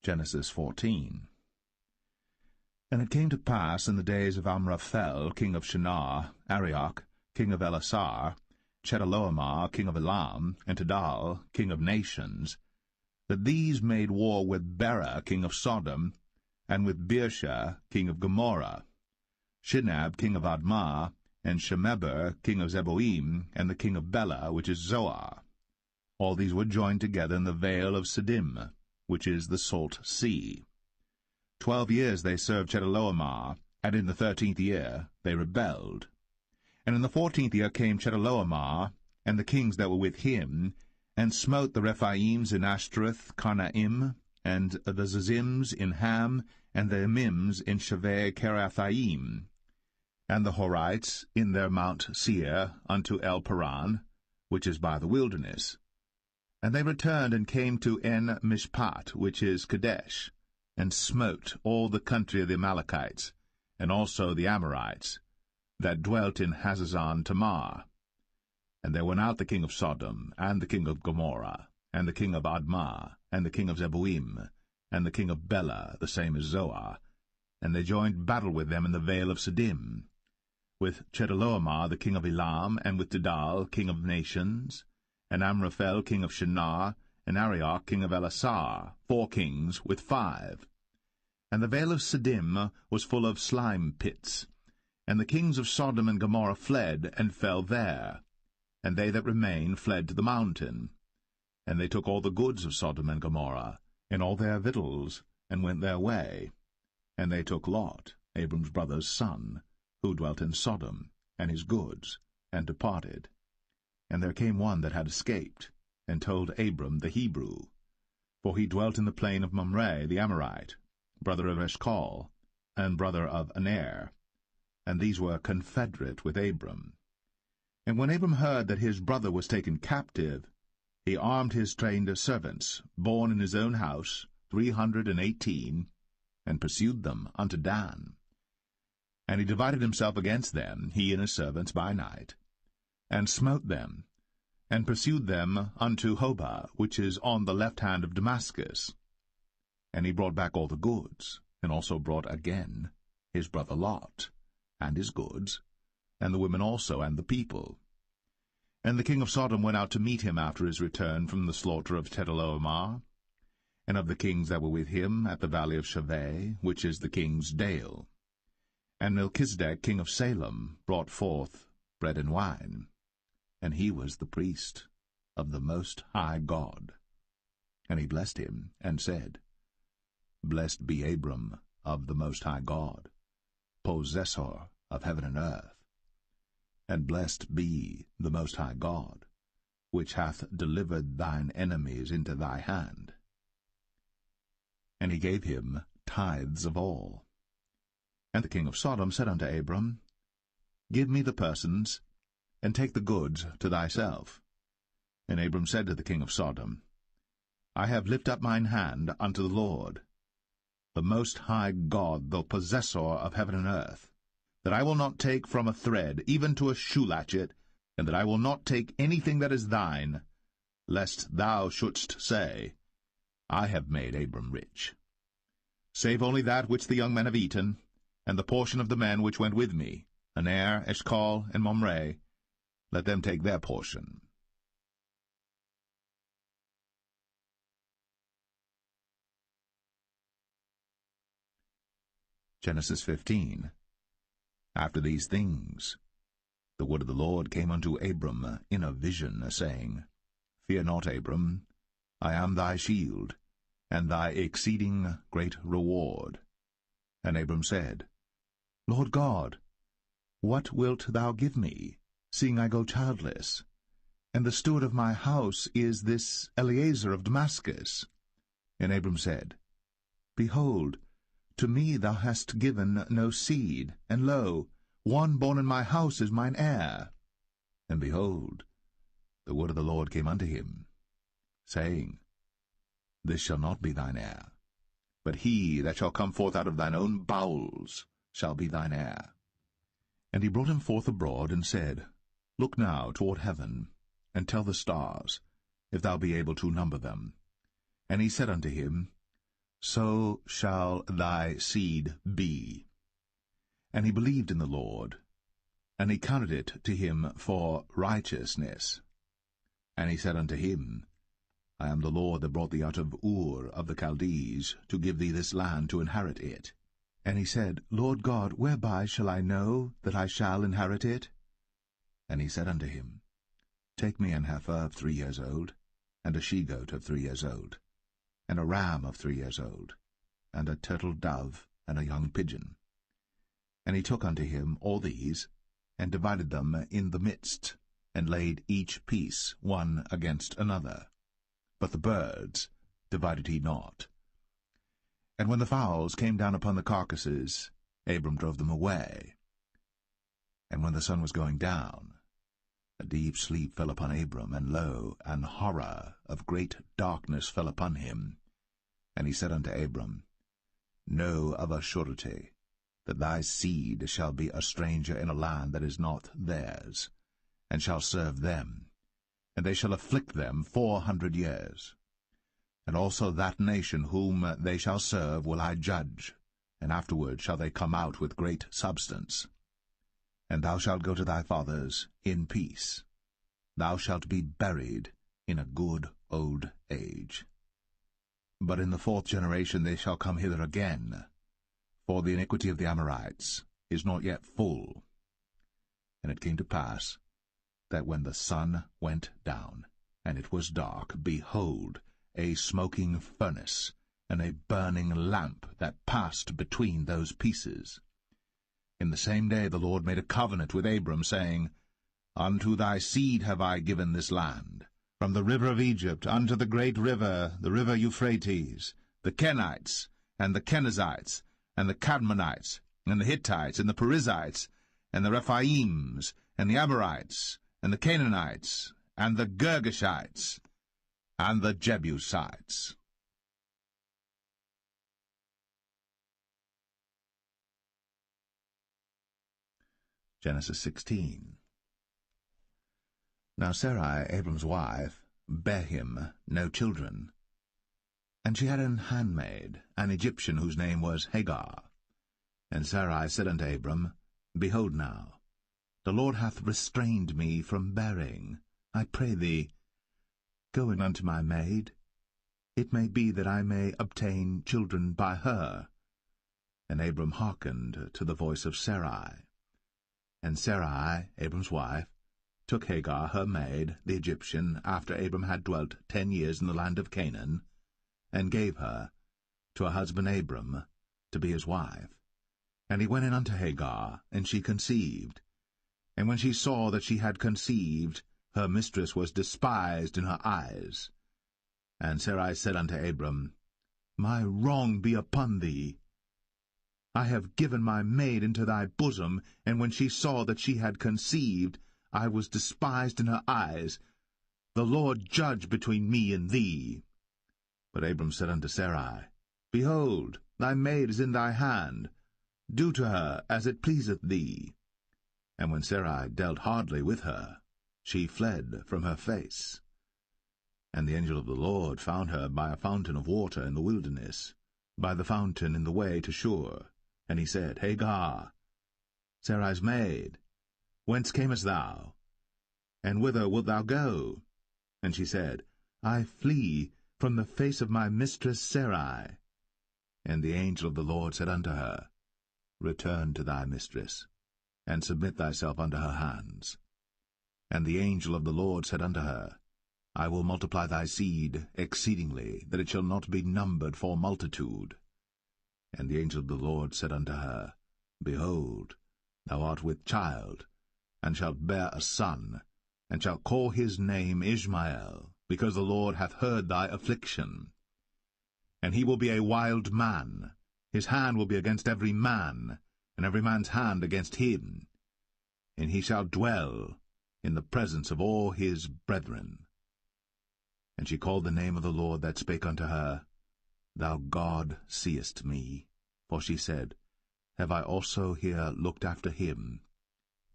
Genesis 14. And it came to pass in the days of Amraphel, king of Shinar, Arioch, king of Elasar, Chedorlaomer, king of Elam, and Tidal, king of nations, that these made war with Bera, king of Sodom, and with Birsha, king of Gomorrah, Shinab, king of Admah, and Shemeber, king of Zeboim, and the king of Bela, which is Zoar. All these were joined together in the vale of Siddim, which is the salt sea. 12 years they served Chedorlaomer, and in the 13th year they rebelled. And in the 14th year came Chedorlaomer, and the kings that were with him, and smote the Rephaims in Ashtaroth Karnaim, and the Zazims in Ham, and the Emims in Shaveh Kerathaim, and the Horites in their Mount Seir unto El Paran, which is by the wilderness. And they returned and came to En Mishpat, which is Kadesh, and smote all the country of the Amalekites, and also the Amorites, that dwelt in Hazazon Tamar. And there went out the king of Sodom, and the king of Gomorrah, and the king of Admah, and the king of Zeboim, and the king of Bela, the same as Zoar, and they joined battle with them in the vale of Siddim, with Chedorlaomer the king of Elam, and with Tidal king of nations, and Amraphel king of Shinar, and Arioch king of Elasar, 4 kings with 5. And the vale of Siddim was full of slime pits, and the kings of Sodom and Gomorrah fled, and fell there. And they that remained fled to the mountain. And they took all the goods of Sodom and Gomorrah, and all their victuals, and went their way. And they took Lot, Abram's brother's son, who dwelt in Sodom, and his goods, and departed. And there came one that had escaped, and told Abram the Hebrew. For he dwelt in the plain of Mamre the Amorite, brother of Eshcol, and brother of Aner. And these were confederate with Abram. And when Abram heard that his brother was taken captive, he armed his trained servants, born in his own house, 318, and pursued them unto Dan. And he divided himself against them, he and his servants, by night, and smote them, and pursued them unto Hobah, which is on the left hand of Damascus. And he brought back all the goods, and also brought again his brother Lot, and his goods, and the women also, and the people. And the king of Sodom went out to meet him after his return from the slaughter of Chedorlaomer, and of the kings that were with him at the valley of Shaveh, which is the king's dale. And Melchizedek king of Salem brought forth bread and wine, and he was the priest of the Most High God. And he blessed him, and said, Blessed be Abram of the Most High God, possessor of heaven and earth. And blessed be the Most High God, which hath delivered thine enemies into thy hand. And he gave him tithes of all. And the king of Sodom said unto Abram, Give me the persons, and take the goods to thyself. And Abram said to the king of Sodom, I have lifted up mine hand unto the Lord, the Most High God, the possessor of heaven and earth, that I will not take from a thread, even to a shoe latchet, and that I will not take anything that is thine, lest thou shouldst say, I have made Abram rich. Save only that which the young men have eaten, and the portion of the men which went with me, Aner, Eshcol, and Mamre, let them take their portion. Genesis 15. After these things, the word of the Lord came unto Abram in a vision, saying, Fear not, Abram, I am thy shield, and thy exceeding great reward. And Abram said, Lord God, what wilt thou give me, seeing I go childless? And the steward of my house is this Eliezer of Damascus. And Abram said, Behold, to me thou hast given no seed, and lo, one born in my house is mine heir. And behold, the word of the Lord came unto him, saying, This shall not be thine heir, but he that shall come forth out of thine own bowels shall be thine heir. And he brought him forth abroad, and said, Look now toward heaven, and tell the stars, if thou be able to number them. And he said unto him, so shall thy seed be. And he believed in the Lord, and he counted it to him for righteousness. And he said unto him, I am the Lord that brought thee out of Ur of the Chaldees, to give thee this land to inherit it. And he said, Lord God, whereby shall I know that I shall inherit it? And he said unto him, Take me an heifer of 3 years old, and a she-goat of 3 years old, and a ram of 3 years old, and a turtle dove, and a young pigeon. And he took unto him all these, and divided them in the midst, and laid each piece one against another. But the birds divided he not. And when the fowls came down upon the carcasses, Abram drove them away. And when the sun was going down, a deep sleep fell upon Abram, and lo, an horror of great darkness fell upon him. And he said unto Abram, Know of a surety that thy seed shall be a stranger in a land that is not theirs, and shall serve them, and they shall afflict them 400 years. And also that nation whom they shall serve will I judge, and afterward shall they come out with great substance. And thou shalt go to thy fathers in peace. Thou shalt be buried in a good old age. But in the 4th generation they shall come hither again, for the iniquity of the Amorites is not yet full. And it came to pass, that when the sun went down, and it was dark, behold, a smoking furnace, and a burning lamp that passed between those pieces. In the same day the Lord made a covenant with Abram, saying, Unto thy seed have I given this land, from the river of Egypt unto the great river, the river Euphrates, the Kenites, and the Kenizzites, and the Cadmonites, and the Hittites, and the Perizzites, and the Rephaims, and the Amorites, and the Canaanites, and the Girgashites, and the Jebusites. Genesis 16. Now Sarai, Abram's wife, bare him no children. And she had an handmaid, an Egyptian, whose name was Hagar. And Sarai said unto Abram, Behold now, the Lord hath restrained me from bearing. I pray thee, go in unto my maid. It may be that I may obtain children by her. And Abram hearkened to the voice of Sarai. And Sarai, Abram's wife, took Hagar her maid, the Egyptian, after Abram had dwelt 10 years in the land of Canaan, and gave her to her husband Abram to be his wife. And he went in unto Hagar, and she conceived. And when she saw that she had conceived, her mistress was despised in her eyes. And Sarai said unto Abram, My wrong be upon thee. I have given my maid into thy bosom, and when she saw that she had conceived, I was despised in her eyes. The Lord judge between me and thee. But Abram said unto Sarai, Behold, thy maid is in thy hand. Do to her as it pleaseth thee. And when Sarai dealt hardly with her, she fled from her face. And the angel of the Lord found her by a fountain of water in the wilderness, by the fountain in the way to Shur. And he said, Hagar, Sarai's maid, whence camest thou? And whither wilt thou go? And she said, I flee from the face of my mistress Sarai. And the angel of the Lord said unto her, Return to thy mistress, and submit thyself unto her hands. And the angel of the Lord said unto her, I will multiply thy seed exceedingly, that it shall not be numbered for multitude. And the angel of the Lord said unto her, Behold, thou art with child, and shalt bear a son, and shalt call his name Ishmael, because the Lord hath heard thy affliction. And he will be a wild man. His hand will be against every man, and every man's hand against him. And he shall dwell in the presence of all his brethren. And she called the name of the Lord that spake unto her, Thou God seest me. For she said, Have I also here looked after him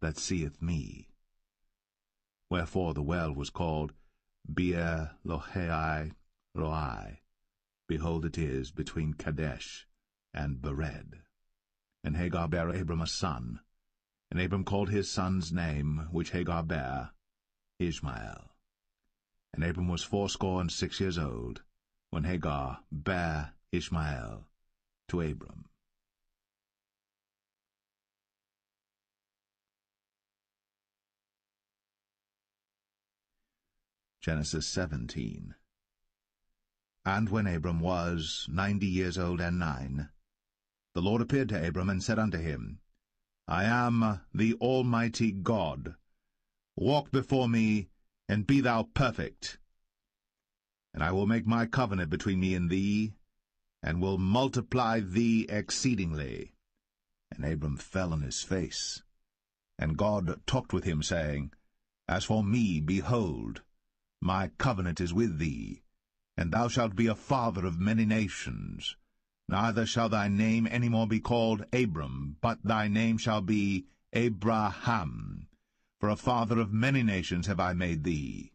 that seeth me? Wherefore the well was called Beer-lahai-roi, behold, it is between Kadesh and Bered. And Hagar bare Abram a son, and Abram called his son's name, which Hagar bare, Ishmael. And Abram was 86 years old, when Hagar bare Ishmael to Abram. Genesis 17. And when Abram was 90 years old and 9, the Lord appeared to Abram and said unto him, I am the Almighty God. Walk before me, and be thou perfect. And I will make my covenant between me and thee, and will multiply thee exceedingly. And Abram fell on his face. And God talked with him, saying, As for me, behold, my covenant is with thee, and thou shalt be a father of many nations. Neither shall thy name any more be called Abram, but thy name shall be Abraham. For a father of many nations have I made thee.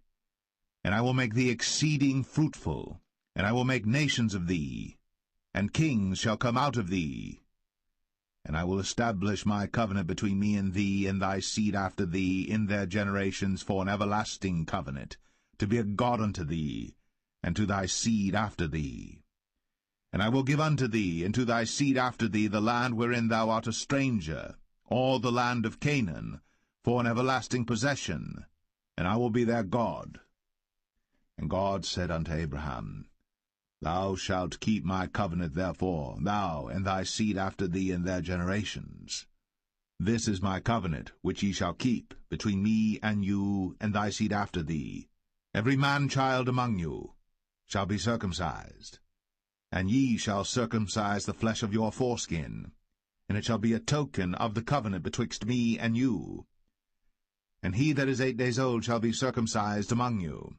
And I will make thee exceeding fruitful, and I will make nations of thee, and kings shall come out of thee. And I will establish my covenant between me and thee and thy seed after thee in their generations for an everlasting covenant, to be a God unto thee, and to thy seed after thee. And I will give unto thee, and to thy seed after thee, the land wherein thou art a stranger, all the land of Canaan, for an everlasting possession, and I will be their God. And God said unto Abraham, Thou shalt keep my covenant therefore, thou and thy seed after thee in their generations. This is my covenant, which ye shall keep, between me and you and thy seed after thee. Every man-child among you shall be circumcised, and ye shall circumcise the flesh of your foreskin, and it shall be a token of the covenant betwixt me and you. And he that is 8 days old shall be circumcised among you,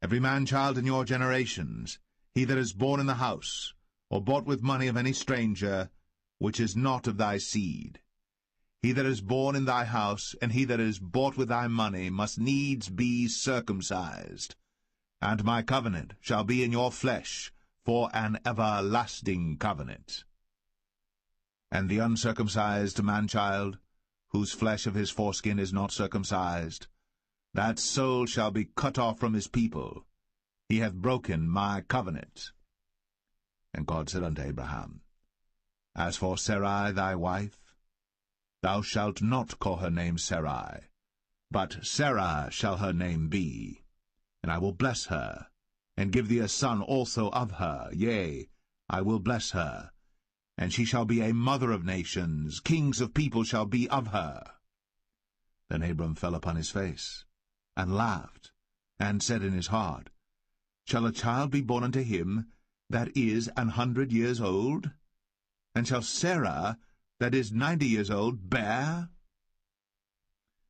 every man-child in your generations, he that is born in the house, or bought with money of any stranger, which is not of thy seed. He that is born in thy house, and he that is bought with thy money, must needs be circumcised. And my covenant shall be in your flesh, for an everlasting covenant. And the uncircumcised man-child, whose flesh of his foreskin is not circumcised, that soul shall be cut off from his people. He hath broken my covenant. And God said unto Abraham, As for Sarai thy wife, thou shalt not call her name Sarai, but Sarah shall her name be. And I will bless her, and give thee a son also of her. Yea, I will bless her, and she shall be a mother of nations. Kings of people shall be of her. Then Abram fell upon his face, and laughed, and said in his heart, Shall a child be born unto him that is 100 years old? And shall Sarah, that is 90 years old, bear?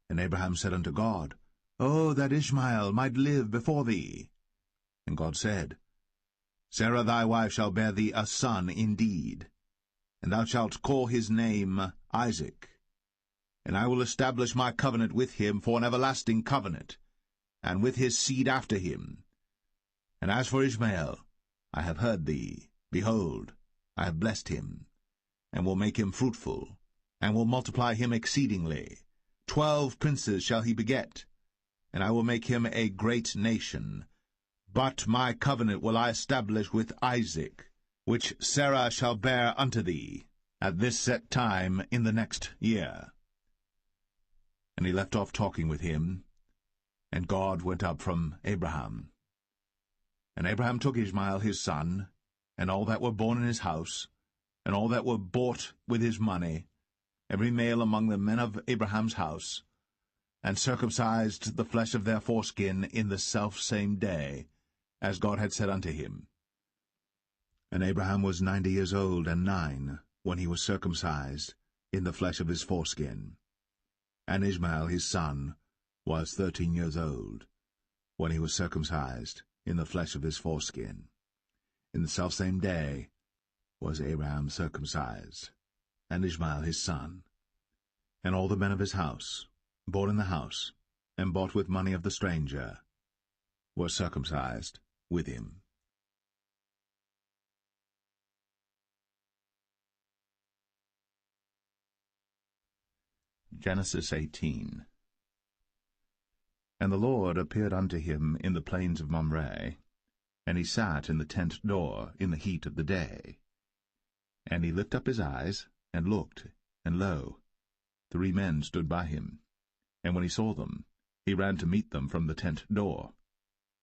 And Abraham said unto God, Oh, that Ishmael might live before thee. And God said, Sarah thy wife shall bear thee a son indeed, and thou shalt call his name Isaac. And I will establish my covenant with him for an everlasting covenant, and with his seed after him. And as for Ishmael, I have heard thee. Behold, I have blessed him, and will make him fruitful, and will multiply him exceedingly. 12 princes shall he beget, and I will make him a great nation. But my covenant will I establish with Isaac, which Sarah shall bear unto thee, at this set time in the next year. And he left off talking with him, and God went up from Abraham. And Abraham took Ishmael his son, and all that were born in his house, and all that were bought with his money, every male among the men of Abraham's house, and circumcised the flesh of their foreskin in the selfsame day, as God had said unto him. And Abraham was 90 years old and 9, when he was circumcised in the flesh of his foreskin. And Ishmael his son was 13 years old, when he was circumcised in the flesh of his foreskin. In the selfsame day was Abraham circumcised, and Ishmael his son, and all the men of his house, born in the house, and bought with money of the stranger, were circumcised with him. Genesis 18. And the Lord appeared unto him in the plains of Mamre, and he sat in the tent door in the heat of the day. And he lifted up his eyes, and looked, and lo, 3 men stood by him. And when he saw them, he ran to meet them from the tent door,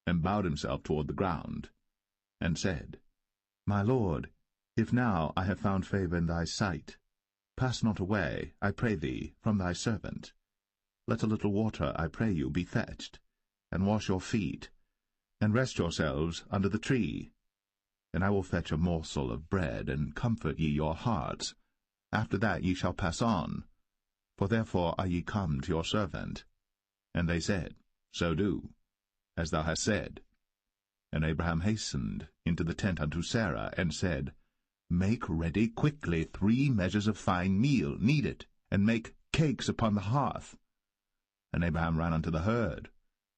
and bowed himself toward the ground, and said, My Lord, if now I have found favour in thy sight, pass not away, I pray thee, from thy servant. Let a little water, I pray you, be fetched, and wash your feet, and rest yourselves under the tree. And I will fetch a morsel of bread, and comfort ye your hearts. After that ye shall pass on, for therefore are ye come to your servant. And they said, So do, as thou hast said. And Abraham hastened into the tent unto Sarah, and said, Make ready quickly 3 measures of fine meal, knead it, and make cakes upon the hearth. And Abraham ran unto the herd,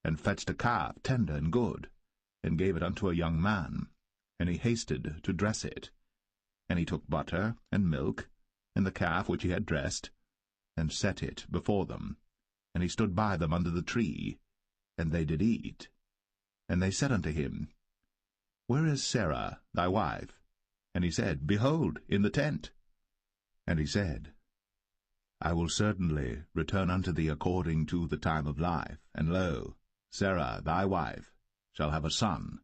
and fetched a calf tender and good, and gave it unto a young man, and he hasted to dress it. And he took butter and milk, and the calf which he had dressed, and set it before them. And he stood by them under the tree, and they did eat. And they said unto him, Where is Sarah thy wife? And he said, Behold, in the tent. And he said, I will certainly return unto thee according to the time of life, and lo, Sarah thy wife shall have a son.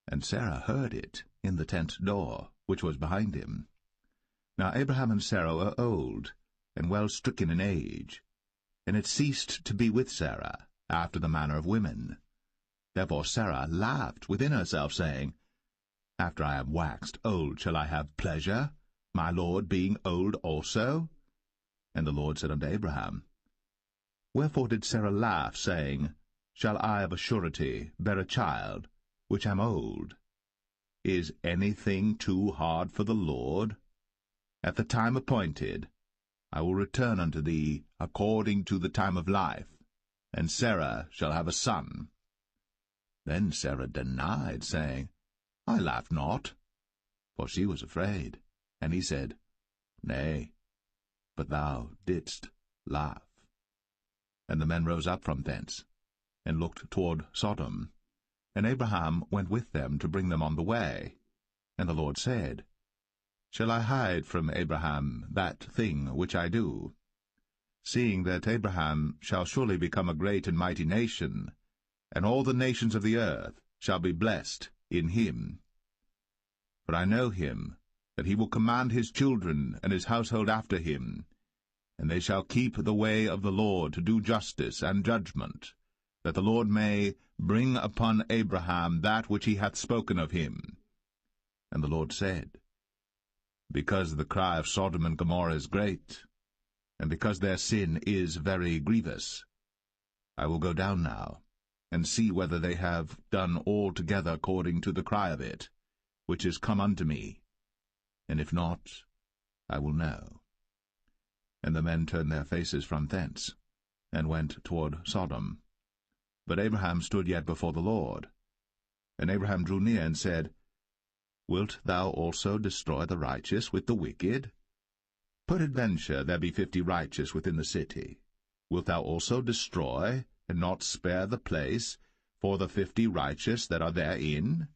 And Sarah heard it in the tent door, which was behind him. Now Abraham and Sarah were old, and well stricken in age, and it ceased to be with Sarah, after the manner of women. Therefore Sarah laughed within herself, saying, After I am waxed old shall I have pleasure, my Lord being old also? And the Lord said unto Abraham, Wherefore did Sarah laugh, saying, Shall I of a surety bear a child, which am old? Is anything too hard for the Lord? At the time appointed I will return unto thee according to the time of life, and Sarah shall have a son. Then Sarah denied, saying, I laughed not, for she was afraid. And he said, Nay, but thou didst laugh. And the men rose up from thence, and looked toward Sodom. And Abraham went with them to bring them on the way. And the Lord said, Shall I hide from Abraham that thing which I do? Seeing that Abraham shall surely become a great and mighty nation, and all the nations of the earth shall be blessed in him. For I know him, that he will command his children and his household after him, and they shall keep the way of the Lord to do justice and judgment, that the Lord may bring upon Abraham that which he hath spoken of him. And the Lord said, Because the cry of Sodom and Gomorrah is great, and because their sin is very grievous, I will go down now, and see whether they have done altogether according to the cry of it, which is come unto me, and if not, I will know. And the men turned their faces from thence, and went toward Sodom. But Abraham stood yet before the Lord. And Abraham drew near and said, Wilt thou also destroy the righteous with the wicked? Peradventure there be 50 righteous within the city. Wilt thou also destroy, and not spare the place, for the 50 righteous that are therein?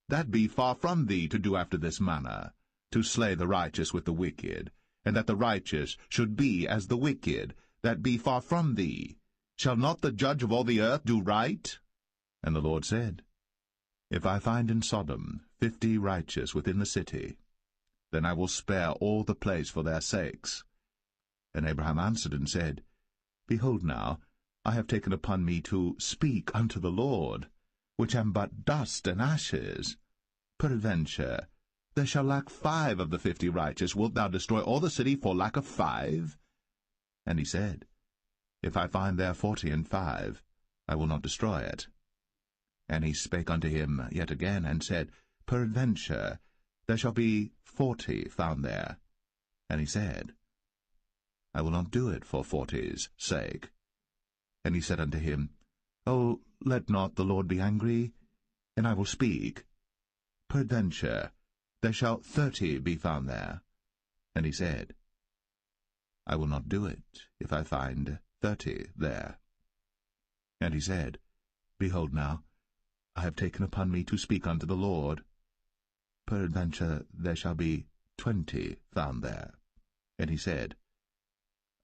That be far from thee to do after this manner, to slay the righteous with the wicked, and that the righteous should be as the wicked, that be far from thee. Shall not the judge of all the earth do right? And the Lord said, If I find in Sodom 50 righteous within the city, then I will spare all the place for their sakes. And Abraham answered and said, Behold now, I have taken upon me to speak unto the Lord, which am but dust and ashes. Peradventure there shall lack 5 of the 50 righteous. Wilt thou destroy all the city for lack of 5? And he said, If I find there 40 and 5, I will not destroy it. And he spake unto him yet again, and said, Peradventure there shall be 40 found there. And he said, I will not do it for 40's sake. And he said unto him, O, let not the Lord be angry, and I will speak. Peradventure there shall 30 be found there. And he said, I will not do it, if I find 30 there. And he said, Behold now, I have taken upon me to speak unto the Lord. Peradventure there shall be 20 found there. And he said,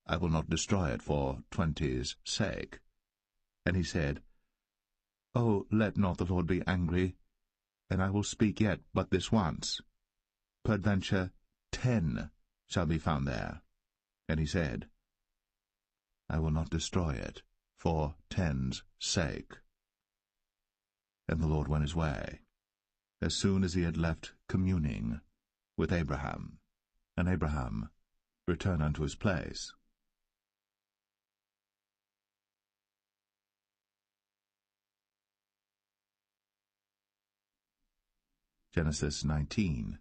I will not destroy it for 20's sake. And he said, O let not the Lord be angry, and I will speak yet but this once. Peradventure 10 shall be found there. And he said, I will not destroy it for 10's sake. And the Lord went his way, as soon as he had left communing with Abraham. And Abraham returned unto his place. Genesis 19.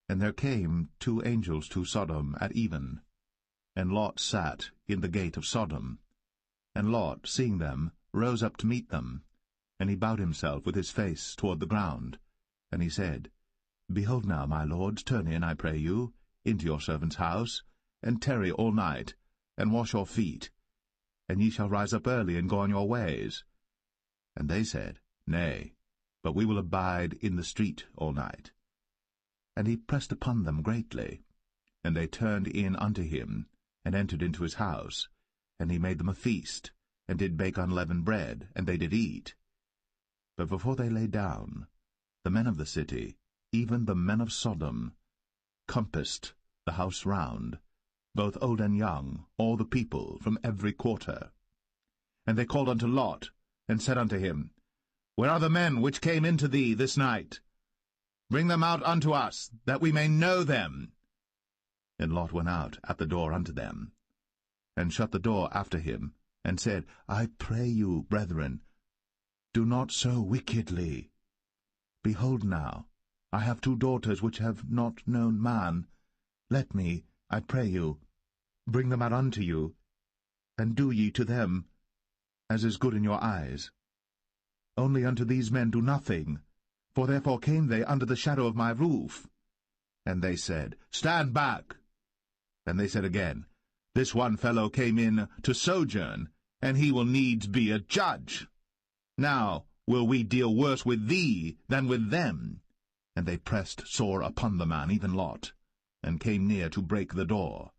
And there came 2 angels to Sodom at even, and Lot sat in the gate of Sodom. And Lot, seeing them, rose up to meet them, and he bowed himself with his face toward the ground. And he said, Behold now, my lords, turn in, I pray you, into your servant's house, and tarry all night, and wash your feet, and ye shall rise up early and go on your ways. And they said, Nay, but we will abide in the street all night. And he pressed upon them greatly. And they turned in unto him, and entered into his house. And he made them a feast, and did bake unleavened bread, and they did eat. But before they lay down, the men of the city, even the men of Sodom, compassed the house round, both old and young, all the people from every quarter. And they called unto Lot, and said unto him, Where are the men which came into thee this night? Bring them out unto us, that we may know them. And Lot went out at the door unto them, and shut the door after him, and said, I pray you, brethren, do not so wickedly. Behold now, I have 2 daughters which have not known man. Let me, I pray you, bring them out unto you, and do ye to them as is good in your eyes. Only unto these men do nothing, for therefore came they under the shadow of my roof. And they said, Stand back. And they said again, This one fellow came in to sojourn, and he will needs be a judge. Now will we deal worse with thee than with them. And they pressed sore upon the man, even Lot, and came near to break the door.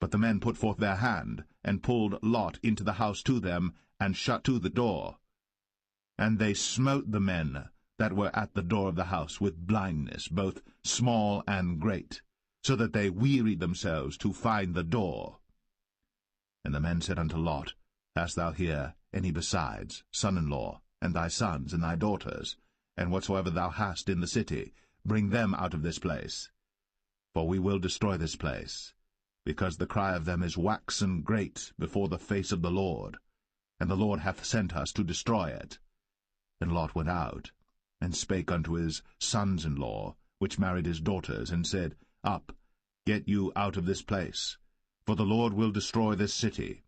But the men put forth their hand, and pulled Lot into the house to them, and shut to the door. And they smote the men that were at the door of the house with blindness, both small and great, so that they wearied themselves to find the door. And the men said unto Lot, Hast thou here any besides, son-in-law, and thy sons, and thy daughters, and whatsoever thou hast in the city, bring them out of this place? For we will destroy this place, because the cry of them is waxen great before the face of the Lord, and the Lord hath sent us to destroy it. And Lot went out, and spake unto his sons-in-law, which married his daughters, and said, Up, get you out of this place, for the Lord will destroy this city.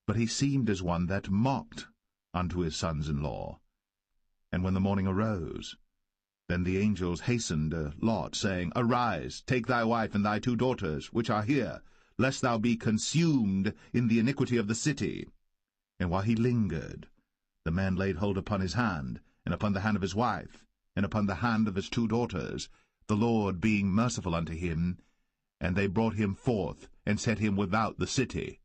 But he seemed as one that mocked unto his sons-in-law. And when the morning arose, then the angels hastened Lot, saying, Arise, take thy wife and thy 2 daughters, which are here, lest thou be consumed in the iniquity of the city. And while he lingered, the man laid hold upon his hand, and upon the hand of his wife, and upon the hand of his 2 daughters, the Lord being merciful unto him. And they brought him forth, and set him without the city.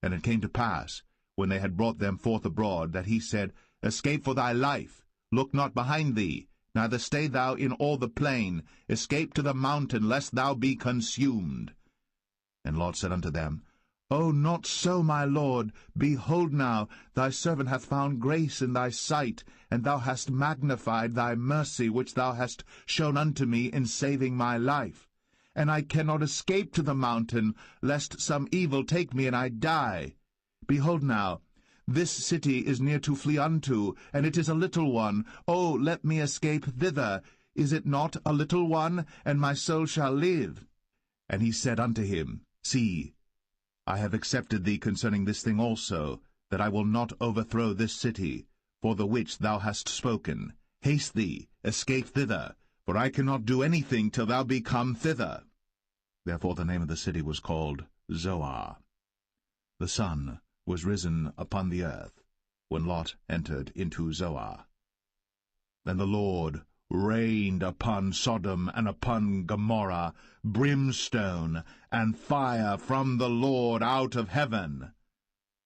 And it came to pass, when they had brought them forth abroad, that he said, Escape for thy life, look not behind thee, neither stay thou in all the plain, escape to the mountain, lest thou be consumed. And Lot said unto them, O not so, my lord. Behold now, thy servant hath found grace in thy sight, and thou hast magnified thy mercy which thou hast shown unto me in saving my life. And I cannot escape to the mountain, lest some evil take me and I die. Behold now, this city is near to flee unto, and it is a little one. O let me escape thither. Is it not a little one, and my soul shall live? And he said unto him, See, I have accepted thee concerning this thing also, that I will not overthrow this city, for the which thou hast spoken. Haste thee, escape thither, for I cannot do anything till thou be come thither. Therefore the name of the city was called Zoar. The sun was risen upon the earth when Lot entered into Zoar. Then the Lord rained upon Sodom and upon Gomorrah brimstone and fire from the Lord out of heaven.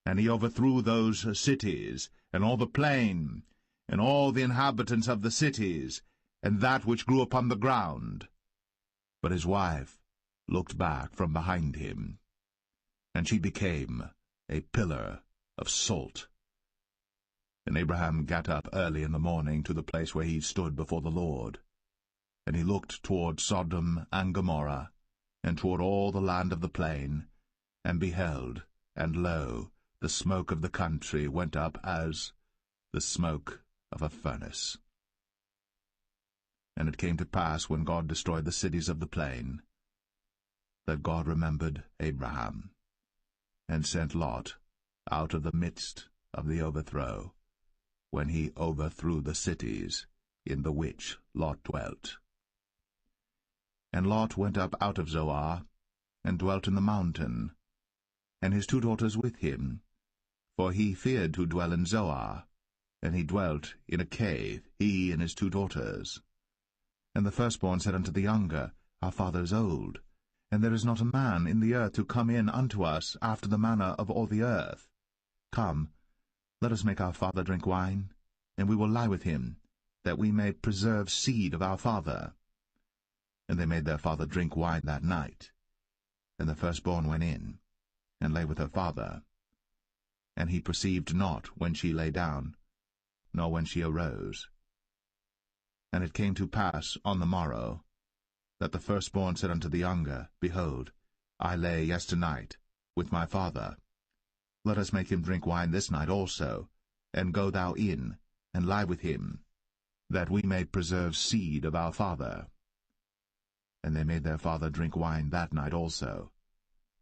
And he overthrew those cities, and all the plain, and all the inhabitants of the cities, and that which grew upon the ground. But his wife looked back from behind him, and she became a pillar of salt. And Abraham got up early in the morning to the place where he stood before the Lord. And he looked toward Sodom and Gomorrah, and toward all the land of the plain, and beheld, and lo, the smoke of the country went up as the smoke of a furnace. And it came to pass, when God destroyed the cities of the plain, that God remembered Abraham, and sent Lot out of the midst of the overthrow, when he overthrew the cities in the which Lot dwelt. And Lot went up out of Zoar, and dwelt in the mountain, and his 2 daughters with him, for he feared to dwell in Zoar, and he dwelt in a cave, he and his 2 daughters. And the firstborn said unto the younger, Our father is old, and there is not a man in the earth to come in unto us after the manner of all the earth. Come, let us make our father drink wine, and we will lie with him, that we may preserve seed of our father. And they made their father drink wine that night. And the firstborn went in, and lay with her father. And he perceived not when she lay down, nor when she arose. And it came to pass on the morrow, that the firstborn said unto the younger, Behold, I lay yesternight with my father. Let us make him drink wine this night also, and go thou in, and lie with him, that we may preserve seed of our father. And they made their father drink wine that night also.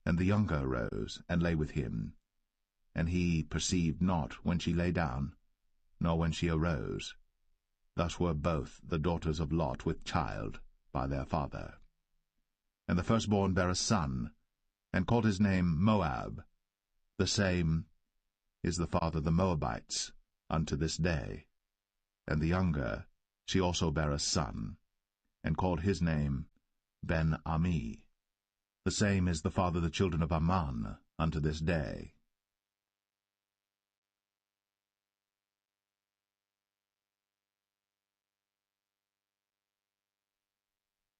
And the younger arose, and lay with him. And he perceived not when she lay down, nor when she arose. Thus were both the daughters of Lot with child by their father. And the firstborn bare a son, and called his name Moab. The same is the father of the Moabites unto this day. And the younger, she also bare a son, and called his name Ben-Ami. The same is the father of the children of Ammon unto this day.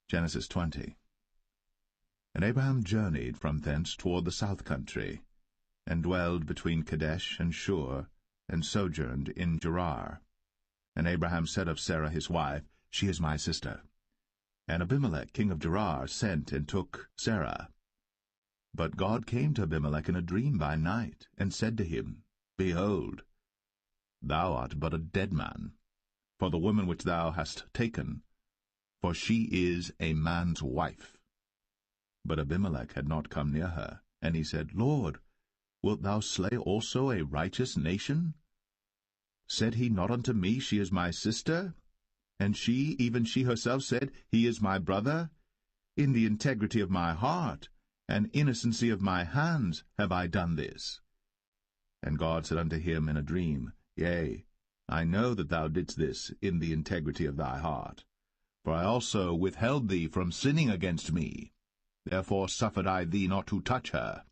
Genesis 20. And Abraham journeyed from thence toward the south country, and dwelled between Kadesh and Shur, and sojourned in Gerar. And Abraham said of Sarah his wife, She is my sister. And Abimelech king of Gerar sent and took Sarah. But God came to Abimelech in a dream by night, and said to him, Behold, thou art but a dead man, for the woman which thou hast taken, for she is a man's wife. But Abimelech had not come near her, and he said, Lord, wilt thou slay also a righteous nation? Said he not unto me, She is my sister? And she, even she herself, said, He is my brother? In the integrity of my heart, and innocency of my hands, have I done this. And God said unto him in a dream, Yea, I know that thou didst this in the integrity of thy heart. For I also withheld thee from sinning against me. Therefore suffered I thee not to touch her.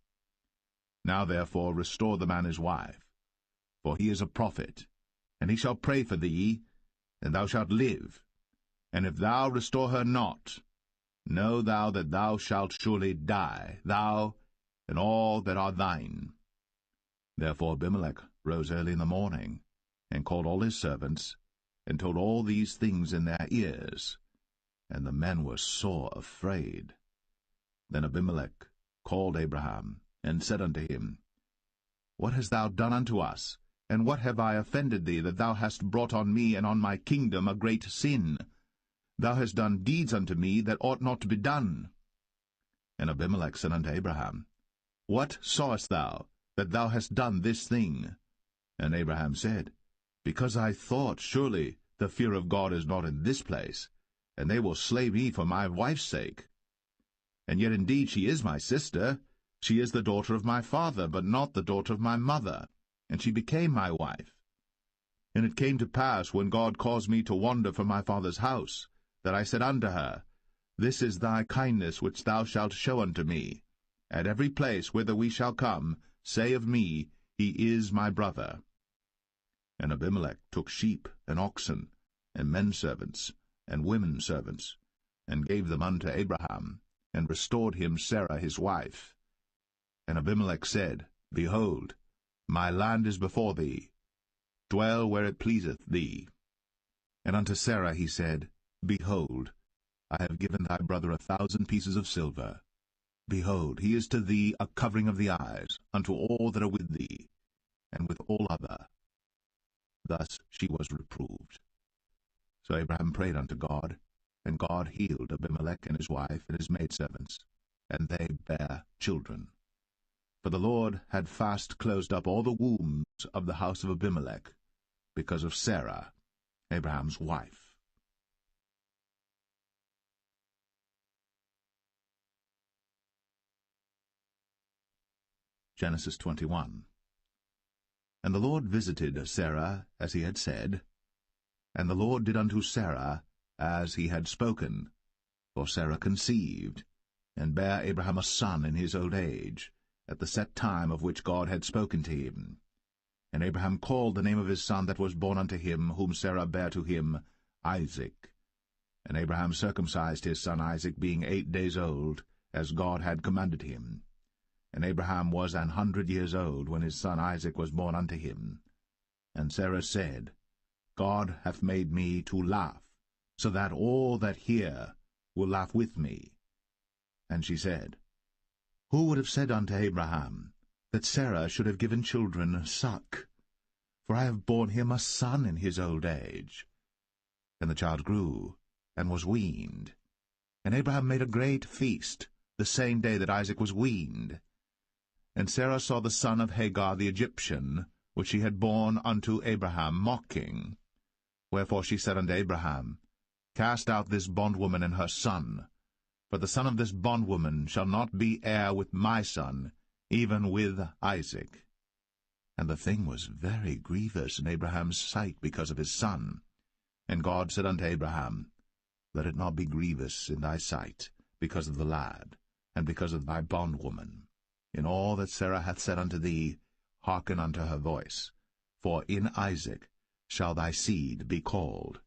Now therefore restore the man his wife, for he is a prophet, and he shall pray for thee, and thou shalt live. And if thou restore her not, know thou that thou shalt surely die, thou and all that are thine. Therefore Abimelech rose early in the morning, and called all his servants, and told all these things in their ears. And the men were sore afraid. Then Abimelech called Abraham, and said unto him, What hast thou done unto us? And what have I offended thee, that thou hast brought on me and on my kingdom a great sin? Thou hast done deeds unto me that ought not to be done. And Abimelech said unto Abraham, What sawest thou, that thou hast done this thing? And Abraham said, Because I thought, surely the fear of God is not in this place, and they will slay me for my wife's sake. And yet indeed she is my sister. She is the daughter of my father, but not the daughter of my mother, and she became my wife. And it came to pass, when God caused me to wander from my father's house, that I said unto her, This is thy kindness which thou shalt show unto me. At every place whither we shall come, say of me, He is my brother. And Abimelech took sheep and oxen, and men servants, and women servants, and gave them unto Abraham, and restored him Sarah his wife. And Abimelech said, Behold, my land is before thee. Dwell where it pleaseth thee. And unto Sarah he said, Behold, I have given thy brother 1,000 pieces of silver. Behold, he is to thee a covering of the eyes, unto all that are with thee, and with all other. Thus she was reproved. So Abraham prayed unto God, and God healed Abimelech and his wife and his maidservants, and they bare children. For the Lord had fast closed up all the wombs of the house of Abimelech, because of Sarah, Abraham's wife. Genesis 21. And the Lord visited Sarah as he had said, and the Lord did unto Sarah as he had spoken. For Sarah conceived, and bare Abraham a son in his old age, at the set time of which God had spoken to him. And Abraham called the name of his son that was born unto him, whom Sarah bare to him, Isaac. And Abraham circumcised his son Isaac, being 8 days old, as God had commanded him. And Abraham was 100 years old when his son Isaac was born unto him. And Sarah said, God hath made me to laugh, so that all that hear will laugh with me. And she said, Who would have said unto Abraham, that Sarah should have given children suck? For I have borne him a son in his old age. And the child grew, and was weaned. And Abraham made a great feast, the same day that Isaac was weaned. And Sarah saw the son of Hagar the Egyptian, which she had borne unto Abraham, mocking. Wherefore she said unto Abraham, Cast out this bondwoman and her son, for the son of this bondwoman shall not be heir with my son, even with Isaac. And the thing was very grievous in Abraham's sight because of his son. And God said unto Abraham, Let it not be grievous in thy sight, because of the lad, and because of thy bondwoman. In all that Sarah hath said unto thee, hearken unto her voice, for in Isaac shall thy seed be called.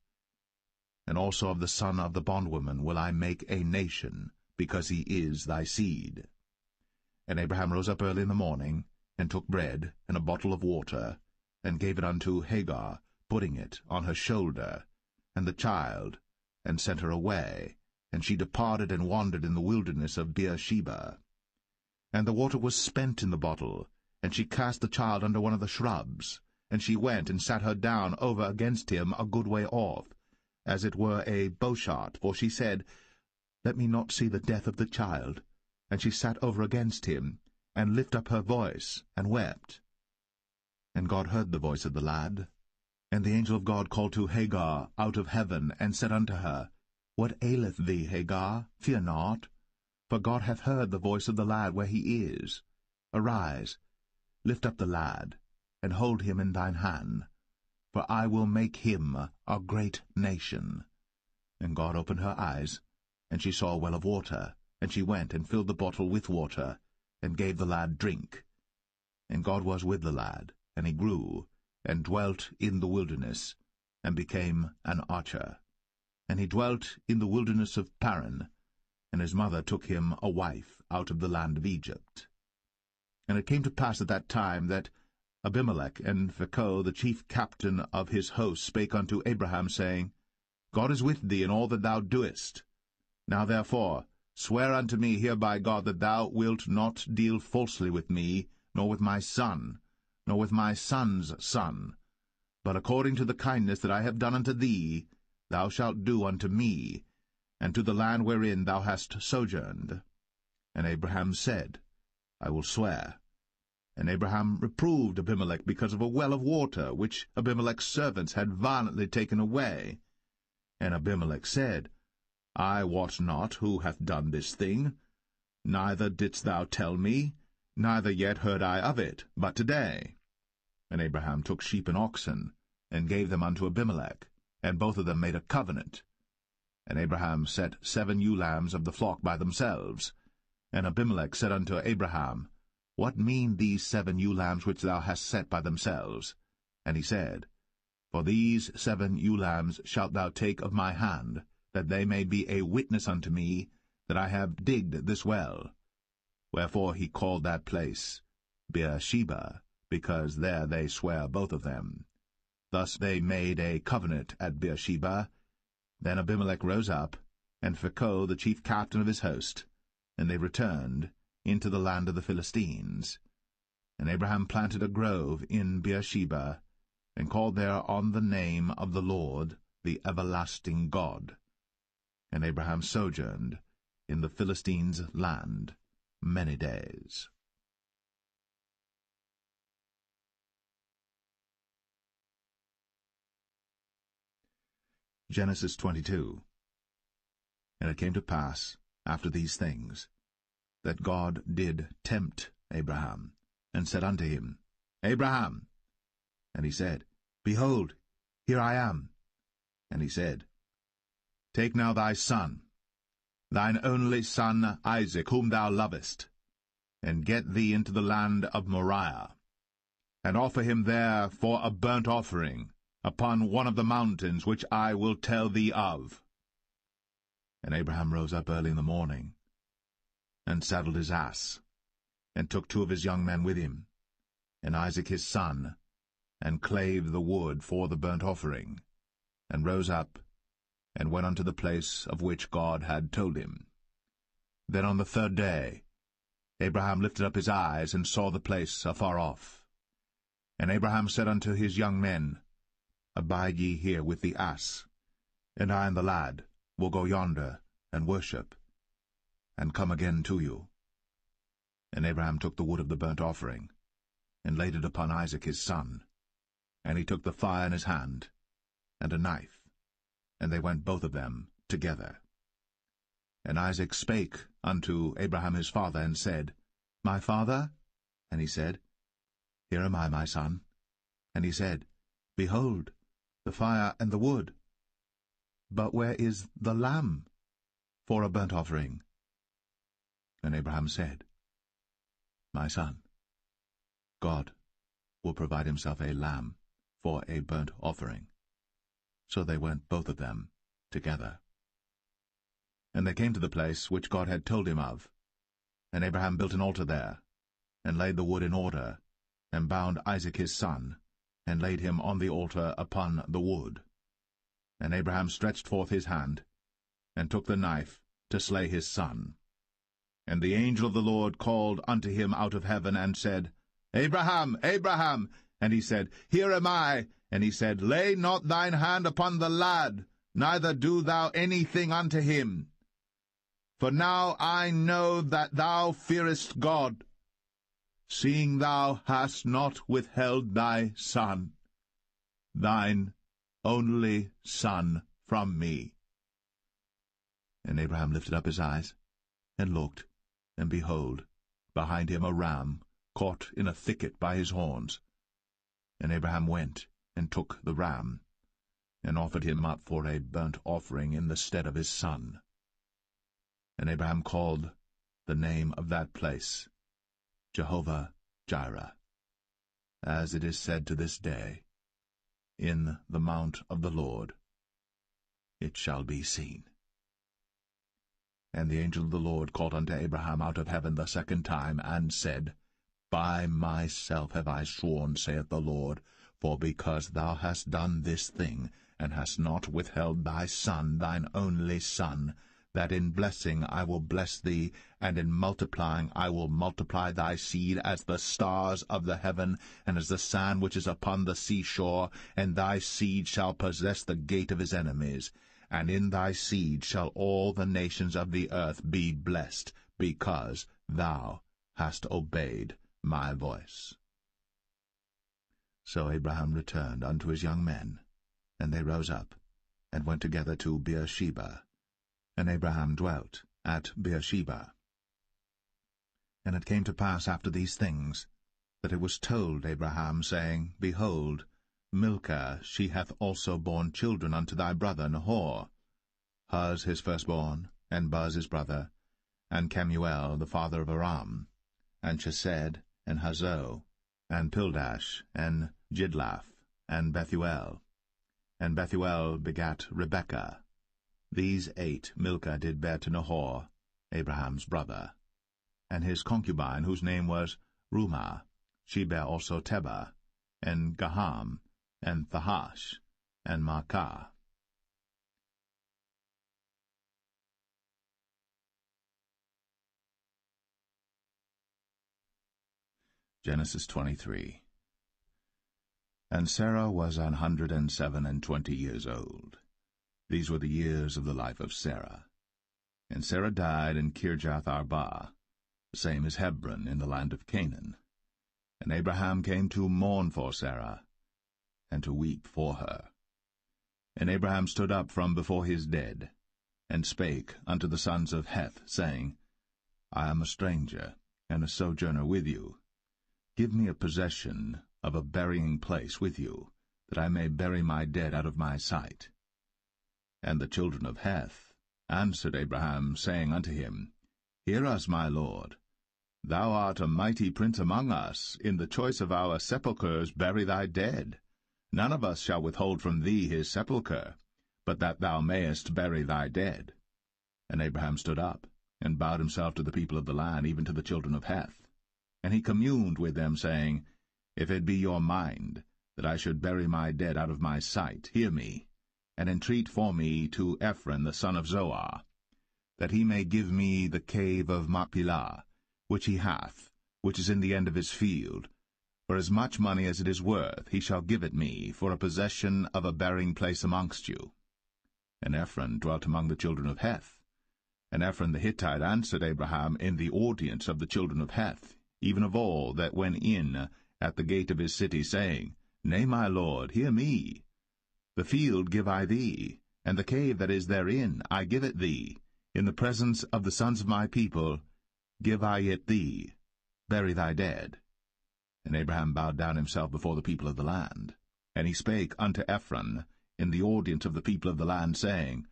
And also of the son of the bondwoman will I make a nation, because he is thy seed. And Abraham rose up early in the morning, and took bread and a bottle of water, and gave it unto Hagar, putting it on her shoulder, and the child, and sent her away. And she departed and wandered in the wilderness of Beersheba. And the water was spent in the bottle, and she cast the child under one of the shrubs. And she went and sat her down over against him a good way off, as it were a bowshot, for she said, Let me not see the death of the child. And she sat over against him, and lifted up her voice, and wept. And God heard the voice of the lad. And the angel of God called to Hagar out of heaven, and said unto her, What aileth thee, Hagar? Fear not, for God hath heard the voice of the lad where he is. Arise, lift up the lad, and hold him in thine hand, for I will make him a great nation. And God opened her eyes, and she saw a well of water, and she went and filled the bottle with water, and gave the lad drink. And God was with the lad, and he grew, and dwelt in the wilderness, and became an archer. And he dwelt in the wilderness of Paran, and his mother took him a wife out of the land of Egypt. And it came to pass at that time that Abimelech and Phicol, the chief captain of his host, spake unto Abraham, saying, God is with thee in all that thou doest. Now therefore swear unto me here by God that thou wilt not deal falsely with me, nor with my son, nor with my son's son, but according to the kindness that I have done unto thee, thou shalt do unto me, and to the land wherein thou hast sojourned. And Abraham said, I will swear. And Abraham reproved Abimelech because of a well of water, which Abimelech's servants had violently taken away. And Abimelech said, I wot not who hath done this thing, neither didst thou tell me, neither yet heard I of it, but today. And Abraham took sheep and oxen, and gave them unto Abimelech, and both of them made a covenant. And Abraham set 7 ewe lambs of the flock by themselves. And Abimelech said unto Abraham, What mean these 7 ewe lambs which thou hast set by themselves? And he said, For these 7 ewe lambs shalt thou take of my hand, that they may be a witness unto me, that I have digged this well. Wherefore he called that place Beersheba, because there they sware both of them. Thus they made a covenant at Beersheba. Then Abimelech rose up, and Phicol the chief captain of his host, and they returned into the land of the Philistines. And Abraham planted a grove in Beersheba, and called there on the name of the Lord, the everlasting God. And Abraham sojourned in the Philistines' land many days. Genesis 22. And it came to pass, after these things, that God did tempt Abraham, and said unto him, Abraham. And he said, Behold, here I am. And he said, Take now thy son, thine only son Isaac, whom thou lovest, and get thee into the land of Moriah, and offer him there for a burnt offering, upon one of the mountains which I will tell thee of. And Abraham rose up early in the morning, and saddled his ass, and took 2 of his young men with him, and Isaac his son, and clave the wood for the burnt offering, and rose up, and went unto the place of which God had told him. Then on the 3rd day Abraham lifted up his eyes, and saw the place afar off. And Abraham said unto his young men, Abide ye here with the ass, and I and the lad will go yonder, and worship, and come again to you. And Abraham took the wood of the burnt offering, and laid it upon Isaac his son. And he took the fire in his hand, and a knife, and they went both of them together. And Isaac spake unto Abraham his father, and said, My father? And he said, Here am I, my son. And he said, Behold, the fire and the wood. But where is the lamb for a burnt offering? And Abraham said, My son, God will provide himself a lamb for a burnt offering. So they went both of them together. And they came to the place which God had told him of. And Abraham built an altar there, and laid the wood in order, and bound Isaac his son, and laid him on the altar upon the wood. And Abraham stretched forth his hand, and took the knife to slay his son. And the angel of the Lord called unto him out of heaven, and said, Abraham, Abraham! And he said, Here am I. And he said, Lay not thine hand upon the lad, neither do thou anything unto him. For now I know that thou fearest God, seeing thou hast not withheld thy son, thine only son, from me. And Abraham lifted up his eyes, and looked, and behold, behind him a ram caught in a thicket by his horns. And Abraham went, and took the ram, and offered him up for a burnt offering in the stead of his son. And Abraham called the name of that place Jehovah-Jireh, as it is said to this day, In the mount of the Lord it shall be seen. And the angel of the Lord called unto Abraham out of heaven the 2nd time, and said, By myself have I sworn, saith the Lord, for because thou hast done this thing, and hast not withheld thy son, thine only son, that in blessing I will bless thee, and in multiplying I will multiply thy seed as the stars of the heaven, and as the sand which is upon the seashore, and thy seed shall possess the gate of his enemies. And in thy seed shall all the nations of the earth be blessed, because thou hast obeyed my voice. So Abraham returned unto his young men, and they rose up, and went together to Beersheba. And Abraham dwelt at Beersheba. And it came to pass after these things, that it was told Abraham, saying, Behold, Milcah, she hath also borne children unto thy brother Nahor, Huz his firstborn, and Buz his brother, and Kemuel the father of Aram, and Chesed, and Hazo, and Pildash, and Jidlaph, and Bethuel. And Bethuel begat Rebekah. These 8 Milcah did bear to Nahor, Abraham's brother. And his concubine, whose name was Rumah, she bare also Tebah, and Gaham, and Thahash, and Maacah. Genesis 23. And Sarah was 127 years old. These were the years of the life of Sarah. And Sarah died in Kirjath-Arba, the same as Hebron in the land of Canaan. And Abraham came to mourn for Sarah, and to weep for her. And Abraham stood up from before his dead, and spake unto the sons of Heth, saying, I am a stranger, and a sojourner with you. Give me a possession of a burying place with you, that I may bury my dead out of my sight. And the children of Heth answered Abraham, saying unto him, Hear us, my lord. Thou art a mighty prince among us. In the choice of our sepulchres bury thy dead. None of us shall withhold from thee his sepulchre, but that thou mayest bury thy dead. And Abraham stood up, and bowed himself to the people of the land, even to the children of Heth. And he communed with them, saying, If it be your mind that I should bury my dead out of my sight, hear me, and entreat for me to Ephron the son of Zoar, that he may give me the cave of Machpelah, which he hath, which is in the end of his field. For as much money as it is worth, he shall give it me, for a possession of a burying place amongst you. And Ephron dwelt among the children of Heth. And Ephron the Hittite answered Abraham in the audience of the children of Heth, even of all that went in at the gate of his city, saying, Nay, my lord, hear me. The field give I thee, and the cave that is therein I give it thee. In the presence of the sons of my people give I it thee. Bury thy dead. And Abraham bowed down himself before the people of the land. And he spake unto Ephron in the audience of the people of the land, saying,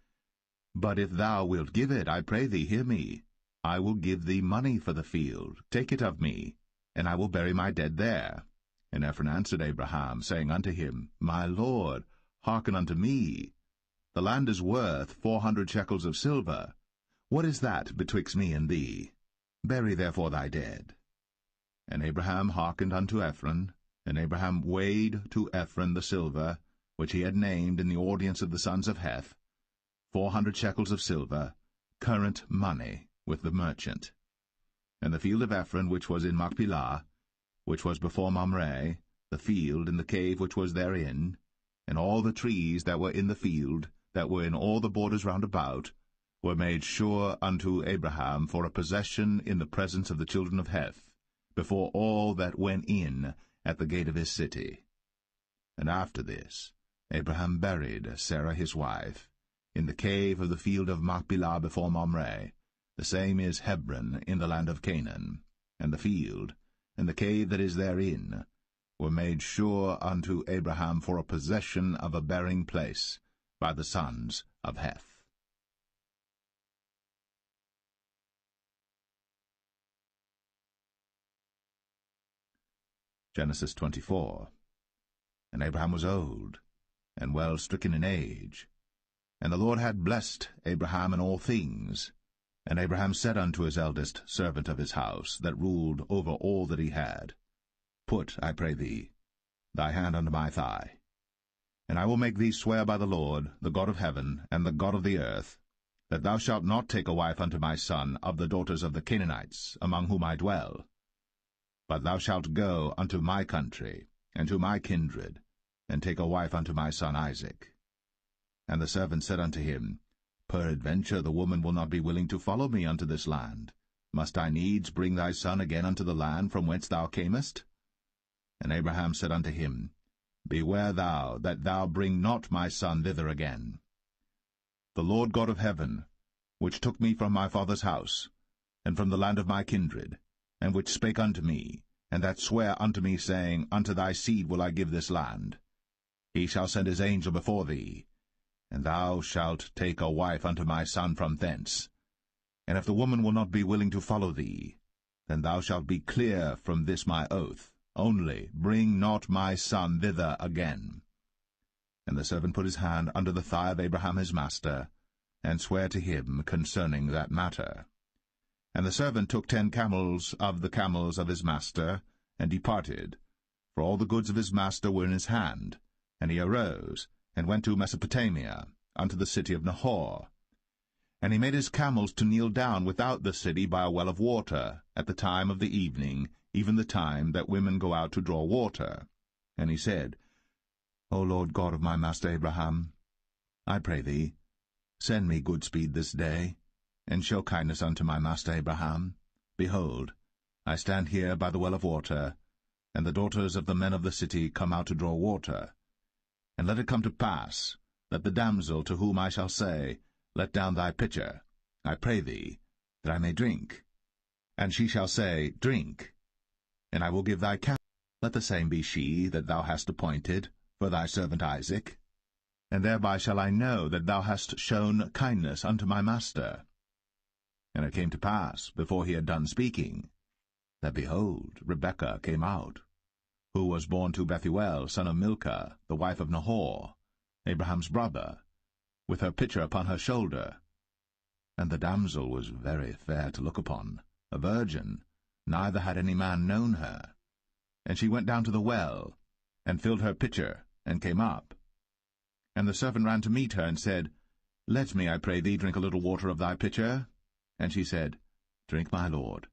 But if thou wilt give it, I pray thee, hear me. I will give thee money for the field. Take it of me, and I will bury my dead there. And Ephron answered Abraham, saying unto him, My lord, hearken unto me. The land is worth 400 shekels of silver. What is that betwixt me and thee? Bury therefore thy dead. And Abraham hearkened unto Ephron, and Abraham weighed to Ephron the silver, which he had named in the audience of the sons of Heth, 400 shekels of silver, current money, with the merchant. And the field of Ephron which was in Machpelah, which was before Mamre, the field and the cave which was therein, and all the trees that were in the field, that were in all the borders round about, were made sure unto Abraham for a possession in the presence of the children of Heth, before all that went in at the gate of his city. And after this Abraham buried Sarah his wife in the cave of the field of Machpelah before Mamre, the same is Hebron in the land of Canaan. And the field, and the cave that is therein, were made sure unto Abraham for a possession of a burying place by the sons of Heth. Genesis 24. And Abraham was old, and well stricken in age. And the Lord had blessed Abraham in all things. And Abraham said unto his eldest servant of his house, that ruled over all that he had, Put, I pray thee, thy hand under my thigh. And I will make thee swear by the Lord, the God of heaven, and the God of the earth, that thou shalt not take a wife unto my son of the daughters of the Canaanites, among whom I dwell. But thou shalt go unto my country, and to my kindred, and take a wife unto my son Isaac. And the servant said unto him, Peradventure the woman will not be willing to follow me unto this land. Must I needs bring thy son again unto the land from whence thou camest? And Abraham said unto him, Beware thou that thou bring not my son thither again. The Lord God of heaven, which took me from my father's house, and from the land of my kindred, and which spake unto me, and that sware unto me, saying, Unto thy seed will I give this land. He shall send his angel before thee, and thou shalt take a wife unto my son from thence. And if the woman will not be willing to follow thee, then thou shalt be clear from this my oath. Only bring not my son thither again. And the servant put his hand under the thigh of Abraham his master, and sware to him concerning that matter. And the servant took 10 camels of the camels of his master, and departed, for all the goods of his master were in his hand. And he arose, and went to Mesopotamia, unto the city of Nahor. And he made his camels to kneel down without the city by a well of water, at the time of the evening, even the time that women go out to draw water. And he said, O Lord God of my master Abraham, I pray thee, send me good speed this day, and show kindness unto my master Abraham. Behold, I stand here by the well of water, and the daughters of the men of the city come out to draw water. And let it come to pass, that the damsel to whom I shall say, Let down thy pitcher, I pray thee, that I may drink. And she shall say, Drink. And I will give thy camel. Let the same be she that thou hast appointed for thy servant Isaac. And thereby shall I know that thou hast shown kindness unto my master. And it came to pass, before he had done speaking, that, behold, Rebekah came out, who was born to Bethuel, son of Milcah, the wife of Nahor, Abraham's brother, with her pitcher upon her shoulder. And the damsel was very fair to look upon, a virgin, neither had any man known her. And she went down to the well, and filled her pitcher, and came up. And the servant ran to meet her, and said, Let me, I pray thee, drink a little water of thy pitcher. And she said, Drink, my lord.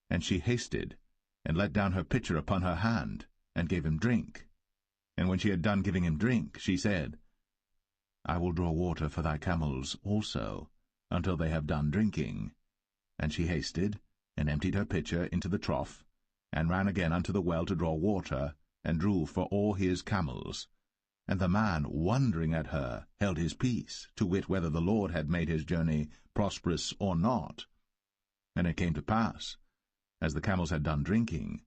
And she hasted, and let down her pitcher upon her hand, and gave him drink. And when she had done giving him drink, she said, I will draw water for thy camels also, until they have done drinking. And she hasted, and emptied her pitcher into the trough, and ran again unto the well to draw water, and drew for all his camels. And the man, wondering at her, held his peace, to wit whether the Lord had made his journey prosperous or not. And it came to pass, as the camels had done drinking,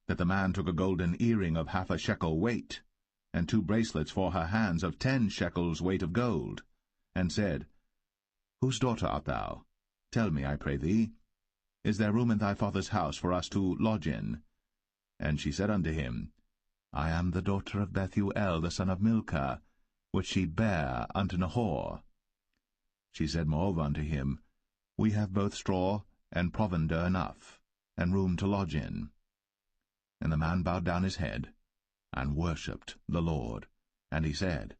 that the man took a golden earring of half a shekel weight, and 2 bracelets for her hands of 10 shekels weight of gold, and said, Whose daughter art thou? Tell me, I pray thee. Is there room in thy father's house for us to lodge in? And she said unto him, I am the daughter of Bethuel, the son of Milcah, which she bare unto Nahor. She said moreover unto him, We have both straw and provender enough, and room to lodge in. And the man bowed down his head, and worshipped the Lord. And he said,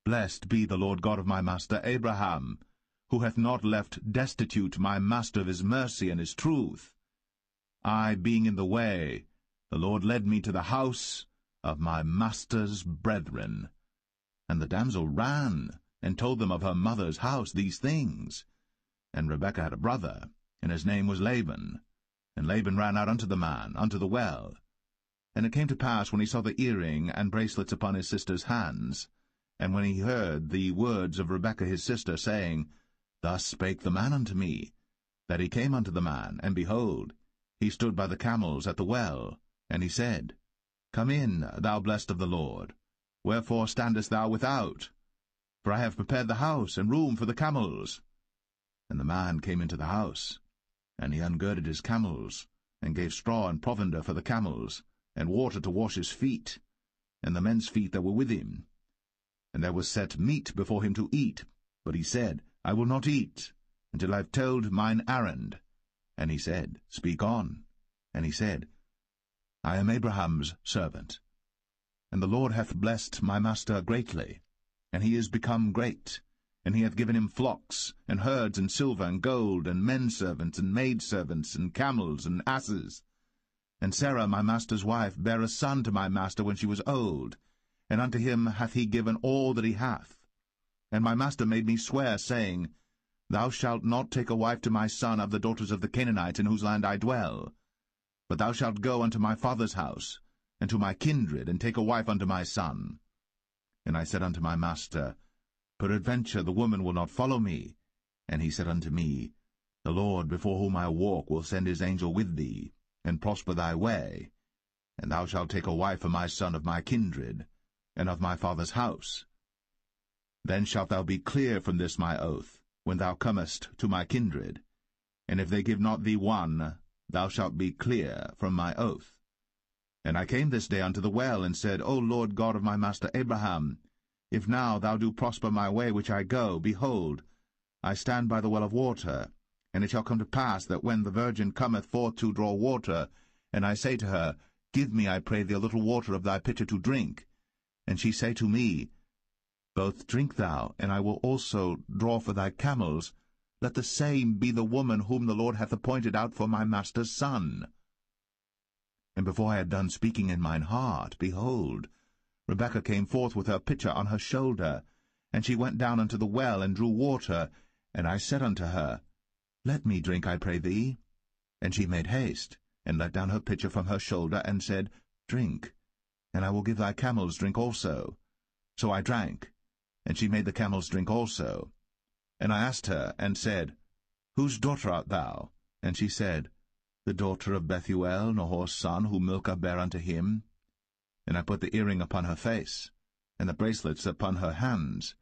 Blessed be the Lord God of my master Abraham, who hath not left destitute my master of his mercy and his truth. I being in the way, the Lord led me to the house of my master's brethren. And the damsel ran, and told them of her mother's house these things. And Rebekah had a brother, and his name was Laban. And Laban ran out unto the man, unto the well. And it came to pass, when he saw the earring and bracelets upon his sister's hands, and when he heard the words of Rebekah his sister, saying, Thus spake the man unto me, that he came unto the man, and behold, he stood by the camels at the well. And he said, Come in, thou blessed of the Lord. Wherefore standest thou without? For I have prepared the house and room for the camels. And the man came into the house, and he ungirded his camels, and gave straw and provender for the camels, and water to wash his feet, and the men's feet that were with him. And there was set meat before him to eat, but he said, I will not eat, until I have told mine errand. And he said, Speak on. And he said, I am Abraham's servant. And the Lord hath blessed my master greatly, and he is become great, and he hath given him flocks, and herds, and silver, and gold, and men-servants, and maidservants, and camels, and asses. And Sarah my master's wife bare a son to my master when she was old, and unto him hath he given all that he hath. And my master made me swear, saying, Thou shalt not take a wife to my son of the daughters of the Canaanites in whose land I dwell, but thou shalt go unto my father's house, and to my kindred, and take a wife unto my son. And I said unto my master, Peradventure the woman will not follow me. And he said unto me, The Lord before whom I walk will send his angel with thee, and prosper thy way, and thou shalt take a wife for my son of my kindred, and of my father's house. Then shalt thou be clear from this my oath, when thou comest to my kindred, and if they give not thee one, thou shalt be clear from my oath. And I came this day unto the well, and said, O Lord God of my master Abraham, if now thou do prosper my way which I go, behold, I stand by the well of water, and it shall come to pass that when the virgin cometh forth to draw water, and I say to her, Give me, I pray thee, a little water of thy pitcher to drink, and she say to me, Both drink thou, and I will also draw for thy camels, let the same be the woman whom the Lord hath appointed out for my master's son. And before I had done speaking in mine heart, behold, Rebekah came forth with her pitcher on her shoulder, and she went down unto the well, and drew water. And I said unto her, Let me drink, I pray thee. And she made haste, and let down her pitcher from her shoulder, and said, Drink, and I will give thy camels drink also. So I drank, and she made the camels drink also. And I asked her, and said, Whose daughter art thou? And she said, The daughter of Bethuel, Nahor's son, whom Milcah bare unto him. And I put the earring upon her face, and the bracelets upon her hands.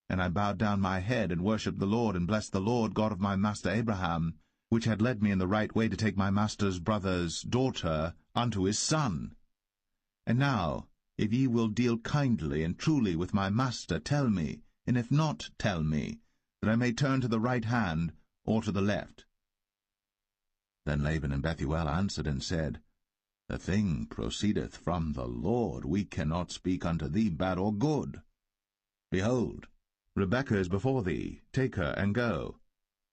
And I bowed down my head, and worshipped the Lord, and blessed the Lord God of my master Abraham, which had led me in the right way to take my master's brother's daughter unto his son. And now, if ye will deal kindly and truly with my master, tell me, and if not, tell me, that I may turn to the right hand or to the left. Then Laban and Bethuel answered and said, The thing proceedeth from the Lord. We cannot speak unto thee bad or good. Behold, Rebekah is before thee. Take her and go,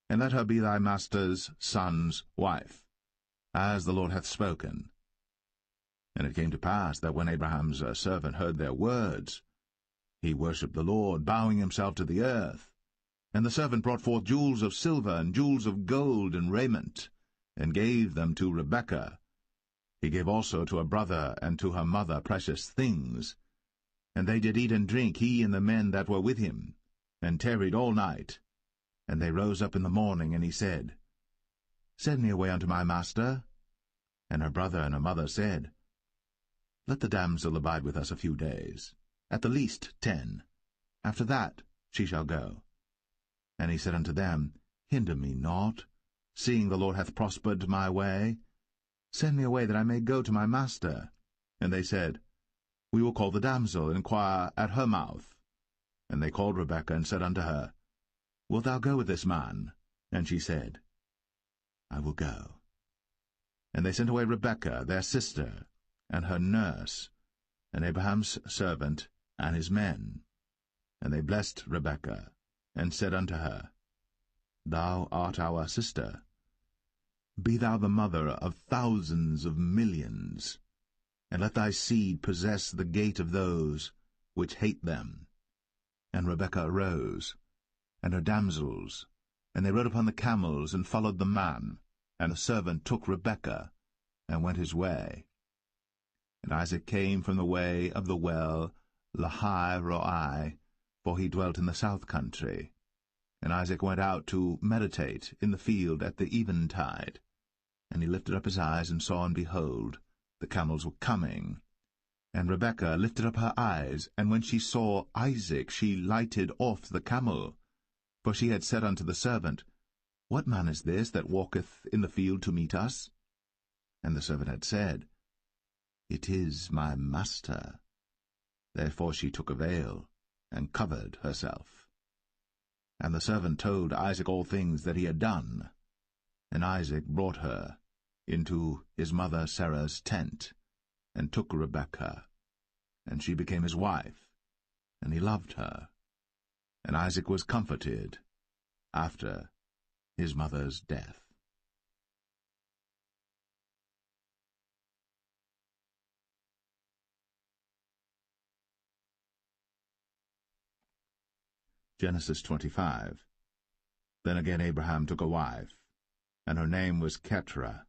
and let her be thy master's son's wife, as the Lord hath spoken. And it came to pass that when Abraham's servant heard their words, he worshipped the Lord, bowing himself to the earth. And the servant brought forth jewels of silver and jewels of gold and raiment, and gave them to Rebekah. He gave also to her brother and to her mother precious things. And they did eat and drink, he and the men that were with him, and tarried all night. And they rose up in the morning, and he said, Send me away unto my master. And her brother and her mother said, Let the damsel abide with us a few days, at the least 10. After that she shall go. And he said unto them, Hinder me not, seeing the Lord hath prospered my way. Send me away, that I may go to my master. And they said, We will call the damsel, and inquire at her mouth. And they called Rebekah, and said unto her, Wilt thou go with this man? And she said, I will go. And they sent away Rebekah, their sister, and her nurse, and Abraham's servant, and his men. And they blessed Rebekah, and said unto her, Thou art our sister. Be thou the mother of thousands of millions, and let thy seed possess the gate of those which hate them. And Rebekah arose, and her damsels, and they rode upon the camels, and followed the man. And the servant took Rebekah, and went his way. And Isaac came from the way of the well Lahai-roi, for he dwelt in the south country. And Isaac went out to meditate in the field at the eventide. And he lifted up his eyes, and saw, and behold, the camels were coming. And Rebekah lifted up her eyes, and when she saw Isaac, she lighted off the camel. For she had said unto the servant, What man is this that walketh in the field to meet us? And the servant had said, It is my master. Therefore she took a veil, and covered herself. And the servant told Isaac all things that he had done. And Isaac brought her into his mother Sarah's tent, and took Rebekah, and she became his wife, and he loved her. And Isaac was comforted after his mother's death. Genesis 25. Then again Abraham took a wife, and her name was Keturah.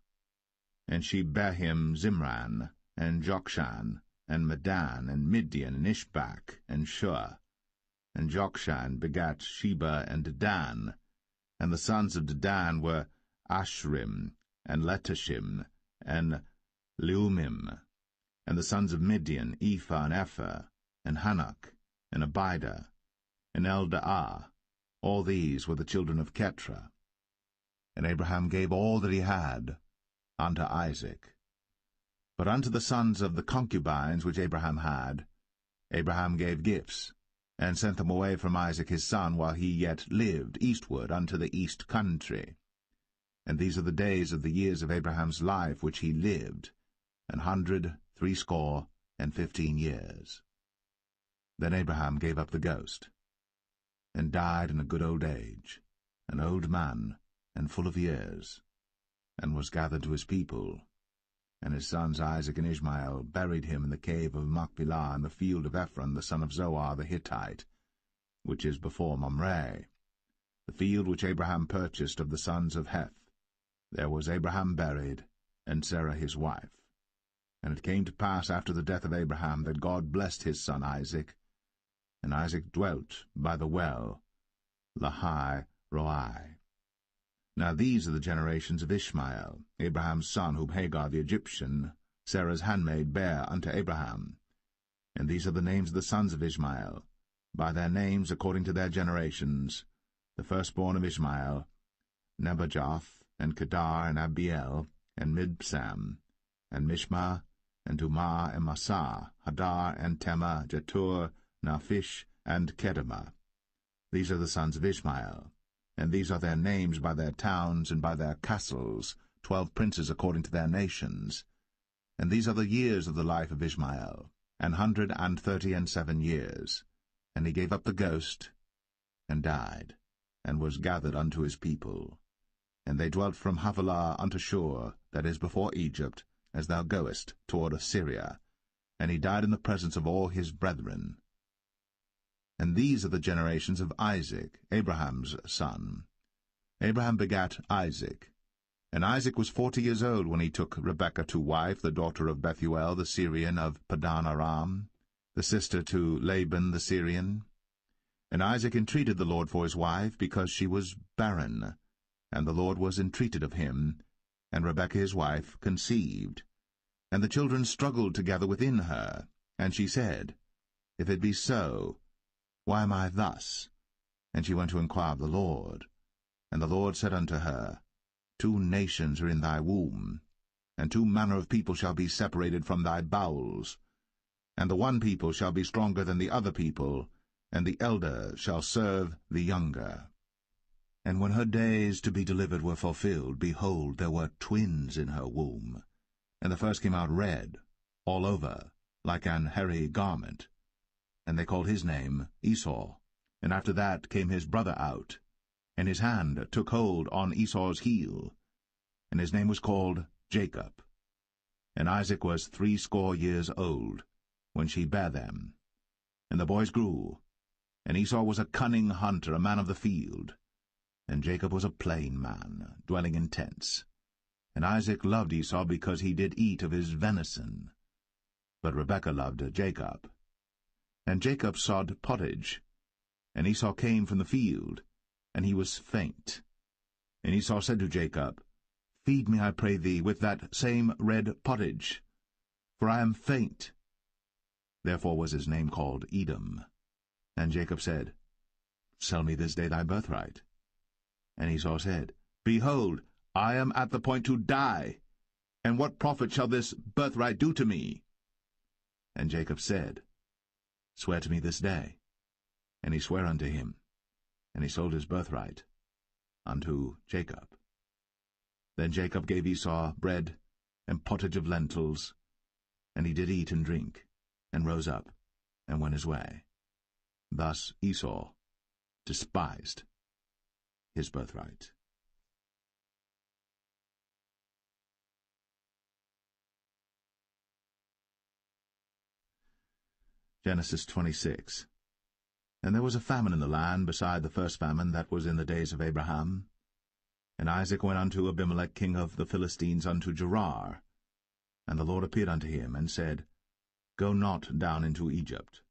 And she bare him Zimran, and Jokshan, and Medan, and Midian, and Ishbak, and Shua. And Jokshan begat Sheba and Dedan. And the sons of Dedan were Ashrim, and Letashim, and Leumim. And the sons of Midian, Ephah and Epher, and Hanok, and Abida, and Eldaah. All these were the children of Keturah. And Abraham gave all that he had unto Isaac. But unto the sons of the concubines which Abraham had, Abraham gave gifts, and sent them away from Isaac his son, while he yet lived, eastward unto the east country. And these are the days of the years of Abraham's life which he lived, 160 years. Then Abraham gave up the ghost, and died in a good old age, an old man, and full of years, and was gathered to his people. And his sons Isaac and Ishmael buried him in the cave of Machpelah in the field of Ephron the son of Zohar the Hittite, which is before Mamre, the field which Abraham purchased of the sons of Heth. There was Abraham buried, and Sarah his wife. And it came to pass after the death of Abraham that God blessed his son Isaac, and Isaac dwelt by the well, Lahai Roi. Now these are the generations of Ishmael, Abraham's son, whom Hagar the Egyptian, Sarah's handmaid, bare unto Abraham. And these are the names of the sons of Ishmael, by their names according to their generations: the firstborn of Ishmael, Nebajoth, and Kedar, and Abiel, and Mibsam, and Mishma, and Dumah, and Massa, Hadar, and Tema, Jetur, Naphish, and Kedemah. These are the sons of Ishmael. And these are their names by their towns and by their castles, 12 princes according to their nations. And these are the years of the life of Ishmael, 137 years. And he gave up the ghost, and died, and was gathered unto his people. And they dwelt from Havilah unto Shur, that is before Egypt, as thou goest toward Assyria. And he died in the presence of all his brethren. And these are the generations of Isaac, Abraham's son. Abraham begat Isaac. And Isaac was 40 years old when he took Rebekah to wife, the daughter of Bethuel the Syrian of Padan Aram, the sister to Laban the Syrian. And Isaac entreated the Lord for his wife, because she was barren. And the Lord was entreated of him, and Rebekah his wife conceived. And the children struggled together within her. And she said, If it be so, why am I thus? And she went to inquire of the Lord. And the Lord said unto her, 2 nations are in thy womb, and 2 manner of people shall be separated from thy bowels. And the one people shall be stronger than the other people, and the elder shall serve the younger. And when her days to be delivered were fulfilled, behold, there were twins in her womb. And the first came out red, all over, like an hairy garment. And they called his name Esau. And after that came his brother out, and his hand took hold on Esau's heel, and his name was called Jacob. And Isaac was 80 years old, when she bare them. And the boys grew, and Esau was a cunning hunter, a man of the field, and Jacob was a plain man, dwelling in tents. And Isaac loved Esau because he did eat of his venison, but Rebekah loved Jacob. And Jacob sod pottage, and Esau came from the field, and he was faint. And Esau said to Jacob, Feed me, I pray thee, with that same red pottage, for I am faint. Therefore was his name called Edom. And Jacob said, Sell me this day thy birthright. And Esau said, Behold, I am at the point to die, and what profit shall this birthright do to me? And Jacob said, Swear to me this day. And he sware unto him, and he sold his birthright unto Jacob. Then Jacob gave Esau bread and pottage of lentils, and he did eat and drink, and rose up, and went his way. Thus Esau despised his birthright. Genesis 26. And there was a famine in the land beside the first famine that was in the days of Abraham. And Isaac went unto Abimelech king of the Philistines unto Gerar. And the Lord appeared unto him, and said, Go not down into Egypt.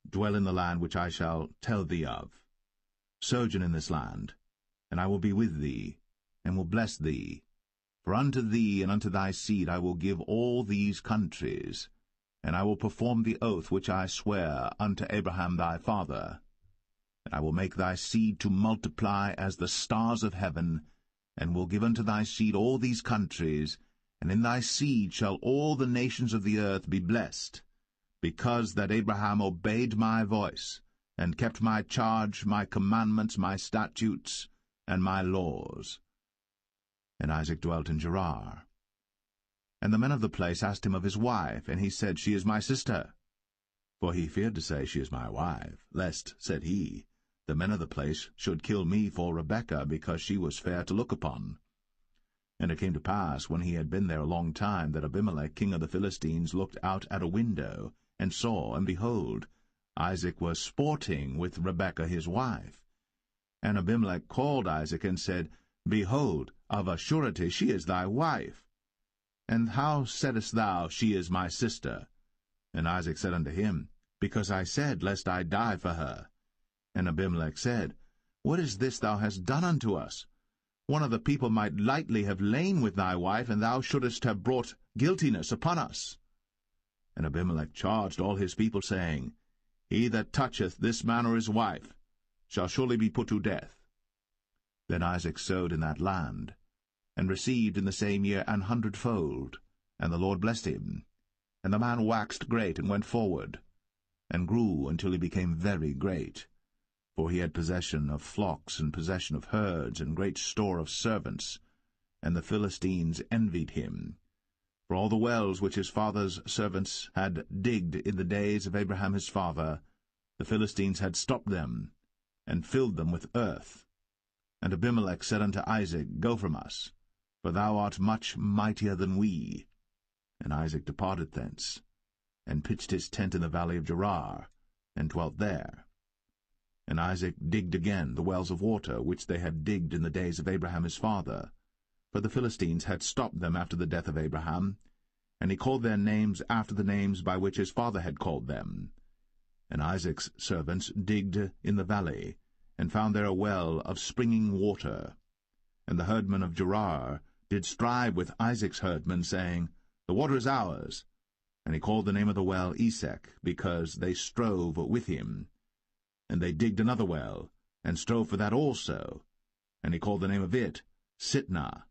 Dwell in the land which I shall tell thee of. Sojourn in this land, and I will be with thee, and will bless thee. For unto thee and unto thy seed I will give all these countries, and I will perform the oath which I sware unto Abraham thy father. And I will make thy seed to multiply as the stars of heaven, and will give unto thy seed all these countries, and in thy seed shall all the nations of the earth be blessed, because that Abraham obeyed my voice, and kept my charge, my commandments, my statutes, and my laws. And Isaac dwelt in Gerar. And the men of the place asked him of his wife, and he said, She is my sister. For he feared to say, She is my wife, lest, said he, the men of the place should kill me for Rebekah, because she was fair to look upon. And it came to pass, when he had been there a long time, that Abimelech king of the Philistines looked out at a window, and saw, and behold, Isaac was sporting with Rebekah his wife. And Abimelech called Isaac, and said, Behold, of a surety she is thy wife. And how saidst thou, She is my sister? And Isaac said unto him, Because I said, Lest I die for her. And Abimelech said, What is this thou hast done unto us? One of the people might lightly have lain with thy wife, and thou shouldest have brought guiltiness upon us. And Abimelech charged all his people, saying, He that toucheth this man or his wife shall surely be put to death. Then Isaac sowed in that land, and received in the same year 100-fold, and the Lord blessed him. And the man waxed great, and went forward, and grew until he became very great. For he had possession of flocks, and possession of herds, and great store of servants, and the Philistines envied him. For all the wells which his father's servants had digged in the days of Abraham his father, the Philistines had stopped them, and filled them with earth. And Abimelech said unto Isaac, Go from us, for thou art much mightier than we. And Isaac departed thence, and pitched his tent in the valley of Gerar, and dwelt there. And Isaac digged again the wells of water, which they had digged in the days of Abraham his father, for the Philistines had stopped them after the death of Abraham, and he called their names after the names by which his father had called them. And Isaac's servants digged in the valley, and found there a well of springing water. And the herdmen of Gerar did strive with Isaac's herdmen, saying, The water is ours. And he called the name of the well Esek, because they strove with him. And they digged another well, and strove for that also. And he called the name of it Sitnah.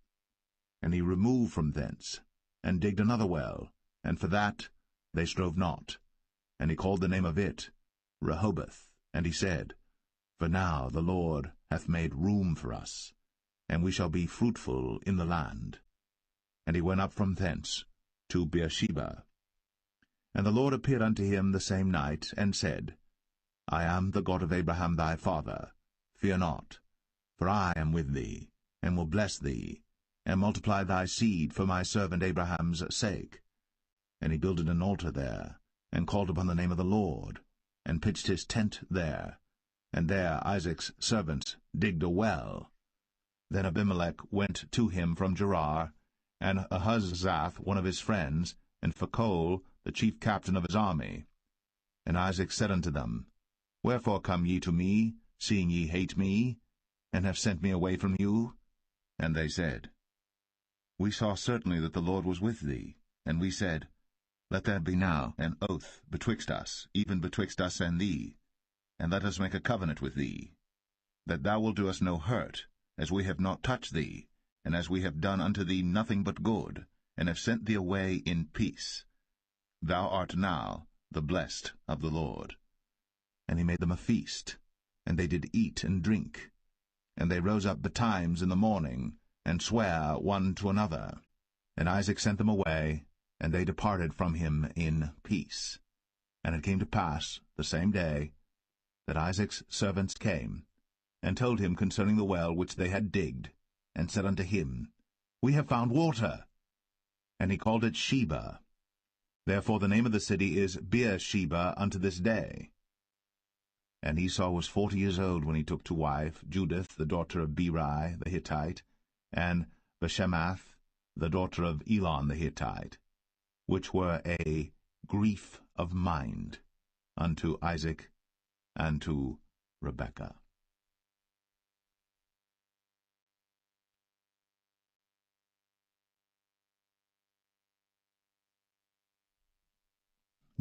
And he removed from thence, and digged another well, and for that they strove not. And he called the name of it Rehoboth. And he said, For now the Lord hath made room for us, and we shall be fruitful in the land. And he went up from thence to Beersheba. And the Lord appeared unto him the same night, and said, I am the God of Abraham thy father. Fear not, for I am with thee, and will bless thee, and multiply thy seed for my servant Abraham's sake. And he builded an altar there, and called upon the name of the Lord, and pitched his tent there. And there Isaac's servants digged a well. Then Abimelech went to him from Gerar, and Ahuzzath one of his friends, and Phicol the chief captain of his army. And Isaac said unto them, Wherefore come ye to me, seeing ye hate me, and have sent me away from you? And they said, We saw certainly that the Lord was with thee. And we said, Let there be now an oath betwixt us, even betwixt us and thee, and let us make a covenant with thee, that thou wilt do us no hurt, as we have not touched thee, and as we have done unto thee nothing but good, and have sent thee away in peace. Thou art now the blessed of the Lord. And he made them a feast, and they did eat and drink. And they rose up betimes in the morning, and sware one to another. And Isaac sent them away, and they departed from him in peace. And it came to pass the same day that Isaac's servants came, and told him concerning the well which they had digged, and said unto him, We have found water. And he called it Sheba. Therefore the name of the city is Beersheba unto this day. And Esau was 40 years old when he took to wife Judith the daughter of Beri the Hittite, and Bashemath the daughter of Elon the Hittite, which were a grief of mind unto Isaac and to Rebekah.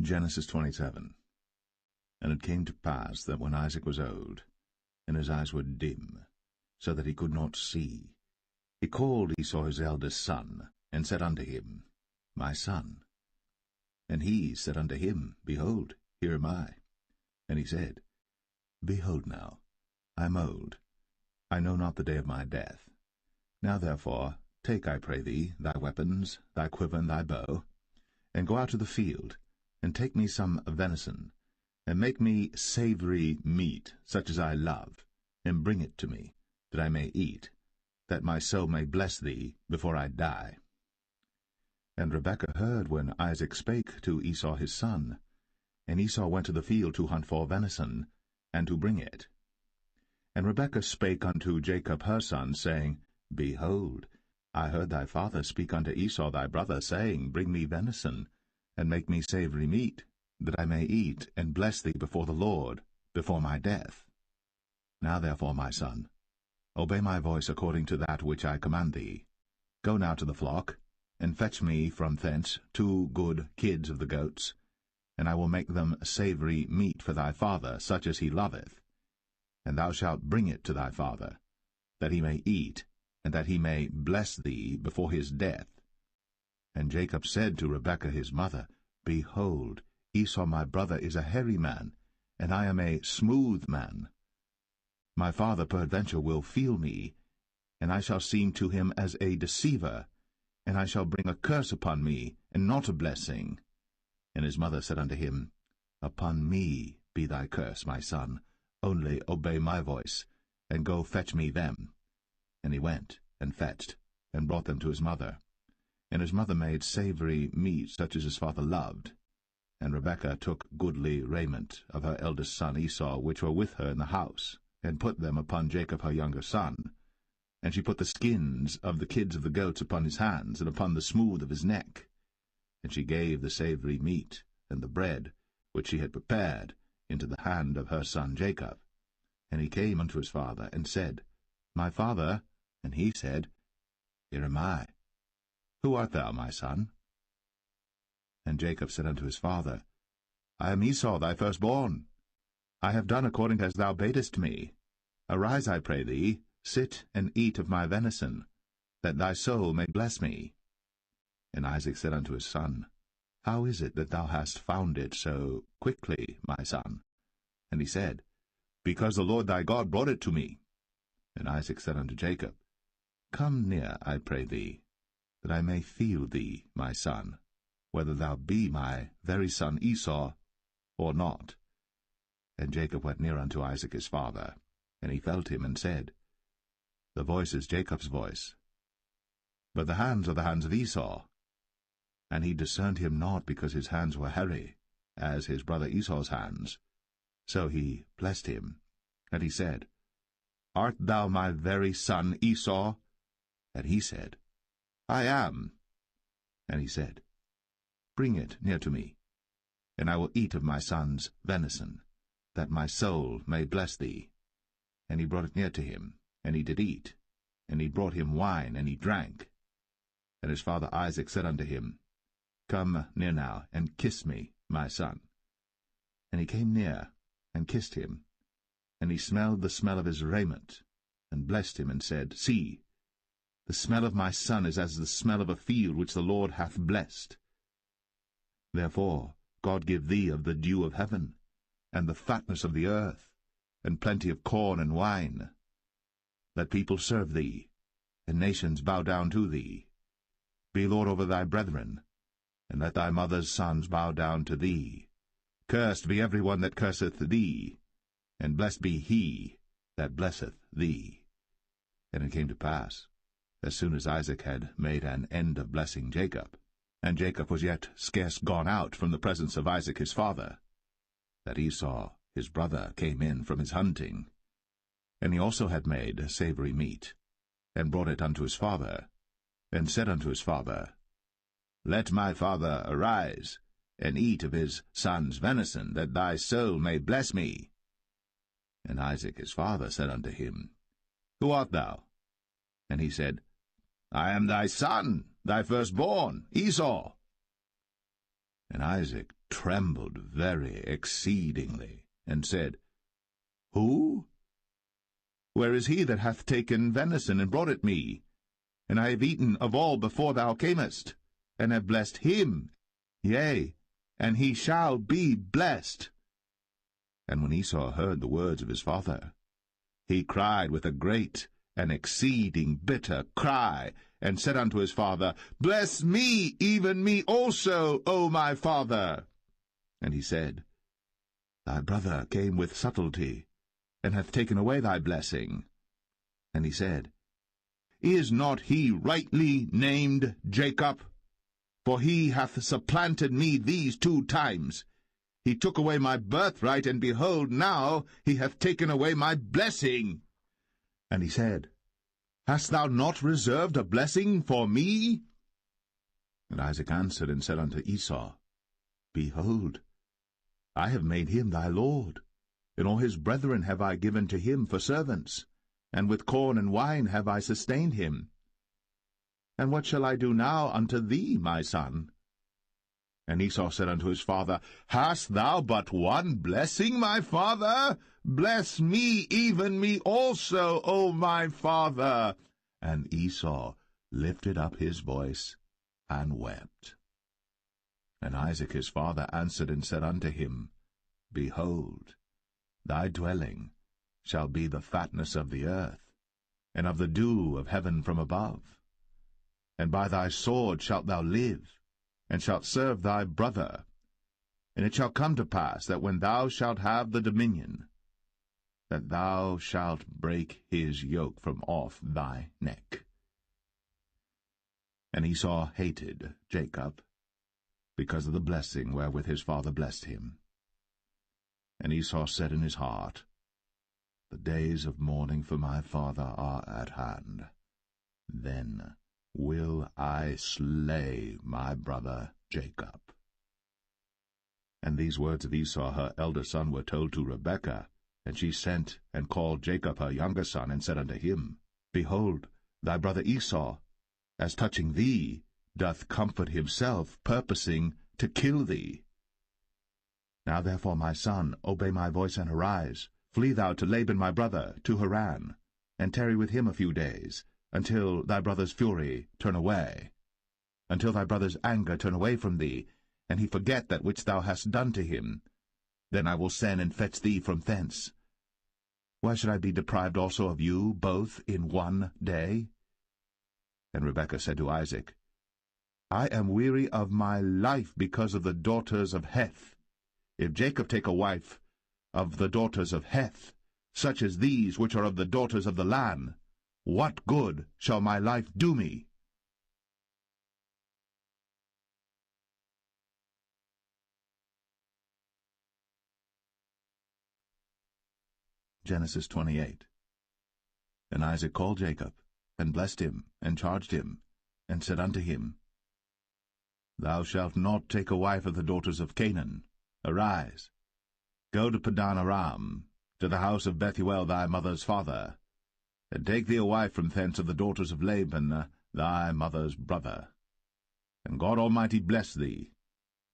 Genesis 27. And it came to pass that when Isaac was old, and his eyes were dim, so that he could not see, he called Esau his eldest son, and said unto him, My son. And he said unto him, Behold, here am I. And he said, Behold now, I am old, I know not the day of my death. Now therefore, take, I pray thee, thy weapons, thy quiver, and thy bow, and go out to the field, and take me some venison, and make me savory meat, such as I love, and bring it to me, that I may eat, that my soul may bless thee before I die. And Rebekah heard when Isaac spake to Esau his son. And Esau went to the field to hunt for venison, and to bring it. And Rebekah spake unto Jacob her son, saying, Behold, I heard thy father speak unto Esau thy brother, saying, Bring me venison, and make me savory meat, that I may eat, and bless thee before the Lord, before my death. Now therefore, my son, obey my voice according to that which I command thee. Go now to the flock, and fetch me from thence 2 good kids of the goats, and I will make them savory meat for thy father, such as he loveth. And thou shalt bring it to thy father, that he may eat, and that he may bless thee before his death. And Jacob said to Rebekah his mother, Behold, Esau my brother is a hairy man, and I am a smooth man. My father peradventure will feel me, and I shall seem to him as a deceiver, and I shall bring a curse upon me, and not a blessing. And his mother said unto him, Upon me be thy curse, my son, only obey my voice, and go fetch me them. And he went, and fetched, and brought them to his mother. And his mother made savory meat, such as his father loved. And Rebekah took goodly raiment of her eldest son Esau, which were with her in the house, and put them upon Jacob her younger son. And she put the skins of the kids of the goats upon his hands, and upon the smooth of his neck. And she gave the savory meat, and the bread, which she had prepared, into the hand of her son Jacob. And he came unto his father, and said, My father. And he said, Here am I. Who art thou, my son? And Jacob said unto his father, I am Esau thy firstborn. I have done according as thou badest me. Arise, I pray thee, sit and eat of my venison, that thy soul may bless me. And Isaac said unto his son, How is it that thou hast found it so quickly, my son? And he said, Because the Lord thy God brought it to me. And Isaac said unto Jacob, Come near, I pray thee, that I may feel thee, my son, whether thou be my very son Esau, or not. And Jacob went near unto Isaac his father, and he felt him, and said, The voice is Jacob's voice, but the hands are the hands of Esau. And he discerned him not, because his hands were hairy, as his brother Esau's hands. So he blessed him. And he said, Art thou my very son Esau? And he said, I am. And he said, Bring it near to me, and I will eat of my son's venison, that my soul may bless thee. And he brought it near to him, and he did eat. And he brought him wine, and he drank. And his father Isaac said unto him, Come near now, and kiss me, my son. And he came near, and kissed him. And he smelled the smell of his raiment, and blessed him, and said, See, the smell of my son is as the smell of a field which the Lord hath blessed. Therefore God give thee of the dew of heaven, and the fatness of the earth, and plenty of corn and wine. Let people serve thee, and nations bow down to thee. Be Lord over thy brethren, and let thy mother's sons bow down to thee. Cursed be every one that curseth thee, and blessed be he that blesseth thee. And it came to pass, as soon as Isaac had made an end of blessing Jacob, and Jacob was yet scarce gone out from the presence of Isaac his father, that Esau his brother came in from his hunting. And he also had made savory meat, and brought it unto his father, and said unto his father, Let my father arise, and eat of his son's venison, that thy soul may bless me. And Isaac his father said unto him, Who art thou? And he said, I am thy son, thy firstborn, Esau. And Isaac trembled very exceedingly, and said, Who? Where is he that hath taken venison and brought it me? And I have eaten of all before thou camest, and have blessed him, yea, and he shall be blessed. And when Esau heard the words of his father, he cried with a great and exceeding bitter cry, and said unto his father, Bless me, even me also, O my father. And he said, Thy brother came with subtlety, and hath taken away thy blessing. And he said, Is not he rightly named Jacob? For he hath supplanted me these 2 times. He took away my birthright, and behold, now he hath taken away my blessing. And he said, Hast thou not reserved a blessing for me? And Isaac answered and said unto Esau, Behold, I have made him thy lord, and all his brethren have I given to him for servants, and with corn and wine have I sustained him. And what shall I do now unto thee, my son? And Esau said unto his father, Hast thou but one blessing, my father? Bless me, even me also, O my father. And Esau lifted up his voice and wept. And Isaac his father answered and said unto him, Behold, thy dwelling shall be the fatness of the earth, and of the dew of heaven from above. And by thy sword shalt thou live, and shalt serve thy brother. And it shall come to pass that when thou shalt have the dominion, that thou shalt break his yoke from off thy neck. And Esau hated Jacob, because of the blessing wherewith his father blessed him. And Esau said in his heart, The days of mourning for my father are at hand. Then will I slay my brother Jacob. And these words of Esau her elder son were told to Rebekah, and she sent and called Jacob her younger son, and said unto him, Behold, thy brother Esau, as touching thee, doth comfort himself, purposing to kill thee. Now therefore, my son, obey my voice, and arise. Flee thou to Laban my brother, to Haran, and tarry with him a few days, until thy brother's fury turn away, until thy brother's anger turn away from thee, and he forget that which thou hast done to him. Then I will send and fetch thee from thence. Why should I be deprived also of you both in one day? And Rebekah said to Isaac, I am weary of my life because of the daughters of Heth. If Jacob take a wife of the daughters of Heth, such as these which are of the daughters of the land, what good shall my life do me? Genesis 28. And Isaac called Jacob, and blessed him, and charged him, and said unto him, Thou shalt not take a wife of the daughters of Canaan. Arise, go to Padan Aram, to the house of Bethuel thy mother's father, and take thee a wife from thence of the daughters of Laban thy mother's brother. And God Almighty bless thee,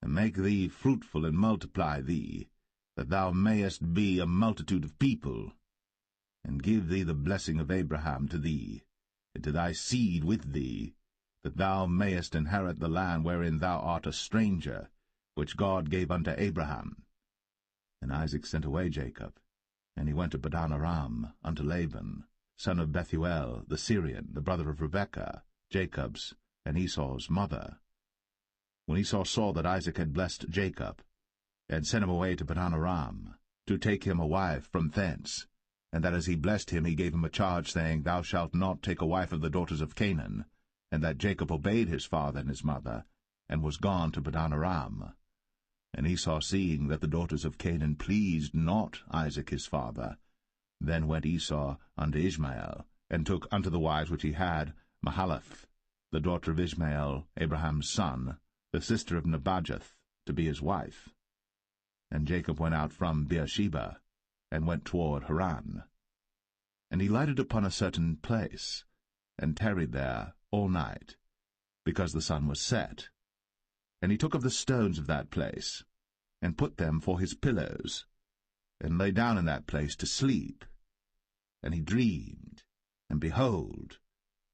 and make thee fruitful, and multiply thee, that thou mayest be a multitude of people, and give thee the blessing of Abraham to thee, and to thy seed with thee, that thou mayest inherit the land wherein thou art a stranger, which God gave unto Abraham. And Isaac sent away Jacob, and he went to Padan Aram unto Laban, son of Bethuel the Syrian, the brother of Rebekah, Jacob's and Esau's mother. When Esau saw that Isaac had blessed Jacob, and sent him away to Padan Aram, to take him a wife from thence, and that as he blessed him he gave him a charge, saying, Thou shalt not take a wife of the daughters of Canaan, and that Jacob obeyed his father and his mother, and was gone to Padan Aram. And Esau, seeing that the daughters of Canaan pleased not Isaac his father, then went Esau unto Ishmael, and took unto the wives which he had Mahalath, the daughter of Ishmael, Abraham's son, the sister of Nebajoth, to be his wife. And Jacob went out from Beersheba, and went toward Haran. And he lighted upon a certain place, and tarried there all night, because the sun was set. And he took of the stones of that place, and put them for his pillows, and lay down in that place to sleep. And he dreamed, and behold,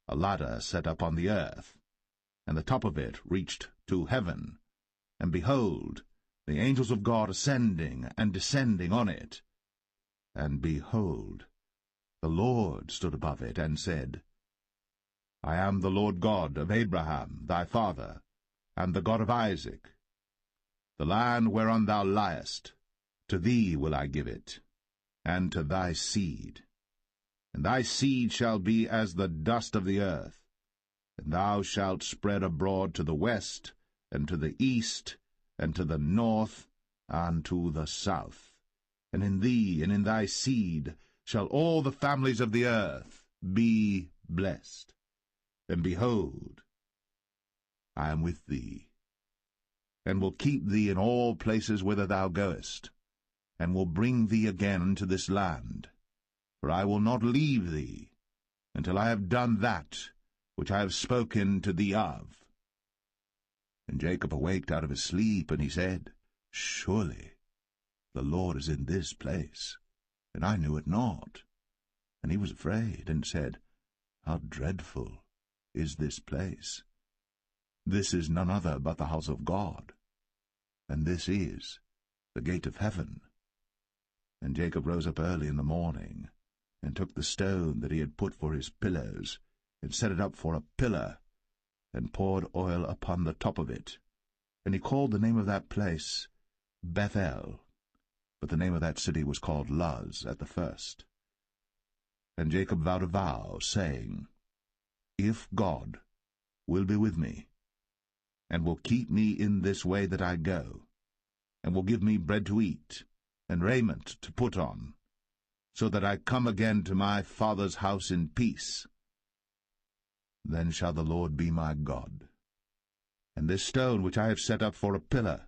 a ladder set up on the earth, and the top of it reached to heaven, and behold, the angels of God ascending and descending on it. And behold, the Lord stood above it, and said, I am the Lord God of Abraham thy father, and the God of Isaac. The land whereon thou liest, to thee will I give it, and to thy seed. And thy seed shall be as the dust of the earth, and thou shalt spread abroad to the west, and to the east, and to the north, and to the south. And in thee and in thy seed shall all the families of the earth be blessed. And behold, I am with thee, and will keep thee in all places whither thou goest, and will bring thee again to this land. For I will not leave thee, until I have done that which I have spoken to thee of. And Jacob awaked out of his sleep, and he said, Surely the Lord is in this place, and I knew it not. And he was afraid, and said, How dreadful is this place! This is none other but the house of God, and this is the gate of heaven. And Jacob rose up early in the morning, and took the stone that he had put for his pillows, and set it up for a pillar, and poured oil upon the top of it. And he called the name of that place Bethel, but the name of that city was called Luz at the first. And Jacob vowed a vow, saying, If God will be with me, and will keep me in this way that I go, and will give me bread to eat, and raiment to put on, so that I come again to my father's house in peace, then shall the Lord be my God. And this stone which I have set up for a pillar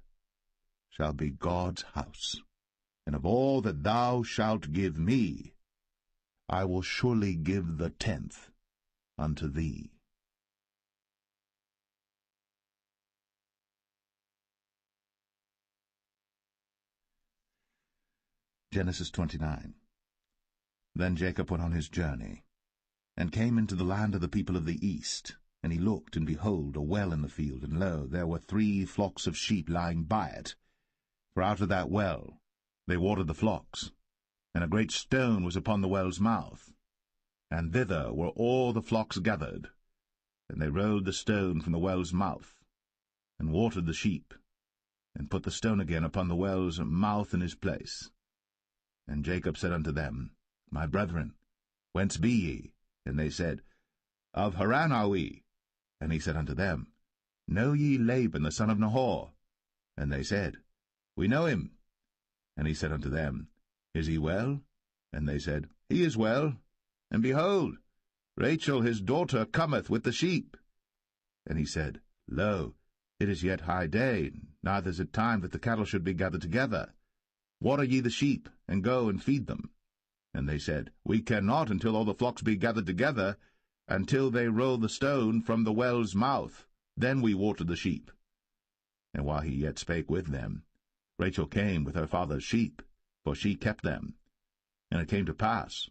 shall be God's house. And of all that thou shalt give me, I will surely give the 10th unto thee. Genesis 29. Then Jacob went on his journey, and came into the land of the people of the east. And he looked, and behold, a well in the field, and lo, there were 3 flocks of sheep lying by it. For out of that well they watered the flocks, and a great stone was upon the well's mouth. And thither were all the flocks gathered. And they rolled the stone from the well's mouth, and watered the sheep, and put the stone again upon the well's mouth in his place. And Jacob said unto them, My brethren, whence be ye? And they said, Of Haran are we. And he said unto them, Know ye Laban the son of Nahor? And they said, We know him. And he said unto them, Is he well? And they said, He is well. And behold, Rachel his daughter cometh with the sheep. And he said, Lo, it is yet high day, neither is it time that the cattle should be gathered together. Water ye the sheep, and go and feed them. And they said, We cannot until all the flocks be gathered together, until they roll the stone from the well's mouth. Then we water the sheep. And while he yet spake with them, Rachel came with her father's sheep, for she kept them. And it came to pass,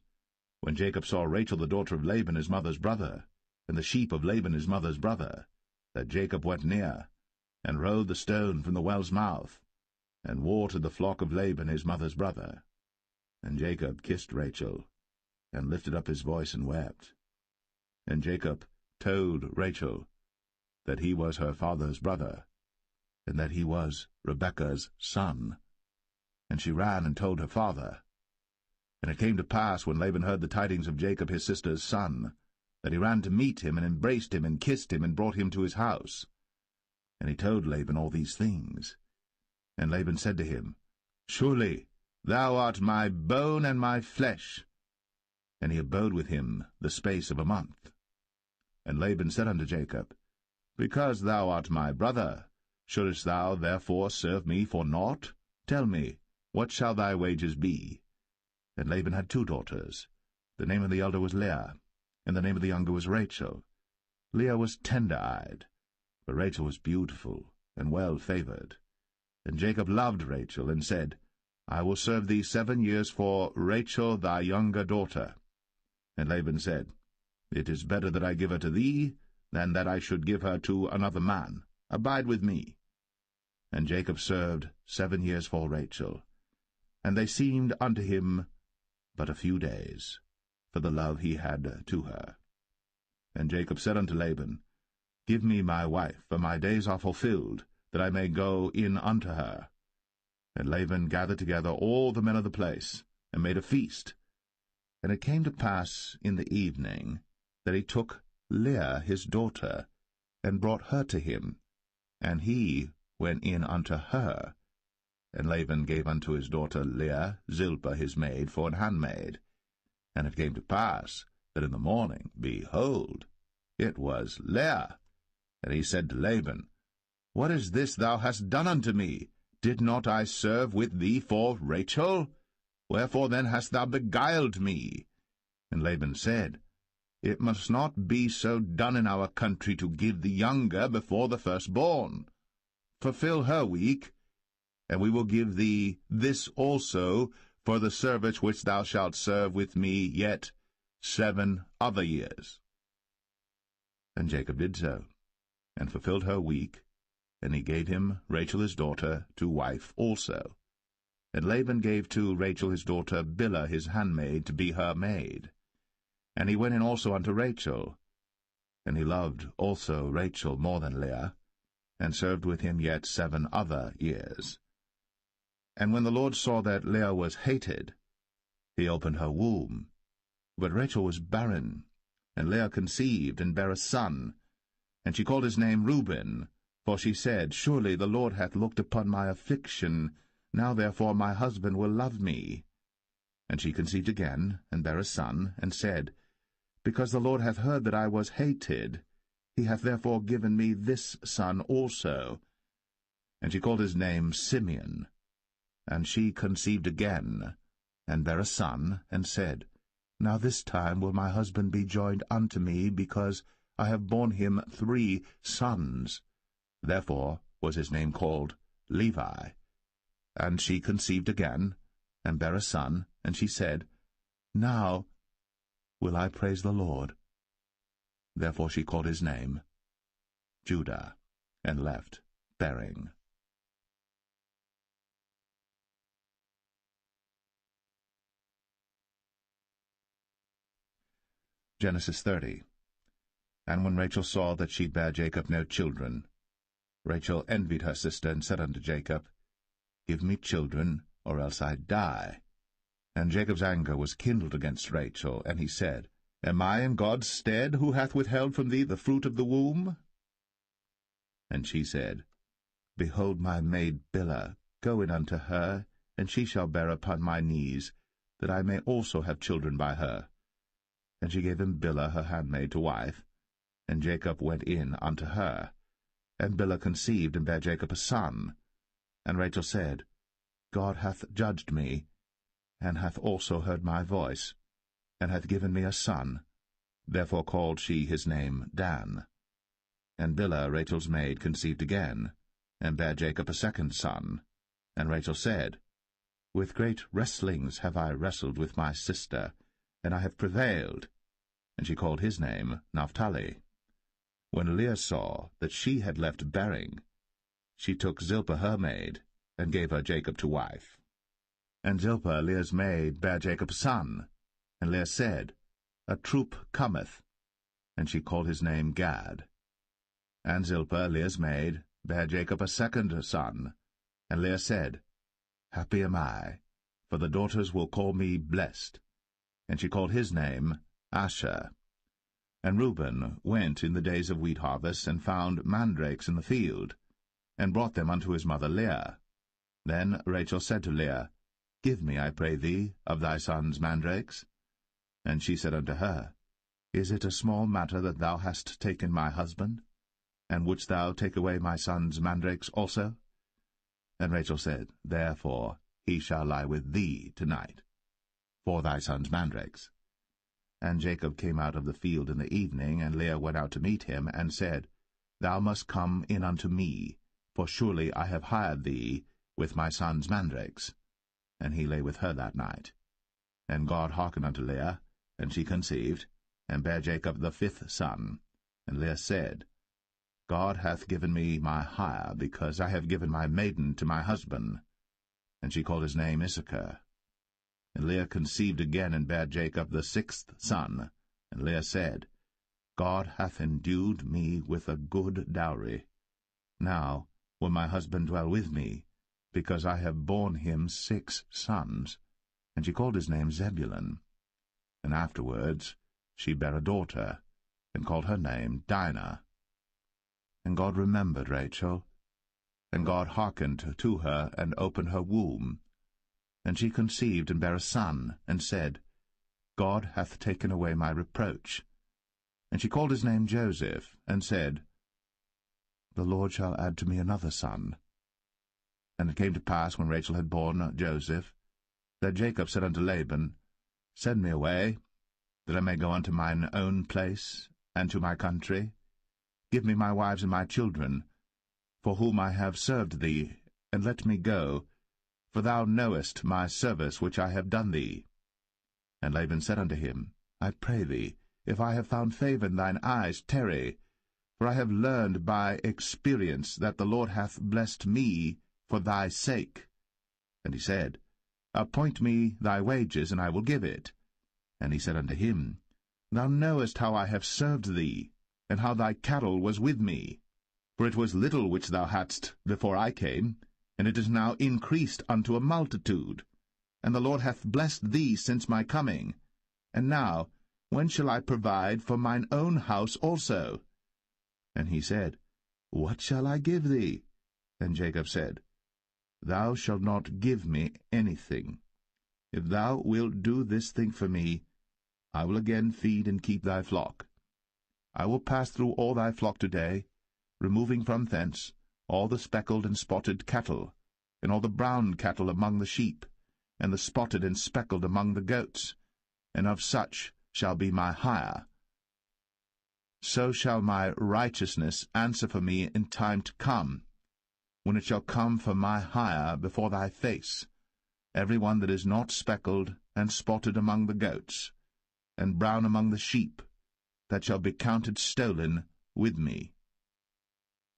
when Jacob saw Rachel the daughter of Laban his mother's brother, and the sheep of Laban his mother's brother, that Jacob went near, and rolled the stone from the well's mouth, and watered the flock of Laban his mother's brother. And Jacob kissed Rachel, and lifted up his voice and wept. And Jacob told Rachel that he was her father's brother, and that he was Rebekah's son. And she ran and told her father. And it came to pass, when Laban heard the tidings of Jacob his sister's son, that he ran to meet him, and embraced him, and kissed him, and brought him to his house. And he told Laban all these things. And Laban said to him, Surely thou art my bone and my flesh. And he abode with him the space of a month. And Laban said unto Jacob, Because thou art my brother, shouldest thou therefore serve me for naught? Tell me, what shall thy wages be? And Laban had 2 daughters. The name of the elder was Leah, and the name of the younger was Rachel. Leah was tender-eyed, but Rachel was beautiful, and well-favored. And Jacob loved Rachel, and said, I will serve thee 7 years for Rachel thy younger daughter. And Laban said, It is better that I give her to thee, than that I should give her to another man. Abide with me. And Jacob served 7 years for Rachel. And they seemed unto him but a few days, for the love he had to her. And Jacob said unto Laban, Give me my wife, for my days are fulfilled, that I may go in unto her. And Laban gathered together all the men of the place, and made a feast. And it came to pass in the evening that he took Leah his daughter, and brought her to him, and he went in unto her. And Laban gave unto his daughter Leah Zilpah his maid for an handmaid. And it came to pass that in the morning, behold, it was Leah. And he said to Laban, What is this thou hast done unto me? Did not I serve with thee for Rachel? Wherefore then hast thou beguiled me? And Laban said, It must not be so done in our country to give the younger before the firstborn. Fulfill her week, and we will give thee this also for the service which thou shalt serve with me yet 7 other years. And Jacob did so, and fulfilled her week, and he gave him Rachel his daughter to wife also. And Laban gave to Rachel his daughter Bilhah his handmaid to be her maid. And he went in also unto Rachel. And he loved also Rachel more than Leah, and served with him yet 7 other years. And when the Lord saw that Leah was hated, he opened her womb. But Rachel was barren, and Leah conceived, and bare a son. And she called his name Reuben, for she said, Surely the Lord hath looked upon my affliction, now therefore my husband will love me. And she conceived again, and bare a son, and said, Because the Lord hath heard that I was hated, he hath therefore given me this son also. And she called his name Simeon. And she conceived again, and bare a son, and said, Now this time will my husband be joined unto me, because I have borne him 3 sons. Therefore was his name called Levi. And she conceived again, and bare a son, and she said, Now will I praise the Lord. Therefore she called his name Judah, and left bearing. Genesis 30. And when Rachel saw that she bare Jacob no children, Rachel envied her sister, and said unto Jacob, Give me children, or else I die. And Jacob's anger was kindled against Rachel, and he said, Am I in God's stead, who hath withheld from thee the fruit of the womb? And she said, Behold my maid Bilhah, go in unto her, and she shall bear upon my knees, that I may also have children by her. And she gave him Bilhah her handmaid to wife, and Jacob went in unto her. And Bilhah conceived, and bare Jacob a son. And Rachel said, God hath judged me, and hath also heard my voice, and hath given me a son. Therefore called she his name Dan. And Bilhah Rachel's maid conceived again, and bare Jacob a second son. And Rachel said, With great wrestlings have I wrestled with my sister, and I have prevailed. And she called his name Naphtali. When Leah saw that she had left bearing, she took Zilpah her maid, and gave her Jacob to wife. And Zilpah Leah's maid bare Jacob a son. And Leah said, A troop cometh. And she called his name Gad. And Zilpah Leah's maid bare Jacob a second son. And Leah said, Happy am I, for the daughters will call me blessed. And she called his name Asher. And Reuben went in the days of wheat harvest, and found mandrakes in the field, and brought them unto his mother Leah. Then Rachel said to Leah, Give me, I pray thee, of thy son's mandrakes. And she said unto her, Is it a small matter that thou hast taken my husband? And wouldst thou take away my son's mandrakes also? And Rachel said, Therefore he shall lie with thee tonight, for thy son's mandrakes. And Jacob came out of the field in the evening, and Leah went out to meet him, and said, Thou must come in unto me, for surely I have hired thee with my son's mandrakes. And he lay with her that night. And God hearkened unto Leah, and she conceived, and bare Jacob the 5th son. And Leah said, God hath given me my hire, because I have given my maiden to my husband. And she called his name Issachar. And Leah conceived again, and bare Jacob the 6th son. And Leah said, God hath endued me with a good dowry. Now will my husband dwell with me, because I have borne him 6 sons. And she called his name Zebulun. And afterwards she bare a daughter, and called her name Dinah. And God remembered Rachel, and God hearkened to her, and opened her womb. And she conceived, and bare a son, and said, God hath taken away my reproach. And she called his name Joseph, and said, The Lord shall add to me another son. And it came to pass, when Rachel had borne Joseph, that Jacob said unto Laban, Send me away, that I may go unto mine own place, and to my country. Give me my wives and my children, for whom I have served thee, and let me go, for thou knowest my service which I have done thee. And Laban said unto him, I pray thee, if I have found favour in thine eyes, tarry, for I have learned by experience that the Lord hath blessed me for thy sake. And he said, Appoint me thy wages, and I will give it. And he said unto him, Thou knowest how I have served thee, and how thy cattle was with me. For it was little which thou hadst before I came, and it is now increased unto a multitude. And the Lord hath blessed thee since my coming. And now, when shall I provide for mine own house also? And he said, What shall I give thee? And Jacob said, Thou shalt not give me anything. If thou wilt do this thing for me, I will again feed and keep thy flock. I will pass through all thy flock today, removing from thence all the speckled and spotted cattle, and all the brown cattle among the sheep, and the spotted and speckled among the goats, and of such shall be my hire. So shall my righteousness answer for me in time to come, when it shall come for my hire before thy face, every one that is not speckled and spotted among the goats, and brown among the sheep, that shall be counted stolen with me.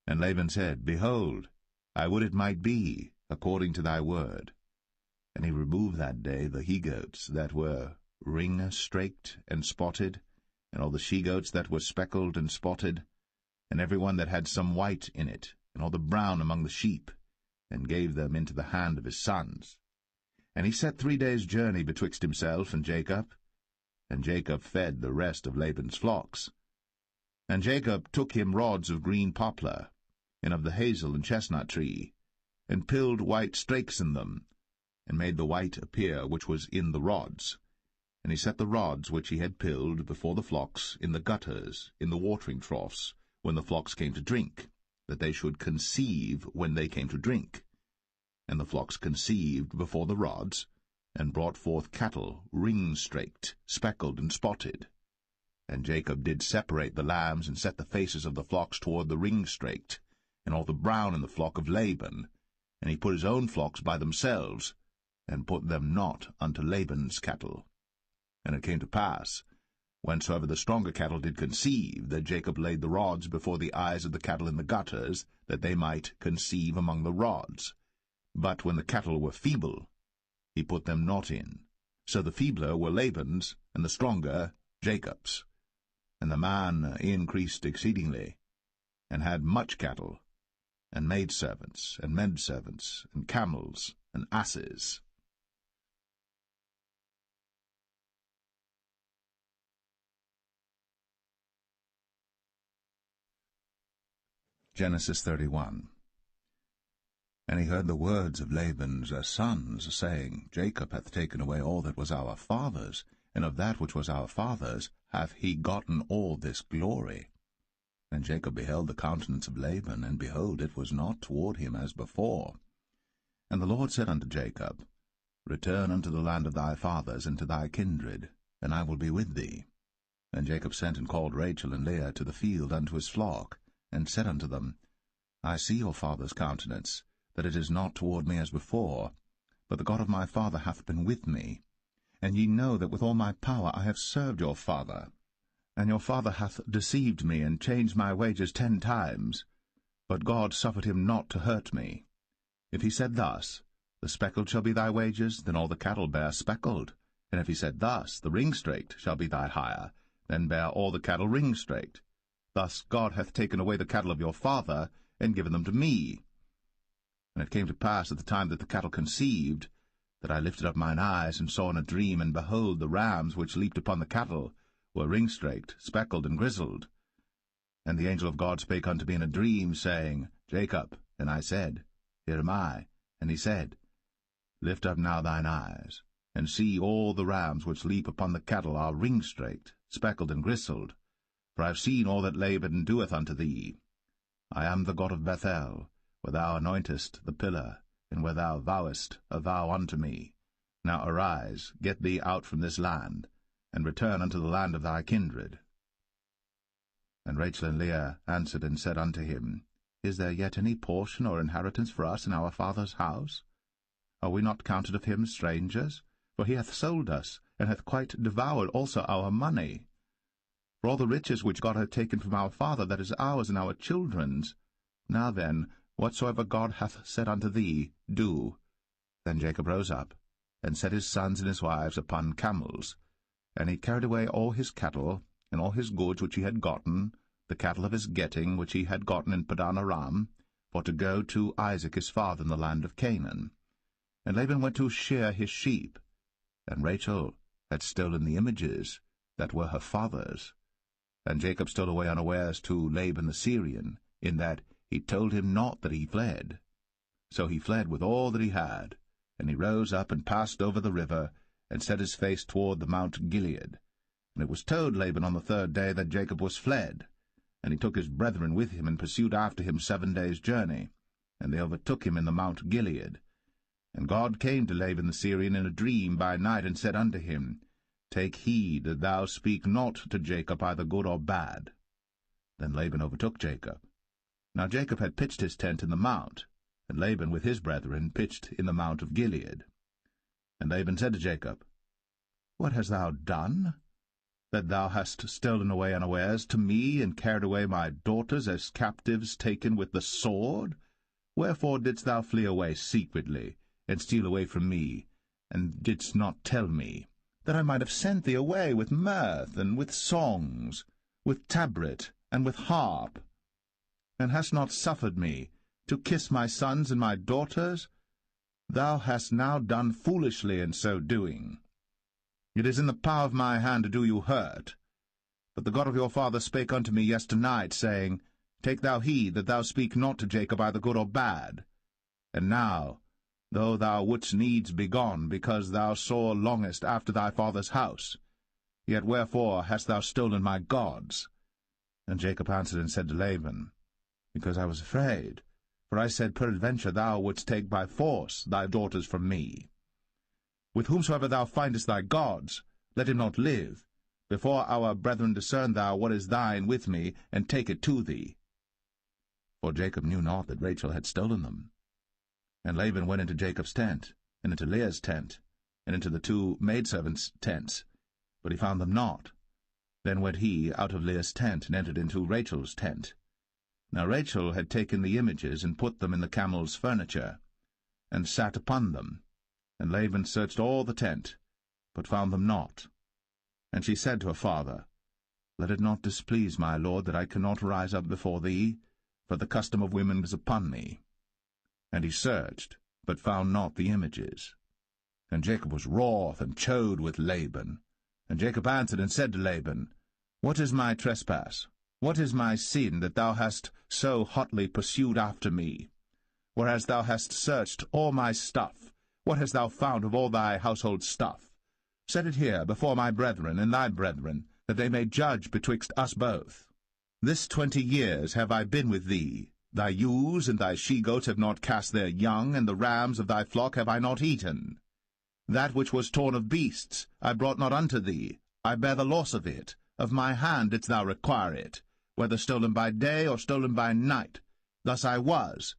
And Laban said, Behold, I would it might be according to thy word. And he removed that day the he-goats that were ring-straked and spotted, and all the she-goats that were speckled and spotted, and every one that had some white in it, and all the brown among the sheep, and gave them into the hand of his sons. And he set 3 days' journey betwixt himself and Jacob fed the rest of Laban's flocks. And Jacob took him rods of green poplar, and of the hazel and chestnut tree, and pilled white strakes in them, and made the white appear which was in the rods. And he set the rods which he had pilled before the flocks in the gutters, in the watering troughs, when the flocks came to drink, that they should conceive when they came to drink. And the flocks conceived before the rods, and brought forth cattle, ring-straked, speckled, and spotted. And Jacob did separate the lambs, and set the faces of the flocks toward the ring-straked, and all the brown in the flock of Laban. And he put his own flocks by themselves, and put them not unto Laban's cattle. And it came to pass, whensoever the stronger cattle did conceive, that Jacob laid the rods before the eyes of the cattle in the gutters, that they might conceive among the rods. But when the cattle were feeble, he put them not in. So the feebler were Laban's, and the stronger Jacob's. And the man increased exceedingly, and had much cattle, and maidservants, and menservants, and camels, and asses. Genesis 31. And he heard the words of Laban's sons, saying, Jacob hath taken away all that was our father's, and of that which was our father's hath he gotten all this glory. And Jacob beheld the countenance of Laban, and behold, it was not toward him as before. And the Lord said unto Jacob, Return unto the land of thy fathers, and to thy kindred, and I will be with thee. And Jacob sent and called Rachel and Leah to the field unto his flock, and said unto them, I see your father's countenance, that it is not toward me as before, but the God of my father hath been with me. And ye know that with all my power I have served your father. And your father hath deceived me, and changed my wages 10 times. But God suffered him not to hurt me. If he said thus, The speckled shall be thy wages, then all the cattle bear speckled. And if he said thus, The ring-straked shall be thy hire, then bear all the cattle ring-straked. Thus God hath taken away the cattle of your father, and given them to me. And it came to pass at the time that the cattle conceived, that I lifted up mine eyes, and saw in a dream, and behold, the rams which leaped upon the cattle were ring-straked, speckled, and grizzled. And the angel of God spake unto me in a dream, saying, Jacob. And I said, Here am I. And he said, Lift up now thine eyes, and see all the rams which leap upon the cattle are ring-straked, speckled, and grizzled. For I have seen all that Laban doeth unto thee. I am the God of Bethel, where thou anointest the pillar, and where thou vowest a vow unto me. Now arise, get thee out from this land, and return unto the land of thy kindred. And Rachel and Leah answered and said unto him, Is there yet any portion or inheritance for us in our father's house? Are we not counted of him strangers? For he hath sold us, and hath quite devoured also our money. For all the riches which God hath taken from our father, that is ours and our children's. Now then, whatsoever God hath said unto thee, do. Then Jacob rose up, and set his sons and his wives upon camels. And he carried away all his cattle, and all his goods which he had gotten, the cattle of his getting which he had gotten in Padan Aram, for to go to Isaac his father in the land of Canaan. And Laban went to shear his sheep, and Rachel had stolen the images that were her father's. And Jacob stole away unawares to Laban the Syrian, in that he told him not that he fled. So he fled with all that he had, and he rose up and passed over the river, and set his face toward the Mount Gilead. And it was told Laban on the 3rd day that Jacob was fled. And he took his brethren with him, and pursued after him 7 days' journey. And they overtook him in the Mount Gilead. And God came to Laban the Syrian in a dream by night, and said unto him, Take heed that thou speak not to Jacob either good or bad. Then Laban overtook Jacob. Now Jacob had pitched his tent in the mount, and Laban with his brethren pitched in the Mount of Gilead. And Laban said to Jacob, What hast thou done, that thou hast stolen away unawares to me, and carried away my daughters as captives taken with the sword? Wherefore didst thou flee away secretly, and steal away from me, and didst not tell me, that I might have sent thee away with mirth, and with songs, with tabret, and with harp, and hast not suffered me to kiss my sons and my daughters? Thou hast now done foolishly in so doing. It is in the power of my hand to do you hurt. But the God of your father spake unto me yesternight, saying, Take thou heed that thou speak not to Jacob either good or bad. And now, though thou wouldst needs be gone, because thou sore longest after thy father's house, yet wherefore hast thou stolen my gods? And Jacob answered and said to Laban, Because I was afraid, for I said, Peradventure thou wouldst take by force thy daughters from me. With whomsoever thou findest thy gods, let him not live. Before our brethren discern thou what is thine with me, and take it to thee. For Jacob knew not that Rachel had stolen them. And Laban went into Jacob's tent, and into Leah's tent, and into the 2 maidservants' tents, but he found them not. Then went he out of Leah's tent, and entered into Rachel's tent. Now Rachel had taken the images, and put them in the camel's furniture, and sat upon them. And Laban searched all the tent, but found them not. And she said to her father, Let it not displease my lord that I cannot rise up before thee, for the custom of women is upon me. And he searched, but found not the images. And Jacob was wroth, and chode with Laban. And Jacob answered and said to Laban, What is my trespass? What is my sin, that thou hast so hotly pursued after me? Whereas thou hast searched all my stuff, what hast thou found of all thy household stuff? Set it here before my brethren and thy brethren, that they may judge betwixt us both. This 20 years have I been with thee. Thy ewes and thy she-goats have not cast their young, and the rams of thy flock have I not eaten. That which was torn of beasts I brought not unto thee. I bear the loss of it. Of my hand didst thou require it, whether stolen by day or stolen by night. thus I was.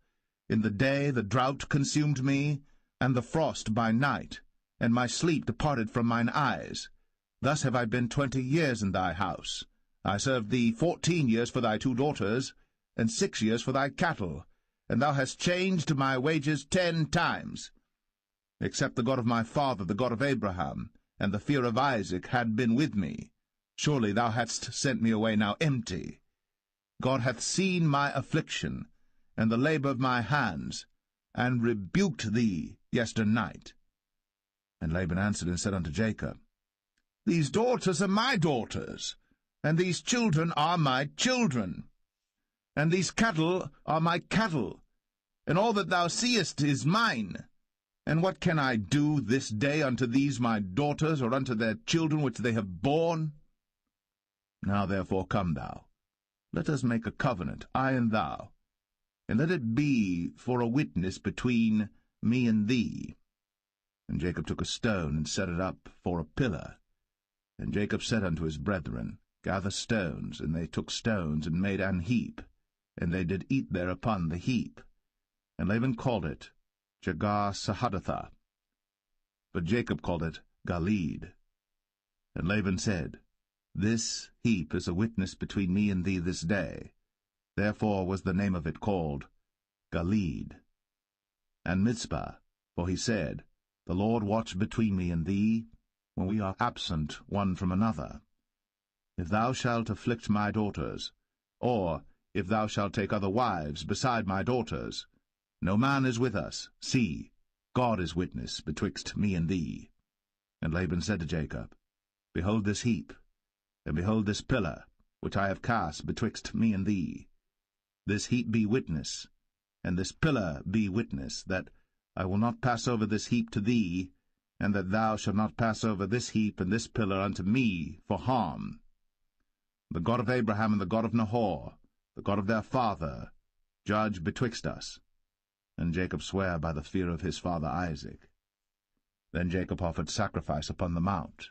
In the day the drought consumed me, and the frost by night, and my sleep departed from mine eyes. Thus have I been 20 years in thy house. I served thee 14 years for thy 2 daughters, and 6 years for thy cattle, and thou hast changed my wages 10 times. Except the God of my father, the God of Abraham, and the fear of Isaac had been with me, surely thou hadst sent me away now empty. God hath seen my affliction, and the labor of my hands, and rebuked thee yesternight. And Laban answered and said unto Jacob, These daughters are my daughters, and these children are my children, and these cattle are my cattle, and all that thou seest is mine. And what can I do this day unto these my daughters, or unto their children which they have borne? Now therefore come thou, let us make a covenant, I and thou, and let it be for a witness between me and thee. And Jacob took a stone, and set it up for a pillar. And Jacob said unto his brethren, Gather stones. And they took stones, and made an heap, and they did eat thereupon the heap. And Laban called it Jegar-sahadathah, but Jacob called it Galeed. And Laban said, This heap is a witness between me and thee this day. Therefore was the name of it called Galeed. And Mizpah, for he said, The Lord watch between me and thee, when we are absent one from another. If thou shalt afflict my daughters, or if thou shalt take other wives beside my daughters, no man is with us. See, God is witness betwixt me and thee. And Laban said to Jacob, Behold this heap, and behold this pillar, which I have cast betwixt me and thee. This heap be witness, and this pillar be witness, that I will not pass over this heap to thee, and that thou shalt not pass over this heap and this pillar unto me for harm. The God of Abraham and the God of Nahor, the God of their father, judge betwixt us. And Jacob sware by the fear of his father Isaac. Then Jacob offered sacrifice upon the mount,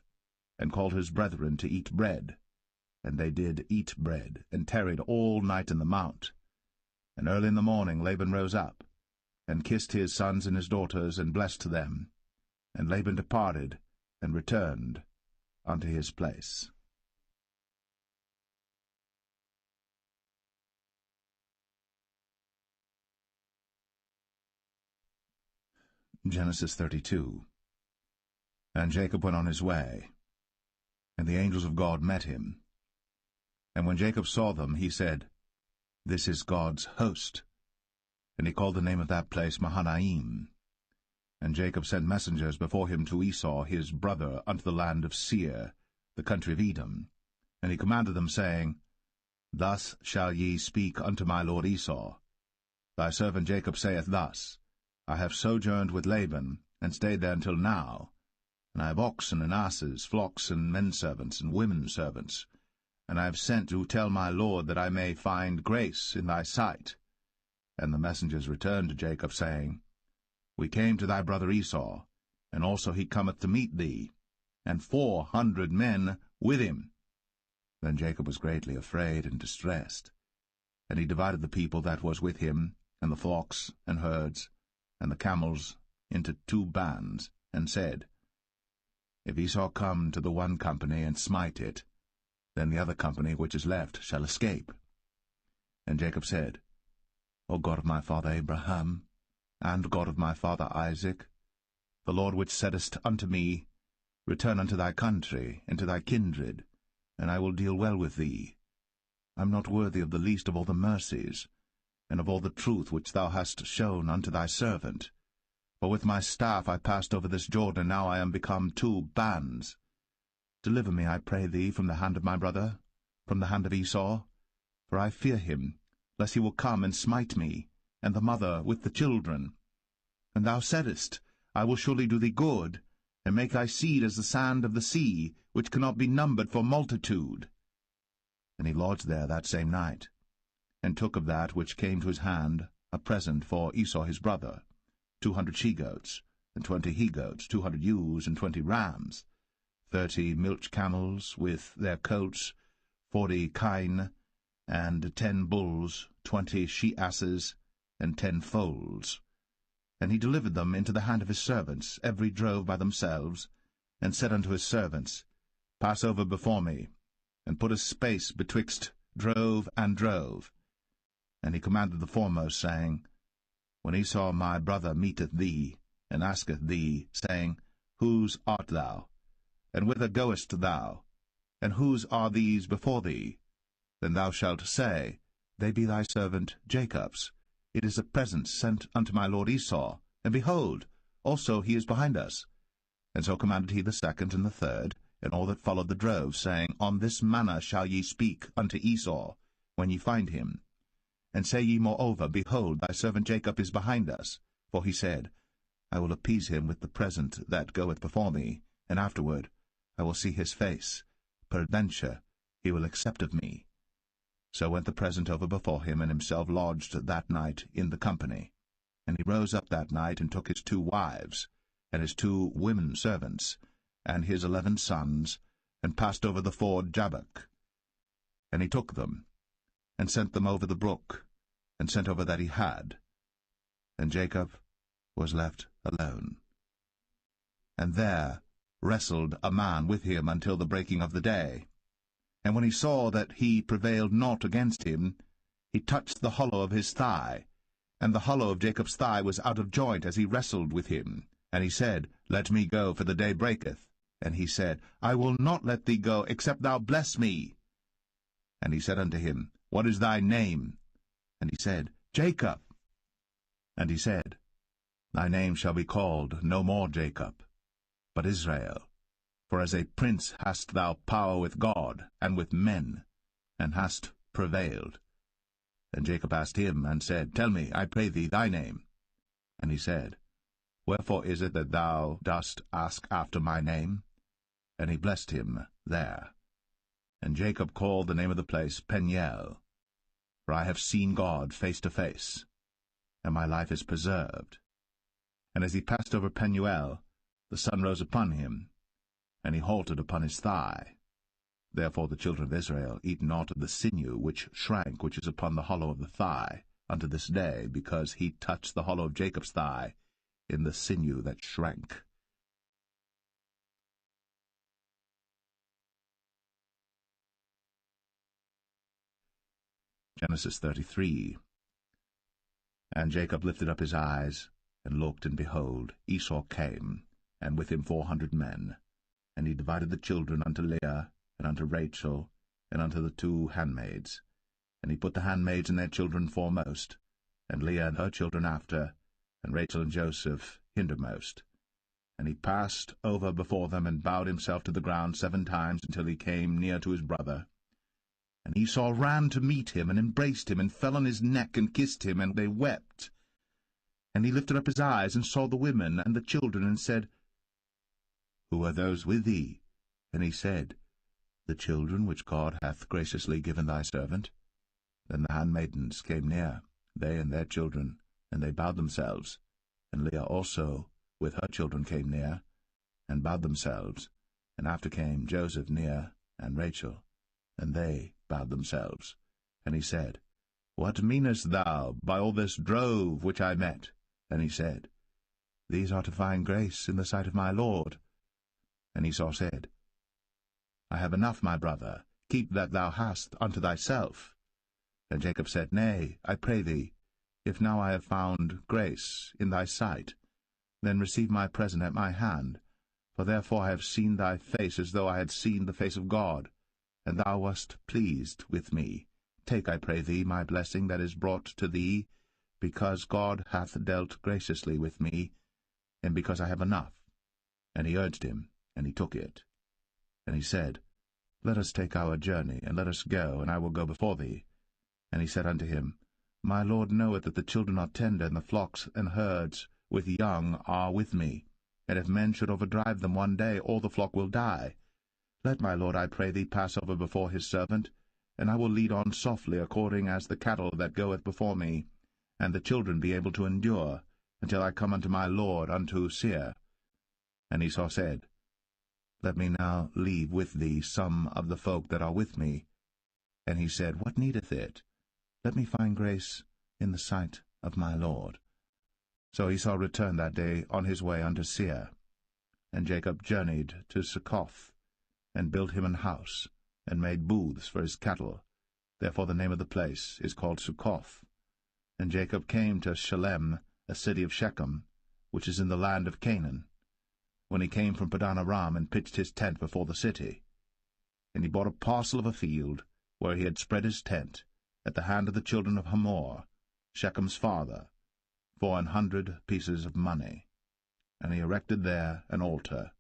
and called his brethren to eat bread. And they did eat bread, and tarried all night in the mount. And early in the morning Laban rose up, and kissed his sons and his daughters, and blessed them. And Laban departed, and returned unto his place. Genesis 32. And Jacob went on his way, and the angels of God met him. And when Jacob saw them, he said, This is God's host. And he called the name of that place Mahanaim. And Jacob sent messengers before him to Esau his brother unto the land of Seir, the country of Edom. And he commanded them, saying, Thus shall ye speak unto my lord Esau. Thy servant Jacob saith thus, I have sojourned with Laban, and stayed there until now. And I have oxen and asses, flocks and men-servants and women-servants. And I have sent to tell my lord that I may find grace in thy sight. And the messengers returned to Jacob, saying, We came to thy brother Esau, and also he cometh to meet thee, and 400 men with him. Then Jacob was greatly afraid and distressed. And he divided the people that was with him, and the flocks and herds, and the camels, into 2 bands, and said, If Esau come to the one company and smite it, then the other company which is left shall escape. And Jacob said, O God of my father Abraham, and God of my father Isaac, the Lord which saidest unto me, Return unto thy country, and to thy kindred, and I will deal well with thee. I am not worthy of the least of all the mercies, and of all the truth which thou hast shown unto thy servant. For with my staff I passed over this Jordan, now I am become 2 bands. Deliver me, I pray thee, from the hand of my brother, from the hand of Esau, for I fear him, lest he will come and smite me, and the mother with the children. And thou saidest, I will surely do thee good, and make thy seed as the sand of the sea, which cannot be numbered for multitude. And he lodged there that same night, and took of that which came to his hand a present for Esau his brother, 200 she-goats, and 20 he-goats, 200 ewes, and 20 rams, 30 milch camels with their coats, 40 kine, and 10 bulls, 20 she-asses, and 10 foals. And he delivered them into the hand of his servants, every drove by themselves, and said unto his servants, Pass over before me, and put a space betwixt drove and drove. And he commanded the foremost, saying, When Esau my brother meeteth thee, and asketh thee, saying, Whose art thou? And whither goest thou? And whose are these before thee? Then thou shalt say, They be thy servant Jacob's. It is a present sent unto my lord Esau, and behold, also he is behind us. And so commanded he the second and the third, and all that followed the drove, saying, On this manner shall ye speak unto Esau, when ye find him. And say ye moreover, Behold, thy servant Jacob is behind us. For he said, I will appease him with the present that goeth before me, and afterward I will see his face. Peradventure he will accept of me. So went the present over before him, and himself lodged that night in the company. And he rose up that night, and took his 2 wives, and his 2 women servants, and his 11 sons, and passed over the ford Jabbok. And he took them, and sent them over the brook, and sent over that he had. And Jacob was left alone. And there wrestled a man with him until the breaking of the day. And when he saw that he prevailed not against him, he touched the hollow of his thigh, and the hollow of Jacob's thigh was out of joint as he wrestled with him. And he said, Let me go, for the day breaketh. And he said, I will not let thee go, except thou bless me. And he said unto him, What is thy name? And he said, Jacob. And he said, Thy name shall be called no more Jacob, but Israel. For as a prince hast thou power with God and with men, and hast prevailed. And Jacob asked him, and said, Tell me, I pray thee, thy name. And he said, Wherefore is it that thou dost ask after my name? And he blessed him there. And Jacob called the name of the place Peniel, for I have seen God face to face, and my life is preserved. And as he passed over Penuel, the sun rose upon him, and he halted upon his thigh. Therefore the children of Israel eat not of the sinew which shrank, which is upon the hollow of the thigh, unto this day, because he touched the hollow of Jacob's thigh in the sinew that shrank. Genesis 33. And Jacob lifted up his eyes, and looked, and behold, Esau came, and with him 400 men. And he divided the children unto Leah, and unto Rachel, and unto the 2 handmaids. And he put the handmaids and their children foremost, and Leah and her children after, and Rachel and Joseph hindermost. And he passed over before them, and bowed himself to the ground 7 times, until he came near to his brother. And Esau ran to meet him, and embraced him, and fell on his neck, and kissed him, and they wept. And he lifted up his eyes, and saw the women and the children, and said, Who are those with thee? And he said, The children which God hath graciously given thy servant. Then the handmaidens came near, they and their children, and they bowed themselves. And Leah also with her children came near, and bowed themselves. And after came Joseph near, and Rachel, and they bowed themselves. And he said, What meanest thou by all this drove which I met? And he said, These are to find grace in the sight of my Lord. And Esau said, I have enough, my brother, keep that thou hast unto thyself. And Jacob said, Nay, I pray thee, if now I have found grace in thy sight, then receive my present at my hand, for therefore I have seen thy face as though I had seen the face of God, and thou wast pleased with me. Take, I pray thee, my blessing that is brought to thee, because God hath dealt graciously with me, and because I have enough. And he urged him, and he took it. And he said, Let us take our journey, and let us go, and I will go before thee. And he said unto him, My Lord knoweth that the children are tender, and the flocks and herds with young are with me. And if men should overdrive them one day, all the flock will die. Let my Lord, I pray thee, pass over before his servant, and I will lead on softly, according as the cattle that goeth before me, and the children be able to endure, until I come unto my Lord, unto Seir. And Esau said, Let me now leave with thee some of the folk that are with me. And he said, What needeth it? Let me find grace in the sight of my Lord. So Esau returned that day on his way unto Seir. And Jacob journeyed to Succoth, and built him an house, and made booths for his cattle. Therefore the name of the place is called Succoth. And Jacob came to Shalem, a city of Shechem, which is in the land of Canaan, when he came from Padan Aram, and pitched his tent before the city. And he bought a parcel of a field, where he had spread his tent, at the hand of the children of Hamor, Shechem's father, for 100 pieces of money. And he erected there an altar,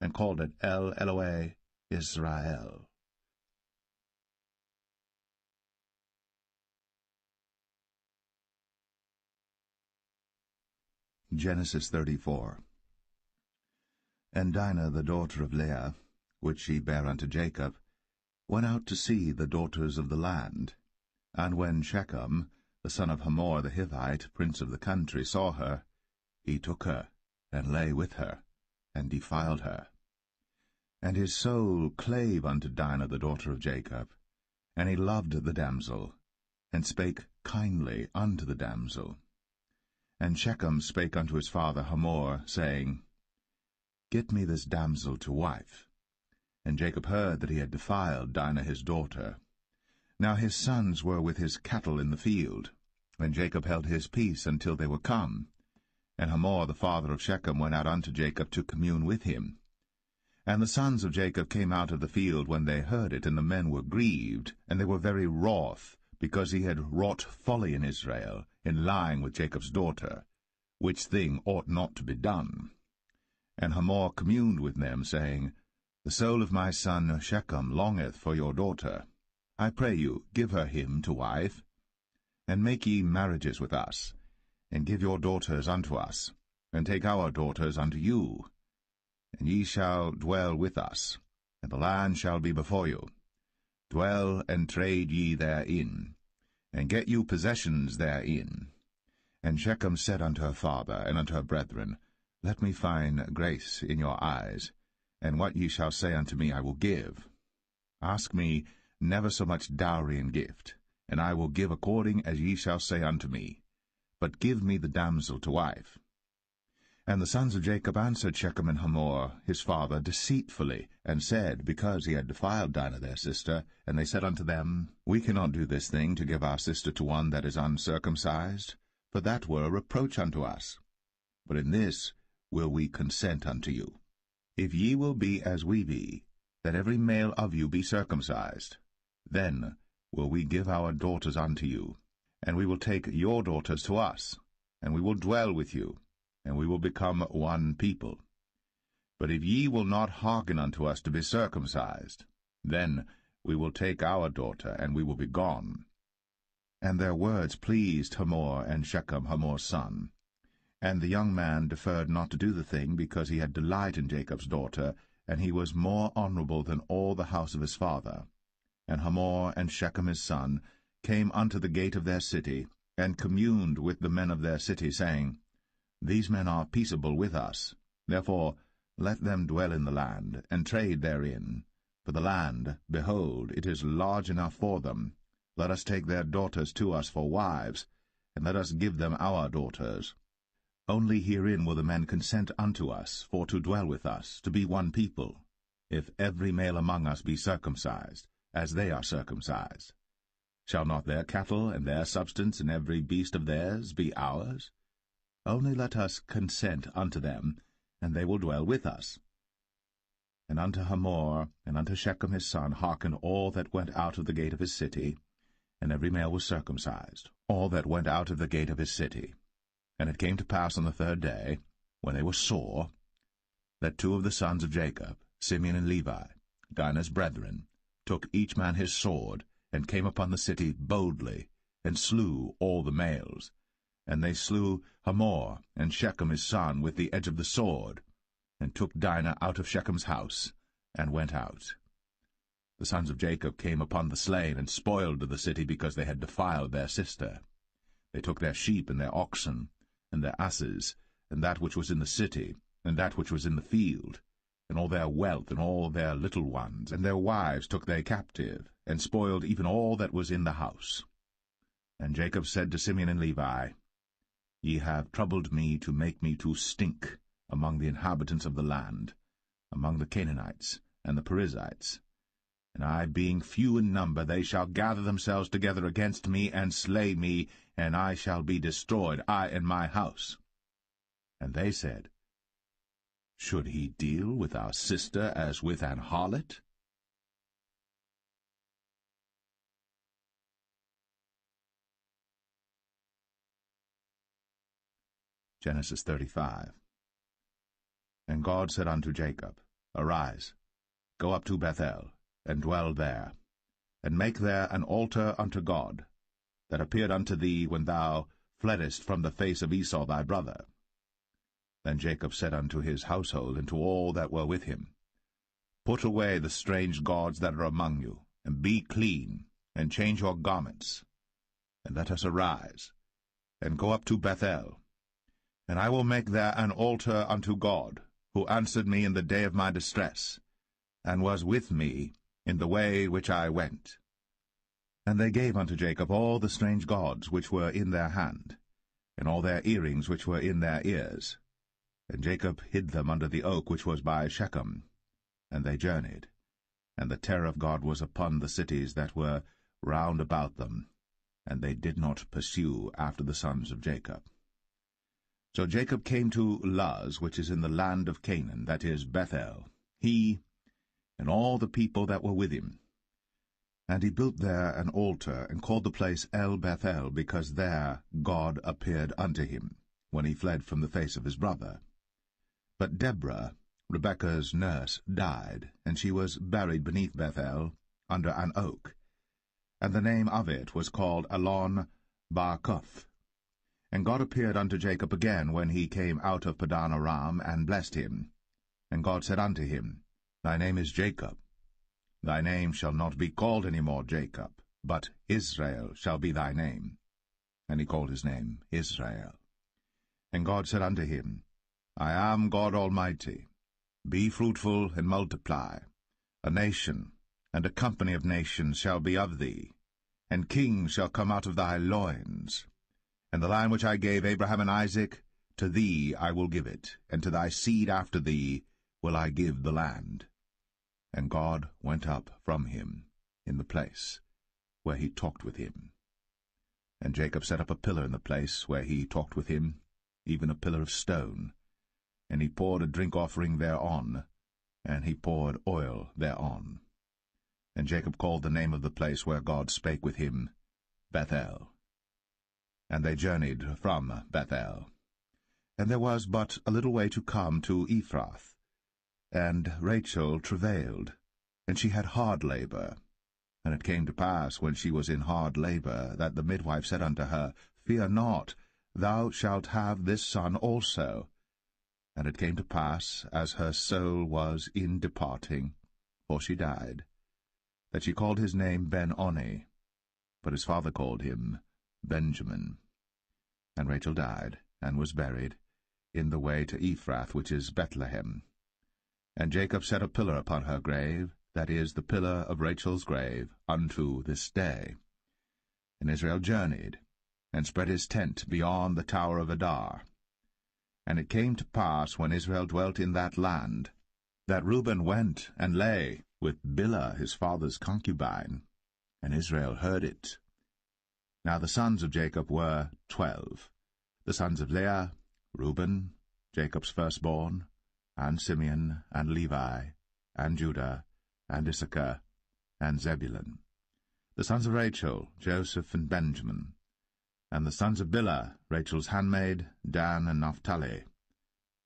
and called it El Elohe Israel. Genesis 34. And Dinah, the daughter of Leah, which she bare unto Jacob, went out to see the daughters of the land. And when Shechem, the son of Hamor the Hivite, prince of the country, saw her, he took her, and lay with her, and defiled her. And his soul clave unto Dinah the daughter of Jacob, and he loved the damsel, and spake kindly unto the damsel. And Shechem spake unto his father Hamor, saying, Get me this damsel to wife. And Jacob heard that he had defiled Dinah his daughter. Now his sons were with his cattle in the field, and Jacob held his peace until they were come. And Hamor the father of Shechem went out unto Jacob to commune with him. And the sons of Jacob came out of the field when they heard it, and the men were grieved, and they were very wroth, because he had wrought folly in Israel, in lying with Jacob's daughter, which thing ought not to be done. And Hamor communed with them, saying, The soul of my son Shechem longeth for your daughter. I pray you, give her him to wife, and make ye marriages with us, and give your daughters unto us, and take our daughters unto you. And ye shall dwell with us, and the land shall be before you. Dwell and trade ye therein, and get you possessions therein. And Shechem said unto her father and unto her brethren, Let me find grace in your eyes, and what ye shall say unto me I will give. Ask me never so much dowry and gift, and I will give according as ye shall say unto me. But give me the damsel to wife. And the sons of Jacob answered Shechem and Hamor his father deceitfully, and said, because he had defiled Dinah their sister, and they said unto them, We cannot do this thing to give our sister to one that is uncircumcised, for that were a reproach unto us. But in this will we consent unto you. If ye will be as we be, that every male of you be circumcised, then will we give our daughters unto you, and we will take your daughters to us, and we will dwell with you, and we will become one people. But if ye will not hearken unto us to be circumcised, then we will take our daughter, and we will be gone. And their words pleased Hamor and Shechem Hamor's son. And the young man deferred not to do the thing, because he had delight in Jacob's daughter, and he was more honorable than all the house of his father. And Hamor and Shechem his son came unto the gate of their city, and communed with the men of their city, saying, These men are peaceable with us. Therefore let them dwell in the land, and trade therein. For the land, behold, it is large enough for them. Let us take their daughters to us for wives, and let us give them our daughters. Only herein will the men consent unto us, for to dwell with us, to be one people, if every male among us be circumcised, as they are circumcised. Shall not their cattle and their substance and every beast of theirs be ours? Only let us consent unto them, and they will dwell with us. And unto Hamor and unto Shechem his son hearkened all that went out of the gate of his city, and every male was circumcised, all that went out of the gate of his city. And it came to pass on the 3rd day, when they were sore, that 2 of the sons of Jacob, Simeon and Levi, Dinah's brethren, took each man his sword, and came upon the city boldly, and slew all the males. And they slew Hamor and Shechem his son with the edge of the sword, and took Dinah out of Shechem's house, and went out. The sons of Jacob came upon the slain, and spoiled the city, because they had defiled their sister. They took their sheep and their oxen, and their asses, and that which was in the city, and that which was in the field, and all their wealth, and all their little ones, and their wives took they captive, and spoiled even all that was in the house. And Jacob said to Simeon and Levi, Ye have troubled me to make me to stink among the inhabitants of the land, among the Canaanites and the Perizzites. And I, being few in number, they shall gather themselves together against me, and slay me, and I shall be destroyed, I and my house. And they said, Should he deal with our sister as with an harlot? Genesis 35. And God said unto Jacob, Arise, go up to Bethel, and dwell there, and make there an altar unto God, that appeared unto thee when thou fleddest from the face of Esau thy brother. Then Jacob said unto his household and to all that were with him, Put away the strange gods that are among you, and be clean, and change your garments, and let us arise, and go up to Bethel, and I will make there an altar unto God, who answered me in the day of my distress, and was with me in the way which I went. And they gave unto Jacob all the strange gods which were in their hand, and all their earrings which were in their ears. And Jacob hid them under the oak which was by Shechem. And they journeyed, and the terror of God was upon the cities that were round about them, and they did not pursue after the sons of Jacob. So Jacob came to Luz, which is in the land of Canaan, that is Bethel, he and all the people that were with him. And he built there an altar, and called the place El Bethel, because there God appeared unto him, when he fled from the face of his brother. But Deborah, Rebekah's nurse, died, and she was buried beneath Bethel, under an oak. And the name of it was called Elon Barkoth. And God appeared unto Jacob again when he came out of Padan Aram, and blessed him. And God said unto him, Thy name is Jacob. Thy name shall not be called any more Jacob, but Israel shall be thy name. And he called his name Israel. And God said unto him, I am God Almighty. Be fruitful and multiply. A nation and a company of nations shall be of thee, and kings shall come out of thy loins. And the land which I gave Abraham and Isaac, to thee I will give it, and to thy seed after thee will I give the land. And God went up from him in the place where he talked with him. And Jacob set up a pillar in the place where he talked with him, even a pillar of stone. And he poured a drink offering thereon, and he poured oil thereon. And Jacob called the name of the place where God spake with him, Bethel. And they journeyed from Bethel. And there was but a little way to come to Ephrath. And Rachel travailed, and she had hard labor. And it came to pass, when she was in hard labor, that the midwife said unto her, Fear not, thou shalt have this son also. And it came to pass, as her soul was in departing, for she died, that she called his name Ben-Oni, but his father called him Benjamin. And Rachel died, and was buried, in the way to Ephrath, which is Bethlehem. And Jacob set a pillar upon her grave, that is, the pillar of Rachel's grave, unto this day. And Israel journeyed, and spread his tent beyond the tower of Adar. And it came to pass, when Israel dwelt in that land, that Reuben went and lay with Bilhah his father's concubine, and Israel heard it. Now the sons of Jacob were 12, the sons of Leah, Reuben, Jacob's firstborn, and Simeon, and Levi, and Judah, and Issachar, and Zebulun. The sons of Rachel, Joseph and Benjamin. And the sons of Bilhah, Rachel's handmaid, Dan and Naphtali.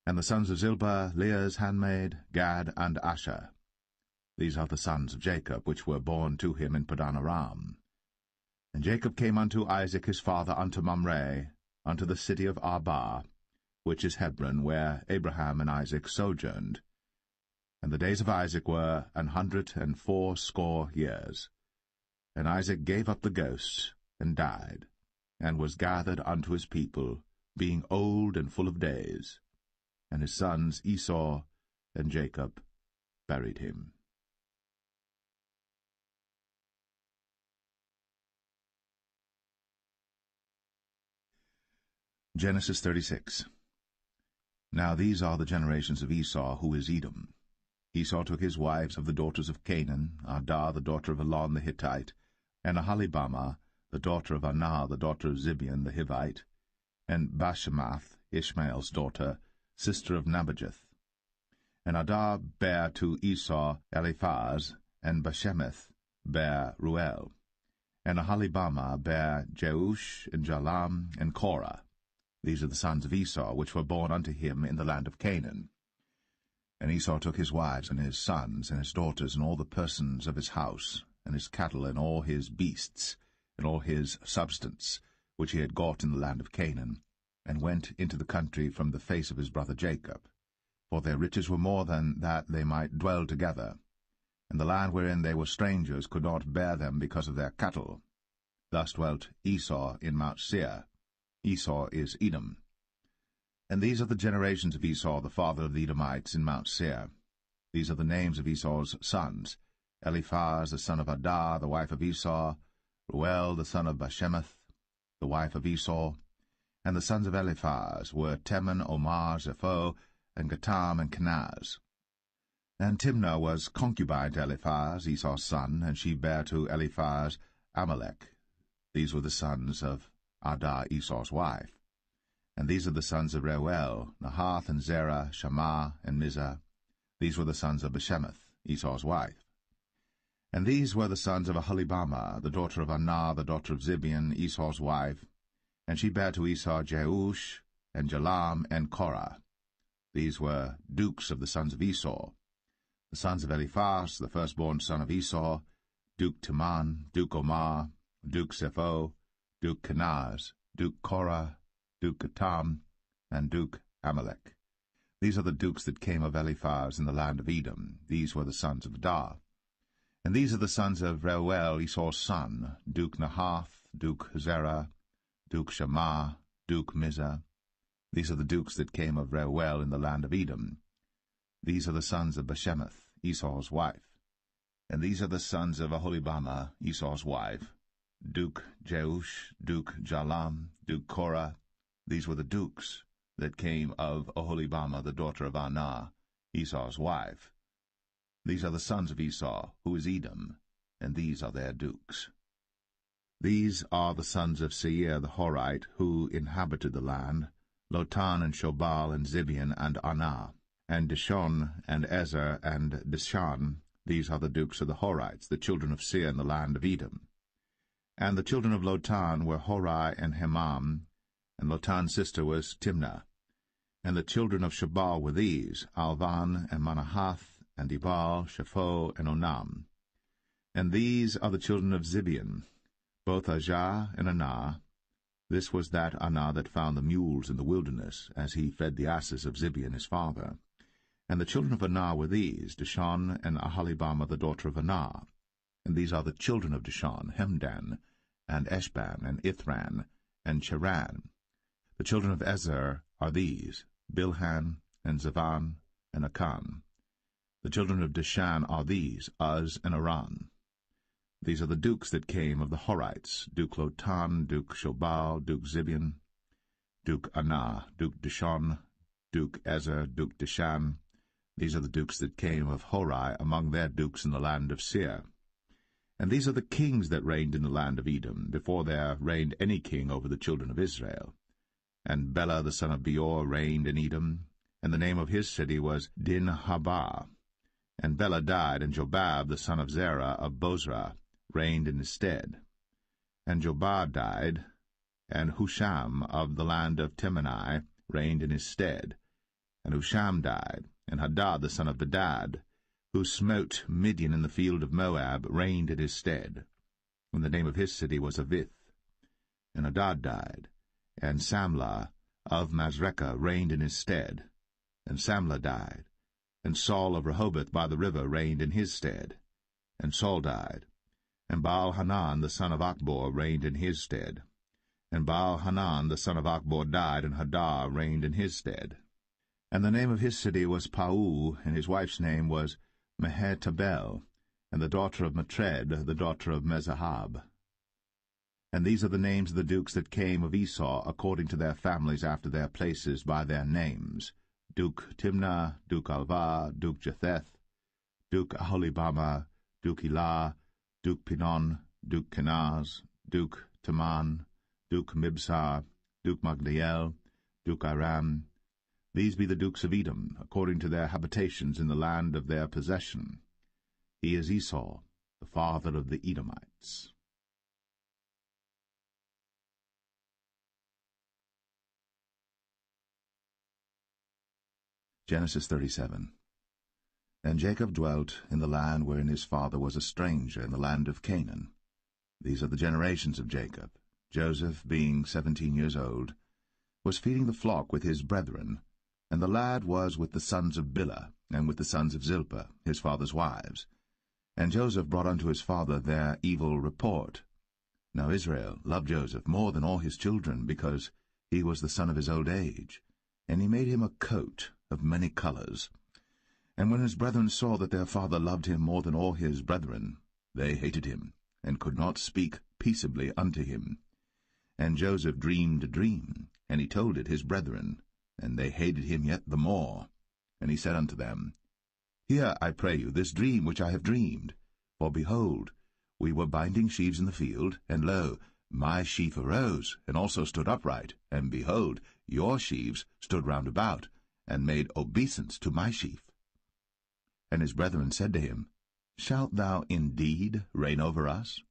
And the sons of Zilpah, Leah's handmaid, Gad and Asher. These are the sons of Jacob, which were born to him in Padan Aram. And Jacob came unto Isaac his father unto Mamre, unto the city of Arba, which is Hebron, where Abraham and Isaac sojourned. And the days of Isaac were 180 years. And Isaac gave up the ghost, and died, and was gathered unto his people, being old and full of days. And his sons Esau and Jacob buried him. Genesis 36. Now these are the generations of Esau, who is Edom. Esau took his wives of the daughters of Canaan, Adah the daughter of Elon the Hittite, and Aholibamah the daughter of Anah the daughter of Zibeon the Hivite, and Bashemath, Ishmael's daughter, sister of Nebajoth. And Adah bare to Esau Eliphaz, and Bashemath bare Ruel. And Aholibamah bare Jeush, and Jalam, and Korah. These are the sons of Esau, which were born unto him in the land of Canaan. And Esau took his wives, and his sons, and his daughters, and all the persons of his house, and his cattle, and all his beasts, and all his substance, which he had got in the land of Canaan, and went into the country from the face of his brother Jacob. For their riches were more than that they might dwell together, and the land wherein they were strangers could not bear them because of their cattle. Thus dwelt Esau in Mount Seir. Esau is Edom. And these are the generations of Esau, the father of the Edomites, in Mount Seir. These are the names of Esau's sons: Eliphaz the son of Adah, the wife of Esau, Ruel the son of Bashemath, the wife of Esau. And the sons of Eliphaz were Teman, Omar, Zepho, and Gatam, and Kenaz. And Timnah was concubine to Eliphaz, Esau's son, and she bare to Eliphaz Amalek. These were the sons of Adah, Esau's wife. And these are the sons of Reuel, Nahath, and Zerah, Shammah, and Mizah. These were the sons of Bashemath, Esau's wife. And these were the sons of Aholibamah, the daughter of Anah, the daughter of Zibeon, Esau's wife. And she bare to Esau Jeush, and Jalam, and Korah. These were dukes of the sons of Esau. The sons of Eliphaz, the firstborn son of Esau, Duke Teman, Duke Omar, Duke Zepho, Duke Kenaz, Duke Korah, Duke Gatam, and Duke Amalek. These are the dukes that came of Eliphaz in the land of Edom. These were the sons of Adah. And these are the sons of Reuel, Esau's son, Duke Nahath, Duke Zerah, Duke Shammah, Duke Mizah. These are the dukes that came of Reuel in the land of Edom. These are the sons of Bashemath, Esau's wife. And these are the sons of Aholibamah, Esau's wife, Duke Jeush, Duke Jalam, Duke Korah. These were the dukes that came of Aholibamah, the daughter of Anah, Esau's wife. These are the sons of Esau, who is Edom, and these are their dukes. These are the sons of Seir the Horite, who inhabited the land, Lotan, and Shobal, and Zibeon, and Anah, and Dishon, and Ezer, and Dishan. These are the dukes of the Horites, the children of Seir in the land of Edom. And the children of Lotan were Hori and Hemam, and Lotan's sister was Timnah. And the children of Shobal were these: Alvan, and Manahath, and Ebal, Shepho, and Onam. And these are the children of Zibeon, both Ajah and Anah. This was that Anah that found the mules in the wilderness, as he fed the asses of Zibeon his father. And the children of Anah were these: Dishon, and Aholibamah the daughter of Anah. And these are the children of Dishon: Hemdan, and Eshban, and Ithran, and Cheran. The children of Ezer are these: Bilhan, and Zavan, and Akan. The children of Dishan are these: Uz and Aran. These are the dukes that came of the Horites: Duke Lotan, Duke Shobal, Duke Zibeon, Duke Anah, Duke Dishon, Duke Ezer, Duke Dishan. These are the dukes that came of Hori among their dukes in the land of Seir. And these are the kings that reigned in the land of Edom, before there reigned any king over the children of Israel. And Bela the son of Beor reigned in Edom, and the name of his city was Dinhabah. And Bela died, and Jobab the son of Zerah of Bozrah reigned in his stead. And Jobab died, and Husham of the land of Temani reigned in his stead. And Husham died, and Hadad the son of Bedad, who smote Midian in the field of Moab, reigned in his stead. And the name of his city was Avith. And Hadad died, and Samlah of Masrekah reigned in his stead. And Samlah died, and Saul of Rehoboth by the river reigned in his stead. And Saul died, and Baal-Hanan the son of Achbor reigned in his stead. And Baal-Hanan the son of Achbor died, and Hadad reigned in his stead. And the name of his city was Pau, and his wife's name was Mehetabel, and the daughter of Matred, the daughter of Mezahab. And these are the names of the dukes that came of Esau, according to their families after their places by their names: Duke Timnah, Duke Alvah, Duke Jetheth, Duke Aholibama, Duke Elah, Duke Pinon, Duke Kenaz, Duke Taman, Duke Mibsar, Duke Magdiel, Duke Aram. These be the dukes of Edom, according to their habitations in the land of their possession. He is Esau, the father of the Edomites. Genesis 37. And Jacob dwelt in the land wherein his father was a stranger, in the land of Canaan. These are the generations of Jacob. Joseph, being 17 years old, was feeding the flock with his brethren, and the lad was with the sons of Bilhah, and with the sons of Zilpah, his father's wives. And Joseph brought unto his father their evil report. Now Israel loved Joseph more than all his children, because he was the son of his old age. And he made him a coat of many colors. And when his brethren saw that their father loved him more than all his brethren, they hated him, and could not speak peaceably unto him. And Joseph dreamed a dream, and he told it his brethren, and they hated him yet the more. And he said unto them, Hear, I pray you, this dream which I have dreamed. For behold, we were binding sheaves in the field, and lo, my sheaf arose, and also stood upright, and behold, your sheaves stood round about, and made obeisance to my sheaf. And his brethren said to him, Shalt thou indeed reign over us?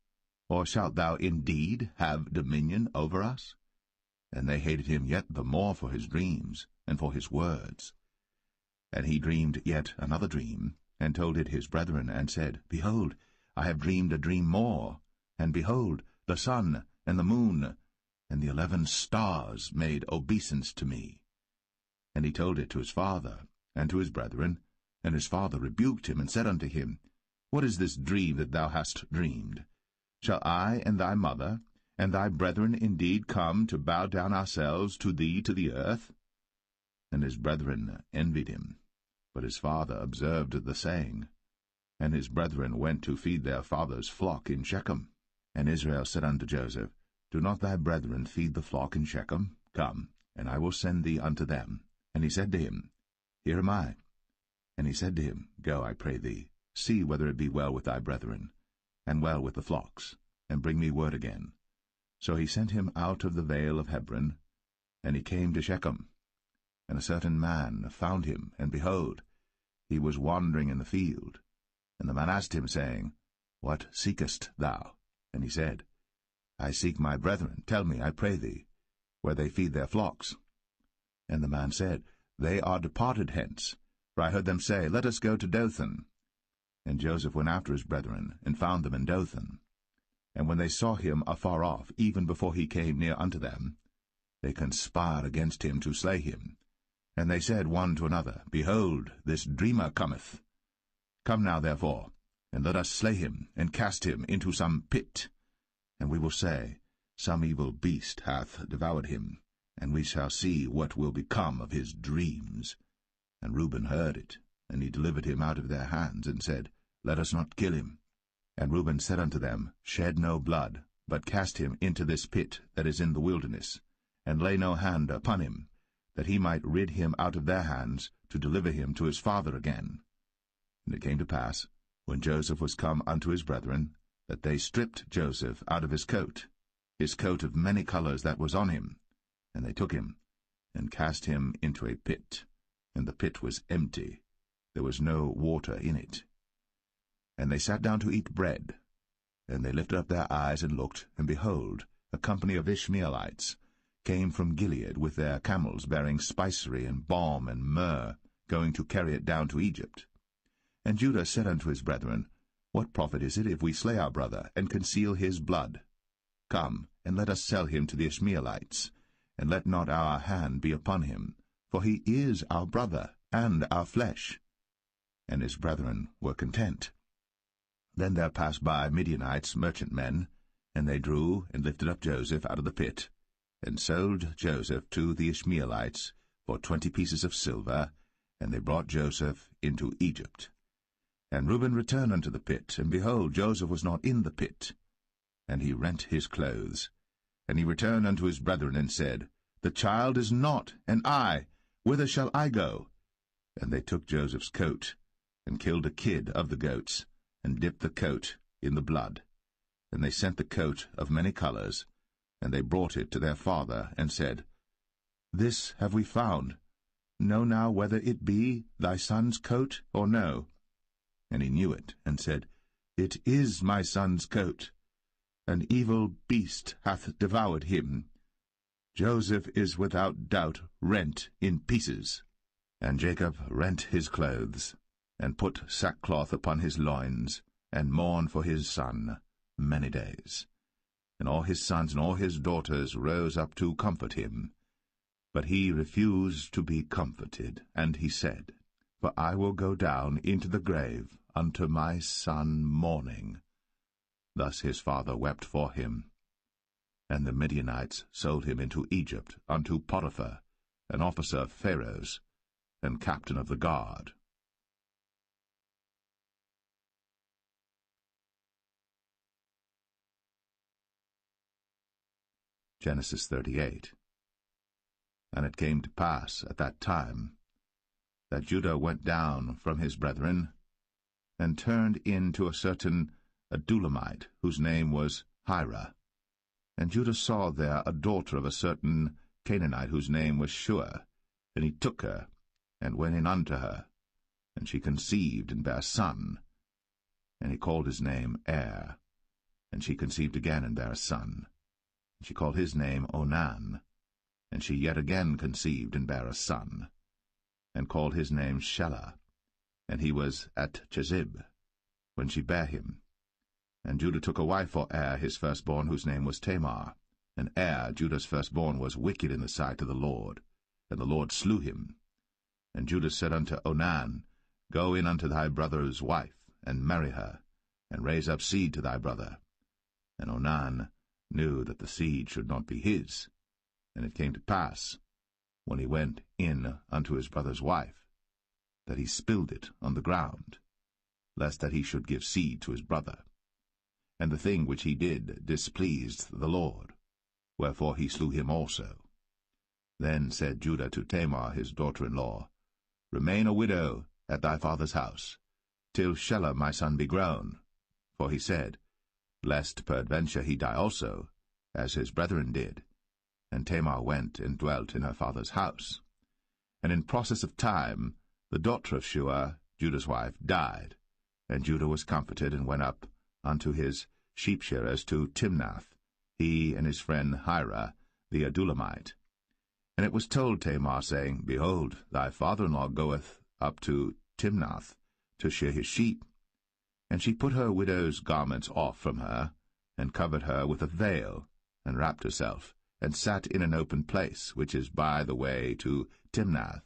Or shalt thou indeed have dominion over us? And they hated him yet the more for his dreams, and for his words. And he dreamed yet another dream, and told it his brethren, and said, Behold, I have dreamed a dream more, and behold, the sun, and the moon, and the 11 stars made obeisance to me. And he told it to his father, and to his brethren, and his father rebuked him, and said unto him, What is this dream that thou hast dreamed? Shall I and thy mother, and thy brethren indeed come to bow down ourselves to thee to the earth? And his brethren envied him. But his father observed the saying. And his brethren went to feed their father's flock in Shechem. And Israel said unto Joseph, Do not thy brethren feed the flock in Shechem? Come, and I will send thee unto them. And he said to him, Here am I. And he said to him, Go, I pray thee, see whether it be well with thy brethren, and well with the flocks, and bring me word again. So he sent him out of the vale of Hebron, and he came to Shechem. And a certain man found him, and behold, he was wandering in the field. And the man asked him, saying, What seekest thou? And he said, I seek my brethren. Tell me, I pray thee, where they feed their flocks. And the man said, They are departed hence, for I heard them say, Let us go to Dothan. And Joseph went after his brethren, and found them in Dothan. And when they saw him afar off, even before he came near unto them, they conspired against him to slay him. And they said one to another, Behold, this dreamer cometh. Come now, therefore, and let us slay him, and cast him into some pit. And we will say, Some evil beast hath devoured him, and we shall see what will become of his dreams. And Reuben heard it, and he delivered him out of their hands, and said, Let us not kill him. And Reuben said unto them, Shed no blood, but cast him into this pit that is in the wilderness, and lay no hand upon him, that he might rid him out of their hands, to deliver him to his father again. And it came to pass, when Joseph was come unto his brethren, that they stripped Joseph out of his coat of many colors that was on him, and they took him, and cast him into a pit. And the pit was empty, there was no water in it. And they sat down to eat bread. And they lifted up their eyes and looked, and behold, a company of Ishmaelites came from Gilead with their camels bearing spicery and balm and myrrh, going to carry it down to Egypt. And Judah said unto his brethren, What profit is it if we slay our brother, and conceal his blood? Come, and let us sell him to the Ishmaelites, and let not our hand be upon him, for he is our brother, and our flesh. And his brethren were content. Then there passed by Midianites, merchantmen, and they drew and lifted up Joseph out of the pit, and sold Joseph to the Ishmaelites for 20 pieces of silver, and they brought Joseph into Egypt. And Reuben returned unto the pit, and behold, Joseph was not in the pit. And he rent his clothes. And he returned unto his brethren, and said, The child is not, and I, whither shall I go? And they took Joseph's coat, and killed a kid of the goats, and dipped the coat in the blood. And they sent the coat of many colors, and they brought it to their father, and said, This have we found. Know now whether it be thy son's coat or no. And he knew it, and said, It is my son's coat. An evil beast hath devoured him. Joseph is without doubt rent in pieces. And Jacob rent his clothes, and put sackcloth upon his loins, and mourned for his son many days. And all his sons and all his daughters rose up to comfort him. But he refused to be comforted, and he said, For I will go down into the grave unto my son mourning. Thus his father wept for him. And the Midianites sold him into Egypt unto Potiphar, an officer of Pharaoh's, and captain of the guard. Genesis 38. And it came to pass at that time that Judah went down from his brethren, and turned in to a certain Adulamite, whose name was Hira. And Judah saw there a daughter of a certain Canaanite, whose name was Shua. And he took her, and went in unto her. And she conceived, and bare a son. And he called his name Er. And she conceived again, and bare a son. And she called his name Onan. And she yet again conceived, and bare a son. And called his name Shelah. And he was at Chezib, when she bare him. And Judah took a wife for Er his firstborn, whose name was Tamar. And Er, Judah's firstborn, was wicked in the sight of the Lord, and the Lord slew him. And Judah said unto Onan, Go in unto thy brother's wife, and marry her, and raise up seed to thy brother. And Onan knew that the seed should not be his. And it came to pass, when he went in unto his brother's wife, that he spilled it on the ground, lest that he should give seed to his brother. And the thing which he did displeased the Lord, wherefore he slew him also. Then said Judah to Tamar his daughter-in-law, Remain a widow at thy father's house, till Shelah my son be grown. For he said, Lest peradventure he die also, as his brethren did. And Tamar went and dwelt in her father's house. And in process of time the daughter of Shua, Judah's wife, died. And Judah was comforted, and went up unto his sheep-shearers to Timnath, he and his friend Hira the Adulamite. And it was told Tamar, saying, Behold, thy father-in-law goeth up to Timnath to shear his sheep. And she put her widow's garments off from her, and covered her with a veil, and wrapped herself, and sat in an open place, which is by the way to Timnath.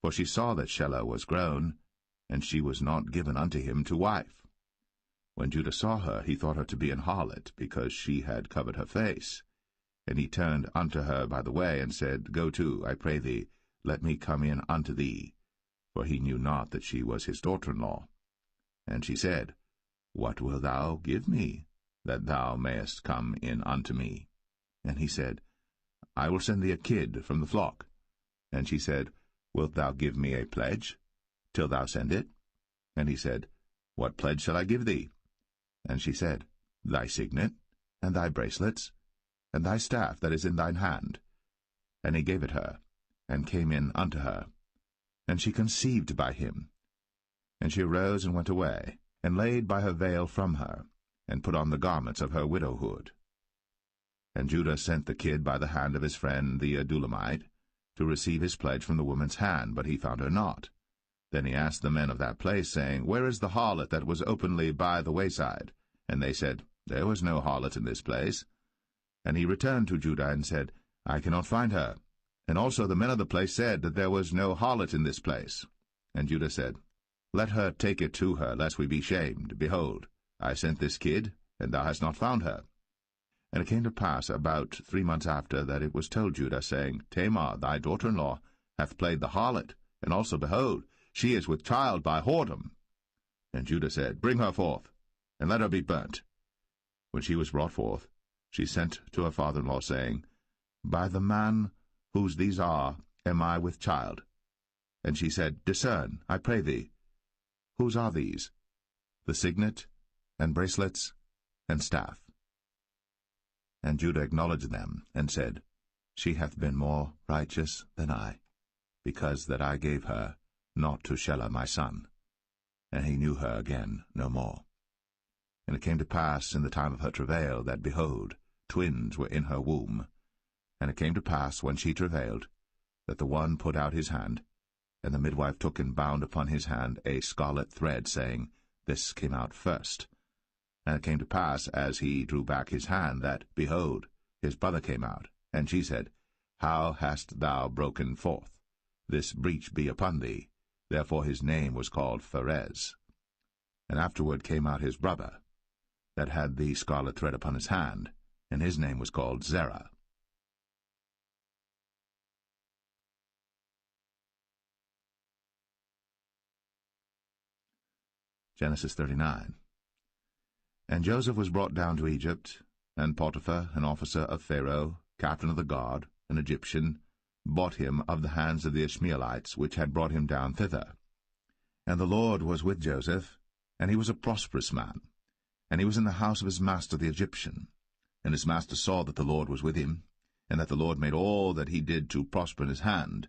For she saw that Shelah was grown, and she was not given unto him to wife. When Judah saw her, he thought her to be an harlot, because she had covered her face. And he turned unto her by the way, and said, Go to, I pray thee, let me come in unto thee. For he knew not that she was his daughter-in-law. And she said, What wilt thou give me, that thou mayest come in unto me? And he said, I will send thee a kid from the flock. And she said, Wilt thou give me a pledge, till thou send it? And he said, What pledge shall I give thee? And she said, Thy signet, and thy bracelets, and thy staff that is in thine hand. And he gave it her, and came in unto her. And she conceived by him. And she arose and went away, and laid by her veil from her, and put on the garments of her widowhood. And Judah sent the kid by the hand of his friend the Adulamite, to receive his pledge from the woman's hand, but he found her not. Then he asked the men of that place, saying, Where is the harlot that was openly by the wayside? And they said, There was no harlot in this place. And he returned to Judah, and said, I cannot find her. And also the men of the place said that there was no harlot in this place. And Judah said, Let her take it to her, lest we be shamed. Behold, I sent this kid, and thou hast not found her. And it came to pass about 3 months after that it was told Judah, saying, Tamar, thy daughter-in-law, hath played the harlot, and also, behold, she is with child by whoredom. And Judah said, Bring her forth, and let her be burnt. When she was brought forth, she sent to her father-in-law, saying, By the man whose these are am I with child. And she said, Discern, I pray thee. Whose are these? The signet, and bracelets, and staff. And Judah acknowledged them, and said, She hath been more righteous than I, because that I gave her not to Shelah my son. And he knew her again no more. And it came to pass in the time of her travail, that, behold, twins were in her womb. And it came to pass, when she travailed, that the one put out his hand, and the midwife took and bound upon his hand a scarlet thread, saying, This came out first. And it came to pass, as he drew back his hand, that, behold, his brother came out. And she said, How hast thou broken forth? This breach be upon thee. Therefore his name was called Pharez. And afterward came out his brother, that had the scarlet thread upon his hand, and his name was called Zerah. Genesis 39. And Joseph was brought down to Egypt, and Potiphar, an officer of Pharaoh, captain of the guard, an Egyptian, bought him of the hands of the Ishmaelites, which had brought him down thither. And the Lord was with Joseph, and he was a prosperous man, and he was in the house of his master the Egyptian. And his master saw that the Lord was with him, and that the Lord made all that he did to prosper in his hand.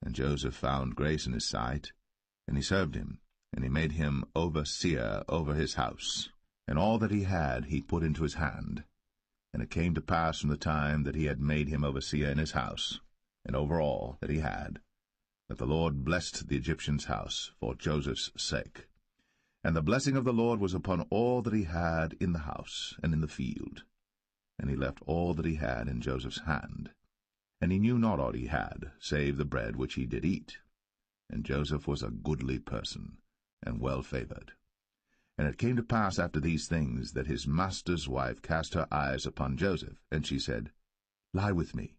And Joseph found grace in his sight, and he served him, and he made him overseer over his house. And all that he had he put into his hand. And it came to pass from the time that he had made him overseer in his house, and over all that he had, that the Lord blessed the Egyptian's house for Joseph's sake. And the blessing of the Lord was upon all that he had in the house and in the field. And he left all that he had in Joseph's hand. And he knew not aught he had, save the bread which he did eat. And Joseph was a goodly person, and well-favored. And it came to pass after these things, that his master's wife cast her eyes upon Joseph, and she said, Lie with me.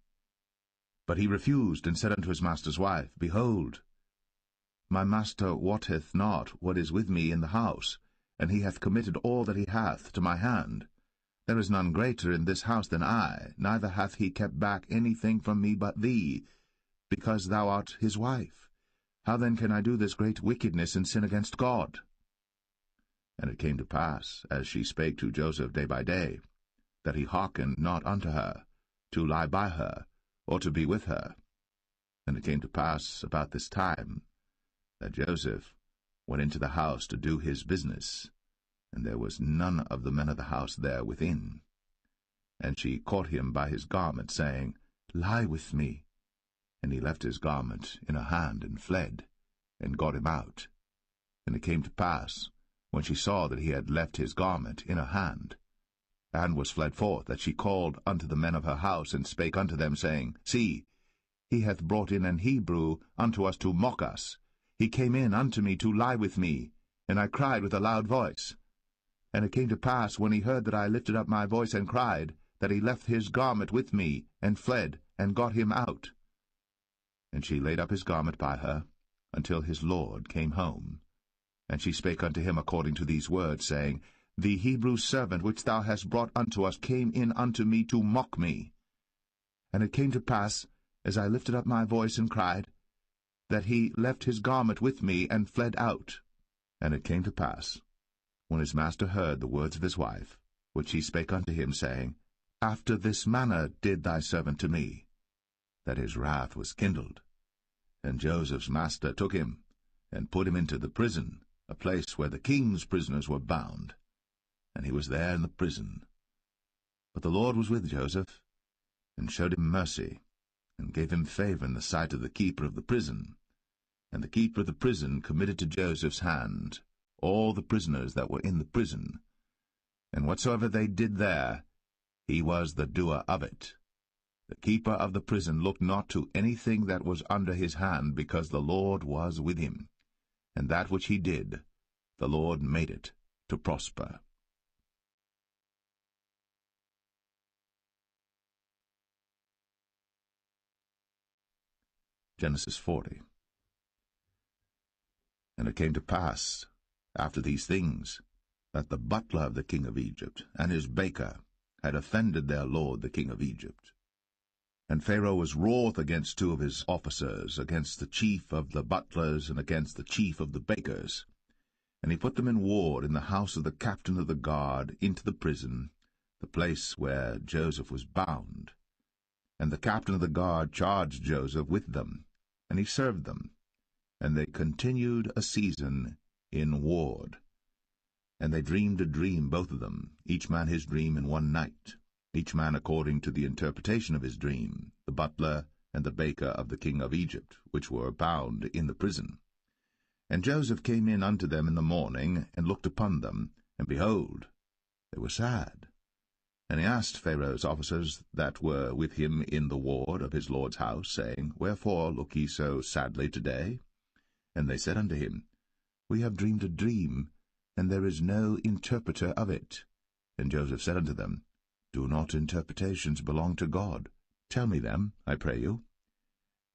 But he refused, and said unto his master's wife, Behold, my master wotteth not what is with me in the house, and he hath committed all that he hath to my hand. There is none greater in this house than I, neither hath he kept back anything from me but thee, because thou art his wife. How then can I do this great wickedness and sin against God? And it came to pass, as she spake to Joseph day by day, that he hearkened not unto her, to lie by her, or to be with her. And it came to pass about this time, that Joseph went into the house to do his business, and there was none of the men of the house there within. And she caught him by his garment, saying, Lie with me. And he left his garment in her hand, and fled, and got him out. And it came to pass, when she saw that he had left his garment in her hand, and was fled forth, that she called unto the men of her house, and spake unto them, saying, See, he hath brought in an Hebrew unto us to mock us. He came in unto me to lie with me, and I cried with a loud voice. And it came to pass, when he heard that I lifted up my voice and cried, that he left his garment with me, and fled, and got him out. And she laid up his garment by her, until his lord came home. And she spake unto him according to these words, saying, The Hebrew servant which thou hast brought unto us came in unto me to mock me. And it came to pass, as I lifted up my voice and cried, that he left his garment with me, and fled out. And it came to pass, when his master heard the words of his wife, which she spake unto him, saying, After this manner did thy servant to me, that his wrath was kindled. And Joseph's master took him, and put him into the prison, a place where the king's prisoners were bound. And he was there in the prison. But the Lord was with Joseph, and showed him mercy, and gave him favor in the sight of the keeper of the prison. And the keeper of the prison committed to Joseph's hand all the prisoners that were in the prison. And whatsoever they did there, he was the doer of it. The keeper of the prison looked not to anything that was under his hand, because the Lord was with him. And that which he did, the Lord made it to prosper. Genesis 40. And it came to pass, after these things, that the butler of the king of Egypt and his baker had offended their lord the king of Egypt. And Pharaoh was wroth against two of his officers, against the chief of the butlers and against the chief of the bakers. And he put them in ward in the house of the captain of the guard into the prison, the place where Joseph was bound. And the captain of the guard charged Joseph with them, and he served them. And they continued a season in ward. And they dreamed a dream, both of them, each man his dream in one night, each man according to the interpretation of his dream, the butler and the baker of the king of Egypt, which were bound in the prison. And Joseph came in unto them in the morning, and looked upon them, and behold, they were sad. And he asked Pharaoh's officers that were with him in the ward of his lord's house, saying, Wherefore look ye so sadly today? And they said unto him, We have dreamed a dream, and there is no interpreter of it. And Joseph said unto them, Do not interpretations belong to God? Tell me them, I pray you.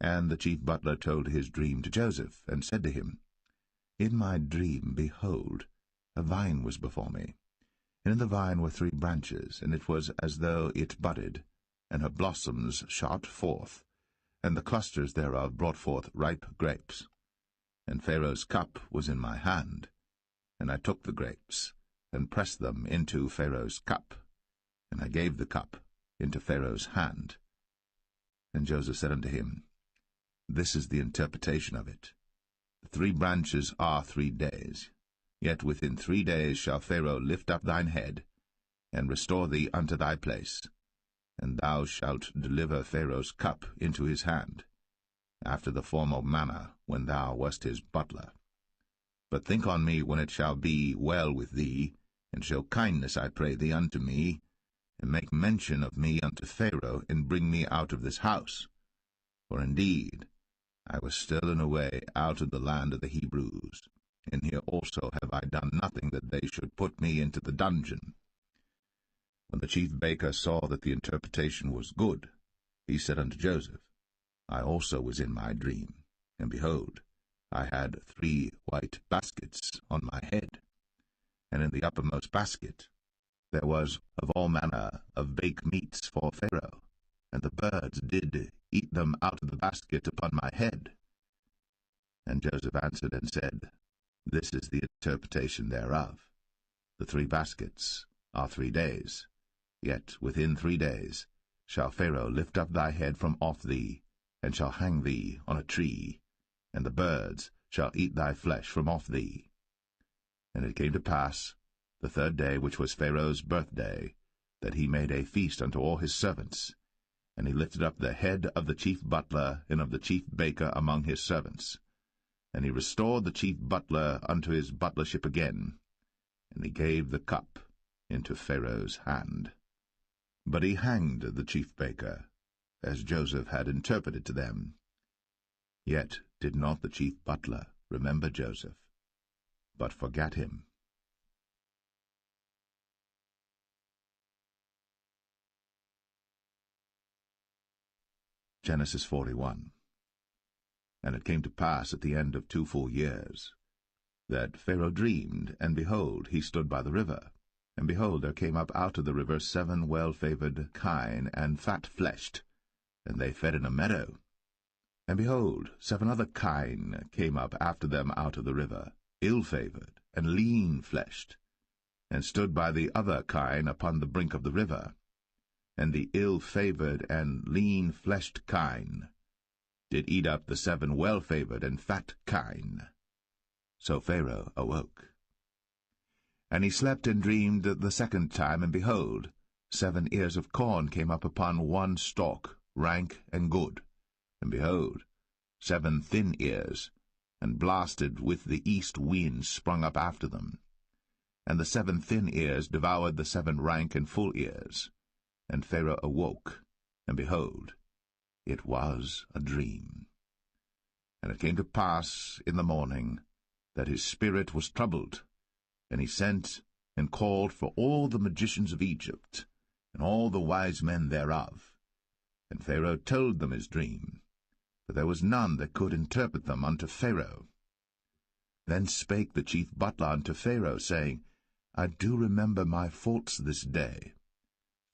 And the chief butler told his dream to Joseph, and said to him, In my dream, behold, a vine was before me, and in the vine were 3 branches, and it was as though it budded, and her blossoms shot forth, and the clusters thereof brought forth ripe grapes. And Pharaoh's cup was in my hand, and I took the grapes, and pressed them into Pharaoh's cup, and I gave the cup into Pharaoh's hand. And Joseph said unto him, This is the interpretation of it. The 3 branches are 3 days. Yet within 3 days shall Pharaoh lift up thine head, and restore thee unto thy place, and thou shalt deliver Pharaoh's cup into his hand, after the former manner when thou wast his butler. But think on me when it shall be well with thee, and show kindness, I pray thee, unto me, and make mention of me unto Pharaoh, and bring me out of this house. For indeed I was stolen away out of the land of the Hebrews, and here also have I done nothing that they should put me into the dungeon. When the chief baker saw that the interpretation was good, he said unto Joseph, I also was in my dream, and behold, I had 3 white baskets on my head, and in the uppermost basket there was of all manner of baked meats for Pharaoh, and the birds did eat them out of the basket upon my head. And Joseph answered and said, This is the interpretation thereof. The 3 baskets are 3 days, yet within 3 days shall Pharaoh lift up thy head from off thee, and shall hang thee on a tree, and the birds shall eat thy flesh from off thee. And it came to pass, the 3rd day, which was Pharaoh's birthday, that he made a feast unto all his servants, and he lifted up the head of the chief butler and of the chief baker among his servants. And he restored the chief butler unto his butlership again, and he gave the cup into Pharaoh's hand. But he hanged the chief baker, as Joseph had interpreted to them. Yet did not the chief butler remember Joseph, but forgat him. Genesis 41. And it came to pass at the end of 2 full years, that Pharaoh dreamed, and behold, he stood by the river. And behold, there came up out of the river 7 well-favoured kine, and fat-fleshed, and they fed in a meadow. And behold, 7 other kine came up after them out of the river, ill-favoured, and lean-fleshed, and stood by the other kine upon the brink of the river. And the ill-favoured and lean-fleshed kine did eat up the 7 well-favoured and fat kine. So Pharaoh awoke. And he slept and dreamed the 2nd time, and behold, 7 ears of corn came up upon 1 stalk, rank and good. And behold, 7 thin ears, and blasted with the east wind sprung up after them. And the 7 thin ears devoured the 7 rank and full ears. And Pharaoh awoke, and behold, it was a dream. And it came to pass in the morning that his spirit was troubled, and he sent and called for all the magicians of Egypt, and all the wise men thereof. And Pharaoh told them his dream, but there was none that could interpret them unto Pharaoh. Then spake the chief butler unto Pharaoh, saying, I do remember my faults this day.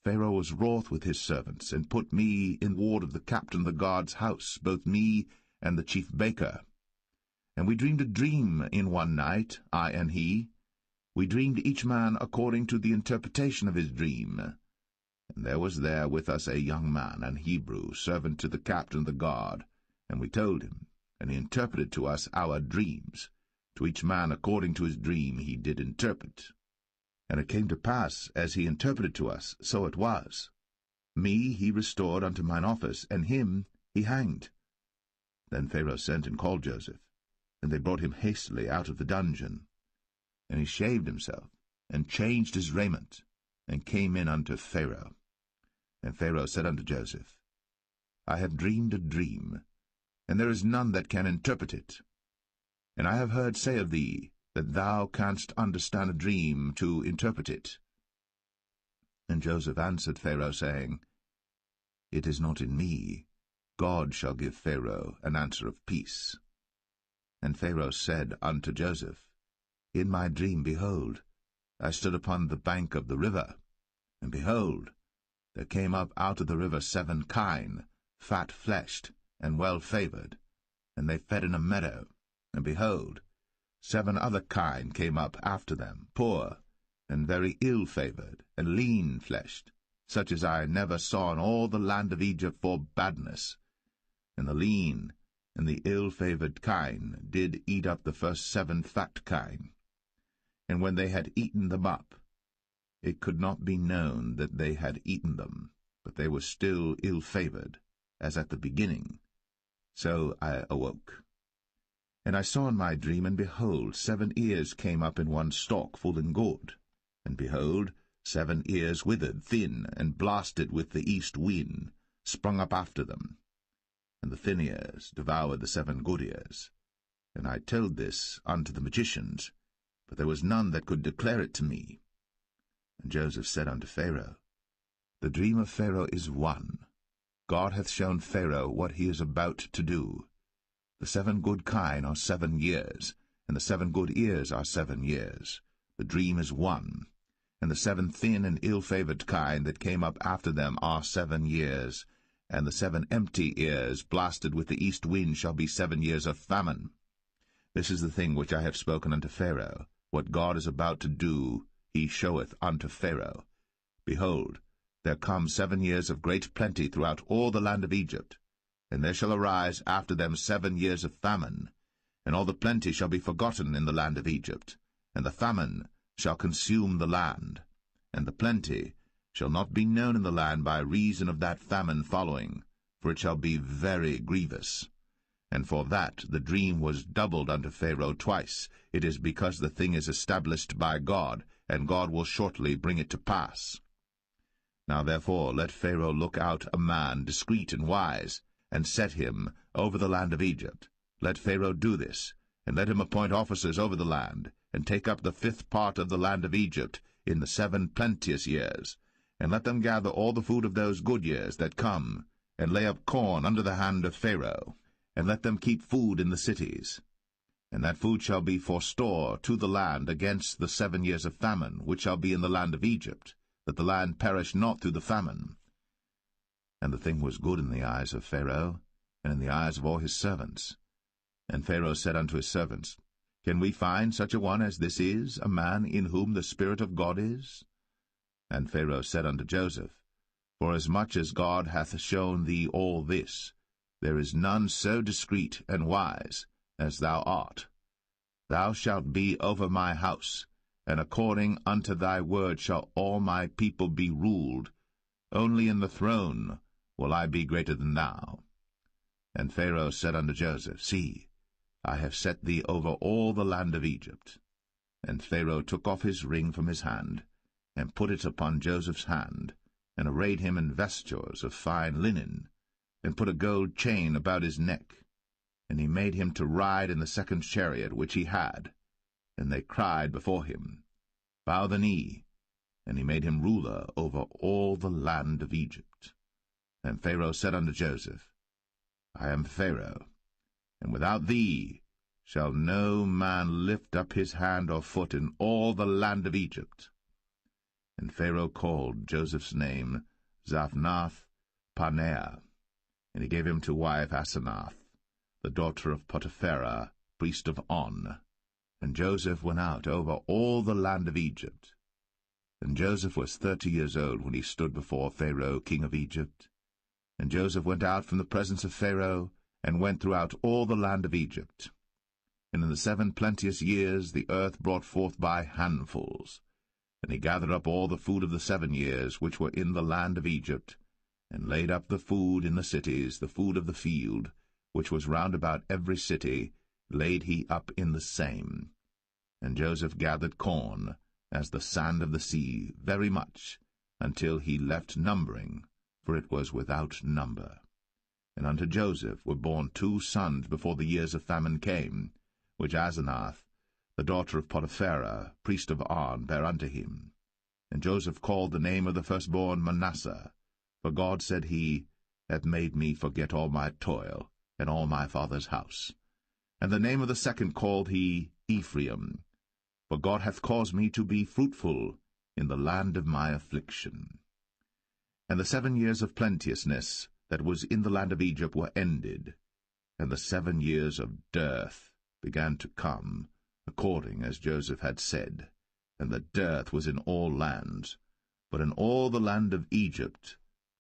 Pharaoh was wroth with his servants, and put me in ward of the captain of the guard's house, both me and the chief baker. And we dreamed a dream in one night, I and he. We dreamed each man according to the interpretation of his dream. And there was there with us a young man, an Hebrew, servant to the captain of the guard. And we told him, and he interpreted to us our dreams. To each man according to his dream he did interpret. And it came to pass, as he interpreted to us, so it was. Me he restored unto mine office, and him he hanged. Then Pharaoh sent and called Joseph, and they brought him hastily out of the dungeon. And he shaved himself, and changed his raiment, and came in unto Pharaoh. And Pharaoh said unto Joseph, I have dreamed a dream, and there is none that can interpret it. And I have heard say of thee, that thou canst understand a dream to interpret it. And Joseph answered Pharaoh, saying, It is not in me. God shall give Pharaoh an answer of peace. And Pharaoh said unto Joseph, In my dream, behold, I stood upon the bank of the river, and behold, there came up out of the river 7 kine, fat-fleshed, and well-favoured, and they fed in a meadow, and behold, 7 other kine came up after them, poor, and very ill-favoured, and lean-fleshed, such as I never saw in all the land of Egypt for badness. And the lean and the ill-favoured kine did eat up the first 7 fat kine. And when they had eaten them up, it could not be known that they had eaten them, but they were still ill-favoured, as at the beginning. So I awoke. And I saw in my dream, and behold, 7 ears came up in one stalk, full and good. And behold, 7 ears withered, thin, and blasted with the east wind, sprung up after them. And the thin ears devoured the 7 good ears. And I told this unto the magicians, but there was none that could declare it to me. And Joseph said unto Pharaoh, The dream of Pharaoh is one. God hath shown Pharaoh what he is about to do. The 7 good kine are 7 years, and the 7 good ears are 7 years. The dream is one. And the 7 thin and ill-favoured kine that came up after them are 7 years, and the 7 empty ears, blasted with the east wind, shall be 7 years of famine. This is the thing which I have spoken unto Pharaoh. What God is about to do, he showeth unto Pharaoh. Behold, there come 7 years of great plenty throughout all the land of Egypt, and there shall arise after them 7 years of famine, and all the plenty shall be forgotten in the land of Egypt, and the famine shall consume the land, and the plenty shall not be known in the land by reason of that famine following, for it shall be very grievous. And for that the dream was doubled unto Pharaoh twice. It is because the thing is established by God, and God will shortly bring it to pass. Now therefore let Pharaoh look out a man discreet and wise, and set him over the land of Egypt. Let Pharaoh do this, and let him appoint officers over the land, and take up the 5th part of the land of Egypt in the 7 plenteous years, and let them gather all the food of those good years that come, and lay up corn under the hand of Pharaoh, and let them keep food in the cities. And that food shall be for store to the land against the 7 years of famine, which shall be in the land of Egypt, that the land perish not through the famine. And the thing was good in the eyes of Pharaoh, and in the eyes of all his servants. And Pharaoh said unto his servants, Can we find such a one as this is, a man in whom the Spirit of God is? And Pharaoh said unto Joseph, Forasmuch as God hath shown thee all this, there is none so discreet and wise as thou art. Thou shalt be over my house, and according unto thy word shall all my people be ruled. Only in the throne will I be greater than thou. And Pharaoh said unto Joseph, See, I have set thee over all the land of Egypt. And Pharaoh took off his ring from his hand, and put it upon Joseph's hand, and arrayed him in vestures of fine linen, and put a gold chain about his neck. And he made him to ride in the 2nd chariot which he had. And they cried before him, Bow the knee. And he made him ruler over all the land of Egypt. And Pharaoh said unto Joseph, I am Pharaoh, and without thee shall no man lift up his hand or foot in all the land of Egypt. And Pharaoh called Joseph's name Zaphnath-Paneah, and he gave him to wife Asenath, the daughter of Potipherah, priest of On. And Joseph went out over all the land of Egypt. And Joseph was 30 years old when he stood before Pharaoh, king of Egypt. And Joseph went out from the presence of Pharaoh, and went throughout all the land of Egypt. And in the 7 plenteous years the earth brought forth by handfuls. And he gathered up all the food of the 7 years which were in the land of Egypt, and laid up the food in the cities, the food of the field, which was round about every city, laid he up in the same. And Joseph gathered corn, as the sand of the sea, very much, until he left numbering, for it was without number. And unto Joseph were born 2 sons before the years of famine came, which Asenath, the daughter of Potipherah, priest of On, bare unto him. And Joseph called the name of the firstborn Manasseh, for God, said he, hath made me forget all my toil, and all my father's house. And the name of the second called he Ephraim, for God hath caused me to be fruitful in the land of my affliction. And the 7 years of plenteousness that was in the land of Egypt were ended, and the 7 years of dearth began to come, according as Joseph had said, and the dearth was in all lands, but in all the land of Egypt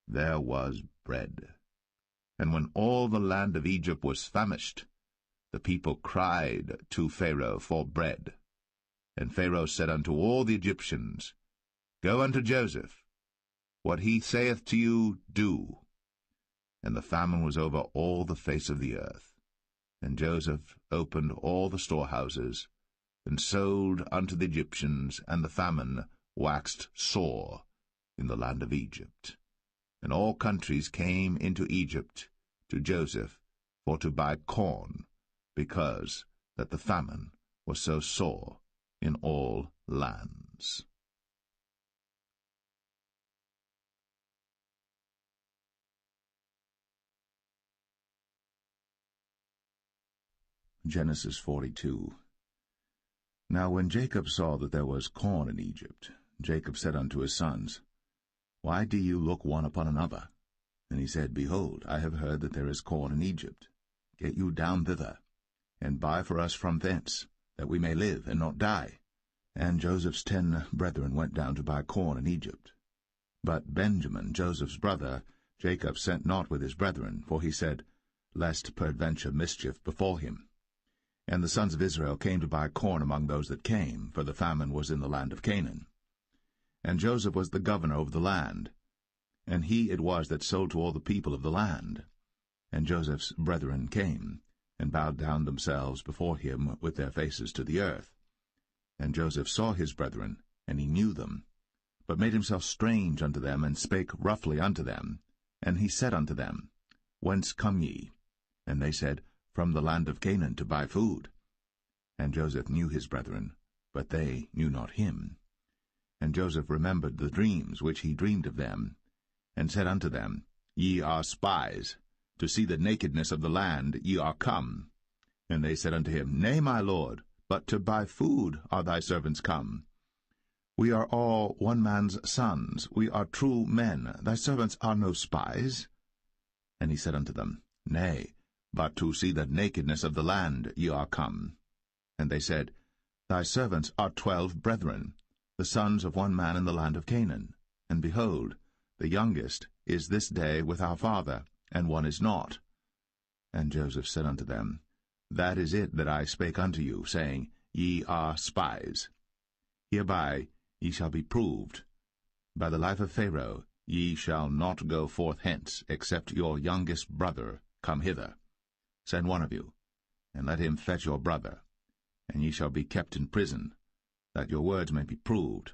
there was bread. And when all the land of Egypt was famished, the people cried to Pharaoh for bread. And Pharaoh said unto all the Egyptians, Go unto Joseph, what he saith to you, do. And the famine was over all the face of the earth. And Joseph opened all the storehouses, and sold unto the Egyptians, and the famine waxed sore in the land of Egypt. And all countries came into Egypt to Joseph for to buy corn, because that the famine was so sore in all lands. Genesis 42. Now when Jacob saw that there was corn in Egypt, Jacob said unto his sons, Why do you look one upon another? And he said, Behold, I have heard that there is corn in Egypt. Get you down thither, and buy for us from thence, that we may live and not die. And Joseph's 10 brethren went down to buy corn in Egypt. But Benjamin, Joseph's brother, Jacob sent not with his brethren, for he said, Lest peradventure mischief befall him. And the sons of Israel came to buy corn among those that came, for the famine was in the land of Canaan. And Joseph was the governor over the land, and he it was that sold to all the people of the land. And Joseph's brethren came, and bowed down themselves before him with their faces to the earth. And Joseph saw his brethren, and he knew them, but made himself strange unto them, and spake roughly unto them. And he said unto them, Whence come ye? And they said, From the land of Canaan to buy food. And Joseph knew his brethren, but they knew not him. And Joseph remembered the dreams which he dreamed of them, and said unto them, Ye are spies, to see the nakedness of the land ye are come. And they said unto him, Nay, my lord, but to buy food are thy servants come. We are all one man's sons, we are true men, thy servants are no spies. And he said unto them, Nay, but to see the nakedness of the land ye are come. And they said, Thy servants are 12 brethren, the sons of one man in the land of Canaan. And behold, the youngest is this day with our father, and one is not. And Joseph said unto them, That is it that I spake unto you, saying, Ye are spies. Hereby ye shall be proved. By the life of Pharaoh ye shall not go forth hence, except your youngest brother come hither. Send one of you, and let him fetch your brother, and ye shall be kept in prison, that your words may be proved,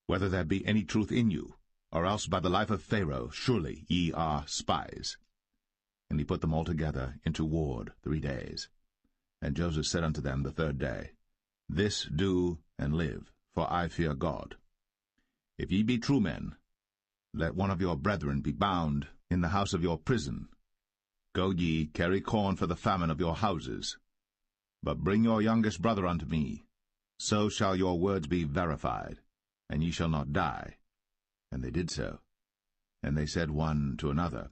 whether there be any truth in you, or else by the life of Pharaoh surely ye are spies. And he put them all together into ward 3 days. And Joseph said unto them the 3rd day, This do and live, for I fear God. If ye be true men, let one of your brethren be bound in the house of your prison. Go ye, carry corn for the famine of your houses. But bring your youngest brother unto me. So shall your words be verified, and ye shall not die. And they did so. And they said one to another,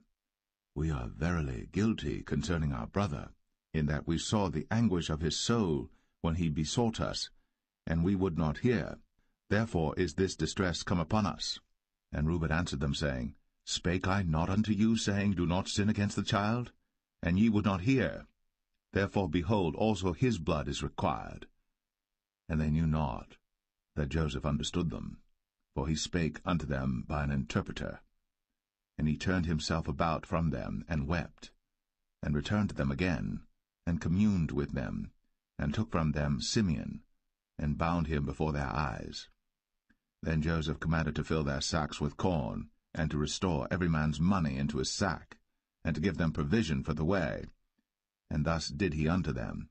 We are verily guilty concerning our brother, in that we saw the anguish of his soul when he besought us, and we would not hear. Therefore is this distress come upon us. And Reuben answered them, saying, Spake I not unto you, saying, Do not sin against the child? And ye would not hear. Therefore, behold, also his blood is required. And they knew not that Joseph understood them, for he spake unto them by an interpreter. And he turned himself about from them, and wept, and returned to them again, and communed with them, and took from them Simeon, and bound him before their eyes. Then Joseph commanded to fill their sacks with corn, and to restore every man's money into his sack, and to give them provision for the way. And thus did he unto them.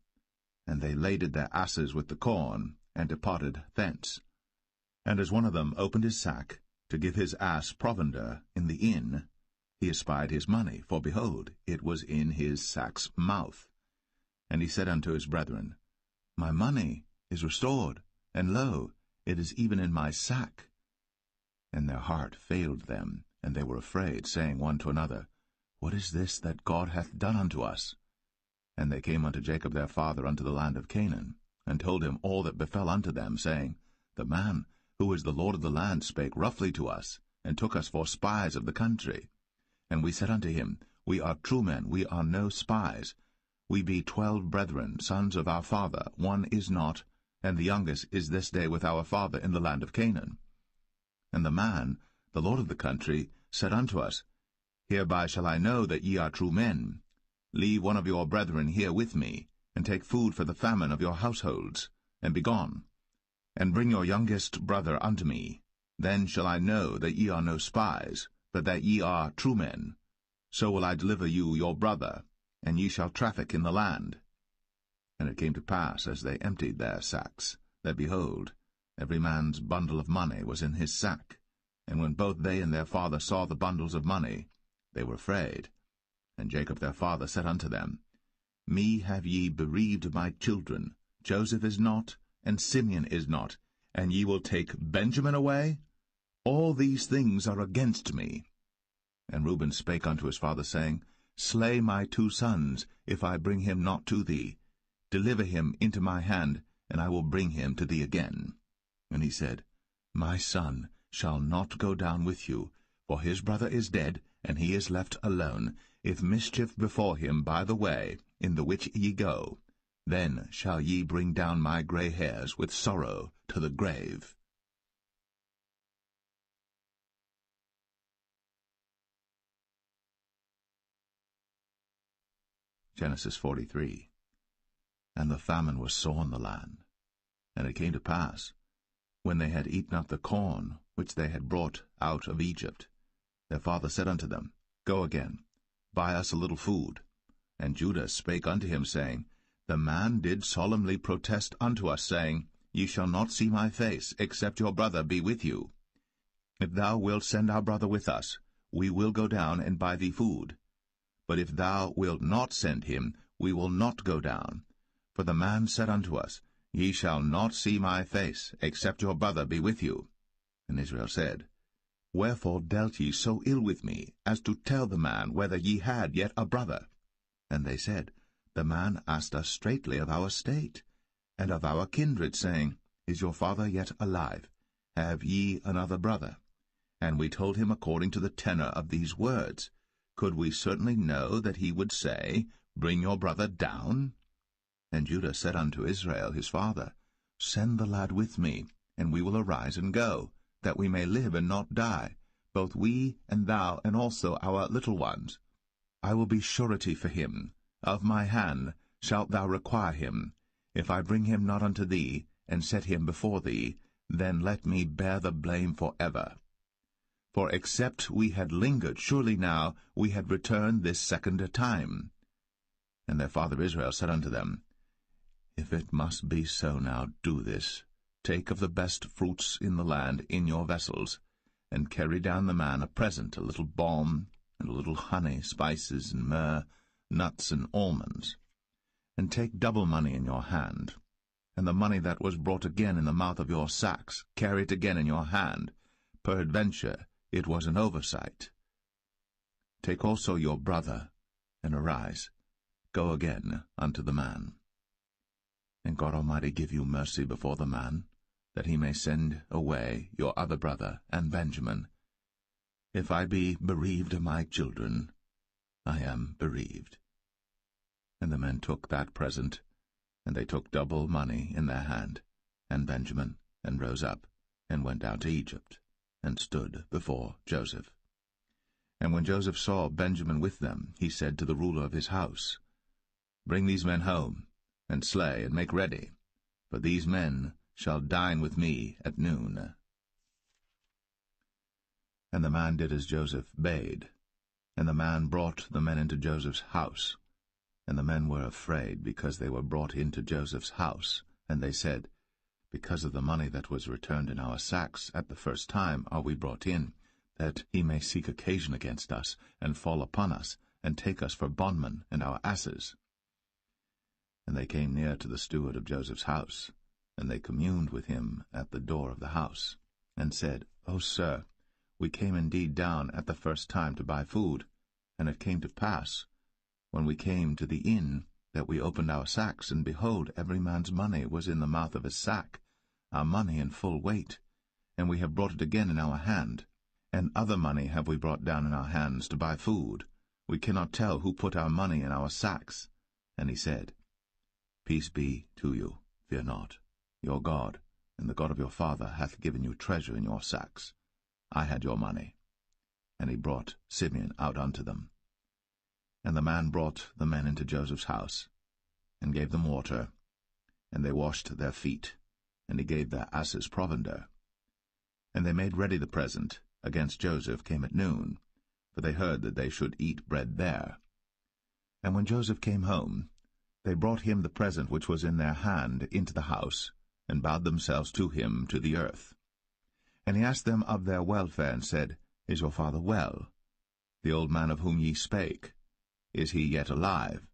And they laded their asses with the corn, and departed thence. And as one of them opened his sack, to give his ass provender in the inn, he espied his money, for behold, it was in his sack's mouth. And he said unto his brethren, My money is restored, and lo, it is even in my sack. And their heart failed them, and they were afraid, saying one to another, What is this that God hath done unto us? And they came unto Jacob their father unto the land of Canaan, and told him all that befell unto them, saying, The man, who is the Lord of the land, spake roughly to us, and took us for spies of the country. And we said unto him, We are true men, we are no spies. We be 12 brethren, sons of our father, one is not, and the youngest is this day with our father in the land of Canaan. And the man, the Lord of the country, said unto us, Hereby shall I know that ye are true men. Leave one of your brethren here with me, and take food for the famine of your households, and be gone. And bring your youngest brother unto me. Then shall I know that ye are no spies, but that ye are true men. So will I deliver you your brother, and ye shall traffic in the land. And it came to pass, as they emptied their sacks, that, behold, every man's bundle of money was in his sack. And when both they and their father saw the bundles of money, they were afraid. And Jacob their father said unto them, Me have ye bereaved my children. Joseph is not, and Simeon is not, and ye will take Benjamin away? All these things are against me. And Reuben spake unto his father, saying, Slay my 2 sons, if I bring him not to thee. Deliver him into my hand, and I will bring him to thee again. And he said, My son shall not go down with you, for his brother is dead, and he is left alone. If mischief befall him by the way, in the which ye go, then shall ye bring down my gray hairs with sorrow to the grave. Genesis 43. And the famine was sore in the land. And it came to pass, when they had eaten up the corn which they had brought out of Egypt, their father said unto them, Go again, buy us a little food. And Judah spake unto him, saying, The man did solemnly protest unto us, saying, Ye shall not see my face, except your brother be with you. If thou wilt send our brother with us, we will go down and buy thee food. But if thou wilt not send him, we will not go down. For the man said unto us, Ye shall not see my face, except your brother be with you. And Israel said, Wherefore dealt ye so ill with me, as to tell the man whether ye had yet a brother? And they said, The man asked us straitly of our state, and of our kindred, saying, Is your father yet alive? Have ye another brother? And we told him according to the tenor of these words. Could we certainly know that he would say, Bring your brother down? And Judah said unto Israel his father, Send the lad with me, and we will arise and go, that we may live and not die, both we and thou, and also our little ones. I will be surety for him. Of my hand shalt thou require him. If I bring him not unto thee, and set him before thee, then let me bear the blame for ever. For except we had lingered, surely now we had returned this second time. And their father Israel said unto them, If it must be so now, do this. Take of the best fruits in the land in your vessels, and carry down the man a present, a little balm, and a little honey, spices, and myrrh, nuts, and almonds. and take double money in your hand, and the money that was brought again in the mouth of your sacks carry it again in your hand. Peradventure it was an oversight. Take also your brother, and arise, go again unto the man. And God Almighty give you mercy before the man, that he may send away your other brother and Benjamin. If I be bereaved of my children, I am bereaved. And the men took that present, and they took double money in their hand, and Benjamin, and rose up, and went down to Egypt, and stood before Joseph. And when Joseph saw Benjamin with them, he said to the ruler of his house, Bring these men home, and slay, and make ready, for these men shall dine with me at noon. And the man did as Joseph bade, and the man brought the men into Joseph's house. And the men were afraid, because they were brought into Joseph's house. And they said, Because of the money that was returned in our sacks at the first time are we brought in, that he may seek occasion against us, and fall upon us, and take us for bondmen and our asses. And they came near to the steward of Joseph's house, and they communed with him at the door of the house, and said, O sir, we came indeed down at the first time to buy food, and it came to pass, when we came to the inn, that we opened our sacks, and behold, every man's money was in the mouth of his sack, our money in full weight, and we have brought it again in our hand. And other money have we brought down in our hands to buy food. We cannot tell who put our money in our sacks. And he said, Peace be to you, fear not. Your God, and the God of your father, hath given you treasure in your sacks. I had your money. And he brought Simeon out unto them. And the man brought the men into Joseph's house, and gave them water, and they washed their feet, and he gave their asses provender. And they made ready the present against Joseph came at noon, for they heard that they should eat bread there. And when Joseph came home, they brought him the present which was in their hand into the house, and bowed themselves to him to the earth. And he asked them of their welfare, and said, Is your father well? The old man of whom ye spake, is he yet alive?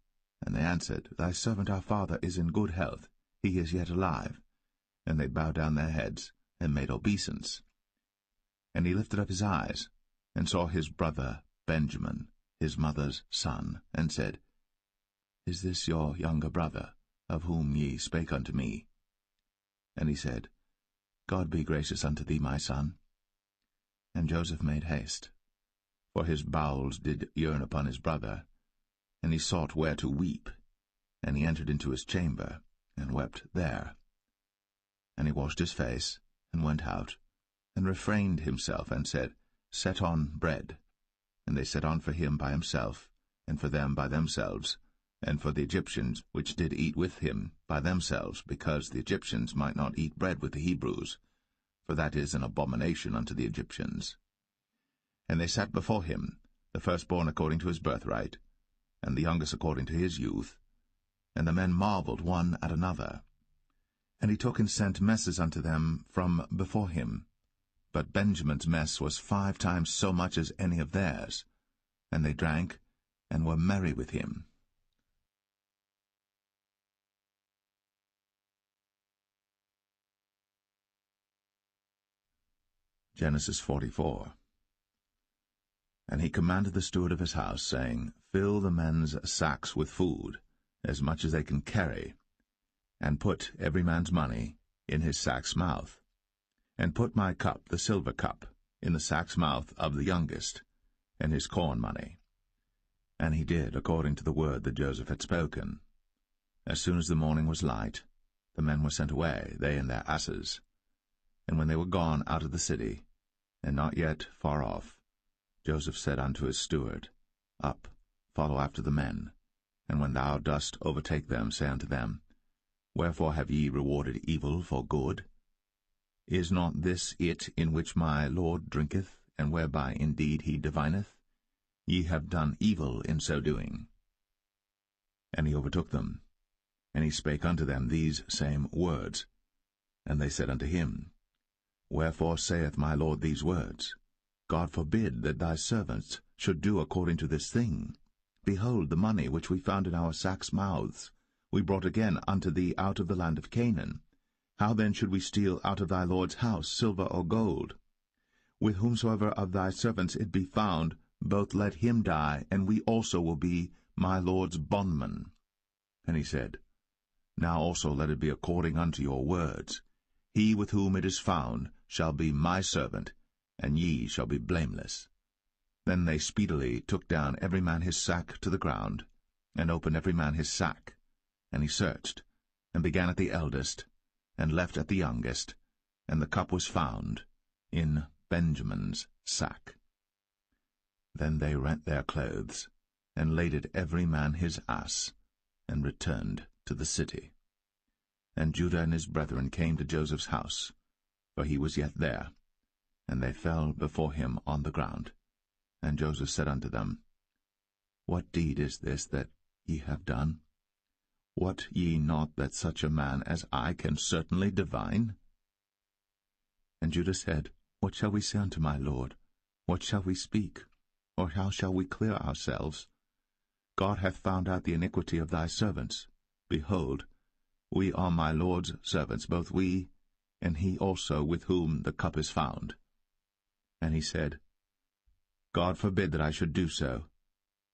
And they answered, Thy servant our father is in good health, he is yet alive. And they bowed down their heads, and made obeisance. And he lifted up his eyes, and saw his brother Benjamin, his mother's son, and said, Is this your younger brother, of whom ye spake unto me? And he said, God be gracious unto thee, my son. And Joseph made haste, for his bowels did yearn upon his brother, and he sought where to weep. And he entered into his chamber, and wept there. And he washed his face, and went out, and refrained himself, and said, Set on bread. And they set on for him by himself, and for them by themselves, and for the Egyptians which did eat with him by themselves, because the Egyptians might not eat bread with the Hebrews, for that is an abomination unto the Egyptians. And they sat before him, the firstborn according to his birthright, and the youngest according to his youth. And the men marveled one at another. And he took and sent messes unto them from before him. But Benjamin's mess was 5 times so much as any of theirs. And they drank, and were merry with him. Genesis 44. And he commanded the steward of his house, saying, Fill the men's sacks with food, as much as they can carry, and put every man's money in his sack's mouth. And put my cup, the silver cup, in the sack's mouth of the youngest, and his corn money. And he did according to the word that Joseph had spoken. As soon as the morning was light, the men were sent away, they and their asses. And when they were gone out of the city, and not yet far off, Joseph said unto his steward, Up, follow after the men, and when thou dost overtake them, say unto them, Wherefore have ye rewarded evil for good? Is not this it in which my Lord drinketh, and whereby indeed he divineth? Ye have done evil in so doing. And he overtook them, and he spake unto them these same words. And they said unto him, Wherefore saith my Lord these words? God forbid that thy servants should do according to this thing. Behold, the money which we found in our sacks' mouths we brought again unto thee out of the land of Canaan. How then should we steal out of thy Lord's house silver or gold? With whomsoever of thy servants it be found, both let him die, and we also will be my Lord's bondmen. And he said, Now also let it be according unto your words. He with whom it is found shall be my servant, and ye shall be blameless. Then they speedily took down every man his sack to the ground, and opened every man his sack. And he searched, and began at the eldest, and left at the youngest, and the cup was found in Benjamin's sack. Then they rent their clothes, and laded every man his ass, and returned to the city. And Judah and his brethren came to Joseph's house, for he was yet there, and they fell before him on the ground. And Joseph said unto them, What deed is this that ye have done? Wot ye not that such a man as I can certainly divine? And Judah said, What shall we say unto my lord? What shall we speak? Or how shall we clear ourselves? God hath found out the iniquity of thy servants. Behold, we are my Lord's servants, both we, and he also with whom the cup is found. And he said, God forbid that I should do so.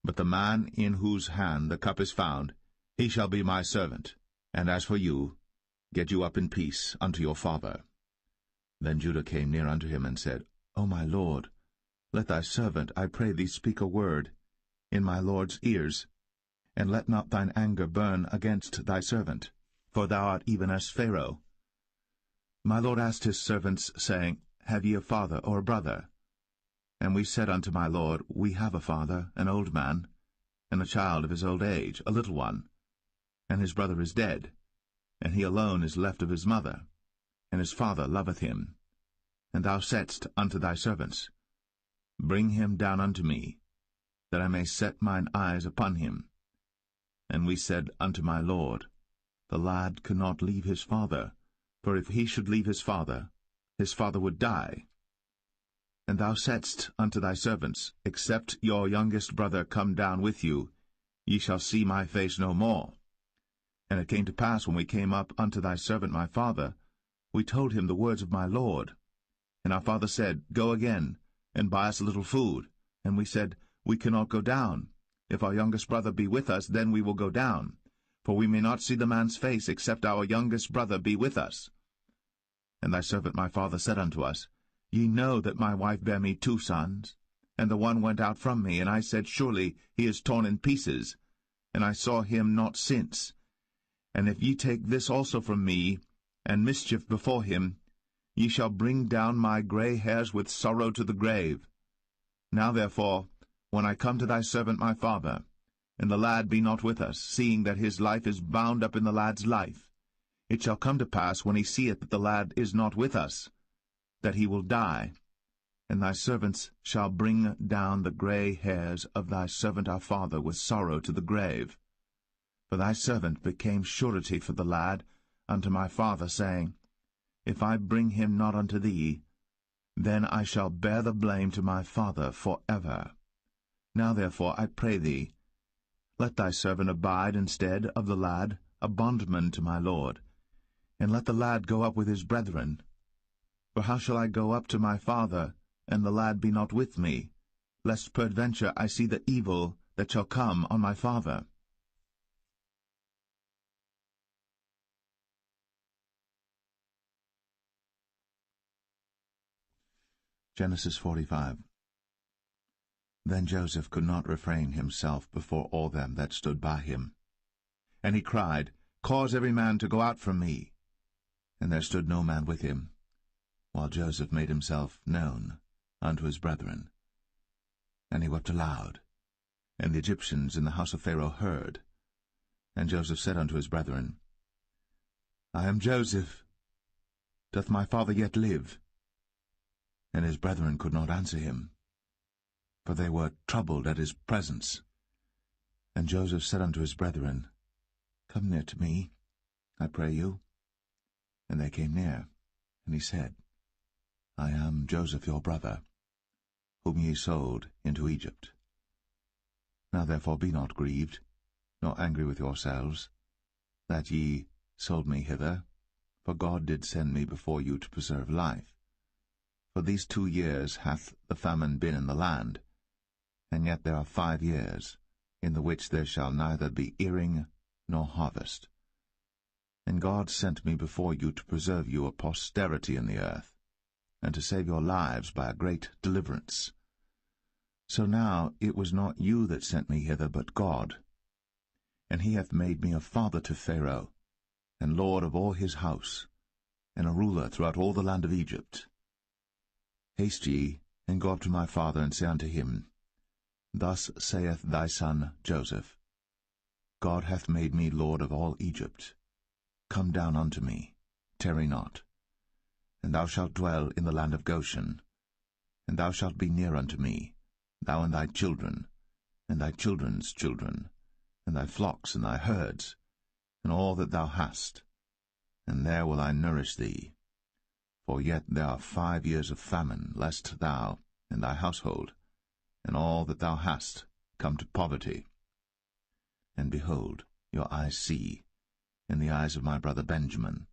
But the man in whose hand the cup is found, he shall be my servant. And as for you, get you up in peace unto your father. Then Judah came near unto him, and said, O my lord, let thy servant, I pray thee, speak a word in my lord's ears, and let not thine anger burn against thy servant, for thou art even as Pharaoh. My lord asked his servants, saying, Have ye a father or a brother? And we said unto my lord, We have a father, an old man, and a child of his old age, a little one. And his brother is dead, and he alone is left of his mother, and his father loveth him. And thou saidst unto thy servants, Bring him down unto me, that I may set mine eyes upon him. And we said unto my lord, The lad cannot leave his father, for if he should leave his father would die. And thou saidst unto thy servants, Except your youngest brother come down with you, ye shall see my face no more. And it came to pass, when we came up unto thy servant my father, we told him the words of my lord. And our father said, Go again, and buy us a little food. And we said, We cannot go down. If our youngest brother be with us, then we will go down. For we may not see the man's face, except our youngest brother be with us. And thy servant my father said unto us, Ye know that my wife bare me 2 sons, and the one went out from me, and I said, Surely he is torn in pieces, and I saw him not since. And if ye take this also from me, and mischief before him, ye shall bring down my gray hairs with sorrow to the grave. Now therefore, when I come to thy servant my father, and the lad be not with us, seeing that his life is bound up in the lad's life, it shall come to pass, when he seeth that the lad is not with us, that he will die. And thy servants shall bring down the gray hairs of thy servant our father with sorrow to the grave. For thy servant became surety for the lad unto my father, saying, If I bring him not unto thee, then I shall bear the blame to my father for ever. Now therefore, I pray thee, let thy servant abide instead of the lad, a bondman to my lord, and let the lad go up with his brethren. For how shall I go up to my father, and the lad be not with me, lest peradventure I see the evil that shall come on my father? Genesis 45. Then Joseph could not refrain himself before all them that stood by him. And he cried, Cause every man to go out from me. And there stood no man with him, while Joseph made himself known unto his brethren. And he wept aloud. And the Egyptians in the house of Pharaoh heard. And Joseph said unto his brethren, I am Joseph. Doth my father yet live? And his brethren could not answer him, for they were troubled at his presence. And Joseph said unto his brethren, Come near to me, I pray you. And they came near, and he said, I am Joseph your brother, whom ye sold into Egypt. Now therefore be not grieved, nor angry with yourselves, that ye sold me hither, for God did send me before you to preserve life. For these 2 years hath the famine been in the land, and yet there are 5 years, in the which there shall neither be earing nor harvest. And God sent me before you to preserve you a posterity in the earth, and to save your lives by a great deliverance. So now it was not you that sent me hither, but God. And he hath made me a father to Pharaoh, and lord of all his house, and a ruler throughout all the land of Egypt. Haste ye, and go up to my father, and say unto him, Thus saith thy son Joseph, God hath made me lord of all Egypt. Come down unto me, tarry not. And thou shalt dwell in the land of Goshen. And thou shalt be near unto me, thou and thy children, and thy children's children, and thy flocks and thy herds, and all that thou hast. And there will I nourish thee. For yet there are 5 years of famine, lest thou and thy household, and all that thou hast, come to poverty. And behold, your eyes see, in the eyes of my brother Benjamin,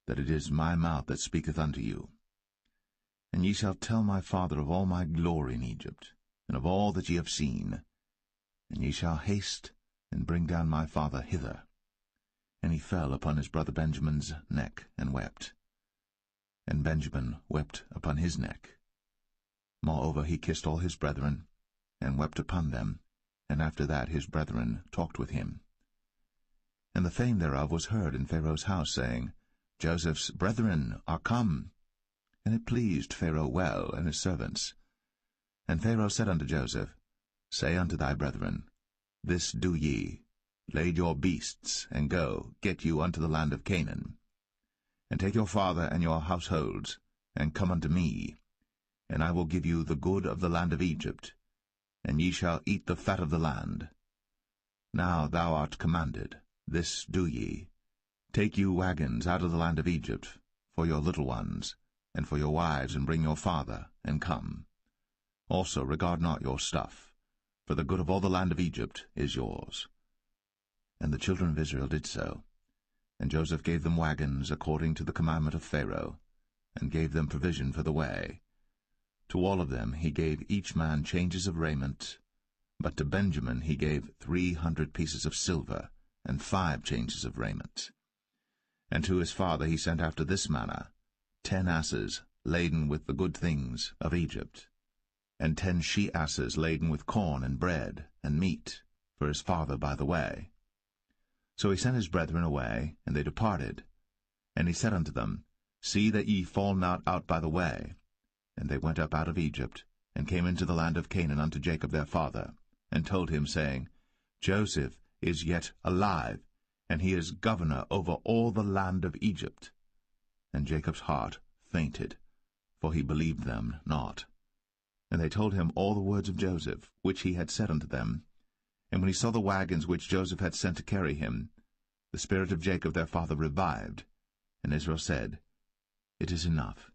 that it is my mouth that speaketh unto you. And ye shall tell my father of all my glory in Egypt, and of all that ye have seen. And ye shall haste and bring down my father hither. And he fell upon his brother Benjamin's neck, and wept. And Benjamin wept upon his neck. Moreover he kissed all his brethren, and wept upon them, and after that his brethren talked with him. And the fame thereof was heard in Pharaoh's house, saying, Joseph's brethren are come. And it pleased Pharaoh well, and his servants. And Pharaoh said unto Joseph, Say unto thy brethren, This do ye, lade your beasts, and go, get you unto the land of Canaan. And take your father and your households, and come unto me, and I will give you the good of the land of Egypt, and ye shall eat the fat of the land. Now thou art commanded, this do ye, take you wagons out of the land of Egypt, for your little ones, and for your wives, and bring your father, and come. Also regard not your stuff, for the good of all the land of Egypt is yours. And the children of Israel did so. And Joseph gave them wagons according to the commandment of Pharaoh, and gave them provision for the way. To all of them he gave each man changes of raiment, but to Benjamin he gave 300 pieces of silver, and 5 changes of raiment. And to his father he sent after this manner, 10 asses laden with the good things of Egypt, and 10 she-asses laden with corn and bread and meat for his father by the way. So he sent his brethren away, and they departed. And he said unto them, See that ye fall not out by the way. And they went up out of Egypt, and came into the land of Canaan unto Jacob their father, and told him, saying, Joseph is yet alive, and he is governor over all the land of Egypt. And Jacob's heart fainted, for he believed them not. And they told him all the words of Joseph, which he had said unto them. And when he saw the wagons which Joseph had sent to carry him, the spirit of Jacob their father revived. And Israel said, It is enough.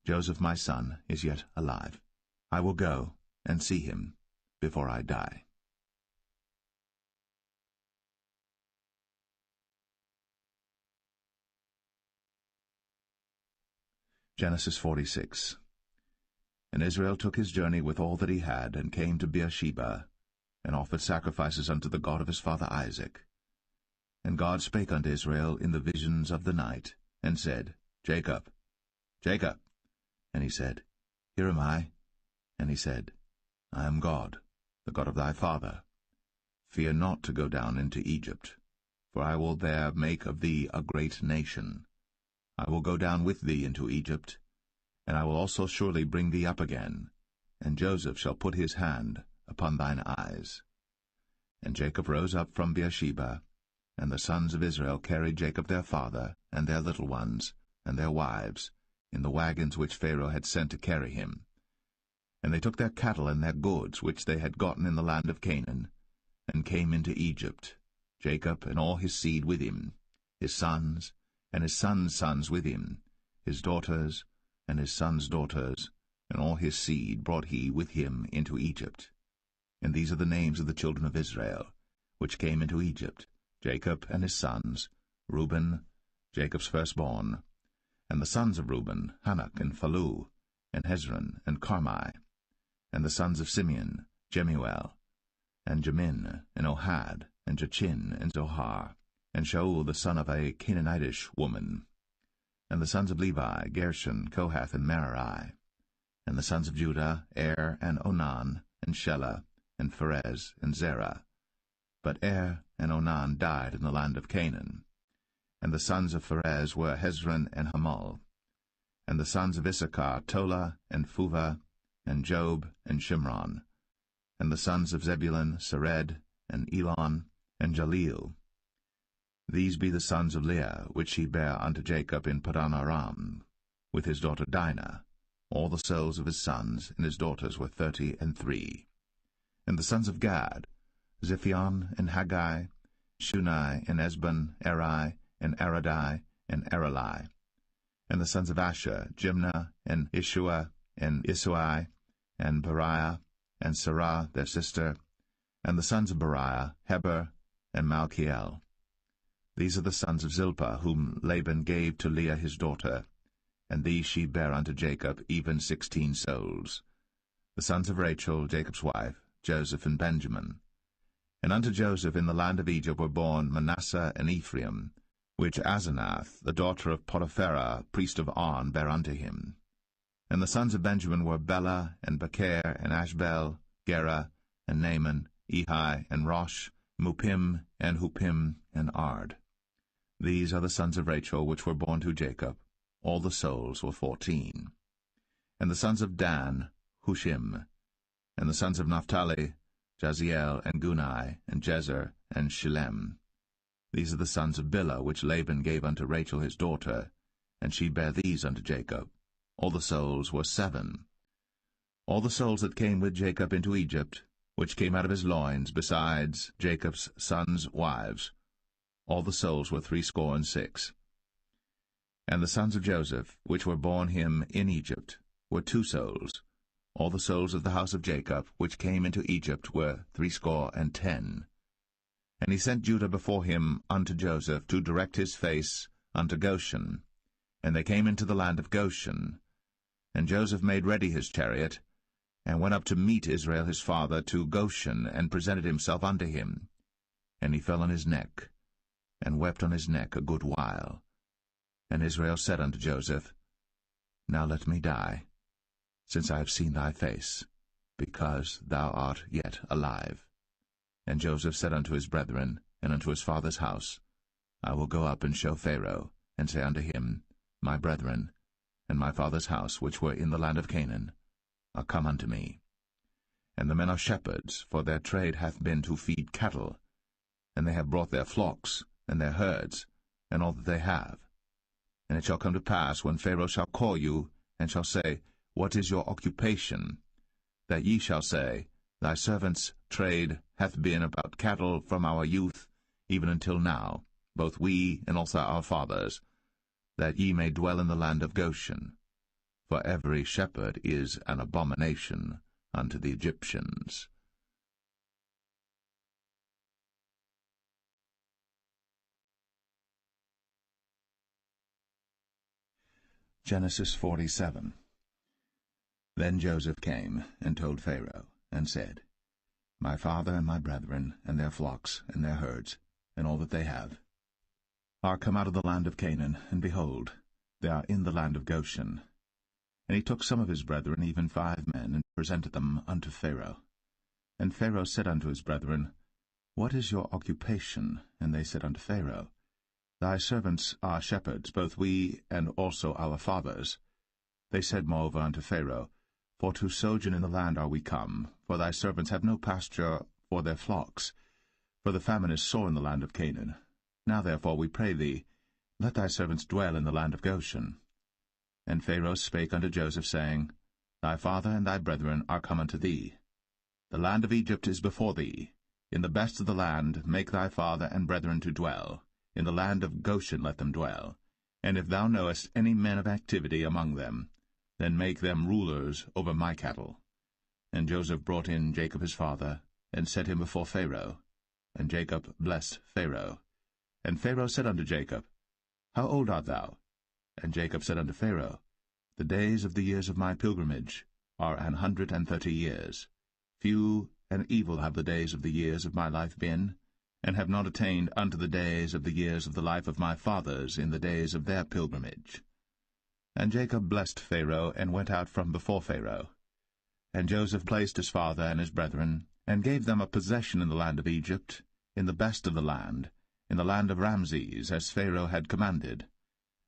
Joseph my son is yet alive. I will go and see him before I die. Genesis 46. And Israel took his journey with all that he had, and came to Beersheba, and offered sacrifices unto the God of his father Isaac. And God spake unto Israel in the visions of the night, and said, Jacob, Jacob. And he said, Here am I. And he said, I am God, the God of thy father. Fear not to go down into Egypt, for I will there make of thee a great nation. I will go down with thee into Egypt, and I will also surely bring thee up again, and Joseph shall put his hand upon thine eyes. And Jacob rose up from Beersheba, and the sons of Israel carried Jacob their father, and their little ones, and their wives, in the wagons which Pharaoh had sent to carry him. And they took their cattle and their goods which they had gotten in the land of Canaan, and came into Egypt, Jacob and all his seed with him, his sons, and his sons' sons with him, his daughters, and his sons' daughters, and all his seed brought he with him into Egypt. And these are the names of the children of Israel, which came into Egypt, Jacob and his sons, Reuben, Jacob's firstborn, and the sons of Reuben, Hanok and Phalu, and Hezron and Carmi, and the sons of Simeon, Jemuel, and Jamin, and Ohad, and Jachin, and Zohar, and Shaul the son of a Canaanitish woman, and the sons of Levi, Gershon, Kohath, and Merari, and the sons of Judah, and Onan, and Shelah, and Pharez, and Zerah. But and Onan died in the land of Canaan. And the sons of Pharez were Hezron and Hamul. And the sons of Issachar, Tola, and Phuvah, and Job, and Shimron. And the sons of Zebulun, Sered, and Elon, and Jaleel. These be the sons of Leah, which he bare unto Jacob in Padan Aram, with his daughter Dinah. All the souls of his sons and his daughters were 33. And the sons of Gad, Ziphion, and Haggai, Shunai, and Esbon, Eri, and Aradai, and Arali. And the sons of Asher, Jimnah, and Ishua, and Isui, and Beriah, and Sarah their sister. And the sons of Beriah, Heber, and Malchiel. These are the sons of Zilpah, whom Laban gave to Leah his daughter, and these she bare unto Jacob, even 16 souls. The sons of Rachel, Jacob's wife, Joseph and Benjamin. And unto Joseph in the land of Egypt were born Manasseh and Ephraim, which Asenath, the daughter of Potipherah, priest of On, bare unto him. And the sons of Benjamin were Bela, and Becher, and Ashbel, Gera, and Naaman, Ehi, and Rosh, Muppim, and Huppim, and Ard. These are the sons of Rachel, which were born to Jacob. All the souls were 14. And the sons of Dan, Hushim. And the sons of Naphtali, Jaziel, and Gunai, and Jezer, and Shillem. These are the sons of Bilhah, which Laban gave unto Rachel his daughter, and she bare these unto Jacob. All the souls were 7. All the souls that came with Jacob into Egypt, which came out of his loins, besides Jacob's sons' wives, all the souls were 66. And the sons of Joseph, which were born him in Egypt, were 2 souls. All the souls of the house of Jacob, which came into Egypt, were 10. And he sent Judah before him unto Joseph, to direct his face unto Goshen. And they came into the land of Goshen. And Joseph made ready his chariot, and went up to meet Israel his father to Goshen, and presented himself unto him. And he fell on his neck, and wept on his neck a good while. And Israel said unto Joseph, Now let me die, since I have seen thy face, because thou art yet alive. And Joseph said unto his brethren, and unto his father's house, I will go up and show Pharaoh, and say unto him, My brethren, and my father's house, which were in the land of Canaan, are come unto me. And the men are shepherds, for their trade hath been to feed cattle, and they have brought their flocks, and their herds, and all that they have. And it shall come to pass, when Pharaoh shall call you, and shall say, What is your occupation? That ye shall say, Thy servant's trade hath been about cattle from our youth, even until now, both we and also our fathers, that ye may dwell in the land of Goshen. For every shepherd is an abomination unto the Egyptians. Genesis 47. Then Joseph came, and told Pharaoh, and said, My father and my brethren, and their flocks, and their herds, and all that they have, are come out of the land of Canaan, and behold, they are in the land of Goshen. And he took some of his brethren, even 5 men, and presented them unto Pharaoh. And Pharaoh said unto his brethren, What is your occupation? And they said unto Pharaoh, Thy servants are shepherds, both we and also our fathers. They said moreover unto Pharaoh, For to sojourn in the land are we come, for thy servants have no pasture for their flocks, for the famine is sore in the land of Canaan. Now therefore, we pray thee, let thy servants dwell in the land of Goshen. And Pharaoh spake unto Joseph, saying, Thy father and thy brethren are come unto thee. The land of Egypt is before thee. In the best of the land make thy father and brethren to dwell. In the land of Goshen let them dwell. And if thou knowest any men of activity among them, then make them rulers over my cattle. And Joseph brought in Jacob his father, and set him before Pharaoh. And Jacob blessed Pharaoh. And Pharaoh said unto Jacob, How old art thou? And Jacob said unto Pharaoh, The days of the years of my pilgrimage are 130 years. Few and evil have the days of the years of my life been, and have not attained unto the days of the years of the life of my fathers in the days of their pilgrimage. And Jacob blessed Pharaoh, and went out from before Pharaoh. And Joseph placed his father and his brethren, and gave them a possession in the land of Egypt, in the best of the land, in the land of Ramses, as Pharaoh had commanded.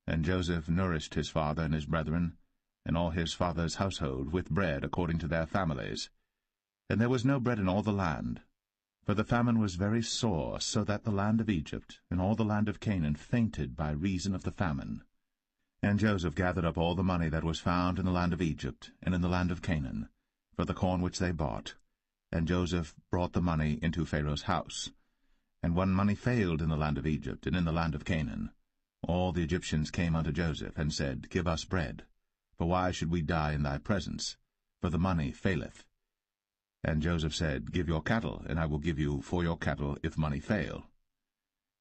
And Joseph nourished his father and his brethren, and all his father's household, with bread according to their families. And there was no bread in all the land, for the famine was very sore, so that the land of Egypt and all the land of Canaan fainted by reason of the famine. And Joseph gathered up all the money that was found in the land of Egypt and in the land of Canaan, for the corn which they bought. And Joseph brought the money into Pharaoh's house. And when money failed in the land of Egypt and in the land of Canaan, all the Egyptians came unto Joseph, and said, Give us bread, for why should we die in thy presence? For the money faileth. And Joseph said, Give your cattle, and I will give you for your cattle, if money fail.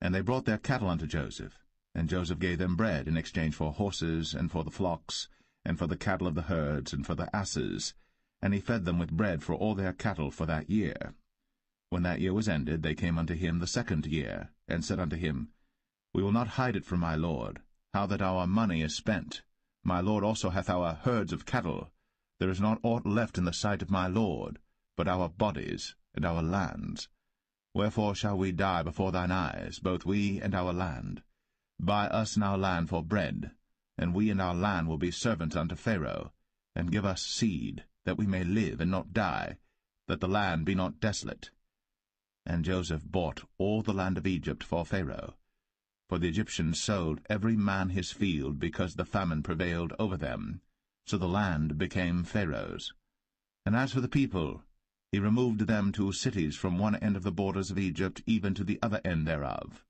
And they brought their cattle unto Joseph, and Joseph gave them bread in exchange for horses, and for the flocks, and for the cattle of the herds, and for the asses, and he fed them with bread for all their cattle for that year. When that year was ended, they came unto him the second year, and said unto him, We will not hide it from my lord, how that our money is spent. My lord also hath our herds of cattle. There is not aught left in the sight of my lord, but our bodies and our lands. Wherefore shall we die before thine eyes, both we and our land? Buy us now land for bread, and we and our land will be servants unto Pharaoh, and give us seed, that we may live and not die, that the land be not desolate. And Joseph bought all the land of Egypt for Pharaoh. For the Egyptians sold every man his field, because the famine prevailed over them. So the land became Pharaoh's. And as for the people, he removed them to cities from one end of the borders of Egypt even to the other end thereof.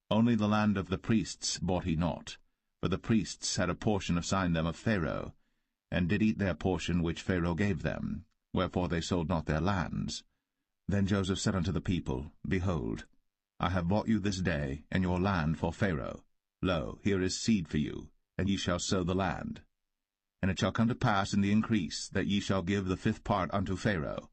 Only the land of the priests bought he not, for the priests had a portion assigned them of Pharaoh, and did eat their portion which Pharaoh gave them, wherefore they sold not their lands. Then Joseph said unto the people, Behold, I have bought you this day, and your land for Pharaoh. Lo, here is seed for you, and ye shall sow the land. And it shall come to pass in the increase, that ye shall give the 5th part unto Pharaoh,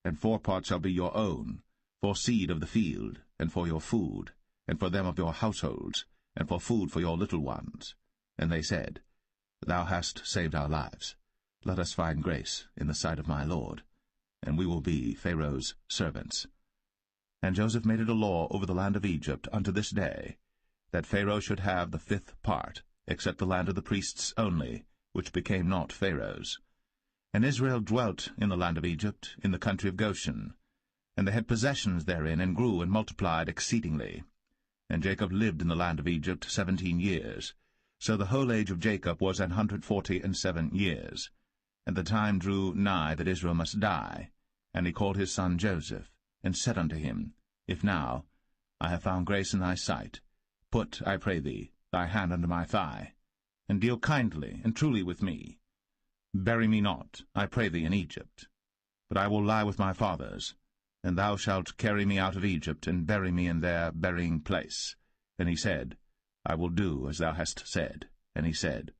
and 4 parts shall be your own, for seed of the field, and for your food, and for them of your households, and for food for your little ones. And they said, Thou hast saved our lives. Let us find grace in the sight of my lord, and we will be Pharaoh's servants. And Joseph made it a law over the land of Egypt unto this day, that Pharaoh should have the 5th part, except the land of the priests only, which became not Pharaoh's. And Israel dwelt in the land of Egypt, in the country of Goshen. And they had possessions therein, and grew and multiplied exceedingly. And Jacob lived in the land of Egypt 17 years. So the whole age of Jacob was 147 years. And the time drew nigh that Israel must die. And he called his son Joseph, and said unto him, If now I have found grace in thy sight, put, I pray thee, thy hand under my thigh, and deal kindly and truly with me. Bury me not, I pray thee, in Egypt, but I will lie with my fathers, and thou shalt carry me out of Egypt, and bury me in their burying place. And he said, I will do as thou hast said. And he said,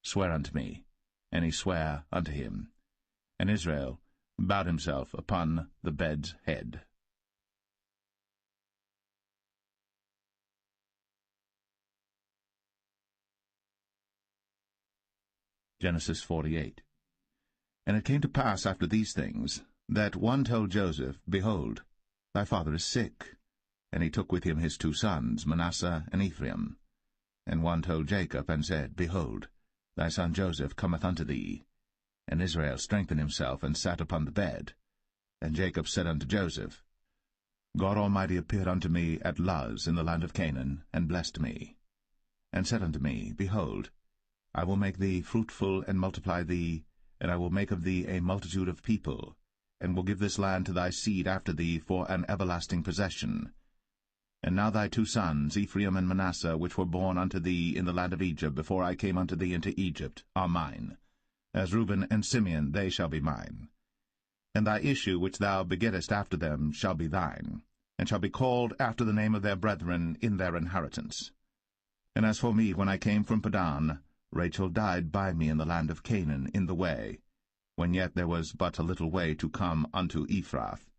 Swear unto me. And he sware unto him. And Israel bowed himself upon the bed's head. Genesis 48. And it came to pass after these things, that one told Joseph, Behold, thy father is sick. And he took with him his 2 sons, Manasseh and Ephraim. And one told Jacob, and said, Behold, thy son Joseph cometh unto thee. And Israel strengthened himself, and sat upon the bed. And Jacob said unto Joseph, God Almighty appeared unto me at Luz in the land of Canaan, and blessed me, and said unto me, Behold, I will make thee fruitful, and multiply thee, and I will make of thee a multitude of people, and will give this land to thy seed after thee for an everlasting possession. And now thy 2 sons, Ephraim and Manasseh, which were born unto thee in the land of Egypt before I came unto thee into Egypt, are mine. As Reuben and Simeon they shall be mine. And thy issue which thou begettest after them shall be thine. and shall be called after the name of their brethren in their inheritance. And as for me, when I came from Padan, Rachel died by me in the land of Canaan in the way, when yet there was but a little way to come unto Ephrath.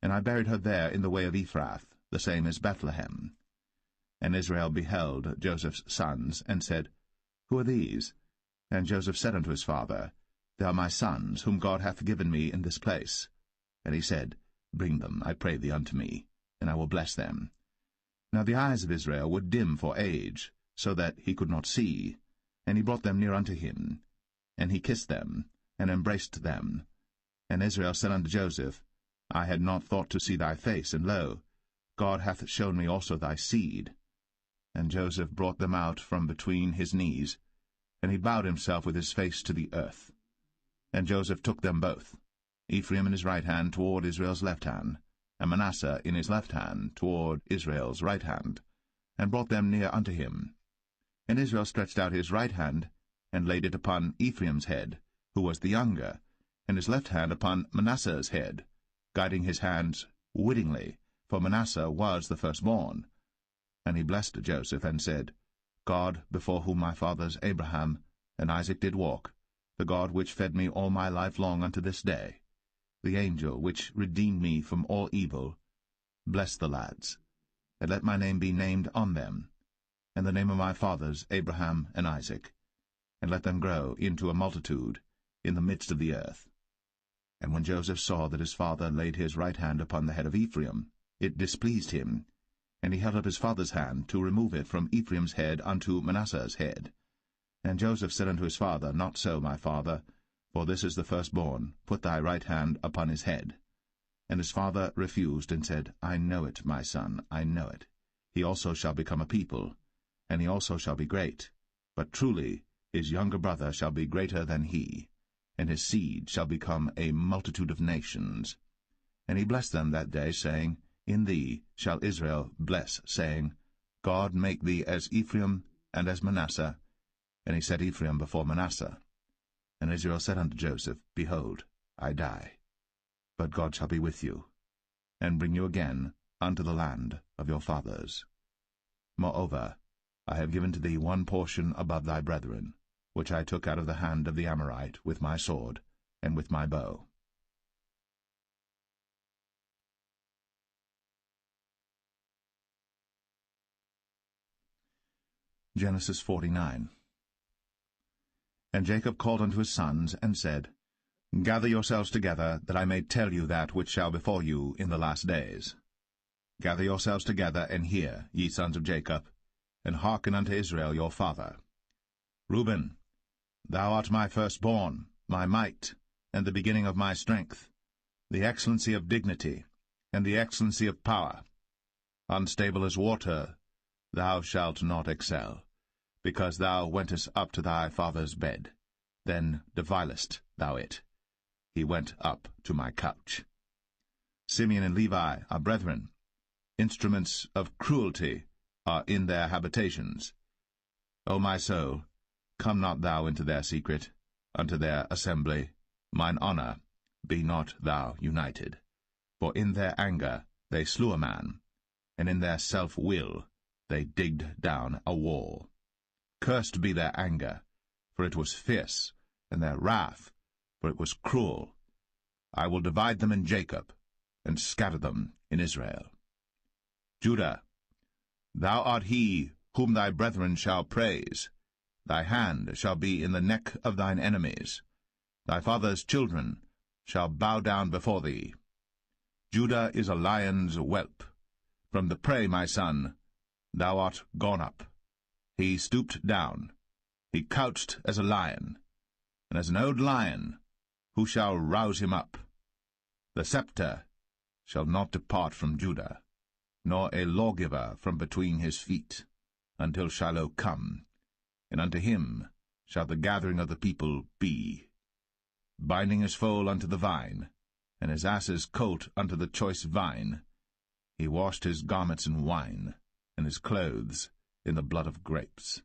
And I buried her there in the way of Ephrath, the same as Bethlehem. And Israel beheld Joseph's sons, and said, Who are these? And Joseph said unto his father, They are my sons, whom God hath given me in this place. And he said, Bring them, I pray thee, unto me, and I will bless them. Now the eyes of Israel were dim for age, so that he could not see. And he brought them near unto him. And he kissed them, and embraced them. And Israel said unto Joseph, I had not thought to see thy face, and lo, God hath shown me also thy seed. And Joseph brought them out from between his knees, and he bowed himself with his face to the earth. And Joseph took them both, Ephraim in his right hand toward Israel's left hand, and Manasseh in his left hand toward Israel's right hand, and brought them near unto him. And Israel stretched out his right hand, and laid it upon Ephraim's head, who was the younger, and his left hand upon Manasseh's head, guiding his hands wittingly, for Manasseh was the firstborn. And he blessed Joseph, and said, God, before whom my fathers Abraham and Isaac did walk, the God which fed me all my life long unto this day, the angel which redeemed me from all evil, bless the lads, and let my name be named on them, and the name of my fathers Abraham and Isaac, and let them grow into a multitude in the midst of the earth. And when Joseph saw that his father laid his right hand upon the head of Ephraim, it displeased him, and he held up his father's hand to remove it from Ephraim's head unto Manasseh's head. And Joseph said unto his father, Not so, my father, for this is the firstborn. Put thy right hand upon his head. And his father refused, and said, I know it, my son, I know it. He also shall become a people, and he also shall be great. But truly his younger brother shall be greater than he, and his seed shall become a multitude of nations. And he blessed them that day, saying, In thee shall Israel bless, saying, God make thee as Ephraim and as Manasseh. And he set Ephraim before Manasseh. And Israel said unto Joseph, Behold, I die, but God shall be with you, and bring you again unto the land of your fathers. Moreover, I have given to thee one portion above thy brethren, which I took out of the hand of the Amorite with my sword and with my bow. Genesis 49. And Jacob called unto his sons, and said, Gather yourselves together, that I may tell you that which shall befall you in the last days. Gather yourselves together, and hear, ye sons of Jacob, and hearken unto Israel your father. Reuben, thou art my firstborn, my might, and the beginning of my strength, the excellency of dignity, and the excellency of power. Unstable as water, thou shalt not excel, because thou wentest up to thy father's bed. Then devilest thou it. He went up to my couch. Simeon and Levi are brethren. Instruments of cruelty are in their habitations. O my soul, come not thou into their secret, unto their assembly. Mine honour, be not thou united. For in their anger they slew a man, and in their self-will they digged down a wall. Cursed be their anger, for it was fierce, and their wrath, for it was cruel. I will divide them in Jacob, and scatter them in Israel. Judah, thou art he whom thy brethren shall praise. Thy hand shall be in the neck of thine enemies. Thy father's children shall bow down before thee. Judah is a lion's whelp. From the prey, my son, thou art gone up. He stooped down. He couched as a lion, and as an old lion, who shall rouse him up? The scepter shall not depart from Judah, nor a lawgiver from between his feet, until Shiloh come, and unto him shall the gathering of the people be. Binding his foal unto the vine, and his ass's colt unto the choice vine, he washed his garments in wine, and his clothes in the blood of grapes.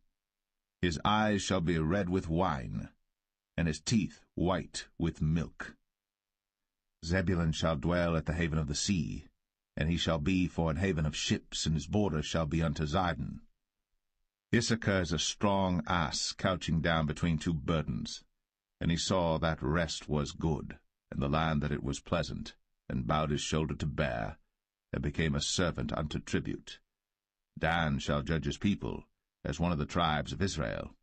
His eyes shall be red with wine, and his teeth white with milk. Zebulun shall dwell at the haven of the sea, and he shall be for an haven of ships, and his borders shall be unto Zidon. Issachar is a strong ass couching down between two burdens. And he saw that rest was good, and the land that it was pleasant, and bowed his shoulder to bear, and became a servant unto tribute. Dan shall judge his people, as one of the tribes of Israel.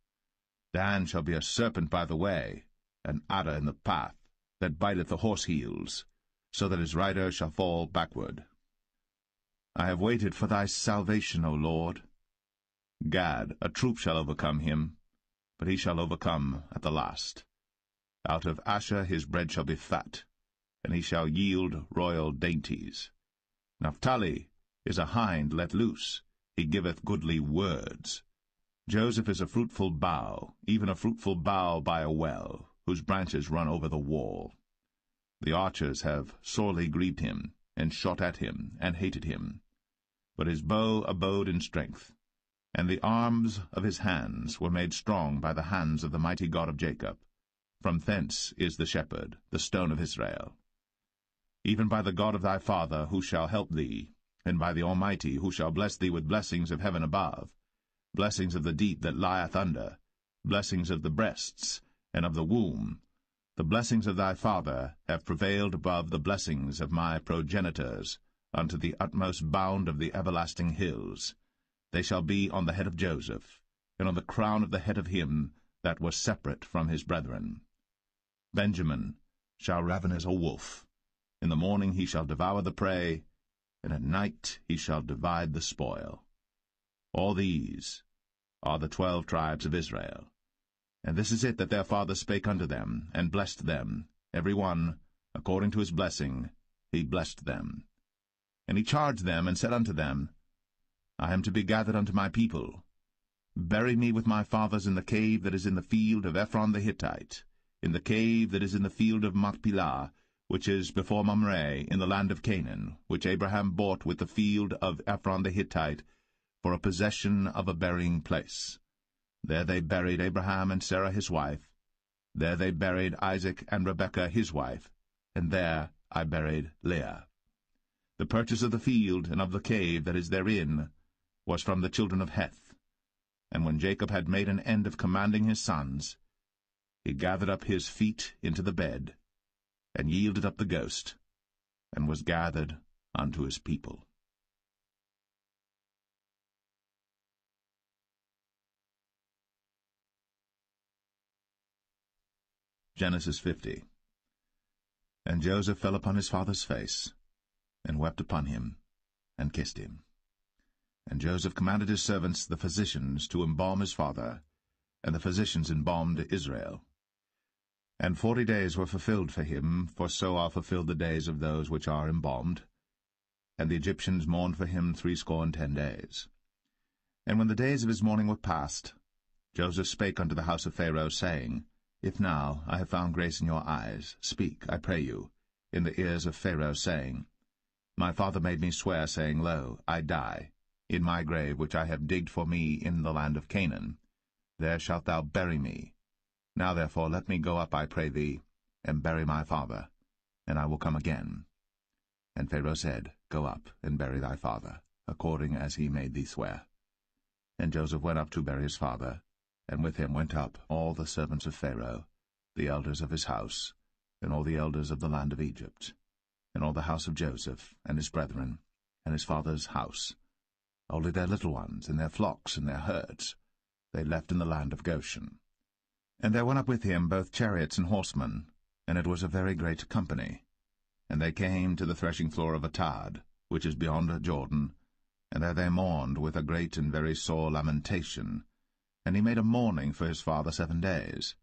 Dan shall be a serpent by the way, an adder in the path, that biteth the horse heels, so that his rider shall fall backward. I have waited for thy salvation, O Lord. Gad, a troop shall overcome him, but he shall overcome at the last. Out of Asher his bread shall be fat, and he shall yield royal dainties. Naphtali is a hind let loose, he giveth goodly words. Joseph is a fruitful bough, even a fruitful bough by a well, whose branches run over the wall. The archers have sorely grieved him, and shot at him, and hated him. But his bow abode in strength, and the arms of his hands were made strong by the hands of the mighty God of Jacob. From thence is the shepherd, the stone of Israel. Even by the God of thy father, who shall help thee, and by the Almighty, who shall bless thee with blessings of heaven above, blessings of the deep that lieth under, blessings of the breasts, and of the womb. The blessings of thy father have prevailed above the blessings of my progenitors, unto the utmost bound of the everlasting hills. They shall be on the head of Joseph, and on the crown of the head of him that was separate from his brethren. Benjamin shall raven as a wolf. In the morning he shall devour the prey, and at night he shall divide the spoil. All these are the 12 tribes of Israel. And this is it that their father spake unto them, and blessed them, every one, according to his blessing, he blessed them. And he charged them, and said unto them, I am to be gathered unto my people. Bury me with my fathers in the cave that is in the field of Ephron the Hittite, in the cave that is in the field of Machpelah, which is before Mamre, in the land of Canaan, which Abraham bought with the field of Ephron the Hittite, for a possession of a burying place. There they buried Abraham and Sarah his wife. There they buried Isaac and Rebekah his wife, and there I buried Leah. The purchase of the field and of the cave that is therein was from the children of Heth. And when Jacob had made an end of commanding his sons, he gathered up his feet into the bed, and yielded up the ghost, and was gathered unto his people. Genesis 50. And Joseph fell upon his father's face, and wept upon him, and kissed him. And Joseph commanded his servants, the physicians, to embalm his father, and the physicians embalmed Israel. And 40 days were fulfilled for him, for so are fulfilled the days of those which are embalmed. And the Egyptians mourned for him 60 days. And when the days of his mourning were past, Joseph spake unto the house of Pharaoh, saying, If now I have found grace in your eyes, speak, I pray you, in the ears of Pharaoh, saying, My father made me swear, saying, Lo, I die, in my grave which I have digged for me in the land of Canaan. There shalt thou bury me. Now therefore let me go up, I pray thee, and bury my father, and I will come again. And Pharaoh said, Go up, and bury thy father, according as he made thee swear. And Joseph went up to bury his father, and with him went up all the servants of Pharaoh, the elders of his house, and all the elders of the land of Egypt, and all the house of Joseph, and his brethren, and his father's house, only their little ones, and their flocks, and their herds, they left in the land of Goshen. And there went up with him both chariots and horsemen, and it was a very great company. And they came to the threshing floor of Atad, which is beyond Jordan, and there they mourned with a great and very sore lamentation. And he made a mourning for his father 7 days.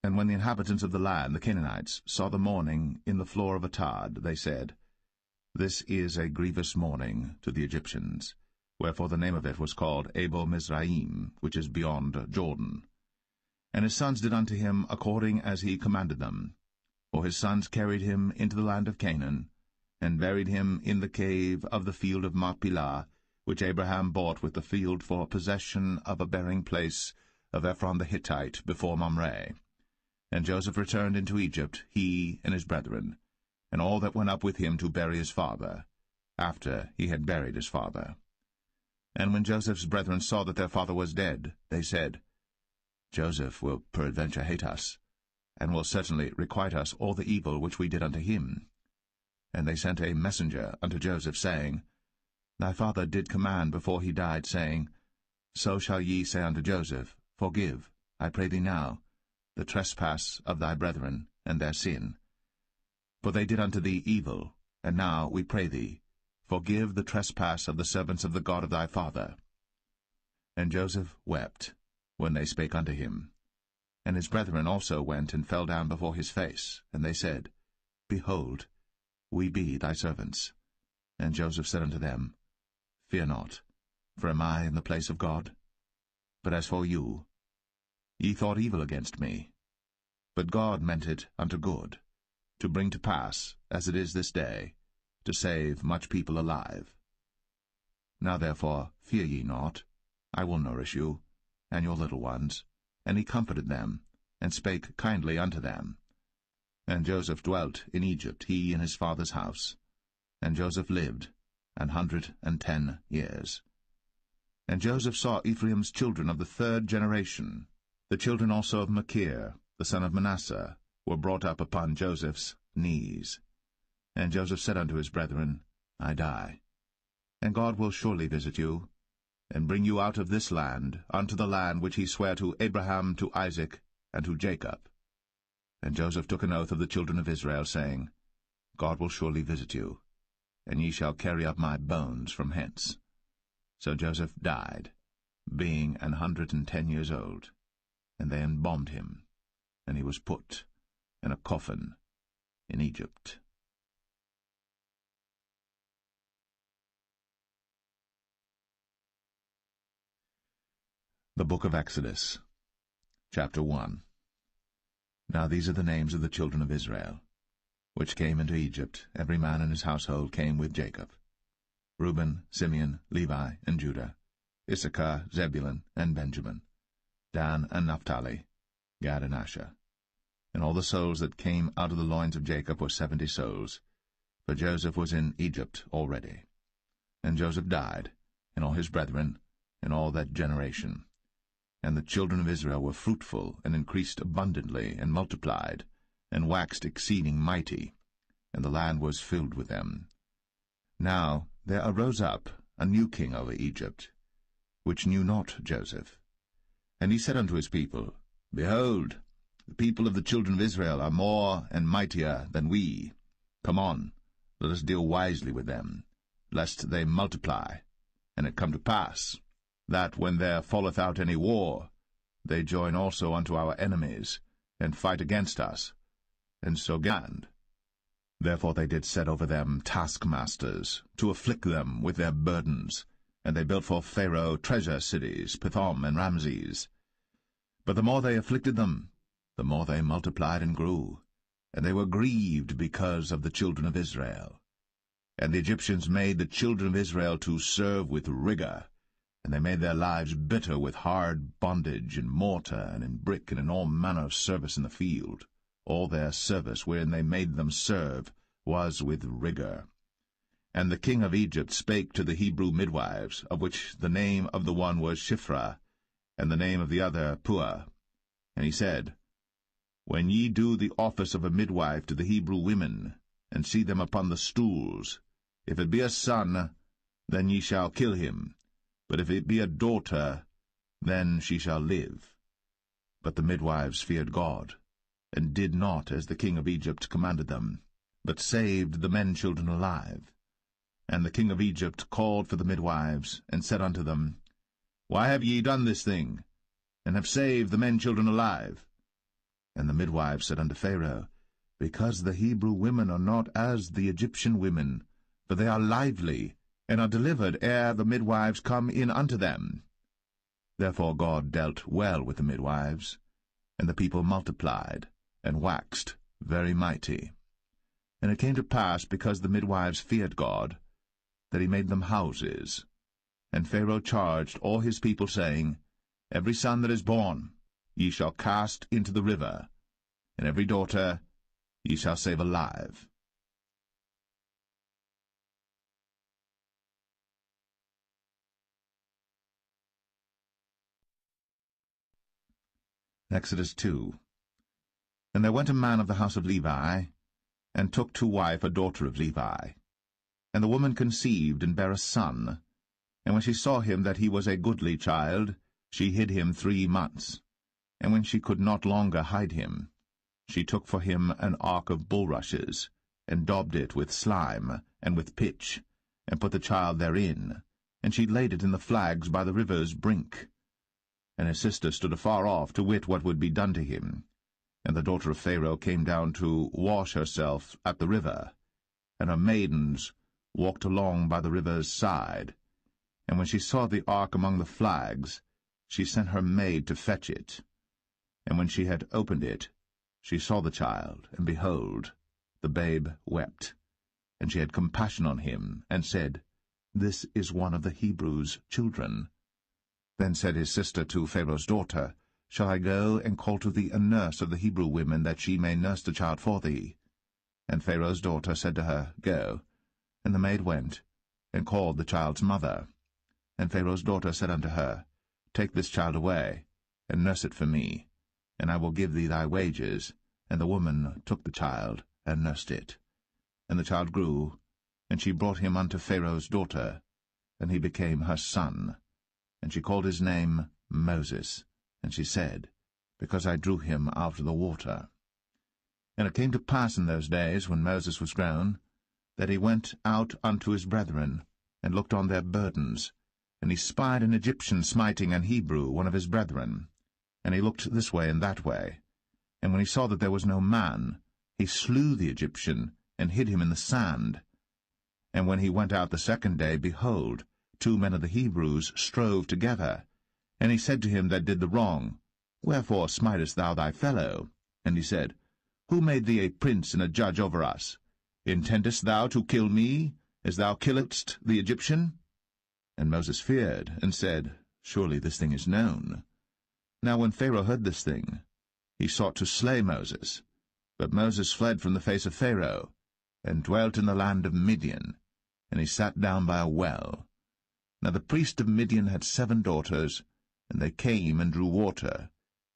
And when the inhabitants of the land, the Canaanites, saw the mourning in the floor of Atad, they said, This is a grievous mourning to the Egyptians. Wherefore the name of it was called Abel Mizraim, which is beyond Jordan. And his sons did unto him according as he commanded them. For his sons carried him into the land of Canaan, and buried him in the cave of the field of Machpelah, which Abraham bought with the field for possession of a burying place of Ephron the Hittite before Mamre. And Joseph returned into Egypt, he and his brethren, and all that went up with him to bury his father. after he had buried his father. And when Joseph's brethren saw that their father was dead, they said, Joseph will peradventure hate us, and will certainly requite us all the evil which we did unto him. And they sent a messenger unto Joseph, saying, Thy father did command before he died, saying, So shall ye say unto Joseph, Forgive, I pray thee now, the trespass of thy brethren, and their sin. For they did unto thee evil, and now, we pray thee, forgive the trespass of the servants of the God of thy father. And Joseph wept, when they spake unto him. And his brethren also went and fell down before his face, and they said, Behold, we be thy servants. And Joseph said unto them, Fear not, for am I in the place of God? But as for you, ye thought evil against me, but God meant it unto good, to bring to pass, as it is this day, to save much people alive. Now therefore fear ye not, I will nourish you, and your little ones. And he comforted them, and spake kindly unto them. And Joseph dwelt in Egypt, he and his father's house. And Joseph lived 110 years. And Joseph saw Ephraim's children of the 3rd generation. The children also of Machir, the son of Manasseh, were brought up upon Joseph's knees. And Joseph said unto his brethren, I die, and God will surely visit you, and bring you out of this land unto the land which he sware to Abraham, to Isaac, and to Jacob. And Joseph took an oath of the children of Israel, saying, God will surely visit you, and ye shall carry up my bones from hence. So Joseph died, being 110 years old, and they embalmed him, and he was put in a coffin in Egypt. The Book of Exodus, Chapter 1. Now these are the names of the children of Israel, which came into Egypt. Every man in his household came with Jacob: Reuben, Simeon, Levi, and Judah, Issachar, Zebulun, and Benjamin, Dan and Naphtali, Gad and Asher. And all the souls that came out of the loins of Jacob were 70 souls, for Joseph was in Egypt already. And Joseph died, and all his brethren, and all that generation. And the children of Israel were fruitful, and increased abundantly, and multiplied, and waxed exceeding mighty, and the land was filled with them. Now there arose up a new king over Egypt, which knew not Joseph. And he said unto his people, Behold, the people of the children of Israel are more and mightier than we. Come on, let us deal wisely with them, lest they multiply. And it come to pass, that when there falleth out any war, they join also unto our enemies, and fight against us, and so stand. Therefore they did set over them taskmasters, to afflict them with their burdens, and they built for Pharaoh treasure cities, Pithom and Ramses. But the more they afflicted them, the more they multiplied and grew, and they were grieved because of the children of Israel. And the Egyptians made the children of Israel to serve with rigor, and they made their lives bitter with hard bondage in mortar and in brick and in all manner of service in the field. All their service wherein they made them serve was with rigor. And the king of Egypt spake to the Hebrew midwives, of which the name of the one was Shiphrah, and the name of the other Puah. And he said, When ye do the office of a midwife to the Hebrew women, and see them upon the stools, if it be a son, then ye shall kill him, but if it be a daughter, then she shall live. But the midwives feared God, and did not as the king of Egypt commanded them, but saved the men-children alive. And the king of Egypt called for the midwives, and said unto them, Why have ye done this thing, and have saved the men-children alive? And the midwives said unto Pharaoh, Because the Hebrew women are not as the Egyptian women, for they are lively, and are delivered ere the midwives come in unto them. Therefore God dealt well with the midwives, and the people multiplied, and waxed very mighty. And it came to pass, because the midwives feared God, that he made them houses. And Pharaoh charged all his people, saying, Every son that is born ye shall cast into the river, and every daughter ye shall save alive. Exodus 2. And there went a man of the house of Levi, and took to wife a daughter of Levi. And the woman conceived, and bare a son. And when she saw him that he was a goodly child, she hid him 3 months. And when she could not longer hide him, she took for him an ark of bulrushes, and daubed it with slime, and with pitch, and put the child therein, and she laid it in the flags by the river's brink. And his sister stood afar off to wit what would be done to him. And the daughter of Pharaoh came down to wash herself at the river, and her maidens walked along by the river's side. And when she saw the ark among the flags, she sent her maid to fetch it. And when she had opened it, she saw the child, and behold, the babe wept. And she had compassion on him, and said, This is one of the Hebrews' children. Then said his sister to Pharaoh's daughter, Shall I go and call to thee a nurse of the Hebrew women, that she may nurse the child for thee? And Pharaoh's daughter said to her, Go. And the maid went, and called the child's mother. And Pharaoh's daughter said unto her, Take this child away, and nurse it for me, and I will give thee thy wages. And the woman took the child, and nursed it. And the child grew, and she brought him unto Pharaoh's daughter, and he became her son. And she called his name Moses. And she said, Because I drew him out of the water. And it came to pass in those days, when Moses was grown, that he went out unto his brethren, and looked on their burdens. And he spied an Egyptian smiting an Hebrew, one of his brethren. And he looked this way and that way. And when he saw that there was no man, he slew the Egyptian, and hid him in the sand. And when he went out the second day, behold, 2 men of the Hebrews strove together. And he said to him that did the wrong, Wherefore smitest thou thy fellow? And he said, Who made thee a prince and a judge over us? Intendest thou to kill me, as thou killedst the Egyptian? And Moses feared, and said, Surely this thing is known. Now when Pharaoh heard this thing, he sought to slay Moses. But Moses fled from the face of Pharaoh, and dwelt in the land of Midian, and he sat down by a well. Now the priest of Midian had 7 daughters, and they came and drew water,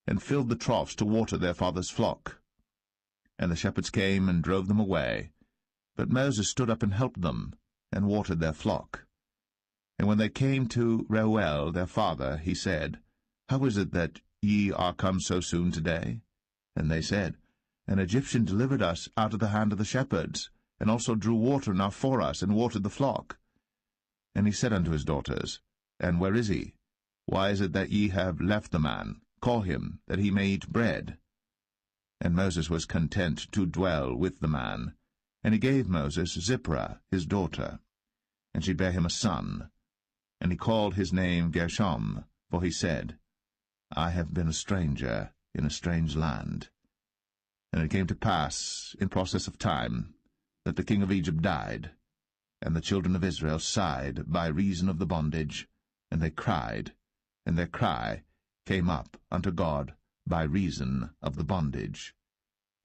and filled the troughs to water their father's flock. And the shepherds came and drove them away. But Moses stood up and helped them, and watered their flock. And when they came to Reuel their father, he said, How is it that ye are come so soon today? And they said, An Egyptian delivered us out of the hand of the shepherds, and also drew water enough for us, and watered the flock. And he said unto his daughters, And where is he? Why is it that ye have left the man? Call him, that he may eat bread. And Moses was content to dwell with the man. And he gave Moses Zipporah his daughter, and she bare him a son. And he called his name Gershom, for he said, I have been a stranger in a strange land. And it came to pass, in process of time, that the king of Egypt died, and the children of Israel sighed by reason of the bondage, and they cried, and their cry came up unto God by reason of the bondage.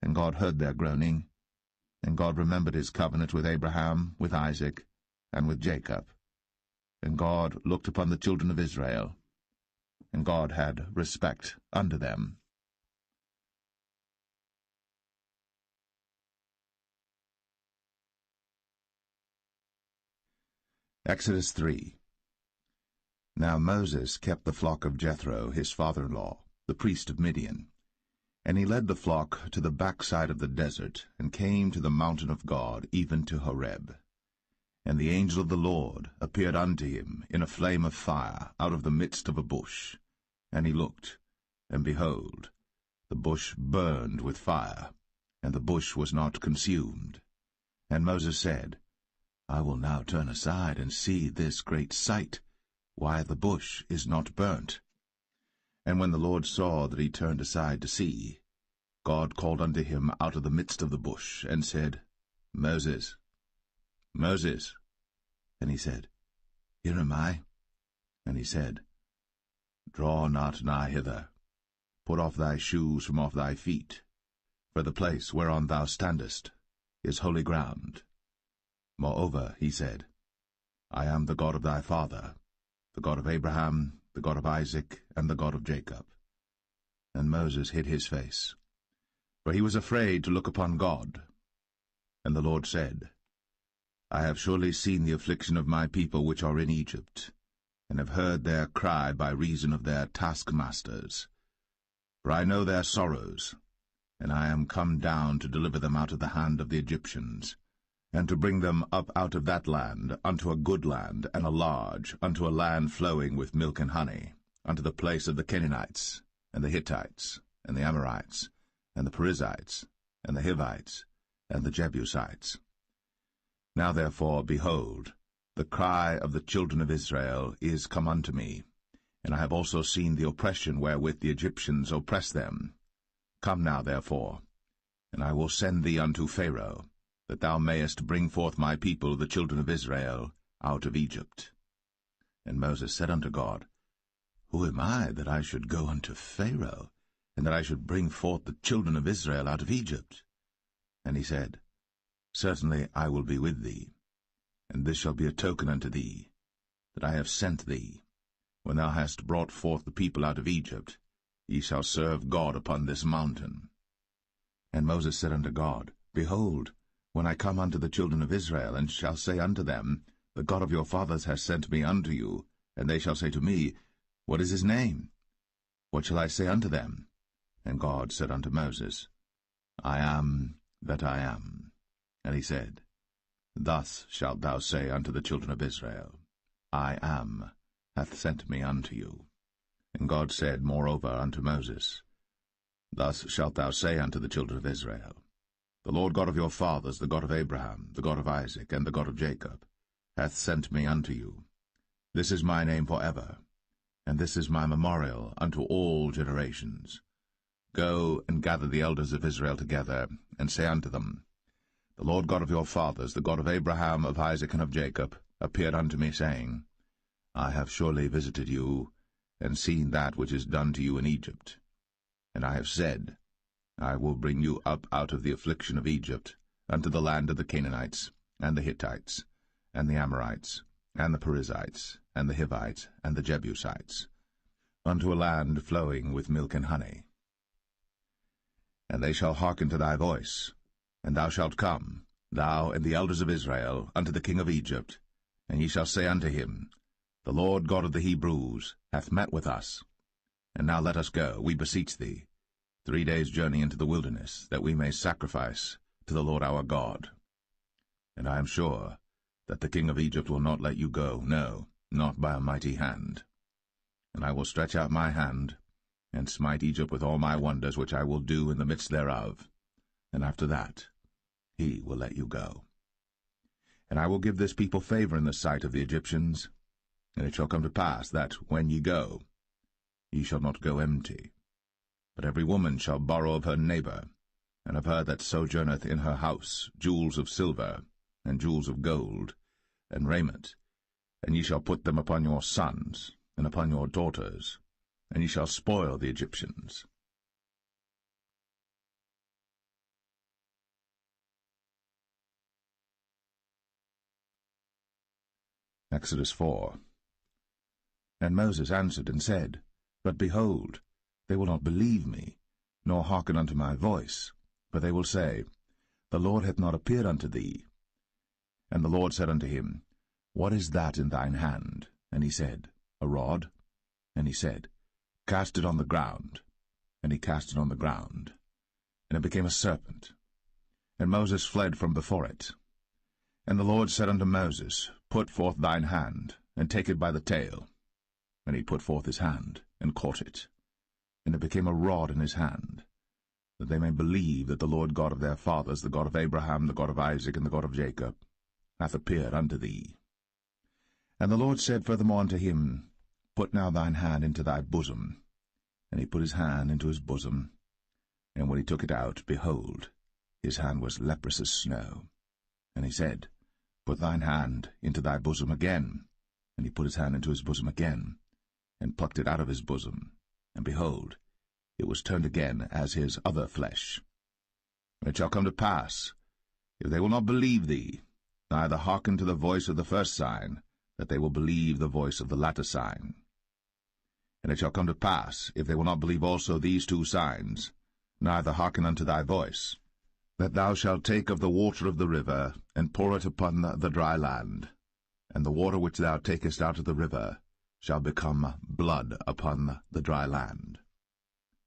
And God heard their groaning, and God remembered his covenant with Abraham, with Isaac, and with Jacob. And God looked upon the children of Israel, and God had respect unto them. Exodus 3. Now Moses kept the flock of Jethro, his father-in-law, the priest of Midian. And he led the flock to the backside of the desert, and came to the mountain of God, even to Horeb. And the angel of the Lord appeared unto him in a flame of fire out of the midst of a bush. And he looked, and behold, the bush burned with fire, and the bush was not consumed. And Moses said, I will now turn aside and see this great sight, why the bush is not burnt. And when the Lord saw that he turned aside to see, God called unto him out of the midst of the bush, and said, Moses, Moses. And he said, Here am I. And he said, Draw not nigh hither. Put off thy shoes from off thy feet, for the place whereon thou standest is holy ground. Moreover, he said, I am the God of thy father, the God of Abraham, the God of Isaac, and the God of Jacob. And Moses hid his face, for he was afraid to look upon God. And the Lord said, I have surely seen the affliction of my people which are in Egypt, and have heard their cry by reason of their taskmasters. For I know their sorrows, and I am come down to deliver them out of the hand of the Egyptians, and to bring them up out of that land unto a good land and a large, unto a land flowing with milk and honey, unto the place of the Canaanites, and the Hittites, and the Amorites, and the Perizzites, and the Hivites, and the Jebusites. Now therefore, behold, the cry of the children of Israel is come unto me, and I have also seen the oppression wherewith the Egyptians oppress them. Come now therefore, and I will send thee unto Pharaoh, that thou mayest bring forth my people the children of Israel out of Egypt. And Moses said unto God, Who am I, that I should go unto Pharaoh, and that I should bring forth the children of Israel out of Egypt? And he said, Certainly I will be with thee, and this shall be a token unto thee, that I have sent thee. When thou hast brought forth the people out of Egypt, ye shall serve God upon this mountain. And Moses said unto God, Behold, when I come unto the children of Israel, and shall say unto them, The God of your fathers has sent me unto you, and they shall say to me, What is his name? What shall I say unto them? And God said unto Moses, I am that I am. And he said, Thus shalt thou say unto the children of Israel, I am hath sent me unto you. And God said moreover unto Moses, Thus shalt thou say unto the children of Israel, The Lord God of your fathers, the God of Abraham, the God of Isaac, and the God of Jacob, hath sent me unto you. This is my name for ever, and this is my memorial unto all generations. Go and gather the elders of Israel together, and say unto them, The Lord God of your fathers, the God of Abraham, of Isaac, and of Jacob, appeared unto me, saying, I have surely visited you, and seen that which is done to you in Egypt. And I have said, I will bring you up out of the affliction of Egypt, unto the land of the Canaanites, and the Hittites, and the Amorites, and the Perizzites, and the Hivites, and the Jebusites, unto a land flowing with milk and honey. And they shall hearken to thy voice, and thou shalt come, thou and the elders of Israel, unto the king of Egypt, and ye shall say unto him, The Lord God of the Hebrews hath met with us. And now let us go, we beseech thee, 3 days' journey into the wilderness, that we may sacrifice to the Lord our God. And I am sure that the king of Egypt will not let you go, no, not by a mighty hand. And I will stretch out my hand, and smite Egypt with all my wonders which I will do in the midst thereof, and after that he will let you go. And I will give this people favor in the sight of the Egyptians, and it shall come to pass that, when ye go, ye shall not go empty. But every woman shall borrow of her neighbor, and of her that sojourneth in her house, jewels of silver, and jewels of gold, and raiment, and ye shall put them upon your sons, and upon your daughters, and ye shall spoil the Egyptians. Exodus 4. And Moses answered and said, But behold, they will not believe me, nor hearken unto my voice, but they will say, The Lord hath not appeared unto thee. And the Lord said unto him, What is that in thine hand? And he said, A rod. And he said, Cast it on the ground. And he cast it on the ground, and it became a serpent. And Moses fled from before it. And the Lord said unto Moses, Put forth thine hand, and take it by the tail. And he put forth his hand, and caught it. And it became a rod in his hand, that they may believe that the Lord God of their fathers, the God of Abraham, the God of Isaac, and the God of Jacob, hath appeared unto thee. And the Lord said furthermore unto him, Put now thine hand into thy bosom. And he put his hand into his bosom, and when he took it out, behold, his hand was leprous as snow. And he said, Put thine hand into thy bosom again. And he put his hand into his bosom again, and plucked it out of his bosom, and behold, it was turned again as his other flesh. And it shall come to pass, if they will not believe thee, neither hearken to the voice of the first sign, that they will believe the voice of the latter sign. And it shall come to pass, if they will not believe also these 2 signs, neither hearken unto thy voice, that thou shalt take of the water of the river, and pour it upon the dry land, and the water which thou takest out of the river shall become blood upon the dry land.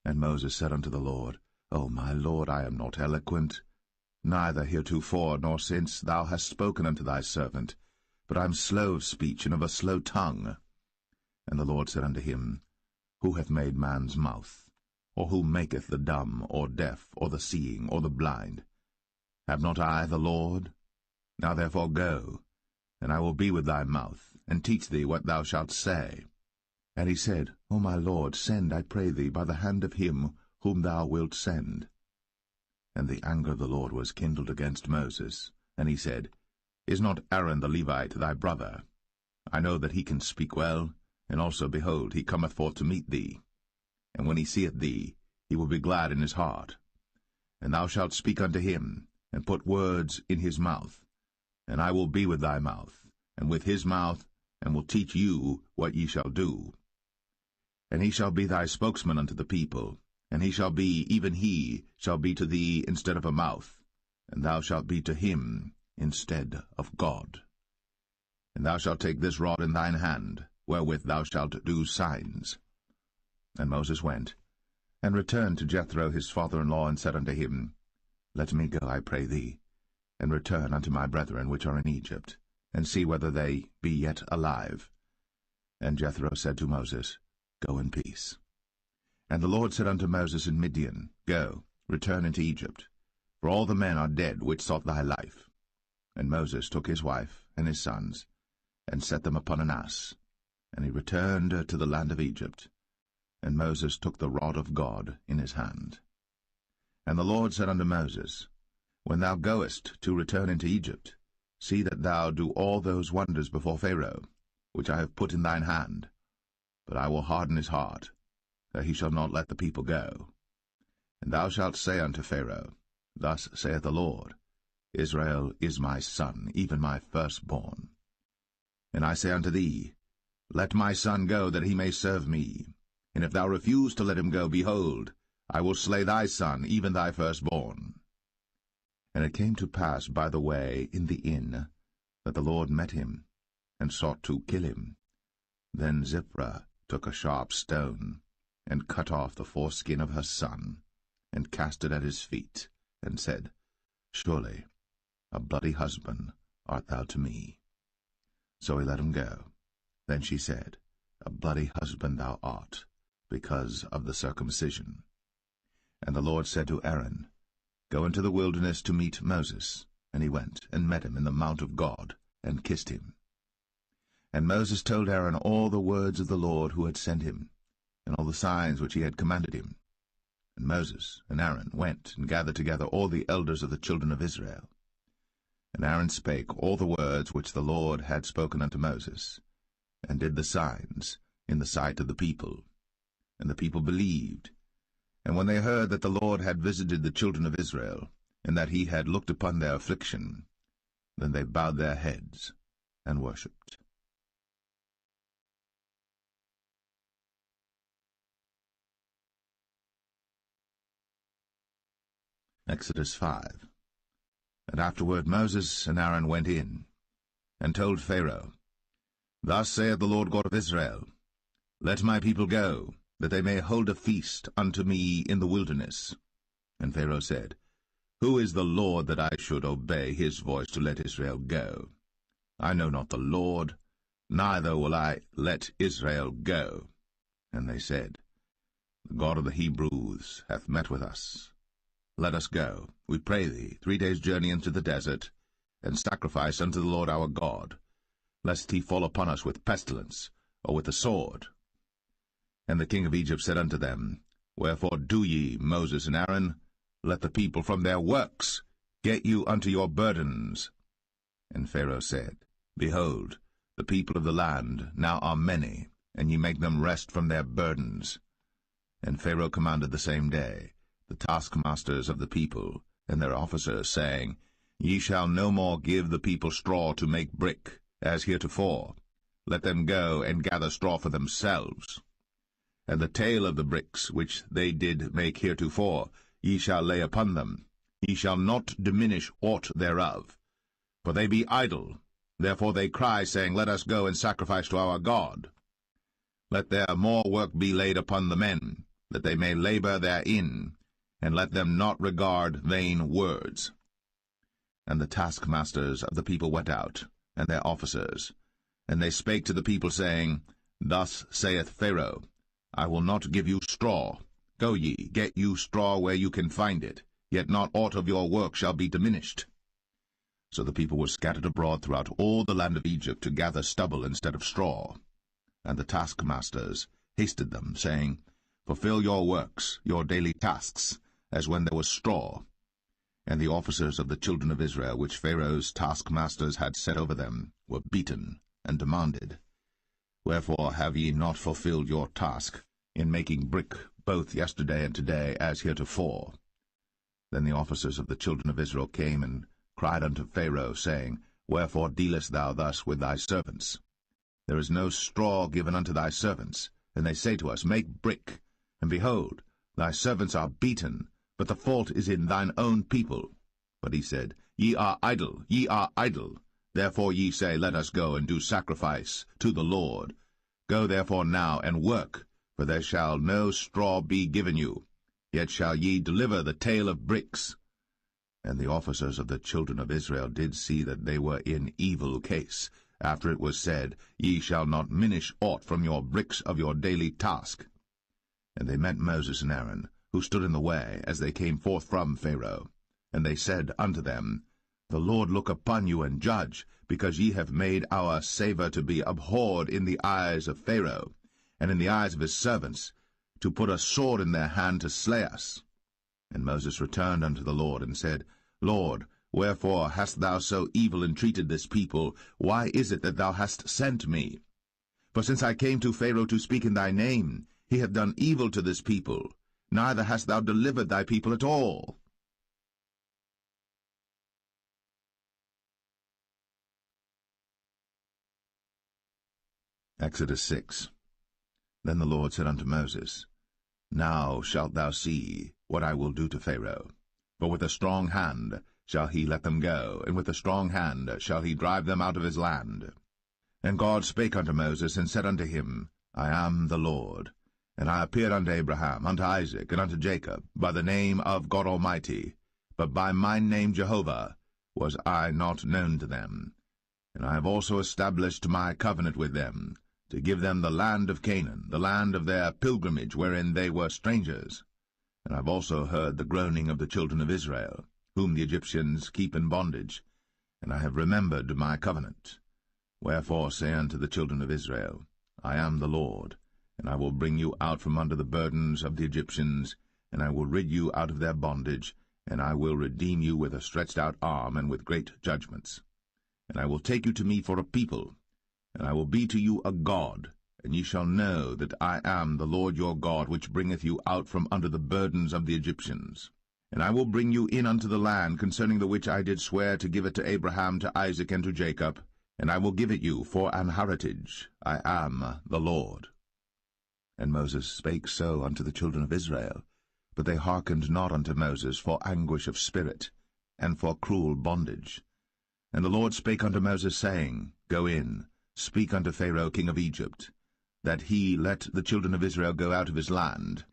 And Moses said unto the Lord, O my Lord, I am not eloquent, neither heretofore nor since thou hast spoken unto thy servant, but I am slow of speech and of a slow tongue. And the Lord said unto him, Who hath made man's mouth? Or who maketh the dumb, or deaf, or the seeing, or the blind? Have not I the Lord? Now therefore go, and I will be with thy mouth, and teach thee what thou shalt say. And he said, O my Lord, send, I pray thee, by the hand of him whom thou wilt send. And the anger of the Lord was kindled against Moses, and he said, Is not Aaron the Levite thy brother? I know that he can speak well, and also, behold, he cometh forth to meet thee. And when he seeth thee, he will be glad in his heart. And thou shalt speak unto him, and put words in his mouth. And I will be with thy mouth, and with his mouth, and will teach you what ye shall do. And he shall be thy spokesman unto the people, and he shall be, even he shall be to thee instead of a mouth, and thou shalt be to him instead of God. And thou shalt take this rod in thine hand, wherewith thou shalt do signs. And Moses went, and returned to Jethro his father-in-law, and said unto him, Let me go, I pray thee, and return unto my brethren which are in Egypt, and see whether they be yet alive. And Jethro said to Moses, Go in peace. And the Lord said unto Moses in Midian, Go, return into Egypt, for all the men are dead which sought thy life. And Moses took his wife and his sons, and set them upon an ass, and he returned to the land of Egypt. And Moses took the rod of God in his hand. And the Lord said unto Moses, When thou goest to return into Egypt, see that thou do all those wonders before Pharaoh, which I have put in thine hand. But I will harden his heart, that he shall not let the people go. And thou shalt say unto Pharaoh, Thus saith the Lord, Israel is my son, even my firstborn. And I say unto thee, Let my son go, that he may serve me. And if thou refuse to let him go, behold, I will slay thy son, even thy firstborn. And it came to pass by the way in the inn, that the Lord met him, and sought to kill him. Then Zipporah took a sharp stone, and cut off the foreskin of her son, and cast it at his feet, and said, Surely a bloody husband art thou to me. So he let him go. Then she said, A bloody husband thou art, because of the circumcision. And the Lord said to Aaron, Go into the wilderness to meet Moses. And he went, and met him in the mount of God, and kissed him. And Moses told Aaron all the words of the Lord who had sent him, and all the signs which he had commanded him. And Moses and Aaron went and gathered together all the elders of the children of Israel. And Aaron spake all the words which the Lord had spoken unto Moses, and did the signs in the sight of the people. And the people believed. And when they heard that the Lord had visited the children of Israel, and that he had looked upon their affliction, then they bowed their heads and worshipped. Exodus 5. And afterward Moses and Aaron went in, and told Pharaoh, Thus saith the Lord God of Israel, Let my people go, that they may hold a feast unto me in the wilderness. And Pharaoh said, Who is the Lord that I should obey his voice to let Israel go? I know not the Lord, neither will I let Israel go. And they said, The God of the Hebrews hath met with us. Let us go, we pray thee, 3 days' journey into the desert, and sacrifice unto the Lord our God, lest he fall upon us with pestilence, or with the sword. And the king of Egypt said unto them, Wherefore do ye, Moses and Aaron? Let the people from their works get you unto your burdens. And Pharaoh said, Behold, the people of the land now are many, and ye make them rest from their burdens. And Pharaoh commanded the same day the taskmasters of the people and their officers, saying, Ye shall no more give the people straw to make brick, as heretofore. Let them go and gather straw for themselves. And the tale of the bricks which they did make heretofore ye shall lay upon them. Ye shall not diminish aught thereof. For they be idle, therefore they cry, saying, Let us go and sacrifice to our God. Let there more work be laid upon the men, that they may labor therein, and let them not regard vain words. And the taskmasters of the people went out, and their officers, and they spake to the people, saying, Thus saith Pharaoh, I will not give you straw. Go ye, get you straw where you can find it, yet not aught of your work shall be diminished. So the people were scattered abroad throughout all the land of Egypt to gather stubble instead of straw. And the taskmasters hasted them, saying, Fulfill your works, your daily tasks, as when there was straw. And the officers of the children of Israel, which Pharaoh's taskmasters had set over them, were beaten, and demanded, Wherefore have ye not fulfilled your task, in making brick both yesterday and today, as heretofore? Then the officers of the children of Israel came and cried unto Pharaoh, saying, Wherefore dealest thou thus with thy servants? There is no straw given unto thy servants. And they say to us, Make brick. And behold, thy servants are beaten, but the fault is in thine own people. But he said, Ye are idle, ye are idle. Therefore ye say, Let us go and do sacrifice to the Lord. Go therefore now and work, for there shall no straw be given you. Yet shall ye deliver the tale of bricks. And the officers of the children of Israel did see that they were in evil case, after it was said, Ye shall not minish aught from your bricks of your daily task. And they met Moses and Aaron, who stood in the way, as they came forth from Pharaoh. And they said unto them, The Lord look upon you and judge, because ye have made our savour to be abhorred in the eyes of Pharaoh, and in the eyes of his servants, to put a sword in their hand to slay us. And Moses returned unto the Lord, and said, Lord, wherefore hast thou so evil entreated this people? Why is it that thou hast sent me? For since I came to Pharaoh to speak in thy name, he hath done evil to this people, neither hast thou delivered thy people at all. Exodus 6. Then the Lord said unto Moses, Now shalt thou see what I will do to Pharaoh. For with a strong hand shall he let them go, and with a strong hand shall he drive them out of his land. And God spake unto Moses, and said unto him, I am the Lord. And I appeared unto Abraham, unto Isaac, and unto Jacob, by the name of God Almighty, but by my name Jehovah was I not known to them. And I have also established my covenant with them, to give them the land of Canaan, the land of their pilgrimage, wherein they were strangers. And I have also heard the groaning of the children of Israel, whom the Egyptians keep in bondage, and I have remembered my covenant. Wherefore say unto the children of Israel, I am the Lord, and I will bring you out from under the burdens of the Egyptians, and I will rid you out of their bondage, and I will redeem you with a stretched out arm and with great judgments. And I will take you to me for a people, and I will be to you a God, and ye shall know that I am the Lord your God, which bringeth you out from under the burdens of the Egyptians. And I will bring you in unto the land, concerning the which I did swear to give it to Abraham, to Isaac, and to Jacob, and I will give it you for an heritage. I am the Lord. And Moses spake so unto the children of Israel, but they hearkened not unto Moses for anguish of spirit, and for cruel bondage. And the Lord spake unto Moses, saying, Go in, speak unto Pharaoh king of Egypt, that he let the children of Israel go out of his land.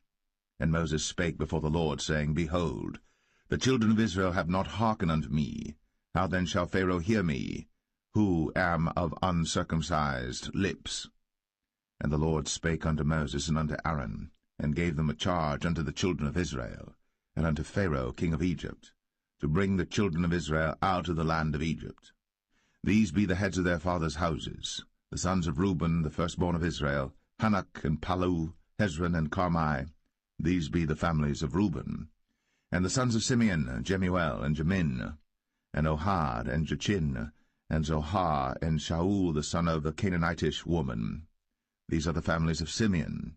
And Moses spake before the Lord, saying, Behold, the children of Israel have not hearkened unto me. How then shall Pharaoh hear me, who am of uncircumcised lips? And the Lord spake unto Moses and unto Aaron, and gave them a charge unto the children of Israel, and unto Pharaoh king of Egypt, to bring the children of Israel out of the land of Egypt. These be the heads of their fathers' houses, the sons of Reuben, the firstborn of Israel, Hanok and Palu, Hezron and Carmi. These be the families of Reuben. And the sons of Simeon, Jemuel and Jamin, and Ohad and Jachin, and Zohar and Shaul the son of the Canaanitish woman. These are the families of Simeon.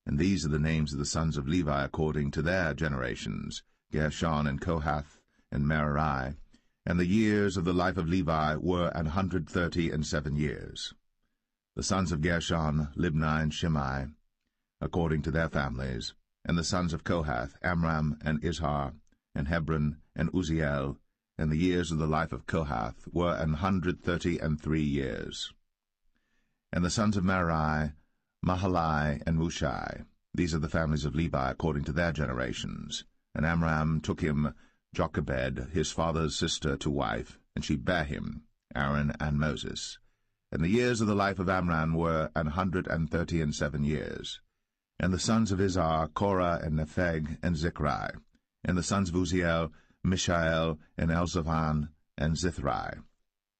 And these are the names of the sons of Levi according to their generations, Gershon and Kohath and Merari. And the years of the life of Levi were 137 years. The sons of Gershon, Libni and Shimei. according to their families. And the sons of Kohath, Amram, and Izhar, and Hebron, and Uzziel. And the years of the life of Kohath were 133 years. And the sons of Merari, Mahali, and Mushai. These are the families of Levi according to their generations. And Amram took him Jochebed, his father's sister, to wife, and she bare him, Aaron and Moses. And the years of the life of Amram were 137 years. And the sons of Izhar, Korah, and Nepheg, and Zichri. And the sons of Uzziel, Mishael, and Elzaphan, and Zithri.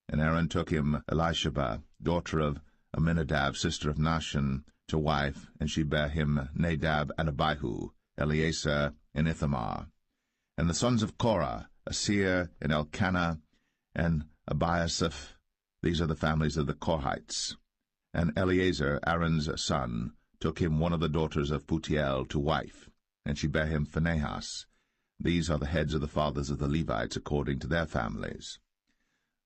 And Aaron took him Elisheba, daughter of Aminadab, sister of Nahshon, to wife, and she bare him Nadab and Abihu, Eleazar, and Ithamar. And the sons of Korah, Asir, and Elkanah, and Abiasaph. These are the families of the Korhites. And Eleazar, Aaron's son, took him one of the daughters of Putiel to wife, and she bare him Phinehas. These are the heads of the fathers of the Levites according to their families.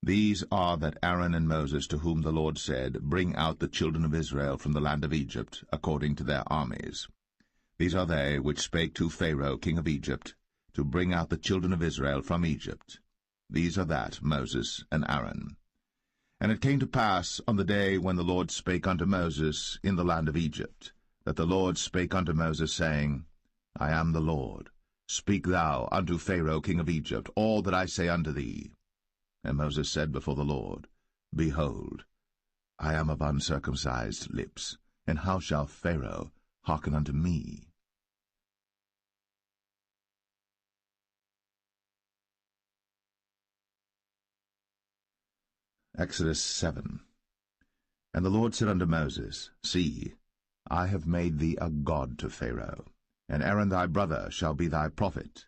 These are that Aaron and Moses, to whom the Lord said, Bring out the children of Israel from the land of Egypt, according to their armies. These are they which spake to Pharaoh king of Egypt, to bring out the children of Israel from Egypt. These are that Moses and Aaron. And it came to pass on the day when the Lord spake unto Moses in the land of Egypt, that the Lord spake unto Moses, saying, I am the Lord. Speak thou unto Pharaoh king of Egypt all that I say unto thee. And Moses said before the Lord, Behold, I am of uncircumcised lips, and how shall Pharaoh hearken unto me? Exodus 7. And the Lord said unto Moses, See, I have made thee a god to Pharaoh, and Aaron thy brother shall be thy prophet.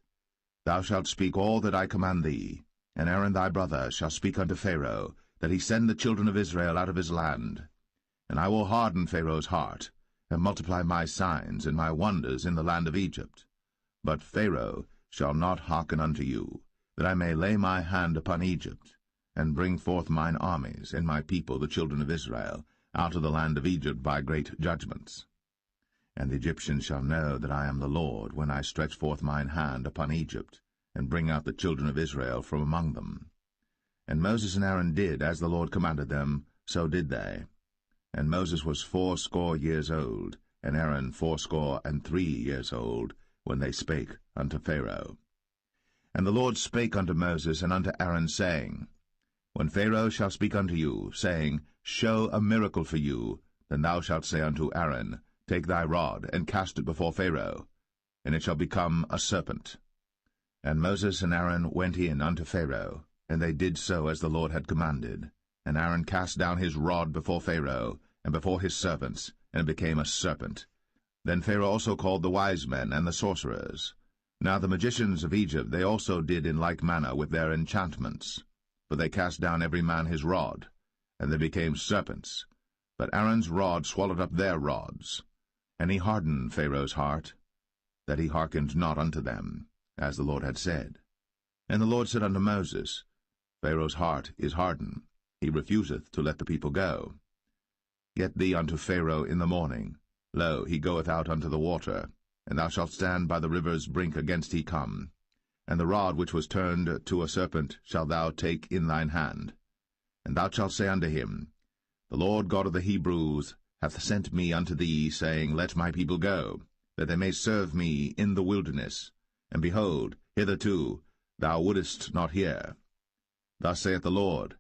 Thou shalt speak all that I command thee, and Aaron thy brother shall speak unto Pharaoh, that he send the children of Israel out of his land. And I will harden Pharaoh's heart, and multiply my signs and my wonders in the land of Egypt. But Pharaoh shall not hearken unto you, that I may lay my hand upon Egypt, and bring forth mine armies and my people the children of Israel out of the land of Egypt by great judgments. And the Egyptians shall know that I am the Lord, when I stretch forth mine hand upon Egypt, and bring out the children of Israel from among them. And Moses and Aaron did as the Lord commanded them, so did they. And Moses was 80 years old, and Aaron 83 years old, when they spake unto Pharaoh. And the Lord spake unto Moses and unto Aaron, saying, When Pharaoh shall speak unto you, saying, Show a miracle for you, then thou shalt say unto Aaron, Take thy rod, and cast it before Pharaoh, and it shall become a serpent. And Moses and Aaron went in unto Pharaoh, and they did so as the Lord had commanded. And Aaron cast down his rod before Pharaoh, and before his servants, and it became a serpent. Then Pharaoh also called the wise men and the sorcerers. Now the magicians of Egypt they also did in like manner with their enchantments. For they cast down every man his rod, and they became serpents. But Aaron's rod swallowed up their rods. And he hardened Pharaoh's heart, that he hearkened not unto them, as the Lord had said. And the Lord said unto Moses, Pharaoh's heart is hardened, he refuseth to let the people go. Get thee unto Pharaoh in the morning. Lo, he goeth out unto the water, and thou shalt stand by the river's brink against he come. And the rod which was turned to a serpent shalt thou take in thine hand. And thou shalt say unto him, The Lord God of the Hebrews hath sent me unto thee, saying, Let my people go, that they may serve me in the wilderness. And behold, hitherto thou wouldest not hear. Thus saith the Lord,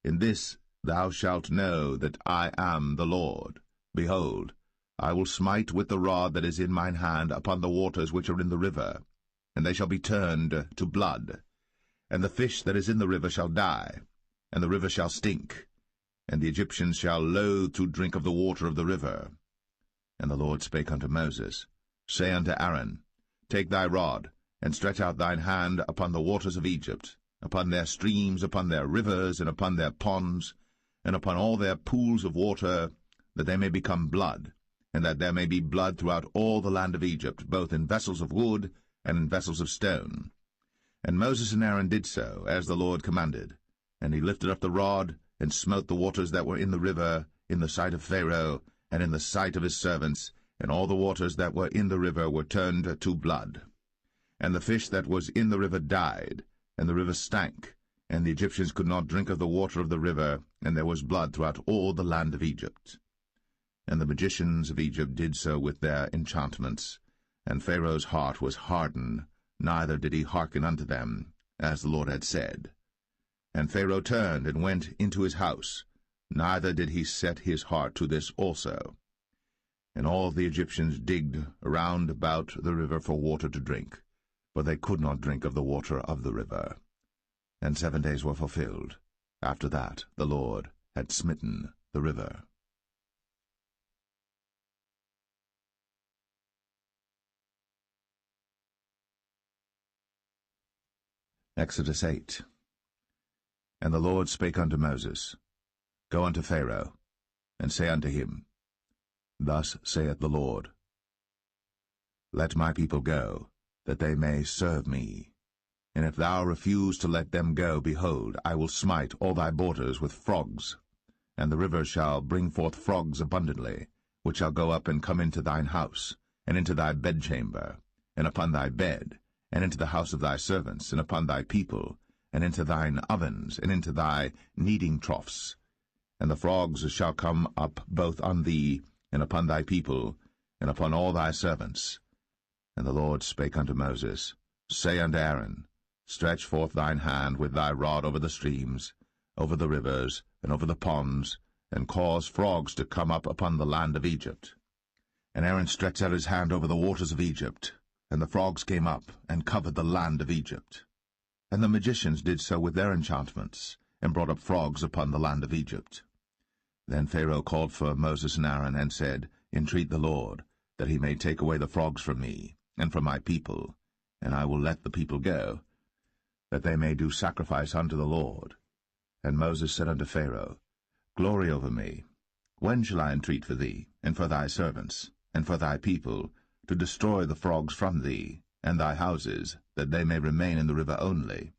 In this thou shalt know that I am the Lord. Behold, I will smite with the rod that is in mine hand upon the waters which are in the river, and they shall be turned to blood. And the fish that is in the river shall die, and the river shall stink, and the Egyptians shall loathe to drink of the water of the river. And the Lord spake unto Moses, Say unto Aaron, Take thy rod, and stretch out thine hand upon the waters of Egypt, upon their streams, upon their rivers, and upon their ponds, and upon all their pools of water, that they may become blood, and that there may be blood throughout all the land of Egypt, both in vessels of wood and in vessels of stone. And Moses and Aaron did so, as the Lord commanded. And he lifted up the rod, and smote the waters that were in the river, in the sight of Pharaoh, and in the sight of his servants, and all the waters that were in the river were turned to blood. And the fish that was in the river died, and the river stank, and the Egyptians could not drink of the water of the river, and there was blood throughout all the land of Egypt. And the magicians of Egypt did so with their enchantments, and Pharaoh's heart was hardened, neither did he hearken unto them, as the Lord had said. And Pharaoh turned and went into his house, neither did he set his heart to this also. And all the Egyptians digged around about the river for water to drink, for they could not drink of the water of the river. And 7 days were fulfilled. After that the Lord had smitten the river. Exodus 8. And the Lord spake unto Moses, Go unto Pharaoh, and say unto him, Thus saith the Lord, Let my people go, that they may serve me. And if thou refuse to let them go, behold, I will smite all thy borders with frogs, and the river shall bring forth frogs abundantly, which shall go up and come into thine house, and into thy bedchamber, and upon thy bed, and into the house of thy servants, and upon thy people, and into thine ovens, and into thy kneading troughs. And the frogs shall come up both on thee, and upon thy people, and upon all thy servants. And the Lord spake unto Moses, Say unto Aaron, Stretch forth thine hand with thy rod over the streams, over the rivers, and over the ponds, and cause frogs to come up upon the land of Egypt. And Aaron stretched out his hand over the waters of Egypt, and the frogs came up, and covered the land of Egypt. And the magicians did so with their enchantments, and brought up frogs upon the land of Egypt. Then Pharaoh called for Moses and Aaron, and said, Entreat the Lord, that he may take away the frogs from me, and from my people, and I will let the people go, that they may do sacrifice unto the Lord. And Moses said unto Pharaoh, Glory over me. When shall I entreat for thee, and for thy servants, and for thy people, to destroy the frogs from thee, and thy houses, that they may remain in the river only?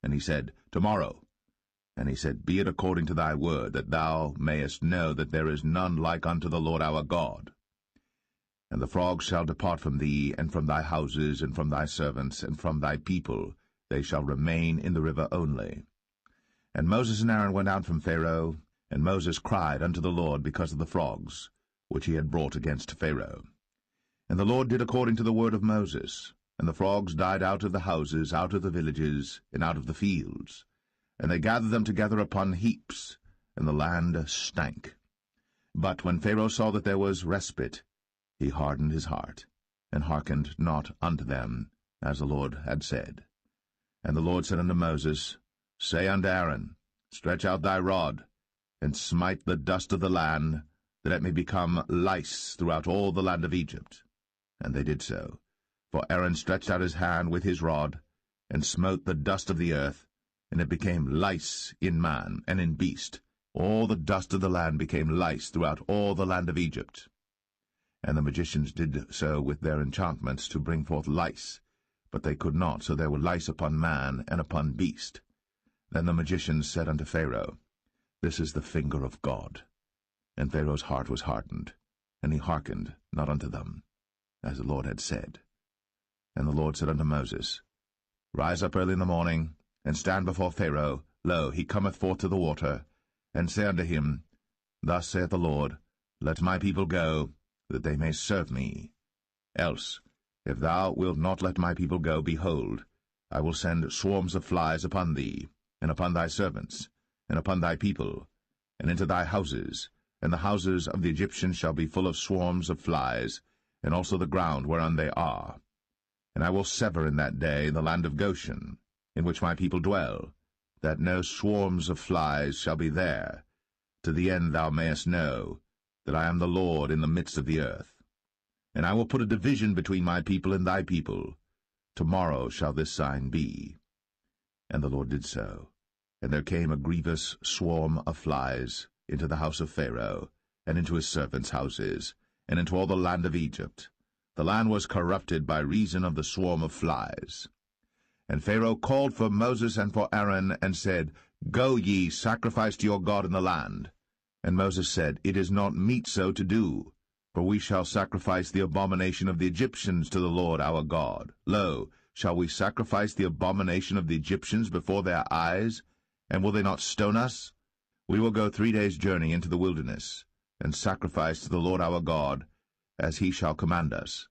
And he said, Tomorrow. And he said, Be it according to thy word, that thou mayest know that there is none like unto the Lord our God. And the frogs shall depart from thee, and from thy houses, and from thy servants, and from thy people, they shall remain in the river only. And Moses and Aaron went out from Pharaoh, and Moses cried unto the Lord because of the frogs, which he had brought against Pharaoh. And the Lord did according to the word of Moses, and the frogs died out of the houses, out of the villages, and out of the fields. And they gathered them together upon heaps, and the land stank. But when Pharaoh saw that there was respite, he hardened his heart, and hearkened not unto them, as the Lord had said. And the Lord said unto Moses, Say unto Aaron, Stretch out thy rod, and smite the dust of the land, that it may become lice throughout all the land of Egypt. And they did so. For Aaron stretched out his hand with his rod, and smote the dust of the earth, and it became lice in man and in beast. All the dust of the land became lice throughout all the land of Egypt. And the magicians did so with their enchantments to bring forth lice, but they could not, so there were lice upon man and upon beast. Then the magicians said unto Pharaoh, This is the finger of God. And Pharaoh's heart was hardened, and he hearkened not unto them, as the Lord had said. And the Lord said unto Moses, Rise up early in the morning, and stand before Pharaoh. Lo, he cometh forth to the water. And say unto him, Thus saith the Lord, Let my people go, that they may serve me. Else, if thou wilt not let my people go, behold, I will send swarms of flies upon thee, and upon thy servants, and upon thy people, and into thy houses, and the houses of the Egyptians shall be full of swarms of flies, and also the ground whereon they are. And I will sever in that day the land of Goshen, in which my people dwell, that no swarms of flies shall be there, to the end thou mayest know that I am the Lord in the midst of the earth. And I will put a division between my people and thy people. Tomorrow shall this sign be. And the Lord did so. And there came a grievous swarm of flies into the house of Pharaoh, and into his servants' houses, and into all the land of Egypt. The land was corrupted by reason of the swarm of flies. And Pharaoh called for Moses and for Aaron, and said, Go ye, sacrifice to your God in the land. And Moses said, It is not meet so to do. For we shall sacrifice the abomination of the Egyptians to the Lord our God. Lo, shall we sacrifice the abomination of the Egyptians before their eyes? And will they not stone us? We will go 3 days' journey into the wilderness, and sacrifice to the Lord our God, as he shall command us.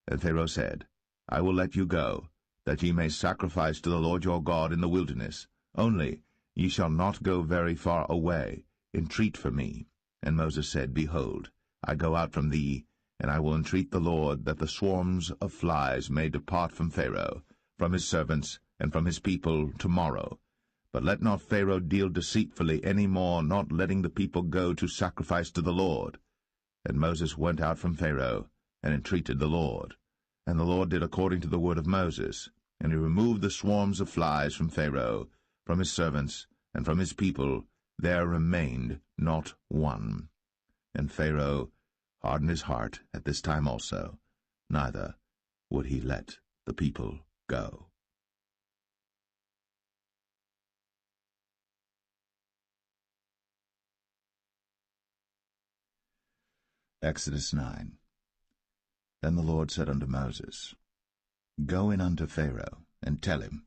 And Pharaoh said, I will let you go, that ye may sacrifice to the Lord your God in the wilderness. Only ye shall not go very far away. Entreat for me. And Moses said, Behold, I go out from thee, and I will entreat the Lord that the swarms of flies may depart from Pharaoh, from his servants, and from his people tomorrow. But let not Pharaoh deal deceitfully any more, not letting the people go to sacrifice to the Lord. And Moses went out from Pharaoh, and entreated the Lord. And the Lord did according to the word of Moses, and he removed the swarms of flies from Pharaoh, from his servants, and from his people. There remained not one. And Pharaoh hardened his heart at this time also, neither would he let the people go. Exodus 9. Then the Lord said unto Moses, Go in unto Pharaoh, and tell him,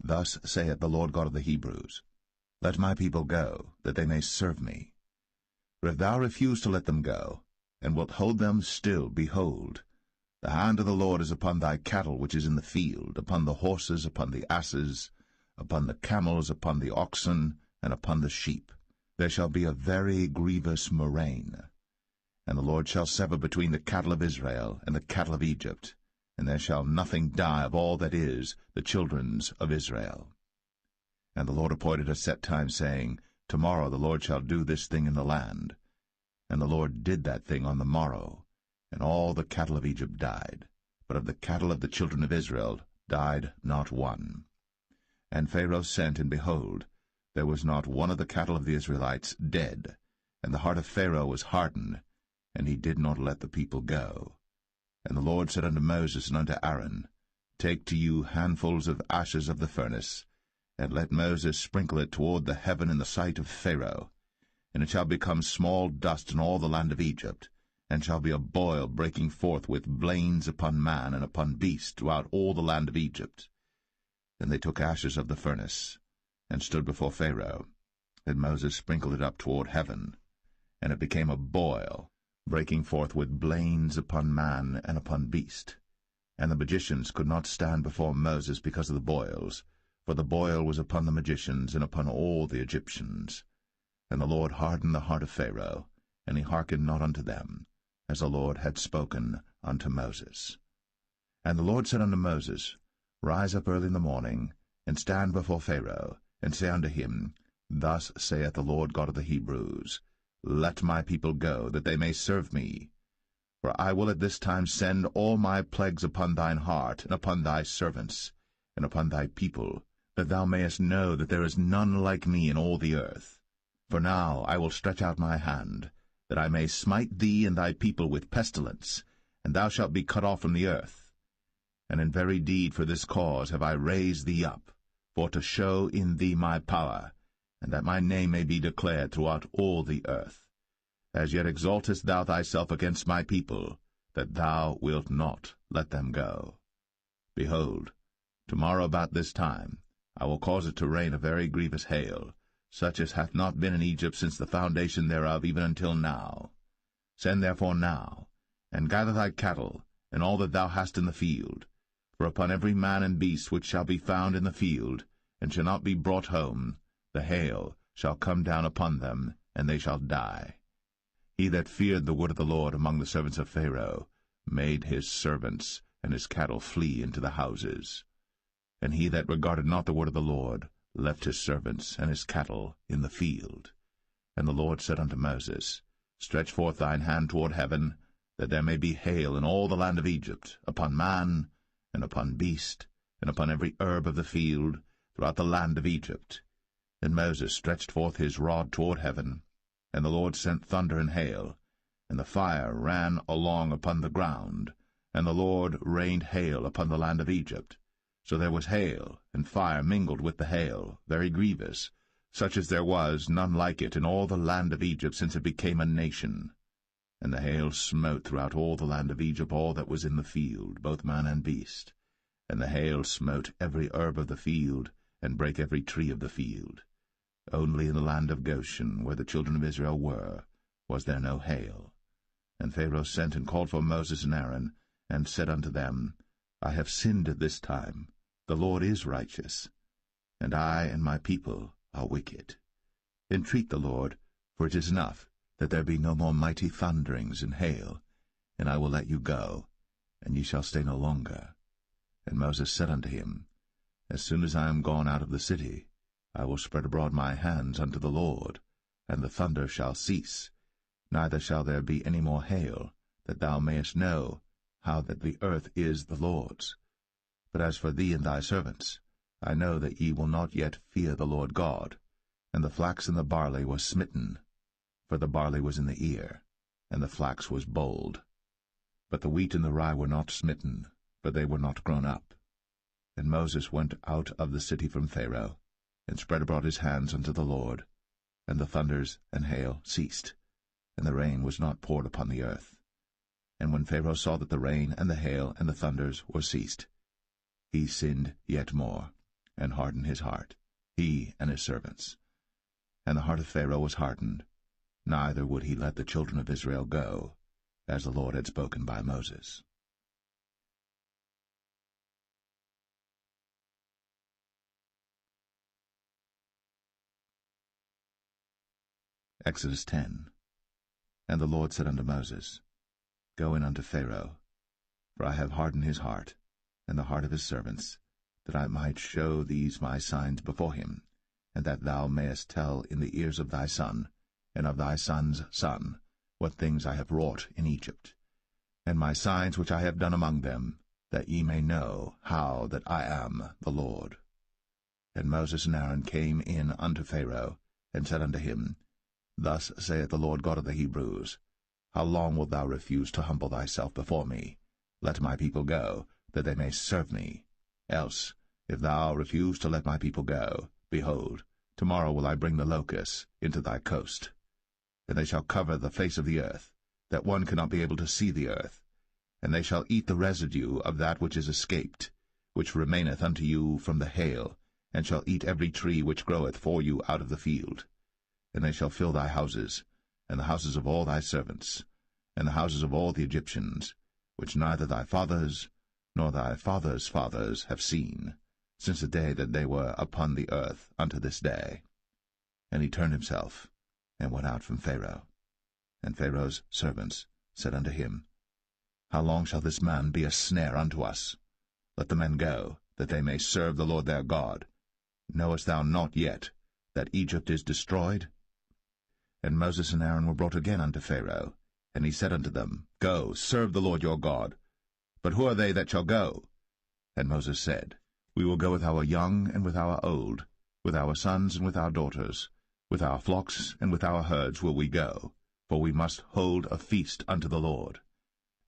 Thus saith the Lord God of the Hebrews, Let my people go, that they may serve me. For if thou refuse to let them go, and wilt hold them still, behold, the hand of the Lord is upon thy cattle which is in the field, upon the horses, upon the asses, upon the camels, upon the oxen, and upon the sheep. There shall be a very grievous murrain. And the Lord shall sever between the cattle of Israel and the cattle of Egypt, and there shall nothing die of all that is the children's of Israel. And the Lord appointed a set time, saying, Tomorrow the Lord shall do this thing in the land. And the Lord did that thing on the morrow, and all the cattle of Egypt died, but of the cattle of the children of Israel died not one. And Pharaoh sent, and behold, there was not one of the cattle of the Israelites dead, and the heart of Pharaoh was hardened, and he did not let the people go. And the Lord said unto Moses and unto Aaron, Take to you handfuls of ashes of the furnace, and let Moses sprinkle it toward the heaven in the sight of Pharaoh. And it shall become small dust in all the land of Egypt, and shall be a boil breaking forth with blains upon man and upon beast throughout all the land of Egypt. Then they took ashes of the furnace, and stood before Pharaoh. And Moses sprinkled it up toward heaven, and it became a boil, breaking forth with blains upon man and upon beast. And the magicians could not stand before Moses because of the boils, for the boil was upon the magicians and upon all the Egyptians. And the Lord hardened the heart of Pharaoh, and he hearkened not unto them, as the Lord had spoken unto Moses. And the Lord said unto Moses, Rise up early in the morning, and stand before Pharaoh, and say unto him, Thus saith the Lord God of the Hebrews, Let my people go, that they may serve me. For I will at this time send all my plagues upon thine heart, and upon thy servants, and upon thy people, that thou mayest know that there is none like me in all the earth. For now I will stretch out my hand, that I may smite thee and thy people with pestilence, and thou shalt be cut off from the earth. And in very deed for this cause have I raised thee up, for to show in thee my power, and that my name may be declared throughout all the earth. As yet exaltest thou thyself against my people, that thou wilt not let them go. Behold, tomorrow about this time I will cause it to rain a very grievous hail, such as hath not been in Egypt since the foundation thereof even until now. Send therefore now, and gather thy cattle, and all that thou hast in the field. For upon every man and beast which shall be found in the field, and shall not be brought home, the hail shall come down upon them, and they shall die. He that feared the word of the Lord among the servants of Pharaoh made his servants and his cattle flee into the houses. And he that regarded not the word of the Lord left his servants and his cattle in the field. And the Lord said unto Moses, Stretch forth thine hand toward heaven, that there may be hail in all the land of Egypt, upon man, and upon beast, and upon every herb of the field, throughout the land of Egypt. And Moses stretched forth his rod toward heaven, and the Lord sent thunder and hail, and the fire ran along upon the ground, and the Lord rained hail upon the land of Egypt. So there was hail and fire mingled with the hail, very grievous, such as there was none like it in all the land of Egypt since it became a nation. And the hail smote throughout all the land of Egypt all that was in the field, both man and beast. And the hail smote every herb of the field, and brake every tree of the field. Only in the land of Goshen, where the children of Israel were, was there no hail. And Pharaoh sent and called for Moses and Aaron, and said unto them, I have sinned this time. The Lord is righteous, and I and my people are wicked. Entreat the Lord, for it is enough that there be no more mighty thunderings and hail, and I will let you go, and ye shall stay no longer. And Moses said unto him, As soon as I am gone out of the city, I will spread abroad my hands unto the Lord, and the thunder shall cease, neither shall there be any more hail, that thou mayest know how that the earth is the Lord's. But as for thee and thy servants, I know that ye will not yet fear the Lord God. And the flax and the barley was smitten, for the barley was in the ear, and the flax was bold. But the wheat and the rye were not smitten, for they were not grown up. And Moses went out of the city from Pharaoh, and spread abroad his hands unto the Lord, and the thunders and hail ceased, and the rain was not poured upon the earth. And when Pharaoh saw that the rain and the hail and the thunders were ceased, he sinned yet more, and hardened his heart, he and his servants. And the heart of Pharaoh was hardened, neither would he let the children of Israel go, as the Lord had spoken by Moses. Exodus 10. And the Lord said unto Moses, Go in unto Pharaoh, for I have hardened his heart, and the heart of his servants, that I might show these my signs before him, and that thou mayest tell in the ears of thy son, and of thy son's son, what things I have wrought in Egypt, and my signs which I have done among them, that ye may know how that I am the Lord. And Moses and Aaron came in unto Pharaoh, and said unto him, Thus saith the Lord God of the Hebrews, How long wilt thou refuse to humble thyself before me? Let my people go, that they may serve me. Else, if thou refuse to let my people go, behold, tomorrow will I bring the locusts into thy coast. And they shall cover the face of the earth, that one cannot be able to see the earth. And they shall eat the residue of that which is escaped, which remaineth unto you from the hail, and shall eat every tree which groweth for you out of the field. And they shall fill thy houses, and the houses of all thy servants, and the houses of all the Egyptians, which neither thy fathers nor thy fathers' fathers have seen, since the day that they were upon the earth unto this day. And he turned himself, and went out from Pharaoh. And Pharaoh's servants said unto him, How long shall this man be a snare unto us? Let the men go, that they may serve the Lord their God. Knowest thou not yet that Egypt is destroyed? And Moses and Aaron were brought again unto Pharaoh, and he said unto them, Go, serve the Lord your God. But who are they that shall go? And Moses said, We will go with our young and with our old, with our sons and with our daughters, with our flocks and with our herds will we go, for we must hold a feast unto the Lord.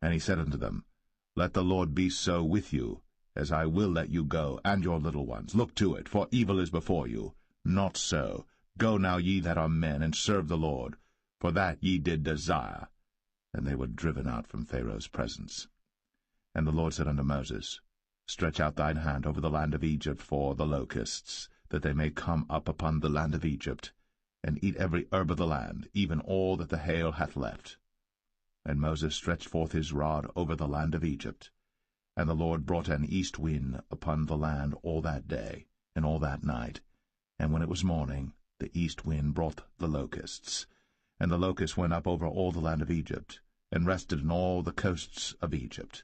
And he said unto them, Let the Lord be so with you, as I will let you go, and your little ones. Look to it, for evil is before you. Not so. Go now, ye that are men, and serve the Lord, for that ye did desire. And they were driven out from Pharaoh's presence. And the Lord said unto Moses, Stretch out thine hand over the land of Egypt for the locusts, that they may come up upon the land of Egypt, and eat every herb of the land, even all that the hail hath left. And Moses stretched forth his rod over the land of Egypt. And the Lord brought an east wind upon the land all that day, and all that night. And when it was morning, the east wind brought the locusts. And the locusts went up over all the land of Egypt, and rested in all the coasts of Egypt.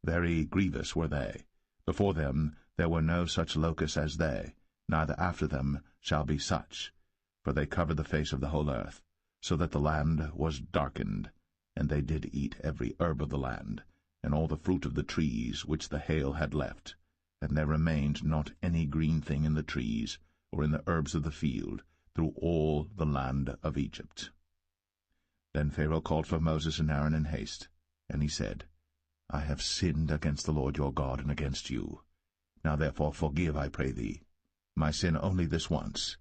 Very grievous were they. Before them there were no such locusts as they, neither after them shall be such. For they covered the face of the whole earth, so that the land was darkened. And they did eat every herb of the land, and all the fruit of the trees which the hail had left. And there remained not any green thing in the trees, or in the herbs of the field, through all the land of Egypt. Then Pharaoh called for Moses and Aaron in haste, and he said, I have sinned against the Lord your God and against you. Now therefore forgive, I pray thee, my sin only this once,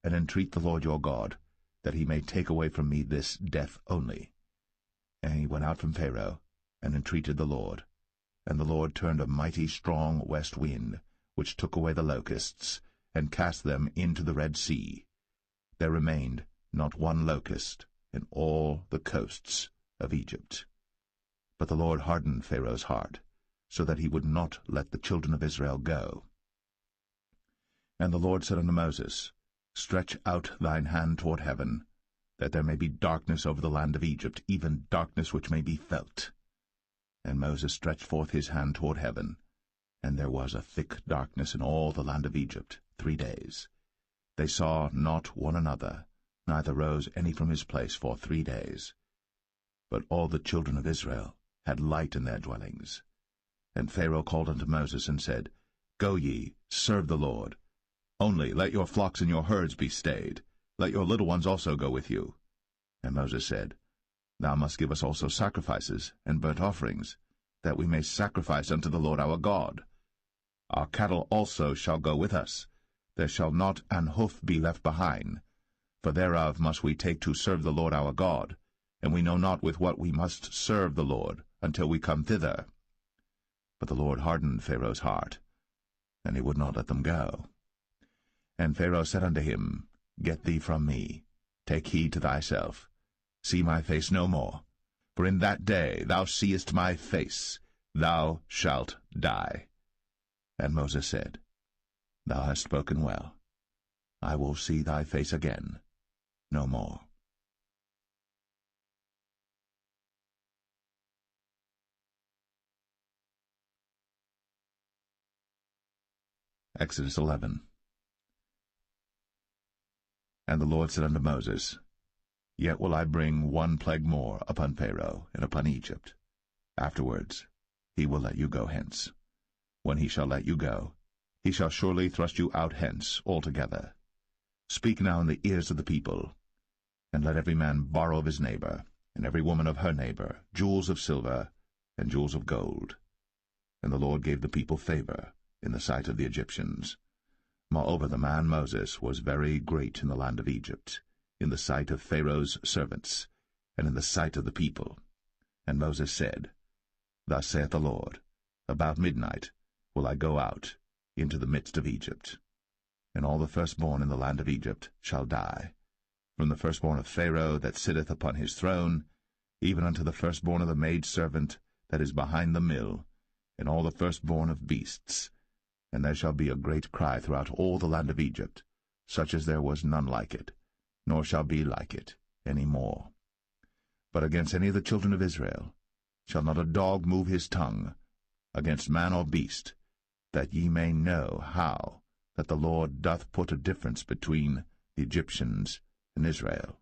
and entreat the Lord your God, that he may take away from me this death only. And he went out from Pharaoh, and entreated the Lord. And the Lord turned a mighty strong west wind, which took away the locusts, and cast them into the Red Sea. There remained not one locust in all the coasts of Egypt. But the Lord hardened Pharaoh's heart, so that he would not let the children of Israel go. And the Lord said unto Moses, Stretch out thine hand toward heaven, that there may be darkness over the land of Egypt, even darkness which may be felt. And Moses stretched forth his hand toward heaven, and there was a thick darkness in all the land of Egypt 3 days. They saw not one another, neither rose any from his place for 3 days. But all the children of Israel had light in their dwellings. And Pharaoh called unto Moses, and said, Go ye, serve the Lord. Only let your flocks and your herds be stayed. Let your little ones also go with you. And Moses said, Thou must give us also sacrifices and burnt offerings, that we may sacrifice unto the Lord our God. Our cattle also shall go with us. There shall not an hoof be left behind, for thereof must we take to serve the Lord our God, and we know not with what we must serve the Lord until we come thither. But the Lord hardened Pharaoh's heart, and he would not let them go. And Pharaoh said unto him, Get thee from me, take heed to thyself, see my face no more, for in that day thou seest my face, thou shalt die. And Moses said, Thou hast spoken well. I will see thy face again no more. Exodus 11. And the Lord said unto Moses, Yet will I bring one plague more upon Pharaoh and upon Egypt. Afterwards he will let you go hence. When he shall let you go, he shall surely thrust you out hence altogether. Speak now in the ears of the people, and let every man borrow of his neighbor, and every woman of her neighbor, jewels of silver and jewels of gold. And the Lord gave the people favor in the sight of the Egyptians. Moreover, the man Moses was very great in the land of Egypt, in the sight of Pharaoh's servants, and in the sight of the people. And Moses said, Thus saith the Lord, About midnight will I go out into the midst of Egypt, and all the firstborn in the land of Egypt shall die, from the firstborn of Pharaoh that sitteth upon his throne, even unto the firstborn of the maidservant that is behind the mill, and all the firstborn of beasts. And there shall be a great cry throughout all the land of Egypt, such as there was none like it, nor shall be like it any more. But against any of the children of Israel shall not a dog move his tongue, against man or beast, that ye may know how that the Lord doth put a difference between the Egyptians and Israel.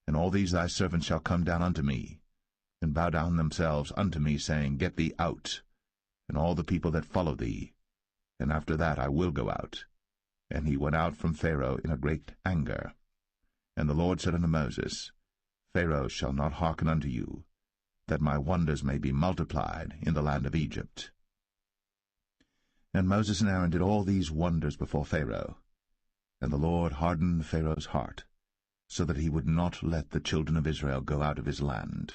And all these thy servants shall come down unto me, and bow down themselves unto me, saying, Get thee out, and all the people that follow thee. And after that I will go out. And he went out from Pharaoh in a great anger. And the Lord said unto Moses, Pharaoh shall not hearken unto you, that my wonders may be multiplied in the land of Egypt. And Moses and Aaron did all these wonders before Pharaoh. And the Lord hardened Pharaoh's heart, so that he would not let the children of Israel go out of his land.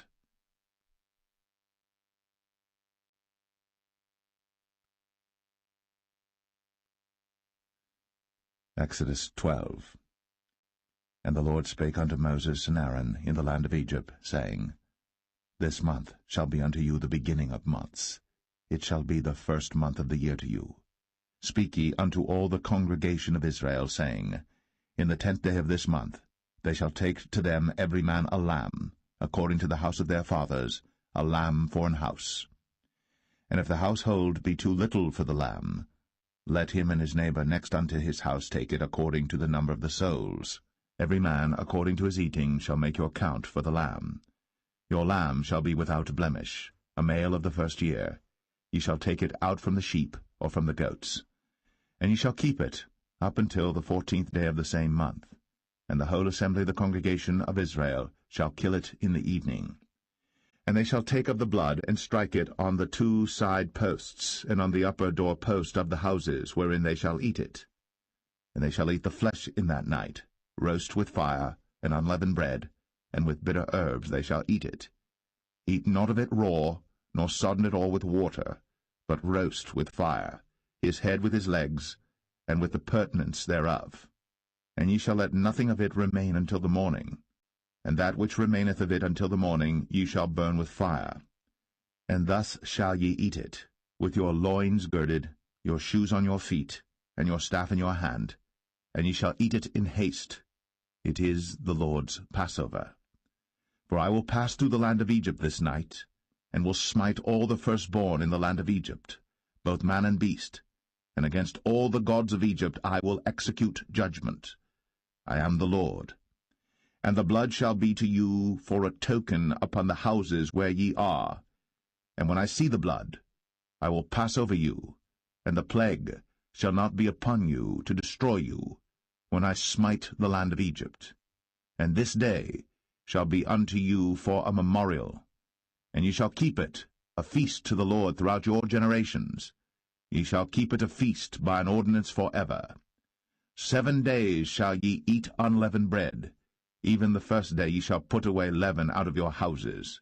Exodus 12. And the Lord spake unto Moses and Aaron in the land of Egypt, saying, This month shall be unto you the beginning of months. It shall be the first month of the year to you. Speak ye unto all the congregation of Israel, saying, In the 10th day of this month they shall take to them every man a lamb, according to the house of their fathers, a lamb for an house. And if the household be too little for the lamb, let him and his neighbor next unto his house take it according to the number of the souls. Every man according to his eating shall make your count for the lamb. Your lamb shall be without blemish, a male of the first year. Ye shall take it out from the sheep or from the goats. And ye shall keep it up until the 14th day of the same month. And the whole assembly of the congregation of Israel shall kill it in the evening. And they shall take of the blood, and strike it on the 2 side posts, and on the upper door post of the houses wherein they shall eat it. And they shall eat the flesh in that night, roast with fire, and unleavened bread, and with bitter herbs they shall eat it. Eat not of it raw, nor sodden it all with water, but roast with fire, his head with his legs, and with the purtenance thereof. And ye shall let nothing of it remain until the morning, and that which remaineth of it until the morning ye shall burn with fire. And thus shall ye eat it, with your loins girded, your shoes on your feet, and your staff in your hand, and ye shall eat it in haste. It is the Lord's Passover. For I will pass through the land of Egypt this night, and will smite all the firstborn in the land of Egypt, both man and beast, and against all the gods of Egypt I will execute judgment. I am the Lord. And the blood shall be to you for a token upon the houses where ye are. And when I see the blood, I will pass over you, and the plague shall not be upon you to destroy you, when I smite the land of Egypt. And this day shall be unto you for a memorial, and ye shall keep it a feast to the Lord throughout your generations. Ye shall keep it a feast by an ordinance for ever. 7 days shall ye eat unleavened bread. Even the first day ye shall put away leaven out of your houses.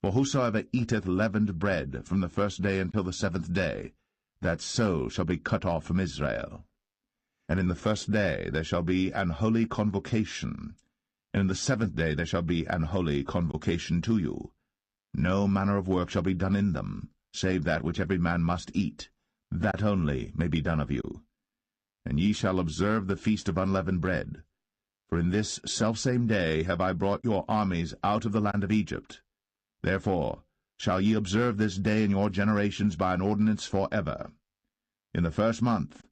For whosoever eateth leavened bread from the first day until the 7th day, that soul shall be cut off from Israel. And in the first day there shall be an holy convocation, and in the 7th day there shall be an holy convocation to you. No manner of work shall be done in them, save that which every man must eat, that only may be done of you. And ye shall observe the feast of unleavened bread. For in this selfsame day have I brought your armies out of the land of Egypt. Therefore shall ye observe this day in your generations by an ordinance for ever. In the 1st month,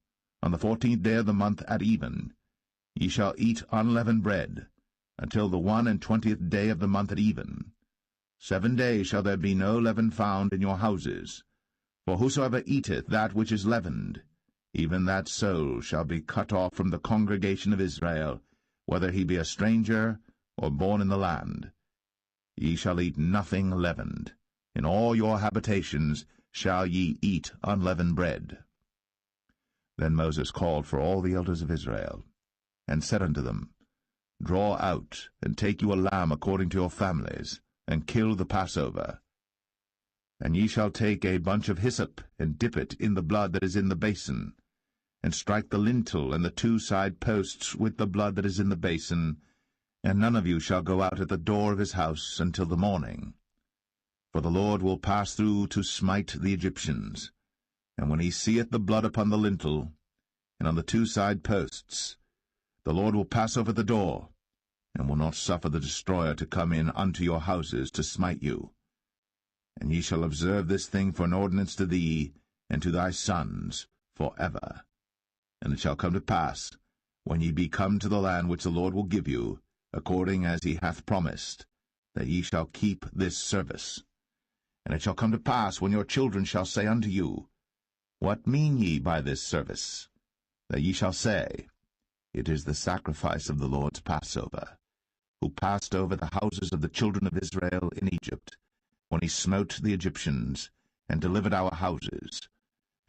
on the 14th day of the month at even, ye shall eat unleavened bread, until the 21st day of the month at even. 7 days shall there be no leaven found in your houses. For whosoever eateth that which is leavened, even that soul shall be cut off from the congregation of Israel, whether he be a stranger or born in the land. Ye shall eat nothing leavened. In all your habitations shall ye eat unleavened bread. Then Moses called for all the elders of Israel, and said unto them, Draw out, and take you a lamb according to your families, and kill the Passover. And ye shall take a bunch of hyssop, and dip it in the blood that is in the basin, and strike the lintel and the 2 side posts with the blood that is in the basin, and none of you shall go out at the door of his house until the morning. For the Lord will pass through to smite the Egyptians. And when he seeth the blood upon the lintel, and on the 2 side posts, the Lord will pass over the door, and will not suffer the destroyer to come in unto your houses to smite you. And ye shall observe this thing for an ordinance to thee, and to thy sons, for ever. And it shall come to pass, when ye be come to the land which the Lord will give you, according as he hath promised, that ye shall keep this service. And it shall come to pass, when your children shall say unto you, What mean ye by this service? That ye shall say, It is the sacrifice of the Lord's Passover, who passed over the houses of the children of Israel in Egypt, when he smote the Egyptians, and delivered our houses.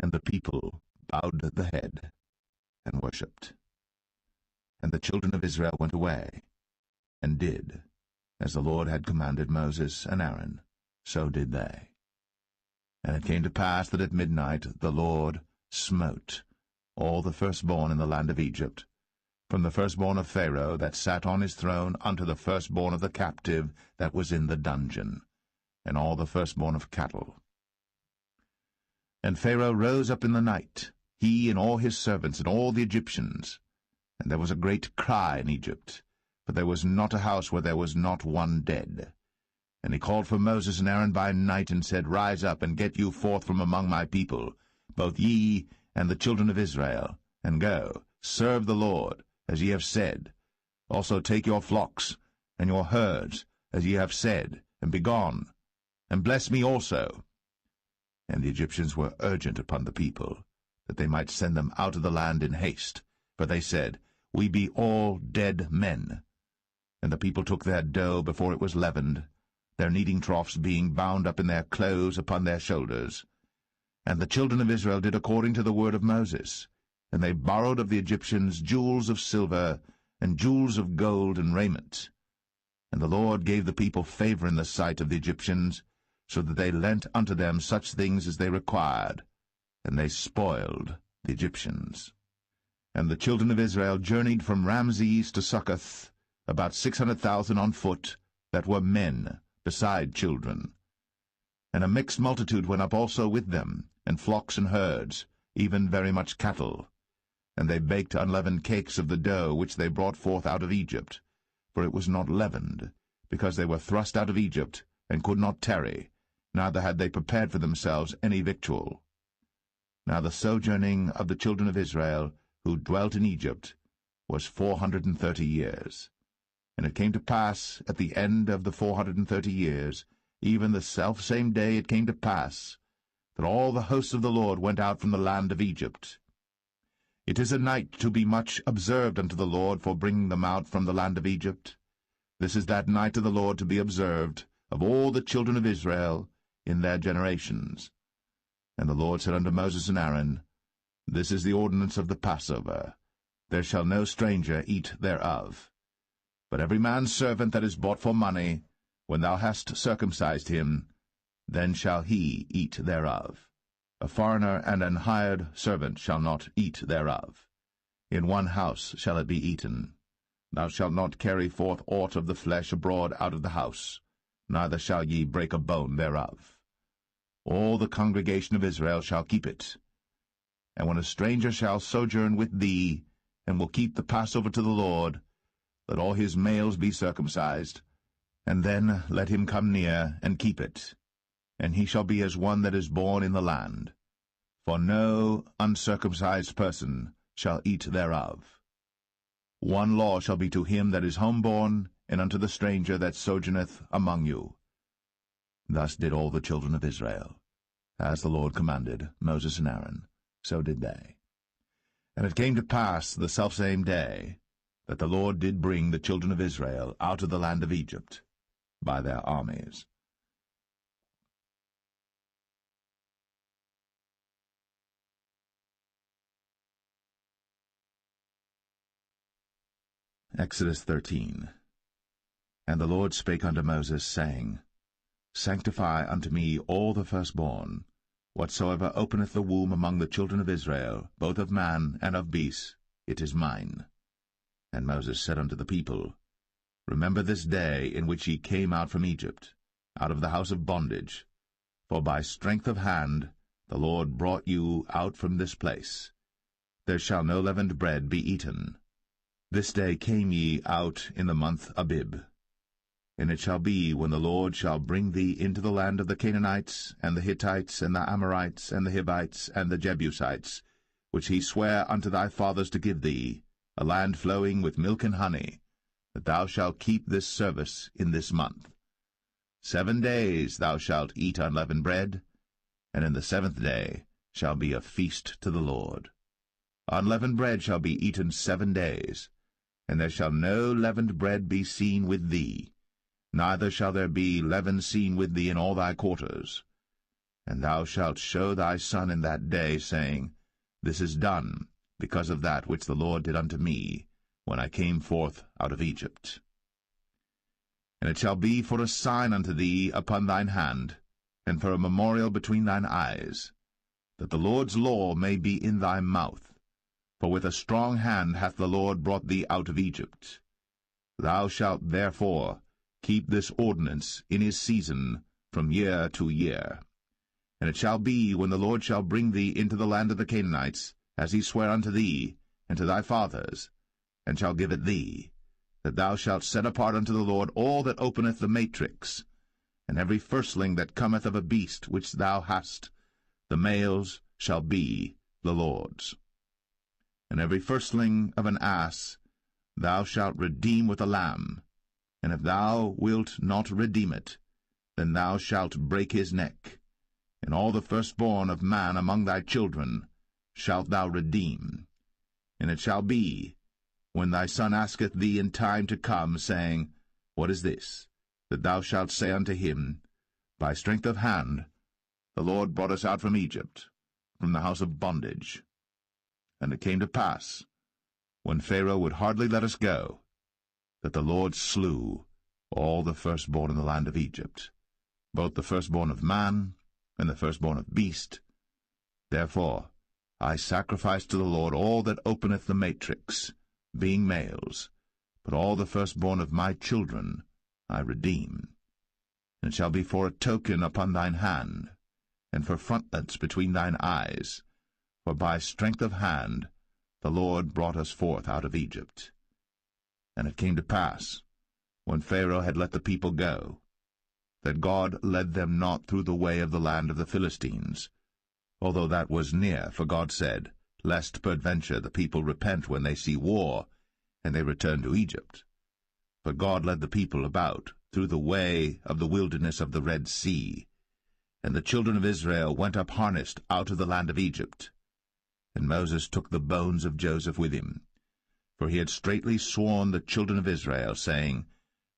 And the people bowed the head, and worshipped. And the children of Israel went away, and did, as the Lord had commanded Moses and Aaron, so did they. And it came to pass that at midnight the Lord smote all the firstborn in the land of Egypt, from the firstborn of Pharaoh that sat on his throne unto the firstborn of the captive that was in the dungeon, and all the firstborn of cattle. And Pharaoh rose up in the night, he and all his servants and all the Egyptians. And there was a great cry in Egypt, for there was not a house where there was not one dead. And he called for Moses and Aaron by night, and said, Rise up, and get you forth from among my people, both ye and the children of Israel, and go, serve the Lord, as ye have said. Also take your flocks and your herds, as ye have said, and be gone, and bless me also. And the Egyptians were urgent upon the people, that they might send them out of the land in haste. For they said, We be all dead men. And the people took their dough before it was leavened, their kneading troughs being bound up in their clothes upon their shoulders. And the children of Israel did according to the word of Moses. And they borrowed of the Egyptians jewels of silver, and jewels of gold and raiment. And the Lord gave the people favor in the sight of the Egyptians, so that they lent unto them such things as they required, and they spoiled the Egyptians. And the children of Israel journeyed from Ramses to Succoth, about 600,000 on foot, that were men, beside children. And a mixed multitude went up also with them, and flocks and herds, even very much cattle. And they baked unleavened cakes of the dough which they brought forth out of Egypt, for it was not leavened, because they were thrust out of Egypt, and could not tarry, neither had they prepared for themselves any victual. Now the sojourning of the children of Israel, who dwelt in Egypt, was 430 years. And it came to pass, at the end of the 430 years, even the selfsame day it came to pass, that all the hosts of the Lord went out from the land of Egypt. It is a night to be much observed unto the Lord for bringing them out from the land of Egypt. This is that night of the Lord to be observed of all the children of Israel in their generations. And the Lord said unto Moses and Aaron, This is the ordinance of the Passover. There shall no stranger eat thereof. But every man's servant that is bought for money, when thou hast circumcised him, then shall he eat thereof. A foreigner and an hired servant shall not eat thereof. In one house shall it be eaten. Thou shalt not carry forth aught of the flesh abroad out of the house, neither shall ye break a bone thereof. All the congregation of Israel shall keep it. And when a stranger shall sojourn with thee, and will keep the Passover to the Lord, let all his males be circumcised, and then let him come near and keep it. And he shall be as one that is born in the land. For no uncircumcised person shall eat thereof. One law shall be to him that is homeborn, and unto the stranger that sojourneth among you. Thus did all the children of Israel. As the Lord commanded Moses and Aaron, so did they. And it came to pass the selfsame day, that the Lord did bring the children of Israel out of the land of Egypt by their armies. Exodus 13. And the Lord spake unto Moses, saying, Sanctify unto me all the firstborn, whatsoever openeth the womb among the children of Israel, both of man and of beast, it is mine. And Moses said unto the people, Remember this day in which ye came out from Egypt, out of the house of bondage, for by strength of hand the Lord brought you out from this place. There shall no leavened bread be eaten. This day came ye out in the month Abib. And it shall be, when the Lord shall bring thee into the land of the Canaanites, and the Hittites, and the Amorites, and the Hivites, and the Jebusites, which he sware unto thy fathers to give thee, a land flowing with milk and honey, that thou shalt keep this service in this month. 7 days thou shalt eat unleavened bread, and in the 7th day shall be a feast to the Lord. Unleavened bread shall be eaten 7 days, and there shall no leavened bread be seen with thee, neither shall there be leaven seen with thee in all thy quarters. And thou shalt show thy son in that day, saying, This is done, because of that which the Lord did unto me, when I came forth out of Egypt. And it shall be for a sign unto thee upon thine hand, and for a memorial between thine eyes, that the Lord's law may be in thy mouth. For with a strong hand hath the Lord brought thee out of Egypt. Thou shalt therefore keep this ordinance in his season from year to year. And it shall be, when the Lord shall bring thee into the land of the Canaanites, as he sware unto thee, and to thy fathers, and shall give it thee, that thou shalt set apart unto the Lord all that openeth the matrix, and every firstling that cometh of a beast which thou hast, the males shall be the Lord's. And every firstling of an ass thou shalt redeem with a lamb, and if thou wilt not redeem it, then thou shalt break his neck. And all the firstborn of man among thy children shalt thou redeem. And it shall be, when thy son asketh thee in time to come, saying, What is this? That thou shalt say unto him, By strength of hand the Lord brought us out from Egypt, from the house of bondage. And it came to pass, when Pharaoh would hardly let us go, that the Lord slew all the firstborn in the land of Egypt, both the firstborn of man and the firstborn of beast. Therefore I sacrifice to the Lord all that openeth the matrix, being males, but all the firstborn of my children I redeem. And it shall be for a token upon thine hand, and for frontlets between thine eyes, for by strength of hand the Lord brought us forth out of Egypt. And it came to pass, when Pharaoh had let the people go, that God led them not through the way of the land of the Philistines, although that was near, for God said, Lest peradventure the people repent when they see war, and they return to Egypt. But God led the people about through the way of the wilderness of the Red Sea, and the children of Israel went up harnessed out of the land of Egypt. And Moses took the bones of Joseph with him, for he had straitly sworn the children of Israel, saying,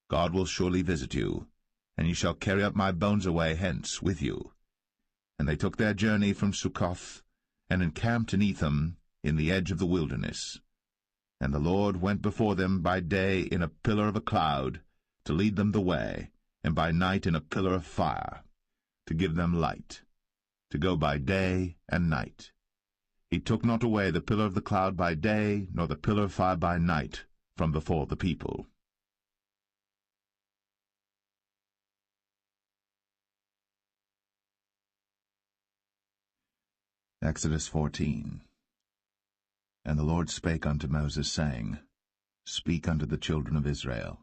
God will surely visit you, and ye shall carry up my bones away hence with you. And they took their journey from Succoth, and encamped in Etham, in the edge of the wilderness. And the Lord went before them by day in a pillar of a cloud, to lead them the way, and by night in a pillar of fire, to give them light, to go by day and night. He took not away the pillar of the cloud by day, nor the pillar of fire by night, from before the people. Exodus 14. And the Lord spake unto Moses, saying, Speak unto the children of Israel,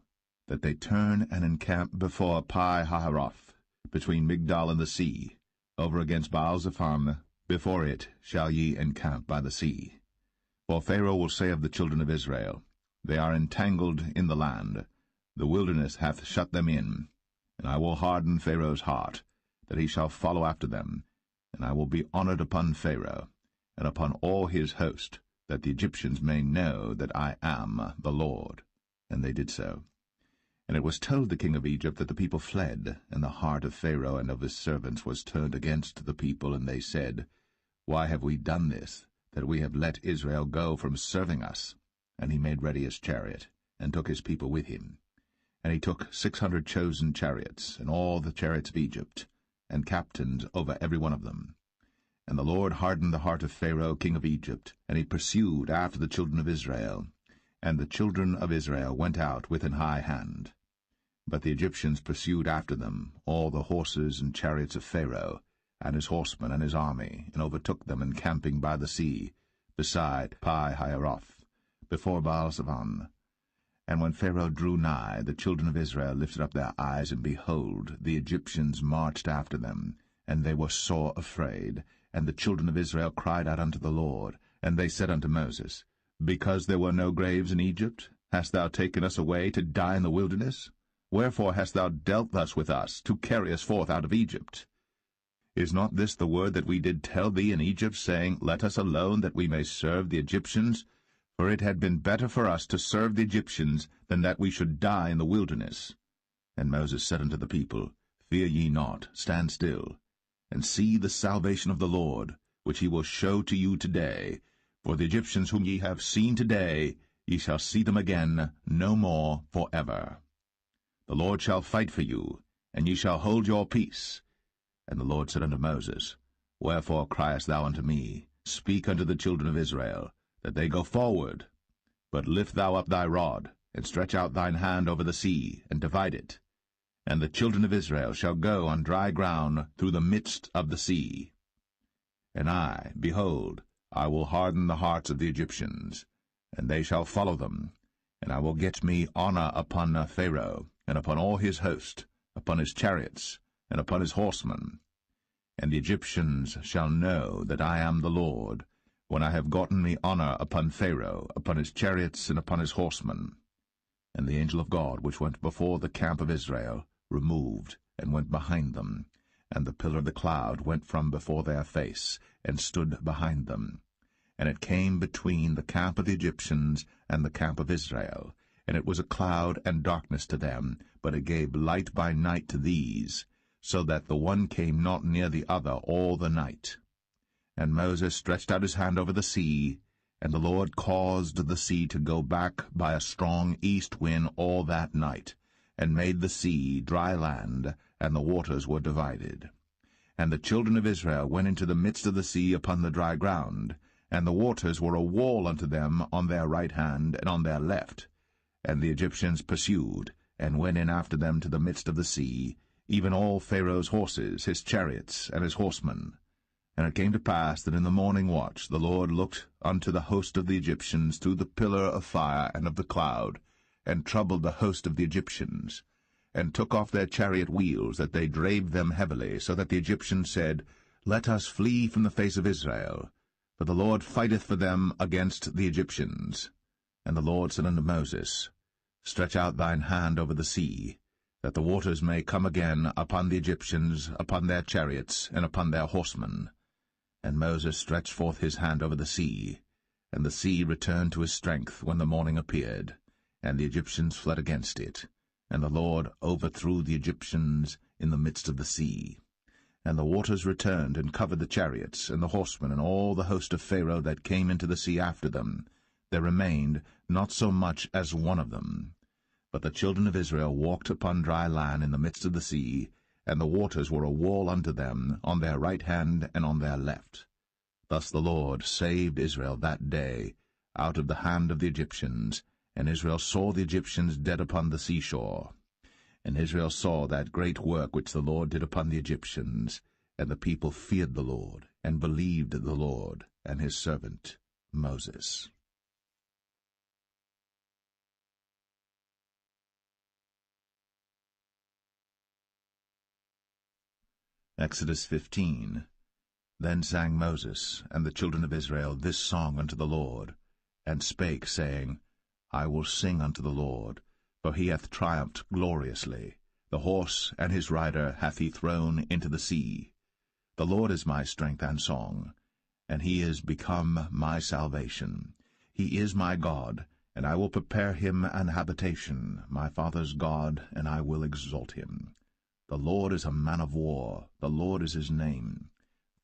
that they turn and encamp before Pi-hahiroth, between Migdol and the sea, over against Baal-zephon. Before it shall ye encamp by the sea. For Pharaoh will say of the children of Israel, They are entangled in the land, the wilderness hath shut them in, and I will harden Pharaoh's heart, that he shall follow after them, and I will be honored upon Pharaoh, and upon all his host, that the Egyptians may know that I am the Lord. And they did so. And it was told the king of Egypt that the people fled, and the heart of Pharaoh and of his servants was turned against the people, and they said, Why have we done this, that we have let Israel go from serving us? And he made ready his chariot, and took his people with him. And he took 600 chosen chariots, and all the chariots of Egypt, and captains over every one of them. And the Lord hardened the heart of Pharaoh king of Egypt, and he pursued after the children of Israel. And the children of Israel went out with an high hand. But the Egyptians pursued after them all the horses and chariots of Pharaoh, and his horsemen and his army, and overtook them encamping by the sea, beside Pi-hahiroth, before Baal-zephon. And when Pharaoh drew nigh, the children of Israel lifted up their eyes, and behold, the Egyptians marched after them, and they were sore afraid. And the children of Israel cried out unto the Lord, and they said unto Moses, Because there were no graves in Egypt, hast thou taken us away to die in the wilderness? Wherefore hast thou dealt thus with us, to carry us forth out of Egypt? Is not this the word that we did tell thee in Egypt, saying, Let us alone, that we may serve the Egyptians? For it had been better for us to serve the Egyptians, than that we should die in the wilderness. And Moses said unto the people, Fear ye not, stand still, and see the salvation of the Lord, which he will show to you today. For the Egyptians whom ye have seen today, ye shall see them again no more for ever. The Lord shall fight for you, and ye shall hold your peace. And the Lord said unto Moses, Wherefore criest thou unto me? Speak unto the children of Israel, that they go forward. But lift thou up thy rod, and stretch out thine hand over the sea, and divide it. And the children of Israel shall go on dry ground through the midst of the sea. And I, behold, I will harden the hearts of the Egyptians, and they shall follow them. And I will get me honor upon Pharaoh, and upon all his host, upon his chariots, and upon his horsemen. And the Egyptians shall know that I am the Lord, when I have gotten me honor upon Pharaoh, upon his chariots, and upon his horsemen. And the angel of God, which went before the camp of Israel, removed, and went behind them. And the pillar of the cloud went from before their face, and stood behind them. And it came between the camp of the Egyptians and the camp of Israel. And it was a cloud and darkness to them, but it gave light by night to these, so that the one came not near the other all the night. And Moses stretched out his hand over the sea, and the Lord caused the sea to go back by a strong east wind all that night, and made the sea dry land, and the waters were divided. And the children of Israel went into the midst of the sea upon the dry ground, and the waters were a wall unto them on their right hand and on their left. And the Egyptians pursued, and went in after them to the midst of the sea, even all Pharaoh's horses, his chariots, and his horsemen. And it came to pass that in the morning watch the Lord looked unto the host of the Egyptians through the pillar of fire and of the cloud, and troubled the host of the Egyptians, and took off their chariot wheels, that they drave them heavily, so that the Egyptians said, Let us flee from the face of Israel, for the Lord fighteth for them against the Egyptians. And the Lord said unto Moses, Stretch out thine hand over the sea, that the waters may come again upon the Egyptians, upon their chariots, and upon their horsemen. And Moses stretched forth his hand over the sea, and the sea returned to his strength when the morning appeared, and the Egyptians fled against it. And the Lord overthrew the Egyptians in the midst of the sea. And the waters returned and covered the chariots, and the horsemen, and all the host of Pharaoh that came into the sea after them. There remained not so much as one of them. But the children of Israel walked upon dry land in the midst of the sea, and the waters were a wall unto them on their right hand and on their left. Thus the Lord saved Israel that day out of the hand of the Egyptians, and Israel saw the Egyptians dead upon the seashore. And Israel saw that great work which the Lord did upon the Egyptians, and the people feared the Lord, and believed the Lord and his servant Moses. Exodus 15. Then sang Moses and the children of Israel this song unto the Lord, and spake, saying, I will sing unto the Lord, for he hath triumphed gloriously. The horse and his rider hath he thrown into the sea. The Lord is my strength and song, and he is become my salvation. He is my God, and I will prepare him an habitation, my father's God, and I will exalt him. The Lord is a man of war, the Lord is his name.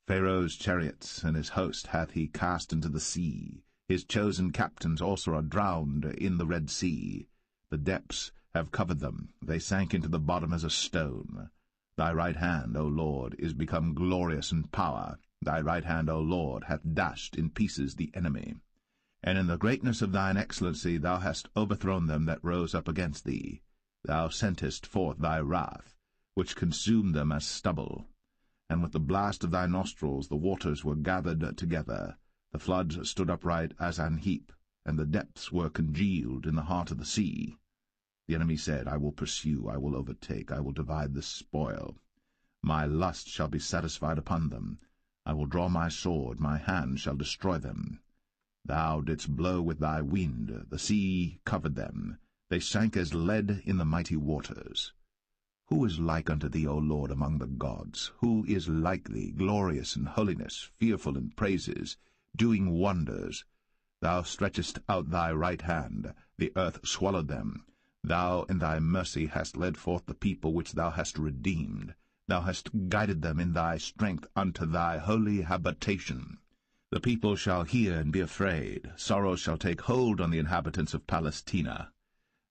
Pharaoh's chariots and his host hath he cast into the sea. His chosen captains also are drowned in the Red Sea. The depths have covered them, they sank into the bottom as a stone. Thy right hand, O Lord, is become glorious in power. Thy right hand, O Lord, hath dashed in pieces the enemy. And in the greatness of thine excellency thou hast overthrown them that rose up against thee. Thou sentest forth thy wrath, which consumed them as stubble. And with the blast of thy nostrils the waters were gathered together. The floods stood upright as an heap, and the depths were congealed in the heart of the sea. The enemy said, I will pursue, I will overtake, I will divide the spoil. My lust shall be satisfied upon them. I will draw my sword, my hand shall destroy them. Thou didst blow with thy wind, the sea covered them. They sank as lead in the mighty waters. Who is like unto thee, O Lord, among the gods? Who is like thee, glorious in holiness, fearful in praises, doing wonders? Thou stretchest out thy right hand, the earth swallowed them. Thou in thy mercy hast led forth the people which thou hast redeemed. Thou hast guided them in thy strength unto thy holy habitation. The people shall hear and be afraid. Sorrow shall take hold on the inhabitants of Palestina.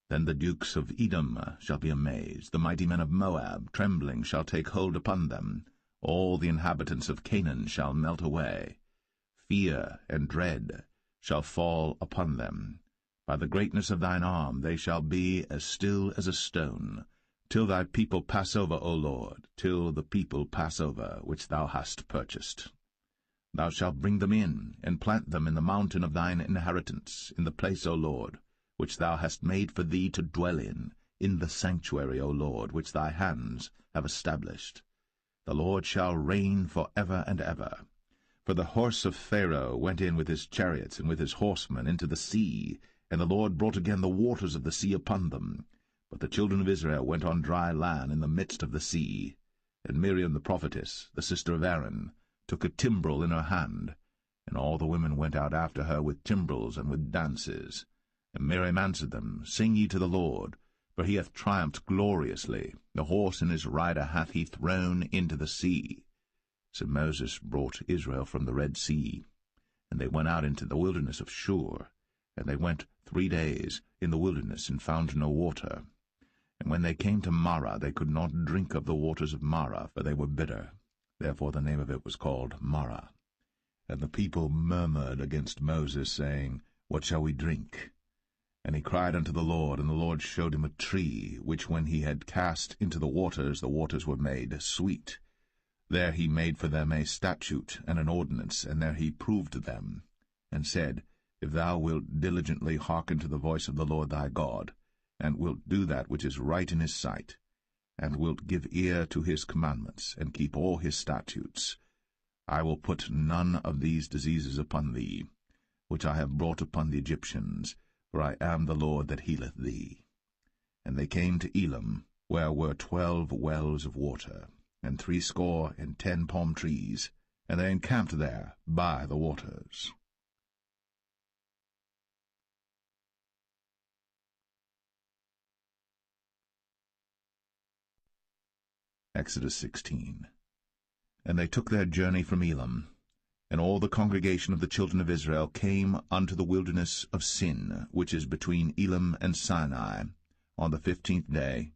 Then the dukes of Edom shall be amazed. The mighty men of Moab, trembling, shall take hold upon them. All the inhabitants of Canaan shall melt away. Fear and dread shall fall upon them. By the greatness of thine arm they shall be as still as a stone, till thy people pass over, O Lord, till the people pass over, which thou hast purchased. Thou shalt bring them in, and plant them in the mountain of thine inheritance, in the place, O Lord, which thou hast made for thee to dwell in the sanctuary, O Lord, which thy hands have established. The Lord shall reign for ever and ever. For the horse of Pharaoh went in with his chariots and with his horsemen into the sea, and the Lord brought again the waters of the sea upon them. But the children of Israel went on dry land in the midst of the sea. And Miriam the prophetess, the sister of Aaron, took a timbrel in her hand, and all the women went out after her with timbrels and with dances. And Miriam answered them, Sing ye to the Lord, for he hath triumphed gloriously. The horse and his rider hath he thrown into the sea. So Moses brought Israel from the Red Sea, and they went out into the wilderness of Shur. And they went 3 days in the wilderness, and found no water. And when they came to Marah, they could not drink of the waters of Marah, for they were bitter. Therefore the name of it was called Marah. And the people murmured against Moses, saying, What shall we drink? And he cried unto the Lord, and the Lord showed him a tree, which when he had cast into the waters were made sweet. There he made for them a statute and an ordinance, and there he proved them, and said, If thou wilt diligently hearken to the voice of the Lord thy God, and wilt do that which is right in his sight, and wilt give ear to his commandments, and keep all his statutes, I will put none of these diseases upon thee, which I have brought upon the Egyptians, for I am the Lord that healeth thee. And they came to Elim, where were 12 wells of water, and 60 palm trees, and they encamped there by the waters. Exodus 16. And they took their journey from Elim, and all the congregation of the children of Israel came unto the wilderness of Sin, which is between Elim and Sinai, on the 15th day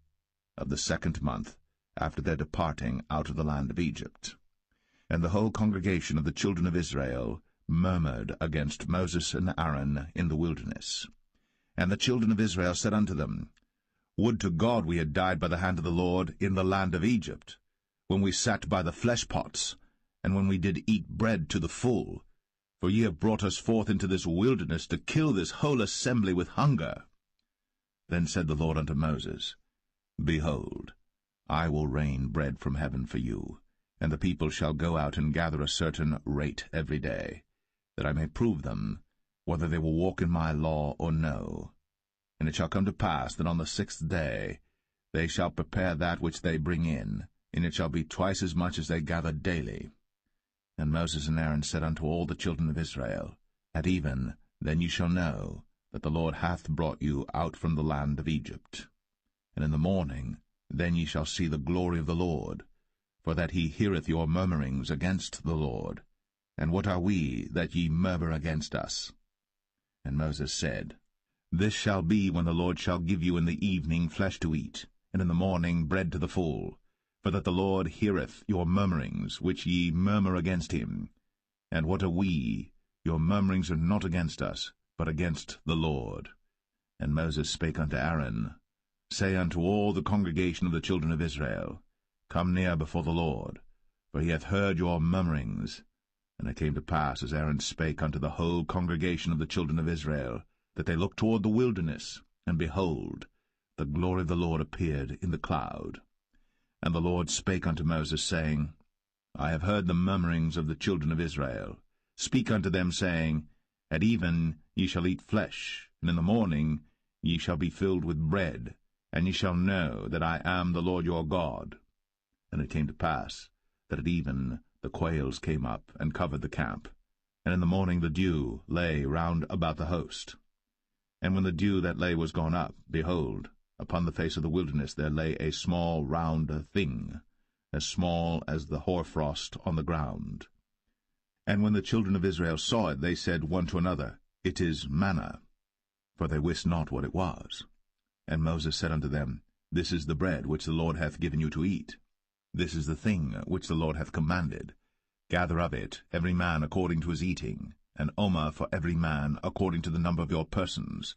of the 2nd month, after their departing out of the land of Egypt. And the whole congregation of the children of Israel murmured against Moses and Aaron in the wilderness. And the children of Israel said unto them, Would to God we had died by the hand of the Lord in the land of Egypt, when we sat by the flesh pots, and when we did eat bread to the full. For ye have brought us forth into this wilderness to kill this whole assembly with hunger. Then said the Lord unto Moses, Behold, I will rain bread from heaven for you, and the people shall go out and gather a certain rate every day, that I may prove them, whether they will walk in my law or no. And it shall come to pass that on the 6th day they shall prepare that which they bring in, and it shall be twice as much as they gather daily. And Moses and Aaron said unto all the children of Israel, At even then ye shall know that the Lord hath brought you out from the land of Egypt. And in the morning then ye shall see the glory of the Lord, for that he heareth your murmurings against the Lord. And what are we, that ye murmur against us? And Moses said, This shall be when the Lord shall give you in the evening flesh to eat, and in the morning bread to the full, for that the Lord heareth your murmurings, which ye murmur against him. And what are we? Your murmurings are not against us, but against the Lord. And Moses spake unto Aaron, Say unto all the congregation of the children of Israel, Come near before the Lord, for he hath heard your murmurings. And it came to pass, as Aaron spake unto the whole congregation of the children of Israel, that they looked toward the wilderness, and behold, the glory of the Lord appeared in the cloud. And the Lord spake unto Moses, saying, I have heard the murmurings of the children of Israel. Speak unto them, saying, At even ye shall eat flesh, and in the morning ye shall be filled with bread, and ye shall know that I am the Lord your God. And it came to pass, that at even the quails came up, and covered the camp, and in the morning the dew lay round about the host. And when the dew that lay was gone up, behold, upon the face of the wilderness there lay a small round thing, as small as the hoarfrost on the ground. And when the children of Israel saw it, they said one to another, It is manna, for they wist not what it was. And Moses said unto them, This is the bread which the Lord hath given you to eat. This is the thing which the Lord hath commanded. Gather of it every man according to his eating, an omer for every man according to the number of your persons.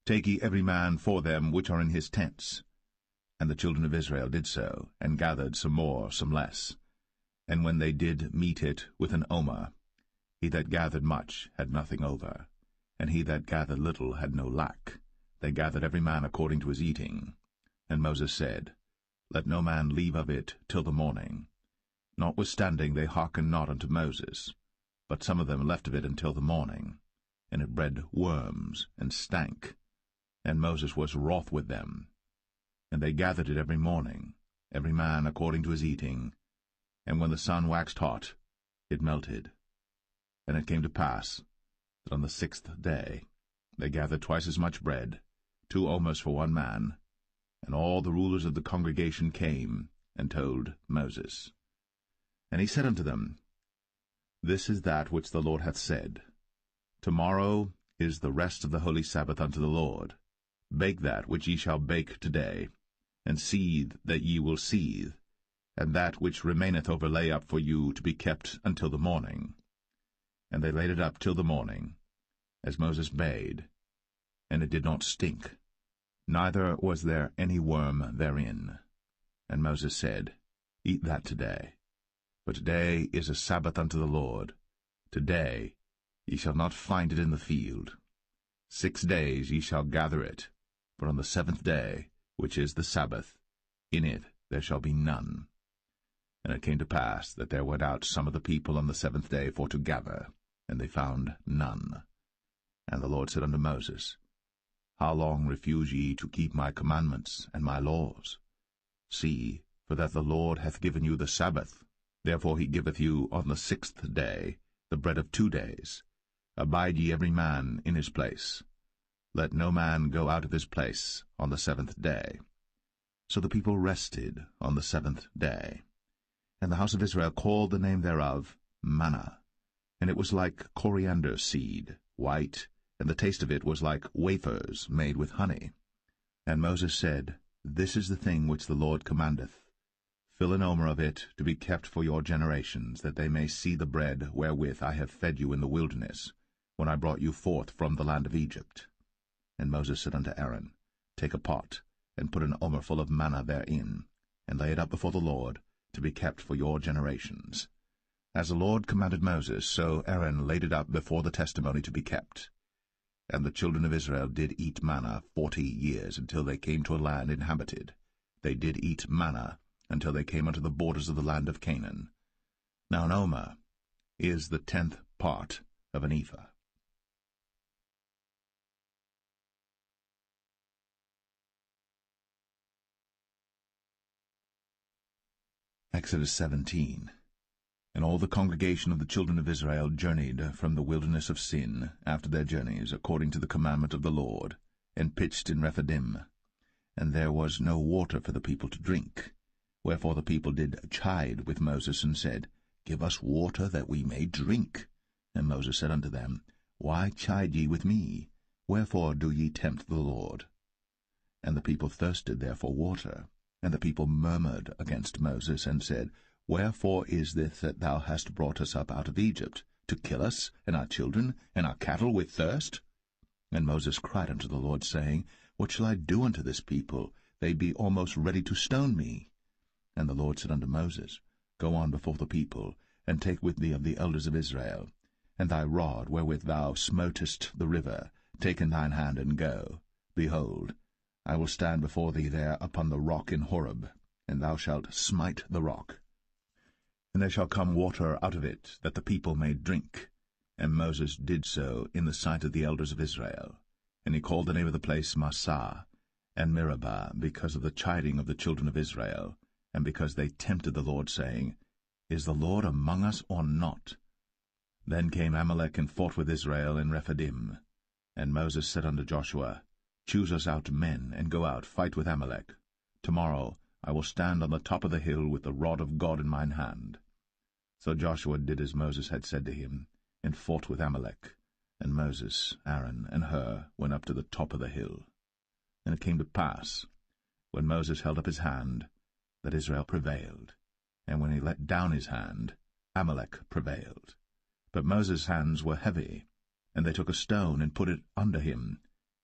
Take ye every man for them which are in his tents. And the children of Israel did so, and gathered some more, some less. And when they did meet it with an omer, he that gathered much had nothing over, and he that gathered little had no lack. They gathered every man according to his eating. And Moses said, Let no man leave of it till the morning. Notwithstanding they hearkened not unto Moses, but some of them left of it until the morning, and it bred worms, and stank. And Moses was wroth with them. And they gathered it every morning, every man according to his eating. And when the sun waxed hot, it melted. And it came to pass that on the 6th day they gathered twice as much bread, 2 omers for one man. And all the rulers of the congregation came and told Moses. And he said unto them, This is that which the Lord hath said. Tomorrow is the rest of the holy Sabbath unto the Lord. Bake that which ye shall bake today, and seethe that ye will seethe, and that which remaineth over lay up for you to be kept until the morning. And they laid it up till the morning, as Moses bade, and it did not stink, neither was there any worm therein. And Moses said, Eat that today, for today is a Sabbath unto the Lord. Today ye shall not find it in the field. 6 days ye shall gather it, but on the 7th day, which is the Sabbath, in it there shall be none. And it came to pass that there went out some of the people on the 7th day for to gather, and they found none. And the Lord said unto Moses, How long refuse ye to keep my commandments and my laws? See, for that the Lord hath given you the Sabbath. Therefore he giveth you on the 6th day the bread of 2 days. Abide ye every man in his place. Let no man go out of his place on the 7th day. So the people rested on the 7th day. And the house of Israel called the name thereof manna. And it was like coriander seed, white, and the taste of it was like wafers made with honey. And Moses said, This is the thing which the Lord commandeth. Fill an omer of it to be kept for your generations, that they may see the bread wherewith I have fed you in the wilderness, when I brought you forth from the land of Egypt. And Moses said unto Aaron, Take a pot, and put an omer full of manna therein, and lay it up before the Lord, to be kept for your generations. As the Lord commanded Moses, so Aaron laid it up before the testimony to be kept. And the children of Israel did eat manna 40 years, until they came to a land inhabited. They did eat manna until they came unto the borders of the land of Canaan. Now an omer is the 10th part of an ephah. Exodus 17. And all the congregation of the children of Israel journeyed from the wilderness of Sin after their journeys, according to the commandment of the Lord, and pitched in Rephidim. And there was no water for the people to drink. Wherefore the people did chide with Moses, and said, Give us water that we may drink. And Moses said unto them, Why chide ye with me? Wherefore do ye tempt the Lord? And the people thirsted there for water. And the people murmured against Moses, and said, Wherefore is this that thou hast brought us up out of Egypt, to kill us, and our children, and our cattle with thirst? And Moses cried unto the Lord, saying, What shall I do unto this people? They be almost ready to stone me. And the Lord said unto Moses, Go on before the people, and take with thee of the elders of Israel, and thy rod wherewith thou smotest the river, take in thine hand, and go. Behold, I will stand before thee there upon the rock in Horeb, and thou shalt smite the rock. And there shall come water out of it, that the people may drink. And Moses did so in the sight of the elders of Israel. And he called the name of the place Massah, and Meribah, because of the chiding of the children of Israel, and because they tempted the Lord, saying, Is the Lord among us or not? Then came Amalek and fought with Israel in Rephidim. And Moses said unto Joshua, Choose us out men, and go out, fight with Amalek. Tomorrow I will stand on the top of the hill with the rod of God in mine hand. So Joshua did as Moses had said to him, and fought with Amalek. And Moses, Aaron, and Hur went up to the top of the hill. And it came to pass, when Moses held up his hand, that Israel prevailed. And when he let down his hand, Amalek prevailed. But Moses' hands were heavy, and they took a stone and put it under him,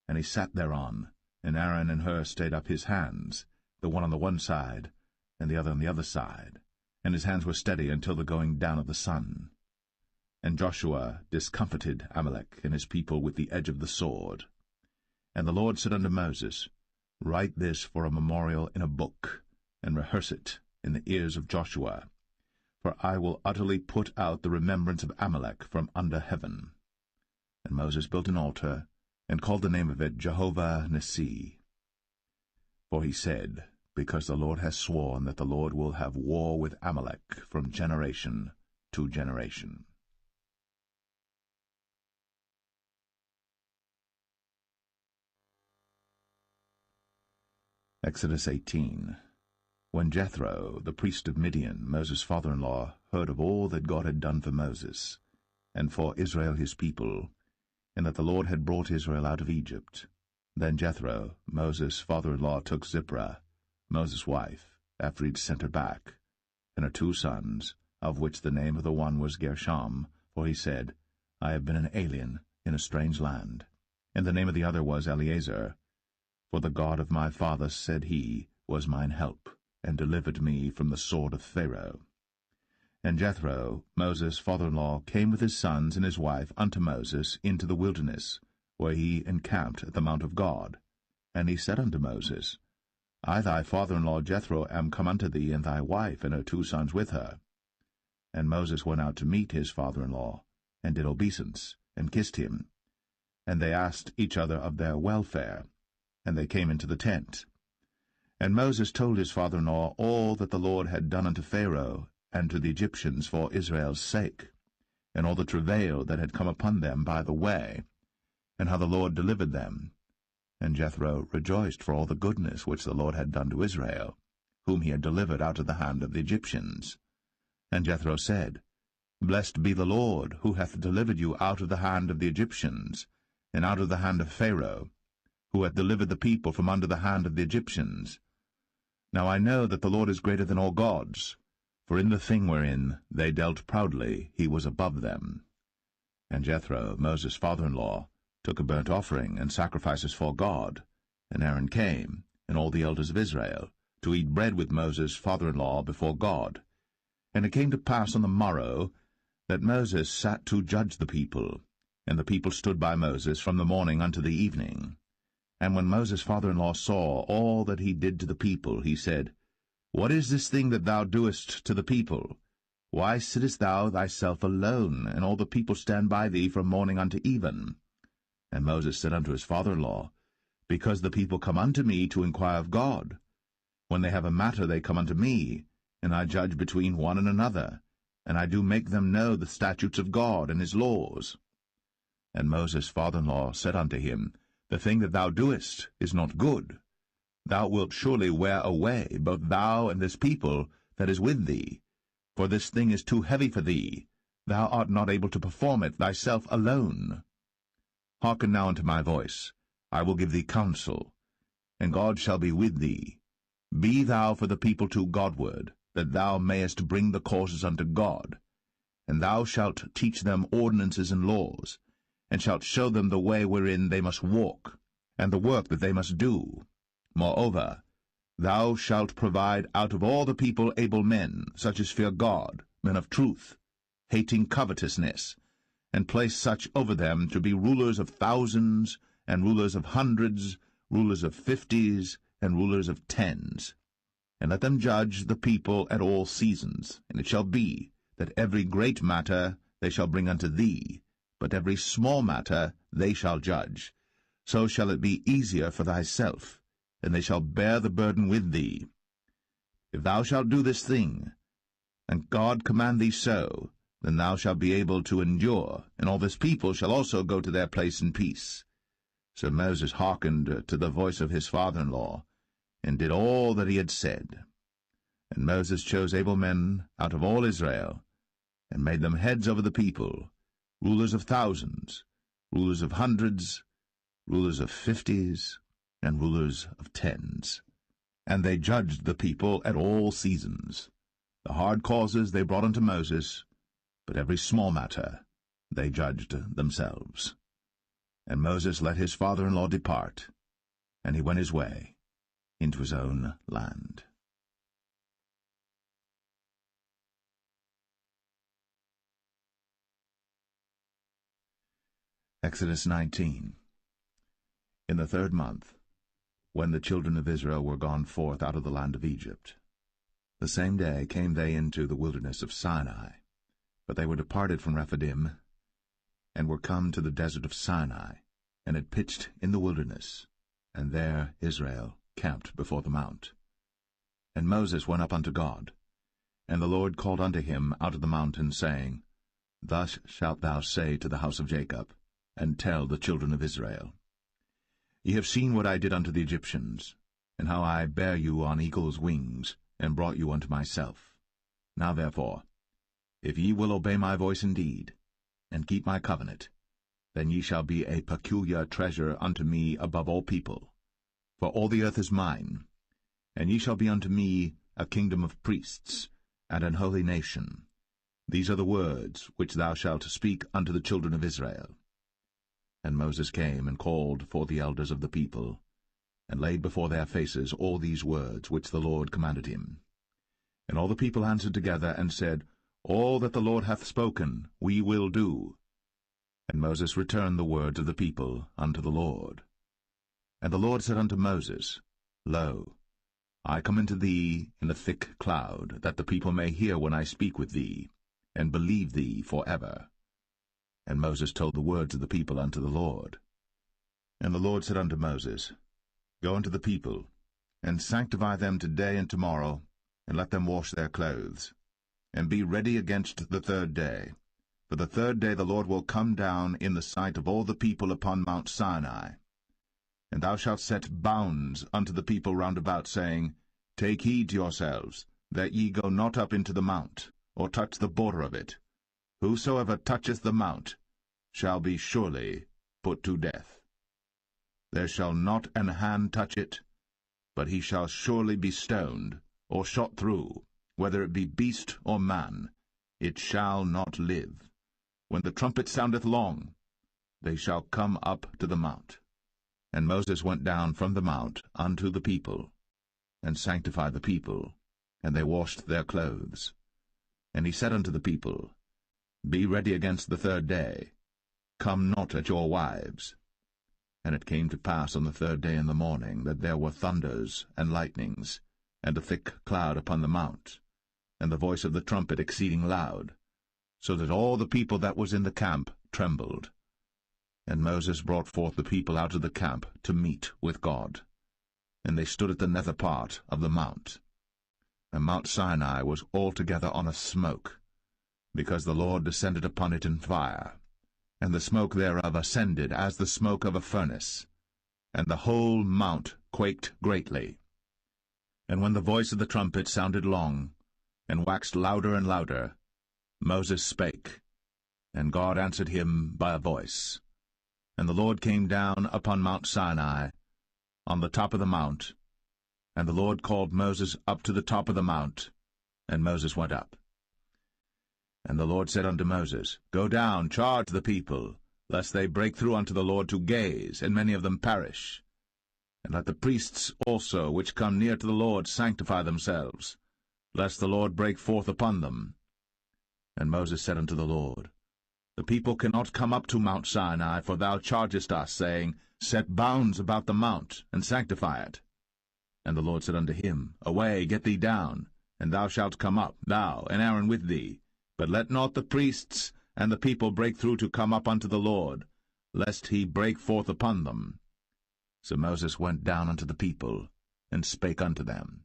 and he sat thereon. And Aaron and Hur stayed up his hands, the one on the one side, and the other on the other side. And his hands were steady until the going down of the sun. And Joshua discomfited Amalek and his people with the edge of the sword. And the Lord said unto Moses, Write this for a memorial in a book, and rehearse it in the ears of Joshua. For I will utterly put out the remembrance of Amalek from under heaven. And Moses built an altar, and called the name of it Jehovah Nissi. For he said, Because the Lord has sworn that the Lord will have war with Amalek from generation to generation. Exodus 18. When Jethro, the priest of Midian, Moses' father-in-law, heard of all that God had done for Moses, and for Israel his people, and that the Lord had brought Israel out of Egypt, then Jethro, Moses' father-in-law, took Zipporah, Moses' wife, after he'd sent her back, and her 2 sons, of which the name of the one was Gershom, for he said, I have been an alien in a strange land. And the name of the other was Eleazar, for the God of my father, said he, was mine help, and delivered me from the sword of Pharaoh. And Jethro, Moses' father-in-law, came with his sons and his wife unto Moses into the wilderness, where he encamped at the mount of God. And he said unto Moses, I thy father-in-law Jethro am come unto thee, and thy wife and her 2 sons with her. And Moses went out to meet his father-in-law, and did obeisance, and kissed him. And they asked each other of their welfare, and they came into the tent. And Moses told his father-in-law all that the Lord had done unto Pharaoh and to the Egyptians for Israel's sake, and all the travail that had come upon them by the way, and how the Lord delivered them. And Jethro rejoiced for all the goodness which the Lord had done to Israel, whom he had delivered out of the hand of the Egyptians. And Jethro said, Blessed be the Lord, who hath delivered you out of the hand of the Egyptians, and out of the hand of Pharaoh, who hath delivered the people from under the hand of the Egyptians. Now I know that the Lord is greater than all gods, for in the thing wherein they dealt proudly he was above them. And Jethro, Moses' father-in-law, took a burnt offering and sacrifices for God. And Aaron came, and all the elders of Israel, to eat bread with Moses' father-in-law before God. And it came to pass on the morrow that Moses sat to judge the people, and the people stood by Moses from the morning unto the evening. And when Moses' father-in-law saw all that he did to the people, he said, What is this thing that thou doest to the people? Why sittest thou thyself alone, and all the people stand by thee from morning unto even? And Moses said unto his father-in-law, Because the people come unto me to inquire of God. When they have a matter they come unto me, and I judge between one and another, and I do make them know the statutes of God and his laws. And Moses' father-in-law said unto him, The thing that thou doest is not good. Thou wilt surely wear away, both thou and this people that is with thee. For this thing is too heavy for thee. Thou art not able to perform it thyself alone. Hearken now unto my voice. I will give thee counsel, and God shall be with thee. Be thou for the people to Godward, that thou mayest bring the causes unto God. And thou shalt teach them ordinances and laws, and shalt show them the way wherein they must walk, and the work that they must do. Moreover, thou shalt provide out of all the people able men, such as fear God, men of truth, hating covetousness, and place such over them to be rulers of thousands, and rulers of hundreds, rulers of 50s, and rulers of 10s. And let them judge the people at all seasons. And it shall be, that every great matter they shall bring unto thee, but every small matter they shall judge. So shall it be easier for thyself, and they shall bear the burden with thee. If thou shalt do this thing, and God command thee so, then thou shalt be able to endure, and all this people shall also go to their place in peace. So Moses hearkened to the voice of his father-in-law, and did all that he had said. And Moses chose able men out of all Israel, and made them heads over the people, rulers of thousands, rulers of hundreds, rulers of 50s, and rulers of 10s. And they judged the people at all seasons. The hard causes they brought unto Moses, but every small matter they judged themselves. And Moses let his father-in-law depart, and he went his way into his own land. Exodus 19. In the 3rd month, when the children of Israel were gone forth out of the land of Egypt, the same day came they into the wilderness of Sinai. But they were departed from Rephidim, and were come to the desert of Sinai, and had pitched in the wilderness, and there Israel camped before the mount. And Moses went up unto God, and the Lord called unto him out of the mountain, saying, Thus shalt thou say to the house of Jacob, and tell the children of Israel, Ye have seen what I did unto the Egyptians, and how I bare you on eagle's wings, and brought you unto myself. Now therefore, if ye will obey my voice indeed, and keep my covenant, then ye shall be a peculiar treasure unto me above all people. For all the earth is mine, and ye shall be unto me a kingdom of priests, and an holy nation. These are the words which thou shalt speak unto the children of Israel. And Moses came and called for the elders of the people, and laid before their faces all these words which the Lord commanded him. And all the people answered together, and said, All that the Lord hath spoken we will do. And Moses returned the words of the people unto the Lord. And the Lord said unto Moses, Lo, I come unto thee in a thick cloud, that the people may hear when I speak with thee, and believe thee for ever. And Moses told the words of the people unto the Lord. And the Lord said unto Moses, Go unto the people, and sanctify them today and tomorrow, and let them wash their clothes, and be ready against the third day. For the third day the Lord will come down in the sight of all the people upon Mount Sinai. And thou shalt set bounds unto the people round about, saying, Take heed to yourselves, that ye go not up into the mount, or touch the border of it. Whosoever toucheth the mount shall be surely put to death. There shall not an hand touch it, but he shall surely be stoned, or shot through, whether it be beast or man, it shall not live. When the trumpet soundeth long, they shall come up to the mount. And Moses went down from the mount unto the people, and sanctified the people, and they washed their clothes. And he said unto the people, Be ready against the third day, come not at your wives. And it came to pass on the third day in the morning, that there were thunders and lightnings, and a thick cloud upon the mount, and the voice of the trumpet exceeding loud, so that all the people that was in the camp trembled. And Moses brought forth the people out of the camp to meet with God. And they stood at the nether part of the mount. And Mount Sinai was altogether on a smoke, because the Lord descended upon it in fire, and the smoke thereof ascended as the smoke of a furnace, and the whole mount quaked greatly. And when the voice of the trumpet sounded long, and waxed louder and louder, Moses spake, and God answered him by a voice. And the Lord came down upon Mount Sinai, on the top of the mount, and the Lord called Moses up to the top of the mount, and Moses went up. And the Lord said unto Moses, Go down, charge the people, lest they break through unto the Lord to gaze, and many of them perish. And let the priests also, which come near to the Lord, sanctify themselves, lest the Lord break forth upon them. And Moses said unto the Lord, The people cannot come up to Mount Sinai, for thou chargest us, saying, Set bounds about the mount, and sanctify it. And the Lord said unto him, Away, get thee down, and thou shalt come up, thou and Aaron with thee. But let not the priests and the people break through to come up unto the Lord, lest he break forth upon them. So Moses went down unto the people, and spake unto them.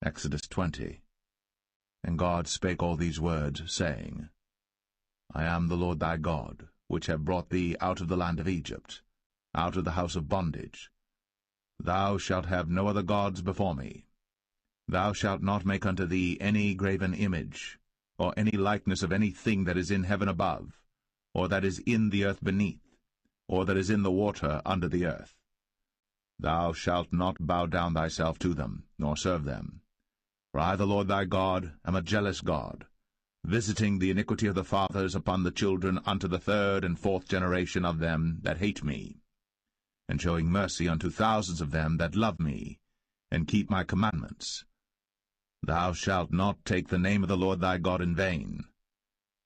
Exodus 20. And God spake all these words, saying, I am the Lord thy God, which have brought thee out of the land of Egypt, out of the house of bondage. Thou shalt have no other gods before me. Thou shalt not make unto thee any graven image, or any likeness of any thing that is in heaven above, or that is in the earth beneath, or that is in the water under the earth. Thou shalt not bow down thyself to them, nor serve them. For I, the Lord thy God, am a jealous God, visiting the iniquity of the fathers upon the children unto the third and fourth generation of them that hate me, and showing mercy unto thousands of them that love me, and keep my commandments. Thou shalt not take the name of the Lord thy God in vain,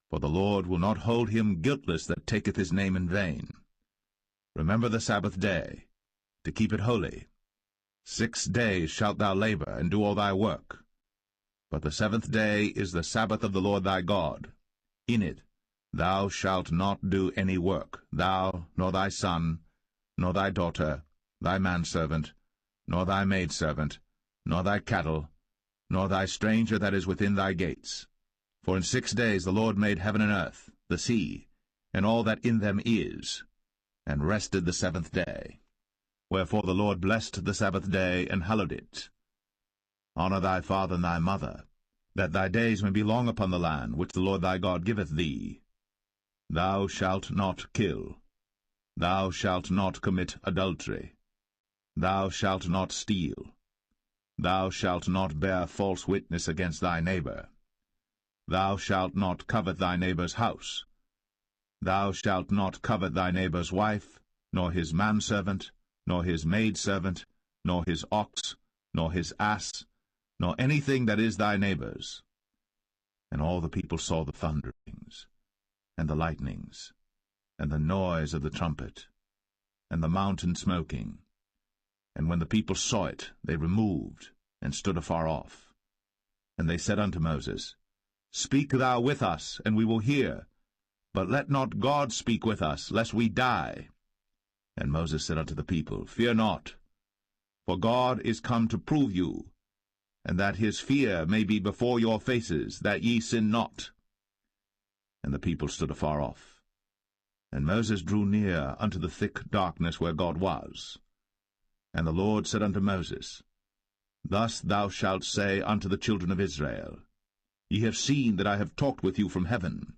for the Lord will not hold him guiltless that taketh his name in vain. Remember the Sabbath day, to keep it holy. 6 days shalt thou labor, and do all thy work. But the seventh day is the Sabbath of the Lord thy God. In it thou shalt not do any work, thou, nor thy son, nor thy daughter, thy manservant, nor thy maidservant, nor thy cattle, nor thy stranger that is within thy gates. For in 6 days the Lord made heaven and earth, the sea, and all that in them is, and rested the seventh day. Wherefore the Lord blessed the Sabbath day, and hallowed it. Honor thy father and thy mother, that thy days may be long upon the land which the Lord thy God giveth thee. Thou shalt not kill. Thou shalt not commit adultery. Thou shalt not steal. Thou shalt not bear false witness against thy neighbor. Thou shalt not covet thy neighbor's house. Thou shalt not covet thy neighbor's wife, nor his manservant, nor his maidservant, nor his ox, nor his ass, nor anything that is thy neighbor's. And all the people saw the thunderings, and the lightnings, and the noise of the trumpet, and the mountain smoking. And when the people saw it, they removed, and stood afar off. And they said unto Moses, Speak thou with us, and we will hear. But let not God speak with us, lest we die. And Moses said unto the people, Fear not, for God is come to prove you, and that his fear may be before your faces, that ye sin not. And the people stood afar off. And Moses drew near unto the thick darkness where God was. And the Lord said unto Moses, Thus thou shalt say unto the children of Israel, Ye have seen that I have talked with you from heaven.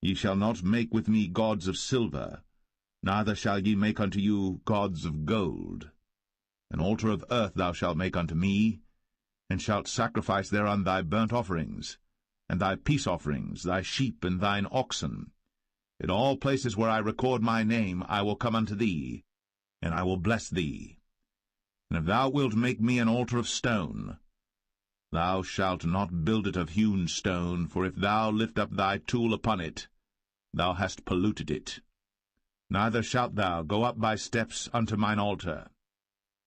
Ye shall not make with me gods of silver, neither shall ye make unto you gods of gold. An altar of earth thou shalt make unto me, and shalt sacrifice thereon thy burnt offerings, and thy peace offerings, thy sheep and thine oxen. In all places where I record my name I will come unto thee, and I will bless thee. And if thou wilt make me an altar of stone, thou shalt not build it of hewn stone, for if thou lift up thy tool upon it, thou hast polluted it. Neither shalt thou go up by steps unto mine altar,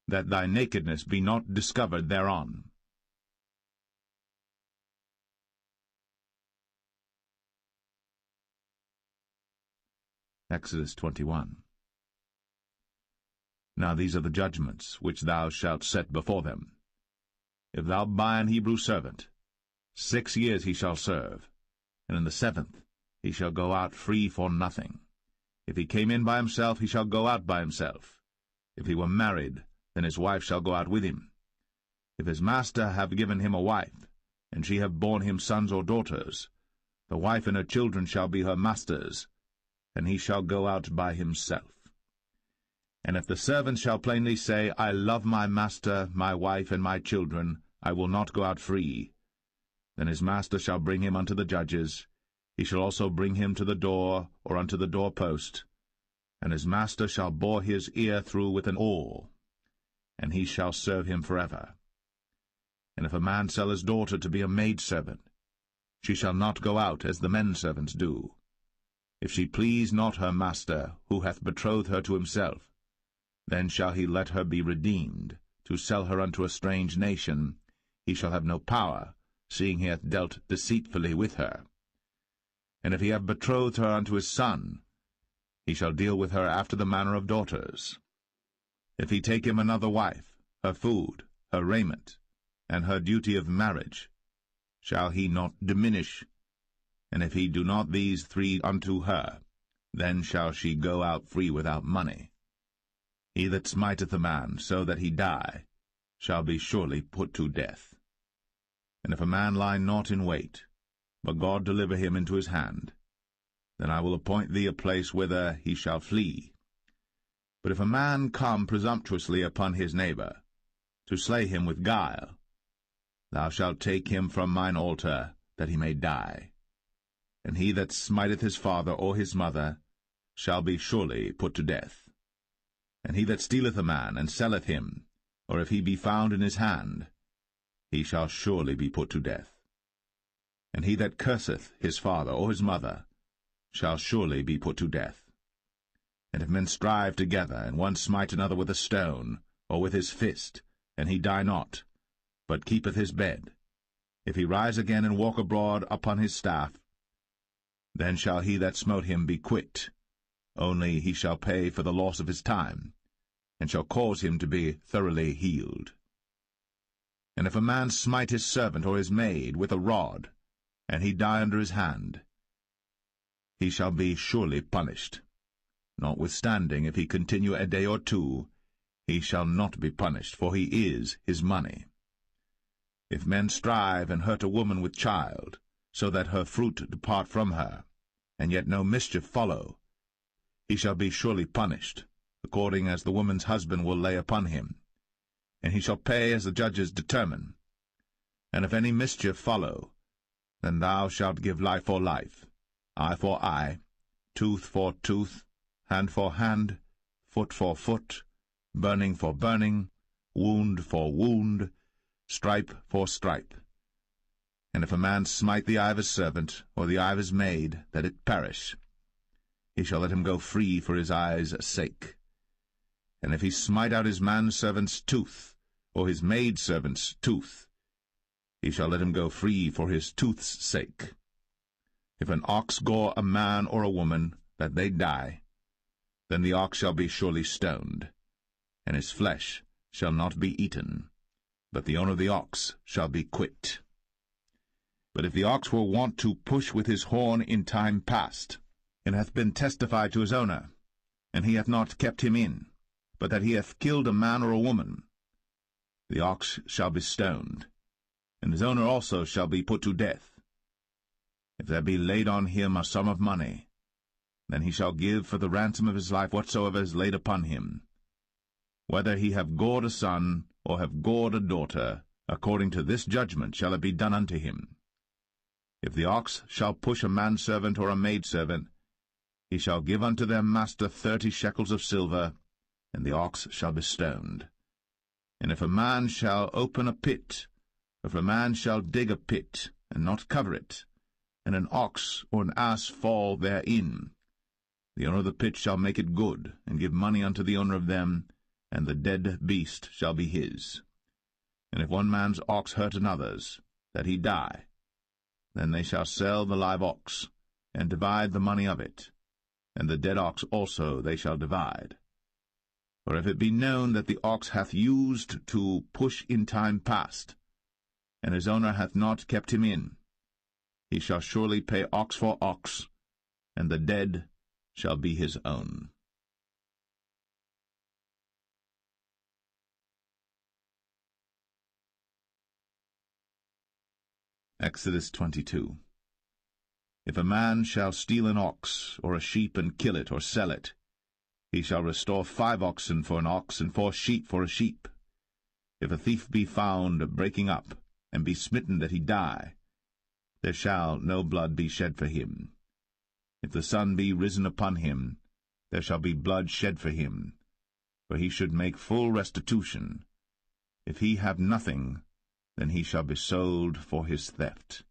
that thy nakedness be not discovered thereon. Exodus 21. Now these are the judgments which thou shalt set before them. If thou buy an Hebrew servant, 6 years he shall serve, and in the 7th he shall go out free for nothing. If he came in by himself, he shall go out by himself. If he were married, then his wife shall go out with him. If his master have given him a wife, and she have borne him sons or daughters, the wife and her children shall be her master's, and he shall go out by himself. And if the servant shall plainly say, I love my master, my wife, and my children, I will not go out free, then his master shall bring him unto the judges. He shall also bring him to the door, or unto the doorpost, and his master shall bore his ear through with an awl, and he shall serve him forever. And if a man sell his daughter to be a maidservant, she shall not go out as the men servants do. If she please not her master, who hath betrothed her to himself, then shall he let her be redeemed. To sell her unto a strange nation, he shall have no power, seeing he hath dealt deceitfully with her. And if he have betrothed her unto his son, he shall deal with her after the manner of daughters. If he take him another wife, her food, her raiment, and her duty of marriage, shall he not diminish? And if he do not these 3 unto her, then shall she go out free without money. He that smiteth a man so that he die shall be surely put to death. And if a man lie not in wait, but God deliver him into his hand, then I will appoint thee a place whither he shall flee. But if a man come presumptuously upon his neighbor, to slay him with guile, thou shalt take him from mine altar, that he may die. And he that smiteth his father or his mother shall be surely put to death. And he that stealeth a man, and selleth him, or if he be found in his hand, he shall surely be put to death. And he that curseth his father or his mother shall surely be put to death. And if men strive together, and one smite another with a stone, or with his fist, and he die not, but keepeth his bed, if he rise again and walk abroad upon his staff, then shall he that smote him be quit, only he shall pay for the loss of his time, and shall cause him to be thoroughly healed. And if a man smite his servant or his maid with a rod, and he die under his hand, he shall be surely punished. Notwithstanding, if he continue a day or 2, he shall not be punished, for he is his money. If men strive and hurt a woman with child, so that her fruit depart from her, and yet no mischief follow, he shall be surely punished, according as the woman's husband will lay upon him, and he shall pay as the judges determine. And if any mischief follow, then thou shalt give life for life, eye for eye, tooth for tooth, hand for hand, foot for foot, burning for burning, wound for wound, stripe for stripe. And if a man smite the eye of his servant, or the eye of his maid, that it perish, he shall let him go free for his eye's sake. And if he smite out his manservant's tooth, or his maidservant's tooth, he shall let him go free for his tooth's sake. If an ox gore a man or a woman, that they die, then the ox shall be surely stoned, and his flesh shall not be eaten, but the owner of the ox shall be quit. But if the ox were wont to push with his horn in time past, and hath been testified to his owner, and he hath not kept him in, but that he hath killed a man or a woman, the ox shall be stoned, and his owner also shall be put to death. If there be laid on him a sum of money, then he shall give for the ransom of his life whatsoever is laid upon him. Whether he have gored a son, or have gored a daughter, according to this judgment shall it be done unto him. If the ox shall push a manservant or a maidservant, he shall give unto their master 30 shekels of silver, and the ox shall be stoned. And if a man shall open a pit, or if a man shall dig a pit, and not cover it, and an ox or an ass fall therein, the owner of the pit shall make it good, and give money unto the owner of them, and the dead beast shall be his. And if one man's ox hurt another's, that he die, then they shall sell the live ox, and divide the money of it, and the dead ox also they shall divide. For if it be known that the ox hath used to push in time past, and his owner hath not kept him in, he shall surely pay ox for ox, and the dead shall be his own. Exodus 22. If a man shall steal an ox or a sheep and kill it or sell it, he shall restore 5 oxen for an ox and 4 sheep for a sheep. If a thief be found breaking up, and be smitten that he die, there shall no blood be shed for him. If the sun be risen upon him, there shall be blood shed for him, for he should make full restitution. If he have nothing, then he shall be sold for his theft.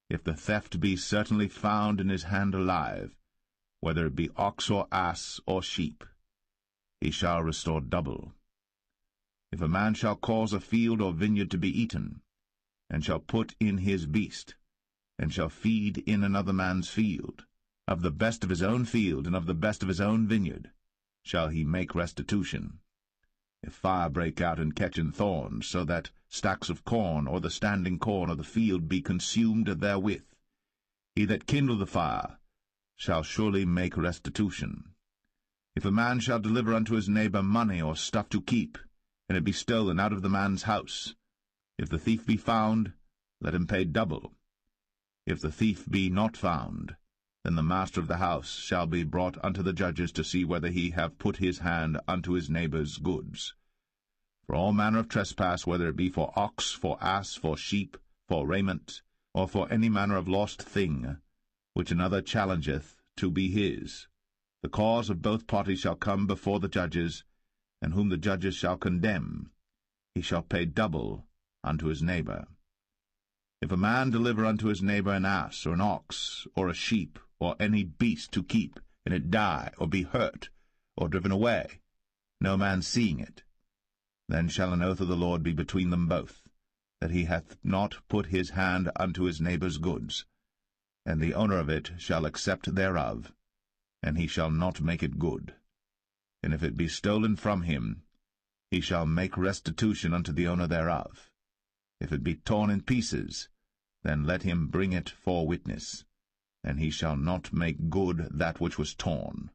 If the theft be certainly found in his hand alive, whether it be ox or ass or sheep, he shall restore double. If a man shall cause a field or vineyard to be eaten, and shall put in his beast, and shall feed in another man's field, of the best of his own field and of the best of his own vineyard, shall he make restitution. If fire break out and catch in thorns, so that stacks of corn or the standing corn of the field be consumed therewith, he that kindled the fire shall surely make restitution. If a man shall deliver unto his neighbor money or stuff to keep, and it be stolen out of the man's house, if the thief be found, let him pay double. If the thief be not found, then the master of the house shall be brought unto the judges to see whether he have put his hand unto his neighbor's goods. For all manner of trespass, whether it be for ox, for ass, for sheep, for raiment, or for any manner of lost thing, which another challengeth to be his, the cause of both parties shall come before the judges, and whom the judges shall condemn, he shall pay double unto his neighbor. If a man deliver unto his neighbor an ass, or an ox, or a sheep, or any beast to keep, and it die, or be hurt, or driven away, no man seeing it, then shall an oath of the Lord be between them both, that he hath not put his hand unto his neighbor's goods, and the owner of it shall accept thereof, and he shall not make it good. And if it be stolen from him, he shall make restitution unto the owner thereof. If it be torn in pieces, then let him bring it for witness, and he shall not make good that which was torn.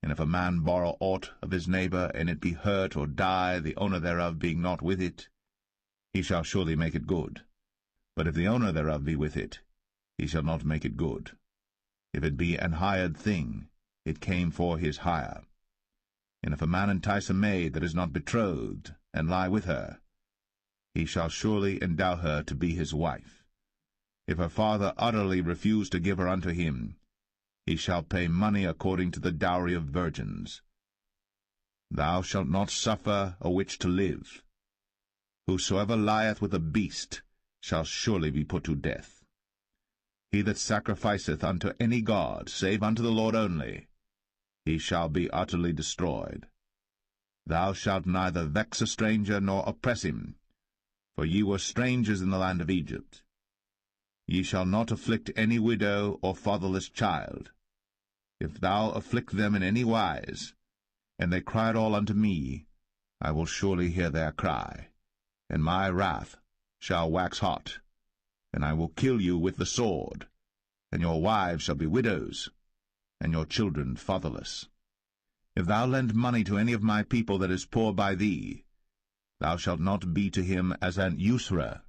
And if a man borrow aught of his neighbor, and it be hurt or die, the owner thereof being not with it, he shall surely make it good. But if the owner thereof be with it, he shall not make it good. If it be an hired thing, it came for his hire. And if a man entice a maid that is not betrothed, and lie with her, he shall surely endow her to be his wife. If her father utterly refuse to give her unto him, he shall pay money according to the dowry of virgins. Thou shalt not suffer a witch to live. Whosoever lieth with a beast shall surely be put to death. He that sacrificeth unto any god, save unto the Lord only, he shall be utterly destroyed. Thou shalt neither vex a stranger nor oppress him, for ye were strangers in the land of Egypt. Ye shall not afflict any widow or fatherless child. If thou afflict them in any wise, and they cry at all unto me, I will surely hear their cry, and my wrath shall wax hot, and I will kill you with the sword, and your wives shall be widows, and your children fatherless. If thou lend money to any of my people that is poor by thee, thou shalt not be to him as an usurer,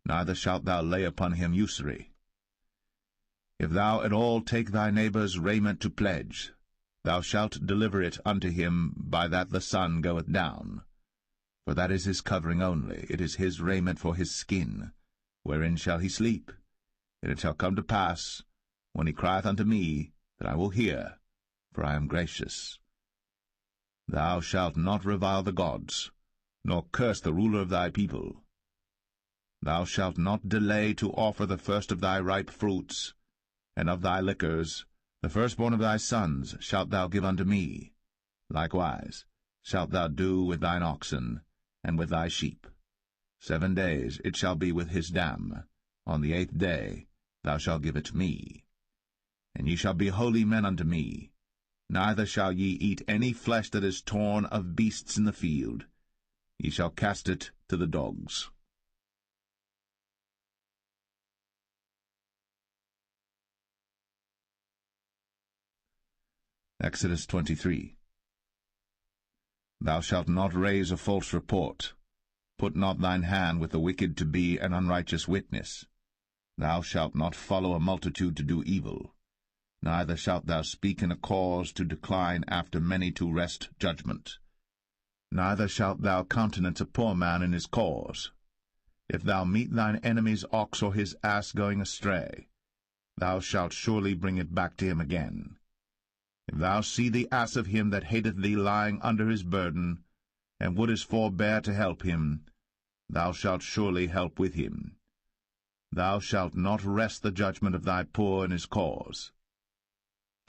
neither shalt thou lay upon him usury. If thou at all take thy neighbour's raiment to pledge, thou shalt deliver it unto him by that the sun goeth down. For that is his covering only, it is his raiment for his skin. Wherein shall he sleep? And it shall come to pass, when he crieth unto me, that I will hear, for I am gracious. Thou shalt not revile the gods, nor curse the ruler of thy people. Thou shalt not delay to offer the first of thy ripe fruits, and of thy liquors, the firstborn of thy sons shalt thou give unto me. Likewise shalt thou do with thine oxen, and with thy sheep. 7 days it shall be with his dam. On the 8th day thou shalt give it me. And ye shall be holy men unto me. Neither shall ye eat any flesh that is torn of beasts in the field. Ye shall cast it to the dogs. Exodus 23. Thou shalt not raise a false report. Put not thine hand with the wicked to be an unrighteous witness. Thou shalt not follow a multitude to do evil. Neither shalt thou speak in a cause to decline after many to wrest judgment. Neither shalt thou countenance a poor man in his cause. If thou meet thine enemy's ox or his ass going astray, thou shalt surely bring it back to him again. If thou see the ass of him that hateth thee lying under his burden, and wouldest forbear to help him, thou shalt surely help with him. Thou shalt not wrest the judgment of thy poor in his cause.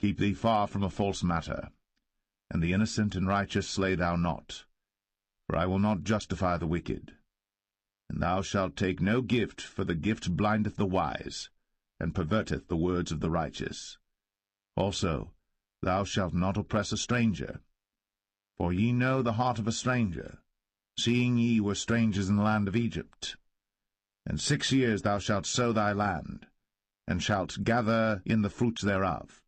Keep thee far from a false matter, and the innocent and righteous slay thou not, for I will not justify the wicked. And thou shalt take no gift, for the gift blindeth the wise, and perverteth the words of the righteous. Also, thou shalt not oppress a stranger. For ye know the heart of a stranger, seeing ye were strangers in the land of Egypt. And 6 years thou shalt sow thy land, and shalt gather in the fruits thereof.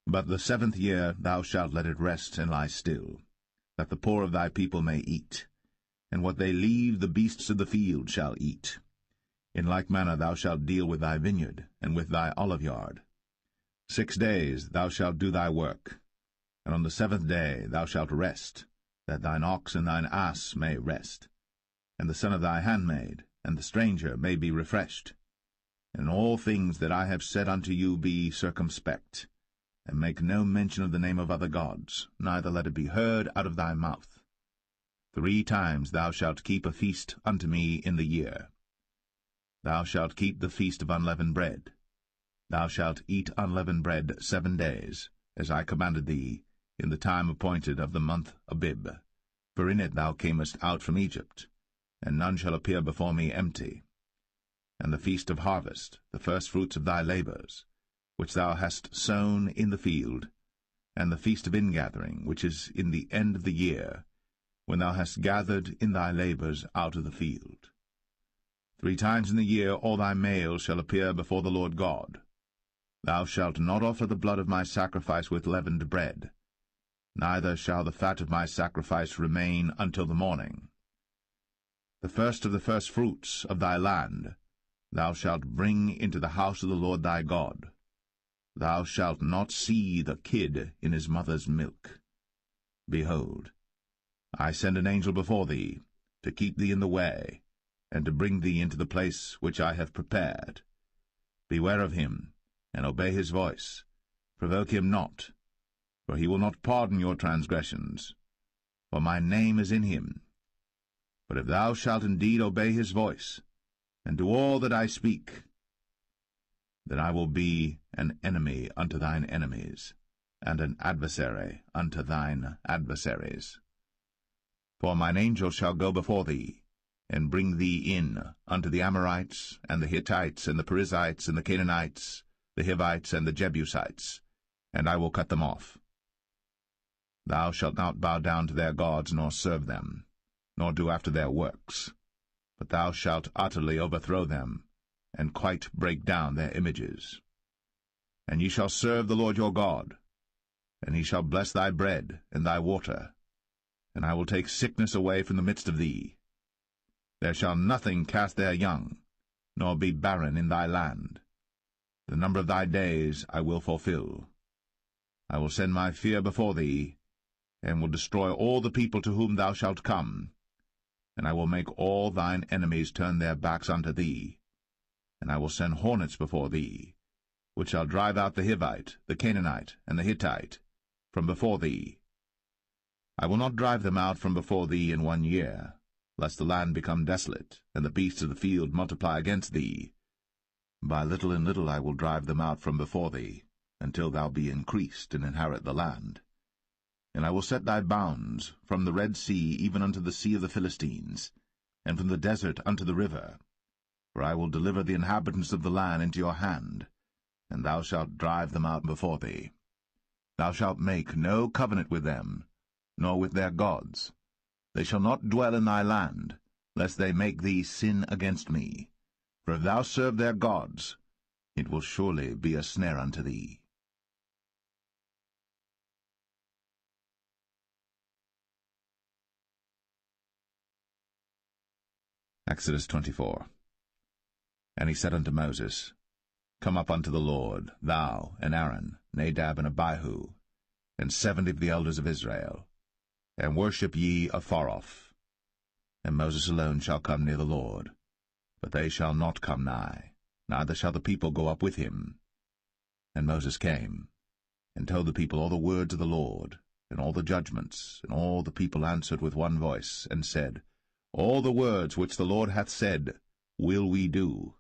But the 7th year thou shalt let it rest and lie still, that the poor of thy people may eat, and what they leave the beasts of the field shall eat. In like manner thou shalt deal with thy vineyard, and with thy oliveyard. 6 days thou shalt do thy work, and on the 7th day thou shalt rest, that thine ox and thine ass may rest, and the son of thy handmaid, and the stranger may be refreshed. And in all things that I have said unto you be circumspect, and make no mention of the name of other gods, neither let it be heard out of thy mouth. 3 times thou shalt keep a feast unto me in the year. Thou shalt keep the feast of unleavened bread. Thou shalt eat unleavened bread 7 days, as I commanded thee, in the time appointed of the month Abib. For in it thou camest out from Egypt, and none shall appear before me empty. And the feast of harvest, the firstfruits of thy labours, which thou hast sown in the field, and the feast of ingathering, which is in the end of the year, when thou hast gathered in thy labours out of the field. 3 times in the year all thy males shall appear before the Lord God. Thou shalt not offer the blood of my sacrifice with leavened bread, neither shall the fat of my sacrifice remain until the morning. The first of the firstfruits of thy land thou shalt bring into the house of the Lord thy God. thou shalt not see the kid in his mother's milk. Behold, I send an angel before thee, to keep thee in the way, and to bring thee into the place which I have prepared. Beware of him, and obey his voice. Provoke him not, for he will not pardon your transgressions, for my name is in him. But if thou shalt indeed obey his voice, and do all that I speak, then I will be an enemy unto thine enemies, and an adversary unto thine adversaries. For mine angel shall go before thee, and bring thee in unto the Amorites, and the Hittites, and the Perizzites, and the Canaanites, the Hivites, and the Jebusites, and I will cut them off. Thou shalt not bow down to their gods, nor serve them, nor do after their works, but thou shalt utterly overthrow them, and quite break down their images. And ye shall serve the Lord your God, and he shall bless thy bread and thy water, and I will take sickness away from the midst of thee. There shall nothing cast their young, nor be barren in thy land. The number of thy days I will fulfill. I will send my fear before thee, and will destroy all the people to whom thou shalt come, and I will make all thine enemies turn their backs unto thee, and I will send hornets before thee, which shall drive out the Hivite, the Canaanite, and the Hittite from before thee. I will not drive them out from before thee in 1 year, lest the land become desolate, and the beasts of the field multiply against thee. By little and little I will drive them out from before thee, until thou be increased and inherit the land. And I will set thy bounds from the Red Sea even unto the sea of the Philistines, and from the desert unto the river. For I will deliver the inhabitants of the land into your hand, and thou shalt drive them out before thee. Thou shalt make no covenant with them, nor with their gods. They shall not dwell in thy land, lest they make thee sin against me. For if thou serve their gods, it will surely be a snare unto thee. Exodus 24. And he said unto Moses, Come up unto the Lord, thou, and Aaron, Nadab, and Abihu, and 70 of the elders of Israel, and worship ye afar off. And Moses alone shall come near the Lord, but they shall not come nigh, neither shall the people go up with him. And Moses came, and told the people all the words of the Lord, and all the judgments, and all the people answered with one voice, and said, All the words which the Lord hath said will we do.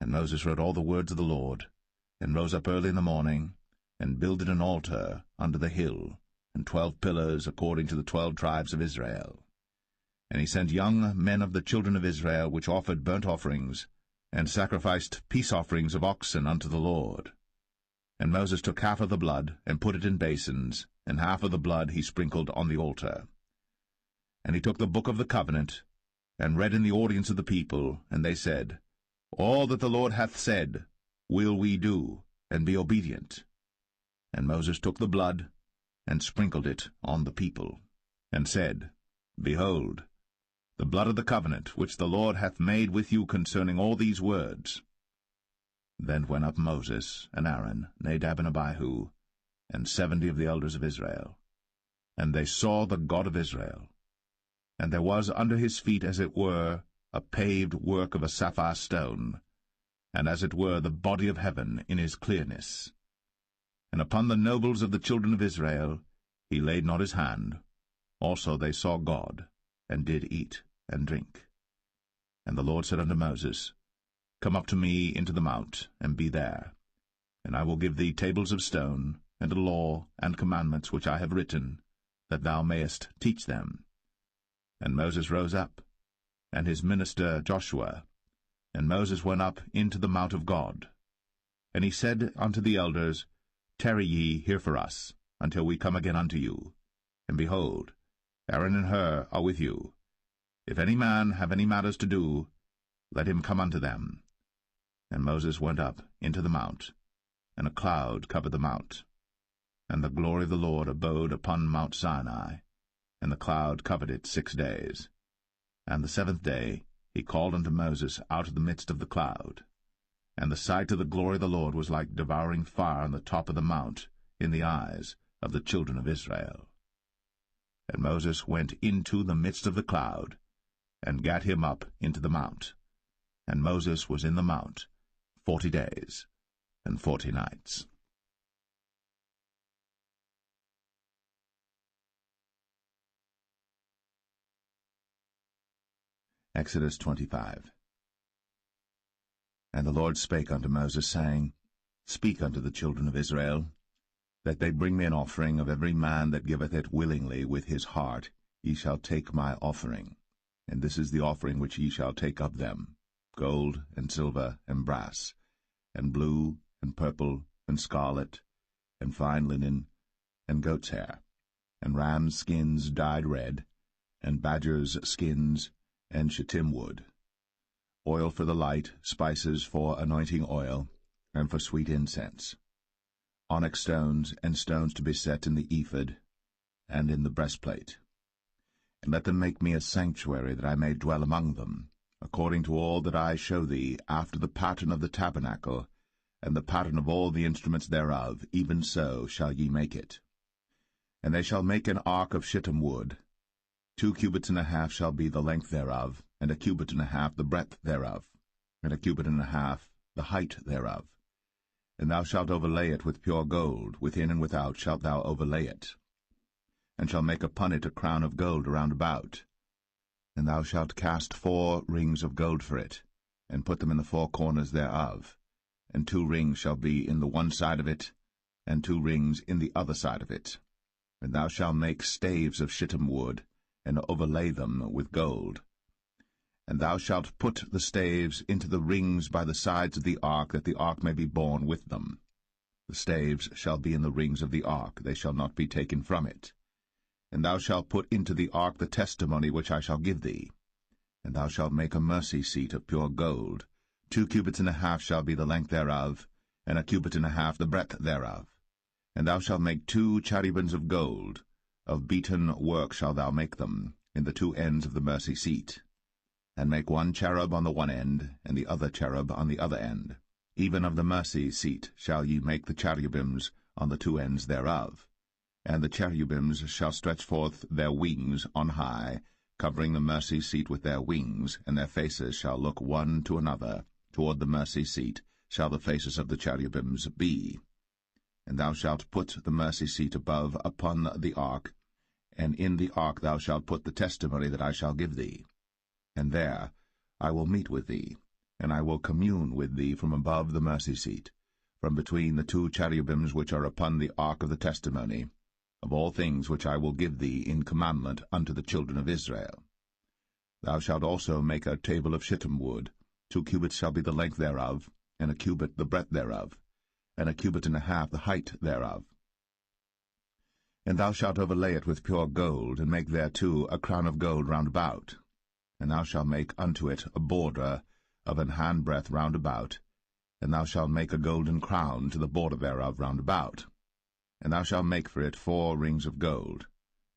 And Moses wrote all the words of the Lord, and rose up early in the morning, and builded an altar under the hill, and 12 pillars according to the 12 tribes of Israel. And he sent young men of the children of Israel, which offered burnt offerings, and sacrificed peace offerings of oxen unto the Lord. And Moses took half of the blood, and put it in basins, and half of the blood he sprinkled on the altar. And he took the book of the covenant, and read in the audience of the people, and they said, All that the Lord hath said will we do, and be obedient. And Moses took the blood, and sprinkled it on the people, and said, Behold, the blood of the covenant which the Lord hath made with you concerning all these words. Then went up Moses, and Aaron, Nadab, and Abihu, and 70 of the elders of Israel. And they saw the God of Israel. And there was under his feet, as it were, a paved work of a sapphire stone, and as it were the body of heaven in his clearness. And upon the nobles of the children of Israel he laid not his hand. Also they saw God, and did eat and drink. And the Lord said unto Moses, Come up to me into the mount, and be there. And I will give thee tables of stone, and a law and commandments which I have written, that thou mayest teach them. And Moses rose up, and his minister Joshua, and Moses went up into the mount of God. And he said unto the elders, Tarry ye here for us, until we come again unto you. And behold, Aaron and Hur are with you. If any man have any matters to do, let him come unto them. And Moses went up into the mount, and a cloud covered the mount. And the glory of the Lord abode upon Mount Sinai, and the cloud covered it 6 days. And the 7th day he called unto Moses out of the midst of the cloud. And the sight of the glory of the Lord was like devouring fire on the top of the mount in the eyes of the children of Israel. And Moses went into the midst of the cloud, and gat him up into the mount. And Moses was in the mount 40 days and 40 nights. Exodus 25. And the Lord spake unto Moses, saying, Speak unto the children of Israel, that they bring me an offering of every man that giveth it willingly with his heart. Ye shall take my offering. And this is the offering which ye shall take of them, gold, and silver, and brass, and blue, and purple, and scarlet, and fine linen, and goat's hair, and rams' skins dyed red, and badgers' skins, and shittim wood, oil for the light, spices for anointing oil, and for sweet incense, onyx stones, and stones to be set in the ephod, and in the breastplate. And let them make me a sanctuary, that I may dwell among them, according to all that I show thee, after the pattern of the tabernacle, and the pattern of all the instruments thereof, even so shall ye make it. And they shall make an ark of shittim wood. 2 cubits and a half shall be the length thereof, and 1 cubit and a half the breadth thereof, and 1 cubit and a half the height thereof. And thou shalt overlay it with pure gold, within and without shalt thou overlay it, and shalt make upon it a crown of gold round about. And thou shalt cast 4 rings of gold for it, and put them in the 4 corners thereof, and 2 rings shall be in the one side of it, and 2 rings in the other side of it. And thou shalt make staves of shittim wood, and overlay them with gold. And thou shalt put the staves into the rings by the sides of the ark, that the ark may be borne with them. The staves shall be in the rings of the ark, they shall not be taken from it. And thou shalt put into the ark the testimony which I shall give thee. And thou shalt make a mercy seat of pure gold. 2 cubits and a half shall be the length thereof, and 1 cubit and a half the breadth thereof. And thou shalt make 2 cherubims of gold. Of beaten work shalt thou make them, in the 2 ends of the mercy seat. And make 1 cherub on the one end, and the other cherub on the other end. Even of the mercy seat shall ye make the cherubims on the 2 ends thereof. And the cherubims shall stretch forth their wings on high, covering the mercy seat with their wings, and their faces shall look one to another. Toward the mercy seat shall the faces of the cherubims be. And thou shalt put the mercy seat above upon the ark, and in the ark thou shalt put the testimony that I shall give thee. And there I will meet with thee, and I will commune with thee from above the mercy seat, from between the 2 cherubims which are upon the ark of the testimony, of all things which I will give thee in commandment unto the children of Israel. Thou shalt also make a table of shittim wood. 2 cubits shall be the length thereof, and 1 cubit the breadth thereof, and 1 cubit and a half the height thereof. And thou shalt overlay it with pure gold, and make thereto a crown of gold round about. And thou shalt make unto it a border of an handbreadth round about, and thou shalt make a golden crown to the border thereof round about. And thou shalt make for it 4 rings of gold,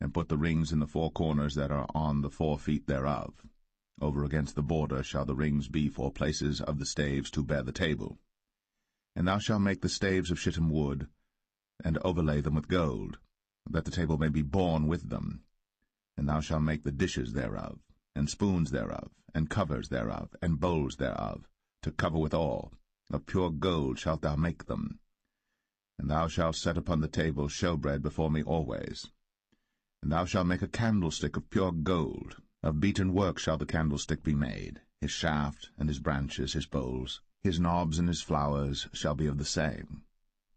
and put the rings in the 4 corners that are on the 4 feet thereof. Over against the border shall the rings be for places of the staves to bear the table. And thou shalt make the staves of shittim wood, and overlay them with gold, that the table may be borne with them. And thou shalt make the dishes thereof, and spoons thereof, and covers thereof, and bowls thereof, to cover withal. Of pure gold shalt thou make them. And thou shalt set upon the table showbread before me always. And thou shalt make a candlestick of pure gold. Of beaten work shall the candlestick be made. His shaft, and his branches, his bowls, his knobs and his flowers shall be of the same.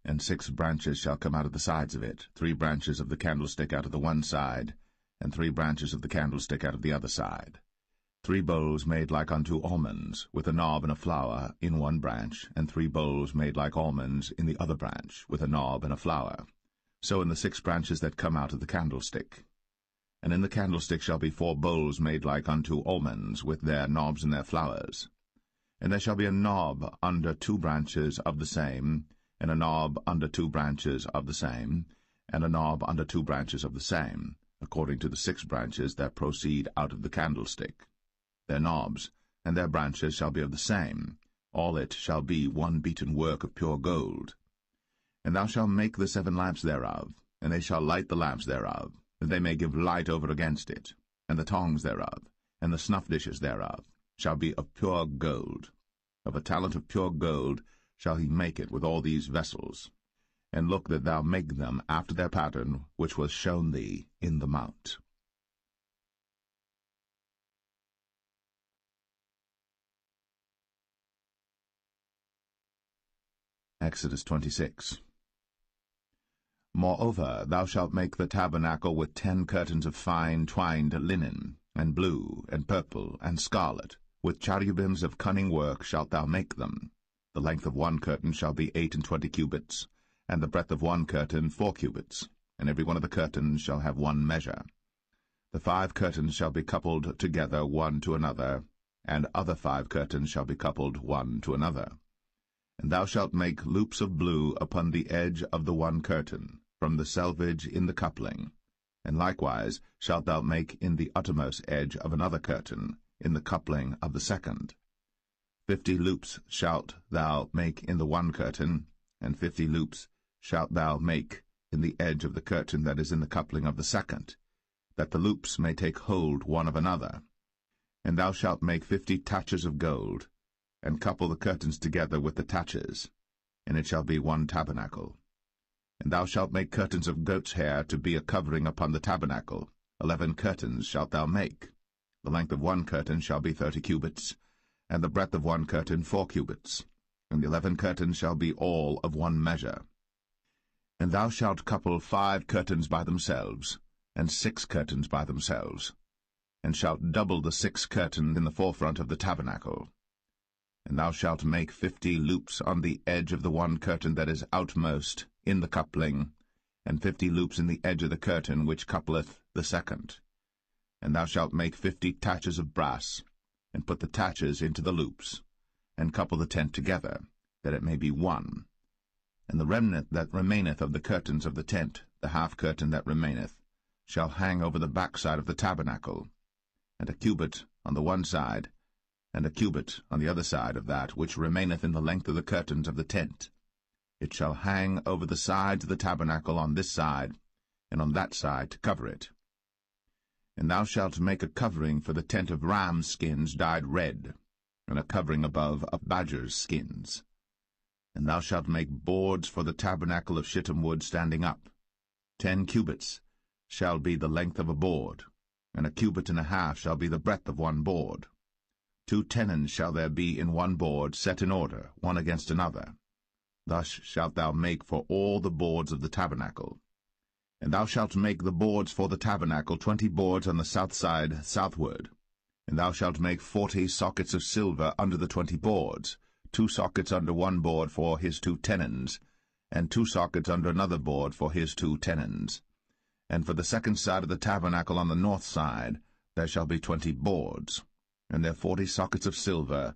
And 6 branches shall come out of the sides of it, 3 branches of the candlestick out of the one side, and 3 branches of the candlestick out of the other side. 3 bowls made like unto almonds, with a knob and a flower in one branch, and 3 bowls made like almonds in the other branch, with a knob and a flower. So in the 6 branches that come out of the candlestick. And in the candlestick shall be 4 bowls made like unto almonds, with their knobs and their flowers. And there shall be a knob under 2 branches of the same, and a knob under 2 branches of the same, and a knob under 2 branches of the same, according to the 6 branches that proceed out of the candlestick. Their knobs and their branches shall be of the same, all it shall be one beaten work of pure gold. And thou shalt make the 7 lamps thereof, and they shall light the lamps thereof, that they may give light over against it, and the tongs thereof, and the snuff dishes thereof, shall be of pure gold. Of a talent of pure gold shall he make it with all these vessels. And look that thou make them after their pattern, which was shown thee in the mount. Exodus 26. Moreover, thou shalt make the tabernacle with 10 curtains of fine twined linen, and blue, and purple, and scarlet. With cherubims of cunning work shalt thou make them. The length of one curtain shall be 28 cubits, and the breadth of one curtain 4 cubits, and every one of the curtains shall have one measure. The 5 curtains shall be coupled together one to another, and other 5 curtains shall be coupled one to another. And thou shalt make loops of blue upon the edge of the one curtain, from the selvage in the coupling. And likewise shalt thou make in the uttermost edge of another curtain, in the coupling of the second. 50 loops shalt thou make in the one curtain, and 50 loops shalt thou make in the edge of the curtain that is in the coupling of the second, that the loops may take hold one of another. And thou shalt make 50 taches of gold, and couple the curtains together with the taches, and it shall be one tabernacle. And thou shalt make curtains of goat's hair to be a covering upon the tabernacle. 11 curtains shalt thou make. The length of one curtain shall be 30 cubits, and the breadth of one curtain 4 cubits, and the 11 curtains shall be all of one measure. And thou shalt couple 5 curtains by themselves, and 6 curtains by themselves, and shalt double the 6 curtains in the forefront of the tabernacle. And thou shalt make 50 loops on the edge of the one curtain that is outmost in the coupling, and 50 loops in the edge of the curtain which coupleth the second. And thou shalt make 50 taches of brass, and put the taches into the loops, and couple the tent together, that it may be one. And the remnant that remaineth of the curtains of the tent, the half curtain that remaineth, shall hang over the backside of the tabernacle, and a cubit on the one side, and a cubit on the other side of that which remaineth in the length of the curtains of the tent. It shall hang over the sides of the tabernacle on this side, and on that side to cover it. And thou shalt make a covering for the tent of rams' skins dyed red, and a covering above of badgers' skins. And thou shalt make boards for the tabernacle of shittim wood standing up. 10 cubits shall be the length of a board, and 1.5 cubits shall be the breadth of one board. 2 tenons shall there be in one board, set in order, one against another. Thus shalt thou make for all the boards of the tabernacle. And thou shalt make the boards for the tabernacle 20 boards on the south side southward. And thou shalt make 40 sockets of silver under the 20 boards, 2 sockets under one board for his 2 tenons, and 2 sockets under another board for his 2 tenons. And for the second side of the tabernacle on the north side there shall be 20 boards, and there 40 sockets of silver,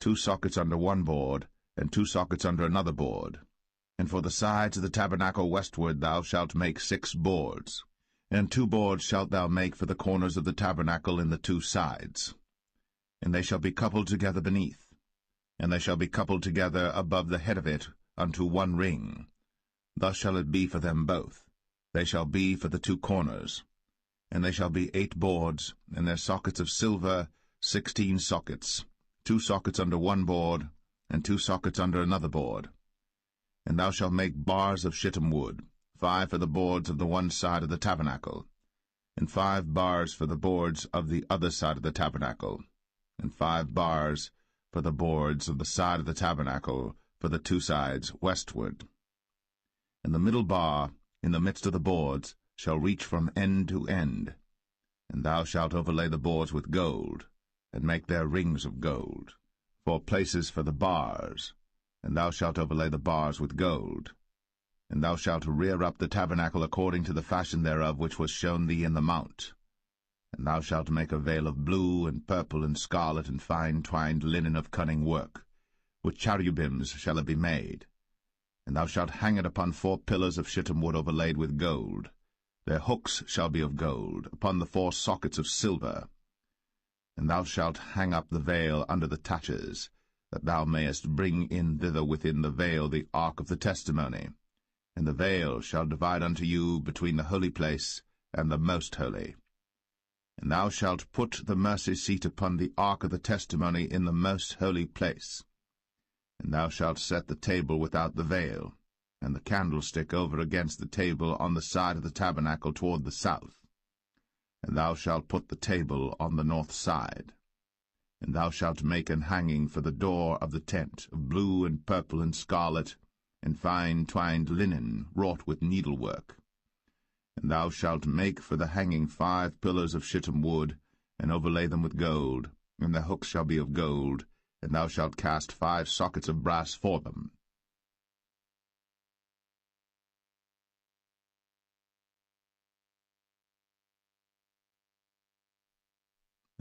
2 sockets under one board, and 2 sockets under another board. And for the sides of the tabernacle westward thou shalt make 6 boards, and 2 boards shalt thou make for the corners of the tabernacle in the 2 sides. And they shall be coupled together beneath, and they shall be coupled together above the head of it unto one ring. Thus shall it be for them both. They shall be for the 2 corners. And they shall be 8 boards, and their sockets of silver 16 sockets, 2 sockets under one board, and 2 sockets under another board. And thou shalt make bars of shittim wood, 5 for the boards of the one side of the tabernacle, and 5 bars for the boards of the other side of the tabernacle, and 5 bars for the boards of the side of the tabernacle for the 2 sides westward. And the middle bar in the midst of the boards shall reach from end to end. And thou shalt overlay the boards with gold, and make their rings of gold, for places for the bars, and thou shalt overlay the bars with gold. And thou shalt rear up the tabernacle according to the fashion thereof which was shown thee in the mount. And thou shalt make a veil of blue, and purple, and scarlet, and fine twined linen of cunning work. With cherubims shall it be made. And thou shalt hang it upon 4 pillars of shittim wood overlaid with gold. Their hooks shall be of gold, upon the 4 sockets of silver. And thou shalt hang up the veil under the taches, that thou mayest bring in thither within the veil the ark of the testimony. And the veil shall divide unto you between the holy place and the most holy. And thou shalt put the mercy seat upon the ark of the testimony in the most holy place. And thou shalt set the table without the veil, and the candlestick over against the table on the side of the tabernacle toward the south. And thou shalt put the table on the north side. And thou shalt make an hanging for the door of the tent, of blue and purple and scarlet, and fine twined linen, wrought with needlework. And thou shalt make for the hanging 5 pillars of shittim wood, and overlay them with gold, and their hooks shall be of gold, and thou shalt cast 5 sockets of brass for them.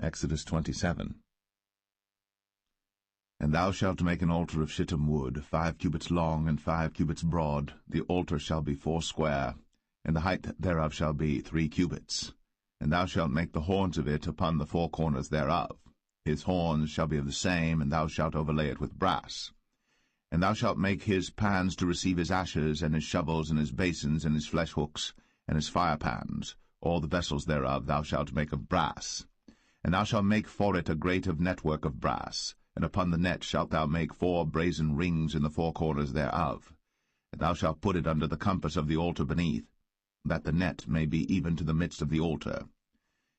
Exodus 27. And thou shalt make an altar of shittim wood, 5 cubits long and 5 cubits broad. The altar shall be 4 square, and the height thereof shall be 3 cubits. And thou shalt make the horns of it upon the 4 corners thereof. His horns shall be of the same, and thou shalt overlay it with brass. And thou shalt make his pans to receive his ashes, and his shovels, and his basins, and his flesh hooks, and his fire pans. All the vessels thereof thou shalt make of brass. And thou shalt make for it a grate of network of brass, and upon the net shalt thou make 4 brazen rings in the 4 corners thereof. And thou shalt put it under the compass of the altar beneath, that the net may be even to the midst of the altar.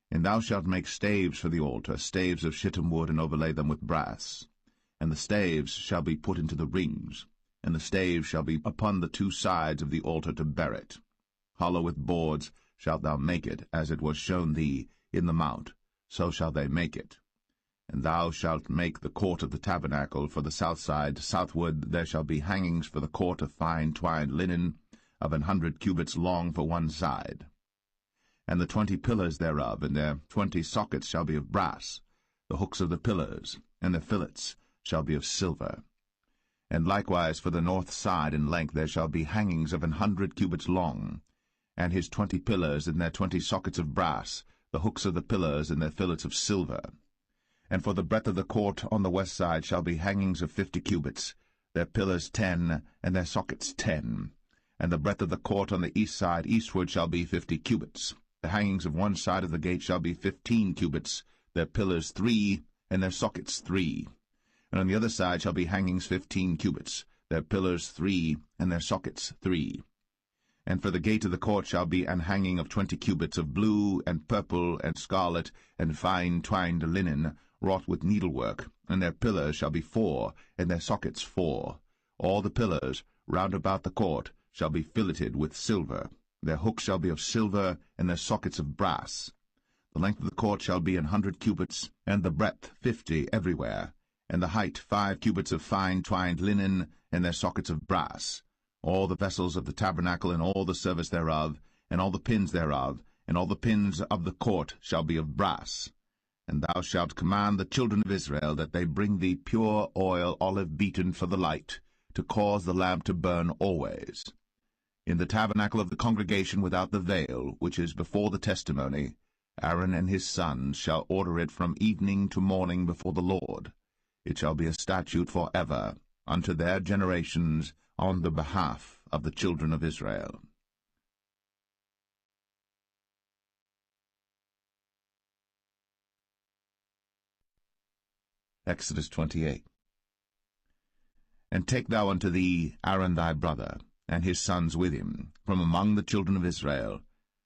And thou shalt make staves for the altar, staves of shittim wood, and overlay them with brass. And the staves shall be put into the rings, and the staves shall be upon the 2 sides of the altar to bear it. Hollow with boards shalt thou make it, as it was shown thee in the mount, so shall they make it. And thou shalt make the court of the tabernacle for the south side. Southward there shall be hangings for the court of fine twined linen, of 100 cubits long for one side. And the 20 pillars thereof, and their 20 sockets shall be of brass. The hooks of the pillars, and their fillets, shall be of silver. And likewise for the north side in length there shall be hangings of 100 cubits long, and his 20 pillars, and their 20 sockets of brass, the hooks of the pillars, and their fillets of silver. And for the breadth of the court on the west side shall be hangings of 50 cubits, their pillars 10, and their sockets 10. And the breadth of the court on the east side eastward shall be 50 cubits. The hangings of one side of the gate shall be 15 cubits, their pillars 3, and their sockets 3. And on the other side shall be hangings 15 cubits, their pillars 3, and their sockets 3. And for the gate of the court shall be an hanging of 20 cubits of blue, and purple, and scarlet, and fine twined linen, wrought with needlework, and their pillars shall be 4, and their sockets 4. All the pillars round about the court shall be filleted with silver. Their hooks shall be of silver, and their sockets of brass. The length of the court shall be 100 cubits, and the breadth 50 everywhere, and the height 5 cubits of fine twined linen, and their sockets of brass. All the vessels of the tabernacle, and all the service thereof, and all the pins thereof, and all the pins of the court shall be of brass. And thou shalt command the children of Israel that they bring thee pure oil, olive beaten for the light, to cause the lamp to burn always. In the tabernacle of the congregation without the veil, which is before the testimony, Aaron and his sons shall order it from evening to morning before the Lord. It shall be a statute forever, unto their generations, on the behalf of the children of Israel. Exodus 28. And take thou unto thee Aaron thy brother, and his sons with him, from among the children of Israel,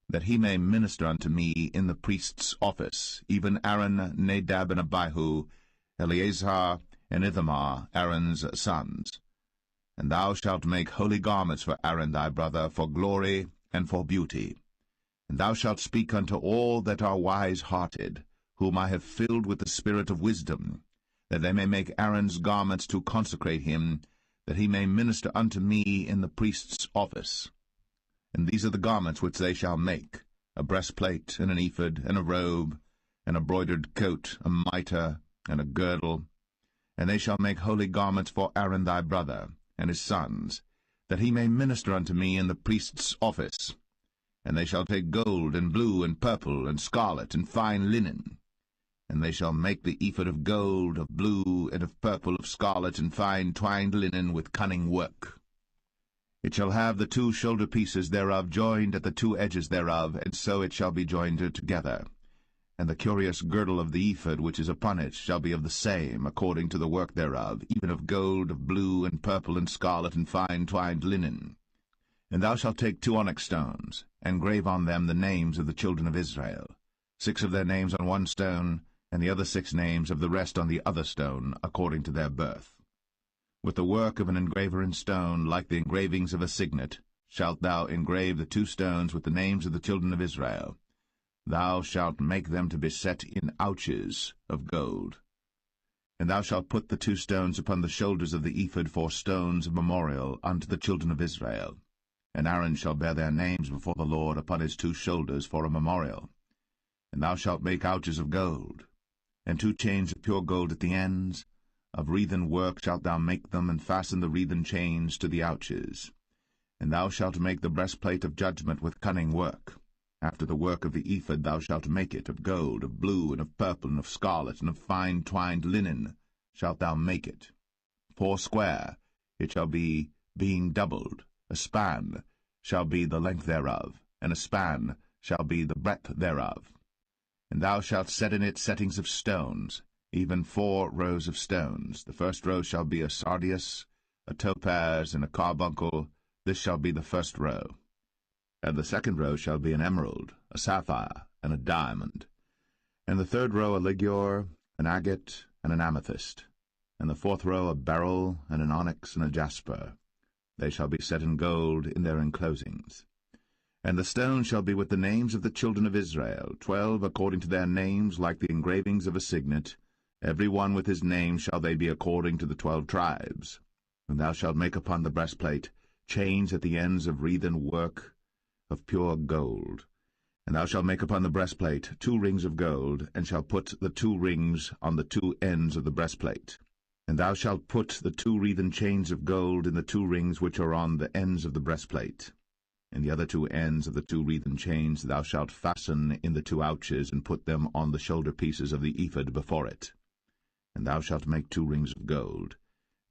that he may minister unto me in the priest's office, even Aaron, Nadab, and Abihu, Eleazar, and Ithamar, Aaron's sons. And thou shalt make holy garments for Aaron thy brother, for glory and for beauty. And thou shalt speak unto all that are wise-hearted, whom I have filled with the spirit of wisdom, that they may make Aaron's garments to consecrate him, that he may minister unto me in the priest's office. And these are the garments which they shall make, a breastplate, and an ephod, and a robe, and a broidered coat, a mitre, and a girdle. And they shall make holy garments for Aaron thy brother, and his sons, that he may minister unto me in the priest's office. And they shall take gold, and blue, and purple, and scarlet, and fine linen. And they shall make the ephod of gold, of blue, and of purple, of scarlet, and fine twined linen with cunning work. It shall have the 2 shoulder pieces thereof joined at the 2 edges thereof, and so it shall be joined together. And the curious girdle of the ephod which is upon it shall be of the same, according to the work thereof, even of gold, of blue, and purple, and scarlet, and fine twined linen. And thou shalt take 2 onyx stones, and grave on them the names of the children of Israel, 6 of their names on one stone, and the other 6 names of the rest on the other stone, according to their birth. With the work of an engraver in stone, like the engravings of a signet, shalt thou engrave the 2 stones with the names of the children of Israel. Thou shalt make them to be set in ouches of gold. And thou shalt put the 2 stones upon the shoulders of the ephod for stones of memorial unto the children of Israel. And Aaron shall bear their names before the Lord upon his 2 shoulders for a memorial. And thou shalt make ouches of gold, and 2 chains of pure gold at the ends. Of wreathen work shalt thou make them, and fasten the wreathen chains to the ouches. And thou shalt make the breastplate of judgment with cunning work. After the work of the ephod thou shalt make it, of gold, of blue, and of purple, and of scarlet, and of fine twined linen shalt thou make it. 4 square it shall be, being doubled. A span shall be the length thereof, and a span shall be the breadth thereof. And thou shalt set in it settings of stones, even 4 rows of stones. The first row shall be a sardius, a topaz, and a carbuncle. This shall be the first row. And the second row shall be an emerald, a sapphire, and a diamond. And the third row a ligure, an agate, and an amethyst. And the 4th row a beryl, and an onyx, and a jasper. They shall be set in gold in their enclosings. And the stone shall be with the names of the children of Israel, 12 according to their names, like the engravings of a signet. Every one with his name shall they be according to the 12 tribes. And thou shalt make upon the breastplate chains at the ends of wreathen work of pure gold. And thou shalt make upon the breastplate 2 rings of gold, and shalt put the 2 rings on the 2 ends of the breastplate. And thou shalt put the 2 wreathen chains of gold in the 2 rings which are on the ends of the breastplate. And the other 2 ends of the 2 wreathen chains thou shalt fasten in the 2 ouches, and put them on the shoulder pieces of the ephod before it. And thou shalt make 2 rings of gold,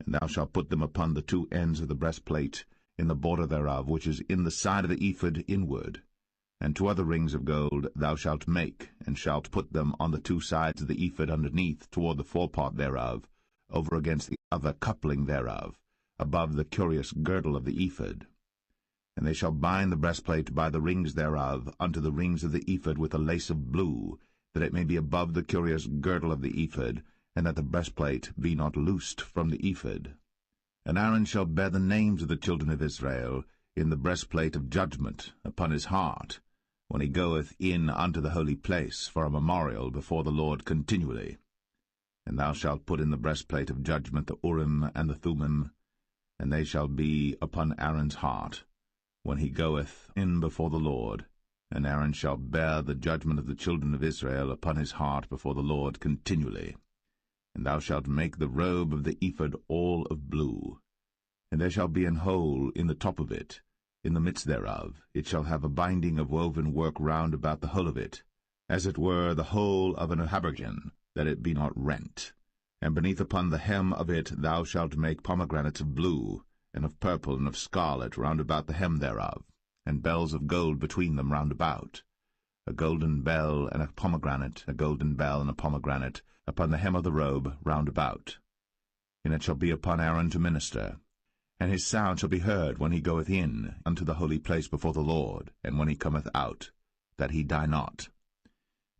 and thou shalt put them upon the 2 ends of the breastplate, in the border thereof, which is in the side of the ephod inward. And 2 other rings of gold thou shalt make, and shalt put them on the 2 sides of the ephod underneath, toward the forepart thereof, over against the other coupling thereof, above the curious girdle of the ephod. And they shall bind the breastplate by the rings thereof unto the rings of the ephod with a lace of blue, that it may be above the curious girdle of the ephod, and that the breastplate be not loosed from the ephod. And Aaron shall bear the names of the children of Israel in the breastplate of judgment upon his heart, when he goeth in unto the holy place for a memorial before the Lord continually. And thou shalt put in the breastplate of judgment the Urim and the Thummim, and they shall be upon Aaron's heart, when he goeth in before the Lord. And Aaron shall bear the judgment of the children of Israel upon his heart before the Lord continually. And thou shalt make the robe of the ephod all of blue. And there shall be an hole in the top of it, in the midst thereof. It shall have a binding of woven work round about the whole of it, as it were the whole of an habergeon, that it be not rent. And beneath upon the hem of it thou shalt make pomegranates of blue, and of purple, and of scarlet round about the hem thereof, and bells of gold between them round about. A golden bell and a pomegranate, a golden bell and a pomegranate, upon the hem of the robe round about. And it shall be upon Aaron to minister. And his sound shall be heard when he goeth in unto the holy place before the Lord, and when he cometh out, that he die not.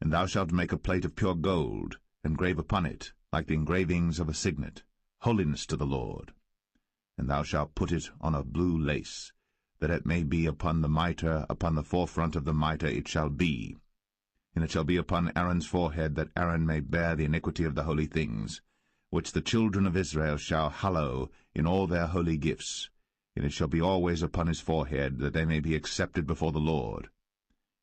And thou shalt make a plate of pure gold, and grave upon it, like the engravings of a signet, holiness to the Lord. And thou shalt put it on a blue lace, that it may be upon the mitre, upon the forefront of the mitre it shall be. And it shall be upon Aaron's forehead, that Aaron may bear the iniquity of the holy things, which the children of Israel shall hallow in all their holy gifts. And it shall be always upon his forehead, that they may be accepted before the Lord.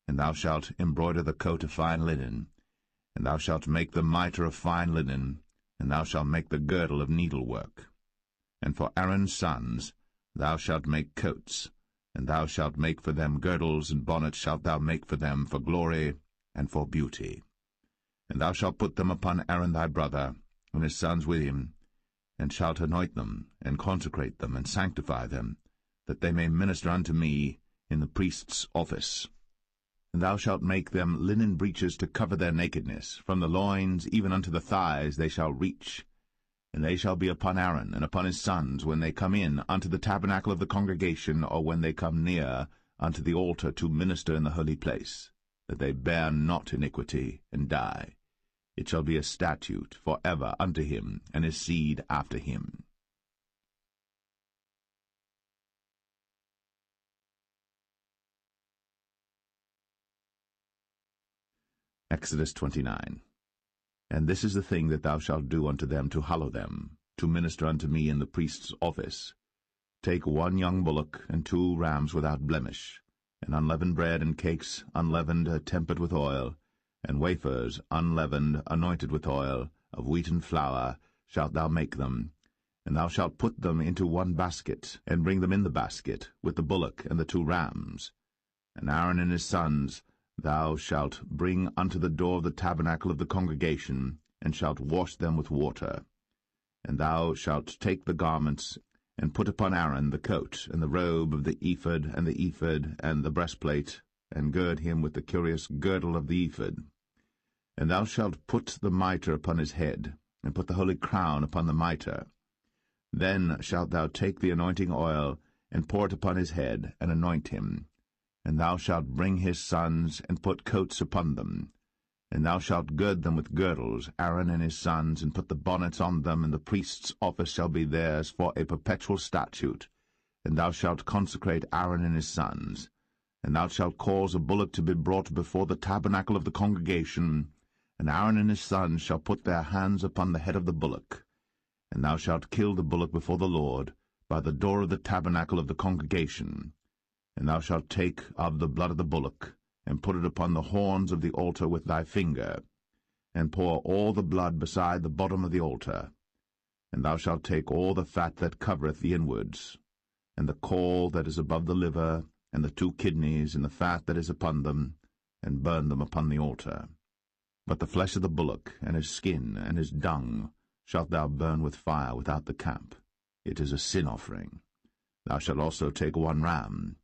And thou shalt embroider the coat of fine linen, and thou shalt make the mitre of fine linen, and thou shalt make the girdle of needlework. And for Aaron's sons thou shalt make coats, and thou shalt make for them girdles, and bonnets shalt thou make for them for glory and for beauty. And thou shalt put them upon Aaron thy brother, and his sons with him, and shalt anoint them, and consecrate them, and sanctify them, that they may minister unto me in the priest's office. And thou shalt make them linen breeches to cover their nakedness. From the loins even unto the thighs they shall reach. And they shall be upon Aaron and upon his sons when they come in unto the tabernacle of the congregation, or when they come near unto the altar to minister in the holy place, that they bear not iniquity, and die. It shall be a statute for ever unto him and his seed after him. Exodus 29. And this is the thing that thou shalt do unto them to hallow them, to minister unto me in the priest's office. Take 1 young bullock, and 2 rams without blemish, and unleavened bread and cakes unleavened tempered with oil, and wafers unleavened anointed with oil, of wheaten flour shalt thou make them. And thou shalt put them into 1 basket, and bring them in the basket, with the bullock and the 2 rams. And Aaron and his sons thou shalt bring unto the door of the tabernacle of the congregation, and shalt wash them with water. And thou shalt take the garments, and put upon Aaron the coat, and the robe of the ephod, and the ephod, and the breastplate, and gird him with the curious girdle of the ephod. And thou shalt put the mitre upon his head, and put the holy crown upon the mitre. Then shalt thou take the anointing oil, and pour it upon his head, and anoint him. And thou shalt bring his sons, and put coats upon them. And thou shalt gird them with girdles, Aaron and his sons, and put the bonnets on them, and the priest's office shall be theirs for a perpetual statute. And thou shalt consecrate Aaron and his sons. And thou shalt cause a bullock to be brought before the tabernacle of the congregation, and Aaron and his sons shall put their hands upon the head of the bullock. And thou shalt kill the bullock before the Lord, by the door of the tabernacle of the congregation. And thou shalt take of the blood of the bullock, and put it upon the horns of the altar with thy finger, and pour all the blood beside the bottom of the altar. And thou shalt take all the fat that covereth the inwards, and the caul that is above the liver, and the 2 kidneys, and the fat that is upon them, and burn them upon the altar. But the flesh of the bullock, and his skin, and his dung, shalt thou burn with fire without the camp. It is a sin offering. Thou shalt also take 1 ram,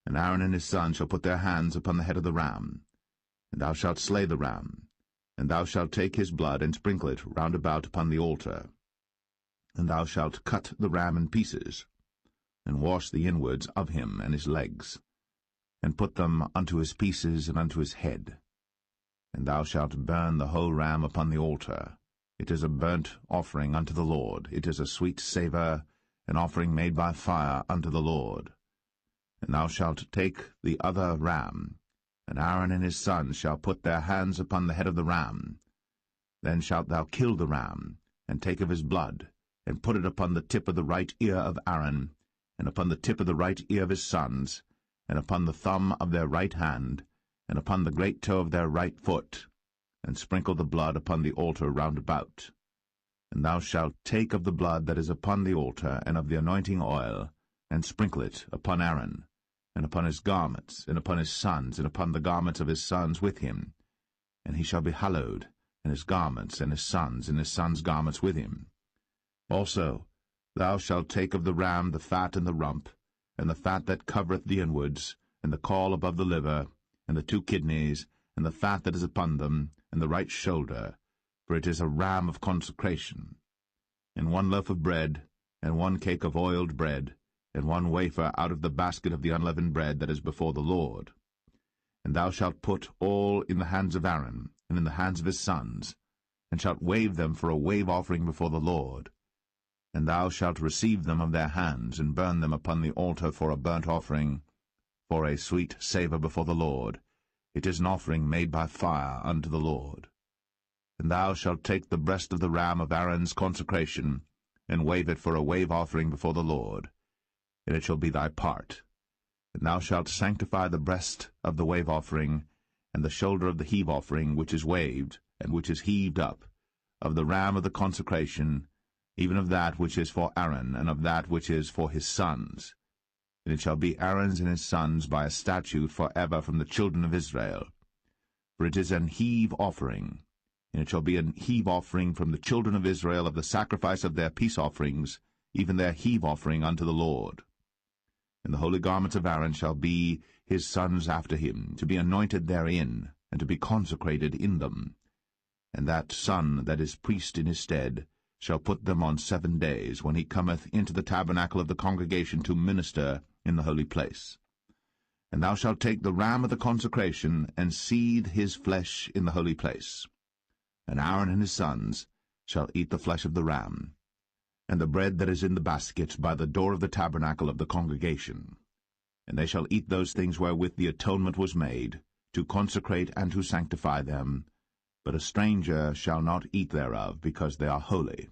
and Aaron and his sons shall put their hands upon the head of the ram. And thou shalt slay the ram, and thou shalt take his blood, and sprinkle it round about upon the altar. And thou shalt cut the ram in pieces, and wash the inwards of him and his legs, and put them unto his pieces and unto his head. And thou shalt burn the whole ram upon the altar. It is a burnt offering unto the Lord. It is a sweet savour, an offering made by fire unto the Lord. And thou shalt take the other ram, and Aaron and his sons shall put their hands upon the head of the ram. Then shalt thou kill the ram, and take of his blood, and put it upon the tip of the right ear of Aaron, and upon the tip of the right ear of his sons, and upon the thumb of their right hand, and upon the great toe of their right foot, and sprinkle the blood upon the altar round about. And thou shalt take of the blood that is upon the altar, and of the anointing oil, and sprinkle it upon Aaron, and upon his garments, and upon his sons, and upon the garments of his sons with him. And he shall be hallowed, and his garments, and his sons' garments with him. Also thou shalt take of the ram the fat and the rump, and the fat that covereth the inwards, and the caul above the liver, and the 2 kidneys, and the fat that is upon them, and the right shoulder, for it is a ram of consecration. And 1 loaf of bread, and 1 cake of oiled bread, and 1 wafer out of the basket of the unleavened bread that is before the Lord. And thou shalt put all in the hands of Aaron, and in the hands of his sons, and shalt wave them for a wave offering before the Lord. And thou shalt receive them of their hands, and burn them upon the altar for a burnt offering, for a sweet savour before the Lord. It is an offering made by fire unto the Lord. And thou shalt take the breast of the ram of Aaron's consecration, and wave it for a wave offering before the Lord, and it shall be thy part. And thou shalt sanctify the breast of the wave offering, and the shoulder of the heave offering, which is waved, and which is heaved up, of the ram of the consecration, even of that which is for Aaron, and of that which is for his sons. And it shall be Aaron's and his sons by a statute for ever from the children of Israel. For it is an heave offering, And it shall be an heave offering from the children of Israel of the sacrifice of their peace offerings, even their heave offering unto the Lord. And the holy garments of Aaron shall be his sons after him, to be anointed therein, and to be consecrated in them. And that son that is priest in his stead shall put them on 7 days, when he cometh into the tabernacle of the congregation to minister in the holy place. And thou shalt take the ram of the consecration, and seethe his flesh in the holy place. And Aaron and his sons shall eat the flesh of the ram, and the bread that is in the basket by the door of the tabernacle of the congregation. And they shall eat those things wherewith the atonement was made, to consecrate and to sanctify them. But a stranger shall not eat thereof, because they are holy.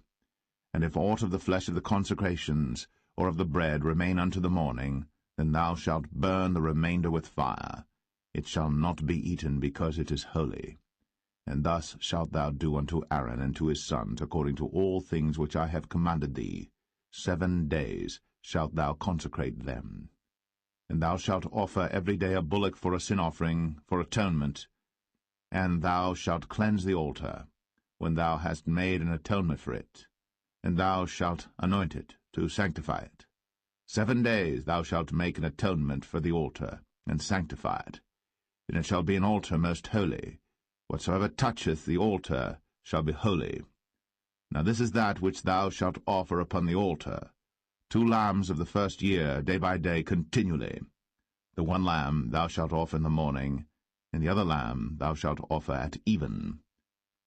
And if aught of the flesh of the consecrations, or of the bread, remain unto the morning, then thou shalt burn the remainder with fire. It shall not be eaten, because it is holy. And thus shalt thou do unto Aaron and to his sons, according to all things which I have commanded thee. 7 days shalt thou consecrate them. And thou shalt offer every day a bullock for a sin offering, for atonement, and thou shalt cleanse the altar, when thou hast made an atonement for it, and thou shalt anoint it, to sanctify it. 7 days thou shalt make an atonement for the altar, and sanctify it. And it shall be an altar most holy. Whatsoever toucheth the altar shall be holy. Now this is that which thou shalt offer upon the altar: 2 lambs of the first year, day by day, continually. The one lamb thou shalt offer in the morning, and the other lamb thou shalt offer at even.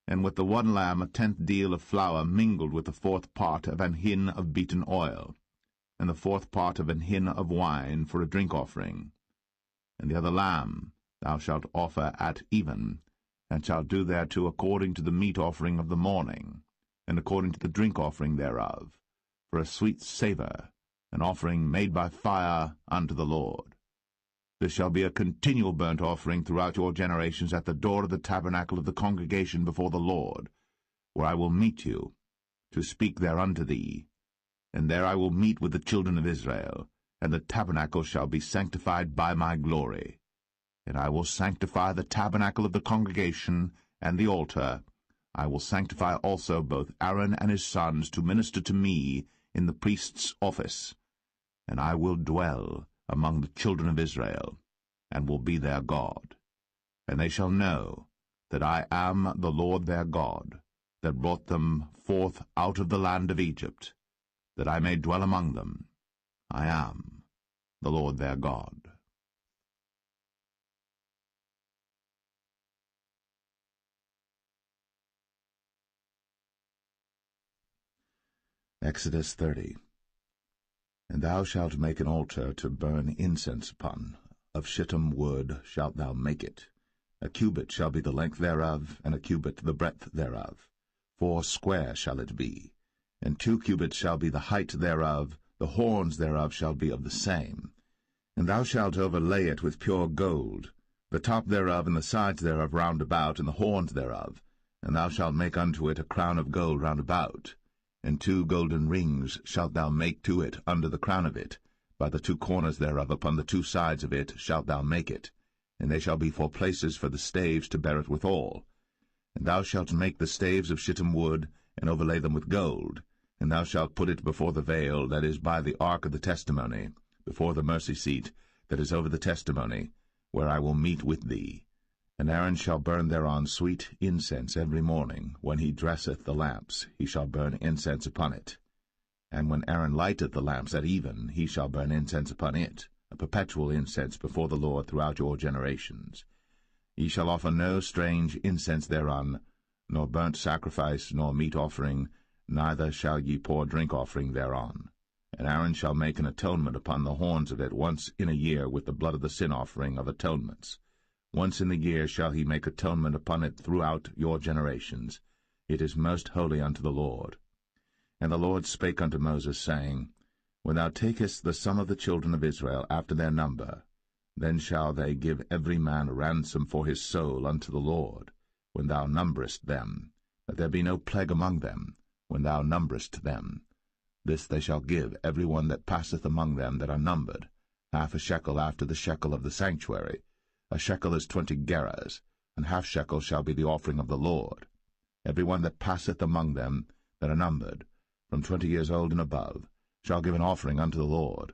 And with the one lamb 1/10 deal of flour mingled with the 4th part of an hin of beaten oil, and the 4th part of an hin of wine for a drink offering. And the other lamb thou shalt offer at even, and shalt do thereto according to the meat offering of the morning, and according to the drink offering thereof, for a sweet savour, an offering made by fire unto the Lord. This shall be a continual burnt offering throughout your generations at the door of the tabernacle of the congregation before the Lord, where I will meet you, to speak there unto thee. And there I will meet with the children of Israel, and the tabernacle shall be sanctified by my glory. And I will sanctify the tabernacle of the congregation and the altar. I will sanctify also both Aaron and his sons to minister to me in the priest's office. And I will dwell among the children of Israel, and will be their God. And they shall know that I am the Lord their God, that brought them forth out of the land of Egypt, that I may dwell among them. I am the Lord their God. Exodus 30. And thou shalt make an altar to burn incense upon. Of shittim wood shalt thou make it. A cubit shall be the length thereof, and a cubit the breadth thereof. 4 square shall it be. And 2 cubits shall be the height thereof. The horns thereof shall be of the same. And thou shalt overlay it with pure gold, the top thereof and the sides thereof round about, and the horns thereof. And thou shalt make unto it a crown of gold round about. And 2 golden rings shalt thou make to it under the crown of it. By the 2 corners thereof upon the 2 sides of it shalt thou make it. And they shall be for places for the staves to bear it withal. And thou shalt make the staves of shittim wood, and overlay them with gold. And thou shalt put it before the veil that is by the ark of the testimony, before the mercy seat that is over the testimony, where I will meet with thee. And Aaron shall burn thereon sweet incense every morning. When he dresseth the lamps, he shall burn incense upon it. And when Aaron lighteth the lamps at even, he shall burn incense upon it, a perpetual incense before the Lord throughout your generations. Ye shall offer no strange incense thereon, nor burnt sacrifice, nor meat offering, neither shall ye pour drink offering thereon. And Aaron shall make an atonement upon the horns of it once in a year with the blood of the sin offering of atonements. Once in the year shall he make atonement upon it throughout your generations. It is most holy unto the Lord. And the Lord spake unto Moses, saying, When thou takest the sum of the children of Israel after their number, then shall they give every man a ransom for his soul unto the Lord, when thou numberest them, that there be no plague among them, when thou numberest them. This they shall give every one that passeth among them that are numbered, 1/2 shekel after the shekel of the sanctuary. A shekel is 20 gerahs, and 1/2 shekel shall be the offering of the Lord. every one that passeth among them that are numbered, from 20 years old and above, shall give an offering unto the Lord.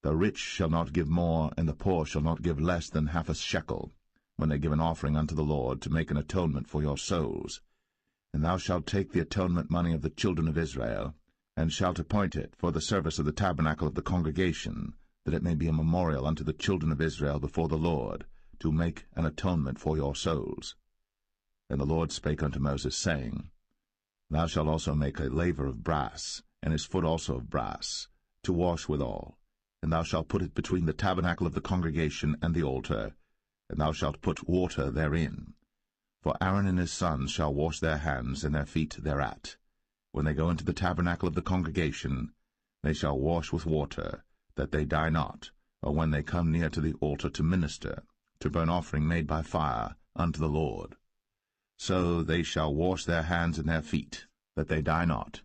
The rich shall not give more, and the poor shall not give less than half a shekel, when they give an offering unto the Lord, to make an atonement for your souls. And thou shalt take the atonement money of the children of Israel, and shalt appoint it for the service of the tabernacle of the congregation, that it may be a memorial unto the children of Israel before the Lord, to make an atonement for your souls. And the Lord spake unto Moses, saying, Thou shalt also make a laver of brass, and his foot also of brass, to wash withal. And thou shalt put it between the tabernacle of the congregation and the altar, and thou shalt put water therein. For Aaron and his sons shall wash their hands and their feet thereat. When they go into the tabernacle of the congregation, they shall wash with water, that they die not, or when they come near to the altar to minister, to burn offering made by fire unto the Lord. So they shall wash their hands and their feet, that they die not.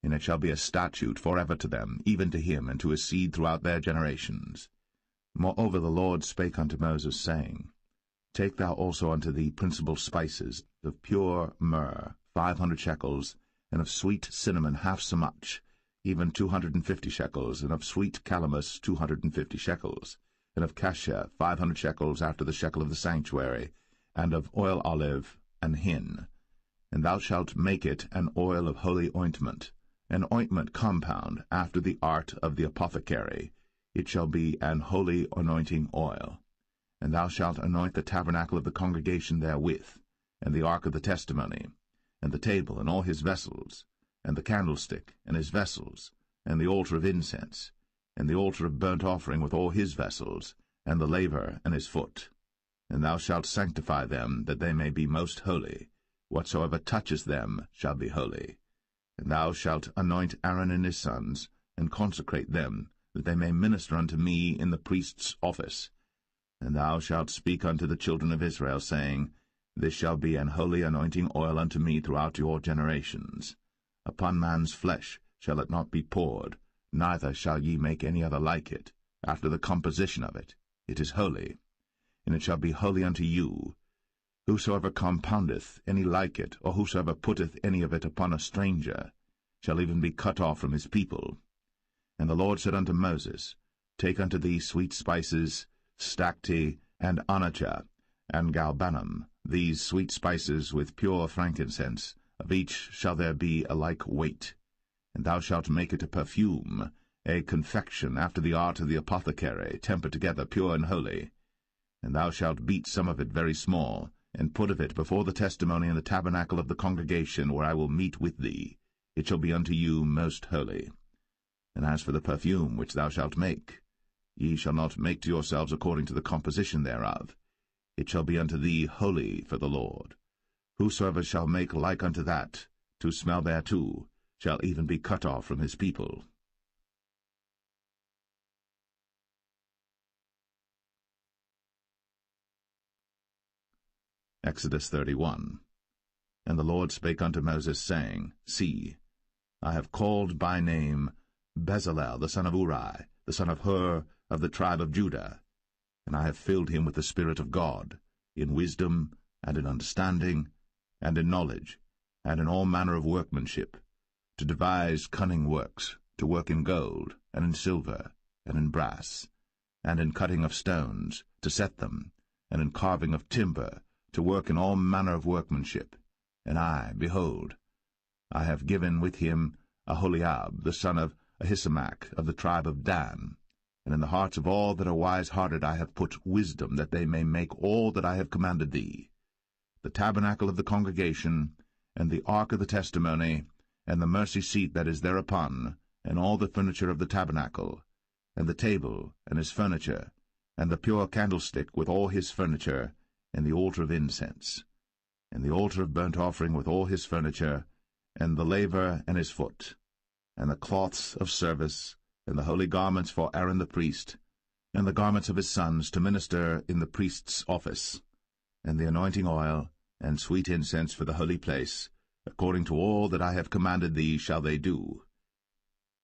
And it shall be a statute forever to them, even to him and to his seed throughout their generations. Moreover the Lord spake unto Moses, saying, Take thou also unto thee principal spices, of pure myrrh 500 shekels, and of sweet cinnamon half so much, even 250 shekels, and of sweet calamus 250 shekels, and of cassia 500 shekels after the shekel of the sanctuary, and of oil olive and hin. And thou shalt make it an oil of holy ointment, an ointment compound after the art of the apothecary. It shall be an holy anointing oil. And thou shalt anoint the tabernacle of the congregation therewith, and the ark of the testimony, and the table and all his vessels, and the candlestick and his vessels, and the altar of incense, and the altar of burnt offering with all his vessels, and the laver and his foot. And thou shalt sanctify them, that they may be most holy. Whatsoever toucheth them shall be holy. And thou shalt anoint Aaron and his sons, and consecrate them, that they may minister unto me in the priest's office. And thou shalt speak unto the children of Israel, saying, This shall be an holy anointing oil unto me throughout your generations. Upon man's flesh shall it not be poured, neither shall ye make any other like it, after the composition of it. It is holy. And it shall be holy unto you. Whosoever compoundeth any like it, or whosoever putteth any of it upon a stranger, shall even be cut off from his people. And the Lord said unto Moses, Take unto thee sweet spices, stacte, and onycha, and galbanum, these sweet spices with pure frankincense, of each shall there be a like weight. And thou shalt make it a perfume, a confection after the art of the apothecary, tempered together, pure and holy. And thou shalt beat some of it very small, and put of it before the testimony in the tabernacle of the congregation, where I will meet with thee. It shall be unto you most holy. And as for the perfume which thou shalt make, ye shall not make to yourselves according to the composition thereof. It shall be unto thee holy for the Lord. Whosoever shall make like unto that, to smell thereto, shall even be cut off from his people. Exodus 31. And the Lord spake unto Moses, saying, See, I have called by name Bezalel the son of Uri, the son of Hur, of the tribe of Judah, and I have filled him with the Spirit of God, in wisdom, and in understanding, and in knowledge, and in all manner of workmanship, to devise cunning works, to work in gold, and in silver, and in brass, and in cutting of stones, to set them, and in carving of timber, to work in all manner of workmanship. And I, behold, I have given with him Aholiab, the son of Ahisamach, of the tribe of Dan. And in the hearts of all that are wise-hearted I have put wisdom, that they may make all that I have commanded thee: the tabernacle of the congregation, and the ark of the testimony, and the mercy seat that is thereupon, and all the furniture of the tabernacle, and the table, and his furniture, and the pure candlestick with all his furniture, and the altar of incense, and the altar of burnt offering with all his furniture, and the laver and his foot, and the cloths of service, and the holy garments for Aaron the priest, and the garments of his sons to minister in the priest's office, and the anointing oil, and sweet incense for the holy place, according to all that I have commanded thee shall they do.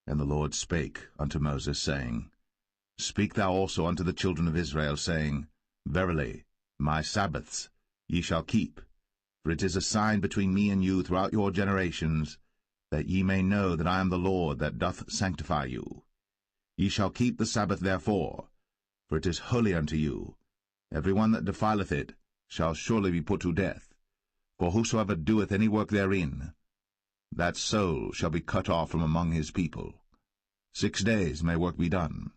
And the Lord spake unto Moses, saying, Speak thou also unto the children of Israel, saying, Verily, my Sabbaths ye shall keep, For it is a sign between me and you throughout your generations, that ye may know that I am the Lord that doth sanctify you. Ye shall keep the Sabbath therefore, for it is holy unto you. Every one that defileth it shall surely be put to death. For whosoever doeth any work therein, that soul shall be cut off from among his people. 6 days may work be done,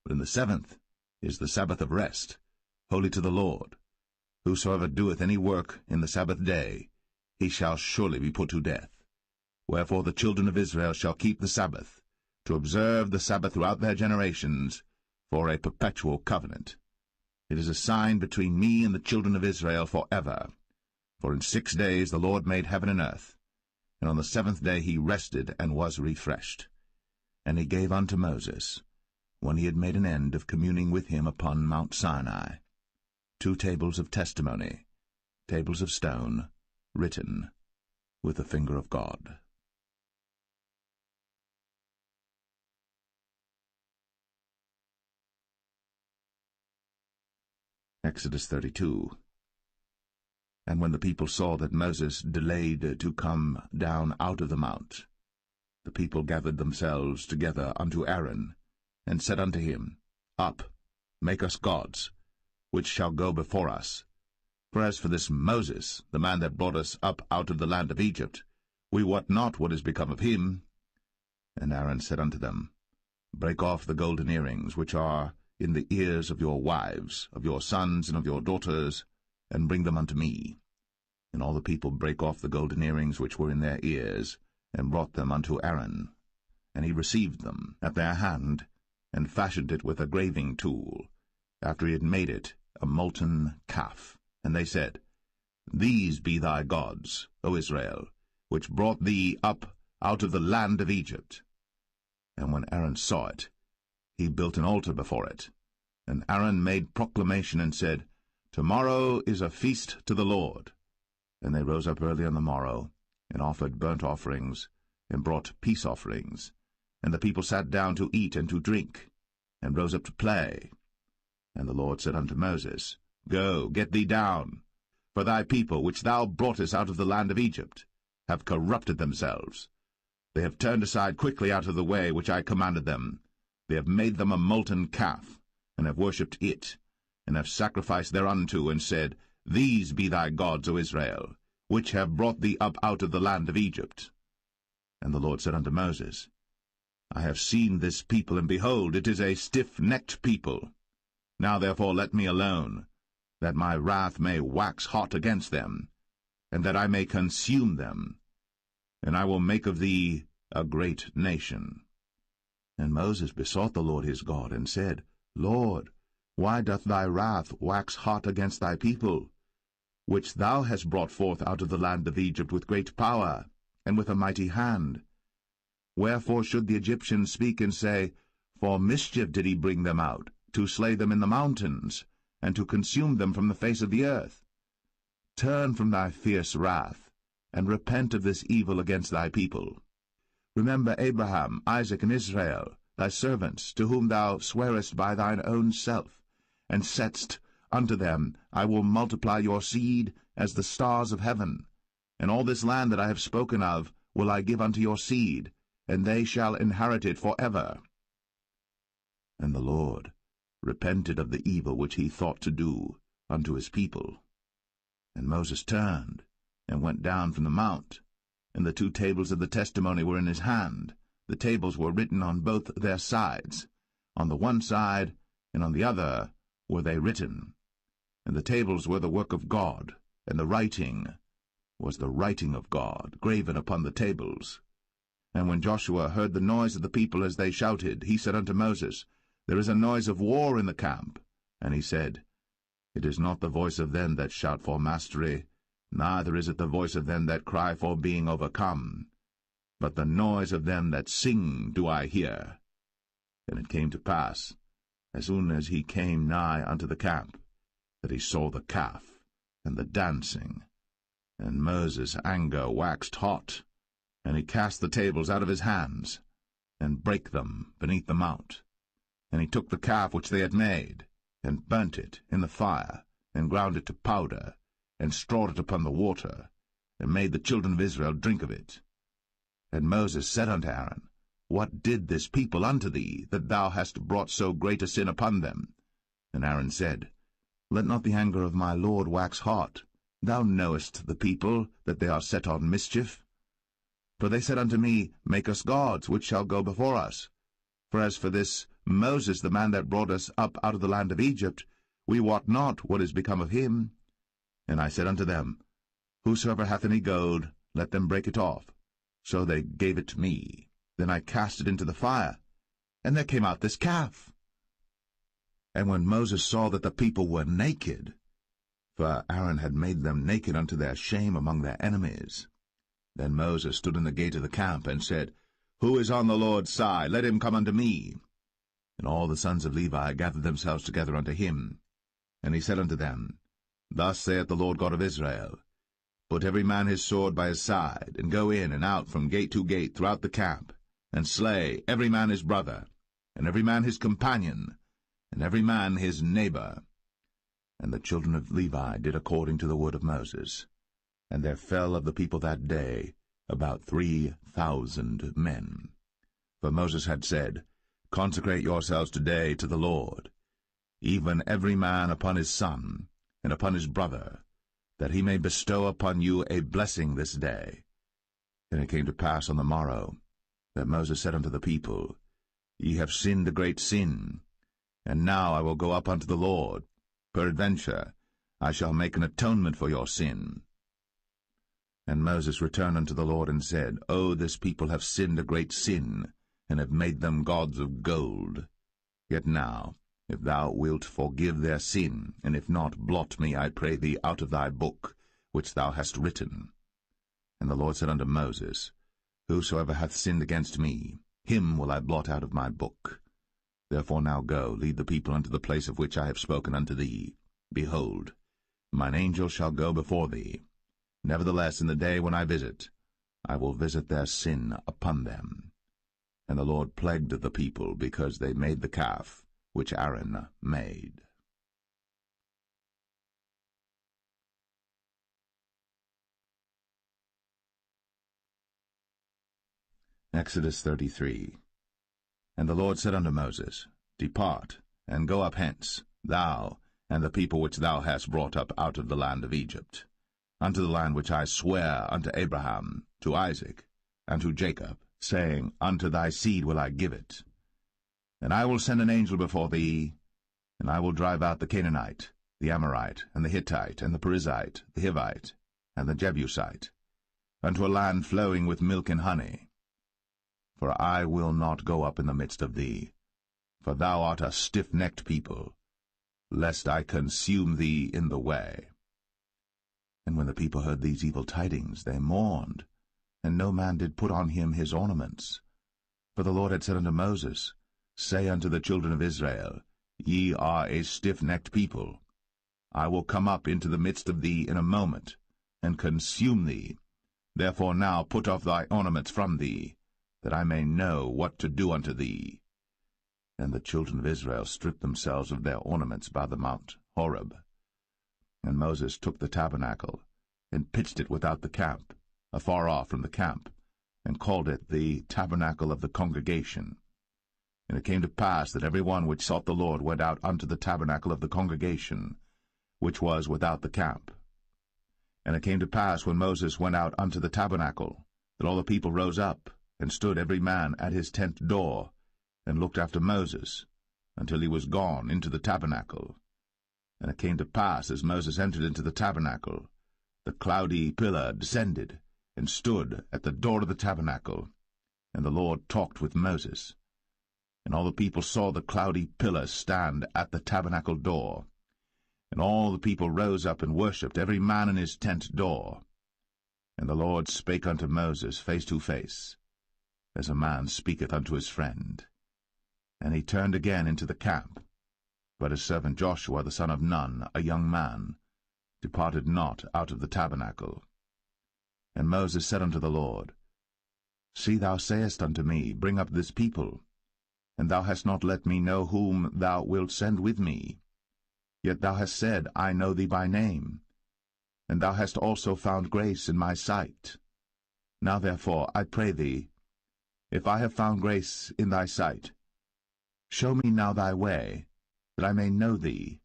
but in the 7th is the Sabbath of rest, holy to the Lord. Whosoever doeth any work in the Sabbath day, he shall surely be put to death. Wherefore the children of Israel shall keep the Sabbath, to observe the Sabbath throughout their generations, for a perpetual covenant. It is a sign between me and the children of Israel forever. For in 6 days the Lord made heaven and earth, and on the 7th day he rested and was refreshed. And he gave unto Moses, when he had made an end of communing with him upon Mount Sinai, 2 tables of testimony, tables of stone, written with the finger of God. Exodus 32. And when the people saw that Moses delayed to come down out of the mount, the people gathered themselves together unto Aaron, and said unto him, Up, make us gods, which shall go before us. For as for this Moses, the man that brought us up out of the land of Egypt, we wot not what is become of him. And Aaron said unto them, Break off the golden earrings which are in the ears of your wives, of your sons, and of your daughters, and bring them unto me. And all the people brake off the golden earrings which were in their ears, and brought them unto Aaron. And he received them at their hand, and fashioned it with a graving tool, after he had made it a molten calf. And they said, These be thy gods, O Israel, which brought thee up out of the land of Egypt. And when Aaron saw it, he built an altar before it. And Aaron made proclamation and said, Tomorrow is a feast to the Lord. And they rose up early on the morrow, and offered burnt offerings, and brought peace offerings. And the people sat down to eat and to drink, and rose up to play. And the Lord said unto Moses, Go, get thee down, for thy people, which thou broughtest out of the land of Egypt, have corrupted themselves. They have turned aside quickly out of the way which I commanded them. They have made them a molten calf, and have worshipped it, and have sacrificed thereunto, and said, These be thy gods, O Israel, which have brought thee up out of the land of Egypt. And the Lord said unto Moses, I have seen this people, and behold, it is a stiff-necked people. Now therefore let me alone, that my wrath may wax hot against them, and that I may consume them, and I will make of thee a great nation. And Moses besought the Lord his God, and said, Lord, why doth thy wrath wax hot against thy people, which thou hast brought forth out of the land of Egypt with great power, and with a mighty hand? Wherefore should the Egyptians speak and say, For mischief did he bring them out, to slay them in the mountains, and to consume them from the face of the earth? Turn from thy fierce wrath, and repent of this evil against thy people. Remember Abraham, Isaac, and Israel, thy servants, to whom thou swarest by thine own self, and saidst unto them, I will multiply your seed as the stars of heaven, and all this land that I have spoken of will I give unto your seed, and they shall inherit it forever. And the Lord repented of the evil which he thought to do unto his people. And Moses turned, and went down from the mount, and the 2 tables of the testimony were in his hand. The tables were written on both their sides. On the one side and on the other were they written. And the tables were the work of God, and the writing was the writing of God, graven upon the tables. And when Joshua heard the noise of the people as they shouted, he said unto Moses, There is a noise of war in the camp. And he said, It is not the voice of them that shout for mastery, neither is it the voice of them that cry for being overcome, but the noise of them that sing do I hear. And it came to pass, as soon as he came nigh unto the camp, that he saw the calf and the dancing. And Moses' anger waxed hot, and he cast the tables out of his hands, and brake them beneath the mount. And he took the calf which they had made, and burnt it in the fire, and ground it to powder, and strawed it upon the water, and made the children of Israel drink of it. And Moses said unto Aaron, What did this people unto thee, that thou hast brought so great a sin upon them? And Aaron said, Let not the anger of my Lord wax hot. Thou knowest the people, that they are set on mischief. For they said unto me, Make us gods, which shall go before us. For as for this Moses, the man that brought us up out of the land of Egypt, we wot not what is become of him. And I said unto them, Whosoever hath any gold, let them break it off. So they gave it to me. Then I cast it into the fire, and there came out this calf. And when Moses saw that the people were naked, for Aaron had made them naked unto their shame among their enemies, then Moses stood in the gate of the camp, and said, Who is on the Lord's side? Let him come unto me. And all the sons of Levi gathered themselves together unto him. And he said unto them, Thus saith the Lord God of Israel, Put every man his sword by his side, and go in and out from gate to gate throughout the camp, and slay every man his brother, and every man his companion, and every man his neighbor. And the children of Levi did according to the word of Moses. And there fell of the people that day about 3,000 men. For Moses had said, Consecrate yourselves today to the Lord, even every man upon his son, and upon his brother, that he may bestow upon you a blessing this day. And it came to pass on the morrow, that Moses said unto the people, Ye have sinned a great sin, and now I will go up unto the Lord. Peradventure I shall make an atonement for your sin. And Moses returned unto the Lord, and said, O this people have sinned a great sin, and have made them gods of gold. Yet now, if thou wilt forgive their sin, and if not, blot me, I pray thee, out of thy book, which thou hast written. And the Lord said unto Moses, Whosoever hath sinned against me, him will I blot out of my book. Therefore now go, lead the people unto the place of which I have spoken unto thee. Behold, mine angel shall go before thee. Nevertheless, in the day when I visit, I will visit their sin upon them. And the Lord plagued the people, because they made the calf which Aaron made. Exodus 33. And the Lord said unto Moses, Depart, and go up hence, thou, and the people which thou hast brought up out of the land of Egypt, unto the land which I sware unto Abraham, to Isaac, and to Jacob, saying, Unto thy seed will I give it. And I will send an angel before thee, and I will drive out the Canaanite, the Amorite, and the Hittite, and the Perizzite, the Hivite, and the Jebusite, unto a land flowing with milk and honey. For I will not go up in the midst of thee, for thou art a stiff-necked people, lest I consume thee in the way. And when the people heard these evil tidings, they mourned, and no man did put on him his ornaments. For the Lord had said unto Moses, Say unto the children of Israel, Ye are a stiff-necked people. I will come up into the midst of thee in a moment, and consume thee. Therefore now put off thy ornaments from thee, that I may know what to do unto thee. And the children of Israel stripped themselves of their ornaments by the mount Horeb. And Moses took the tabernacle, and pitched it without the camp, afar off from the camp, and called it the tabernacle of the congregation. And it came to pass that every one which sought the Lord went out unto the tabernacle of the congregation, which was without the camp. And it came to pass, when Moses went out unto the tabernacle, that all the people rose up, and stood every man at his tent door, and looked after Moses, until he was gone into the tabernacle. And it came to pass, as Moses entered into the tabernacle, the cloudy pillar descended, and stood at the door of the tabernacle, and the Lord talked with Moses. And all the people saw the cloudy pillar stand at the tabernacle door. And all the people rose up and worshipped, every man in his tent door. And the Lord spake unto Moses face to face, as a man speaketh unto his friend. And he turned again into the camp. But his servant Joshua the son of Nun, a young man, departed not out of the tabernacle. And Moses said unto the Lord, See, thou sayest unto me, Bring up this people, and thou hast not let me know whom thou wilt send with me. Yet thou hast said, I know thee by name. and thou hast also found grace in my sight. Now therefore, I pray thee, if I have found grace in thy sight, show me now thy way, that I may know thee,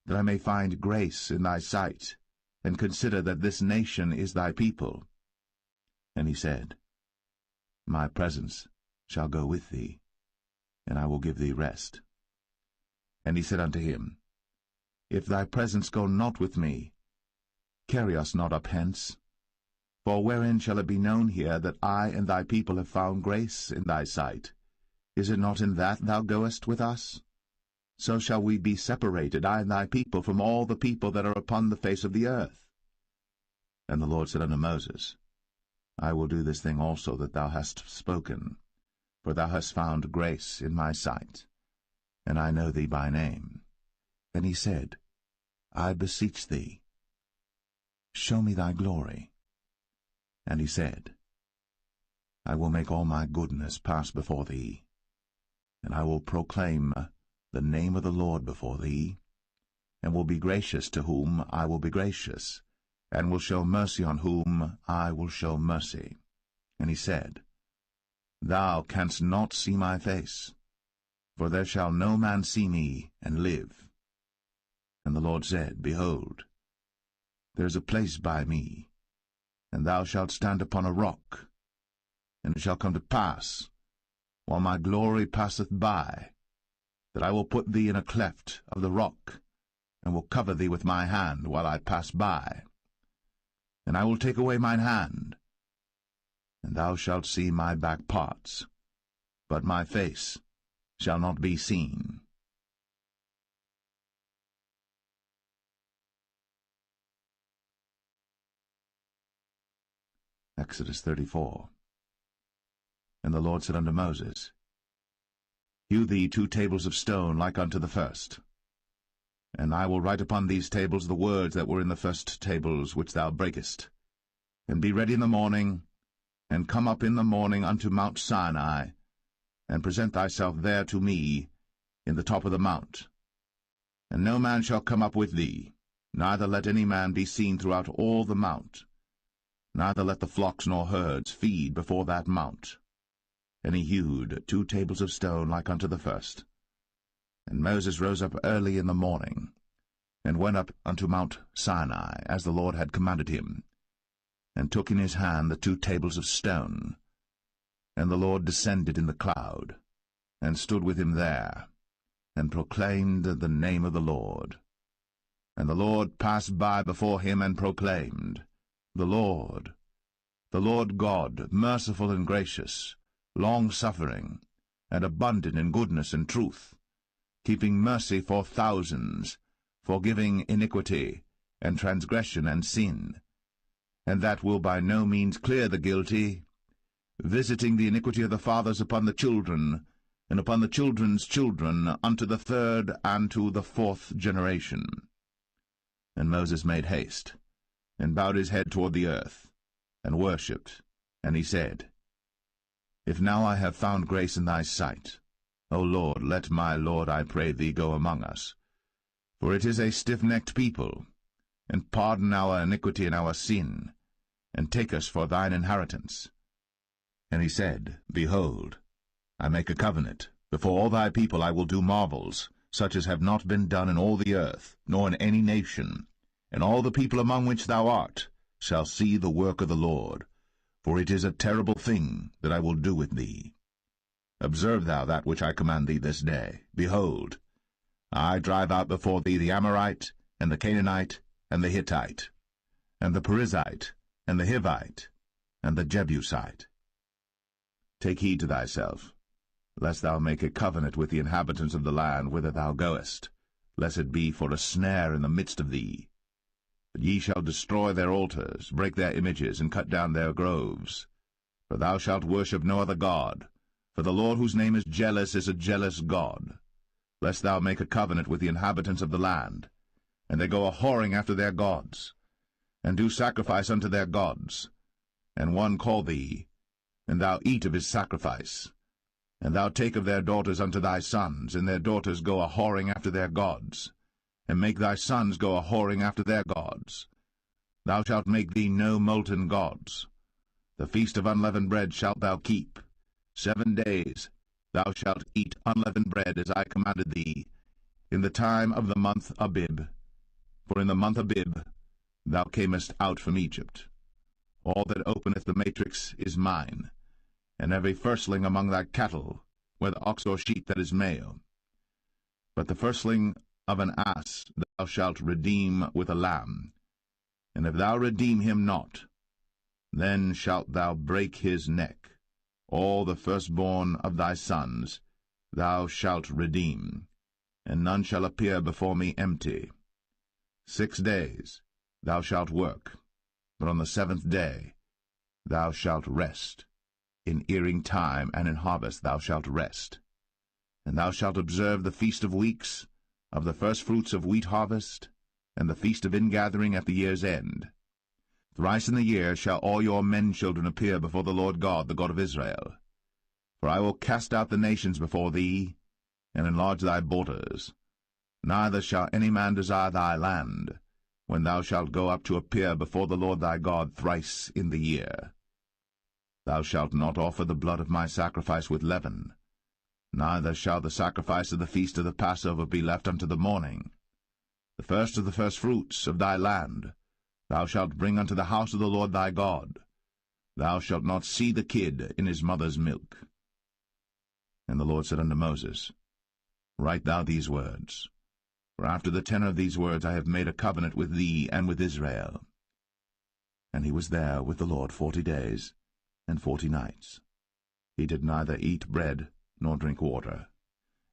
that I may find grace in thy sight, and consider that this nation is thy people. And he said, My presence shall go with thee, and I will give thee rest. And he said unto him, If thy presence go not with me, carry us not up hence. For wherein shall it be known here that I and thy people have found grace in thy sight? Is it not in that thou goest with us? So shall we be separated, I and thy people, from all the people that are upon the face of the earth. And the Lord said unto Moses, I will do this thing also that thou hast spoken, for thou hast found grace in my sight, and I know thee by name. And he said, I beseech thee, show me thy glory. And he said, I will make all my goodness pass before thee, and I will proclaim the name of the Lord before thee, and will be gracious to whom I will be gracious, and will show mercy on whom I will show mercy. And he said, Thou canst not see my face, for there shall no man see me and live. And the Lord said, Behold, there is a place by me, and thou shalt stand upon a rock. And it shall come to pass, while my glory passeth by, that I will put thee in a cleft of the rock, and will cover thee with my hand while I pass by. And I will take away mine hand, and thou shalt see my back parts, but my face shall not be seen. Exodus 34. And the Lord said unto Moses, Hew thee 2 tables of stone like unto the first. And I will write upon these tables the words that were in the first tables which thou breakest. And be ready in the morning, and come up in the morning unto Mount Sinai, and present thyself there to me in the top of the mount. And no man shall come up with thee, neither let any man be seen throughout all the mount, neither let the flocks nor herds feed before that mount. And he hewed 2 tables of stone like unto the first. And Moses rose up early in the morning, and went up unto Mount Sinai, as the Lord had commanded him, and took in his hand the 2 tables of stone. And the Lord descended in the cloud, and stood with him there, and proclaimed the name of the Lord. And the Lord passed by before him, and proclaimed, the Lord God, merciful and gracious, long-suffering, and abundant in goodness and truth, keeping mercy for thousands, forgiving iniquity, and transgression and sin, and that will by no means clear the guilty, visiting the iniquity of the fathers upon the children, and upon the children's children, unto the 3rd and to the 4th generation. And Moses made haste, and bowed his head toward the earth, and worshipped. And he said, If now I have found grace in thy sight, O Lord, let my Lord, I pray thee, go among us. For it is a stiff-necked people, and pardon our iniquity and our sin, and take us for thine inheritance. And he said, Behold, I make a covenant. Before all thy people I will do marvels, such as have not been done in all the earth, nor in any nation. And all the people among which thou art shall see the work of the Lord, for it is a terrible thing that I will do with thee. Observe thou that which I command thee this day. Behold, I drive out before thee the Amorite, and the Canaanite, and the Hittite, and the Perizzite, and the Hivite, and the Jebusite. Take heed to thyself, lest thou make a covenant with the inhabitants of the land whither thou goest, lest it be for a snare in the midst of thee. But ye shall destroy their altars, break their images, and cut down their groves. For thou shalt worship no other god, for the Lord whose name is a jealous God. Lest thou make a covenant with the inhabitants of the land, and they go a-whoring after their gods, and do sacrifice unto their gods, and one call thee, and thou eat of his sacrifice, and thou take of their daughters unto thy sons, and their daughters go a-whoring after their gods, and make thy sons go a-whoring after their gods. Thou shalt make thee no molten gods. The feast of unleavened bread shalt thou keep. 7 days thou shalt eat unleavened bread, as I commanded thee, in the time of the month Abib. For in the month Abib thou camest out from Egypt. All that openeth the matrix is mine, and every firstling among thy cattle, whether ox or sheep that is male. But the firstling of an ass thou shalt redeem with a lamb, and if thou redeem him not, then shalt thou break his neck. All the firstborn of thy sons thou shalt redeem, and none shall appear before me empty. 6 days thou shalt work, but on the 7th day thou shalt rest. In earing time and in harvest thou shalt rest. And thou shalt observe the feast of weeks, of the firstfruits of wheat harvest, and the feast of ingathering at the year's end. Thrice in the year shall all your men-children appear before the Lord God, the God of Israel. For I will cast out the nations before thee, and enlarge thy borders. Neither shall any man desire thy land, when thou shalt go up to appear before the Lord thy God thrice in the year. Thou shalt not offer the blood of my sacrifice with leaven, neither shall the sacrifice of the feast of the Passover be left unto the morning. The first of the firstfruits of thy land thou shalt bring unto the house of the Lord thy God. Thou shalt not see the kid in his mother's milk. And the Lord said unto Moses, Write thou these words, for after the tenor of these words I have made a covenant with thee and with Israel. And he was there with the Lord 40 days and 40 nights. He did neither eat bread nor drink water.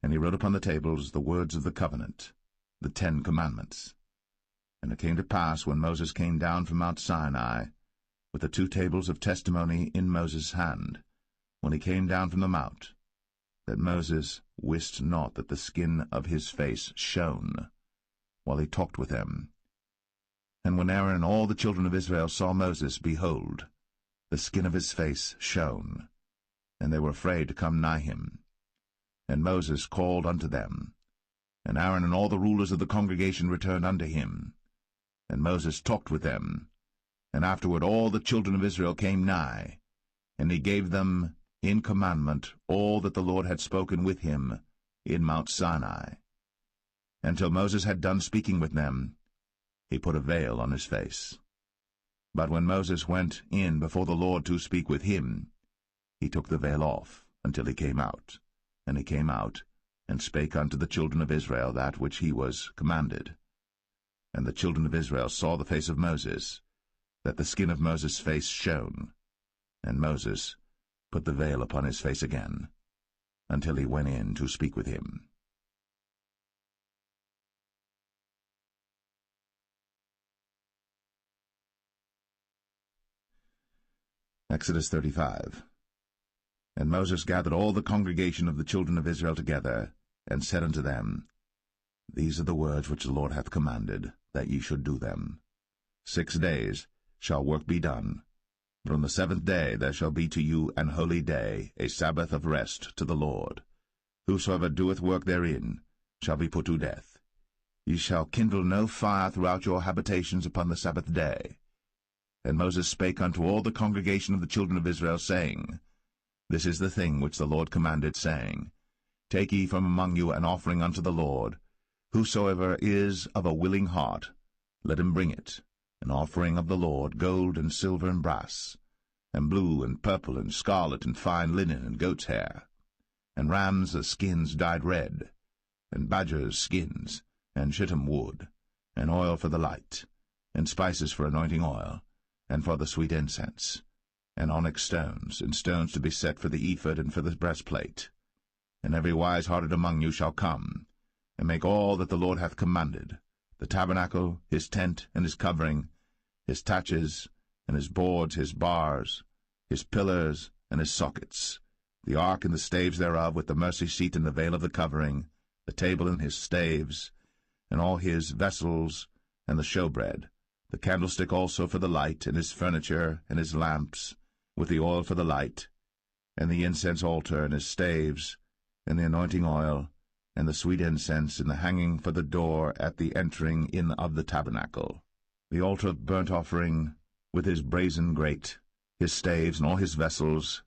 And he wrote upon the tables the words of the covenant, the 10 commandments. And it came to pass, when Moses came down from Mount Sinai, with the 2 tables of testimony in Moses' hand, when he came down from the mount, that Moses wist not that the skin of his face shone, while he talked with them. And when Aaron and all the children of Israel saw Moses, behold, the skin of his face shone, and they were afraid to come nigh him. And Moses called unto them, and Aaron and all the rulers of the congregation returned unto him. And Moses talked with them, and afterward all the children of Israel came nigh, and he gave them in commandment all that the Lord had spoken with him in Mount Sinai. And till Moses had done speaking with them, he put a veil on his face. But when Moses went in before the Lord to speak with him, he took the veil off until he came out. And he came out, and spake unto the children of Israel that which he was commanded. And the children of Israel saw the face of Moses, that the skin of Moses' face shone. And Moses put the veil upon his face again, until he went in to speak with him. Exodus 35. And Moses gathered all the congregation of the children of Israel together, and said unto them, These are the words which the Lord hath commanded, that ye should do them. 6 days shall work be done, but on the 7th day there shall be to you an holy day, a Sabbath of rest to the Lord. Whosoever doeth work therein shall be put to death. Ye shall kindle no fire throughout your habitations upon the Sabbath day. And Moses spake unto all the congregation of the children of Israel, saying, This is the thing which the Lord commanded, saying, Take ye from among you an offering unto the Lord. Whosoever is of a willing heart, let him bring it, an offering of the Lord, gold and silver and brass, and blue and purple and scarlet and fine linen and goat's hair, and rams' skins dyed red, and badgers' skins, and shittim wood, and oil for the light, and spices for anointing oil, and for the sweet incense, and onyx stones, and stones to be set for the ephod and for the breastplate. And every wise-hearted among you shall come, and make all that the Lord hath commanded, the tabernacle, his tent, and his covering, his taches, and his boards, his bars, his pillars, and his sockets, the ark and the staves thereof, with the mercy seat and the veil of the covering, the table and his staves, and all his vessels, and the showbread, the candlestick also for the light, and his furniture, and his lamps, with the oil for the light, and the incense altar, and his staves, and the anointing oil, and the sweet incense, and the hanging for the door at the entering in of the tabernacle. the altar of burnt offering, with his brazen grate, his staves and all his vessels,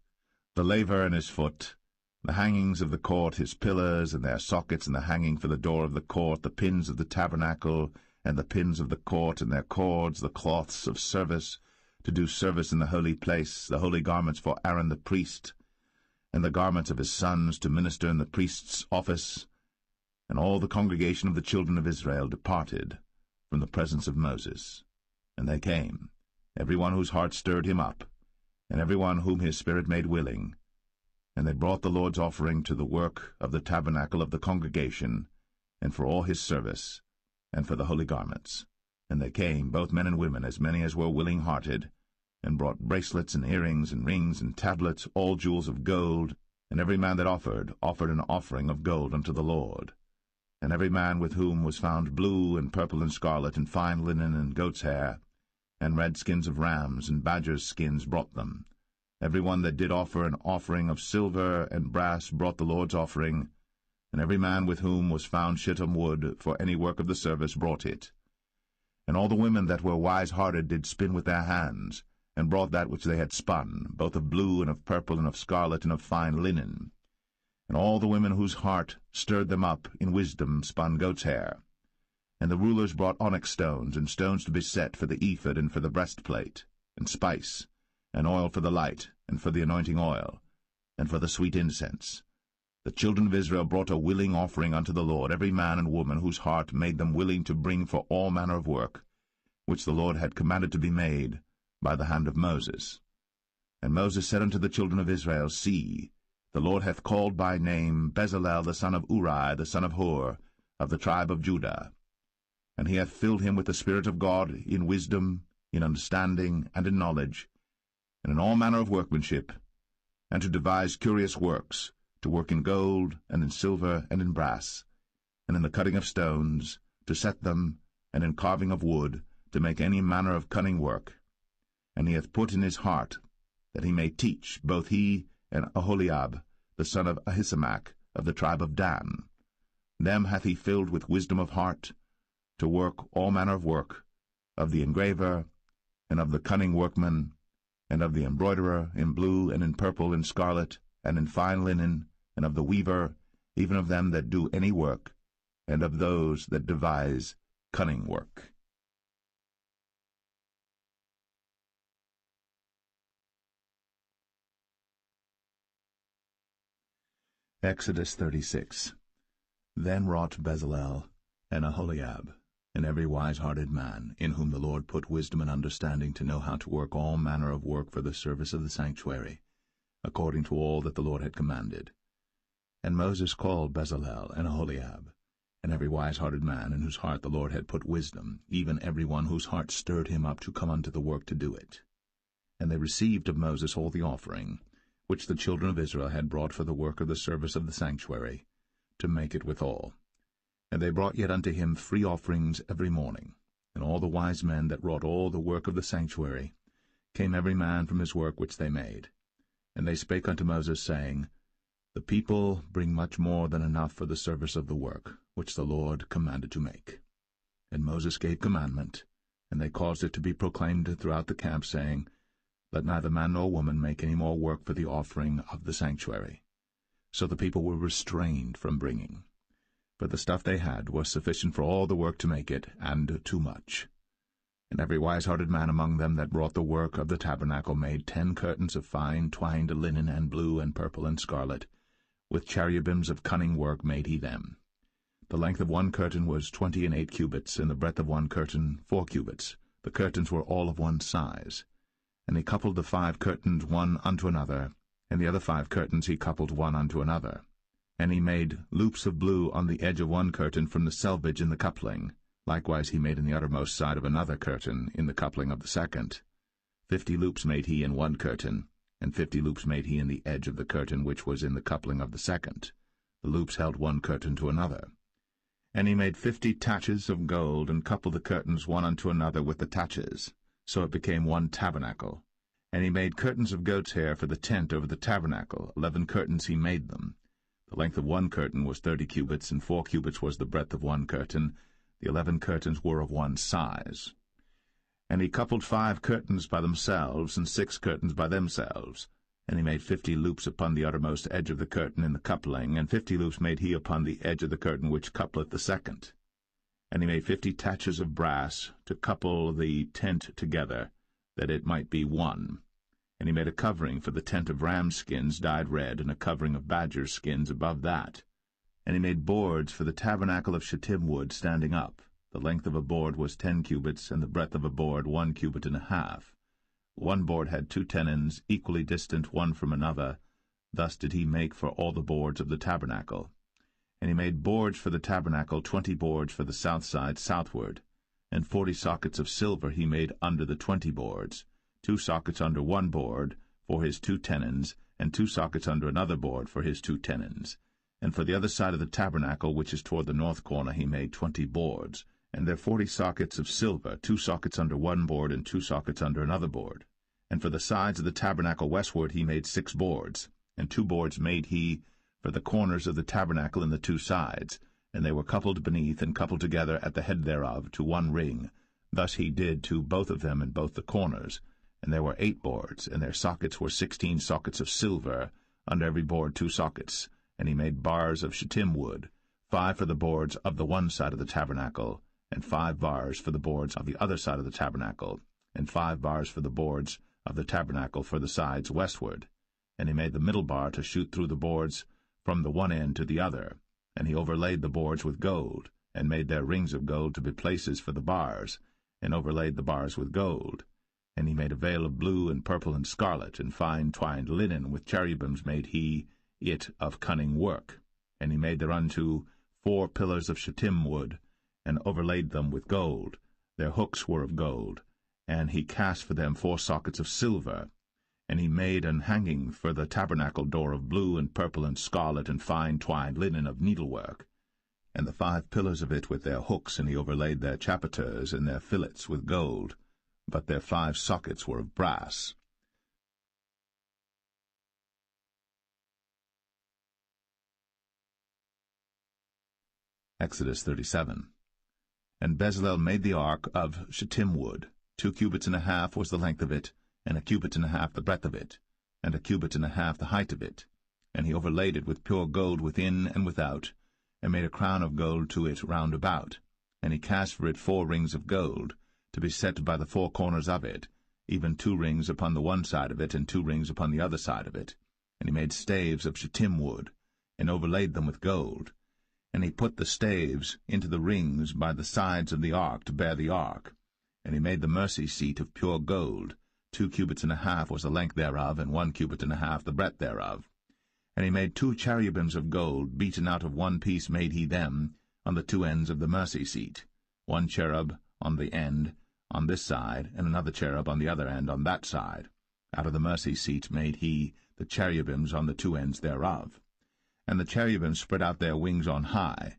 the laver and his foot, the hangings of the court, his pillars and their sockets, and the hanging for the door of the court, the pins of the tabernacle, and the pins of the court, and their cords, the cloths of service, to do service in the holy place, the holy garments for Aaron the priest, and the garments of his sons to minister in the priest's office. And all the congregation of the children of Israel departed from the presence of Moses. And they came, every one whose heart stirred him up, and every one whom his spirit made willing. And they brought the Lord's offering to the work of the tabernacle of the congregation, and for all his service, and for the holy garments. And they came, both men and women, as many as were willing-hearted, and brought bracelets and earrings and rings and tablets, all jewels of gold. And every man that offered an offering of gold unto the Lord. And every man with whom was found blue and purple and scarlet and fine linen and goat's hair, and red skins of rams and badgers' skins brought them. Every one that did offer an offering of silver and brass brought the Lord's offering, and every man with whom was found shittim wood for any work of the service brought it. And all the women that were wise-hearted did spin with their hands, and brought that which they had spun, both of blue and of purple and of scarlet and of fine linen. And all the women whose heart stirred them up in wisdom spun goat's hair. And the rulers brought onyx stones, and stones to be set for the ephod and for the breastplate, and spice, and oil for the light, and for the anointing oil, and for the sweet incense. The children of Israel brought a willing offering unto the Lord, every man and woman whose heart made them willing to bring for all manner of work, which the Lord had commanded to be made by the hand of Moses. And Moses said unto the children of Israel, See, the Lord hath called by name Bezalel the son of Uri, the son of Hur, of the tribe of Judah. And he hath filled him with the Spirit of God, in wisdom, in understanding, and in knowledge, and in all manner of workmanship, and to devise curious works, to work in gold, and in silver, and in brass, and in the cutting of stones, to set them, and in carving of wood, to make any manner of cunning work. And he hath put in his heart that he may teach, both he and Aholiab, the son of Ahisamach, of the tribe of Dan. Them hath he filled with wisdom of heart, to work all manner of work, of the engraver, and of the cunning workman, and of the embroiderer, in blue, and in purple, and scarlet, and in fine linen, and of the weaver, even of them that do any work, and of those that devise cunning work. Exodus 36. Then wrought Bezalel and Aholiab, and every wise-hearted man, in whom the Lord put wisdom and understanding to know how to work all manner of work for the service of the sanctuary, according to all that the Lord had commanded. And Moses called Bezalel and Aholiab, and every wise-hearted man, in whose heart the Lord had put wisdom, even every one whose heart stirred him up to come unto the work to do it. And they received of Moses all the offering, which the children of Israel had brought for the work of the service of the sanctuary, to make it withal. And they brought yet unto him free offerings every morning. And all the wise men that wrought all the work of the sanctuary came every man from his work which they made. And they spake unto Moses, saying, The people bring much more than enough for the service of the work, which the Lord commanded to make. And Moses gave commandment, and they caused it to be proclaimed throughout the camp, saying, Let neither man nor woman make any more work for the offering of the sanctuary. So the people were restrained from bringing. For the stuff they had was sufficient for all the work to make it, and too much. And every wise-hearted man among them that wrought the work of the tabernacle made 10 curtains of fine twined linen, and blue, and purple, and scarlet. With cherubims of cunning work made he them. The length of one curtain was 28 cubits, and the breadth of one curtain 4 cubits. The curtains were all of one size. And he coupled the 5 curtains one unto another, and the other 5 curtains he coupled one unto another. And he made loops of blue on the edge of one curtain from the selvage in the coupling. Likewise he made in the uttermost side of another curtain in the coupling of the second. 50 loops made he in one curtain, and 50 loops made he in the edge of the curtain which was in the coupling of the second. The loops held one curtain to another. And he made 50 taches of gold, and coupled the curtains one unto another with the taches. So it became one tabernacle. And he made curtains of goat's hair for the tent over the tabernacle. 11 curtains he made them. The length of one curtain was 30 cubits, and 4 cubits was the breadth of one curtain. The 11 curtains were of one size. And he coupled 5 curtains by themselves, and 6 curtains by themselves. And he made 50 loops upon the uttermost edge of the curtain in the coupling, and 50 loops made he upon the edge of the curtain which coupleth the second. And he made 50 taches of brass to couple the tent together, that it might be one. And he made a covering for the tent of ram skins dyed red, and a covering of badger skins above that. And he made boards for the tabernacle of shittim wood standing up. The length of a board was 10 cubits, and the breadth of a board 1 cubit and a half. One board had 2 tenons, equally distant one from another. Thus did he make for all the boards of the tabernacle. And he made boards for the tabernacle, 20 boards for the south side southward. And 40 sockets of silver he made under the 20 boards, 2 sockets under one board for his 2 tenons, and 2 sockets under another board for his 2 tenons. And for the other side of the tabernacle, which is toward the north corner, he made 20 boards. And there 40 sockets of silver, 2 sockets under one board, and 2 sockets under another board. And for the sides of the tabernacle westward he made 6 boards, and 2 boards made he for the corners of the tabernacle in the 2 sides, and they were coupled beneath and coupled together at the head thereof to one ring. Thus he did to both of them in both the corners. And there were 8 boards, and their sockets were 16 sockets of silver, under every board 2 sockets. And he made bars of shittim wood, 5 for the boards of the one side of the tabernacle, and 5 bars for the boards of the other side of the tabernacle, and 5 bars for the boards of the tabernacle for the sides westward. And he made the middle bar to shoot through the boards from the one end to the other. And he overlaid the boards with gold, and made their rings of gold to be places for the bars, and overlaid the bars with gold. And he made a veil of blue and purple and scarlet, and fine twined linen, with cherubims made he it of cunning work. And he made thereunto 4 pillars of shittim wood, and overlaid them with gold. Their hooks were of gold, and he cast for them 4 sockets of silver. And he made an hanging for the tabernacle door of blue and purple and scarlet and fine twined linen of needlework. And the 5 pillars of it with their hooks, and he overlaid their chapiters and their fillets with gold, but their 5 sockets were of brass. Exodus 37. And Bezalel made the ark of shittim wood. 2 cubits and a half was the length of it, and 1 cubit and a half the breadth of it, and 1 cubit and a half the height of it. And he overlaid it with pure gold within and without, and made a crown of gold to it round about. And he cast for it 4 rings of gold, to be set by the 4 corners of it, even 2 rings upon the one side of it, and 2 rings upon the other side of it. And he made staves of shittim wood, and overlaid them with gold. And he put the staves into the rings by the sides of the ark to bear the ark. And he made the mercy seat of pure gold. 2 cubits and a half was the length thereof, and 1 cubit and a half the breadth thereof. And he made 2 cherubims of gold, beaten out of one piece made he them, on the 2 ends of the mercy seat, 1 cherub on the end on this side, and another cherub on the other end on that side. Out of the mercy seat made he the cherubims on the 2 ends thereof. And the cherubims spread out their wings on high,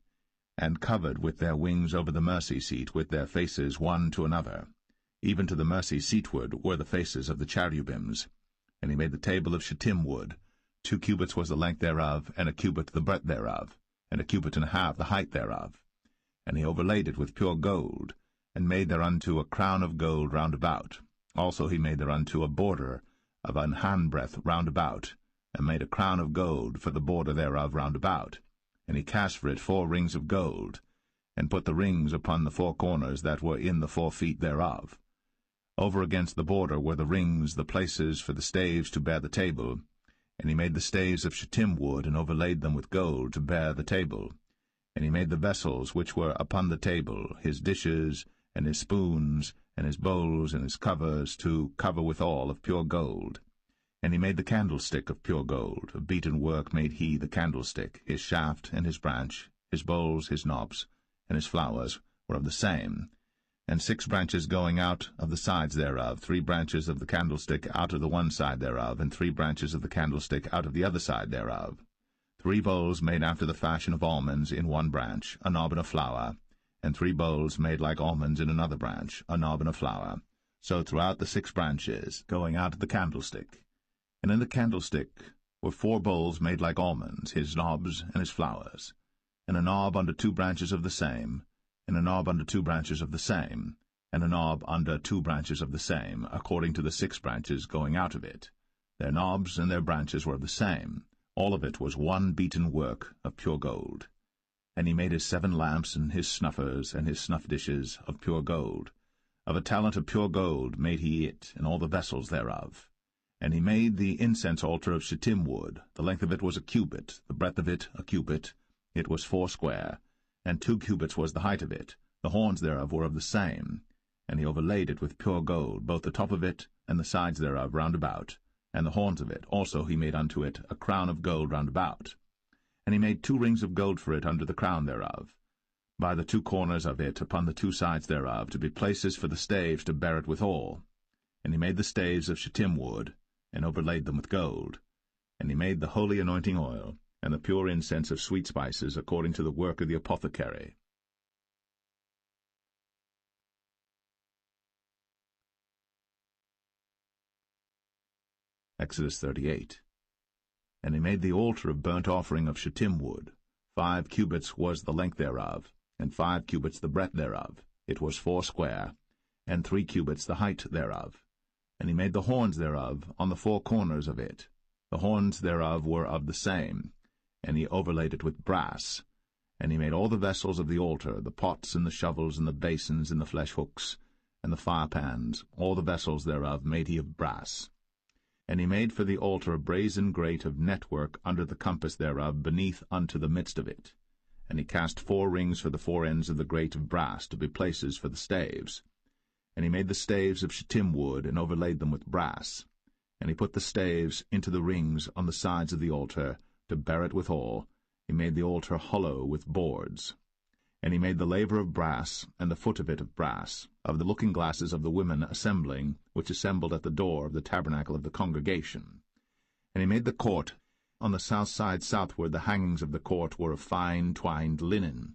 and covered with their wings over the mercy seat, with their faces one to another. Even to the mercy seatward were the faces of the cherubims. And he made the table of shittim wood. 2 cubits was the length thereof, and 1 cubit the breadth thereof, and 1 cubit and a half the height thereof. And he overlaid it with pure gold, and made thereunto a crown of gold round about. Also he made thereunto a border of an handbreadth round about, and made a crown of gold for the border thereof round about. And he cast for it 4 rings of gold, and put the rings upon the 4 corners that were in the 4 feet thereof. Over against the border were the rings, the places for the staves to bear the table. And he made the staves of shittim wood, and overlaid them with gold to bear the table. And he made the vessels which were upon the table, his dishes, and his spoons, and his bowls, and his covers, to cover withal of pure gold. And he made the candlestick of pure gold. Of beaten work made he the candlestick. His shaft and his branch, his bowls, his knobs, and his flowers were of the same. And 6 branches going out of the sides thereof, 3 branches of the candlestick out of the one side thereof, and 3 branches of the candlestick out of the other side thereof. 3 bowls made after the fashion of almonds in one branch, a knob and a flower, and 3 bowls made like almonds in another branch, a knob and a flower. So throughout the 6 branches, going out of the candlestick. And in the candlestick were 4 bowls made like almonds, his knobs and his flowers, and a knob under 2 branches of the same, and a knob under 2 branches of the same, and a knob under 2 branches of the same, according to the 6 branches going out of it. Their knobs and their branches were of the same. All of it was one beaten work of pure gold. And he made his 7 lamps and his snuffers and his snuff dishes of pure gold. Of a talent of pure gold made he it, and all the vessels thereof. And he made the incense altar of shittim wood. The length of it was a cubit, the breadth of it a cubit. It was 4 square, and 2 cubits was the height of it. The horns thereof were of the same. And he overlaid it with pure gold, both the top of it and the sides thereof round about. And the horns of it also he made unto it a crown of gold round about. And he made 2 rings of gold for it under the crown thereof, by the 2 corners of it upon the 2 sides thereof, to be places for the staves to bear it withal. And he made the staves of shittim wood, and overlaid them with gold. And he made the holy anointing oil, and the pure incense of sweet spices, according to the work of the apothecary. Exodus 38. And he made the altar of burnt offering of shittim wood. 5 cubits was the length thereof, and 5 cubits the breadth thereof. It was 4 square, and 3 cubits the height thereof. And he made the horns thereof on the 4 corners of it. The horns thereof were of the same, and he overlaid it with brass. And he made all the vessels of the altar, the pots and the shovels and the basins and the flesh hooks, and the firepans, all the vessels thereof made he of brass. And he made for the altar a brazen grate of network under the compass thereof beneath unto the midst of it. And he cast 4 rings for the 4 ends of the grate of brass, to be places for the staves. And he made the staves of shittim wood, and overlaid them with brass. And he put the staves into the rings on the sides of the altar, to bear it withal. He made the altar hollow with boards. And he made the laver of brass, and the foot of it of brass, of the looking-glasses of the women assembling, which assembled at the door of the tabernacle of the congregation. And he made the court. On the south side southward the hangings of the court were of fine twined linen,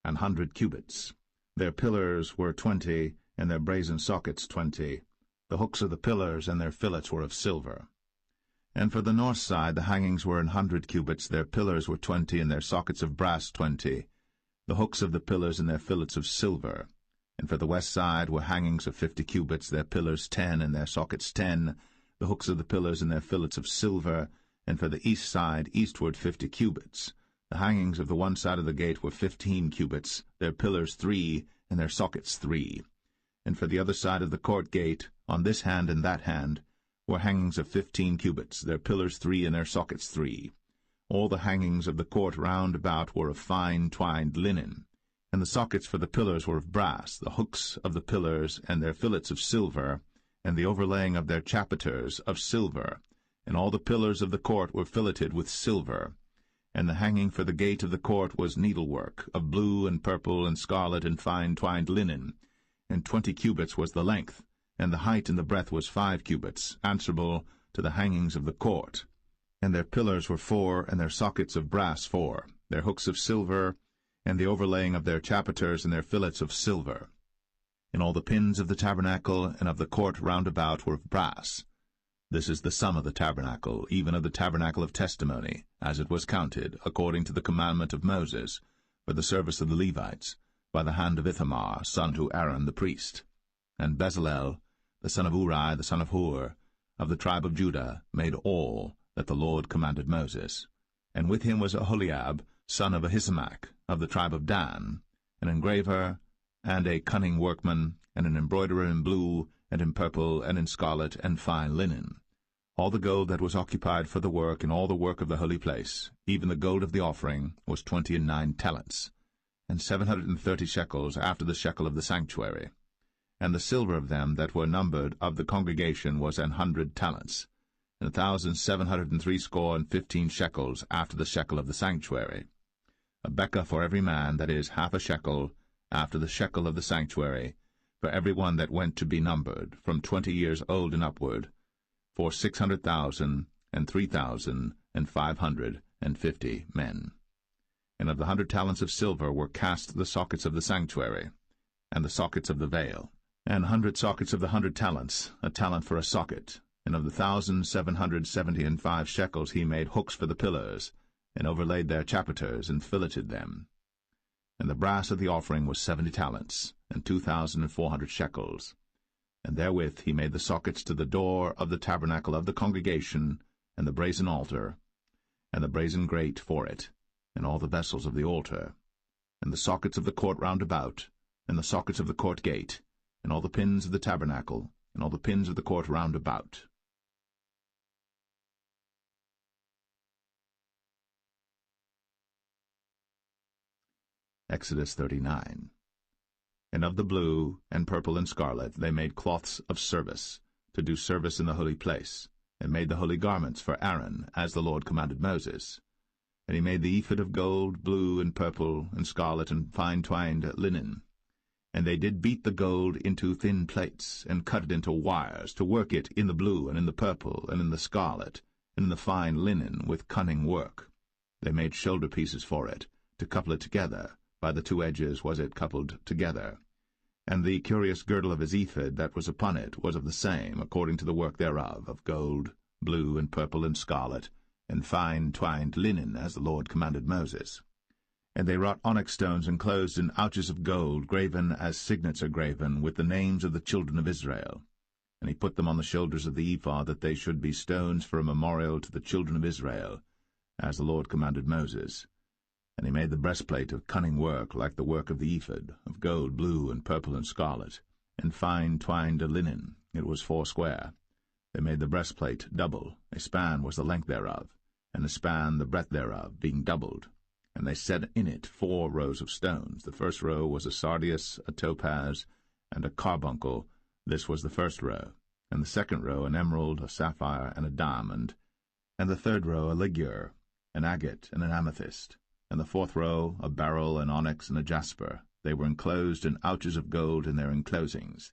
100 cubits. Their pillars were 20, and their brazen sockets 20. The hooks of the pillars and their fillets were of silver. And for the north side the hangings were 100 cubits, their pillars were 20, and their sockets of brass 20. The hooks of the pillars and their fillets of silver. And for the west side were hangings of 50 cubits, their pillars 10, and their sockets 10, the hooks of the pillars and their fillets of silver. And for the east side eastward 50 cubits. The hangings of the one side of the gate were 15 cubits, their pillars 3, and their sockets 3. And for the other side of the court gate, on this hand and that hand, were hangings of 15 cubits, their pillars 3, and their sockets 3. All the hangings of the court round about were of fine twined linen, and the sockets for the pillars were of brass, the hooks of the pillars and their fillets of silver, and the overlaying of their chapiters of silver, and all the pillars of the court were filleted with silver. And the hanging for the gate of the court was needlework, of blue and purple and scarlet and fine twined linen, and 20 cubits was the length, and the height and the breadth was 5 cubits, answerable to the hangings of the court. And their pillars were 4, and their sockets of brass 4, their hooks of silver, and the overlaying of their chapiters and their fillets of silver. And all the pins of the tabernacle and of the court round about were of brass. This is the sum of the tabernacle, even of the tabernacle of testimony, as it was counted, according to the commandment of Moses, for the service of the Levites, by the hand of Ithamar, son to Aaron the priest. And Bezalel, the son of Uri, the son of Hur, of the tribe of Judah, made all that the Lord commanded Moses. And with him was Aholiab, son of Ahisamach, of the tribe of Dan, an engraver, and a cunning workman, and an embroiderer in blue, and in purple, and in scarlet, and fine linen. All the gold that was occupied for the work, and all the work of the holy place, even the gold of the offering, was 29 talents, and 730 shekels after the shekel of the sanctuary. And the silver of them that were numbered of the congregation was 100 talents, and 1,760 shekels after the shekel of the sanctuary. A bekah for every man, that is, half a shekel, after the shekel of the sanctuary, for every one that went to be numbered, from 20 years old and upward, for 600,000 and 3,550 men. And of the 100 talents of silver were cast the sockets of the sanctuary, and the sockets of the veil, and 100 sockets of the 100 talents, a talent for a socket. And of the 1,775 shekels he made hooks for the pillars, and overlaid their chapiters, and filleted them. And the brass of the offering was 70 talents, and 2,400 shekels. And therewith he made the sockets to the door of the tabernacle of the congregation, and the brazen altar, and the brazen grate for it, and all the vessels of the altar, and the sockets of the court round about, and the sockets of the court gate, and all the pins of the tabernacle, and all the pins of the court round about. Exodus 39. And of the blue, and purple, and scarlet they made cloths of service, to do service in the holy place, and made the holy garments for Aaron, as the Lord commanded Moses. And he made the ephod of gold, blue, and purple, and scarlet, and fine-twined linen. And they did beat the gold into thin plates, and cut it into wires, to work it in the blue, and in the purple, and in the scarlet, and in the fine linen, with cunning work. They made shoulder pieces for it, to couple it together. By the two edges was it coupled together. And the curious girdle of his ephod that was upon it was of the same, according to the work thereof, of gold, blue, and purple, and scarlet, and fine twined linen, as the Lord commanded Moses. And they wrought onyx stones enclosed in ouches of gold, graven as signets are graven, with the names of the children of Israel. And he put them on the shoulders of the ephod, that they should be stones for a memorial to the children of Israel, as the Lord commanded Moses. And he made the breastplate of cunning work, like the work of the ephod, of gold, blue, and purple, and scarlet, and fine twined linen. It was foursquare. They made the breastplate double. A span was the length thereof, and a span the breadth thereof, being doubled. And they set in it 4 rows of stones. The first row was a sardius, a topaz, and a carbuncle. This was the first row. And the second row an emerald, a sapphire, and a diamond. And the third row a ligure, an agate, and an amethyst. And the fourth row a beryl, an onyx, and a jasper. They were enclosed in ouches of gold in their enclosings.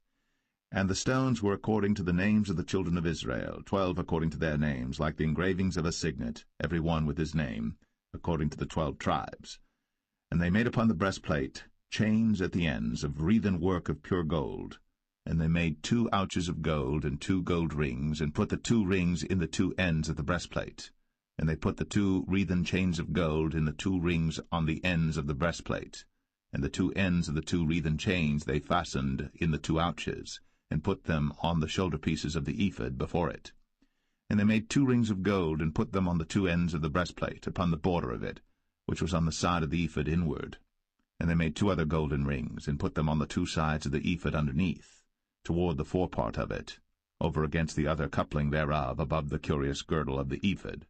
And the stones were according to the names of the children of Israel, 12 according to their names, like the engravings of a signet, every one with his name, according to the 12 tribes. And they made upon the breastplate chains at the ends of wreathen work of pure gold. And they made 2 ouches of gold and 2 gold rings, and put the 2 rings in the 2 ends of the breastplate. And they put the 2 wreathen chains of gold in the 2 rings on the ends of the breastplate. And the 2 ends of the 2 wreathen chains they fastened in the 2 ouches, and put them on the shoulder pieces of the ephod before it. And they made 2 rings of gold, and put them on the 2 ends of the breastplate, upon the border of it, which was on the side of the ephod inward. And they made 2 other golden rings, and put them on the 2 sides of the ephod underneath, toward the forepart of it, over against the other coupling thereof, above the curious girdle of the ephod.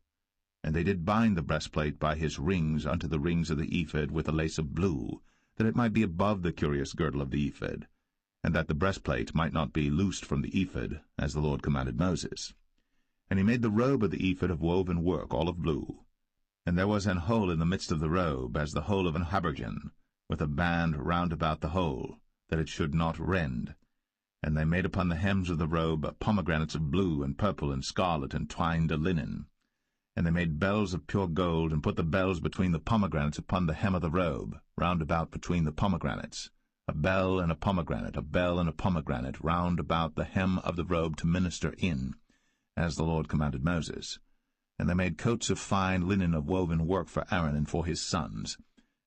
And they did bind the breastplate by his rings unto the rings of the ephod with a lace of blue, that it might be above the curious girdle of the ephod, and that the breastplate might not be loosed from the ephod, as the Lord commanded Moses. And he made the robe of the ephod of woven work, all of blue. And there was an hole in the midst of the robe, as the hole of an habergeon, with a band round about the hole, that it should not rend. And they made upon the hems of the robe pomegranates of blue and purple and scarlet and twined linen. And they made bells of pure gold, and put the bells between the pomegranates upon the hem of the robe, round about between the pomegranates, a bell and a pomegranate, a bell and a pomegranate, round about the hem of the robe to minister in, as the Lord commanded Moses. And they made coats of fine linen of woven work for Aaron and for his sons,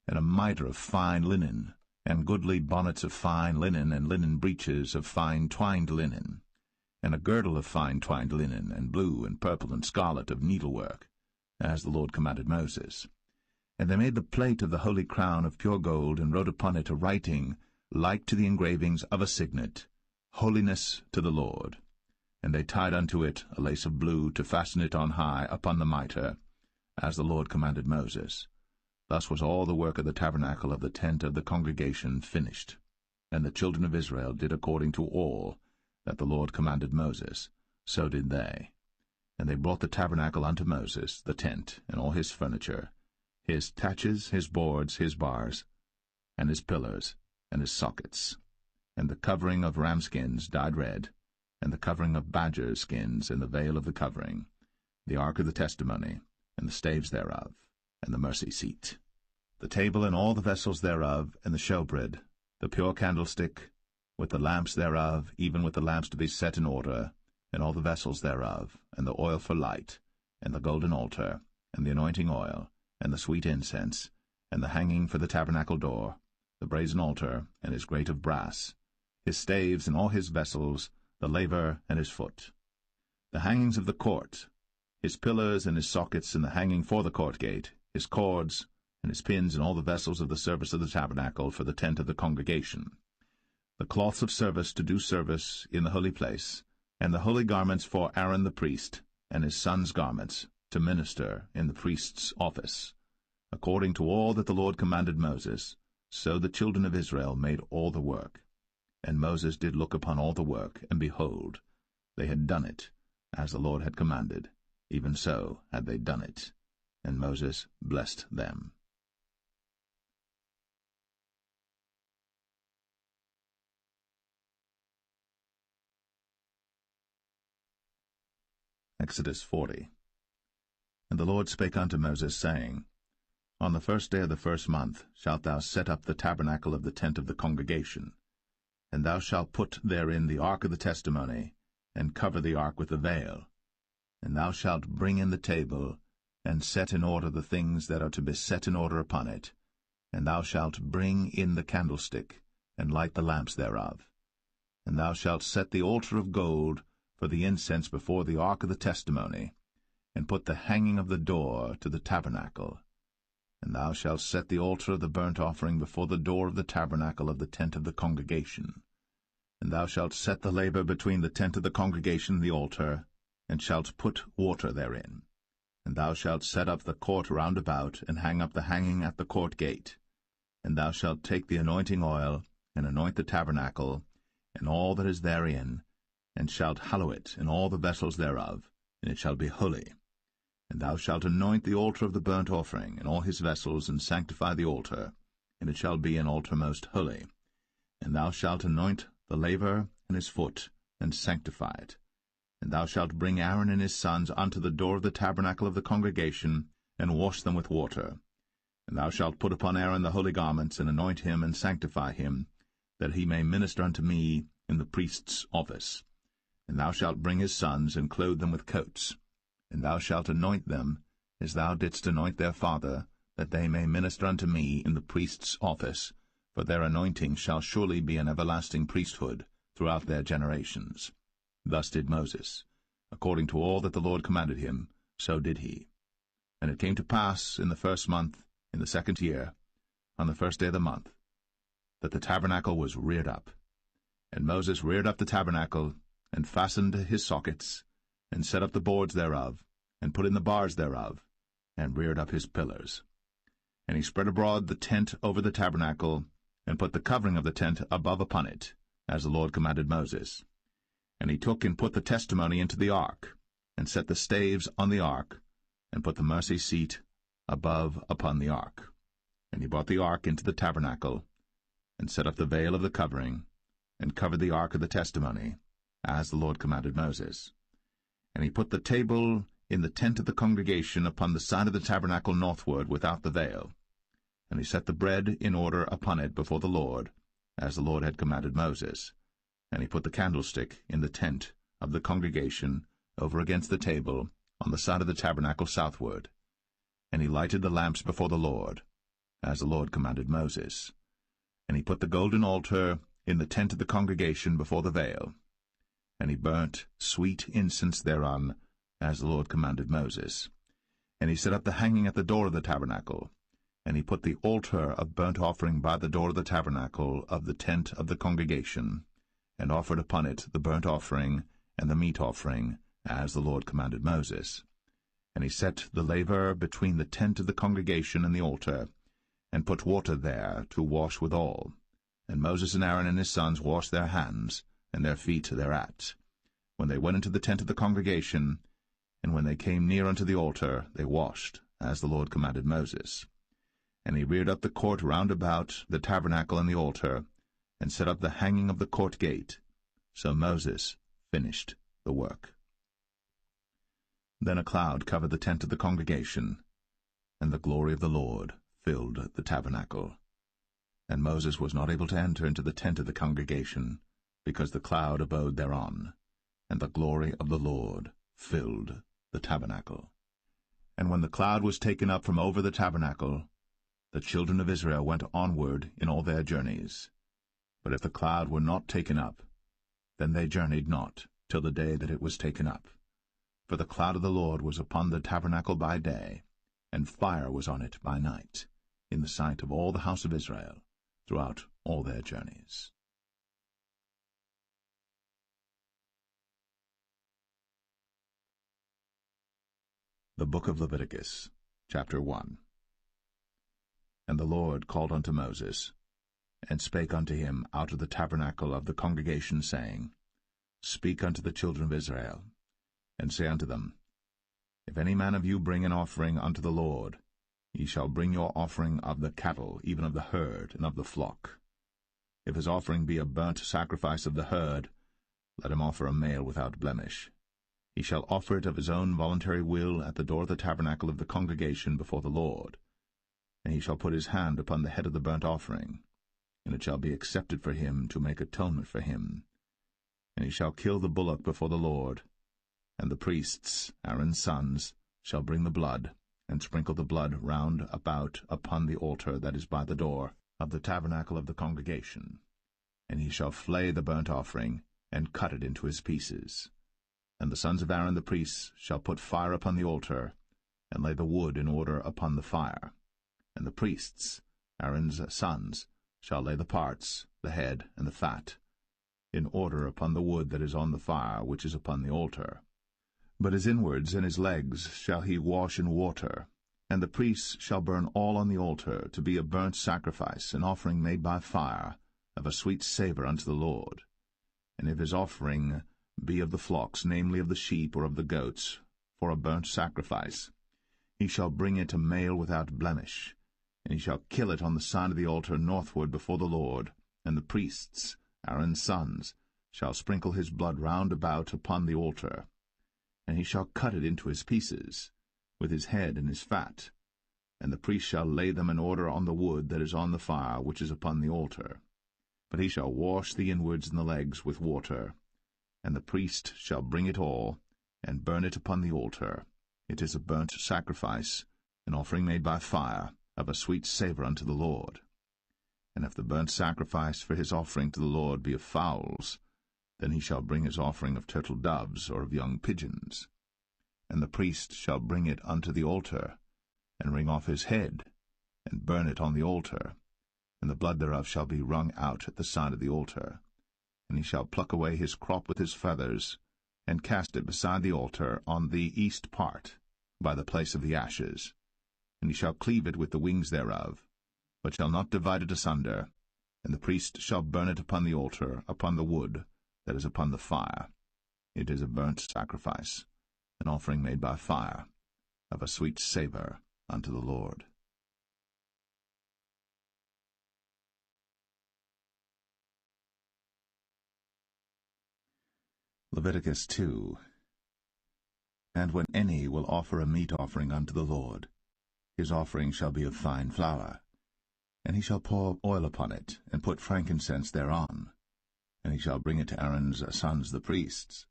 and a mitre of fine linen, and goodly bonnets of fine linen, and linen breeches of fine twined linen, and a girdle of fine twined linen, and blue and purple and scarlet of needlework, as the Lord commanded Moses. And they made the plate of the holy crown of pure gold, and wrote upon it a writing like to the engravings of a signet, Holiness to the Lord. And they tied unto it a lace of blue, to fasten it on high upon the mitre, as the Lord commanded Moses. Thus was all the work of the tabernacle of the tent of the congregation finished. And the children of Israel did according to all that the Lord commanded Moses, so did they. And they brought the tabernacle unto Moses, the tent, and all his furniture, his taches, his boards, his bars, and his pillars, and his sockets, and the covering of ram skins dyed red, and the covering of badger skins, and the veil of the covering, the ark of the testimony, and the staves thereof, and the mercy seat, the table and all the vessels thereof, and the showbread, the pure candlestick, with the lamps thereof, even with the lamps to be set in order, and all the vessels thereof, and the oil for light, and the golden altar, and the anointing oil, and the sweet incense, and the hanging for the tabernacle door, the brazen altar, and his grate of brass, his staves and all his vessels, the laver and his foot. The hangings of the court, his pillars and his sockets, and the hanging for the court gate, his cords, and his pins, and all the vessels of the service of the tabernacle for the tent of the congregation, the cloths of service to do service in the holy place, and the holy garments for Aaron the priest, and his sons' garments, to minister in the priest's office. According to all that the Lord commanded Moses, so the children of Israel made all the work. And Moses did look upon all the work, and behold, they had done it, as the Lord had commanded, even so had they done it. And Moses blessed them. Exodus 40. And the Lord spake unto Moses, saying, On the first day of the first month shalt thou set up the tabernacle of the tent of the congregation, and thou shalt put therein the ark of the testimony, and cover the ark with the veil. And thou shalt bring in the table, and set in order the things that are to be set in order upon it. And thou shalt bring in the candlestick, and light the lamps thereof. And thou shalt set the altar of gold for the incense before the ark of the testimony, and put the hanging of the door to the tabernacle. And thou shalt set the altar of the burnt offering before the door of the tabernacle of the tent of the congregation. And thou shalt set the laver between the tent of the congregation and the altar, and shalt put water therein. And thou shalt set up the court round about, and hang up the hanging at the court gate. And thou shalt take the anointing oil, and anoint the tabernacle, and all that is therein, and shalt hallow it, and all the vessels thereof, and it shall be holy. And thou shalt anoint the altar of the burnt offering, and all his vessels, and sanctify the altar, and it shall be an altar most holy. And thou shalt anoint the laver and his foot, and sanctify it. And thou shalt bring Aaron and his sons unto the door of the tabernacle of the congregation, and wash them with water. And thou shalt put upon Aaron the holy garments, and anoint him, and sanctify him, that he may minister unto me in the priest's office. And thou shalt bring his sons, and clothe them with coats. And thou shalt anoint them, as thou didst anoint their father, that they may minister unto me in the priest's office, for their anointing shall surely be an everlasting priesthood throughout their generations. Thus did Moses. According to all that the Lord commanded him, so did he. And it came to pass in the first month, in the second year, on the first day of the month, that the tabernacle was reared up. And Moses reared up the tabernacle, and fastened his sockets, and set up the boards thereof, and put in the bars thereof, and reared up his pillars. And he spread abroad the tent over the tabernacle, and put the covering of the tent above upon it, as the Lord commanded Moses. And he took and put the testimony into the ark, and set the staves on the ark, and put the mercy seat above upon the ark. And he brought the ark into the tabernacle, and set up the veil of the covering, and covered the ark of the testimony, as the Lord commanded Moses. And he put the table in the tent of the congregation upon the side of the tabernacle northward without the veil. And he set the bread in order upon it before the Lord, as the Lord had commanded Moses. And he put the candlestick in the tent of the congregation over against the table on the side of the tabernacle southward. And he lighted the lamps before the Lord, as the Lord commanded Moses. And he put the golden altar in the tent of the congregation before the veil. And he burnt sweet incense thereon, as the Lord commanded Moses. And he set up the hanging at the door of the tabernacle. And he put the altar of burnt offering by the door of the tabernacle of the tent of the congregation, and offered upon it the burnt offering and the meat offering, as the Lord commanded Moses. And he set the laver between the tent of the congregation and the altar, and put water there to wash withal. And Moses and Aaron and his sons washed their hands, and their feet thereat, when they went into the tent of the congregation, and when they came near unto the altar, they washed, as the Lord commanded Moses. And he reared up the court round about the tabernacle and the altar, and set up the hanging of the court gate. So Moses finished the work. Then a cloud covered the tent of the congregation, and the glory of the Lord filled the tabernacle. And Moses was not able to enter into the tent of the congregation, because the cloud abode thereon, and the glory of the Lord filled the tabernacle. And when the cloud was taken up from over the tabernacle, the children of Israel went onward in all their journeys. But if the cloud were not taken up, then they journeyed not till the day that it was taken up. For the cloud of the Lord was upon the tabernacle by day, and fire was on it by night, in the sight of all the house of Israel, throughout all their journeys. The Book of Leviticus, chapter 1. And the Lord called unto Moses, and spake unto him out of the tabernacle of the congregation, saying, Speak unto the children of Israel, and say unto them, If any man of you bring an offering unto the Lord, ye shall bring your offering of the cattle, even of the herd, and of the flock. If his offering be a burnt sacrifice of the herd, let him offer a male without blemish. He shall offer it of his own voluntary will at the door of the tabernacle of the congregation before the Lord. And he shall put his hand upon the head of the burnt offering, and it shall be accepted for him to make atonement for him. And he shall kill the bullock before the Lord, and the priests, Aaron's sons, shall bring the blood, and sprinkle the blood round about upon the altar that is by the door of the tabernacle of the congregation. And he shall flay the burnt offering, and cut it into his pieces. And the sons of Aaron the priests shall put fire upon the altar, and lay the wood in order upon the fire. And the priests, Aaron's sons, shall lay the parts, the head, and the fat, in order upon the wood that is on the fire which is upon the altar. But his inwards and his legs shall he wash in water, and the priests shall burn all on the altar, to be a burnt sacrifice, an offering made by fire, of a sweet savour unto the Lord. And if his offering be of the flocks, namely of the sheep or of the goats, for a burnt sacrifice, he shall bring it a male without blemish, and he shall kill it on the side of the altar northward before the Lord, and the priests, Aaron's sons, shall sprinkle his blood round about upon the altar. And he shall cut it into his pieces, with his head and his fat, and the priest shall lay them in order on the wood that is on the fire which is upon the altar. But he shall wash the inwards and the legs with water, and the priest shall bring it all, and burn it upon the altar. It is a burnt sacrifice, an offering made by fire, of a sweet savour unto the Lord. And if the burnt sacrifice for his offering to the Lord be of fowls, then he shall bring his offering of turtle doves or of young pigeons. And the priest shall bring it unto the altar, and wring off his head, and burn it on the altar, and the blood thereof shall be wrung out at the side of the altar. And he shall pluck away his crop with his feathers, and cast it beside the altar on the east part, by the place of the ashes. And he shall cleave it with the wings thereof, but shall not divide it asunder. And the priest shall burn it upon the altar, upon the wood that is upon the fire. It is a burnt sacrifice, an offering made by fire, of a sweet savour unto the Lord. Leviticus 2. And when any will offer a meat offering unto the Lord, his offering shall be of fine flour, and he shall pour oil upon it, and put frankincense thereon, and he shall bring it to Aaron's sons the priests.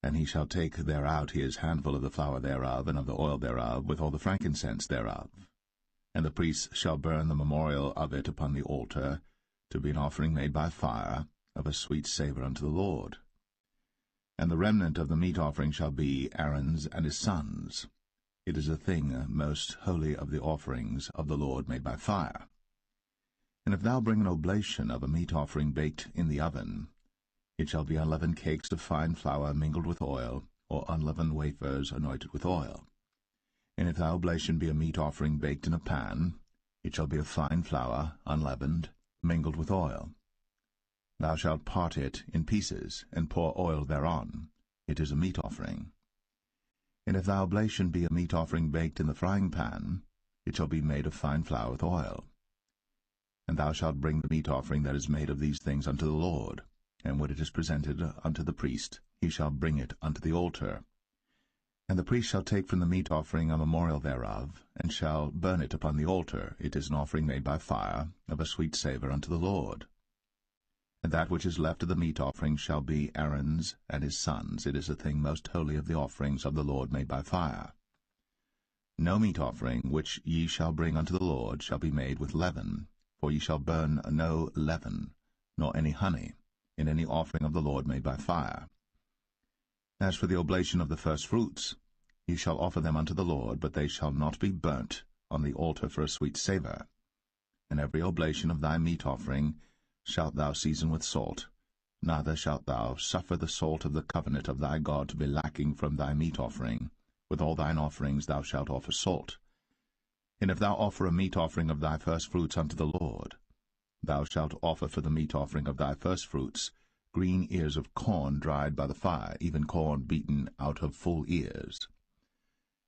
And he shall take thereout his handful of the flour thereof, and of the oil thereof, with all the frankincense thereof. And the priests shall burn the memorial of it upon the altar, to be an offering made by fire, of a sweet savour unto the Lord. And the remnant of the meat offering shall be Aaron's and his sons. It is a thing most holy of the offerings of the Lord made by fire. And if thou bring an oblation of a meat offering baked in the oven, it shall be unleavened cakes of fine flour mingled with oil, or unleavened wafers anointed with oil. And if thy oblation be a meat offering baked in a pan, it shall be of fine flour, unleavened, mingled with oil. Thou shalt part it in pieces, and pour oil thereon. It is a meat offering. And if thy oblation be a meat offering baked in the frying pan, it shall be made of fine flour with oil. And thou shalt bring the meat offering that is made of these things unto the Lord, and when it is presented unto the priest, he shall bring it unto the altar. And the priest shall take from the meat offering a memorial thereof, and shall burn it upon the altar. It is an offering made by fire, of a sweet savour unto the Lord. And that which is left of the meat offering shall be Aaron's and his sons. It is a thing most holy of the offerings of the Lord made by fire. No meat offering which ye shall bring unto the Lord shall be made with leaven, for ye shall burn no leaven, nor any honey, in any offering of the Lord made by fire. As for the oblation of the firstfruits, ye shall offer them unto the Lord, but they shall not be burnt on the altar for a sweet savour. And every oblation of thy meat offering shalt thou season with salt, neither shalt thou suffer the salt of the covenant of thy God to be lacking from thy meat offering. With all thine offerings thou shalt offer salt. And if thou offer a meat offering of thy firstfruits unto the Lord, thou shalt offer for the meat offering of thy firstfruits green ears of corn dried by the fire, even corn beaten out of full ears.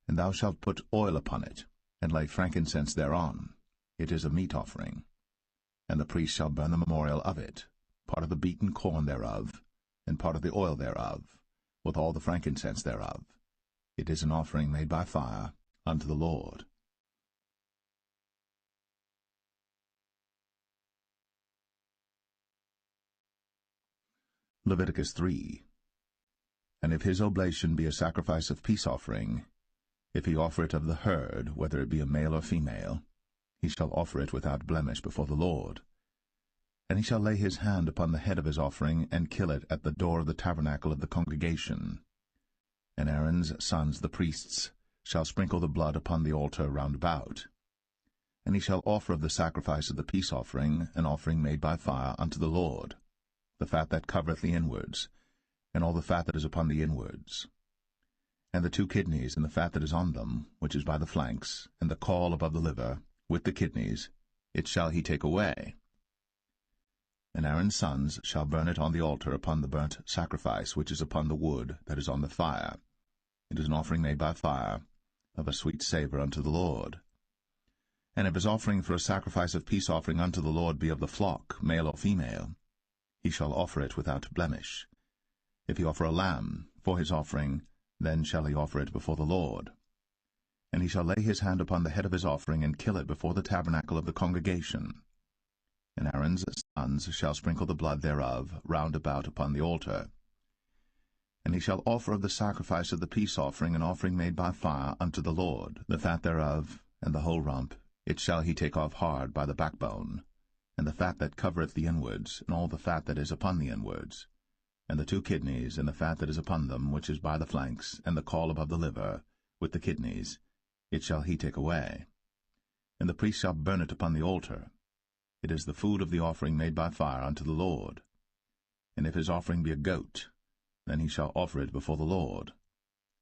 And thou shalt put oil upon it, and lay frankincense thereon. It is a meat offering. And the priest shall burn the memorial of it, part of the beaten corn thereof, and part of the oil thereof, with all the frankincense thereof. It is an offering made by fire unto the Lord. Leviticus 3. And if his oblation be a sacrifice of peace offering, if he offer it of the herd, whether it be a male or female, he shall offer it without blemish before the Lord. And he shall lay his hand upon the head of his offering, and kill it at the door of the tabernacle of the congregation. And Aaron's sons, the priests, shall sprinkle the blood upon the altar round about. And he shall offer of the sacrifice of the peace offering an offering made by fire unto the Lord, the fat that covereth the inwards, and all the fat that is upon the inwards, and the 2 kidneys, and the fat that is on them, which is by the flanks, and the caul above the liver, with the kidneys, it shall he take away. And Aaron's sons shall burn it on the altar upon the burnt sacrifice which is upon the wood that is on the fire. It is an offering made by fire, of a sweet savour unto the Lord. And if his offering for a sacrifice of peace offering unto the Lord be of the flock, male or female, he shall offer it without blemish. If he offer a lamb for his offering, then shall he offer it before the Lord. And he shall lay his hand upon the head of his offering, and kill it before the tabernacle of the congregation. And Aaron's sons shall sprinkle the blood thereof round about upon the altar. And he shall offer of the sacrifice of the peace offering an offering made by fire unto the Lord, the fat thereof, and the whole rump, it shall he take off hard by the backbone, and the fat that covereth the inwards, and all the fat that is upon the inwards, and the 2 kidneys, and the fat that is upon them, which is by the flanks, and the caul above the liver, with the kidneys, it shall he take away. And the priest shall burn it upon the altar. It is the food of the offering made by fire unto the Lord. And if his offering be a goat, then he shall offer it before the Lord.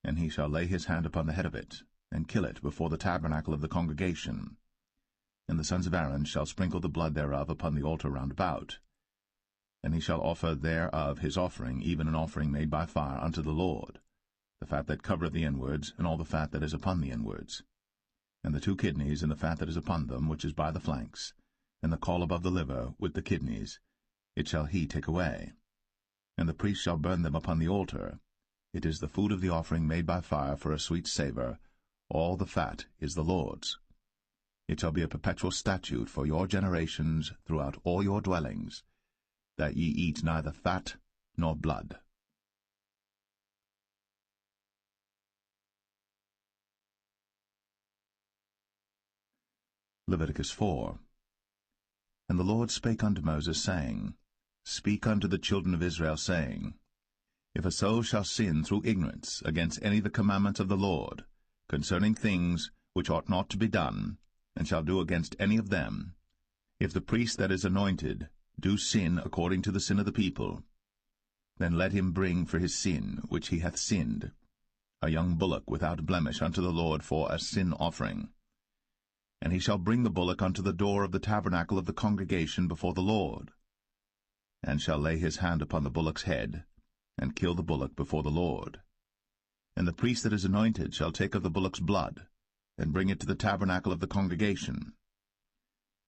And he shall lay his hand upon the head of it, and kill it before the tabernacle of the congregation. And the sons of Aaron shall sprinkle the blood thereof upon the altar round about. And he shall offer thereof his offering, even an offering made by fire unto the Lord, the fat that covereth the inwards, and all the fat that is upon the inwards, and the 2 kidneys, and the fat that is upon them, which is by the flanks, and the caul above the liver, with the kidneys, it shall he take away. And the priest shall burn them upon the altar. It is the food of the offering made by fire for a sweet savour. All the fat is the Lord's. It shall be a perpetual statute for your generations throughout all your dwellings, that ye eat neither fat nor blood. Leviticus 4. And the Lord spake unto Moses, saying, Speak unto the children of Israel, saying, If a soul shall sin through ignorance against any of the commandments of the Lord, concerning things which ought not to be done, and shall do against any of them, if the priest that is anointed do sin according to the sin of the people, then let him bring for his sin which he hath sinned a young bullock without blemish unto the Lord for a sin offering. And he shall bring the bullock unto the door of the tabernacle of the congregation before the Lord, and shall lay his hand upon the bullock's head, and kill the bullock before the Lord. And the priest that is anointed shall take of the bullock's blood, and bring it to the tabernacle of the congregation.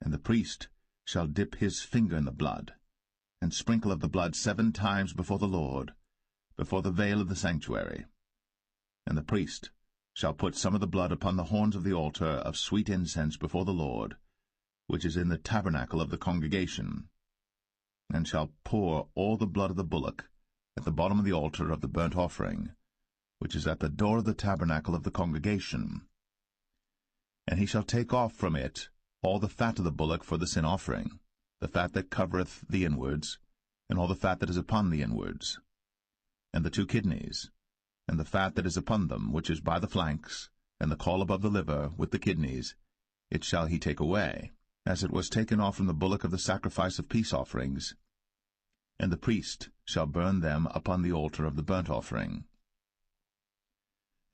And the priest shall dip his finger in the blood, and sprinkle of the blood 7 times before the Lord, before the veil of the sanctuary. And the priest shall put some of the blood upon the horns of the altar of sweet incense before the Lord, which is in the tabernacle of the congregation, and shall pour all the blood of the bullock at the bottom of the altar of the burnt offering, which is at the door of the tabernacle of the congregation. And he shall take off from it all the fat of the bullock for the sin offering, the fat that covereth the inwards, and all the fat that is upon the inwards, and the 2 kidneys, and the fat that is upon them, which is by the flanks, and the caul above the liver, with the kidneys, it shall he take away, as it was taken off from the bullock of the sacrifice of peace offerings. And the priest shall burn them upon the altar of the burnt offering.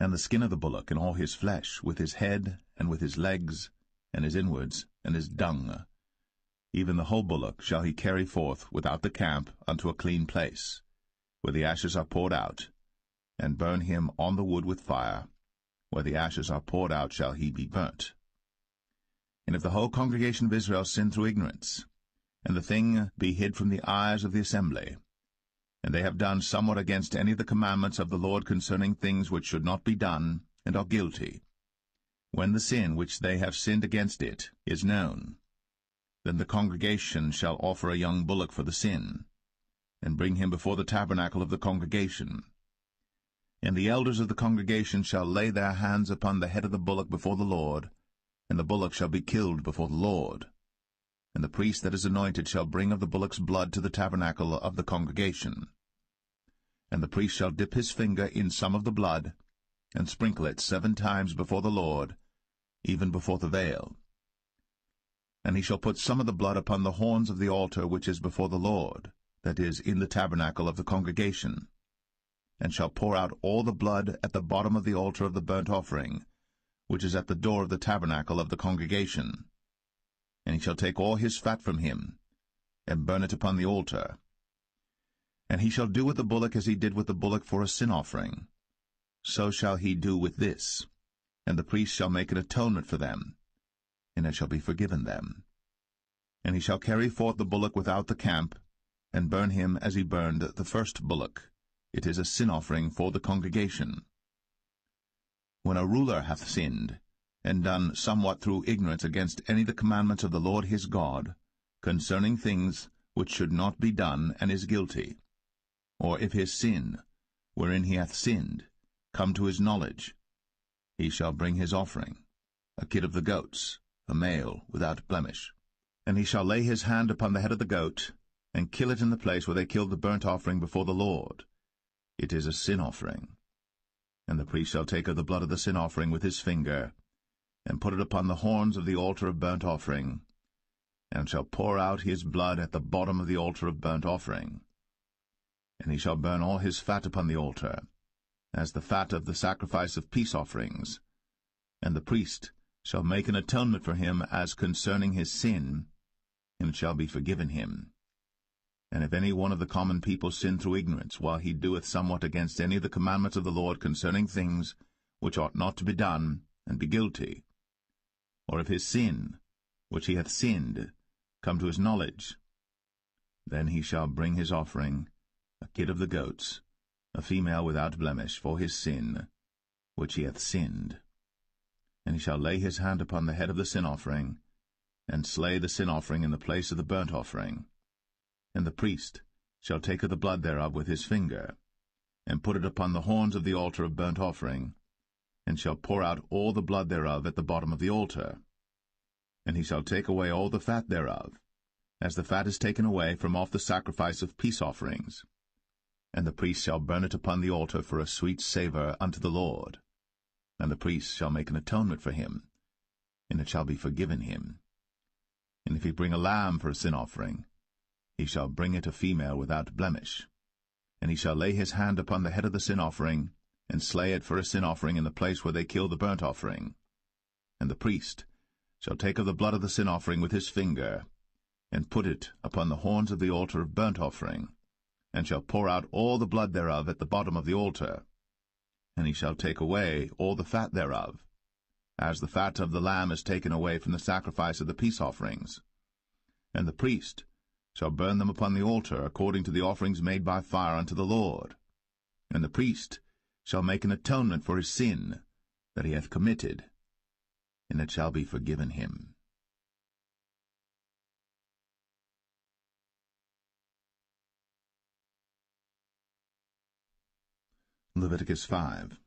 And the skin of the bullock, and all his flesh, with his head, and with his legs, and his inwards, and his dung, even the whole bullock shall he carry forth without the camp unto a clean place, where the ashes are poured out, and burn him on the wood with fire. Where the ashes are poured out shall he be burnt. And if the whole congregation of Israel sin through ignorance, and the thing be hid from the eyes of the assembly, and they have done somewhat against any of the commandments of the Lord concerning things which should not be done, and are guilty, when the sin which they have sinned against it is known, then the congregation shall offer a young bullock for the sin, and bring him before the tabernacle of the congregation. And the elders of the congregation shall lay their hands upon the head of the bullock before the Lord, and the bullock shall be killed before the Lord. And the priest that is anointed shall bring of the bullock's blood to the tabernacle of the congregation. And the priest shall dip his finger in some of the blood, and sprinkle it 7 times before the Lord, even before the veil. And he shall put some of the blood upon the horns of the altar which is before the Lord, that is, in the tabernacle of the congregation, and shall pour out all the blood at the bottom of the altar of the burnt offering, which is at the door of the tabernacle of the congregation. And he shall take all his fat from him, and burn it upon the altar. And he shall do with the bullock as he did with the bullock for a sin offering. So shall he do with this. And the priest shall make an atonement for them, and it shall be forgiven them. And he shall carry forth the bullock without the camp, and burn him as he burned the first bullock. It is a sin offering for the congregation. When a ruler hath sinned, and done somewhat through ignorance against any of the commandments of the Lord his God, concerning things which should not be done, and is guilty, or if his sin, wherein he hath sinned, come to his knowledge, he shall bring his offering, a kid of the goats, a male, without blemish. And he shall lay his hand upon the head of the goat, and kill it in the place where they killed the burnt offering before the Lord. It is a sin offering. And the priest shall take of the blood of the sin offering with his finger, and put it upon the horns of the altar of burnt offering, and shall pour out his blood at the bottom of the altar of burnt offering. And he shall burn all his fat upon the altar, as the fat of the sacrifice of peace offerings. And the priest shall make an atonement for him as concerning his sin, and it shall be forgiven him. And if any one of the common people sin through ignorance, while he doeth somewhat against any of the commandments of the Lord concerning things which ought not to be done, and be guilty, or if his sin, which he hath sinned, come to his knowledge, then he shall bring his offering, a kid of the goats, a female without blemish, for his sin, which he hath sinned. And he shall lay his hand upon the head of the sin offering, and slay the sin offering in the place of the burnt offering. And the priest shall take of the blood thereof with his finger, and put it upon the horns of the altar of burnt offering, and shall pour out all the blood thereof at the bottom of the altar. And he shall take away all the fat thereof, as the fat is taken away from off the sacrifice of peace offerings. And the priest shall burn it upon the altar for a sweet savour unto the Lord. And the priest shall make an atonement for him, and it shall be forgiven him. And if he bring a lamb for a sin offering, he shall bring it a female without blemish. And he shall lay his hand upon the head of the sin offering, and slay it for a sin offering in the place where they kill the burnt offering. And the priest shall take of the blood of the sin offering with his finger, and put it upon the horns of the altar of burnt offering, and shall pour out all the blood thereof at the bottom of the altar. And he shall take away all the fat thereof, as the fat of the lamb is taken away from the sacrifice of the peace offerings. And the priest shall burn them upon the altar according to the offerings made by fire unto the Lord. And the priest shall make an atonement for his sin that he hath committed, and it shall be forgiven him. Leviticus 5.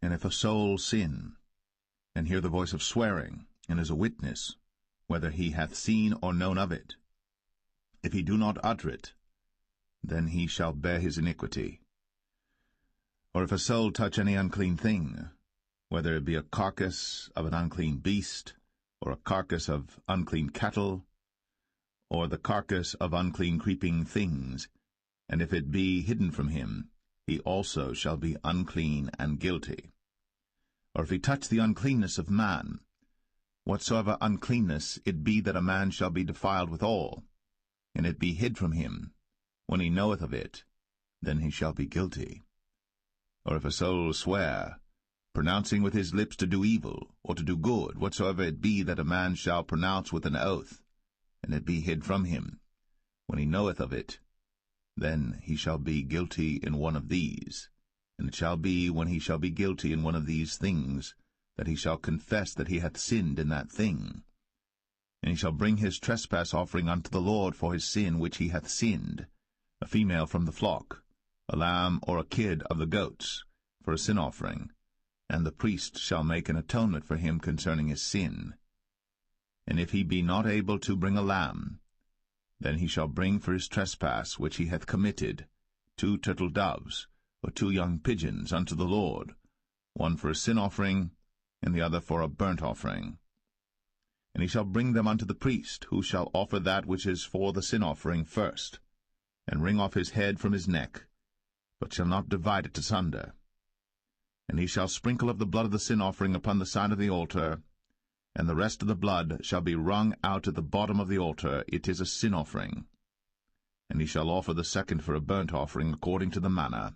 And if a soul sin, and hear the voice of swearing, and is a witness, whether he hath seen or known of it. If he do not utter it, then he shall bear his iniquity. Or if a soul touch any unclean thing, whether it be a carcass of an unclean beast, or a carcass of unclean cattle, or the carcass of unclean creeping things, and if it be hidden from him, he also shall be unclean and guilty. Or if he touch the uncleanness of man, whatsoever uncleanness it be that a man shall be defiled withal, and it be hid from him, when he knoweth of it, then he shall be guilty. Or if a soul swear, pronouncing with his lips to do evil, or to do good, whatsoever it be that a man shall pronounce with an oath, and it be hid from him, when he knoweth of it, then he shall be guilty in one of these. And it shall be, when he shall be guilty in one of these things, that he shall confess that he hath sinned in that thing. And he shall bring his trespass offering unto the Lord for his sin which he hath sinned, a female from the flock, a lamb or a kid of the goats, for a sin offering, and the priest shall make an atonement for him concerning his sin. And if he be not able to bring a lamb, then he shall bring for his trespass which he hath committed 2 turtle doves, or 2 young pigeons unto the Lord, one for a sin offering, and the other for a burnt offering. And he shall bring them unto the priest, who shall offer that which is for the sin offering first, and wring off his head from his neck, but shall not divide it asunder. And he shall sprinkle of the blood of the sin offering upon the side of the altar, and the rest of the blood shall be wrung out at the bottom of the altar. It is a sin offering. And he shall offer the second for a burnt offering according to the manner,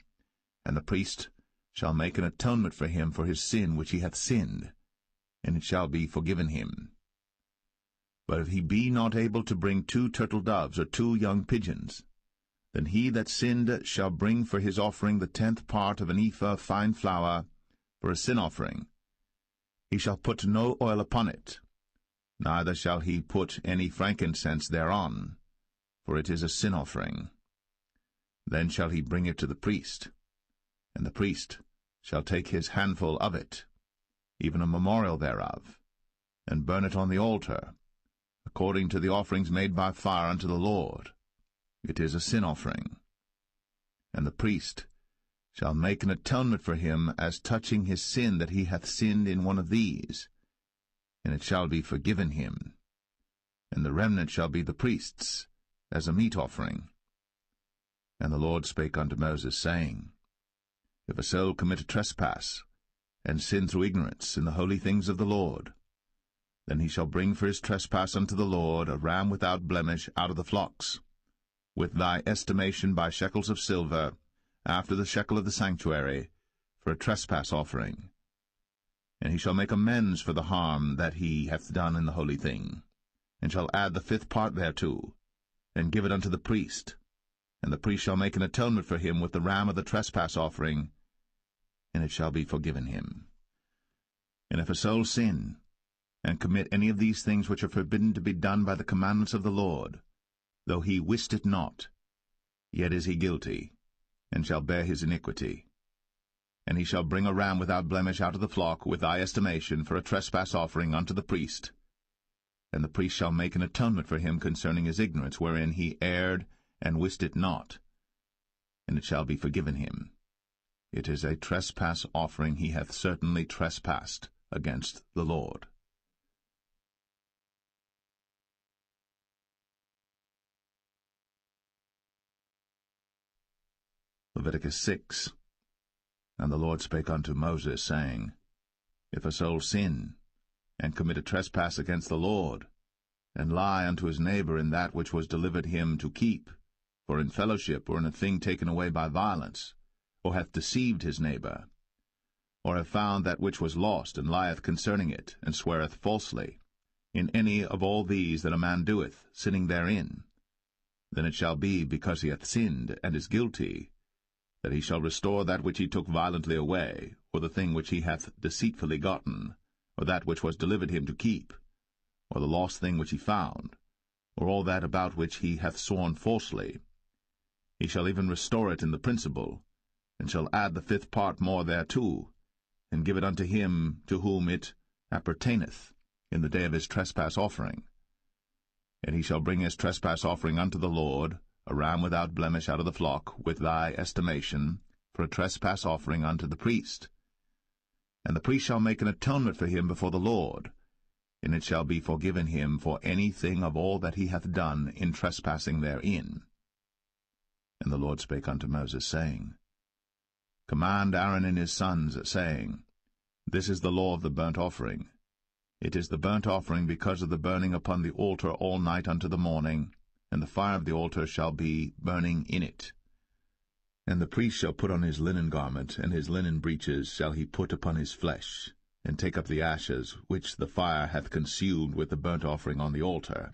and the priest shall make an atonement for him for his sin which he hath sinned, and it shall be forgiven him. But if he be not able to bring 2 turtle doves or 2 young pigeons, then he that sinned shall bring for his offering the 10th part of an ephah of fine flour for a sin offering. He shall put no oil upon it, neither shall he put any frankincense thereon, for it is a sin offering. Then shall he bring it to the priest, and the priest shall take his handful of it, even a memorial thereof, and burn it on the altar, according to the offerings made by fire unto the Lord. It is a sin offering. And the priest shall make an atonement for him as touching his sin that he hath sinned in one of these, and it shall be forgiven him. And the remnant shall be the priest's, as a meat offering. And the Lord spake unto Moses, saying, If a soul commit a trespass, and sin through ignorance in the holy things of the Lord, then he shall bring for his trespass unto the Lord a ram without blemish out of the flocks, with thy estimation by shekels of silver, after the shekel of the sanctuary, for a trespass offering. And he shall make amends for the harm that he hath done in the holy thing, and shall add the 5th part thereto, and give it unto the priest. And the priest shall make an atonement for him with the ram of the trespass offering, and it shall be forgiven him. And if a soul sin, and commit any of these things which are forbidden to be done by the commandments of the Lord, though he wist it not, yet is he guilty, and shall bear his iniquity. And he shall bring a ram without blemish out of the flock, with thy estimation, for a trespass offering unto the priest. And the priest shall make an atonement for him concerning his ignorance, wherein he erred and wist it not, and it shall be forgiven him. It is a trespass offering. He hath certainly trespassed against the Lord. Leviticus 6. And the Lord spake unto Moses, saying, If a soul sin, and commit a trespass against the Lord, and lie unto his neighbor in that which was delivered him to keep, for in fellowship, or in a thing taken away by violence, or hath deceived his neighbor, or have found that which was lost, and lieth concerning it, and sweareth falsely, in any of all these that a man doeth, sinning therein, then it shall be, because he hath sinned, and is guilty, that he shall restore that which he took violently away, or the thing which he hath deceitfully gotten, or that which was delivered him to keep, or the lost thing which he found, or all that about which he hath sworn falsely. He shall even restore it in the principal, and shall add the 5th part more thereto, and give it unto him to whom it appertaineth in the day of his trespass offering. And he shall bring his trespass offering unto the Lord, a ram without blemish out of the flock, with thy estimation, for a trespass offering unto the priest. And the priest shall make an atonement for him before the Lord, and it shall be forgiven him for anything of all that he hath done in trespassing therein. And the Lord spake unto Moses, saying, Command Aaron and his sons, saying, This is the law of the burnt offering. It is the burnt offering because of the burning upon the altar all night unto the morning, and the fire of the altar shall be burning in it. And the priest shall put on his linen garment, and his linen breeches shall he put upon his flesh, and take up the ashes which the fire hath consumed with the burnt offering on the altar.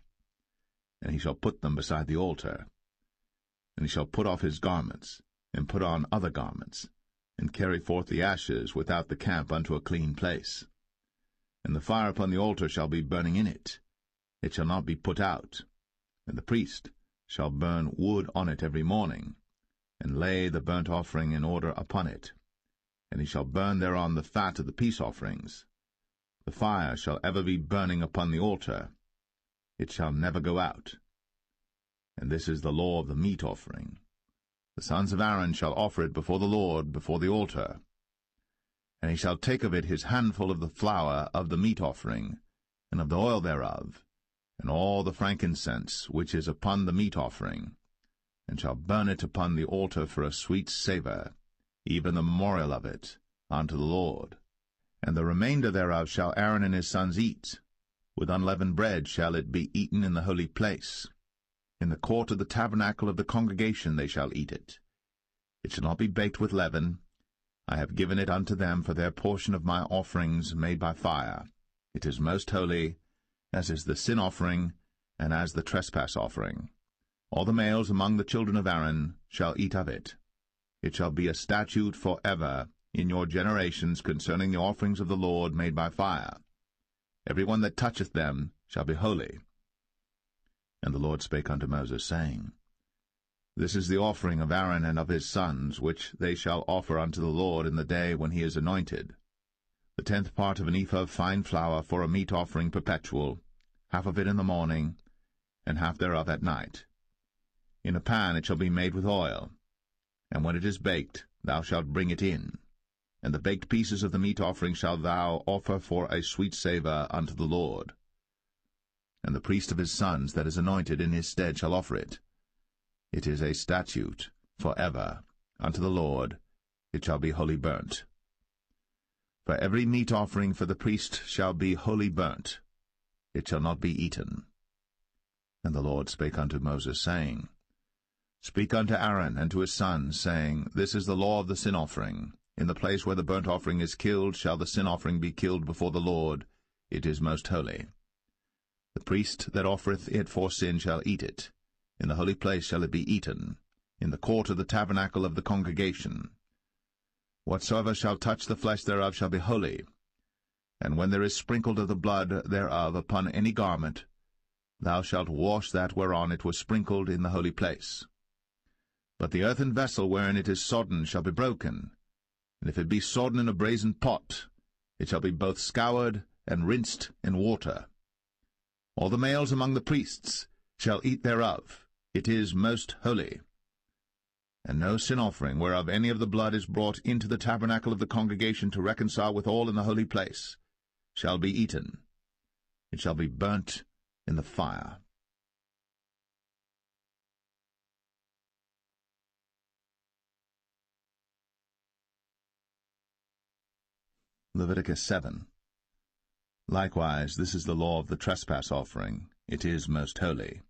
And he shall put them beside the altar. And he shall put off his garments, and put on other garments, and carry forth the ashes without the camp unto a clean place. And the fire upon the altar shall be burning in it. It shall not be put out. And the priest shall burn wood on it every morning, and lay the burnt offering in order upon it. And he shall burn thereon the fat of the peace offerings. The fire shall ever be burning upon the altar. It shall never go out. And this is the law of the meat offering. The sons of Aaron shall offer it before the Lord, before the altar. And he shall take of it his handful of the flour of the meat offering, and of the oil thereof, and all the frankincense which is upon the meat offering, and shall burn it upon the altar for a sweet savour, even the memorial of it, unto the Lord. And the remainder thereof shall Aaron and his sons eat. With unleavened bread shall it be eaten in the holy place. In the court of the tabernacle of the congregation they shall eat it. It shall not be baked with leaven. I have given it unto them for their portion of my offerings made by fire. It is most holy, as is the sin offering, and as the trespass offering. All the males among the children of Aaron shall eat of it. It shall be a statute for ever in your generations concerning the offerings of the Lord made by fire. Every one that toucheth them shall be holy. And the Lord spake unto Moses, saying, This is the offering of Aaron and of his sons, which they shall offer unto the Lord in the day when he is anointed. The 10th part of an ephah of fine flour for a meat offering perpetual, half of it in the morning, and half thereof at night. In a pan it shall be made with oil, and when it is baked, thou shalt bring it in. And the baked pieces of the meat offering shalt thou offer for a sweet savour unto the Lord. And the priest of his sons that is anointed in his stead shall offer it. It is a statute for ever unto the Lord. It shall be wholly burnt. For every meat offering for the priest shall be wholly burnt. It shall not be eaten. And the Lord spake unto Moses, saying, Speak unto Aaron and to his sons, saying, This is the law of the sin offering. In the place where the burnt offering is killed shall the sin offering be killed before the Lord. It is most holy. The priest that offereth it for sin shall eat it. In the holy place shall it be eaten, in the court of the tabernacle of the congregation. Whatsoever shall touch the flesh thereof shall be holy. And when there is sprinkled of the blood thereof upon any garment, thou shalt wash that whereon it was sprinkled in the holy place. But the earthen vessel wherein it is sodden shall be broken, and if it be sodden in a brazen pot, it shall be both scoured and rinsed in water. All the males among the priests shall eat thereof. It is most holy. And no sin offering, whereof any of the blood is brought into the tabernacle of the congregation to reconcile with all in the holy place, shall be eaten. It shall be burnt in the fire. Leviticus 7. Likewise, this is the law of the trespass offering. It is most holy.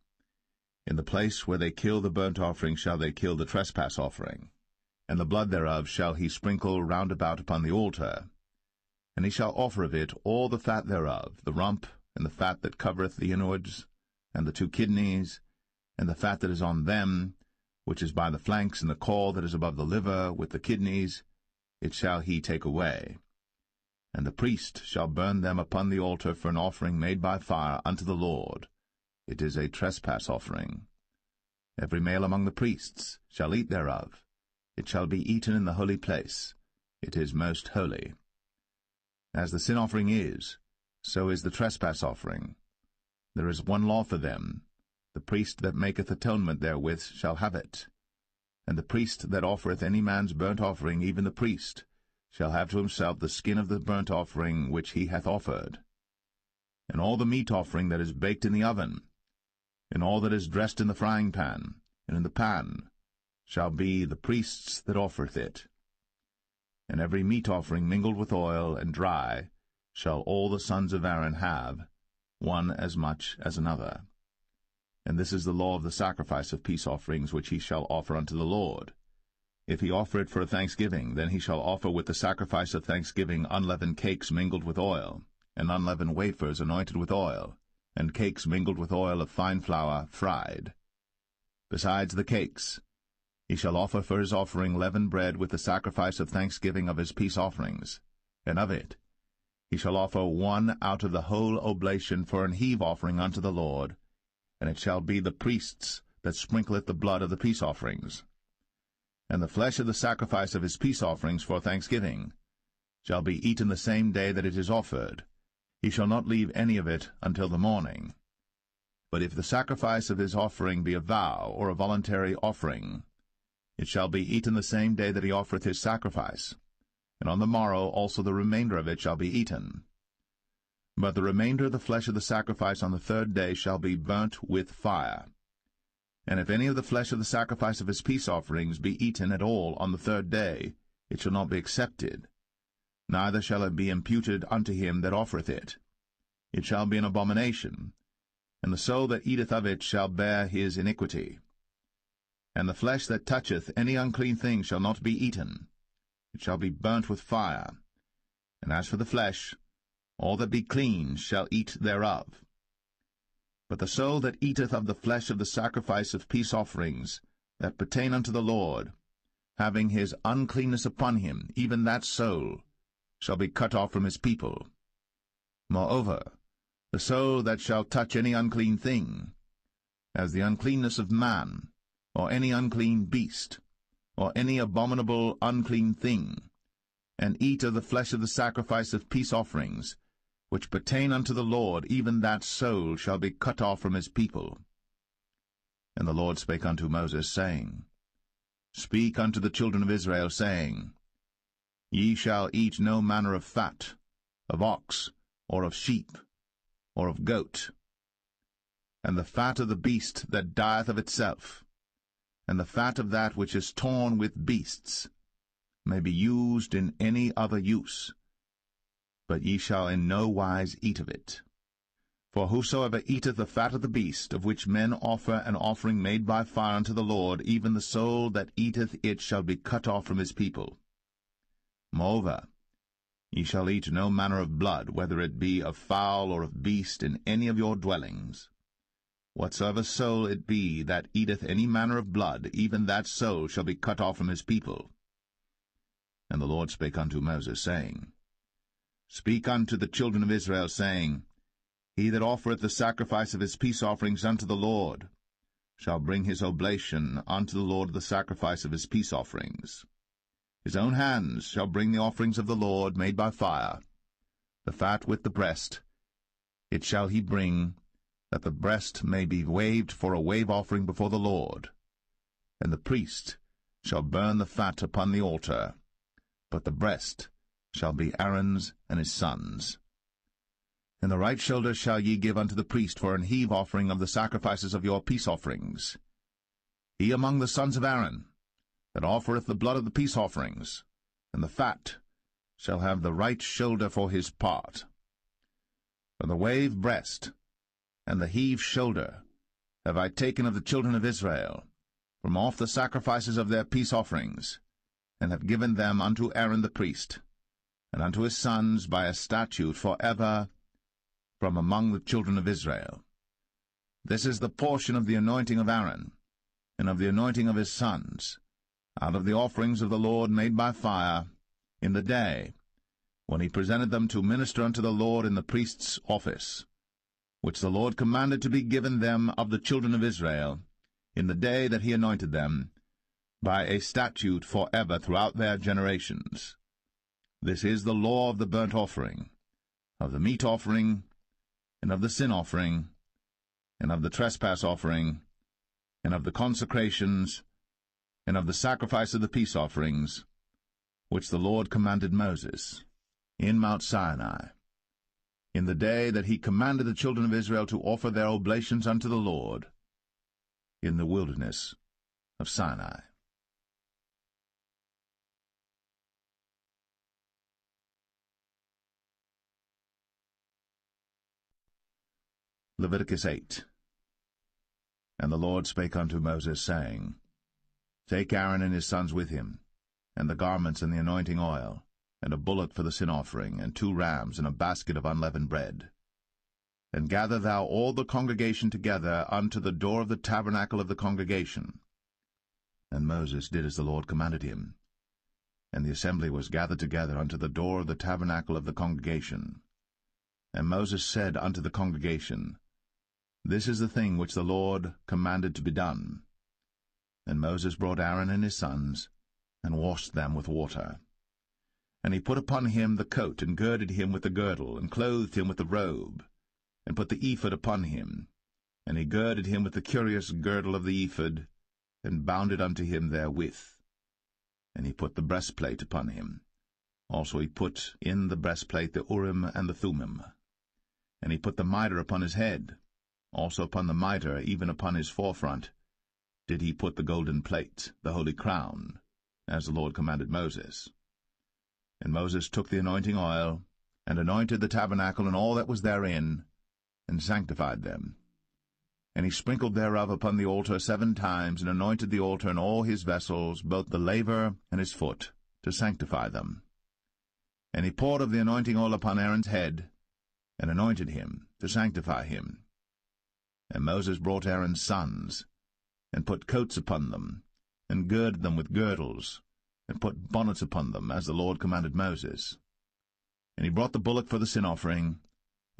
In the place where they kill the burnt offering shall they kill the trespass offering, and the blood thereof shall he sprinkle round about upon the altar. And he shall offer of it all the fat thereof, the rump, and the fat that covereth the inwards, and the 2 kidneys, and the fat that is on them, which is by the flanks, and the caul that is above the liver, with the kidneys, it shall he take away. And the priest shall burn them upon the altar for an offering made by fire unto the Lord. It is a trespass offering. Every male among the priests shall eat thereof. It shall be eaten in the holy place. It is most holy. As the sin offering is, So is the trespass offering. There is one law for them. The priest that maketh atonement therewith shall have it. And the priest that offereth any man's burnt offering, even the priest, shall have to himself the skin of the burnt offering which he hath offered. And all the meat offering that is baked in the oven, and all that is dressed in the frying pan, and in the pan, shall be the priest's that offereth it. And every meat offering mingled with oil and dry shall all the sons of Aaron have, one as much as another. And this is the law of the sacrifice of peace offerings which he shall offer unto the Lord. If he offer it for a thanksgiving, then he shall offer with the sacrifice of thanksgiving unleavened cakes mingled with oil, and unleavened wafers anointed with oil, and cakes mingled with oil of fine flour fried. Besides the cakes, he shall offer for his offering leavened bread with the sacrifice of thanksgiving of his peace offerings, and of it he shall offer one out of the whole oblation for an heave offering unto the Lord, and it shall be the priest's that sprinkleth the blood of the peace offerings. And the flesh of the sacrifice of his peace offerings for thanksgiving shall be eaten the same day that it is offered. He shall not leave any of it until the morning. But if the sacrifice of his offering be a vow or a voluntary offering, it shall be eaten the same day that he offereth his sacrifice, and on the morrow also the remainder of it shall be eaten. But the remainder of the flesh of the sacrifice on the third day shall be burnt with fire. And if any of the flesh of the sacrifice of his peace offerings be eaten at all on the third day, it shall not be accepted, neither shall it be imputed unto him that offereth it. It shall be an abomination, and the soul that eateth of it shall bear his iniquity. And the flesh that toucheth any unclean thing shall not be eaten. It shall be burnt with fire. And as for the flesh, all that be clean shall eat thereof. But the soul that eateth of the flesh of the sacrifice of peace offerings, that pertain unto the Lord, having his uncleanness upon him, even that soul, shall be cut off from his people. Moreover, the soul that shall touch any unclean thing, as the uncleanness of man, or any unclean beast, or any abominable unclean thing, and eat of the flesh of the sacrifice of peace offerings, which pertain unto the Lord, even that soul shall be cut off from his people. And the Lord spake unto Moses, saying, Speak unto the children of Israel, saying, Ye shall eat no manner of fat, of ox, or of sheep, or of goat, and the fat of the beast that dieth of itself, and the fat of that which is torn with beasts, may be used in any other use, but ye shall in no wise eat of it. For whosoever eateth the fat of the beast, of which men offer an offering made by fire unto the Lord, even the soul that eateth it shall be cut off from his people. Moreover, ye shall eat no manner of blood, whether it be of fowl or of beast, in any of your dwellings. Whatsoever soul it be that eateth any manner of blood, even that soul shall be cut off from his people. And the Lord spake unto Moses, saying, Speak unto the children of Israel, saying, He that offereth the sacrifice of his peace offerings unto the Lord shall bring his oblation unto the Lord the sacrifice of his peace offerings. His own hands shall bring the offerings of the Lord made by fire, the fat with the breast. It shall he bring, that the breast may be waved for a wave offering before the Lord. And the priest shall burn the fat upon the altar, but the breast shall be Aaron's and his sons'. And the right shoulder shall ye give unto the priest for an heave offering of the sacrifices of your peace offerings. He among the sons of Aaron, that offereth the blood of the peace offerings, and the fat, shall have the right shoulder for his part. For the wave breast, and the heave shoulder, have I taken of the children of Israel, from off the sacrifices of their peace offerings, and have given them unto Aaron the priest, and unto his sons by a statute for ever, from among the children of Israel. This is the portion of the anointing of Aaron, and of the anointing of his sons, out of the offerings of the Lord made by fire, in the day, when he presented them to minister unto the Lord in the priest's office, which the Lord commanded to be given them of the children of Israel, in the day that he anointed them, by a statute for ever throughout their generations. This is the law of the burnt offering, of the meat offering, and of the sin offering, and of the trespass offering, and of the consecrations, and of the sacrifice of the peace offerings, which the Lord commanded Moses in Mount Sinai, in the day that he commanded the children of Israel to offer their oblations unto the Lord in the wilderness of Sinai. Leviticus 8. And the Lord spake unto Moses, saying, Take Aaron and his sons with him, and the garments and the anointing oil, and a bullock for the sin offering, and 2 rams, and a basket of unleavened bread. And gather thou all the congregation together unto the door of the tabernacle of the congregation. And Moses did as the Lord commanded him. And the assembly was gathered together unto the door of the tabernacle of the congregation. And Moses said unto the congregation, This is the thing which the Lord commanded to be done. And Moses brought Aaron and his sons, and washed them with water. And he put upon him the coat, and girded him with the girdle, and clothed him with the robe, and put the ephod upon him. And he girded him with the curious girdle of the ephod, and bound it unto him therewith. And he put the breastplate upon him. Also he put in the breastplate the Urim and the Thummim. And he put the mitre upon his head. Also upon the mitre, even upon his forefront, did he put the golden plate, the holy crown, as the Lord commanded Moses. And Moses took the anointing oil, and anointed the tabernacle and all that was therein, and sanctified them. And he sprinkled thereof upon the altar 7 times, and anointed the altar and all his vessels, both the laver and his foot, to sanctify them. And he poured of the anointing oil upon Aaron's head, and anointed him, to sanctify him. And Moses brought Aaron's sons, and put coats upon them, and girded them with girdles, and put bonnets upon them, as the Lord commanded Moses. And he brought the bullock for the sin offering,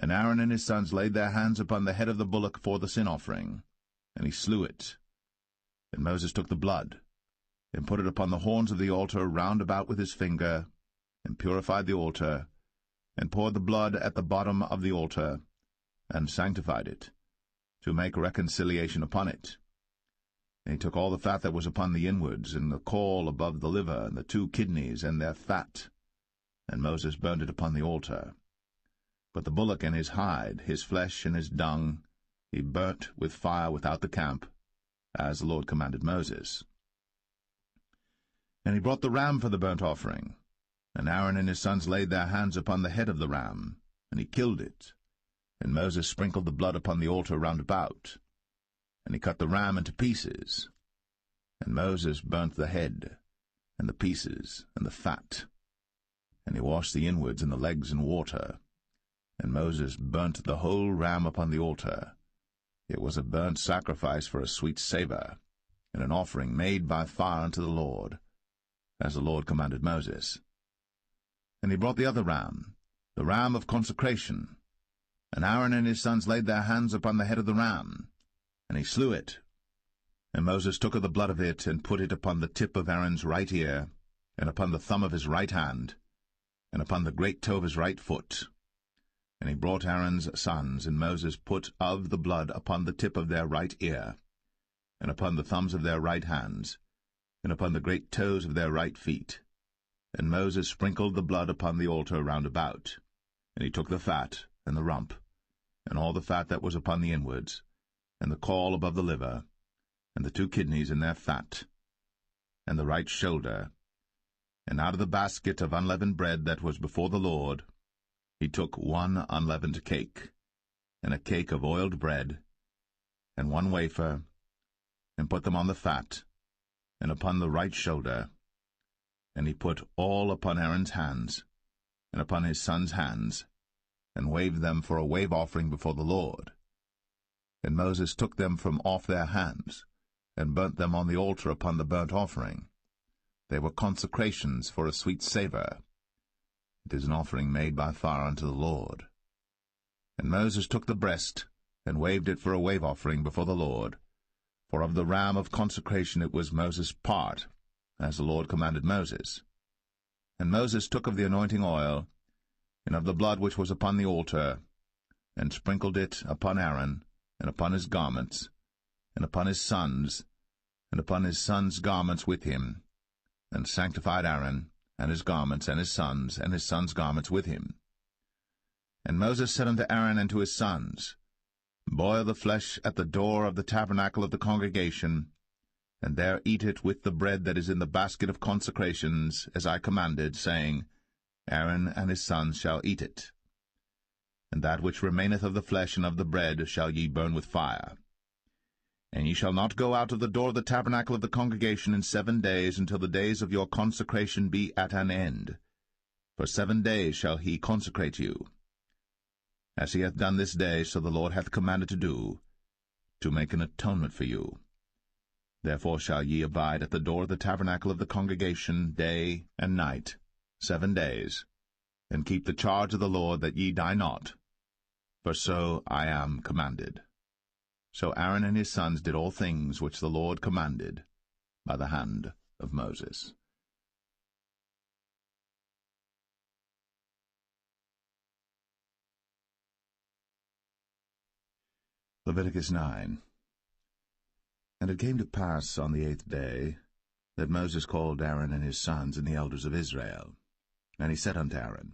and Aaron and his sons laid their hands upon the head of the bullock for the sin offering, and he slew it. And Moses took the blood, and put it upon the horns of the altar round about with his finger, and purified the altar, and poured the blood at the bottom of the altar, and sanctified it, to make reconciliation upon it. And he took all the fat that was upon the inwards, and the caul above the liver, and the 2 kidneys, and their fat, and Moses burned it upon the altar. But the bullock and his hide, his flesh and his dung, he burnt with fire without the camp, as the Lord commanded Moses. And he brought the ram for the burnt offering, and Aaron and his sons laid their hands upon the head of the ram, and he killed it. And Moses sprinkled the blood upon the altar round about. And he cut the ram into pieces. And Moses burnt the head, and the pieces, and the fat. And he washed the inwards and the legs in water. And Moses burnt the whole ram upon the altar. It was a burnt sacrifice for a sweet savour, and an offering made by fire unto the Lord, as the Lord commanded Moses. And he brought the other ram, the ram of consecration. And Aaron and his sons laid their hands upon the head of the ram, and he slew it. And Moses took of the blood of it, and put it upon the tip of Aaron's right ear, and upon the thumb of his right hand, and upon the great toe of his right foot. And he brought Aaron's sons, and Moses put of the blood upon the tip of their right ear, and upon the thumbs of their right hands, and upon the great toes of their right feet. And Moses sprinkled the blood upon the altar round about. And he took the fat, and the rump, and all the fat that was upon the inwards, and the caul above the liver, and the 2 kidneys and their fat, and the right shoulder, and out of the basket of unleavened bread that was before the Lord, he took 1 unleavened cake, and a cake of oiled bread, and 1 wafer, and put them on the fat, and upon the right shoulder. And he put all upon Aaron's hands, and upon his sons' hands, and waved them for a wave offering before the Lord. And Moses took them from off their hands, and burnt them on the altar upon the burnt offering. They were consecrations for a sweet savour. It is an offering made by fire unto the Lord. And Moses took the breast, and waved it for a wave offering before the Lord. For of the ram of consecration it was Moses' part, as the Lord commanded Moses. And Moses took of the anointing oil, and of the blood which was upon the altar, and sprinkled it upon Aaron, and upon his garments, and upon his sons, and upon his sons' garments with him, and sanctified Aaron, and his garments, and his sons' garments with him. And Moses said unto Aaron and to his sons, Boil the flesh at the door of the tabernacle of the congregation, and there eat it with the bread that is in the basket of consecrations, as I commanded, saying, Aaron and his sons shall eat it. And that which remaineth of the flesh and of the bread shall ye burn with fire. And ye shall not go out of the door of the tabernacle of the congregation in 7 days, until the days of your consecration be at an end. For 7 days shall he consecrate you. As he hath done this day, so the Lord hath commanded to do, to make an atonement for you. Therefore shall ye abide at the door of the tabernacle of the congregation day and night, 7 days, and keep the charge of the Lord, that ye die not, for so I am commanded. So Aaron and his sons did all things which the Lord commanded by the hand of Moses. Leviticus 9. And it came to pass on the 8th day that Moses called Aaron and his sons and the elders of Israel. And he said unto Aaron,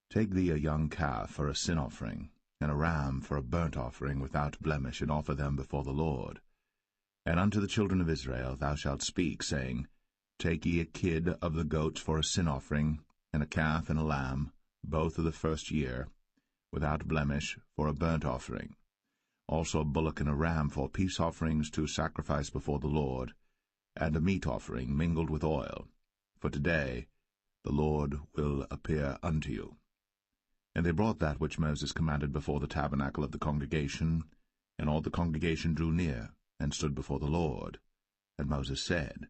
Take thee a young calf for a sin offering, and a ram for a burnt offering without blemish, and offer them before the Lord. And unto the children of Israel thou shalt speak, saying, Take ye a kid of the goats for a sin offering, and a calf and a lamb, both of the first year, without blemish, for a burnt offering. Also a bullock and a ram for peace offerings to sacrifice before the Lord, and a meat offering mingled with oil. For today the Lord will appear unto you. And they brought that which Moses commanded before the tabernacle of the congregation, and all the congregation drew near, and stood before the Lord. And Moses said,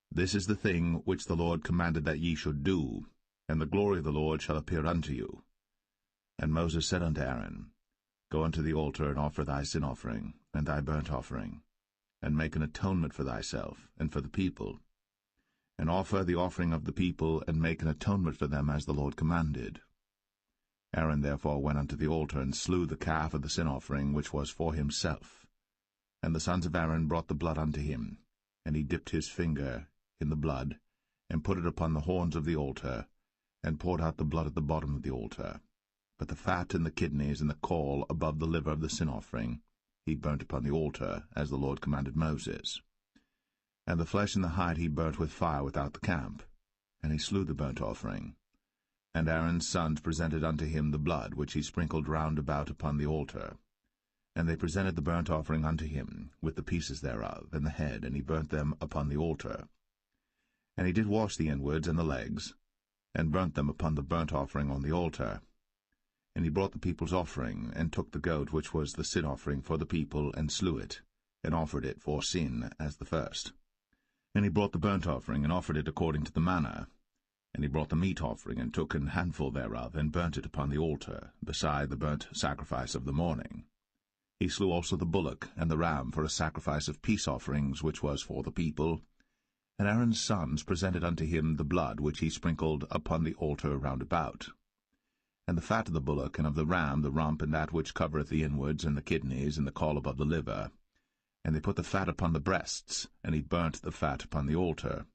This is the thing which the Lord commanded that ye should do, and the glory of the Lord shall appear unto you. And Moses said unto Aaron, Go unto the altar, and offer thy sin offering, and thy burnt offering, and make an atonement for thyself, and for the people. And offer the offering of the people, and make an atonement for them, as the Lord commanded. Aaron therefore went unto the altar, and slew the calf of the sin offering, which was for himself. And the sons of Aaron brought the blood unto him, and he dipped his finger in the blood, and put it upon the horns of the altar, and poured out the blood at the bottom of the altar. But the fat and the kidneys and the caul above the liver of the sin offering he burnt upon the altar, as the Lord commanded Moses. And the flesh and the hide he burnt with fire without the camp. And he slew the burnt offering. And Aaron's sons presented unto him the blood, which he sprinkled round about upon the altar. And they presented the burnt offering unto him, with the pieces thereof, and the head, and he burnt them upon the altar. And he did wash the inwards and the legs, and burnt them upon the burnt offering on the altar. And he brought the people's offering, and took the goat which was the sin offering for the people, and slew it, and offered it for sin as the first. And he brought the burnt offering, and offered it according to the manner. And he brought the meat offering, and took an handful thereof, and burnt it upon the altar, beside the burnt sacrifice of the morning. He slew also the bullock and the ram for a sacrifice of peace offerings, which was for the people. And Aaron's sons presented unto him the blood which he sprinkled upon the altar round about. And the fat of the bullock and of the ram, the rump, and that which covereth the inwards, and the kidneys, and the caul above the liver. And they put the fat upon the breasts, and he burnt the fat upon the altar.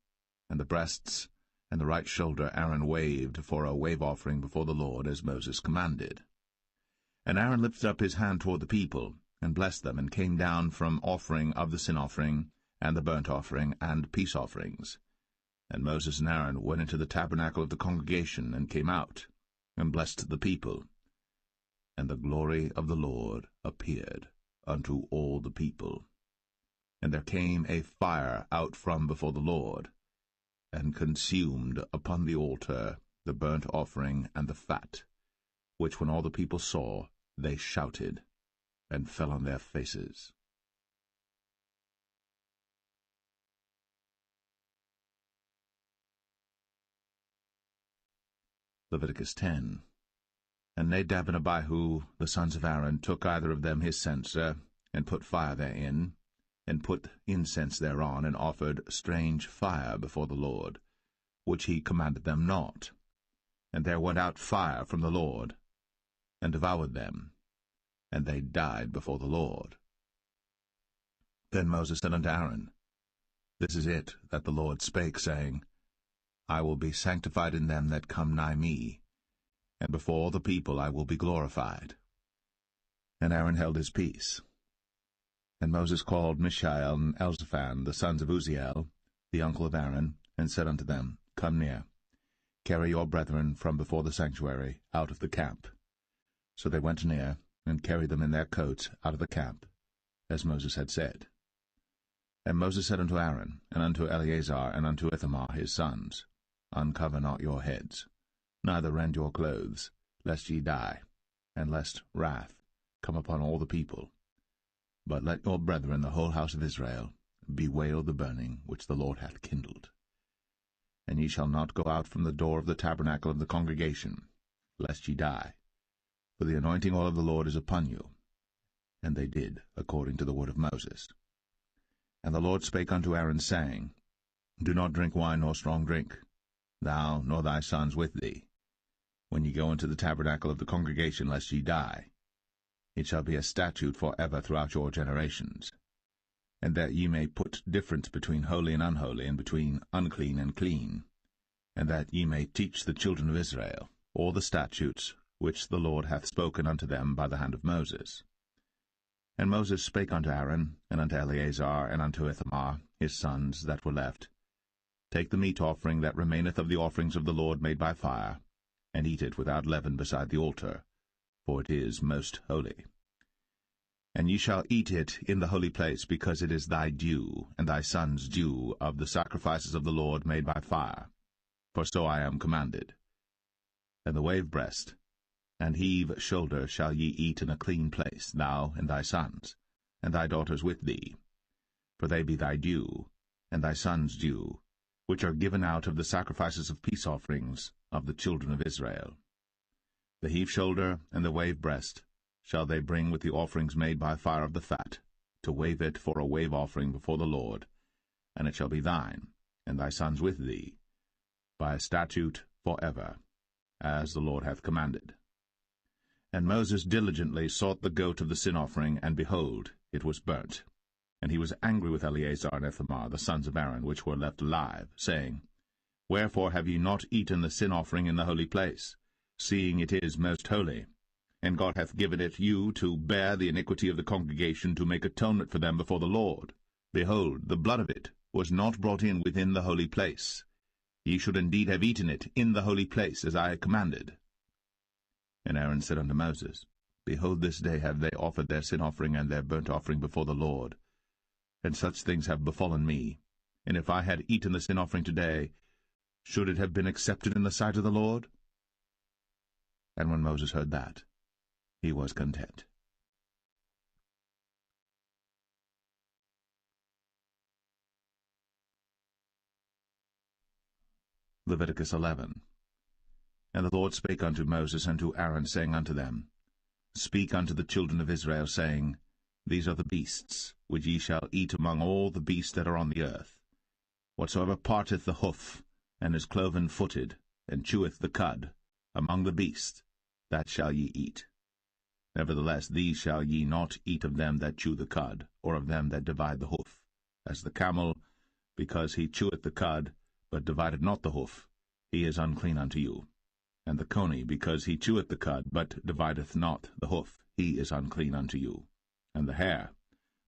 And the breasts and the right shoulder Aaron waved for a wave offering before the Lord, as Moses commanded. And Aaron lifted up his hand toward the people, and blessed them, and came down from offering of the sin offering, and the burnt offering, and peace offerings. And Moses and Aaron went into the tabernacle of the congregation, and came out, and blessed the people. And the glory of the Lord appeared unto all the people. And there came a fire out from before the Lord, and consumed upon the altar the burnt offering and the fat, which when all the people saw, they shouted, and fell on their faces. Leviticus 10. And Nadab and Abihu, the sons of Aaron, took either of them his censer, and put fire therein, and put incense thereon, and offered strange fire before the Lord, which he commanded them not. and there went out fire from the Lord, and devoured them, and they died before the Lord. Then Moses said unto Aaron, This is it that the Lord spake, saying, I will be sanctified in them that come nigh me, and before all the people I will be glorified. And Aaron held his peace. And Moses called Mishael and Elzaphan, the sons of Uzziel, the uncle of Aaron, and said unto them, Come near, carry your brethren from before the sanctuary out of the camp. So they went near, and carried them in their coats out of the camp, as Moses had said. And Moses said unto Aaron, and unto Eleazar, and unto Ithamar his sons, Uncover not your heads, neither rend your clothes, lest ye die, and lest wrath come upon all the people. But let your brethren, the whole house of Israel, bewail the burning which the Lord hath kindled. And ye shall not go out from the door of the tabernacle of the congregation, lest ye die. For the anointing oil of the Lord is upon you. And they did according to the word of Moses. And the Lord spake unto Aaron, saying, Do not drink wine nor strong drink, thou nor thy sons with thee, when ye go into the tabernacle of the congregation, lest ye die. It shall be a statute for ever throughout your generations. And that ye may put difference between holy and unholy, and between unclean and clean, and that ye may teach the children of Israel all the statutes which the Lord hath spoken unto them by the hand of Moses. And Moses spake unto Aaron, and unto Eleazar, and unto Ithamar his sons that were left, Take the meat offering that remaineth of the offerings of the Lord made by fire, and eat it without leaven beside the altar, for it is most holy. And ye shall eat it in the holy place, because it is thy due, and thy son's due, of the sacrifices of the Lord made by fire, for so I am commanded. And the wave breast and heave shoulder shall ye eat in a clean place, thou and thy sons, and thy daughters with thee, for they be thy due, and thy son's due, which are given out of the sacrifices of peace offerings of the children of Israel. The heave shoulder and the wave breast shall they bring with the offerings made by fire of the fat, to wave it for a wave offering before the Lord, and it shall be thine, and thy sons with thee, by a statute for ever, as the Lord hath commanded. And Moses diligently sought the goat of the sin offering, and behold, it was burnt. And he was angry with Eleazar and Ithamar, the sons of Aaron, which were left alive, saying, Wherefore have ye not eaten the sin offering in the holy place, seeing it is most holy? And God hath given it you to bear the iniquity of the congregation, to make atonement for them before the Lord. Behold, the blood of it was not brought in within the holy place. Ye should indeed have eaten it in the holy place, as I commanded. And Aaron said unto Moses, Behold, this day have they offered their sin offering and their burnt offering before the Lord. And such things have befallen me. And if I had eaten the sin offering today, should it have been accepted in the sight of the Lord? And when Moses heard that, he was content. Leviticus 11. And the Lord spake unto Moses and to Aaron, saying unto them, Speak unto the children of Israel, saying, These are the beasts, which ye shall eat among all the beasts that are on the earth. Whatsoever parteth the hoof, and is cloven-footed, and cheweth the cud, among the beasts, that shall ye eat. Nevertheless, these shall ye not eat of them that chew the cud, or of them that divide the hoof, as the camel, because he cheweth the cud, but divideth not the hoof, he is unclean unto you. And the coney, because he cheweth the cud, but divideth not the hoof, he is unclean unto you. And the hare,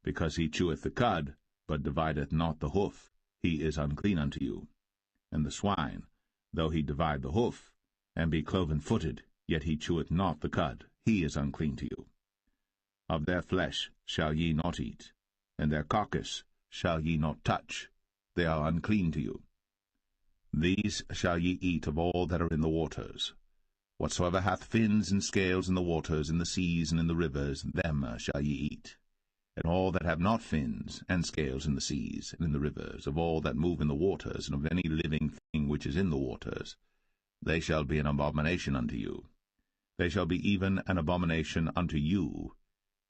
because he cheweth the cud, but divideth not the hoof, he is unclean unto you. And the swine, though he divide the hoof, and be cloven-footed, yet he cheweth not the cud, he is unclean to you. Of their flesh shall ye not eat, and their carcass shall ye not touch, they are unclean to you. These shall ye eat of all that are in the waters. Whatsoever hath fins and scales in the waters, in the seas, and in the rivers, them shall ye eat. And all that have not fins and scales in the seas, and in the rivers, of all that move in the waters, and of any living thing which is in the waters, they shall be an abomination unto you. They shall be even an abomination unto you.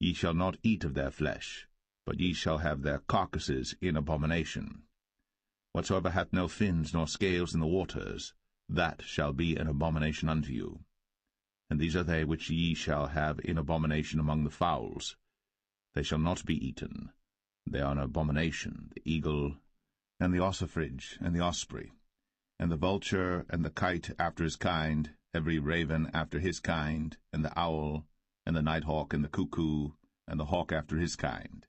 Ye shall not eat of their flesh, but ye shall have their carcasses in abomination. Whatsoever hath no fins nor scales in the waters, that shall be an abomination unto you. And these are they which ye shall have in abomination among the fowls. They shall not be eaten. They are an abomination, the eagle, and the ossifrage, and the osprey, and the vulture, and the kite after his kind, every raven after his kind, and the owl, and the nighthawk, and the cuckoo, and the hawk after his kind,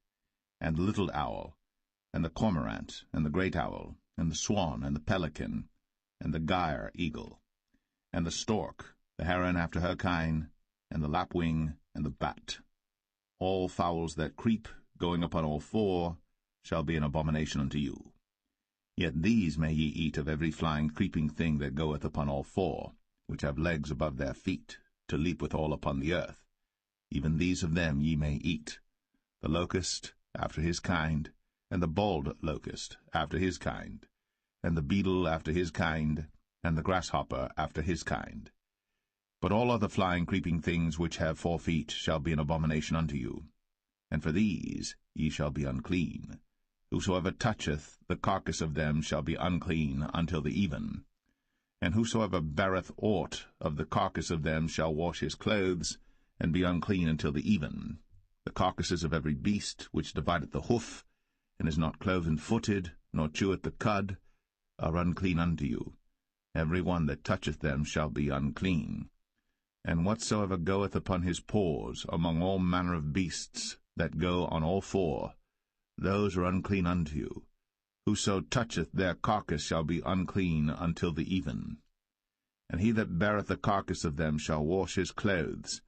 and the little owl, and the cormorant, and the great owl, and the swan, and the pelican, and the gyre eagle, and the stork, the heron after her kind, and the lapwing, and the bat. All fowls that creep, going upon all four, shall be an abomination unto you. Yet these may ye eat of every flying creeping thing that goeth upon all four, which have legs above their feet, to leap withal upon the earth. Even these of them ye may eat, the locust after his kind, and the bald locust after his kind, and the beetle after his kind, and the grasshopper after his kind. But all other flying creeping things which have 4 feet shall be an abomination unto you, and for these ye shall be unclean. Whosoever toucheth the carcass of them shall be unclean until the even. And whosoever beareth aught of the carcass of them shall wash his clothes, and be unclean until the even. The carcasses of every beast which divideth the hoof, and is not cloven-footed, nor cheweth the cud, are unclean unto you. Every one that toucheth them shall be unclean. And whatsoever goeth upon his paws among all manner of beasts that go on all four, those are unclean unto you. Whoso toucheth their carcass shall be unclean until the even. And he that beareth the carcass of them shall wash his clothes,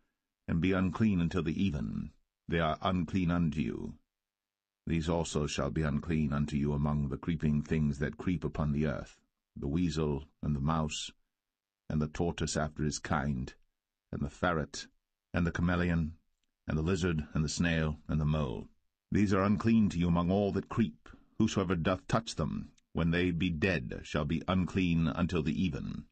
and be unclean until the even. They are unclean unto you. These also shall be unclean unto you among the creeping things that creep upon the earth, the weasel, and the mouse, and the tortoise after his kind, and the ferret, and the chameleon, and the lizard, and the snail, and the mole. These are unclean to you among all that creep. Whosoever doth touch them, when they be dead, shall be unclean until the even.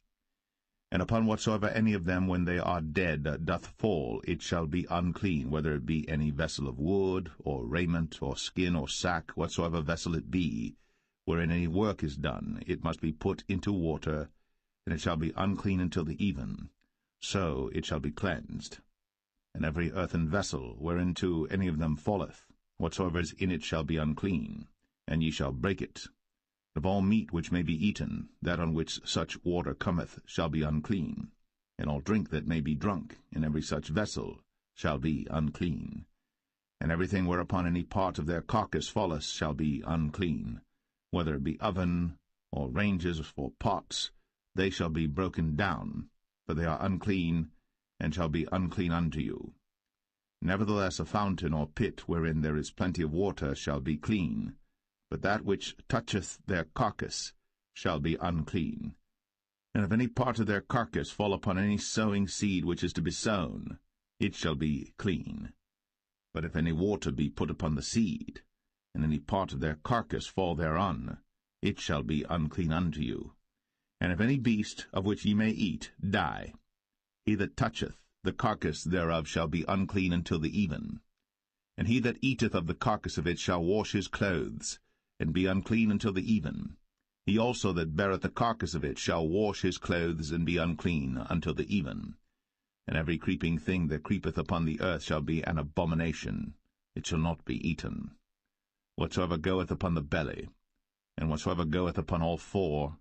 And upon whatsoever any of them, when they are dead, doth fall, it shall be unclean, whether it be any vessel of wood, or raiment, or skin, or sack, whatsoever vessel it be, wherein any work is done, it must be put into water, and it shall be unclean until the even. So it shall be cleansed. And every earthen vessel, whereinto any of them falleth, whatsoever is in it shall be unclean, and ye shall break it. Of all meat which may be eaten, that on which such water cometh shall be unclean, and all drink that may be drunk in every such vessel shall be unclean. And everything whereupon any part of their carcass falleth shall be unclean, whether it be oven, or ranges, or pots, they shall be broken down, for they are unclean, and shall be unclean unto you. Nevertheless a fountain or pit wherein there is plenty of water shall be clean, but that which toucheth their carcass shall be unclean. And if any part of their carcass fall upon any sowing seed which is to be sown, it shall be clean. But if any water be put upon the seed, and any part of their carcass fall thereon, it shall be unclean unto you. And if any beast, of which ye may eat, die, he that toucheth the carcass thereof shall be unclean until the even. And he that eateth of the carcass of it shall wash his clothes, and be unclean until the even. He also that beareth the carcass of it shall wash his clothes, and be unclean until the even. And every creeping thing that creepeth upon the earth shall be an abomination. It shall not be eaten. Whatsoever goeth upon the belly, and whatsoever goeth upon all four,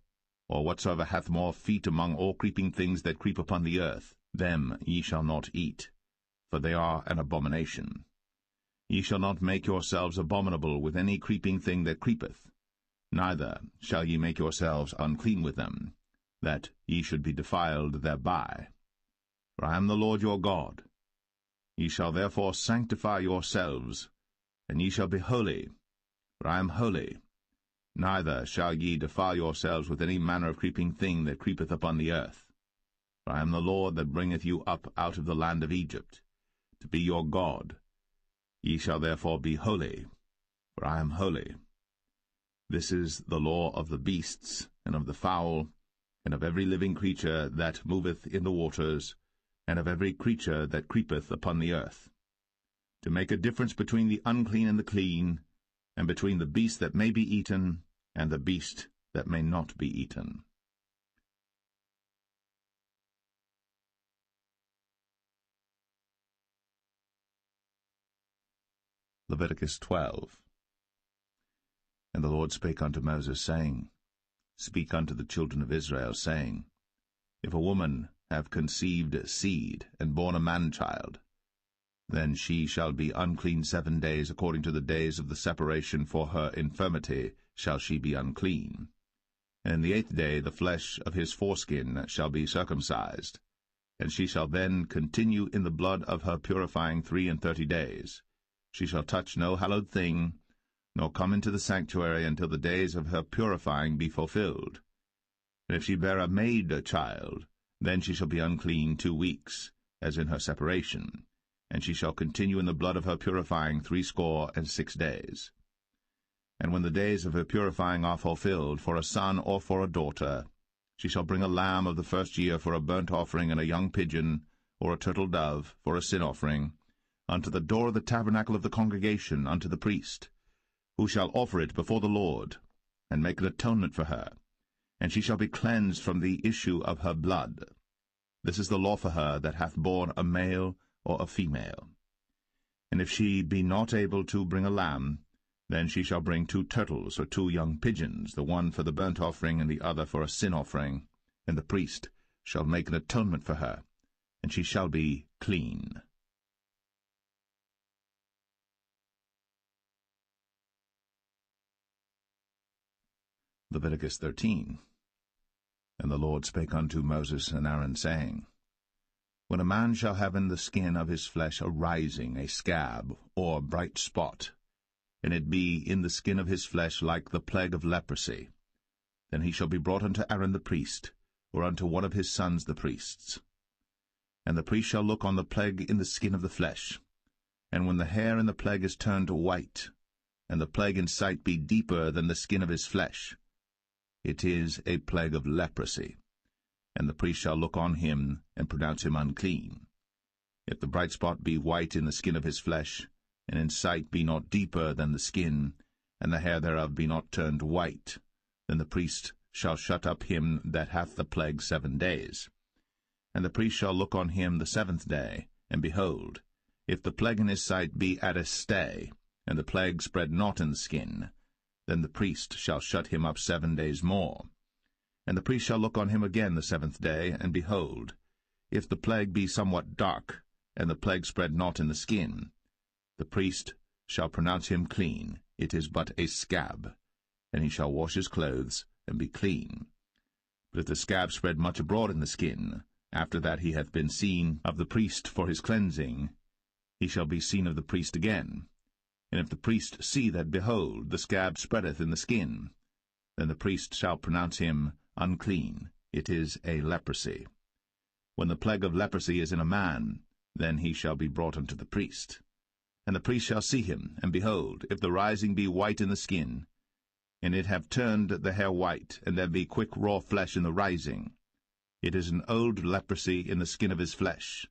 or whatsoever hath more feet among all creeping things that creep upon the earth, them ye shall not eat, for they are an abomination. Ye shall not make yourselves abominable with any creeping thing that creepeth, neither shall ye make yourselves unclean with them, that ye should be defiled thereby. For I am the Lord your God. Ye shall therefore sanctify yourselves, and ye shall be holy, for I am holy. Neither shall ye defile yourselves with any manner of creeping thing that creepeth upon the earth. For I am the Lord that bringeth you up out of the land of Egypt, to be your God. Ye shall therefore be holy, for I am holy. This is the law of the beasts, and of the fowl, and of every living creature that moveth in the waters, and of every creature that creepeth upon the earth, to make a difference between the unclean and the clean, and between the beast that may be eaten and the beast that may not be eaten. Leviticus 12. And the Lord spake unto Moses, saying, Speak unto the children of Israel, saying, If a woman have conceived seed, and born a man-child, then she shall be unclean 7 days, according to the days of the separation for her infirmity shall she be unclean. And in the 8th day the flesh of his foreskin shall be circumcised, and she shall then continue in the blood of her purifying 33 days. She shall touch no hallowed thing, nor come into the sanctuary until the days of her purifying be fulfilled. And if she bear a maid child, then she shall be unclean 2 weeks, as in her separation, and she shall continue in the blood of her purifying 66 days. And when the days of her purifying are fulfilled, for a son or for a daughter, she shall bring a lamb of the first year for a burnt offering, and a young pigeon, or a turtle dove, for a sin offering, unto the door of the tabernacle of the congregation, unto the priest, who shall offer it before the Lord, and make an atonement for her, and she shall be cleansed from the issue of her blood. This is the law for her that hath borne a male or a female. And if she be not able to bring a lamb, then she shall bring 2 turtles or 2 young pigeons, the one for the burnt offering and the other for a sin offering, and the priest shall make an atonement for her, and she shall be clean. Leviticus 13. And the Lord spake unto Moses and Aaron, saying, When a man shall have in the skin of his flesh a rising, a scab, or bright spot, and it be in the skin of his flesh like the plague of leprosy, then he shall be brought unto Aaron the priest, or unto one of his sons the priests. And the priest shall look on the plague in the skin of the flesh, and when the hair in the plague is turned white, and the plague in sight be deeper than the skin of his flesh, it is a plague of leprosy, and the priest shall look on him, and pronounce him unclean. If the bright spot be white in the skin of his flesh, and in sight be not deeper than the skin, and the hair thereof be not turned white, then the priest shall shut up him that hath the plague 7 days. And the priest shall look on him the 7th day, and behold, if the plague in his sight be at a stay, and the plague spread not in the skin, then the priest shall shut him up 7 days more. And the priest shall look on him again the 7th day, and behold, if the plague be somewhat dark, and the plague spread not in the skin, the priest shall pronounce him clean. It is but a scab, and he shall wash his clothes, and be clean. But if the scab spread much abroad in the skin, after that he hath been seen of the priest for his cleansing, he shall be seen of the priest again. And if the priest see that, behold, the scab spreadeth in the skin, then the priest shall pronounce him unclean. It is a leprosy. When the plague of leprosy is in a man, then he shall be brought unto the priest. And the priest shall see him, and behold, if the rising be white in the skin, and it have turned the hair white, and there be quick raw flesh in the rising, it is an old leprosy in the skin of his flesh.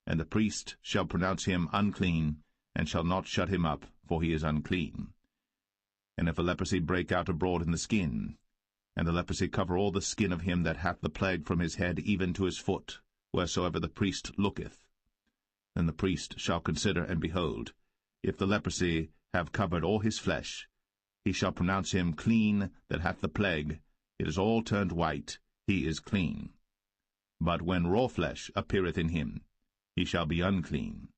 And the priest shall pronounce him unclean, and shall not shut him up, for he is unclean. And if a leprosy break out abroad in the skin, and the leprosy cover all the skin of him that hath the plague from his head even to his foot, wheresoever the priest looketh, then the priest shall consider, and behold, if the leprosy have covered all his flesh, he shall pronounce him clean that hath the plague. It is all turned white, he is clean. But when raw flesh appeareth in him, he shall be unclean.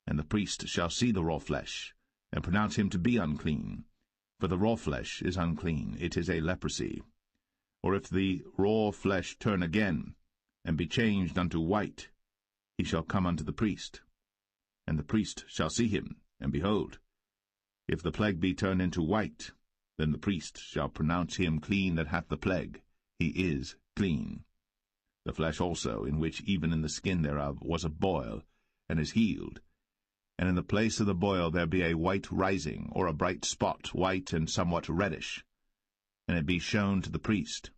And the priest shall see the raw flesh, and pronounce him to be unclean. For the raw flesh is unclean, it is a leprosy. Or if the raw flesh turn again, and be changed unto white, he shall come unto the priest. And the priest shall see him, and behold, if the plague be turned into white, then the priest shall pronounce him clean that hath the plague. He is clean. The flesh also, in which even in the skin thereof was a boil, and is healed, and in the place of the boil there be a white rising, or a bright spot, white and somewhat reddish, and it be shown to the priest.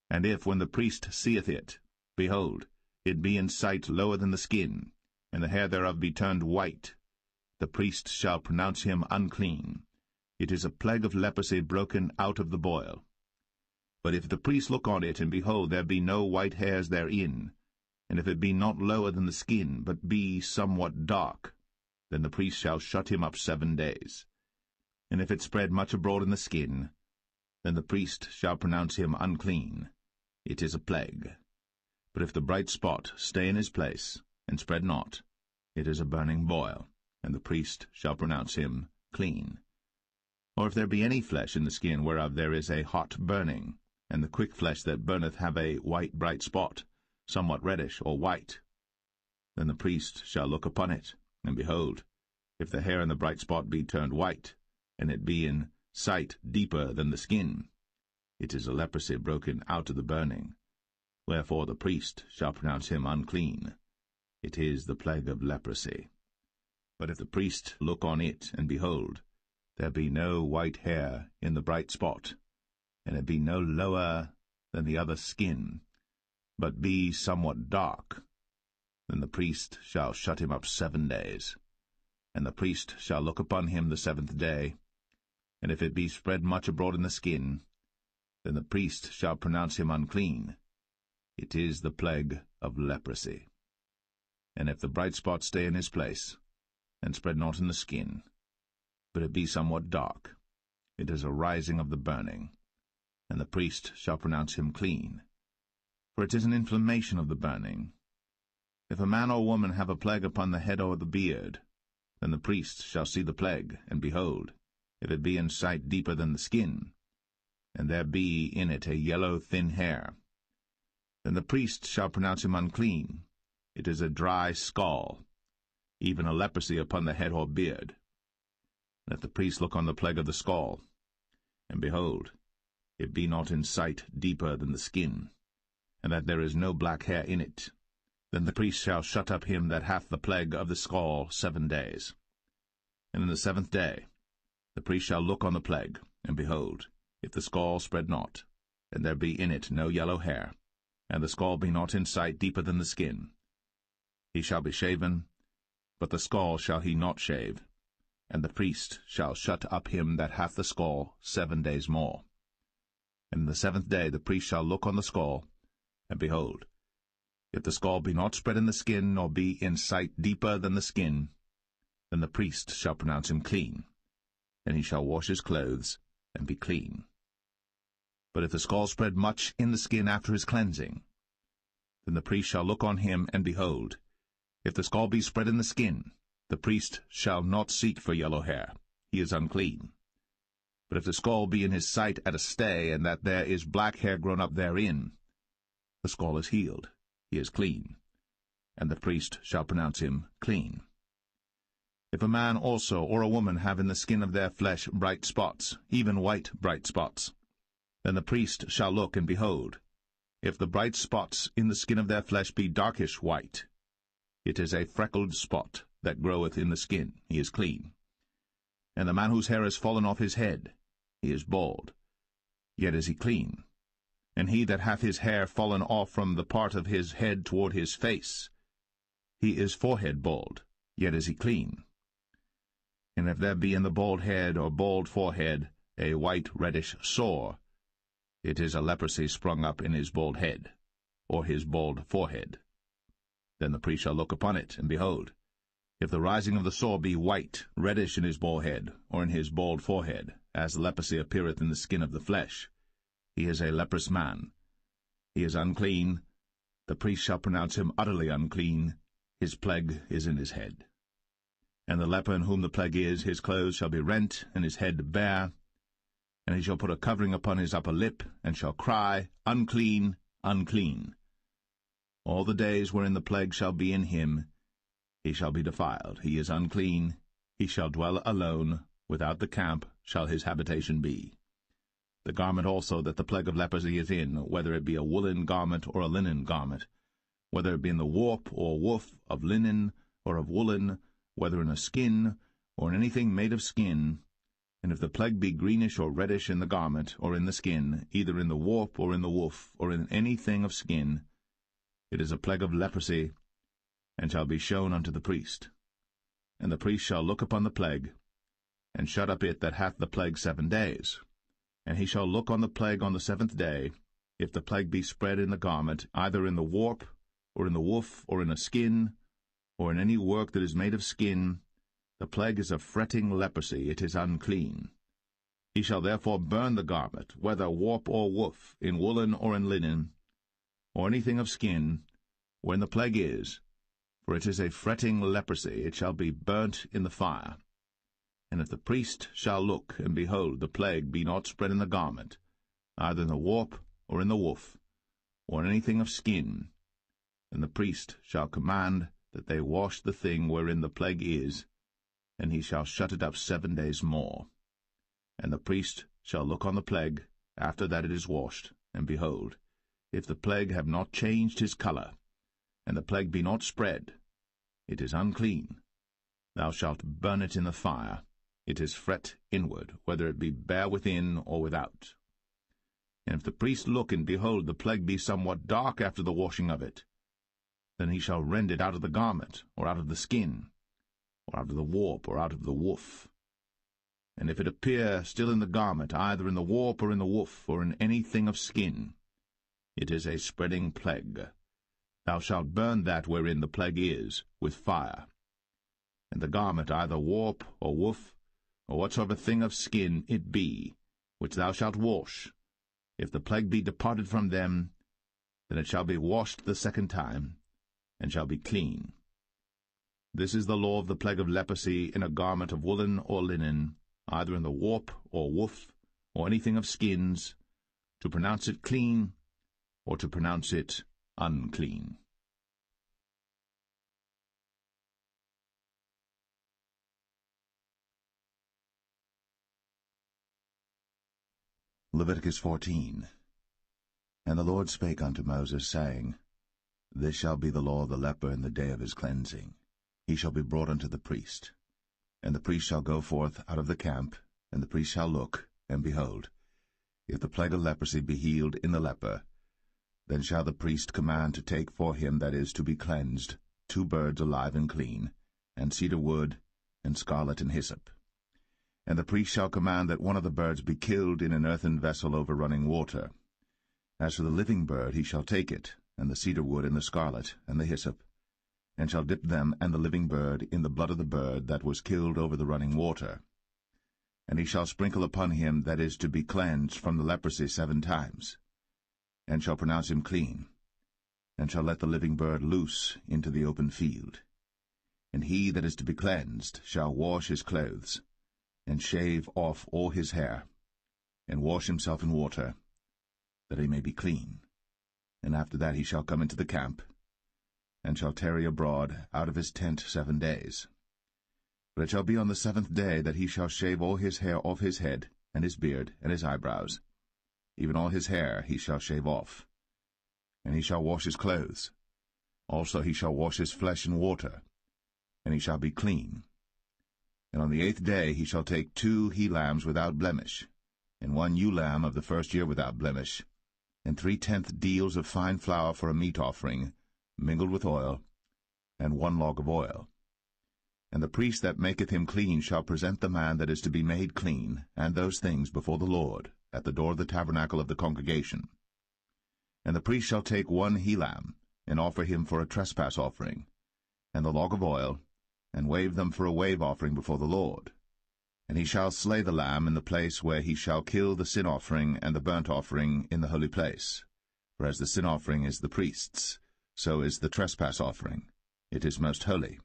And if, when the priest seeth it, behold, it be in sight lower than the skin, and the hair thereof be turned white, the priest shall pronounce him unclean. It is a plague of leprosy broken out of the boil. But if the priest look on it, and behold, there be no white hairs therein, and if it be not lower than the skin, but be somewhat dark, then the priest shall shut him up 7 days. And if it spread much abroad in the skin, then the priest shall pronounce him unclean. It is a plague. But if the bright spot stay in his place, and spread not, it is a burning boil, and the priest shall pronounce him clean. Or if there be any flesh in the skin whereof there is a hot burning, and the quick flesh that burneth have a white bright spot, somewhat reddish or white, then the priest shall look upon it, and behold, if the hair in the bright spot be turned white, and it be in sight deeper than the skin, it is a leprosy broken out of the burning. Wherefore the priest shall pronounce him unclean. It is the plague of leprosy. But if the priest look on it, and behold, there be no white hair in the bright spot, and it be no lower than the other skin, but be somewhat dark, then the priest shall shut him up 7 days. And the priest shall look upon him the 7th day, and if it be spread much abroad in the skin, then the priest shall pronounce him unclean. It is the plague of leprosy. And if the bright spot stay in his place, and spread not in the skin, but it be somewhat dark, it is a rising of the burning, and the priest shall pronounce him clean. For it is an inflammation of the burning. If a man or woman have a plague upon the head or the beard, then the priest shall see the plague, and behold, if it be in sight deeper than the skin, and there be in it a yellow thin hair, then the priest shall pronounce him unclean. It is a dry scall, even a leprosy upon the head or beard. And if the priest look on the plague of the scall, and behold, it be not in sight deeper than the skin, and that there is no black hair in it, then the priest shall shut up him that hath the plague of the scall 7 days. And in the 7th day the priest shall look on the plague, and behold, if the scall spread not, and there be in it no yellow hair, and the scall be not in sight deeper than the skin, he shall be shaven, but the scall shall he not shave, and the priest shall shut up him that hath the scall 7 days more. And in the 7th day the priest shall look on the scall, and behold, if the scall be not spread in the skin, nor be in sight deeper than the skin, then the priest shall pronounce him clean, and he shall wash his clothes, and be clean. But if the scall spread much in the skin after his cleansing, then the priest shall look on him, and behold, if the scall be spread in the skin, the priest shall not seek for yellow hair, he is unclean. But if the scall be in his sight at a stay, and that there is black hair grown up therein, the scall is healed, he is clean, and the priest shall pronounce him clean. If a man also or a woman have in the skin of their flesh bright spots, even white bright spots, then the priest shall look, and behold, if the bright spots in the skin of their flesh be darkish white, it is a freckled spot that groweth in the skin, he is clean. And the man whose hair is fallen off his head, he is bald, yet is he clean. And he that hath his hair fallen off from the part of his head toward his face, he is forehead bald, yet is he clean. And if there be in the bald head or bald forehead a white reddish sore, it is a leprosy sprung up in his bald head, or his bald forehead. Then the priest shall look upon it, and behold, if the rising of the sore be white, reddish in his bald head, or in his bald forehead, as leprosy appeareth in the skin of the flesh, he is a leprous man. He is unclean. The priest shall pronounce him utterly unclean. His plague is in his head. And the leper in whom the plague is, his clothes shall be rent, and his head bare. And he shall put a covering upon his upper lip, and shall cry, Unclean, unclean. All the days wherein the plague shall be in him, he shall be defiled. He is unclean. He shall dwell alone. Without the camp shall his habitation be. The garment also that the plague of leprosy is in, whether it be a woolen garment or a linen garment, whether it be in the warp or woof of linen or of woolen, whether in a skin or in anything made of skin, and if the plague be greenish or reddish in the garment or in the skin, either in the warp or in the woof or in anything of skin, it is a plague of leprosy, and shall be shown unto the priest. And the priest shall look upon the plague, and shut up it that hath the plague 7 days. And he shall look on the plague on the 7th day, if the plague be spread in the garment, either in the warp, or in the woof, or in a skin, or in any work that is made of skin, The plague is a fretting leprosy, it is unclean. He shall therefore burn the garment, whether warp or woof, in woolen or in linen, or anything of skin, wherein the plague is, for it is a fretting leprosy, it shall be burnt in the fire. And if the priest shall look, and behold, the plague be not spread in the garment, either in the warp or in the woof, or in anything of skin, then the priest shall command that they wash the thing wherein the plague is, and he shall shut it up 7 days more. And the priest shall look on the plague after that it is washed, and behold, if the plague have not changed his colour, and the plague be not spread, it is unclean. Thou shalt burn it in the fire. It is fret inward, whether it be bare within or without. And if the priest look, and behold, the plague be somewhat dark after the washing of it, then he shall rend it out of the garment, or out of the skin, or out of the warp, or out of the woof. And if it appear still in the garment, either in the warp or in the woof, or in anything of skin, it is a spreading plague. Thou shalt burn that wherein the plague is, with fire. And the garment, either warp or woof, or whatsoever thing of skin it be, which thou shalt wash, if the plague be departed from them, then it shall be washed the second time, and shall be clean. This is the law of the plague of leprosy in a garment of woolen or linen, either in the warp or woof, or anything of skins, to pronounce it clean, or to pronounce it unclean. Leviticus 14. And the Lord spake unto Moses, saying, This shall be the law of the leper in the day of his cleansing. He shall be brought unto the priest. And the priest shall go forth out of the camp, and the priest shall look, and behold, if the plague of leprosy be healed in the leper, then shall the priest command to take for him that is to be cleansed 2 birds alive and clean, and cedar wood, and scarlet and hyssop. And the priest shall command that one of the birds be killed in an earthen vessel over running water. As for the living bird, he shall take it, and the cedar wood, and the scarlet, and the hyssop, and shall dip them and the living bird in the blood of the bird that was killed over the running water. And he shall sprinkle upon him that is to be cleansed from the leprosy 7 times, and shall pronounce him clean, and shall let the living bird loose into the open field. And he that is to be cleansed shall wash his clothes, and shave off all his hair, and wash himself in water, that he may be clean. And after that he shall come into the camp, and shall tarry abroad out of his tent 7 days. But it shall be on the 7th day that he shall shave all his hair off his head, and his beard, and his eyebrows. Even all his hair he shall shave off. And he shall wash his clothes. Also he shall wash his flesh in water, and he shall be clean. And on the 8th day he shall take 2 he-lambs without blemish, and 1 ewe-lamb of the first year without blemish, and 3/10 deals of fine flour for a meat offering, mingled with oil, and 1 log of oil. And the priest that maketh him clean shall present the man that is to be made clean, and those things before the Lord, at the door of the tabernacle of the congregation. And the priest shall take 1 he-lamb, and offer him for a trespass offering, and the log of oil, and wave them for a wave offering before the Lord. And he shall slay the lamb in the place where he shall kill the sin offering and the burnt offering in the holy place. For as the sin offering is the priest's, so is the trespass offering. It is most holy.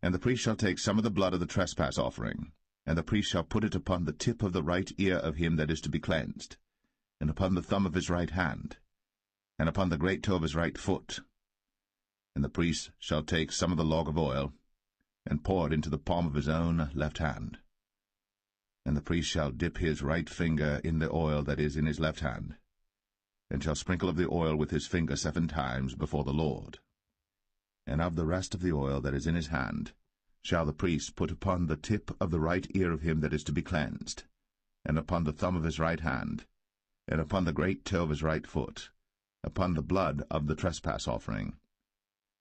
And the priest shall take some of the blood of the trespass offering, and the priest shall put it upon the tip of the right ear of him that is to be cleansed, and upon the thumb of his right hand, and upon the great toe of his right foot. And the priest shall take some of the log of oil, and pour it into the palm of his own left hand. And the priest shall dip his right finger in the oil that is in his left hand, and shall sprinkle of the oil with his finger 7 times before the Lord. And of the rest of the oil that is in his hand shall the priest put upon the tip of the right ear of him that is to be cleansed, and upon the thumb of his right hand, and upon the great toe of his right foot, upon the blood of the trespass offering.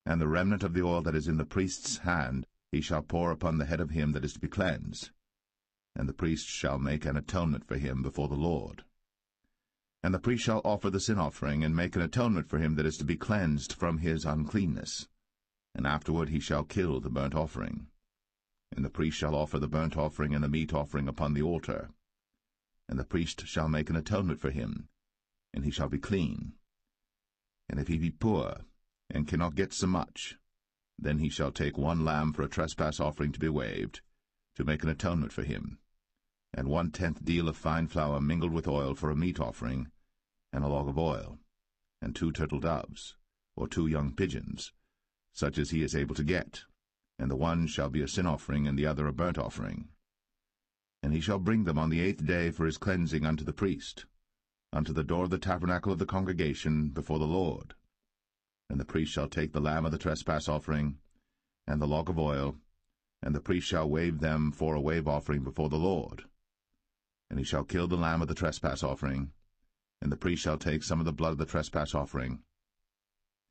And the remnant of the oil that is in the priest's hand he shall pour upon the head of him that is to be cleansed, and the priest shall make an atonement for him before the Lord. And the priest shall offer the sin offering, and make an atonement for him that is to be cleansed from his uncleanness, and afterward he shall kill the burnt offering. And the priest shall offer the burnt offering and the meat offering upon the altar. And the priest shall make an atonement for him, and he shall be clean. And if he be poor, and cannot get so much, then he shall take 1 lamb for a trespass offering to be waived, to make an atonement for him, and 1/10 deal of fine flour mingled with oil for a meat offering, and a log of oil, and 2 turtle doves, or 2 young pigeons, such as he is able to get, and the one shall be a sin offering, and the other a burnt offering. And he shall bring them on the 8th day for his cleansing unto the priest, unto the door of the tabernacle of the congregation before the Lord. And the priest shall take the lamb of the trespass offering, and the log of oil, and the priest shall wave them for a wave offering before the Lord. And he shall kill the lamb of the trespass offering, and the priest shall take some of the blood of the trespass offering,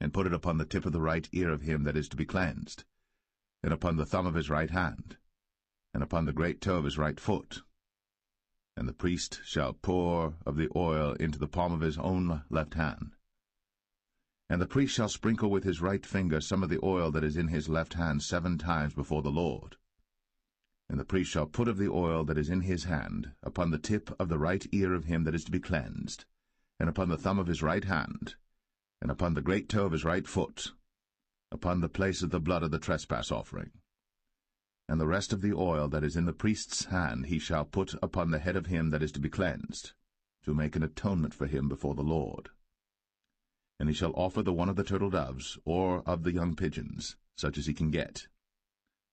and put it upon the tip of the right ear of him that is to be cleansed, and upon the thumb of his right hand, and upon the great toe of his right foot. And the priest shall pour of the oil into the palm of his own left hand. And the priest shall sprinkle with his right finger some of the oil that is in his left hand 7 times before the Lord. And the priest shall put of the oil that is in his hand upon the tip of the right ear of him that is to be cleansed, and upon the thumb of his right hand, and upon the great toe of his right foot, upon the place of the blood of the trespass offering. And the rest of the oil that is in the priest's hand he shall put upon the head of him that is to be cleansed, to make an atonement for him before the Lord. And he shall offer the one of the turtle doves, or of the young pigeons, such as he can get,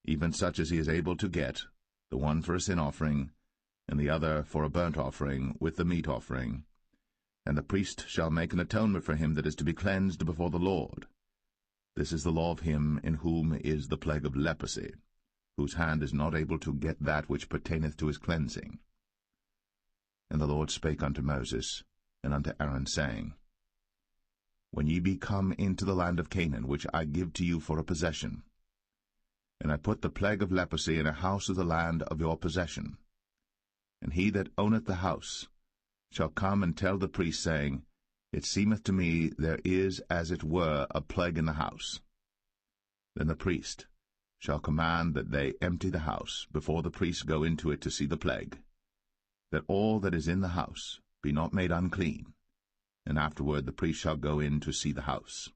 even such as he is able to get, the one for a sin offering, and the other for a burnt offering, with the meat offering. And the priest shall make an atonement for him that is to be cleansed before the Lord. This is the law of him in whom is the plague of leprosy, whose hand is not able to get that which pertaineth to his cleansing. And the Lord spake unto Moses and unto Aaron, saying, When ye be come into the land of Canaan, which I give to you for a possession, and I put the plague of leprosy in a house of the land of your possession, and he that owneth the house shall come and tell the priest, saying, It seemeth to me there is as it were a plague in the house. Then the priest shall command that they empty the house, before the priest go into it to see the plague, that all that is in the house be not made unclean, and afterward the priest shall go in to see the house.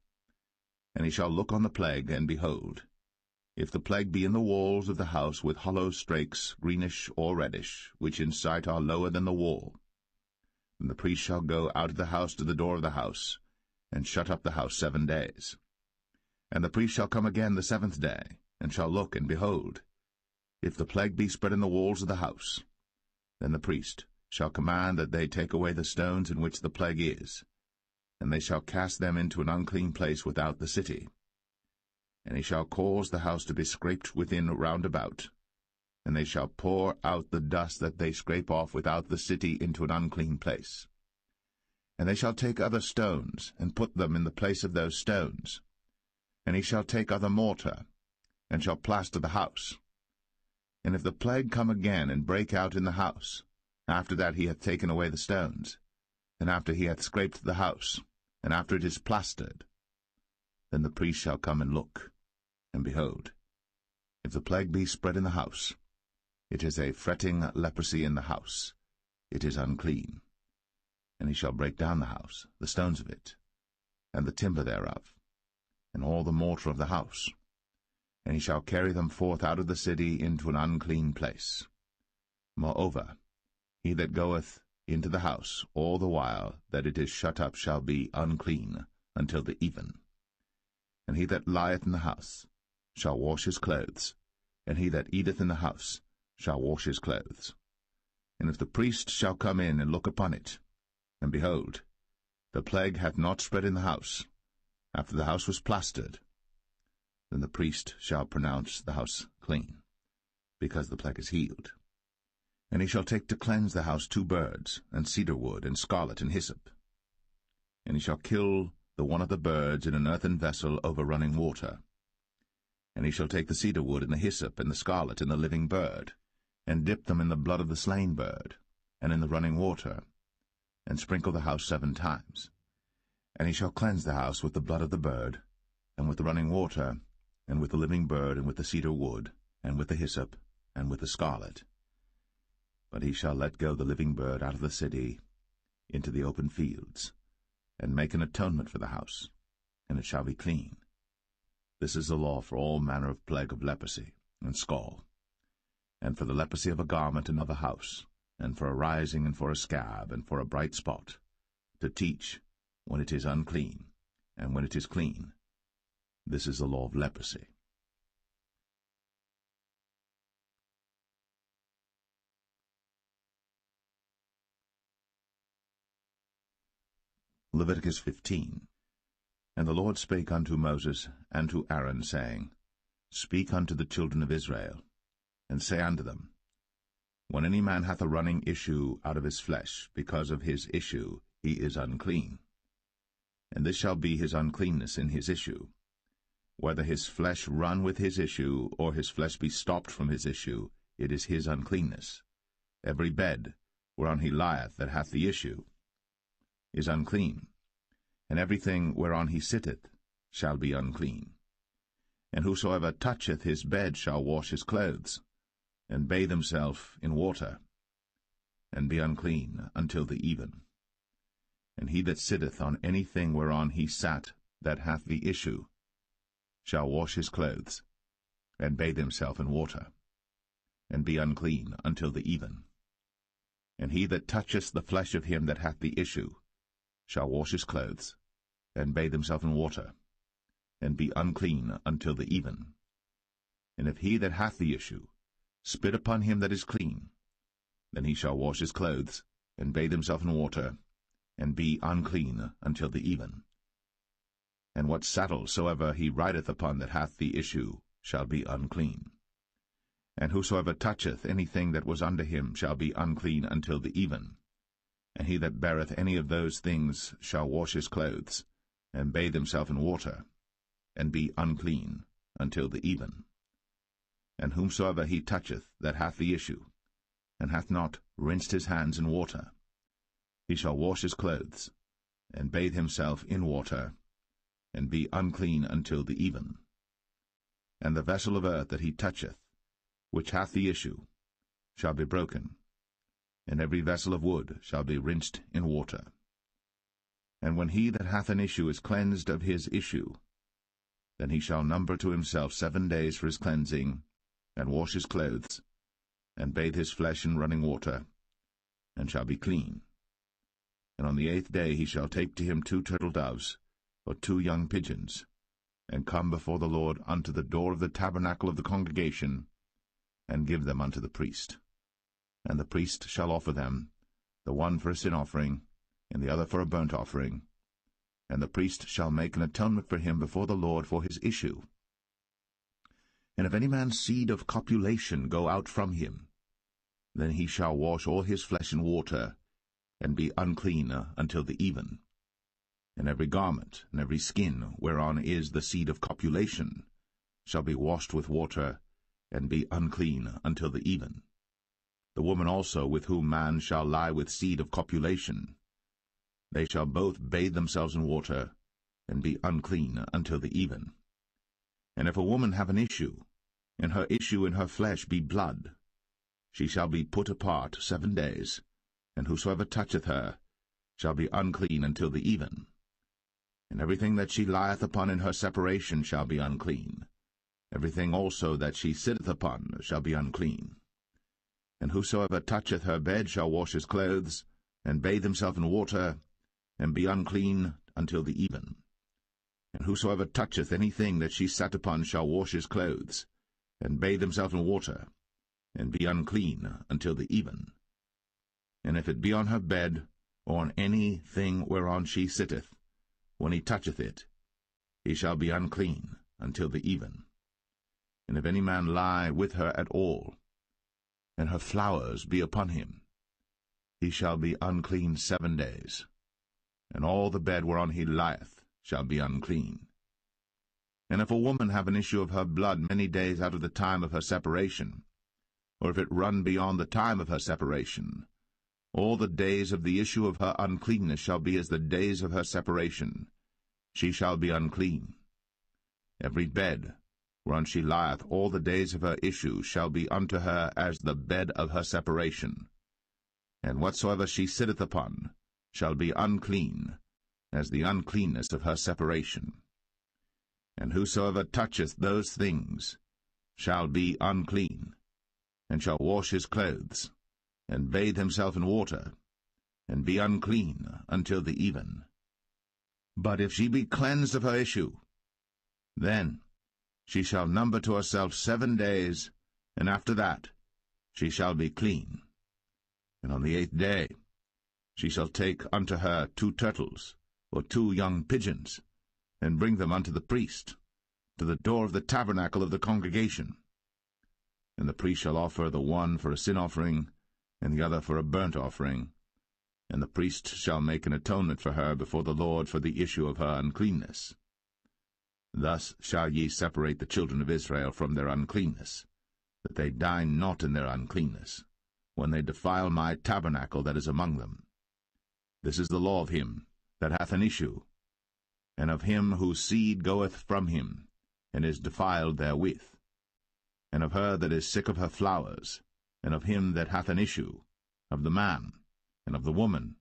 And he shall look on the plague, and behold, if the plague be in the walls of the house with hollow strakes, greenish or reddish, which in sight are lower than the wall, then the priest shall go out of the house to the door of the house, and shut up the house 7 days. And the priest shall come again the 7th day, and shall look, and behold, if the plague be spread in the walls of the house, then the priest shall command that they take away the stones in which the plague is, and they shall cast them into an unclean place without the city. And he shall cause the house to be scraped within round about, and they shall pour out the dust that they scrape off without the city into an unclean place. And they shall take other stones, and put them in the place of those stones. And he shall take other mortar, and shall plaster the house. And if the plague come again, and break out in the house, after that he hath taken away the stones, and after he hath scraped the house, and after it is plastered, then the priest shall come and look, and behold, if the plague be spread in the house, it is a fretting leprosy in the house, it is unclean. And he shall break down the house, the stones of it, and the timber thereof, and all the mortar of the house, and he shall carry them forth out of the city into an unclean place. Moreover, he that goeth into the house all the while that it is shut up shall be unclean until the even. And he that lieth in the house shall wash his clothes, and he that eateth in the house shall wash his clothes. And if the priest shall come in and look upon it, and behold, the plague hath not spread in the house, after the house was plastered, then the priest shall pronounce the house clean, because the plague is healed. And he shall take to cleanse the house 2 birds, and cedar wood, and scarlet, and hyssop. And he shall kill the one of the birds in an earthen vessel over running water. And he shall take the cedar wood, and the hyssop, and the scarlet, and the living bird, and dip them in the blood of the slain bird, and in the running water, and sprinkle the house 7 times. And he shall cleanse the house with the blood of the bird, and with the running water, and with the living bird, and with the cedar wood, and with the hyssop, and with the scarlet. But he shall let go the living bird out of the city into the open fields, and make an atonement for the house, and it shall be clean. This is the law for all manner of plague of leprosy and scall, and for the leprosy of a garment and of a house, and for a rising and for a scab, and for a bright spot, to teach when it is unclean, and when it is clean. This is the law of leprosy. Leviticus 15. And the Lord spake unto Moses and to Aaron, saying, Speak unto the children of Israel, and say unto them, When any man hath a running issue out of his flesh, because of his issue he is unclean. And this shall be his uncleanness in his issue, whether his flesh run with his issue, or his flesh be stopped from his issue, it is his uncleanness. Every bed whereon he lieth that hath the issue is unclean, and everything whereon he sitteth shall be unclean. And whosoever toucheth his bed shall wash his clothes, and bathe himself in water, and be unclean until the even. And he that sitteth on anything whereon he sat that hath the issue shall wash his clothes, and bathe himself in water, and be unclean until the even. And he that toucheth the flesh of him that hath the issue shall wash his clothes, and bathe himself in water, and be unclean until the even. And if he that hath the issue spit upon him that is clean, then he shall wash his clothes, and bathe himself in water, and be unclean until the even. And what saddle soever he rideth upon that hath the issue shall be unclean. And whosoever toucheth anything that was under him shall be unclean until the even. And he that beareth any of those things shall wash his clothes, and bathe himself in water, and be unclean until the even. And whomsoever he toucheth that hath the issue, and hath not rinsed his hands in water, he shall wash his clothes, and bathe himself in water, and be unclean until the even. And the vessel of earth that he toucheth, which hath the issue, shall be broken, and every vessel of wood shall be rinsed in water. And when he that hath an issue is cleansed of his issue, then he shall number to himself 7 days for his cleansing, and wash his clothes, and bathe his flesh in running water, and shall be clean. And on the 8th day he shall take to him 2 turtle doves, or 2 young pigeons, and come before the Lord unto the door of the tabernacle of the congregation, and give them unto the priest. And the priest shall offer them, the one for a sin offering, and the other for a burnt offering. And the priest shall make an atonement for him before the Lord for his issue. And if any man's seed of copulation go out from him, then he shall wash all his flesh in water, and be unclean until the even. And every garment and every skin whereon is the seed of copulation shall be washed with water, and be unclean until the even. The woman also with whom man shall lie with seed of copulation, they shall both bathe themselves in water, and be unclean until the even. And if a woman have an issue, and her issue in her flesh be blood, she shall be put apart 7 days, and whosoever toucheth her shall be unclean until the even. And everything that she lieth upon in her separation shall be unclean. Everything also that she sitteth upon shall be unclean. And whosoever toucheth her bed shall wash his clothes, and bathe himself in water, and be unclean until the even. And whosoever toucheth anything that she sat upon shall wash his clothes, and bathe himself in water, and be unclean until the even. And if it be on her bed, or on any thing whereon she sitteth, when he toucheth it, he shall be unclean until the even. And if any man lie with her at all, and her flowers be upon him, he shall be unclean 7 days, and all the bed whereon he lieth shall be unclean. And if a woman have an issue of her blood many days out of the time of her separation, or if it run beyond the time of her separation, all the days of the issue of her uncleanness shall be as the days of her separation. She shall be unclean. Every bed whereon she lieth all the days of her issue, shall be unto her as the bed of her separation. And whatsoever she sitteth upon shall be unclean, as the uncleanness of her separation. And whosoever toucheth those things shall be unclean, and shall wash his clothes, and bathe himself in water, and be unclean until the even. But if she be cleansed of her issue, then she shall number to herself 7 days, and after that she shall be clean. And on the 8th day she shall take unto her 2 turtles, or 2 young pigeons, and bring them unto the priest, to the door of the tabernacle of the congregation. And the priest shall offer the one for a sin offering, and the other for a burnt offering, and the priest shall make an atonement for her before the Lord for the issue of her uncleanness. Thus shall ye separate the children of Israel from their uncleanness, that they die not in their uncleanness, when they defile my tabernacle that is among them. This is the law of him that hath an issue, and of him whose seed goeth from him, and is defiled therewith, and of her that is sick of her flowers, and of him that hath an issue, of the man, and of the woman,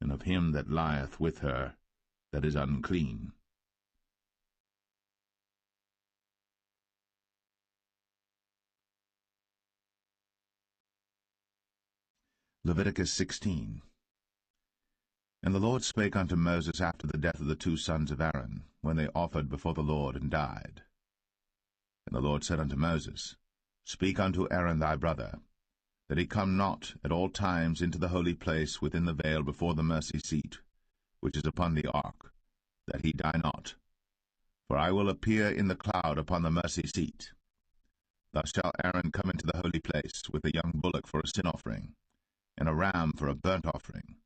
and of him that lieth with her, that is unclean. Leviticus 16. And the Lord spake unto Moses after the death of the 2 sons of Aaron, when they offered before the Lord and died. And the Lord said unto Moses, Speak unto Aaron thy brother, that he come not at all times into the holy place within the veil before the mercy seat, which is upon the ark, that he die not. For I will appear in the cloud upon the mercy seat. Thus shall Aaron come into the holy place with a young bullock for a sin offering, and a ram for a burnt offering.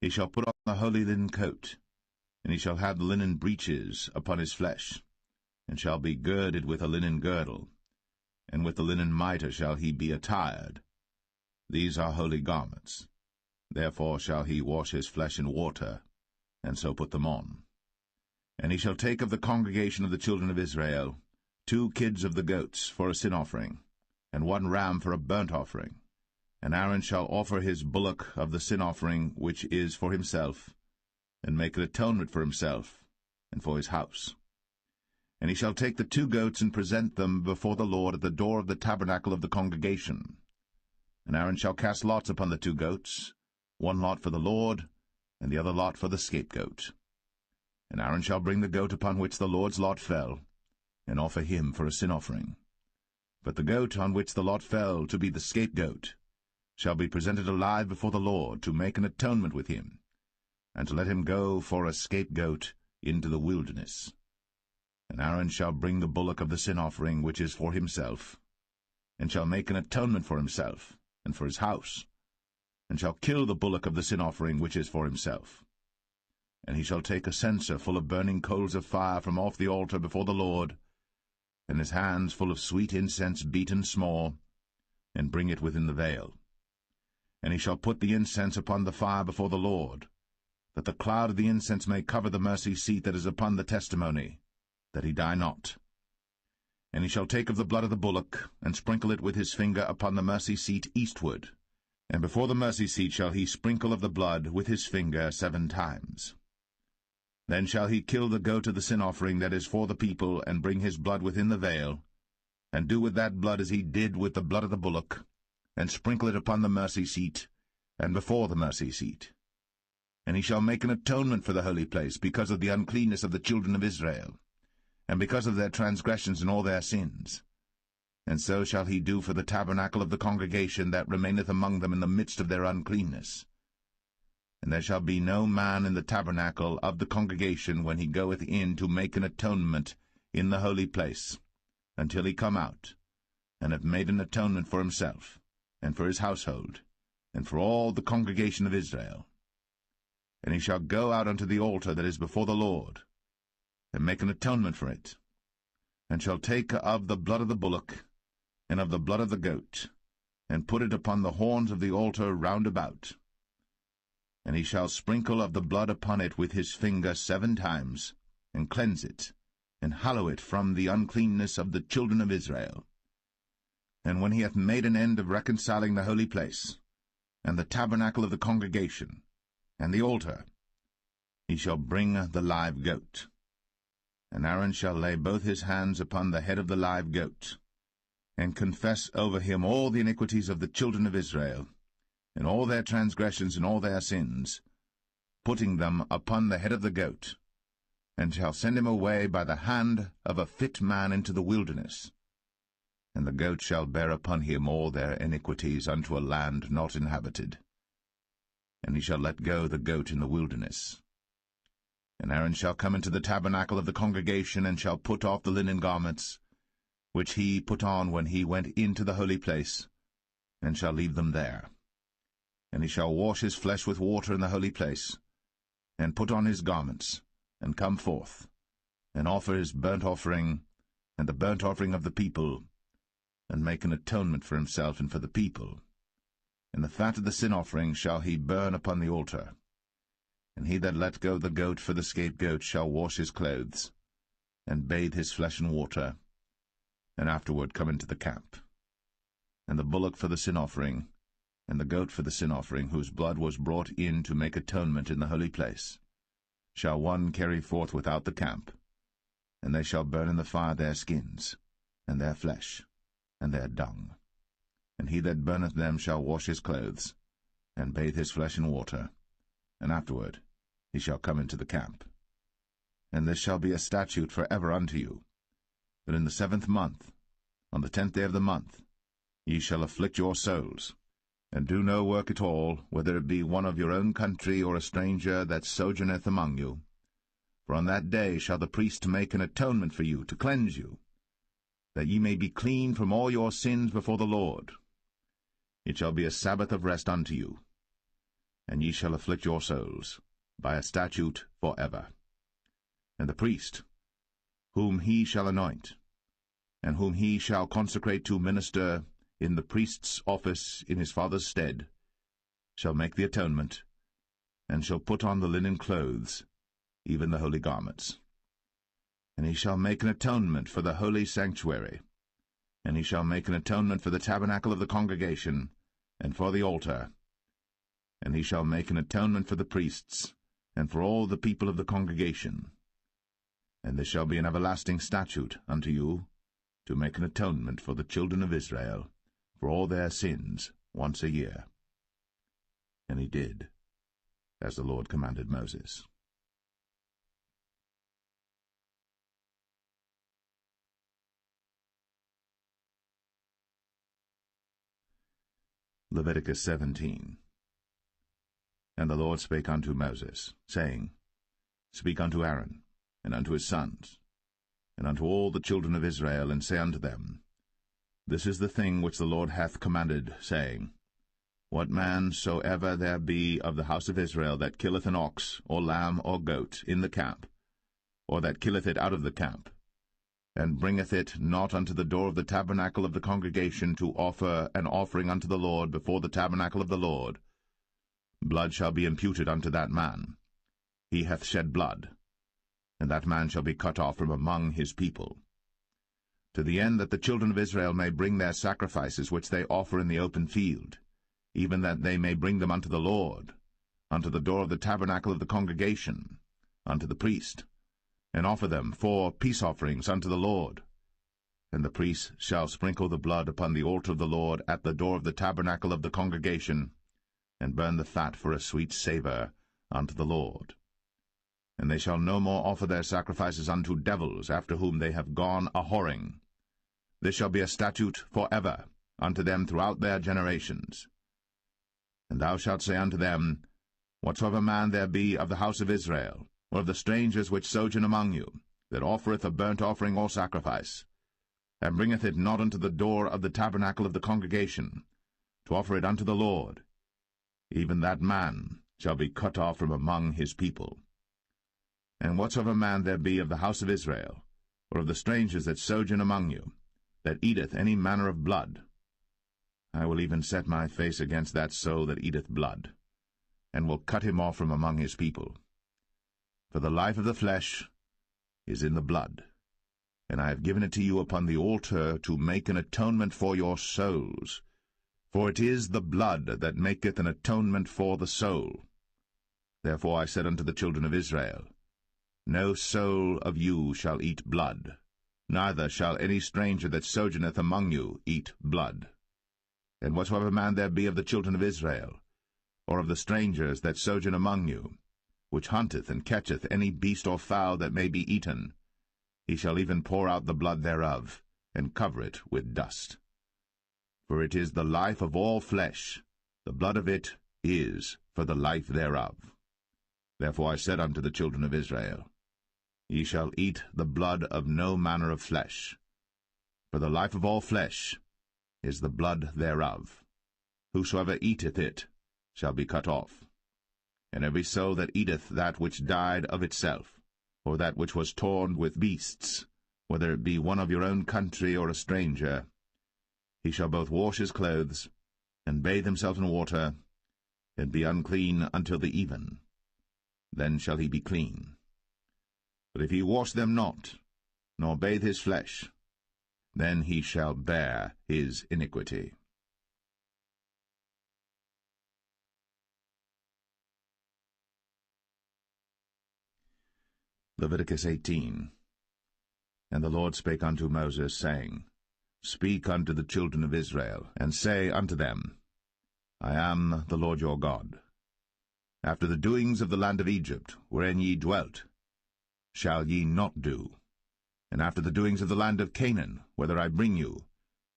He shall put on the holy linen coat, and he shall have the linen breeches upon his flesh, and shall be girded with a linen girdle, and with the linen mitre shall he be attired. These are holy garments. Therefore shall he wash his flesh in water, and so put them on. And he shall take of the congregation of the children of Israel 2 kids of the goats for a sin offering, and 1 ram for a burnt offering. And Aaron shall offer his bullock of the sin offering which is for himself, and make an atonement for himself, and for his house. And he shall take the 2 goats and present them before the Lord at the door of the tabernacle of the congregation. And Aaron shall cast lots upon the 2 goats, 1 lot for the Lord, and the other lot for the scapegoat. And Aaron shall bring the goat upon which the Lord's lot fell, and offer him for a sin offering. But the goat on which the lot fell to be the scapegoat shall be presented alive before the Lord, to make an atonement with him, and to let him go for a scapegoat into the wilderness. And Aaron shall bring the bullock of the sin offering which is for himself, and shall make an atonement for himself, and for his house, and shall kill the bullock of the sin offering which is for himself. And he shall take a censer full of burning coals of fire from off the altar before the Lord, and his hands full of sweet incense beaten small, and bring it within the veil. And he shall put the incense upon the fire before the Lord, that the cloud of the incense may cover the mercy seat that is upon the testimony, that he die not. And he shall take of the blood of the bullock, and sprinkle it with his finger upon the mercy seat eastward, and before the mercy seat shall he sprinkle of the blood with his finger 7 times. Then shall he kill the goat of the sin offering that is for the people, and bring his blood within the veil, and do with that blood as he did with the blood of the bullock, and sprinkle it upon the mercy seat, and before the mercy seat. And he shall make an atonement for the holy place, because of the uncleanness of the children of Israel, and because of their transgressions and all their sins. And so shall he do for the tabernacle of the congregation that remaineth among them in the midst of their uncleanness. And there shall be no man in the tabernacle of the congregation when he goeth in to make an atonement in the holy place, until he come out, and have made an atonement for himself, and for his household, and for all the congregation of Israel. And he shall go out unto the altar that is before the Lord, and make an atonement for it, and shall take of the blood of the bullock, and of the blood of the goat, and put it upon the horns of the altar round about. And he shall sprinkle of the blood upon it with his finger 7 times, and cleanse it, and hallow it from the uncleanness of the children of Israel. And when he hath made an end of reconciling the holy place, and the tabernacle of the congregation, and the altar, he shall bring the live goat. And Aaron shall lay both his hands upon the head of the live goat, and confess over him all the iniquities of the children of Israel, and all their transgressions and all their sins, putting them upon the head of the goat, and shall send him away by the hand of a fit man into the wilderness. And the goat shall bear upon him all their iniquities unto a land not inhabited. And he shall let go the goat in the wilderness. And Aaron shall come into the tabernacle of the congregation, and shall put off the linen garments, which he put on when he went into the holy place, and shall leave them there. And he shall wash his flesh with water in the holy place, and put on his garments, and come forth, and offer his burnt offering, and the burnt offering of the people, and make an atonement for himself and for the people. And the fat of the sin offering shall he burn upon the altar. And he that let go the goat for the scapegoat shall wash his clothes, and bathe his flesh in water, and afterward come into the camp. And the bullock for the sin offering, and the goat for the sin offering, whose blood was brought in to make atonement in the holy place, shall one carry forth without the camp, and they shall burn in the fire their skins, and their flesh, and their dung. And he that burneth them shall wash his clothes, and bathe his flesh in water, and afterward he shall come into the camp. And this shall be a statute for ever unto you, that in the 7th month, on the 10th day of the month, ye shall afflict your souls, and do no work at all, whether it be one of your own country or a stranger that sojourneth among you. For on that day shall the priest make an atonement for you, to cleanse you, that ye may be clean from all your sins before the Lord. It shall be a Sabbath of rest unto you, and ye shall afflict your souls, by a statute for ever. And the priest, whom he shall anoint, and whom he shall consecrate to minister in the priest's office in his father's stead, shall make the atonement, and shall put on the linen clothes, even the holy garments. And he shall make an atonement for the holy sanctuary, and he shall make an atonement for the tabernacle of the congregation, and for the altar. And he shall make an atonement for the priests, and for all the people of the congregation. And this shall be an everlasting statute unto you, to make an atonement for the children of Israel, for all their sins, once a year. And he did, as the Lord commanded Moses. Leviticus 17. And the Lord spake unto Moses, saying, Speak unto Aaron, and unto his sons, and unto all the children of Israel, and say unto them, This is the thing which the Lord hath commanded, saying, What man soever there be of the house of Israel that killeth an ox, or lamb, or goat, in the camp, or that killeth it out of the camp, and bringeth it not unto the door of the tabernacle of the congregation to offer an offering unto the Lord before the tabernacle of the Lord, blood shall be imputed unto that man. He hath shed blood, and that man shall be cut off from among his people. To the end that the children of Israel may bring their sacrifices which they offer in the open field, even that they may bring them unto the Lord, unto the door of the tabernacle of the congregation, unto the priest, and offer them for peace offerings unto the Lord. And the priest shall sprinkle the blood upon the altar of the Lord at the door of the tabernacle of the congregation, and burn the fat for a sweet savour unto the Lord. And they shall no more offer their sacrifices unto devils, after whom they have gone a-whoring. This shall be a statute for ever unto them throughout their generations. And thou shalt say unto them, Whatsoever man there be of the house of Israel, or of the strangers which sojourn among you, that offereth a burnt offering or sacrifice, and bringeth it not unto the door of the tabernacle of the congregation, to offer it unto the Lord, even that man shall be cut off from among his people. And whatsoever man there be of the house of Israel, or of the strangers that sojourn among you, that eateth any manner of blood, I will even set my face against that soul that eateth blood, and will cut him off from among his people. For the life of the flesh is in the blood, and I have given it to you upon the altar to make an atonement for your souls. For it is the blood that maketh an atonement for the soul. Therefore I said unto the children of Israel, No soul of you shall eat blood, neither shall any stranger that sojourneth among you eat blood. And whatsoever man there be of the children of Israel, or of the strangers that sojourn among you, which hunteth and catcheth any beast or fowl that may be eaten, he shall even pour out the blood thereof, and cover it with dust. For it is the life of all flesh, the blood of it is for the life thereof. Therefore I said unto the children of Israel, Ye shall eat the blood of no manner of flesh, for the life of all flesh is the blood thereof. Whosoever eateth it shall be cut off. And every soul that eateth that which died of itself, or that which was torn with beasts, whether it be one of your own country or a stranger, he shall both wash his clothes, and bathe himself in water, and be unclean until the even. Then shall he be clean. But if he wash them not, nor bathe his flesh, then he shall bear his iniquity. Leviticus 18. And the Lord spake unto Moses, saying, Speak unto the children of Israel, and say unto them, I am the Lord your God. After the doings of the land of Egypt, wherein ye dwelt, shall ye not do, and after the doings of the land of Canaan, whither I bring you,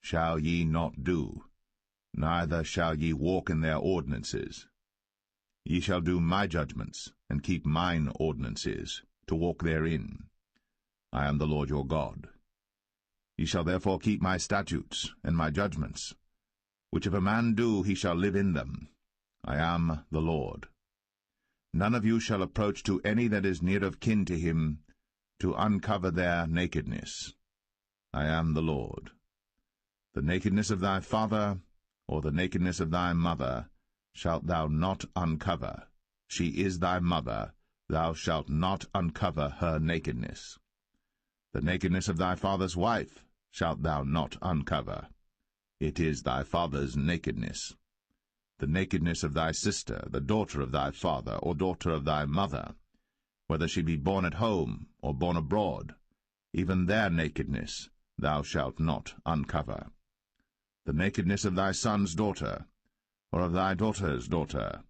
shall ye not do, neither shall ye walk in their ordinances. Ye shall do my judgments, and keep mine ordinances, to walk therein. I am the Lord your God. Ye shall therefore keep my statutes and my judgments, which if a man do, he shall live in them. I am the Lord. None of you shall approach to any that is near of kin to him, to uncover their nakedness. I am the Lord. The nakedness of thy father, or the nakedness of thy mother, shalt thou not uncover. She is thy mother, thou shalt not uncover her nakedness. The nakedness of thy father's wife shalt thou not uncover. It is thy father's nakedness. The nakedness of thy sister, the daughter of thy father, or daughter of thy mother, whether she be born at home or born abroad, even their nakedness thou shalt not uncover. The nakedness of thy son's daughter, or of thy daughter's daughter,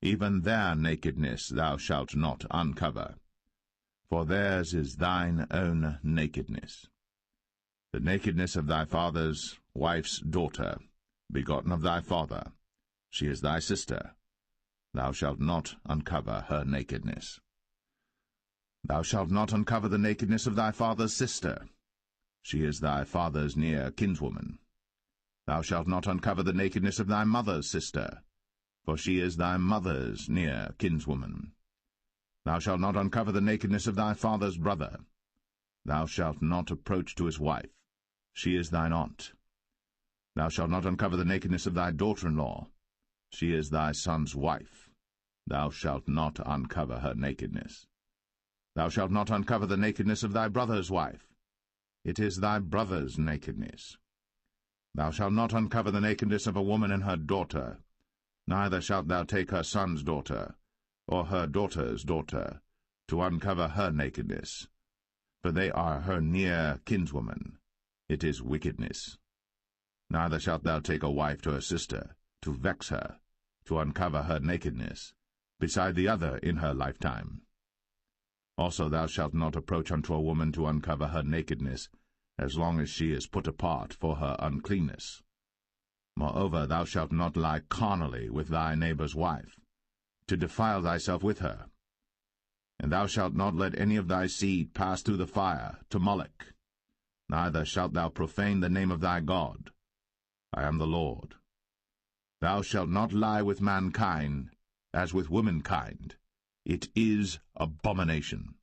even their nakedness thou shalt not uncover, for theirs is thine own nakedness. The nakedness of thy father's wife's daughter, begotten of thy father, she is thy sister, thou shalt not uncover her nakedness. Thou shalt not uncover the nakedness of thy father's sister, she is thy father's near kinswoman. Thou shalt not uncover the nakedness of thy mother's sister, for she is thy mother's near kinswoman. Thou shalt not uncover the nakedness of thy father's brother. Thou shalt not approach to his wife, she is thine aunt. Thou shalt not uncover the nakedness of thy daughter-in-law, she is thy son's wife. Thou shalt not uncover her nakedness. Thou shalt not uncover the nakedness of thy brother's wife, it is thy brother's nakedness. Thou shalt not uncover the nakedness of a woman and her daughter, neither shalt thou take her son's daughter, or her daughter's daughter, to uncover her nakedness, for they are her near kinswoman. It is wickedness. Neither shalt thou take a wife to her sister, to vex her, to uncover her nakedness, beside the other in her lifetime. Also thou shalt not approach unto a woman to uncover her nakedness, as long as she is put apart for her uncleanness. Moreover, thou shalt not lie carnally with thy neighbor's wife, to defile thyself with her. And thou shalt not let any of thy seed pass through the fire to Moloch, neither shalt thou profane the name of thy God. I am the Lord. Thou shalt not lie with mankind, as with womankind. It is abomination.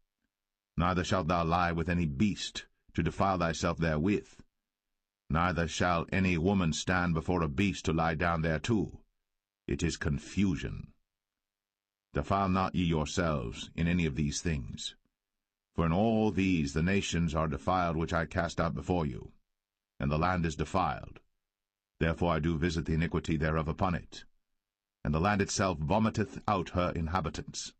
Neither shalt thou lie with any beast, to defile thyself therewith. Neither shall any woman stand before a beast to lie down thereto. It is confusion. Defile not ye yourselves in any of these things. For in all these the nations are defiled which I cast out before you, and the land is defiled. Therefore I do visit the iniquity thereof upon it, and the land itself vomiteth out her inhabitants.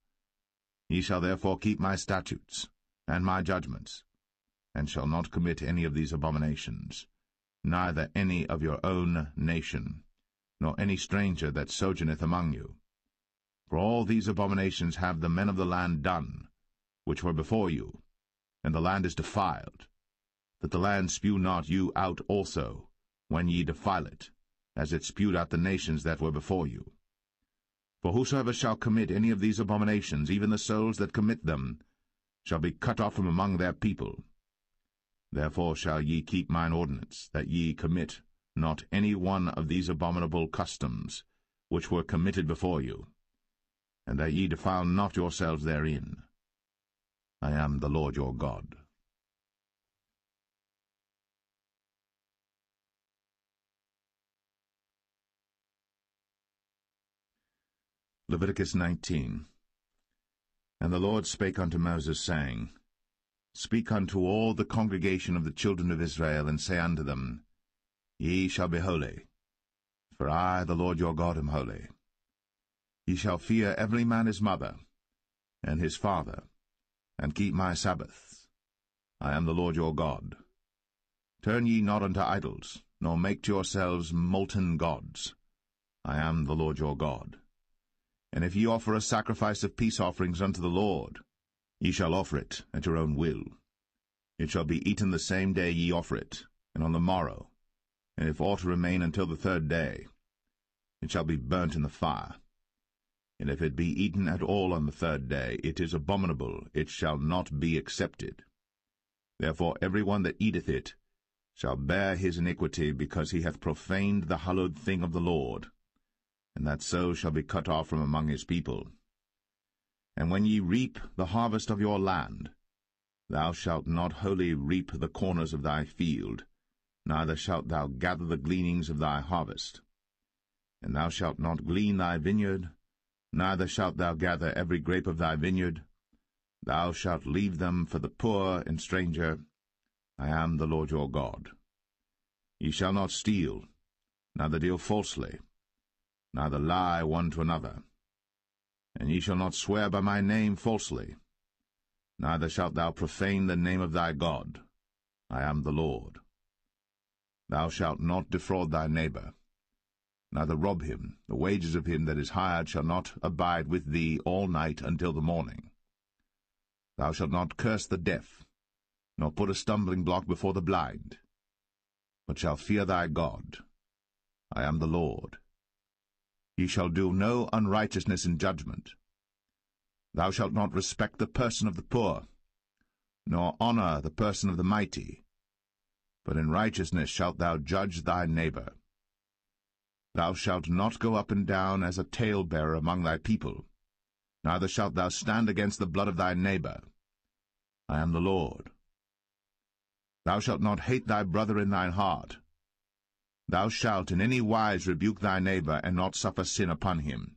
Ye shall therefore keep my statutes and my judgments, and shall not commit any of these abominations, neither any of your own nation, nor any stranger that sojourneth among you. For all these abominations have the men of the land done, which were before you, and the land is defiled, that the land spew not you out also, when ye defile it, as it spewed out the nations that were before you. For whosoever shall commit any of these abominations, even the souls that commit them, shall be cut off from among their people. Therefore shall ye keep mine ordinance, that ye commit not any one of these abominable customs, which were committed before you, and that ye defile not yourselves therein. I am the Lord your God. Leviticus 19. And the Lord spake unto Moses, saying, Speak unto all the congregation of the children of Israel, and say unto them, Ye shall be holy, for I, the Lord your God, am holy. Ye shall fear every man his mother, and his father, and keep my Sabbaths. I am the Lord your God. Turn ye not unto idols, nor make to yourselves molten gods. I am the Lord your God. And if ye offer a sacrifice of peace offerings unto the Lord, ye shall offer it at your own will. It shall be eaten the same day ye offer it, and on the morrow, and if aught remain until the third day, it shall be burnt in the fire. And if it be eaten at all on the third day, it is abominable, it shall not be accepted. Therefore every one that eateth it shall bear his iniquity, because he hath profaned the hallowed thing of the Lord, and that so shall be cut off from among his people. And when ye reap the harvest of your land, thou shalt not wholly reap the corners of thy field, neither shalt thou gather the gleanings of thy harvest. And thou shalt not glean thy vineyard, neither shalt thou gather every grape of thy vineyard. Thou shalt leave them for the poor and stranger. I am the Lord your God. Ye shall not steal, neither deal falsely, neither lie one to another. And ye shall not swear by my name falsely, neither shalt thou profane the name of thy God. I am the Lord. Thou shalt not defraud thy neighbor, neither rob him. The wages of him that is hired shall not abide with thee all night until the morning. Thou shalt not curse the deaf, nor put a stumbling block before the blind, but shalt fear thy God. I am the Lord. Ye shall do no unrighteousness in judgment. Thou shalt not respect the person of the poor, nor honor the person of the mighty, but in righteousness shalt thou judge thy neighbor. Thou shalt not go up and down as a talebearer among thy people, neither shalt thou stand against the blood of thy neighbor. I am the Lord. Thou shalt not hate thy brother in thine heart. Thou shalt in any wise rebuke thy neighbor, and not suffer sin upon him.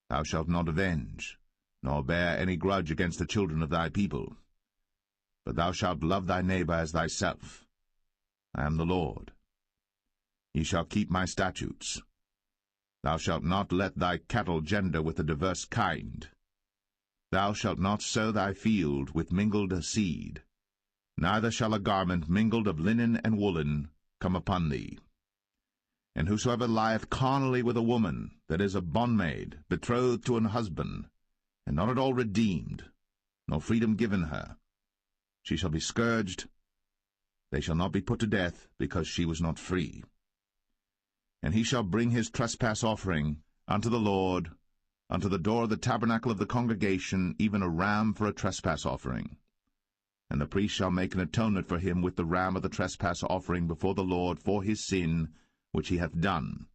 Thou shalt not avenge, nor bear any grudge against the children of thy people, but thou shalt love thy neighbor as thyself. I am the Lord. Ye shall keep my statutes. Thou shalt not let thy cattle gender with a diverse kind. Thou shalt not sow thy field with mingled seed, neither shall a garment mingled of linen and woolen come upon thee. And whosoever lieth carnally with a woman that is a bondmaid, betrothed to an husband, and not at all redeemed, nor freedom given her, she shall be scourged. They shall not be put to death, because she was not free. And he shall bring his trespass offering unto the Lord, unto the door of the tabernacle of the congregation, even a ram for a trespass offering. And the priest shall make an atonement for him with the ram of the trespass offering before the Lord for his sin which he hath done,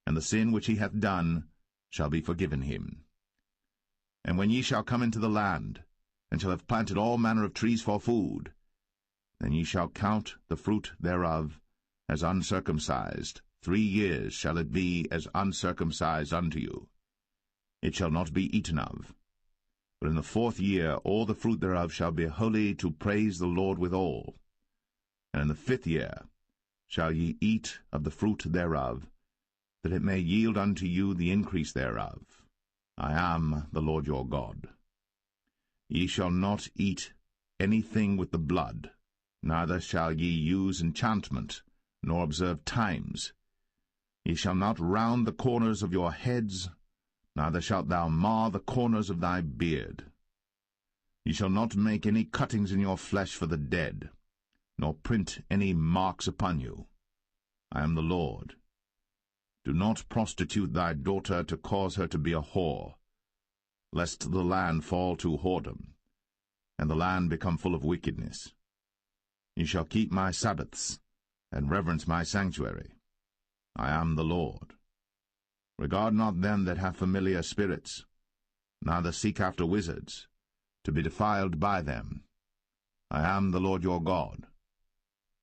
and the sin which he hath done shall be forgiven him. And when ye shall come into the land, and shall have planted all manner of trees for food, then ye shall count the fruit thereof as uncircumcised. 3 years shall it be as uncircumcised unto you. It shall not be eaten of. But in the 4th year all the fruit thereof shall be holy to praise the Lord withal. And in the 5th year shall ye eat of the fruit thereof, that it may yield unto you the increase thereof. I am the Lord your God. Ye shall not eat anything with the blood, neither shall ye use enchantment, nor observe times. Ye shall not round the corners of your heads, neither shalt thou mar the corners of thy beard. Ye shall not make any cuttings in your flesh for the dead, nor print any marks upon you. I am the Lord. Do not prostitute thy daughter to cause her to be a whore, lest the land fall to whoredom, and the land become full of wickedness. Ye shall keep my Sabbaths, and reverence my sanctuary. I am the Lord. Regard not them that have familiar spirits, neither seek after wizards, to be defiled by them. I am the Lord your God.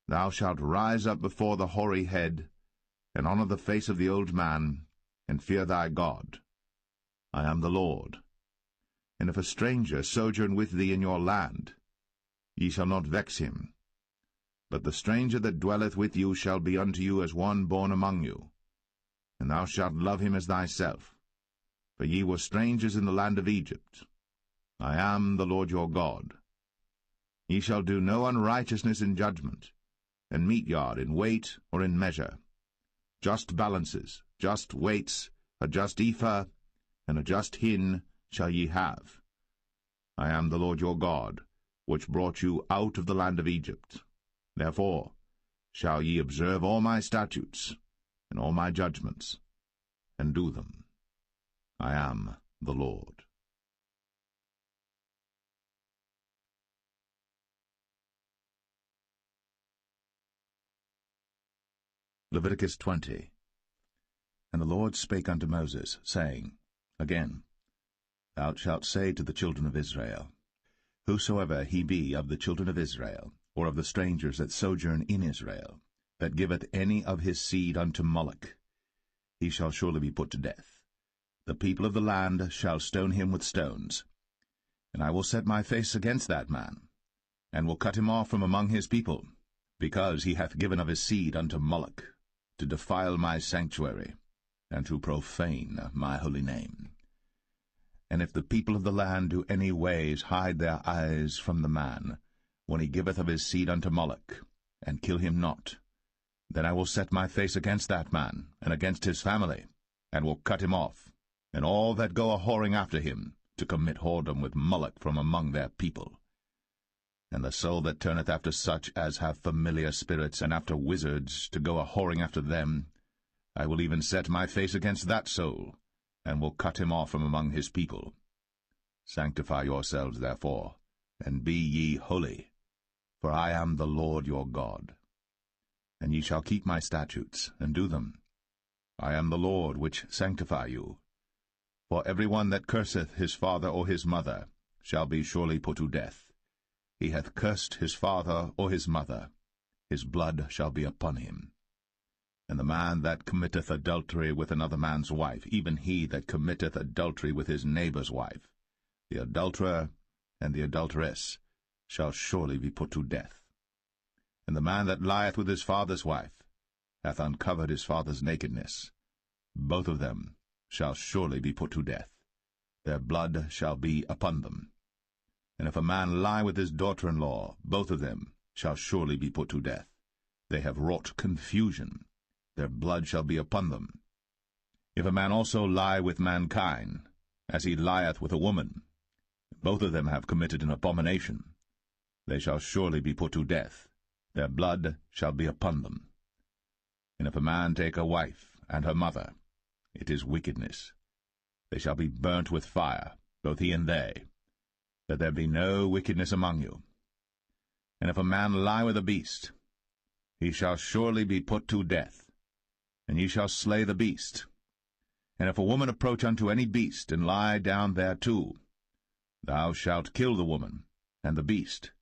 Thou shalt rise up before the hoary head, and honour the face of the old man, and fear thy God. I am the Lord. And if a stranger sojourn with thee in your land, ye shall not vex him. But the stranger that dwelleth with you shall be unto you as one born among you, and thou shalt love him as thyself. For ye were strangers in the land of Egypt. I am the Lord your God. Ye shall do no unrighteousness in judgment, and mete yard in weight or in measure. Just balances, just weights, a just ephah, and a just hin shall ye have. I am the Lord your God, which brought you out of the land of Egypt. Therefore shall ye observe all my statutes, and all my judgments, and do them. I am the Lord. Leviticus 20. And the Lord spake unto Moses, saying, Again, thou shalt say to the children of Israel, Whosoever he be of the children of Israel, or of the strangers that sojourn in Israel, that giveth any of his seed unto Moloch, he shall surely be put to death. The people of the land shall stone him with stones. And I will set my face against that man, and will cut him off from among his people, because he hath given of his seed unto Moloch, to defile my sanctuary, and to profane my holy name. And if the people of the land do any ways hide their eyes from the man, when he giveth of his seed unto Moloch, and kill him not, then I will set my face against that man, and against his family, and will cut him off, and all that go a-whoring after him, to commit whoredom with Moloch from among their people. And the soul that turneth after such as have familiar spirits, and after wizards, to go a-whoring after them, I will even set my face against that soul, and will cut him off from among his people. Sanctify yourselves, therefore, and be ye holy, for I am the Lord your God. And ye shall keep my statutes, and do them. I am the Lord which sanctify you. For every one that curseth his father or his mother shall be surely put to death. He hath cursed his father or his mother, his blood shall be upon him. And the man that committeth adultery with another man's wife, even he that committeth adultery with his neighbour's wife, the adulterer and the adulteress, shall surely be put to death. And the man that lieth with his father's wife hath uncovered his father's nakedness. Both of them shall surely be put to death. Their blood shall be upon them. And if a man lie with his daughter-in-law, both of them shall surely be put to death. They have wrought confusion. Their blood shall be upon them. If a man also lie with mankind, as he lieth with a woman, both of them have committed an abomination. They shall surely be put to death. Their blood shall be upon them. And if a man take a wife and her mother, it is wickedness. They shall be burnt with fire, both he and they, that there be no wickedness among you. And if a man lie with a beast, he shall surely be put to death, and ye shall slay the beast. And if a woman approach unto any beast, and lie down thereto, thou shalt kill the woman and the beast.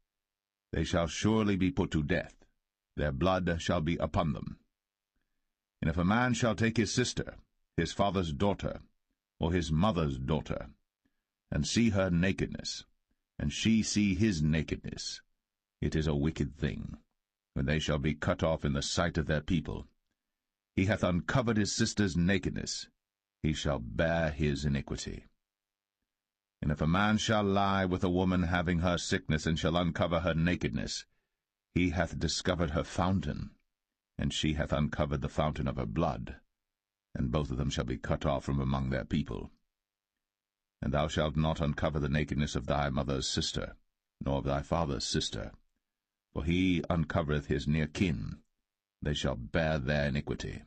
They shall surely be put to death. Their blood shall be upon them. And if a man shall take his sister, his father's daughter, or his mother's daughter, and see her nakedness, and she see his nakedness, it is a wicked thing, when they shall be cut off in the sight of their people. He hath uncovered his sister's nakedness, he shall bear his iniquity. And if a man shall lie with a woman having her sickness, and shall uncover her nakedness, he hath discovered her fountain, and she hath uncovered the fountain of her blood, and both of them shall be cut off from among their people. And thou shalt not uncover the nakedness of thy mother's sister, nor of thy father's sister, for he uncovereth his near kin, they shall bear their iniquity.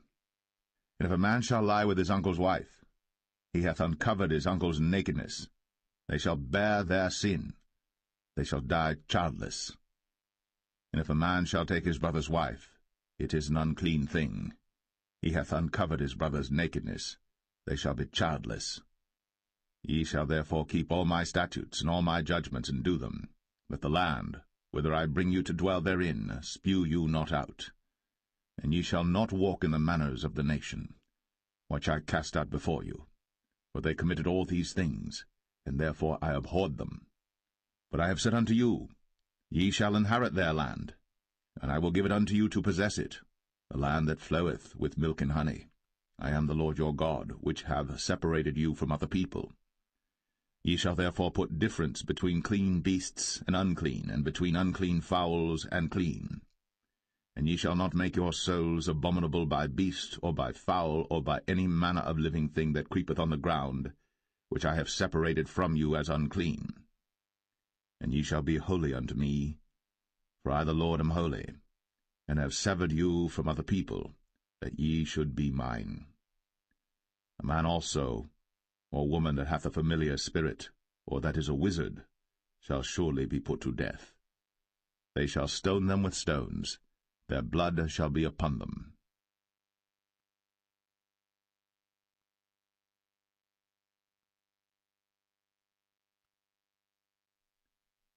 And if a man shall lie with his uncle's wife, he hath uncovered his uncle's nakedness, they shall bear their sin, they shall die childless. And if a man shall take his brother's wife, it is an unclean thing. He hath uncovered his brother's nakedness, they shall be childless. Ye shall therefore keep all my statutes and all my judgments, and do them, that the land, whither I bring you to dwell therein, spew you not out. And ye shall not walk in the manners of the nation, which I cast out before you. For they committed all these things, and therefore I abhorred them. But I have said unto you, Ye shall inherit their land, and I will give it unto you to possess it, a land that floweth with milk and honey. I am the Lord your God, which have separated you from other people. Ye shall therefore put difference between clean beasts and unclean, and between unclean fowls and clean. And ye shall not make your souls abominable by beast, or by fowl, or by any manner of living thing that creepeth on the ground, which I have separated from you as unclean. And ye shall be holy unto me, for I the Lord am holy, and have severed you from other people, that ye should be mine. A man also, or woman that hath a familiar spirit, or that is a wizard, shall surely be put to death. They shall stone them with stones, their blood shall be upon them.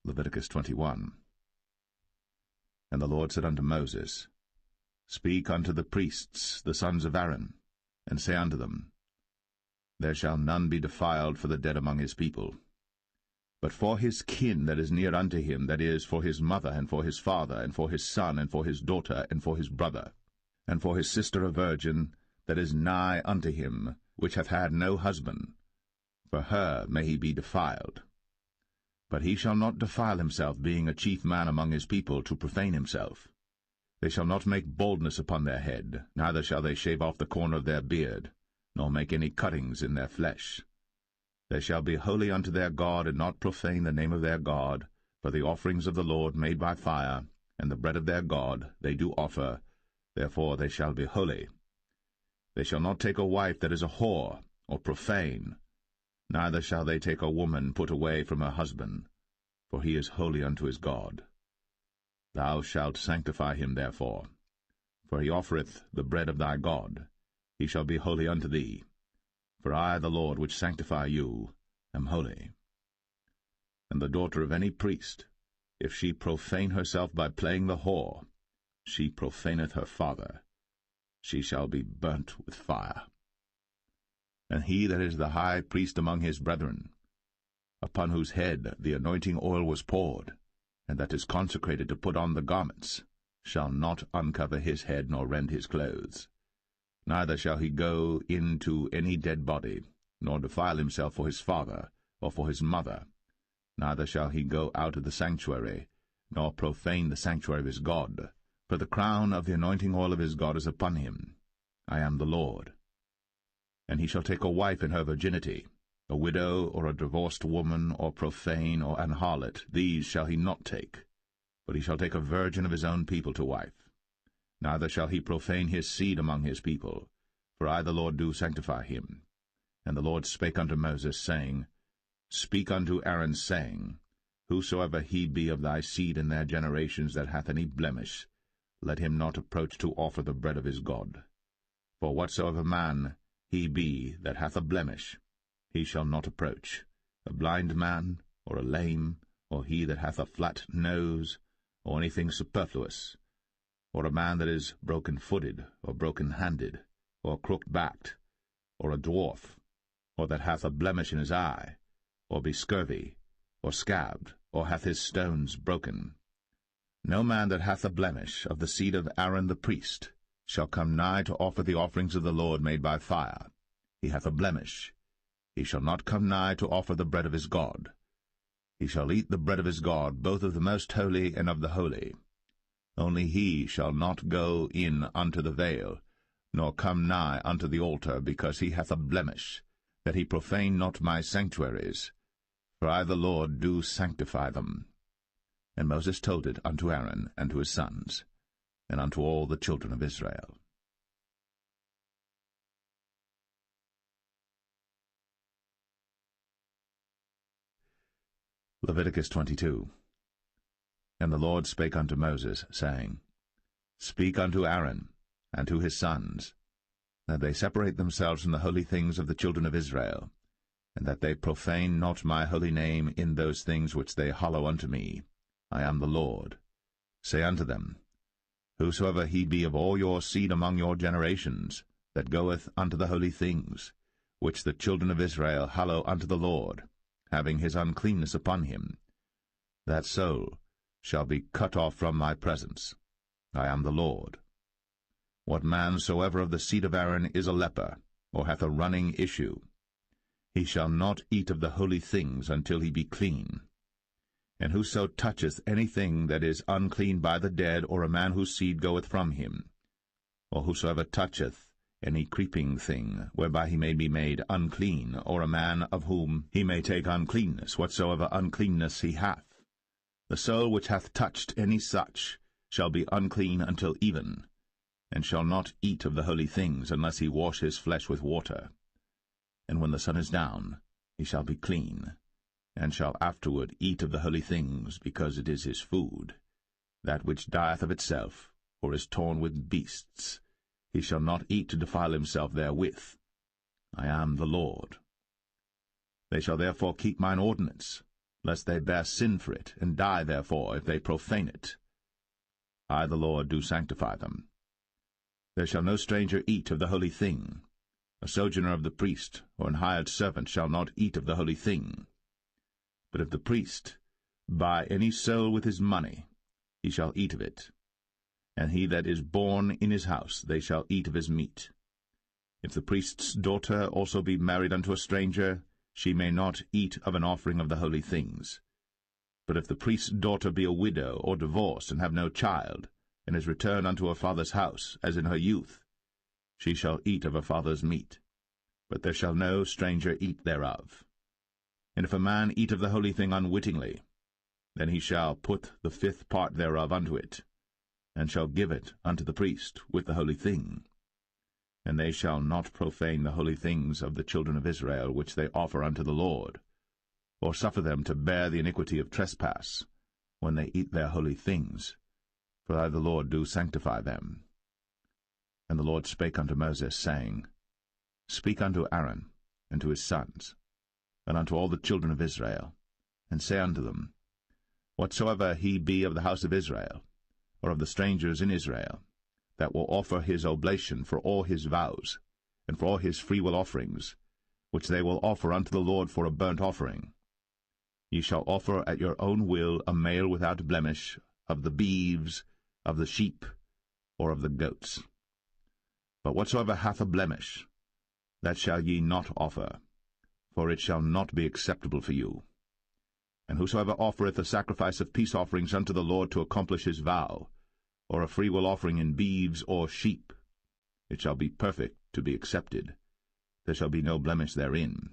Leviticus 21. And the Lord said unto Moses, Speak unto the priests, the sons of Aaron, and say unto them, There shall none be defiled for the dead among his people. But for his kin that is near unto him, that is, for his mother, and for his father, and for his son, and for his daughter, and for his brother, and for his sister a virgin, that is nigh unto him, which hath had no husband, for her may he be defiled. But he shall not defile himself, being a chief man among his people, to profane himself. They shall not make baldness upon their head, neither shall they shave off the corner of their beard, nor make any cuttings in their flesh. They shall be holy unto their God, and not profane the name of their God, for the offerings of the Lord made by fire, and the bread of their God they do offer, therefore they shall be holy. They shall not take a wife that is a whore, or profane, neither shall they take a woman put away from her husband, for he is holy unto his God. Thou shalt sanctify him therefore, for he offereth the bread of thy God. He shall be holy unto thee. For I, the Lord, which sanctify you, am holy. And the daughter of any priest, if she profane herself by playing the whore, she profaneth her father. She shall be burnt with fire. And he that is the high priest among his brethren, upon whose head the anointing oil was poured, and that is consecrated to put on the garments, shall not uncover his head nor rend his clothes. Neither shall he go into any dead body, nor defile himself for his father, or for his mother. Neither shall he go out of the sanctuary, nor profane the sanctuary of his God. For the crown of the anointing oil of his God is upon him. I am the Lord. And he shall take a wife in her virginity, a widow, or a divorced woman, or profane, or an harlot. These shall he not take, but he shall take a virgin of his own people to wife. Neither shall he profane his seed among his people, for I the Lord do sanctify him. And the Lord spake unto Moses, saying, Speak unto Aaron, saying, Whosoever he be of thy seed in their generations that hath any blemish, let him not approach to offer the bread of his God. For whatsoever man he be that hath a blemish, he shall not approach, a blind man, or a lame, or he that hath a flat nose, or anything superfluous, or a man that is broken-footed, or broken-handed, or crooked-backed, or a dwarf, or that hath a blemish in his eye, or be scurvy, or scabbed, or hath his stones broken. No man that hath a blemish of the seed of Aaron the priest shall come nigh to offer the offerings of the Lord made by fire. He hath a blemish. He shall not come nigh to offer the bread of his God. He shall eat the bread of his God, both of the most holy and of the holy. Only he shall not go in unto the veil, nor come nigh unto the altar, because he hath a blemish, that he profane not my sanctuaries. For I the Lord do sanctify them. And Moses told it unto Aaron and to his sons, and unto all the children of Israel. Leviticus 22. And the Lord spake unto Moses, saying, Speak unto Aaron and to his sons, that they separate themselves from the holy things of the children of Israel, and that they profane not my holy name in those things which they hallow unto me. I am the Lord. Say unto them, Whosoever he be of all your seed among your generations, that goeth unto the holy things, which the children of Israel hallow unto the Lord, having his uncleanness upon him, that soul shall be cut off from my presence. I am the Lord. What man soever of the seed of Aaron is a leper, or hath a running issue, he shall not eat of the holy things until he be clean. And whoso toucheth anything that is unclean by the dead, or a man whose seed goeth from him, or whosoever toucheth any creeping thing, whereby he may be made unclean, or a man of whom he may take uncleanness, whatsoever uncleanness he hath, the soul which hath touched any such shall be unclean until even, and shall not eat of the holy things, unless he wash his flesh with water. And when the sun is down, he shall be clean, and shall afterward eat of the holy things, because it is his food. That which dieth of itself, or is torn with beasts, he shall not eat to defile himself therewith. I am the Lord. They shall therefore keep mine ordinance, lest they bear sin for it, and die therefore, if they profane it. I the Lord do sanctify them. There shall no stranger eat of the holy thing. A sojourner of the priest, or an hired servant, shall not eat of the holy thing. But if the priest buy any soul with his money, he shall eat of it. And he that is born in his house, they shall eat of his meat. If the priest's daughter also be married unto a stranger, she may not eat of an offering of the holy things. But if the priest's daughter be a widow, or divorced, and have no child, and is returned unto her father's house, as in her youth, she shall eat of her father's meat. But there shall no stranger eat thereof. And if a man eat of the holy thing unwittingly, then he shall put the fifth part thereof unto it, and shall give it unto the priest with the holy thing. And they shall not profane the holy things of the children of Israel, which they offer unto the Lord, or suffer them to bear the iniquity of trespass, when they eat their holy things. For I the Lord do sanctify them. And the Lord spake unto Moses, saying, Speak unto Aaron and to his sons, and unto all the children of Israel, and say unto them, Whatsoever he be of the house of Israel, or of the strangers in Israel, that will offer his oblation for all his vows, and for all his freewill offerings, which they will offer unto the Lord for a burnt offering, ye shall offer at your own will a male without blemish, of the beeves, of the sheep, or of the goats. But whatsoever hath a blemish, that shall ye not offer, for it shall not be acceptable for you. And whosoever offereth a sacrifice of peace offerings unto the Lord to accomplish his vow, or a freewill offering in beeves or sheep, it shall be perfect to be accepted. There shall be no blemish therein.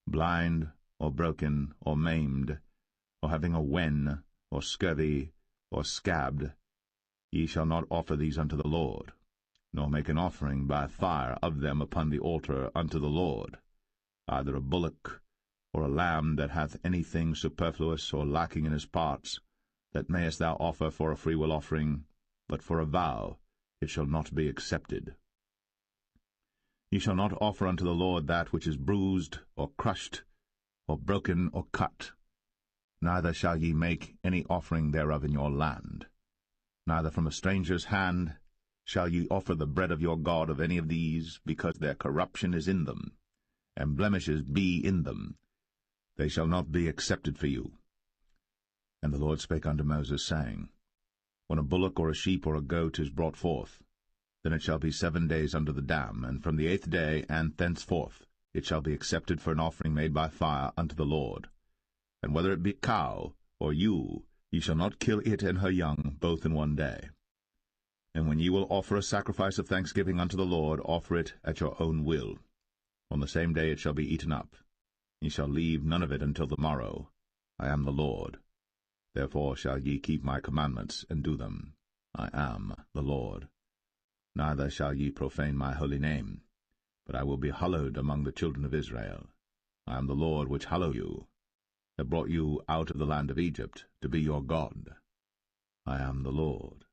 Blind, or broken, or maimed, or having a wen, or scurvy, or scabbed, ye shall not offer these unto the Lord, nor make an offering by fire of them upon the altar unto the Lord, either a bullock, or a lamb that hath anything superfluous or lacking in his parts, that mayest thou offer for a freewill offering, but for a vow it shall not be accepted. Ye shall not offer unto the Lord that which is bruised, or crushed, or broken, or cut. Neither shall ye make any offering thereof in your land. Neither from a stranger's hand shall ye offer the bread of your God of any of these, because their corruption is in them, and blemishes be in them. they shall not be accepted for you. And the Lord spake unto Moses, saying, When a bullock or a sheep or a goat is brought forth, then it shall be 7 days under the dam, and from the 8th day and thenceforth it shall be accepted for an offering made by fire unto the Lord. And whether it be cow or ewe, ye shall not kill it and her young both in 1 day. And when ye will offer a sacrifice of thanksgiving unto the Lord, offer it at your own will. On the same day it shall be eaten up. Ye shall leave none of it until the morrow. I am the Lord. Therefore shall ye keep my commandments, and do them. I am the Lord. Neither shall ye profane my holy name, but I will be hallowed among the children of Israel. I am the Lord which hallow you, that brought you out of the land of Egypt, to be your God. I am the Lord.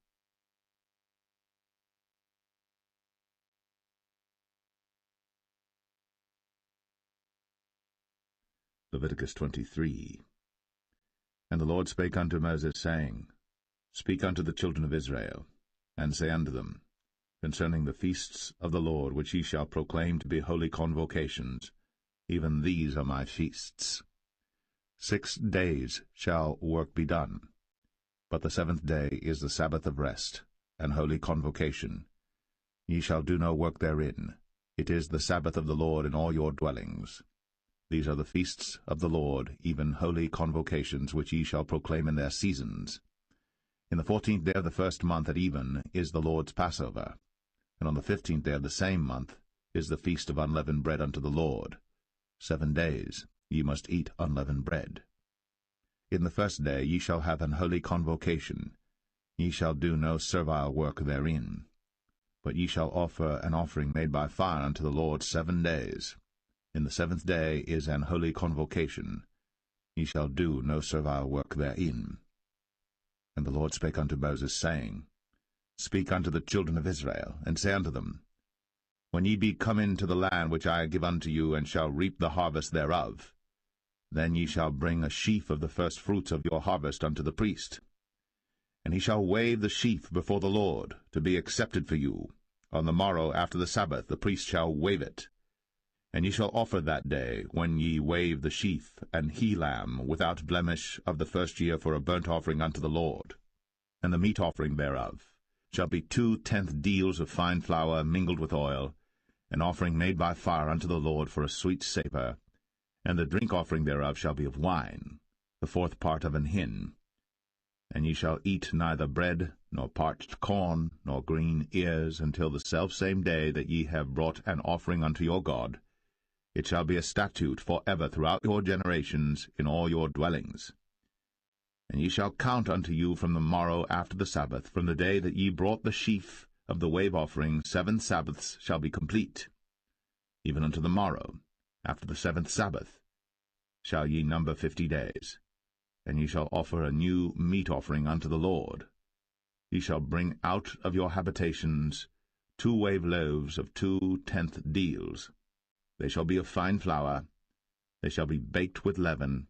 Leviticus 23. And the Lord spake unto Moses, saying, Speak unto the children of Israel, and say unto them, Concerning the feasts of the Lord, which ye shall proclaim to be holy convocations, even these are my feasts. 6 days shall work be done, but the 7th day is the Sabbath of rest, and holy convocation. Ye shall do no work therein. It is the Sabbath of the Lord in all your dwellings. These are the feasts of the Lord, even holy convocations, which ye shall proclaim in their seasons. In the 14th day of the 1st month at even is the Lord's Passover, and on the 15th day of the same month is the feast of unleavened bread unto the Lord. 7 days ye must eat unleavened bread. In the 1st day ye shall have an holy convocation. Ye shall do no servile work therein. But ye shall offer an offering made by fire unto the Lord 7 days. In the 7th day is an holy convocation. Ye shall do no servile work therein. And the Lord spake unto Moses, saying, Speak unto the children of Israel, and say unto them, When ye be come into the land which I give unto you, and shall reap the harvest thereof, then ye shall bring a sheaf of the firstfruits of your harvest unto the priest. And he shall wave the sheaf before the Lord, to be accepted for you. On the morrow after the Sabbath the priest shall wave it. And ye shall offer that day, when ye wave the sheaf, an he-lamb without blemish of the 1st year for a burnt offering unto the Lord. And the meat offering thereof shall be 2/10 deals of fine flour mingled with oil, an offering made by fire unto the Lord for a sweet savour. And the drink offering thereof shall be of wine, the 4th part of an hin. And ye shall eat neither bread, nor parched corn, nor green ears, until the selfsame day that ye have brought an offering unto your God. It shall be a statute for ever throughout your generations in all your dwellings. And ye shall count unto you from the morrow after the Sabbath, from the day that ye brought the sheaf of the wave offering, 7 Sabbaths shall be complete. Even unto the morrow, after the 7th Sabbath, shall ye number 50 days. And ye shall offer a new meat offering unto the Lord. Ye shall bring out of your habitations 2 wave loaves of 2/10 deals. They shall be of fine flour. They shall be baked with leaven.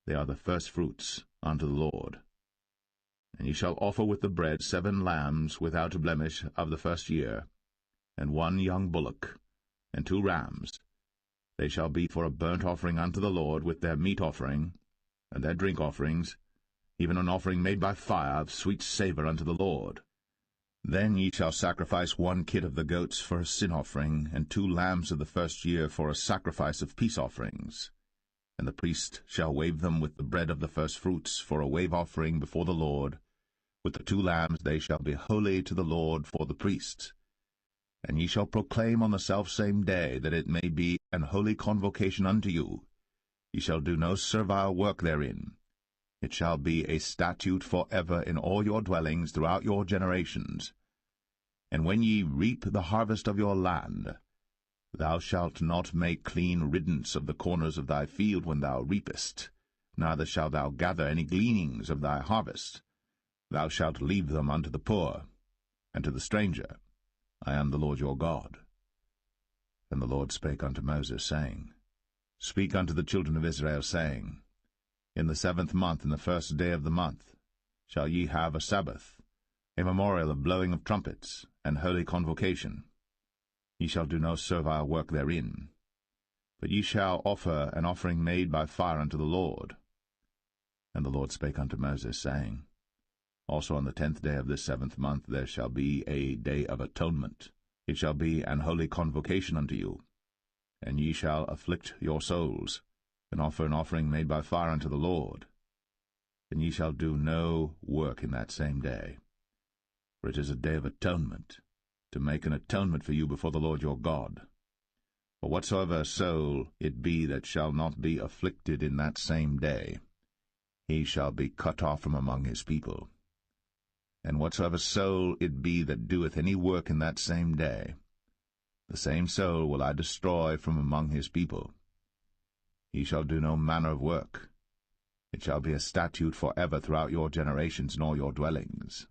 They are the firstfruits unto the Lord. And ye shall offer with the bread 7 lambs without blemish of the 1st year, and 1 young bullock, and 2 rams. They shall be for a burnt offering unto the Lord, with their meat offering, and their drink offerings, even an offering made by fire of sweet savour unto the Lord. Then ye shall sacrifice 1 kid of the goats for a sin offering, and 2 lambs of the 1st year for a sacrifice of peace offerings. And the priest shall wave them with the bread of the firstfruits for a wave offering before the Lord. With the 2 lambs they shall be holy to the Lord for the priests. And ye shall proclaim on the selfsame day that it may be an holy convocation unto you. Ye shall do no servile work therein. It shall be a statute for ever in all your dwellings throughout your generations. And when ye reap the harvest of your land, thou shalt not make clean riddance of the corners of thy field when thou reapest, neither shalt thou gather any gleanings of thy harvest. Thou shalt leave them unto the poor, and to the stranger. I am the Lord your God. And the Lord spake unto Moses, saying, Speak unto the children of Israel, saying, In the 7th month, in the 1st day of the month, shall ye have a Sabbath, a memorial of blowing of trumpets, and holy convocation. Ye shall do no servile work therein. But ye shall offer an offering made by fire unto the Lord. And the Lord spake unto Moses, saying, Also on the 10th day of this 7th month there shall be a day of atonement. It shall be an holy convocation unto you. And ye shall afflict your souls, and offer an offering made by fire unto the Lord. And ye shall do no work in that same day. For it is a day of atonement, to make an atonement for you before the Lord your God. For whatsoever soul it be that shall not be afflicted in that same day, he shall be cut off from among his people. And whatsoever soul it be that doeth any work in that same day, the same soul will I destroy from among his people. He shall do no manner of work. It shall be a statute for ever throughout your generations, nor your dwellings.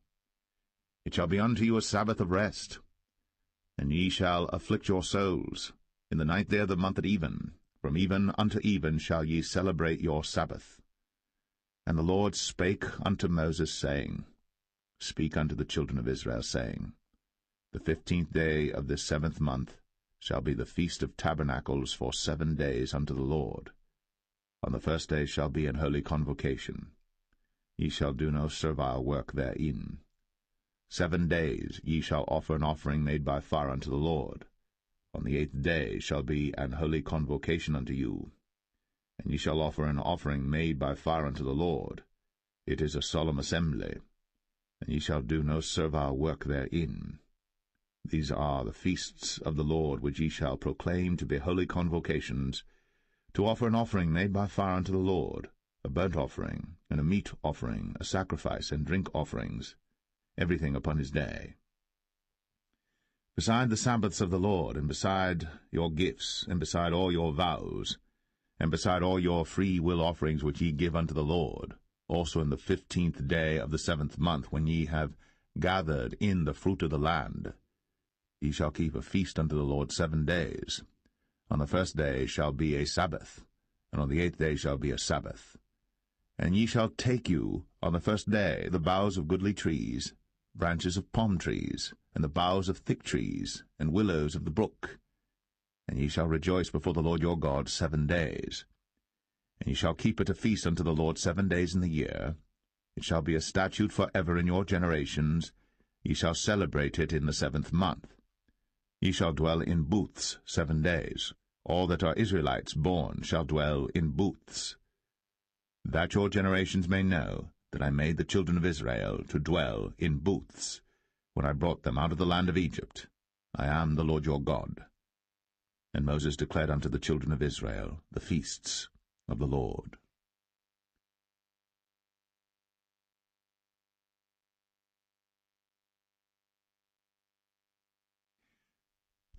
It shall be unto you a Sabbath of rest. And ye shall afflict your souls. In the 9th day of the month at even, from even unto even shall ye celebrate your Sabbath. And the Lord spake unto Moses, saying, Speak unto the children of Israel, saying, The 15th day of this 7th month shall be the feast of tabernacles for 7 days unto the Lord. On the 1st day shall be an holy convocation. Ye shall do no servile work therein. 7 days ye shall offer an offering made by fire unto the Lord. On the 8th day shall be an holy convocation unto you. And ye shall offer an offering made by fire unto the Lord. It is a solemn assembly. And ye shall do no servile work therein. These are the feasts of the Lord which ye shall proclaim to be holy convocations, to offer an offering made by fire unto the Lord, a burnt offering, and a meat offering, a sacrifice, and drink offerings, everything upon his day. Beside the Sabbaths of the Lord, and beside your gifts, and beside all your vows, and beside all your free will offerings which ye give unto the Lord, also in the 15th day of the 7th month, when ye have gathered in the fruit of the land, ye shall keep a feast unto the Lord 7 days. On the 1st day shall be a Sabbath, and on the 8th day shall be a Sabbath. And ye shall take you on the 1st day the boughs of goodly trees, branches of palm trees, and the boughs of thick trees, and willows of the brook. And ye shall rejoice before the Lord your God 7 days. And ye shall keep it a feast unto the Lord 7 days in the year. It shall be a statute for ever in your generations. Ye shall celebrate it in the 7th month. Ye shall dwell in booths 7 days. All that are Israelites born shall dwell in booths. That your generations may know that I made the children of Israel to dwell in booths, when I brought them out of the land of Egypt. I am the Lord your God. And Moses declared unto the children of Israel the feasts of the Lord.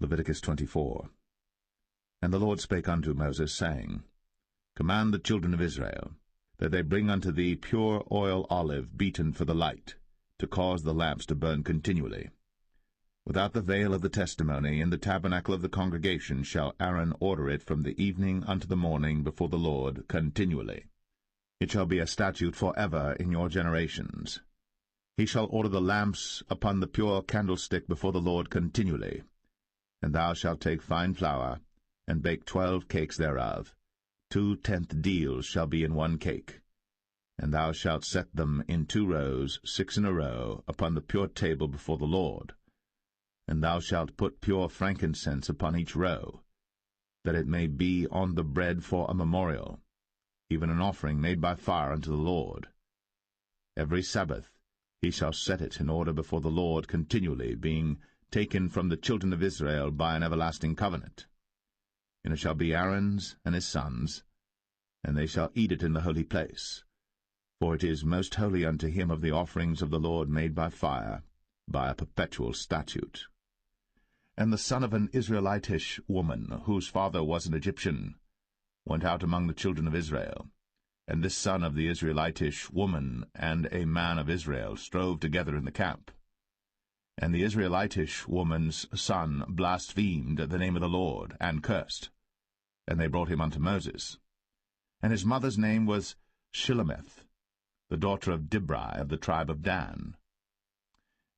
Leviticus 24. And the Lord spake unto Moses, saying, Command the children of Israel, that they bring unto thee pure oil olive beaten for the light, to cause the lamps to burn continually. Without the veil of the testimony, in the tabernacle of the congregation, shall Aaron order it from the evening unto the morning before the Lord continually. It shall be a statute for ever in your generations. He shall order the lamps upon the pure candlestick before the Lord continually. And thou shalt take fine flour, and bake 12 cakes thereof. 2 tenth deals shall be in 1 cake. And thou shalt set them in 2 rows, 6 in a row, upon the pure table before the Lord. And thou shalt put pure frankincense upon each row, that it may be on the bread for a memorial, even an offering made by fire unto the Lord. Every Sabbath he shall set it in order before the Lord continually, being taken from the children of Israel by an everlasting covenant. And it shall be Aaron's and his sons, and they shall eat it in the holy place. For it is most holy unto him of the offerings of the Lord made by fire, by a perpetual statute. And the son of an Israelitish woman, whose father was an Egyptian, went out among the children of Israel. And this son of the Israelitish woman and a man of Israel strove together in the camp. And the Israelitish woman's son blasphemed the name of the Lord, and cursed. And they brought him unto Moses. And his mother's name was Shilemeth, the daughter of Dibri of the tribe of Dan.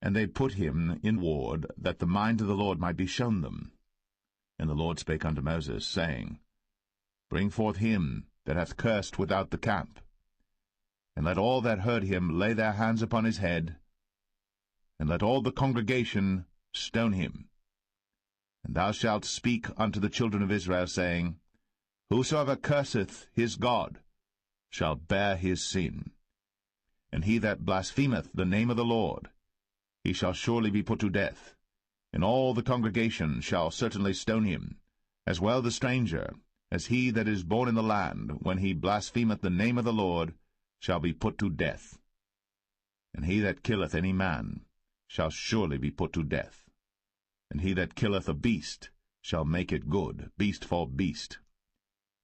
And they put him in ward, that the mind of the Lord might be shown them. And the Lord spake unto Moses, saying, bring forth him that hath cursed without the camp. And let all that heard him lay their hands upon his head, and let all the congregation stone him. And thou shalt speak unto the children of Israel, saying, Whosoever curseth his God shall bear his sin. And he that blasphemeth the name of the Lord, he shall surely be put to death. And all the congregation shall certainly stone him, as well the stranger, as he that is born in the land, when he blasphemeth the name of the Lord, shall be put to death. And he that killeth any man shall surely be put to death. And he that killeth a beast shall make it good, beast for beast.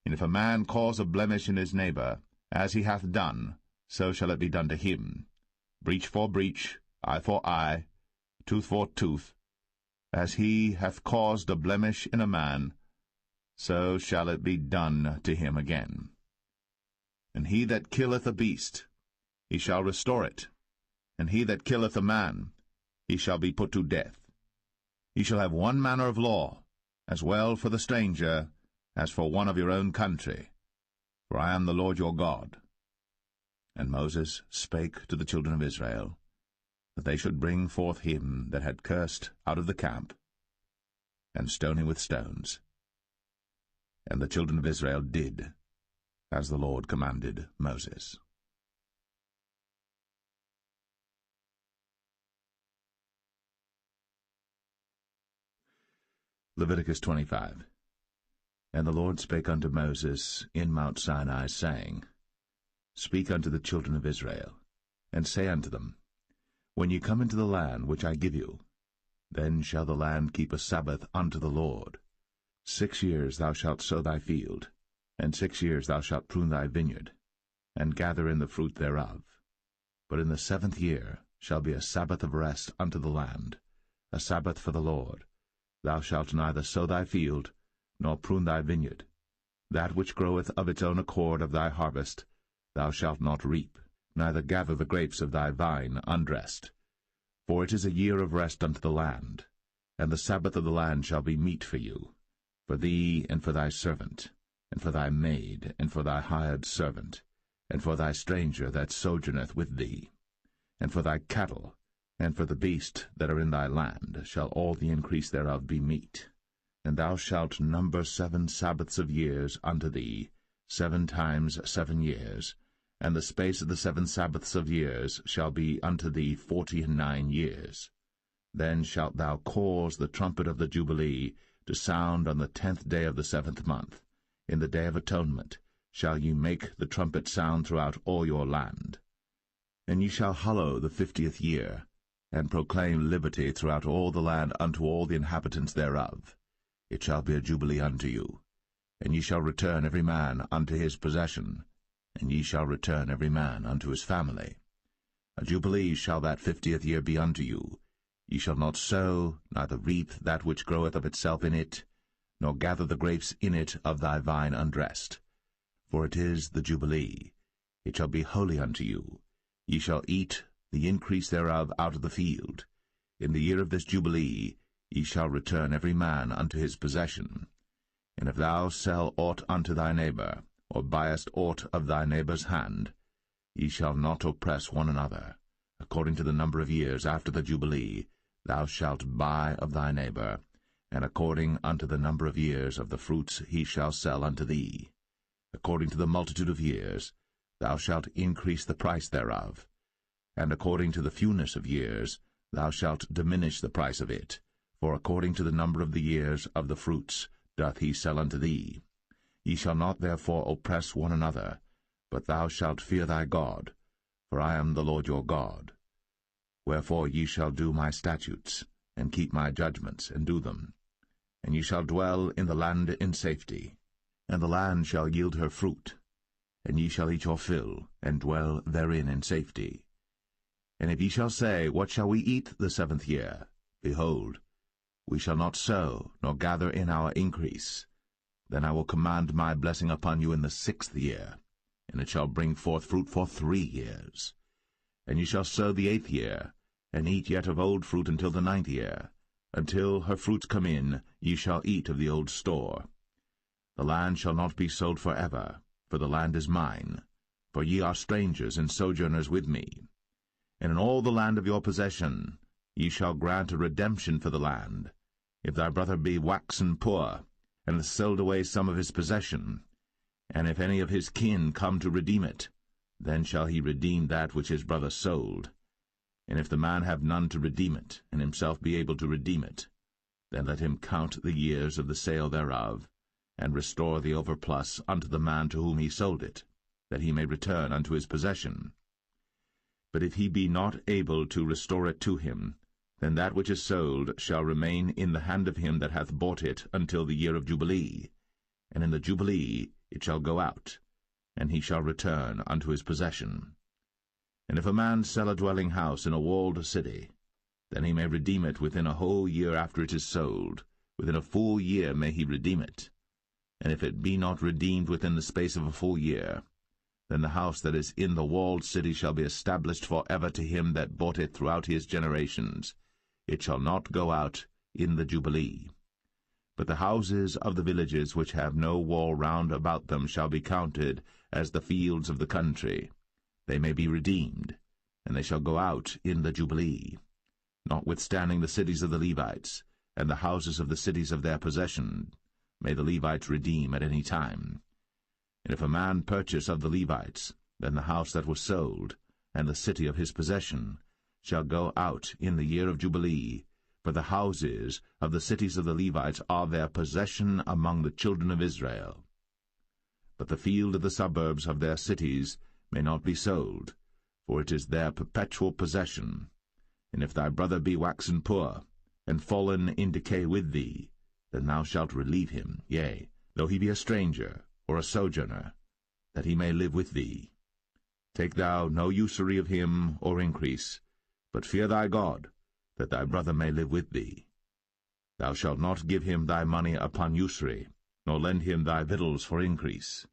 And if a man cause a blemish in his neighbor, as he hath done, so shall it be done to him. Breach for breach, eye for eye, tooth for tooth. As he hath caused a blemish in a man, so shall it be done to him again. And he that killeth a beast, he shall restore it. And he that killeth a man, he shall be put to death. Ye shall have one manner of law, as well for the stranger as for one of your own country. For I am the Lord your God. And Moses spake to the children of Israel, that they should bring forth him that had cursed out of the camp, and stone him with stones. And the children of Israel did as the Lord commanded Moses. Leviticus 25. And the Lord spake unto Moses in Mount Sinai, saying, Speak unto the children of Israel, and say unto them, When ye come into the land which I give you, then shall the land keep a Sabbath unto the Lord. 6 years thou shalt sow thy field, and 6 years thou shalt prune thy vineyard, and gather in the fruit thereof. But in the 7th year shall be a Sabbath of rest unto the land, a Sabbath for the Lord. Thou shalt neither sow thy field, nor prune thy vineyard. That which groweth of its own accord of thy harvest thou shalt not reap, neither gather the grapes of thy vine undressed. For it is a year of rest unto the land, and the Sabbath of the land shall be meat for you, for thee and for thy servant, and for thy maid, and for thy hired servant, and for thy stranger that sojourneth with thee, and for thy cattle, and for the beast that are in thy land, shall all the increase thereof be meat. And thou shalt number 7 Sabbaths of years unto thee, 7 times 7 years, and the space of the 7 Sabbaths of years shall be unto thee 49 years. Then shalt thou cause the trumpet of the Jubilee to sound on the 10th day of the 7th month. In the day of atonement shall ye make the trumpet sound throughout all your land. And ye shall hallow the 50th year, and proclaim liberty throughout all the land unto all the inhabitants thereof. It shall be a jubilee unto you. And ye shall return every man unto his possession, and ye shall return every man unto his family. A jubilee shall that 50th year be unto you. Ye shall not sow, neither reap that which groweth of itself in it, nor gather the grapes in it of thy vine undressed. For it is the jubilee. It shall be holy unto you. Ye shall eat the increase thereof out of the field. In the year of this jubilee ye shall return every man unto his possession. And if thou sell aught unto thy neighbor, or buyest aught of thy neighbor's hand, ye shall not oppress one another. According to the number of years after the jubilee thou shalt buy of thy neighbor, and according unto the number of years of the fruits he shall sell unto thee. According to the multitude of years thou shalt increase the price thereof, and according to the fewness of years thou shalt diminish the price of it, for according to the number of the years of the fruits doth he sell unto thee. Ye shall not therefore oppress one another, but thou shalt fear thy God, for I am the Lord your God. Wherefore ye shall do my statutes, and keep my judgments, and do them. And ye shall dwell in the land in safety, and the land shall yield her fruit, and ye shall eat your fill, and dwell therein in safety. And if ye shall say, What shall we eat the 7th year? Behold, we shall not sow, nor gather in our increase. Then I will command my blessing upon you in the 6th year, and it shall bring forth fruit for 3 years. And ye shall sow the 8th year, and eat yet of old fruit until the 9th year. Until her fruits come in, ye shall eat of the old store. The land shall not be sold forever, for the land is mine, for ye are strangers and sojourners with me. And in all the land of your possession ye shall grant a redemption for the land. If thy brother be waxen poor, and hath sold away some of his possession, and if any of his kin come to redeem it, then shall he redeem that which his brother sold. And if the man have none to redeem it, and himself be able to redeem it, then let him count the years of the sale thereof, and restore the overplus unto the man to whom he sold it, that he may return unto his possession. But if he be not able to restore it to him, then that which is sold shall remain in the hand of him that hath bought it until the year of Jubilee, and in the Jubilee it shall go out, and he shall return unto his possession. And if a man sell a dwelling house in a walled city, then he may redeem it within a whole year after it is sold. Within a full year may he redeem it. And if it be not redeemed within the space of a full year, then the house that is in the walled city shall be established for ever to him that bought it throughout his generations. It shall not go out in the Jubilee. But the houses of the villages which have no wall round about them shall be counted as the fields of the country. They may be redeemed, and they shall go out in the Jubilee. Notwithstanding the cities of the Levites, and the houses of the cities of their possession, may the Levites redeem at any time. And if a man purchase of the Levites, then the house that was sold, and the city of his possession, shall go out in the year of Jubilee, for the houses of the cities of the Levites are their possession among the children of Israel. But the field of the suburbs of their cities may not be sold, for it is their perpetual possession. And if thy brother be waxen poor, and fallen in decay with thee, then thou shalt relieve him, yea, though he be a stranger, or a sojourner, that he may live with thee. Take thou no usury of him, or increase, but fear thy God, that thy brother may live with thee. Thou shalt not give him thy money upon usury, nor lend him thy victuals for increase.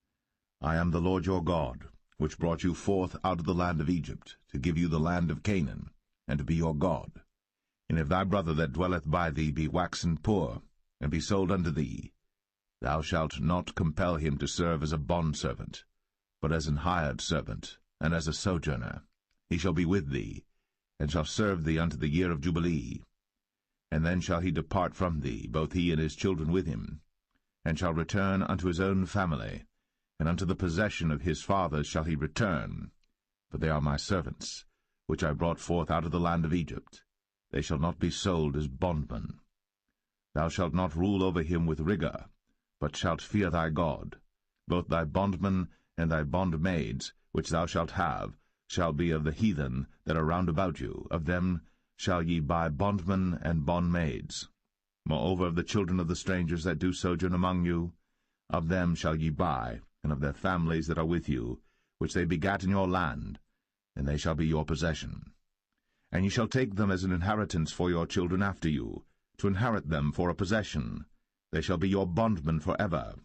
I am the Lord your God, which brought you forth out of the land of Egypt, to give you the land of Canaan, and to be your God. And if thy brother that dwelleth by thee be waxen poor, and be sold unto thee, thou shalt not compel him to serve as a bondservant, but as an hired servant, and as a sojourner. He shall be with thee, and shall serve thee unto the year of Jubilee. And then shall he depart from thee, both he and his children with him, and shall return unto his own family, and unto the possession of his fathers shall he return. For they are my servants, which I brought forth out of the land of Egypt. They shall not be sold as bondmen. Thou shalt not rule over him with rigor, but shalt fear thy God. Both thy bondmen and thy bondmaids, which thou shalt have, shall be of the heathen that are round about you. Of them shall ye buy bondmen and bondmaids. Moreover, of the children of the strangers that do sojourn among you, of them shall ye buy, and of their families that are with you, which they begat in your land, and they shall be your possession. And ye shall take them as an inheritance for your children after you, to inherit them for a possession. They shall be your bondmen for ever.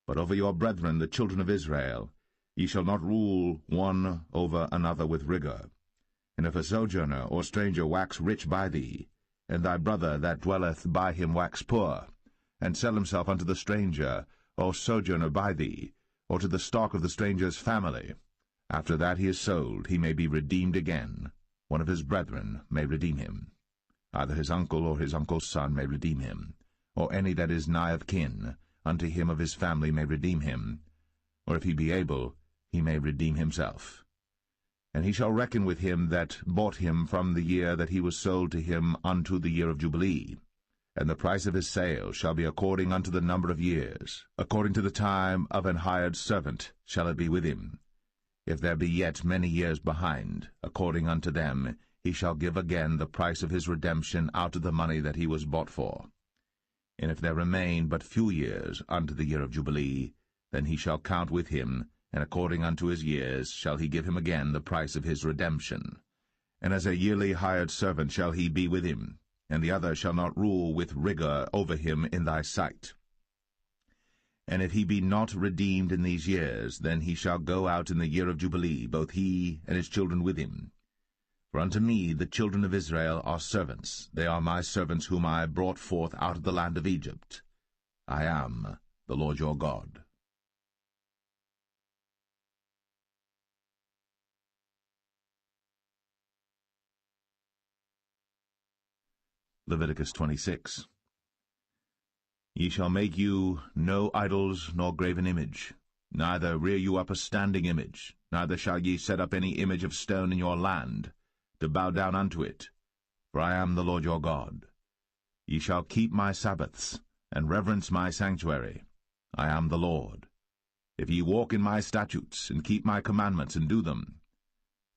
But over your brethren, the children of Israel, ye shall not rule one over another with rigor. And if a sojourner or stranger wax rich by thee, and thy brother that dwelleth by him wax poor, and sell himself unto the stranger or sojourner by thee, or to the stock of the stranger's family, after that he is sold, he may be redeemed again. One of his brethren may redeem him. Either his uncle or his uncle's son may redeem him, or any that is nigh of kin unto him of his family may redeem him, or if he be able, he may redeem himself. And he shall reckon with him that bought him from the year that he was sold to him unto the year of Jubilee. And the price of his sale shall be according unto the number of years. According to the time of an hired servant shall it be with him. If there be yet many years behind, according unto them, he shall give again the price of his redemption out of the money that he was bought for. And if there remain but few years unto the year of Jubilee, then he shall count with him, and according unto his years shall he give him again the price of his redemption. And as a yearly hired servant shall he be with him, and the other shall not rule with rigor over him in thy sight. And if he be not redeemed in these years, then he shall go out in the year of Jubilee, both he and his children with him. For unto me the children of Israel are servants. They are my servants whom I brought forth out of the land of Egypt. I am the Lord your God. Leviticus 26. Ye shall make you no idols nor graven image, neither rear you up a standing image, neither shall ye set up any image of stone in your land, to bow down unto it, for I am the Lord your God. Ye shall keep my Sabbaths, and reverence my sanctuary. I am the Lord. If ye walk in my statutes, and keep my commandments, and do them,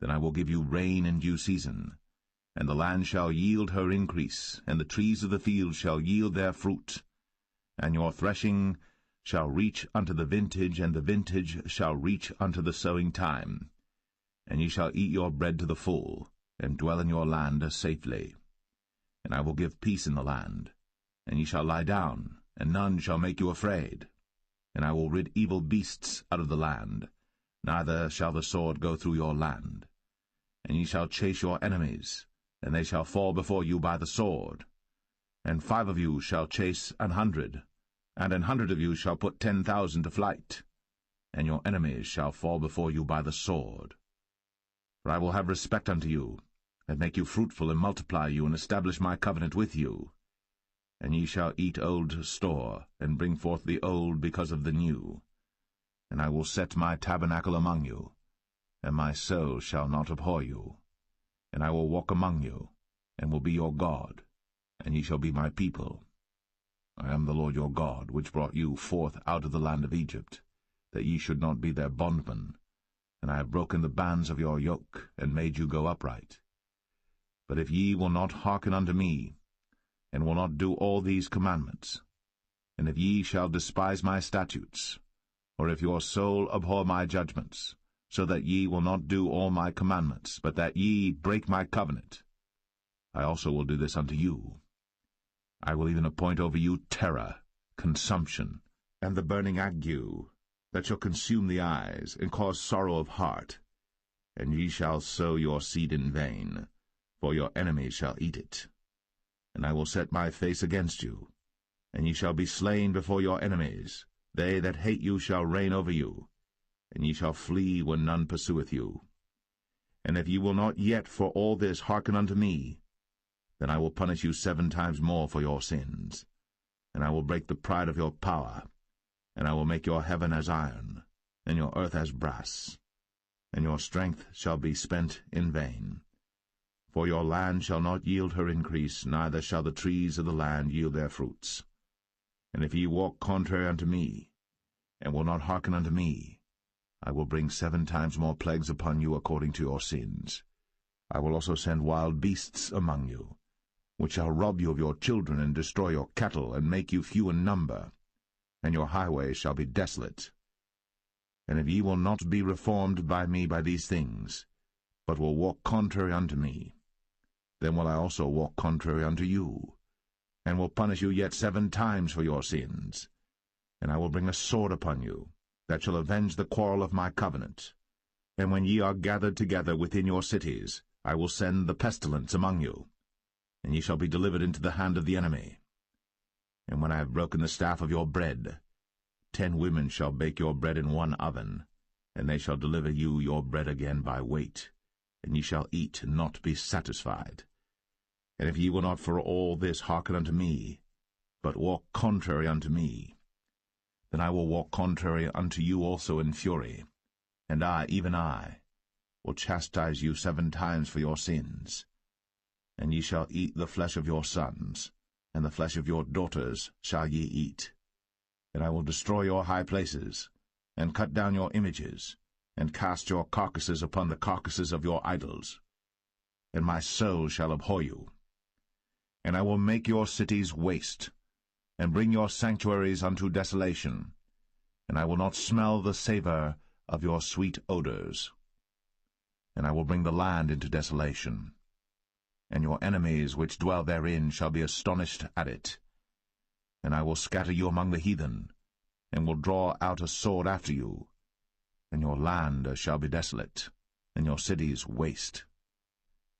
then I will give you rain in due season, and the land shall yield her increase, and the trees of the field shall yield their fruit. And your threshing shall reach unto the vintage, and the vintage shall reach unto the sowing time. And ye shall eat your bread to the full, and dwell in your land safely. And I will give peace in the land, and ye shall lie down, and none shall make you afraid. And I will rid evil beasts out of the land, neither shall the sword go through your land. And ye shall chase your enemies, and they shall fall before you by the sword. And 5 of you shall chase 100, and 100 of you shall put 10,000 to flight. And your enemies shall fall before you by the sword. For I will have respect unto you, and make you fruitful, and multiply you, and establish my covenant with you. And ye shall eat old store, and bring forth the old because of the new. And I will set my tabernacle among you, and my soul shall not abhor you. And I will walk among you, and will be your God, and ye shall be my people. I am the Lord your God, which brought you forth out of the land of Egypt, that ye should not be their bondmen. And I have broken the bands of your yoke, and made you go upright. But if ye will not hearken unto me, and will not do all these commandments, and if ye shall despise my statutes, or if your soul abhor my judgments, so that ye will not do all my commandments, but that ye break my covenant, I also will do this unto you. I will even appoint over you terror, consumption, and the burning ague, that shall consume the eyes, and cause sorrow of heart. And ye shall sow your seed in vain, for your enemies shall eat it. And I will set my face against you, and ye shall be slain before your enemies. They that hate you shall reign over you, and ye shall flee when none pursueth you. And if ye will not yet for all this hearken unto me, then I will punish you 7 times more for your sins. And I will break the pride of your power, and I will make your heaven as iron, and your earth as brass. And your strength shall be spent in vain. For your land shall not yield her increase, neither shall the trees of the land yield their fruits. And if ye walk contrary unto me, and will not hearken unto me, I will bring 7 times more plagues upon you according to your sins. I will also send wild beasts among you, which shall rob you of your children, and destroy your cattle, and make you few in number, and your highways shall be desolate. And if ye will not be reformed by me by these things, but will walk contrary unto me, then will I also walk contrary unto you, and will punish you yet 7 times for your sins. And I will bring a sword upon you, that shall avenge the quarrel of my covenant. And when ye are gathered together within your cities, I will send the pestilence among you, and ye shall be delivered into the hand of the enemy. And when I have broken the staff of your bread, 10 women shall bake your bread in 1 oven, and they shall deliver you your bread again by weight, and ye shall eat and not be satisfied. And if ye will not for all this hearken unto me, but walk contrary unto me, then I will walk contrary unto you also in fury, and I, even I, will chastise you 7 times for your sins. And ye shall eat the flesh of your sons, and the flesh of your daughters shall ye eat. And I will destroy your high places, and cut down your images, and cast your carcasses upon the carcasses of your idols. And my soul shall abhor you. And I will make your cities waste, and bring your sanctuaries unto desolation, and I will not smell the savour of your sweet odours. And I will bring the land into desolation, and your enemies which dwell therein shall be astonished at it. And I will scatter you among the heathen, and will draw out a sword after you, and your land shall be desolate, and your cities waste.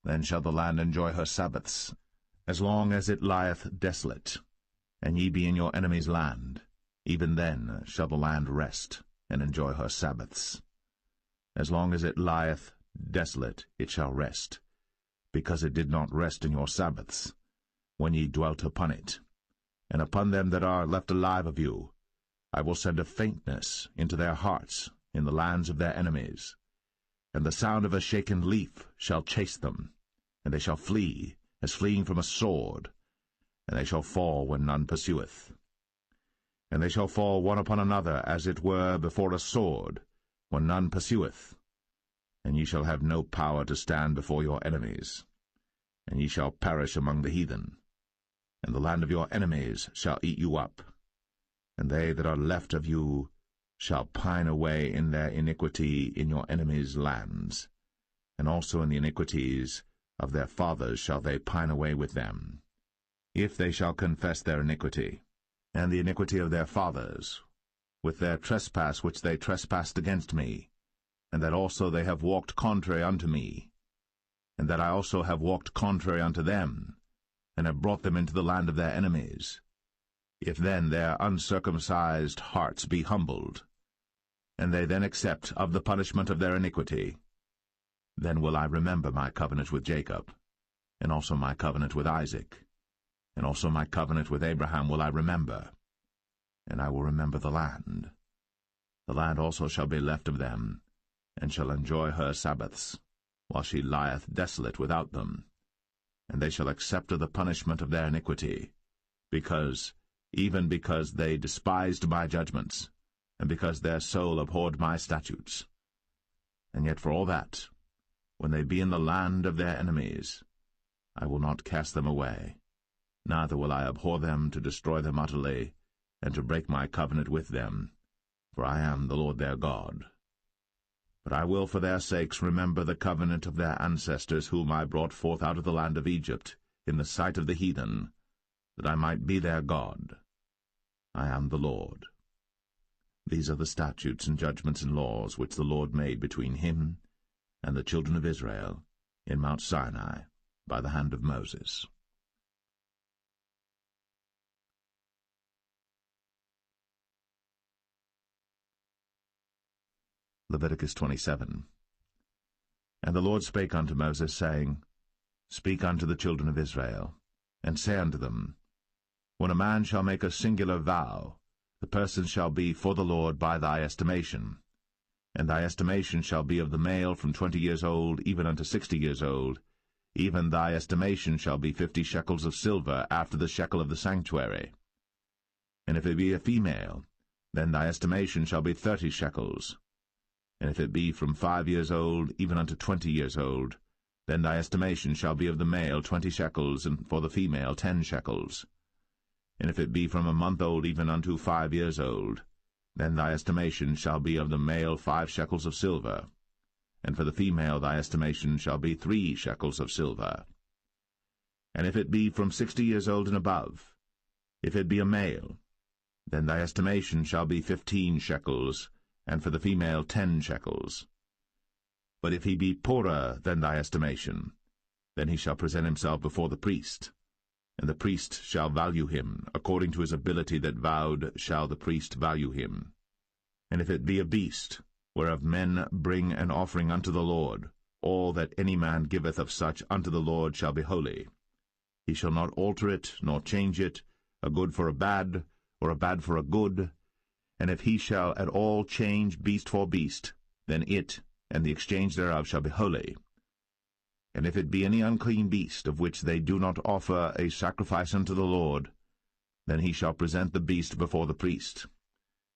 Then shall the land enjoy her Sabbaths, as long as it lieth desolate, and ye be in your enemy's land, even then shall the land rest, and enjoy her Sabbaths. As long as it lieth desolate it shall rest, because it did not rest in your Sabbaths, when ye dwelt upon it. And upon them that are left alive of you I will send a faintness into their hearts in the lands of their enemies, and the sound of a shaken leaf shall chase them, and they shall flee, as fleeing from a sword, and they shall fall when none pursueth. And they shall fall one upon another, as it were before a sword, when none pursueth. And ye shall have no power to stand before your enemies, and ye shall perish among the heathen. And the land of your enemies shall eat you up, and they that are left of you shall pine away in their iniquity in your enemies' lands, and also in the iniquities of their fathers shall they pine away with them, if they shall confess their iniquity, and the iniquity of their fathers, with their trespass which they trespassed against me, and that also they have walked contrary unto me, and that I also have walked contrary unto them, and have brought them into the land of their enemies. If then their uncircumcised hearts be humbled, and they then accept of the punishment of their iniquity, then will I remember my covenant with Jacob, and also my covenant with Isaac, and also my covenant with Abraham will I remember, and I will remember the land. The land also shall be left of them, and shall enjoy her Sabbaths, while she lieth desolate without them. And they shall accept of the punishment of their iniquity, even because they despised my judgments, and because their soul abhorred my statutes. And yet for all that, when they be in the land of their enemies, I will not cast them away, neither will I abhor them to destroy them utterly, and to break my covenant with them, for I am the Lord their God. But I will for their sakes remember the covenant of their ancestors, whom I brought forth out of the land of Egypt, in the sight of the heathen, that I might be their God. I am the Lord. These are the statutes and judgments and laws which the Lord made between him and the children of Israel in Mount Sinai by the hand of Moses. Leviticus 27. And the Lord spake unto Moses, saying, Speak unto the children of Israel, and say unto them, When a man shall make a singular vow, the person shall be for the Lord by thy estimation. And thy estimation shall be of the male from 20 years old even unto 60 years old. Even thy estimation shall be 50 shekels of silver after the shekel of the sanctuary. And if it be a female, then thy estimation shall be 30 shekels. And if it be from 5 years old even unto 20 years old, then thy estimation shall be of the male 20 shekels, and for the female 10 shekels. And if it be from a month old even unto 5 years old, then thy estimation shall be of the male 5 shekels of silver, and for the female thy estimation shall be 3 shekels of silver. And if it be from 60 years old and above, if it be a male, then thy estimation shall be 15 shekels, and for the female 10 shekels. But if he be poorer than thy estimation, then he shall present himself before the priest, and the priest shall value him, according to his ability that vowed shall the priest value him. And if it be a beast, whereof men bring an offering unto the Lord, all that any man giveth of such unto the Lord shall be holy. He shall not alter it, nor change it, a good for a bad, or a bad for a good. And if he shall at all change beast for beast, then it, and the exchange thereof, shall be holy. And if it be any unclean beast, of which they do not offer a sacrifice unto the Lord, then he shall present the beast before the priest.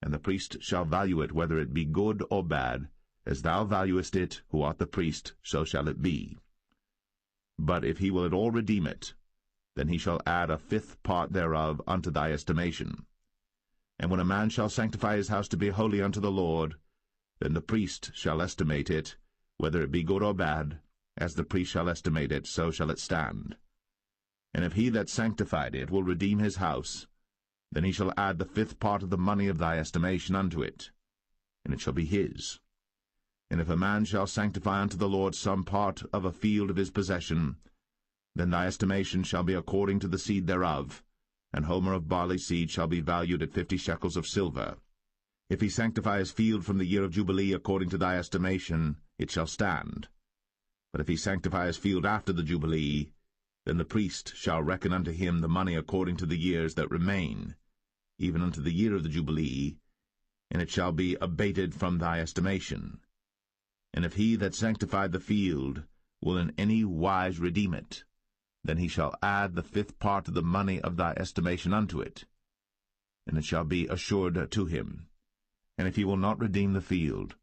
And the priest shall value it, whether it be good or bad, as thou valuest it, who art the priest, so shall it be. But if he will at all redeem it, then he shall add a 5th part thereof unto thy estimation. And when a man shall sanctify his house to be holy unto the Lord, then the priest shall estimate it, whether it be good or bad, as the priest shall estimate it, so shall it stand. And if he that sanctified it will redeem his house, then he shall add the 5th part of the money of thy estimation unto it, and it shall be his. And if a man shall sanctify unto the Lord some part of a field of his possession, then thy estimation shall be according to the seed thereof, An homer of barley seed shall be valued at 50 shekels of silver. If he sanctify his field from the year of Jubilee according to thy estimation, it shall stand. But if he sanctify his field after the Jubilee, then the priest shall reckon unto him the money according to the years that remain, even unto the year of the Jubilee, and it shall be abated from thy estimation. And if he that sanctified the field will in any wise redeem it, then he shall add the 5th part of the money of thy estimation unto it, and it shall be assured to him. And if he will not redeem the field,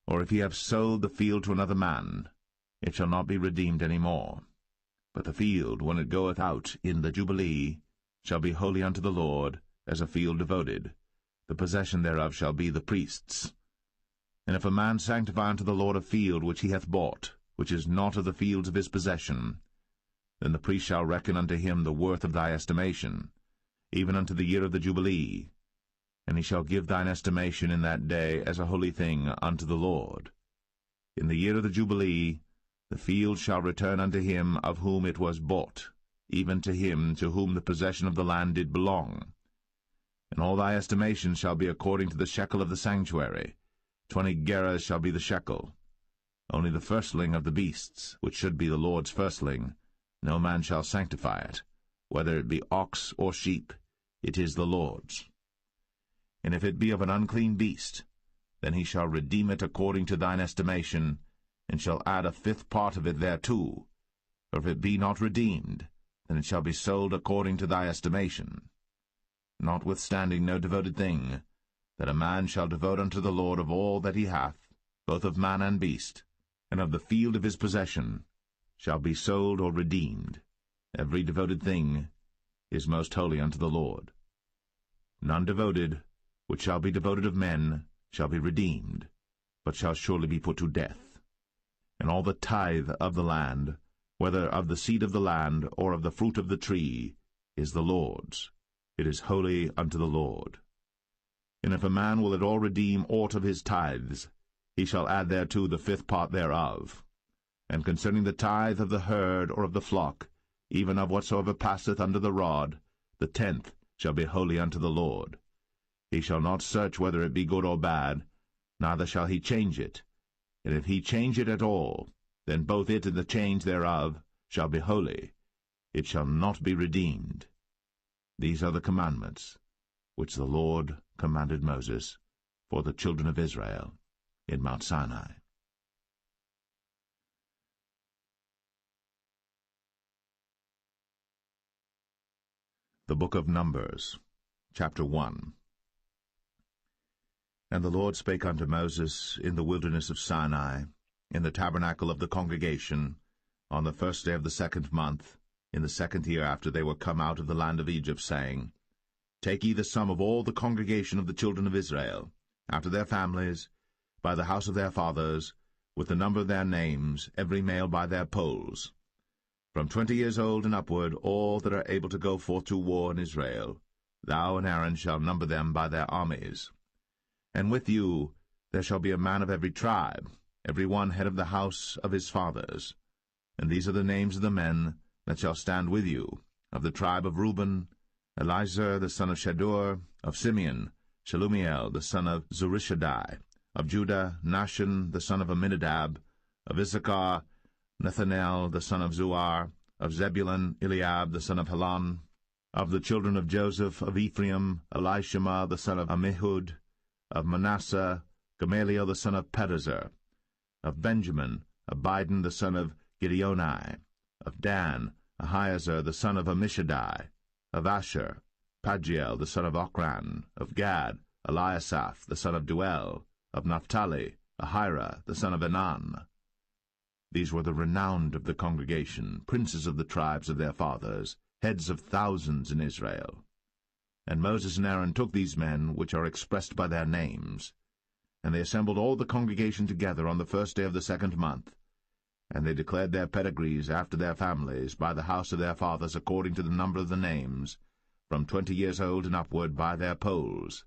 or if he have sold the field to another man, it shall not be redeemed any more. But the field, when it goeth out in the Jubilee, shall be holy unto the Lord, as a field devoted. The possession thereof shall be the priest's. And if a man sanctify unto the Lord a field which he hath bought, which is not of the fields of his possession, then the priest shall reckon unto him the worth of thy estimation, even unto the year of the Jubilee, and he shall give thine estimation in that day as a holy thing unto the Lord. In the year of the Jubilee the field shall return unto him of whom it was bought, even to him to whom the possession of the land did belong. And all thy estimation shall be according to the shekel of the sanctuary. 20 gerahs shall be the shekel. Only the firstling of the beasts, which should be the Lord's firstling, no man shall sanctify it, whether it be ox or sheep, it is the Lord's. And if it be of an unclean beast, then he shall redeem it according to thine estimation, and shall add a 5th part of it thereto. Or if it be not redeemed, then it shall be sold according to thy estimation. Notwithstanding no devoted thing, that a man shall devote unto the Lord of all that he hath, both of man and beast, and of the field of his possession, shall be sold or redeemed. Every devoted thing is most holy unto the Lord. None devoted, which shall be devoted of men, shall be redeemed, but shall surely be put to death. And all the tithe of the land, whether of the seed of the land or of the fruit of the tree, is the Lord's. It is holy unto the Lord. And if a man will at all redeem aught of his tithes, he shall add thereto the 5th part thereof. And concerning the tithe of the herd or of the flock, even of whatsoever passeth under the rod, the 10th shall be holy unto the Lord. He shall not search whether it be good or bad, neither shall he change it. And if he change it at all, then both it and the change thereof shall be holy. It shall not be redeemed. These are the commandments which the Lord commanded Moses for the children of Israel in Mount Sinai. The Book of Numbers, chapter 1. And the Lord spake unto Moses in the wilderness of Sinai, in the tabernacle of the congregation, on the 1st day of the 2nd month, in the 2nd year after they were come out of the land of Egypt, saying, Take ye the sum of all the congregation of the children of Israel, after their families, by the house of their fathers, with the number of their names, every male by their polls. From 20 years old and upward, all that are able to go forth to war in Israel, thou and Aaron shall number them by their armies. And with you there shall be a man of every tribe, every one head of the house of his fathers. And these are the names of the men that shall stand with you. Of the tribe of Reuben, Elizur the son of Shadur; of Simeon, Shelumiel the son of Zurishaddai; of Judah, Nahshon the son of Amminadab; of Issachar, Nethanel the son of Zuar; of Zebulun, Eliab the son of Helon; of the children of Joseph; of Ephraim, Elishama the son of Ammihud; of Manasseh, Gamaliel the son of Pedazur; of Benjamin, Abidan the son of Gideoni; of Dan, Ahiezer the son of Ammishaddai; of Asher, Pagiel the son of Ochran; of Gad, Eliasaph the son of Duel; of Naphtali, Ahira the son of Enan. These were the renowned of the congregation, princes of the tribes of their fathers, heads of thousands in Israel. And Moses and Aaron took these men, which are expressed by their names, and they assembled all the congregation together on the 1st day of the 2nd month, and they declared their pedigrees after their families, by the house of their fathers, according to the number of the names, from 20 years old and upward, by their polls.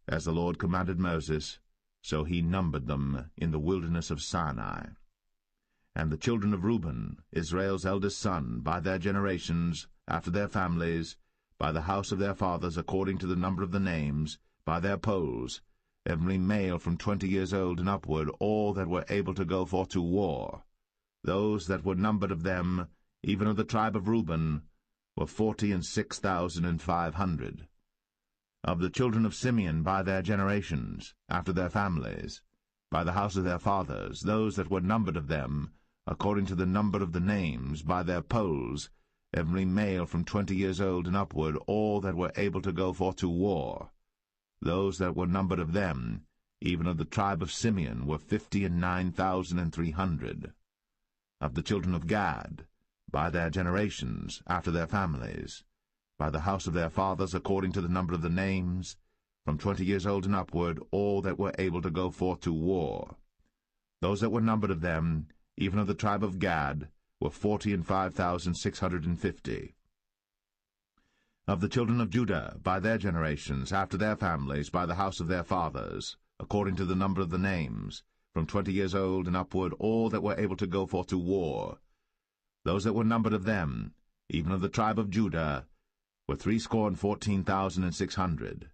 As the Lord commanded Moses, so he numbered them in the wilderness of Sinai. And the children of Reuben, Israel's eldest son, by their generations, after their families, by the house of their fathers, according to the number of the names, by their polls, every male from 20 years old and upward, all that were able to go forth to war. Those that were numbered of them, even of the tribe of Reuben, were 46,500. Of the children of Simeon by their generations, after their families, by the house of their fathers, those that were numbered of them, according to the number of the names, by their polls, every male from 20 years old and upward, all that were able to go forth to war. Those that were numbered of them, even of the tribe of Simeon, were 59,300. Of the children of Gad, by their generations, after their families, by the house of their fathers, according to the number of the names, from 20 years old and upward, all that were able to go forth to war. Those that were numbered of them, even of the tribe of Gad, were 45,650. Of the children of Judah, by their generations, after their families, by the house of their fathers, according to the number of the names, from 20 years old and upward, all that were able to go forth to war. Those that were numbered of them, even of the tribe of Judah, were 314,600.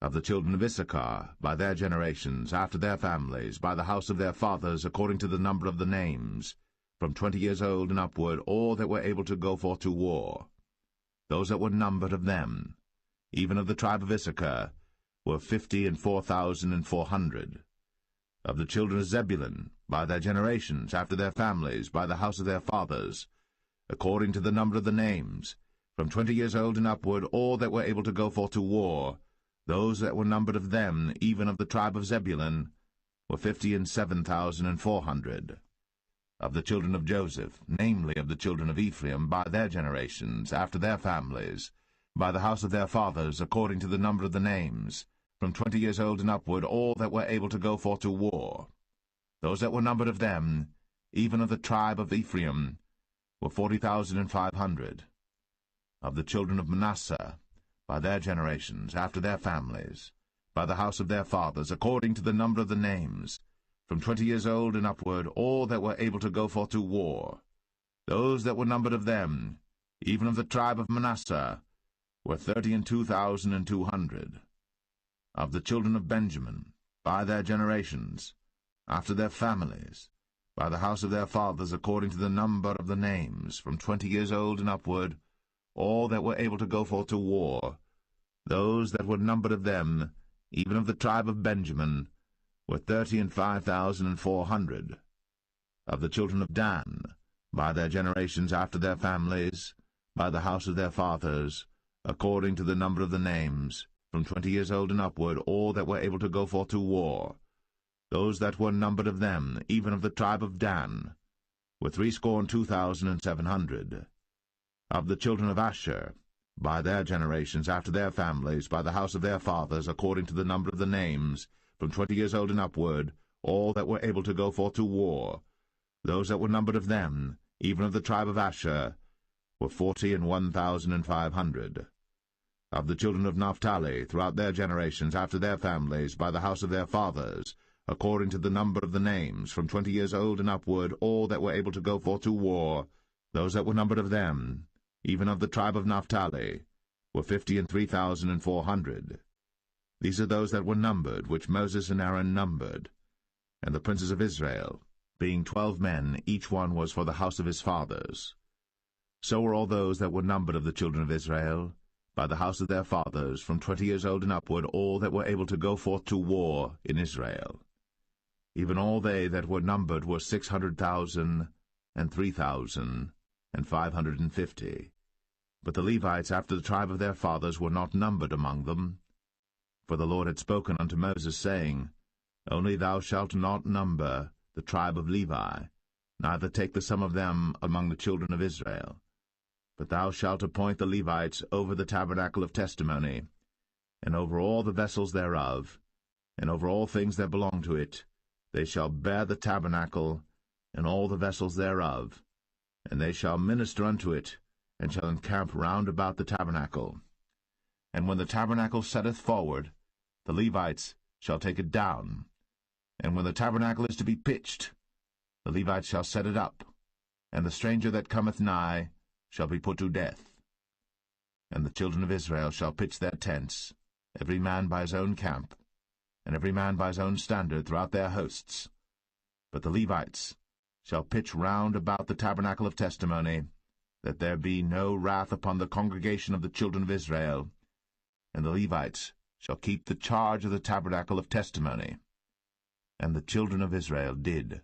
Of the children of Issachar, by their generations, after their families, by the house of their fathers, according to the number of the names, from 20 years old and upward, all that were able to go forth to war. Those that were numbered of them, even of the tribe of Issachar, were 54,400. Of the children of Zebulun, by their generations, after their families, by the house of their fathers, according to the number of the names, from 20 years old and upward, all that were able to go forth to war, those that were numbered of them, even of the tribe of Zebulun, were 57,400. Of the children of Joseph, namely of the children of Ephraim, by their generations, after their families, by the house of their fathers, according to the number of the names, from 20 years old and upward, all that were able to go forth to war. Those that were numbered of them, even of the tribe of Ephraim, were 40,500. Of the children of Manasseh, by their generations, after their families, by the house of their fathers, according to the number of the names, from 20 years old and upward, all that were able to go forth to war. Those that were numbered of them, even of the tribe of Manasseh, were 32,200. Of the children of Benjamin, by their generations, after their families, by the house of their fathers, according to the number of the names, from 20 years old and upward, all that were able to go forth to war, those that were numbered of them, even of the tribe of Benjamin, were 35,400. Of the children of Dan, by their generations, after their families, by the house of their fathers, according to the number of the names, from 20 years old and upward, all that were able to go forth to war, those that were numbered of them, even of the tribe of Dan, were 62,700. Of the children of Asher, by their generations, after their families, by the house of their fathers, according to the number of the names, from 20 years old and upward, all that were able to go forth to war, those that were numbered of them, even of the tribe of Asher, were 41,500. Of the children of Naphtali, throughout their generations, after their families, by the house of their fathers, according to the number of the names, from 20 years old and upward, all that were able to go forth to war, those that were numbered of them, even of the tribe of Naphtali, were 53,400. These are those that were numbered, which Moses and Aaron numbered. And the princes of Israel, being 12 men, each one was for the house of his fathers. So were all those that were numbered of the children of Israel, by the house of their fathers, from 20 years old and upward, all that were able to go forth to war in Israel. Even all they that were numbered were 600,000 and 3,550. But the Levites after the tribe of their fathers were not numbered among them. For the Lord had spoken unto Moses, saying, Only thou shalt not number the tribe of Levi, neither take the sum of them among the children of Israel. But thou shalt appoint the Levites over the tabernacle of testimony, and over all the vessels thereof, and over all things that belong to it. They shall bear the tabernacle, and all the vessels thereof, and they shall minister unto it, and shall encamp round about the tabernacle. And when the tabernacle setteth forward, the Levites shall take it down. And when the tabernacle is to be pitched, the Levites shall set it up, and the stranger that cometh nigh shall be put to death. And the children of Israel shall pitch their tents, every man by his own camp, and every man by his own standard throughout their hosts. But the Levites shall pitch round about the tabernacle of testimony, that there be no wrath upon the congregation of the children of Israel. And the Levites shall keep the charge of the tabernacle of testimony. And the children of Israel did,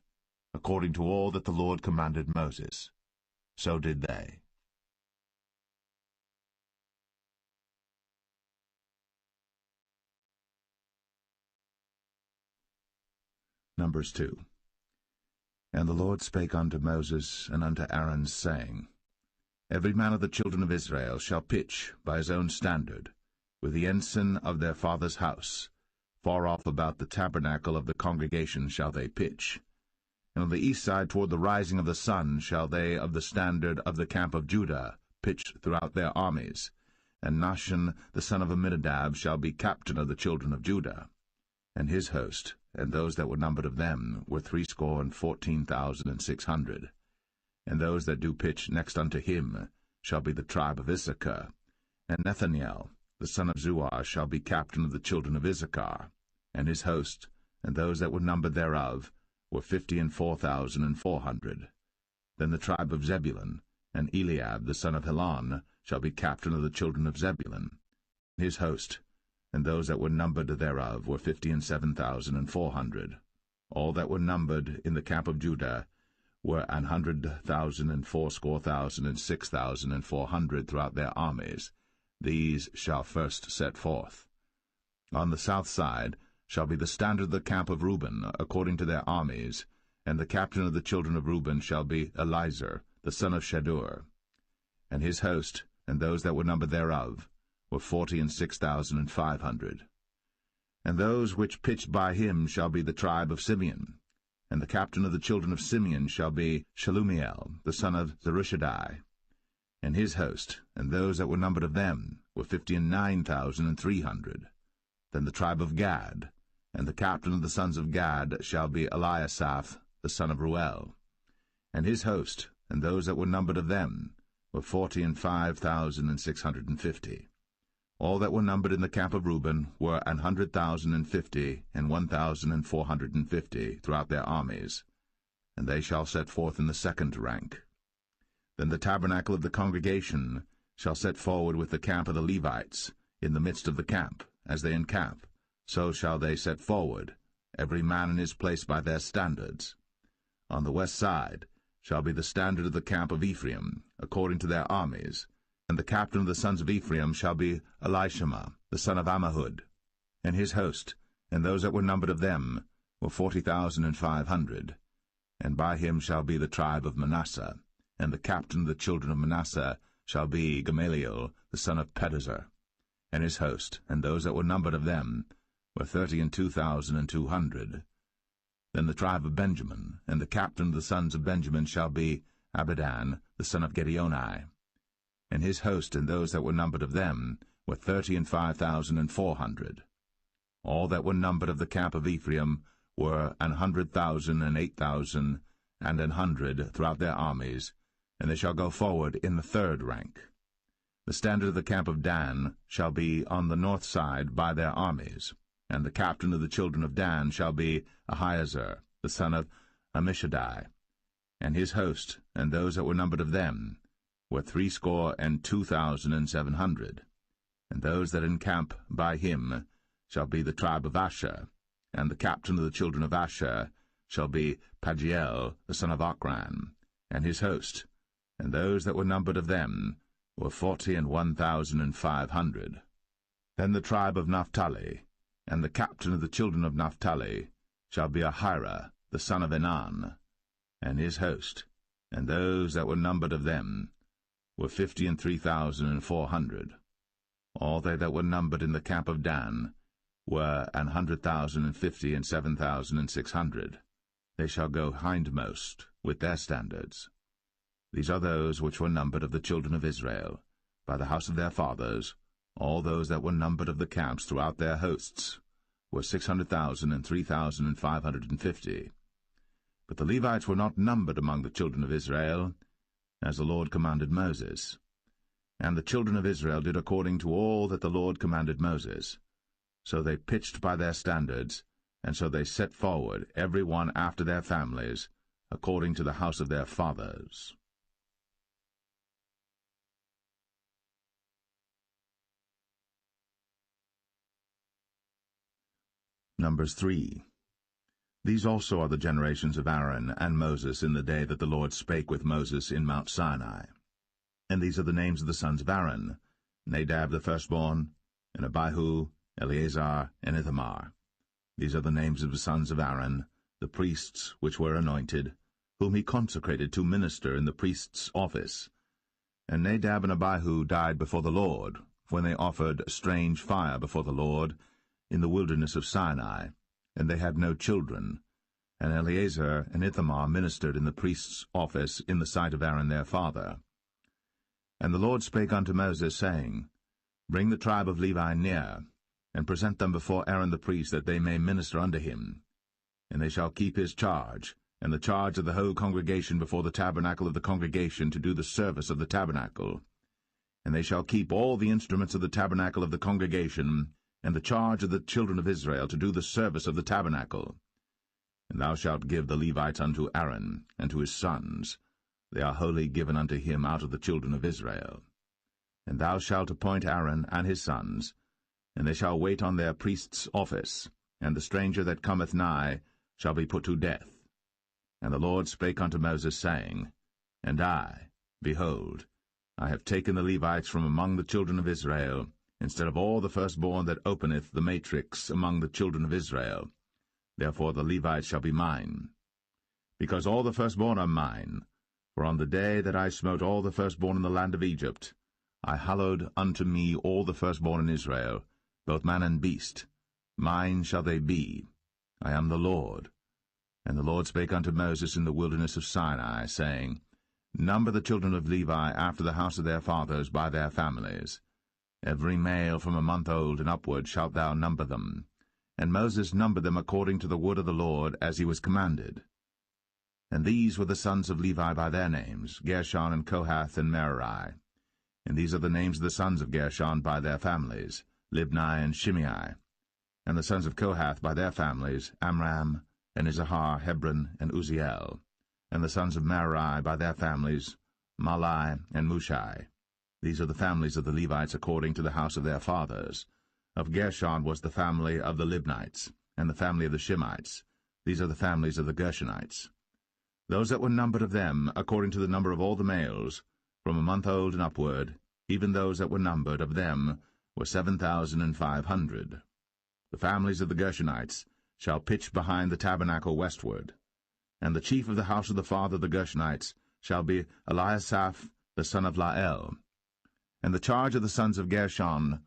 according to all that the Lord commanded Moses. So did they. Numbers 2. And the Lord spake unto Moses and unto Aaron, saying, Every man of the children of Israel shall pitch by his own standard, with the ensign of their father's house. Far off about the tabernacle of the congregation shall they pitch. And on the east side toward the rising of the sun shall they of the standard of the camp of Judah pitch throughout their armies. And Nahshon the son of Amminadab shall be captain of the children of Judah. And his host, and those that were numbered of them, were 614,600. And those that do pitch next unto him shall be the tribe of Issachar. And Nethaniel the son of Zuar shall be captain of the children of Issachar. And his host, and those that were numbered thereof, were 54,400. Then the tribe of Zebulun, and Eliab the son of Helon, shall be captain of the children of Zebulun. His host, and those that were numbered thereof, were 57,400. All that were numbered in the camp of Judah were 100,000 and 6,400 throughout their armies. These shall first set forth. On the south side shall be the standard of the camp of Reuben, according to their armies, and the captain of the children of Reuben shall be Elizur, the son of Shadur. And his host, and those that were numbered thereof, were 46,500. And those which pitched by him shall be the tribe of Simeon. And the captain of the children of Simeon shall be Shelumiel, the son of Zerushadai. And his host, and those that were numbered of them, were 59,300. Then the tribe of Gad, and the captain of the sons of Gad shall be Eliasaph, the son of Ruel. And his host, and those that were numbered of them, were 45,650. All that were numbered in the camp of Reuben were 100,050 and 1,450 throughout their armies, and they shall set forth in the second rank. Then the tabernacle of the congregation shall set forward with the camp of the Levites, in the midst of the camp, as they encamp, so shall they set forward, every man in his place by their standards. On the west side shall be the standard of the camp of Ephraim, according to their armies, and the captain of the sons of Ephraim shall be Elishama, the son of Ammihud. And his host, and those that were numbered of them, were 40,500. And by him shall be the tribe of Manasseh, and the captain of the children of Manasseh shall be Gamaliel, the son of Pedazur. And his host, and those that were numbered of them, were 32,200. Then the tribe of Benjamin, and the captain of the sons of Benjamin shall be Abidan, the son of Gideoni. And his host, and those that were numbered of them, were 35,400. All that were numbered of the camp of Ephraim were 100,000 and 8,000 and 100 throughout their armies, and they shall go forward in the third rank. The standard of the camp of Dan shall be on the north side by their armies, and the captain of the children of Dan shall be Ahiezer, the son of Ammishaddai. And his host, and those that were numbered of them, were 62,700. And those that encamp by him shall be the tribe of Asher, and the captain of the children of Asher shall be Pagiel, the son of Ochran, and his host, and those that were numbered of them were 41,500. Then the tribe of Naphtali, and the captain of the children of Naphtali shall be Ahira, the son of Enan, and his host, and those that were numbered of them were 53,400. All they that were numbered in the camp of Dan were 100,050 and 7,600. They shall go hindmost with their standards. These are those which were numbered of the children of Israel, by the house of their fathers. All those that were numbered of the camps throughout their hosts were 600,000 and 3,550. But the Levites were not numbered among the children of Israel, as the Lord commanded Moses. And the children of Israel did according to all that the Lord commanded Moses. So they pitched by their standards, and so they set forward, every one after their families, according to the house of their fathers. Numbers 3. These also are the generations of Aaron and Moses in the day that the Lord spake with Moses in Mount Sinai. And these are the names of the sons of Aaron, Nadab the firstborn, and Abihu, Eleazar, and Ithamar. These are the names of the sons of Aaron, the priests which were anointed, whom he consecrated to minister in the priest's office. And Nadab and Abihu died before the Lord, when they offered strange fire before the Lord in the wilderness of Sinai, and they had no children. And Eleazar and Ithamar ministered in the priest's office in the sight of Aaron their father. And the Lord spake unto Moses, saying, Bring the tribe of Levi near, and present them before Aaron the priest, that they may minister unto him. And they shall keep his charge, and the charge of the whole congregation before the tabernacle of the congregation, to do the service of the tabernacle. And they shall keep all the instruments of the tabernacle of the congregation, and the charge of the children of Israel, to do the service of the tabernacle. And thou shalt give the Levites unto Aaron, and to his sons. They are wholly given unto him out of the children of Israel. And thou shalt appoint Aaron and his sons, and they shall wait on their priest's office, and the stranger that cometh nigh shall be put to death. And the Lord spake unto Moses, saying, And I, behold, I have taken the Levites from among the children of Israel, instead of all the firstborn that openeth the matrix among the children of Israel. Therefore the Levites shall be mine. Because all the firstborn are mine, for on the day that I smote all the firstborn in the land of Egypt, I hallowed unto me all the firstborn in Israel, both man and beast. Mine shall they be. I am the Lord. And the Lord spake unto Moses in the wilderness of Sinai, saying, Number the children of Levi after the house of their fathers by their families. Every male from a month old and upward shalt thou number them. And Moses numbered them according to the word of the Lord, as he was commanded. And these were the sons of Levi by their names, Gershon and Kohath and Merari. And these are the names of the sons of Gershon by their families, Libni and Shimei. And the sons of Kohath by their families, Amram, and Izahar, Hebron, and Uzziel. And the sons of Merari by their families, Mahli and Mushai. These are the families of the Levites according to the house of their fathers. Of Gershon was the family of the Libnites, and the family of the Shimites. These are the families of the Gershonites. Those that were numbered of them, according to the number of all the males, from a month old and upward, even those that were numbered of them, were 7,500. The families of the Gershonites shall pitch behind the tabernacle westward. And the chief of the house of the father of the Gershonites shall be Eliasaph the son of Lael. And the charge of the sons of Gershon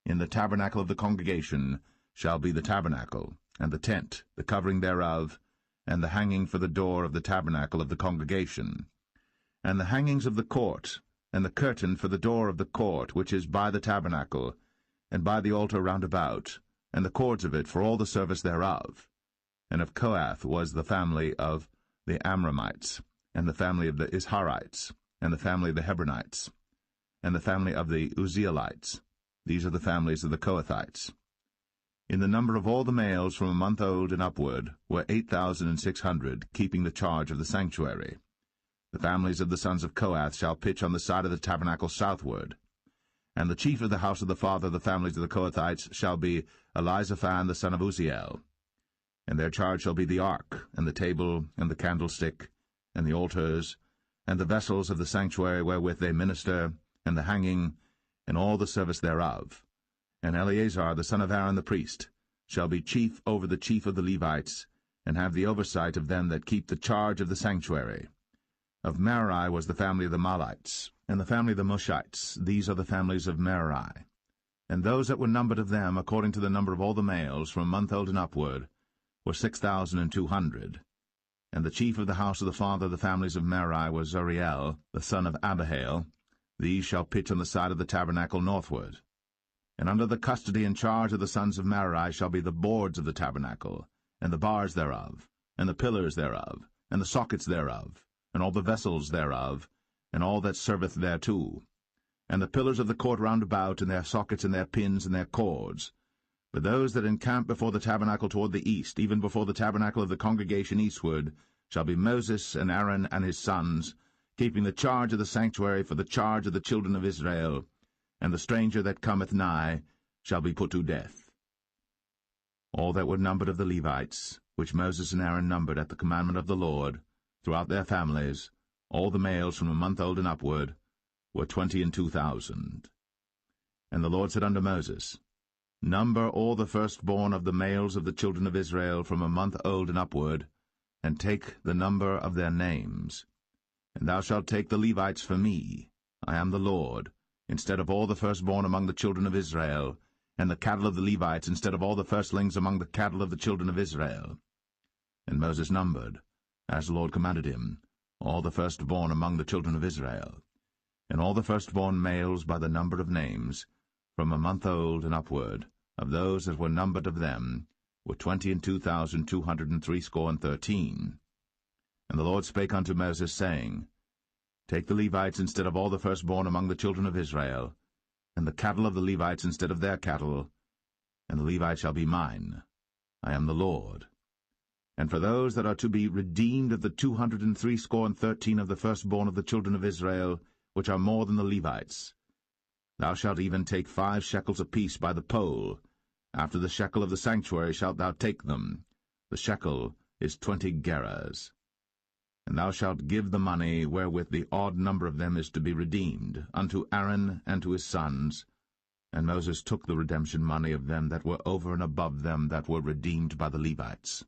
in the tabernacle of the congregation shall be the tabernacle, and the tent, the covering thereof, and the hanging for the door of the tabernacle of the congregation, and the hangings of the court, and the curtain for the door of the court which is by the tabernacle, and by the altar round about, and the cords of it for all the service thereof. And of Kohath was the family of the Amramites, and the family of the Isharites, and the family of the Hebronites, and the family of the Uzzielites. These are the families of the Kohathites. In the number of all the males from a month old and upward were 8,600, keeping the charge of the sanctuary. The families of the sons of Kohath shall pitch on the side of the tabernacle southward. And the chief of the house of the father of the families of the Kohathites shall be Elizaphan the son of Uzziel. And their charge shall be the ark, and the table, and the candlestick, and the altars, and the vessels of the sanctuary wherewith they minister, and the hanging, and all the service thereof. And Eleazar the son of Aaron the priest shall be chief over the chief of the Levites, and have the oversight of them that keep the charge of the sanctuary. Of Merari was the family of the Mahlites, and the family of the Mushites. These are the families of Merari. And those that were numbered of them, according to the number of all the males, from a month old and upward, were 6,200. And the chief of the house of the father of the families of Merari was Zuriel, the son of Abihail. These shall pitch on the side of the tabernacle northward. And under the custody and charge of the sons of Merari shall be the boards of the tabernacle, and the bars thereof, and the pillars thereof, and the sockets thereof, and all the vessels thereof, and all that serveth thereto. and the pillars of the court round about, and their sockets, and their pins, and their cords. But those that encamp before the tabernacle toward the east, even before the tabernacle of the congregation eastward, shall be Moses and Aaron and his sons, keeping the charge of the sanctuary for the charge of the children of Israel, and the stranger that cometh nigh shall be put to death. All that were numbered of the Levites, which Moses and Aaron numbered at the commandment of the Lord, throughout their families, all the males from a month old and upward, were 22,000. And the Lord said unto Moses, Number all the firstborn of the males of the children of Israel from a month old and upward, and take the number of their names. And thou shalt take the Levites for me, I am the Lord, instead of all the firstborn among the children of Israel, and the cattle of the Levites instead of all the firstlings among the cattle of the children of Israel. And Moses numbered, as the Lord commanded him, all the firstborn among the children of Israel, and all the firstborn males by the number of names, from a month old and upward, of those that were numbered of them, were 22,213. And the Lord spake unto Moses, saying, Take the Levites instead of all the firstborn among the children of Israel, and the cattle of the Levites instead of their cattle, and the Levites shall be mine. I am the Lord. And for those that are to be redeemed of the 213 of the firstborn of the children of Israel, which are more than the Levites, thou shalt even take 5 shekels apiece by the poll. After the shekel of the sanctuary shalt thou take them. The shekel is 20 gerahs. And thou shalt give the money wherewith the odd number of them is to be redeemed, unto Aaron and to his sons. And Moses took the redemption money of them that were over and above them that were redeemed by the Levites.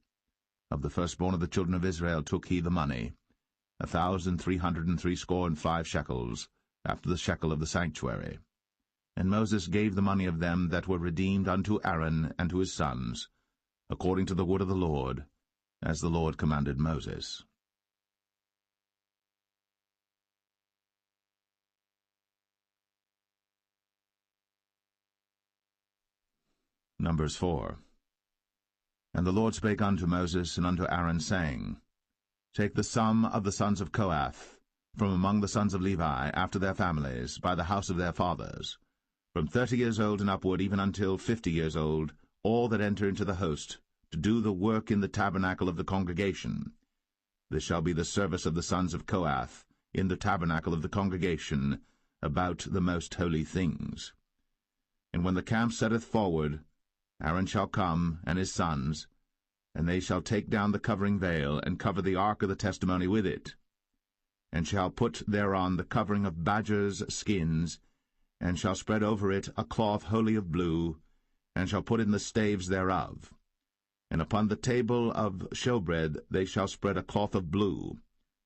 Of the firstborn of the children of Israel took he the money, 1,365 shekels, after the shekel of the sanctuary. And Moses gave the money of them that were redeemed unto Aaron and to his sons, according to the word of the Lord, as the Lord commanded Moses. Numbers 4. And the Lord spake unto Moses and unto Aaron, saying, Take the sum of the sons of Kohath, from among the sons of Levi, after their families, by the house of their fathers, from 30 years old and upward, even until 50 years old, all that enter into the host, to do the work in the tabernacle of the congregation. This shall be the service of the sons of Kohath, in the tabernacle of the congregation, about the most holy things. And when the camp setteth forward, Aaron shall come, and his sons, and they shall take down the covering veil, and cover the ark of the testimony with it, and shall put thereon the covering of badgers' skins, and shall spread over it a cloth wholly of blue, and shall put in the staves thereof. And upon the table of showbread they shall spread a cloth of blue,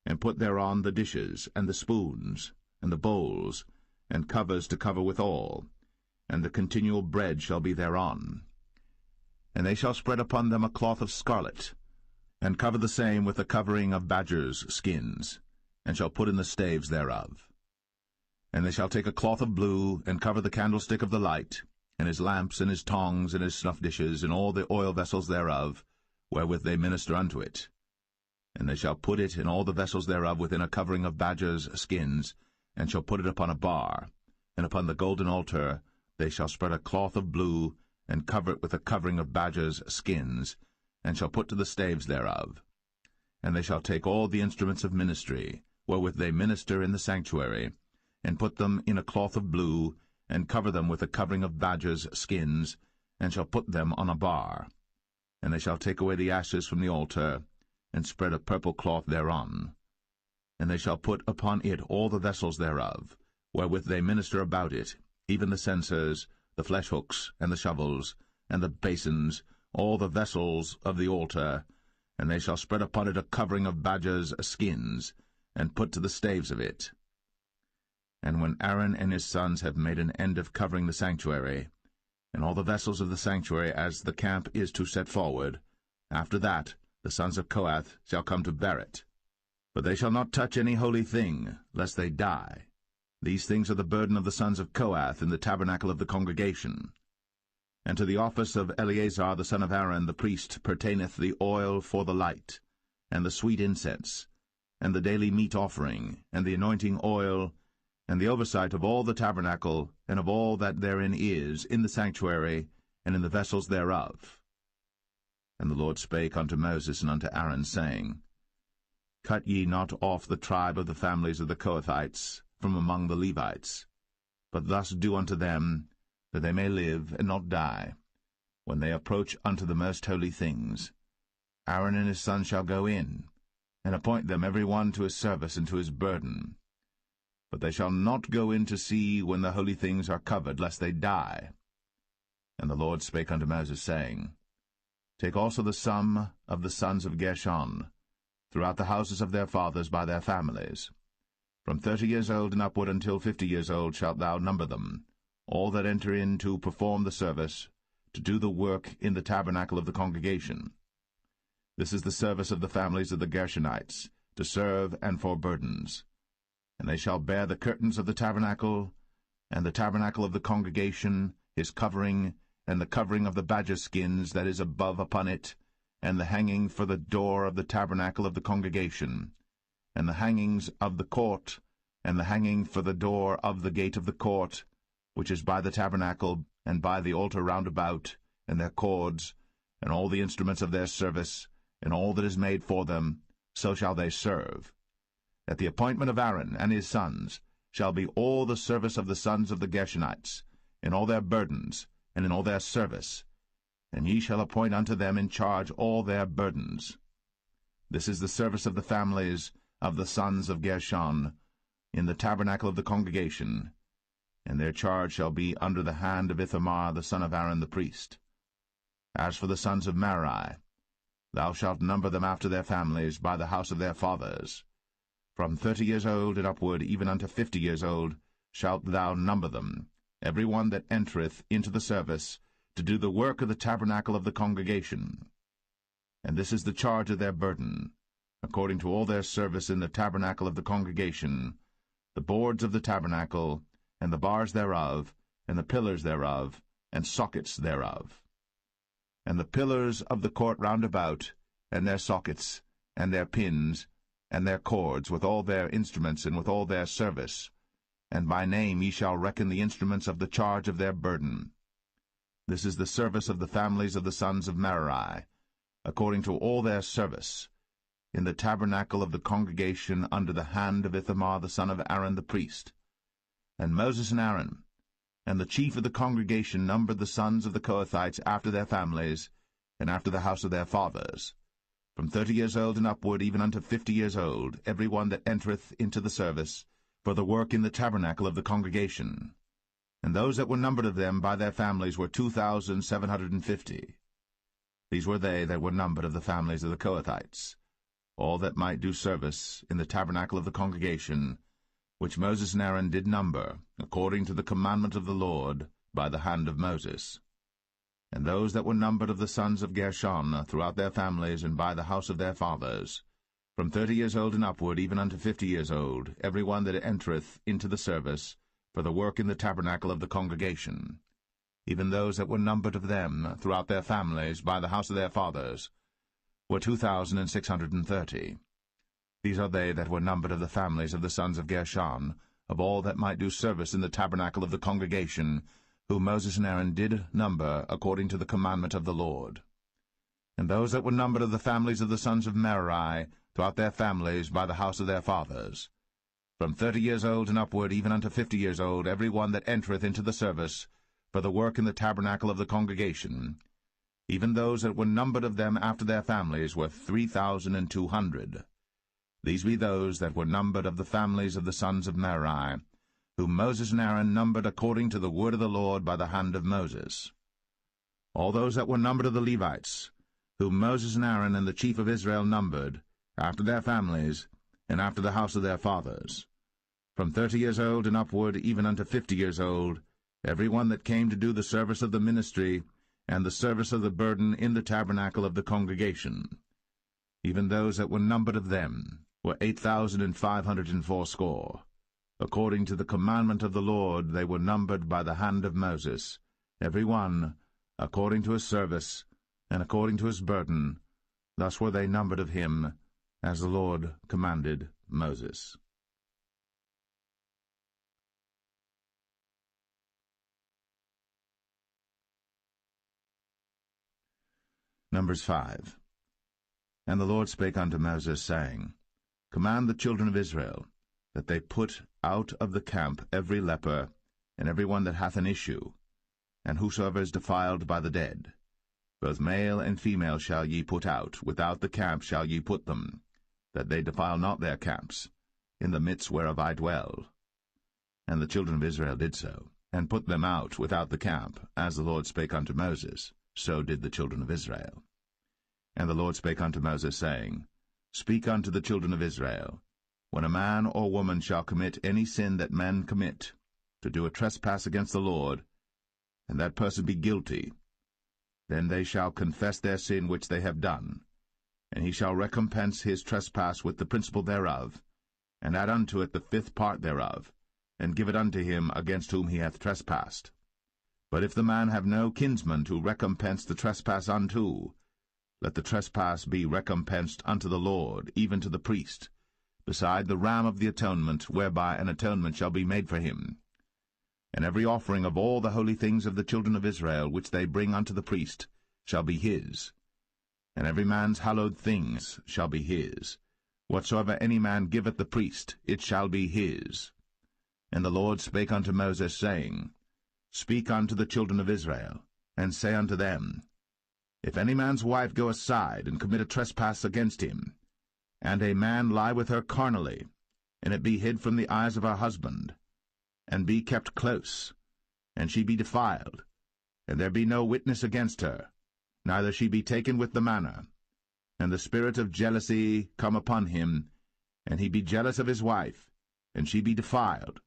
and put thereon the dishes, and the spoons, and the bowls, and covers to cover withal, and the continual bread shall be thereon. And they shall spread upon them a cloth of scarlet, and cover the same with a covering of badgers' skins, and shall put in the staves thereof. And they shall take a cloth of blue, and cover the candlestick of the light, and his lamps, and his tongs, and his snuff dishes, and all the oil vessels thereof, wherewith they minister unto it. And they shall put it and all the vessels thereof within a covering of badgers' skins, and shall put it upon a bar. And upon the golden altar they shall spread a cloth of blue, and cover it with a covering of badgers' skins, and shall put to the staves thereof. And they shall take all the instruments of ministry, wherewith they minister in the sanctuary, and put them in a cloth of blue, and cover them with a covering of badgers' skins, and shall put them on a bar. And they shall take away the ashes from the altar, and spread a purple cloth thereon. And they shall put upon it all the vessels thereof, wherewith they minister about it, even the censers, the flesh-hooks, and the shovels, and the basins, all the vessels of the altar, and they shall spread upon it a covering of badgers' skins, and put to the staves of it. And when Aaron and his sons have made an end of covering the sanctuary, and all the vessels of the sanctuary as the camp is to set forward, after that the sons of Kohath shall come to bear it. But they shall not touch any holy thing, lest they die. These things are the burden of the sons of Kohath in the tabernacle of the congregation. And to the office of Eleazar the son of Aaron the priest pertaineth the oil for the light, and the sweet incense, and the daily meat offering, and the anointing oil, and and the oversight of all the tabernacle, and of all that therein is, in the sanctuary, and in the vessels thereof. And the Lord spake unto Moses and unto Aaron, saying, Cut ye not off the tribe of the families of the Kohathites from among the Levites, but thus do unto them, that they may live and not die, when they approach unto the most holy things. Aaron and his sons shall go in, and appoint them every one to his service and to his burden. But they shall not go in to see when the holy things are covered, lest they die. And the Lord spake unto Moses, saying, Take also the sum of the sons of Gershon, throughout the houses of their fathers by their families. From 30 years old and upward until 50 years old shalt thou number them, all that enter in to perform the service, to do the work in the tabernacle of the congregation. This is the service of the families of the Gershonites, to serve and for burdens. And they shall bear the curtains of the tabernacle, and the tabernacle of the congregation, his covering, and the covering of the badger skins that is above upon it, and the hanging for the door of the tabernacle of the congregation, and the hangings of the court, and the hanging for the door of the gate of the court, which is by the tabernacle, and by the altar round about, and their cords, and all the instruments of their service, and all that is made for them, so shall they serve. At the appointment of Aaron and his sons shall be all the service of the sons of the Gershonites, in all their burdens, and in all their service, and ye shall appoint unto them in charge all their burdens. This is the service of the families of the sons of Gershon, in the tabernacle of the congregation, and their charge shall be under the hand of Ithamar the son of Aaron the priest. As for the sons of Merari, thou shalt number them after their families by the house of their fathers. From 30 years old and upward, even unto 50 years old, shalt thou number them, every one that entereth into the service, to do the work of the tabernacle of the congregation. And this is the charge of their burden, according to all their service in the tabernacle of the congregation, the boards of the tabernacle, and the bars thereof, and the pillars thereof, and sockets thereof. And the pillars of the court round about, and their sockets, and their pins, and their cords, with all their instruments, and with all their service. And by name ye shall reckon the instruments of the charge of their burden. This is the service of the families of the sons of Merari, according to all their service, in the tabernacle of the congregation under the hand of Ithamar the son of Aaron the priest. And Moses and Aaron, and the chief of the congregation numbered the sons of the Kohathites after their families, and after the house of their fathers, from 30 years old and upward, even unto 50 years old, every one that entereth into the service, for the work in the tabernacle of the congregation. And those that were numbered of them by their families were 2,750. These were they that were numbered of the families of the Kohathites, all that might do service in the tabernacle of the congregation, which Moses and Aaron did number, according to the commandment of the Lord, by the hand of Moses. And those that were numbered of the sons of Gershon throughout their families and by the house of their fathers, from 30 years old and upward, even unto 50 years old, every one that entereth into the service, for the work in the tabernacle of the congregation, even those that were numbered of them throughout their families by the house of their fathers, were 2,630. These are they that were numbered of the families of the sons of Gershon, of all that might do service in the tabernacle of the congregation, whom Moses and Aaron did number according to the commandment of the Lord. And those that were numbered of the families of the sons of Merari throughout their families by the house of their fathers, from 30 years old and upward, even unto 50 years old, every one that entereth into the service, for the work in the tabernacle of the congregation, even those that were numbered of them after their families were 3,200. These be those that were numbered of the families of the sons of Merari, whom Moses and Aaron numbered according to the word of the Lord by the hand of Moses. All those that were numbered of the Levites, whom Moses and Aaron and the chief of Israel numbered, after their families, and after the house of their fathers, from 30 years old and upward, even unto 50 years old, every one that came to do the service of the ministry, and the service of the burden in the tabernacle of the congregation. Even those that were numbered of them were 8,580. According to the commandment of the Lord they were numbered by the hand of Moses, every one according to his service, and according to his burden. Thus were they numbered of him, as the Lord commanded Moses. Numbers 5. And the Lord spake unto Moses, saying, Command the children of Israel, that they put out of the camp every leper, and every one that hath an issue, and whosoever is defiled by the dead. Both male and female shall ye put out, without the camp shall ye put them, that they defile not their camps, in the midst whereof I dwell. And the children of Israel did so, and put them out without the camp, as the Lord spake unto Moses, so did the children of Israel. And the Lord spake unto Moses, saying, Speak unto the children of Israel, when a man or woman shall commit any sin that men commit, to do a trespass against the Lord, and that person be guilty, then they shall confess their sin which they have done, and he shall recompense his trespass with the principal thereof, and add unto it the 5th part thereof, and give it unto him against whom he hath trespassed. But if the man have no kinsman to recompense the trespass unto, let the trespass be recompensed unto the Lord, even to the priest, beside the ram of the atonement, whereby an atonement shall be made for him. And every offering of all the holy things of the children of Israel, which they bring unto the priest, shall be his. And every man's hallowed things shall be his. Whatsoever any man giveth the priest, it shall be his. And the Lord spake unto Moses, saying, Speak unto the children of Israel, and say unto them, If any man's wife go aside, and commit a trespass against him, and a man lie with her carnally, and it be hid from the eyes of her husband, and be kept close, and she be defiled, and there be no witness against her, neither she be taken with the manner, and the spirit of jealousy come upon him, and he be jealous of his wife, and she be defiled,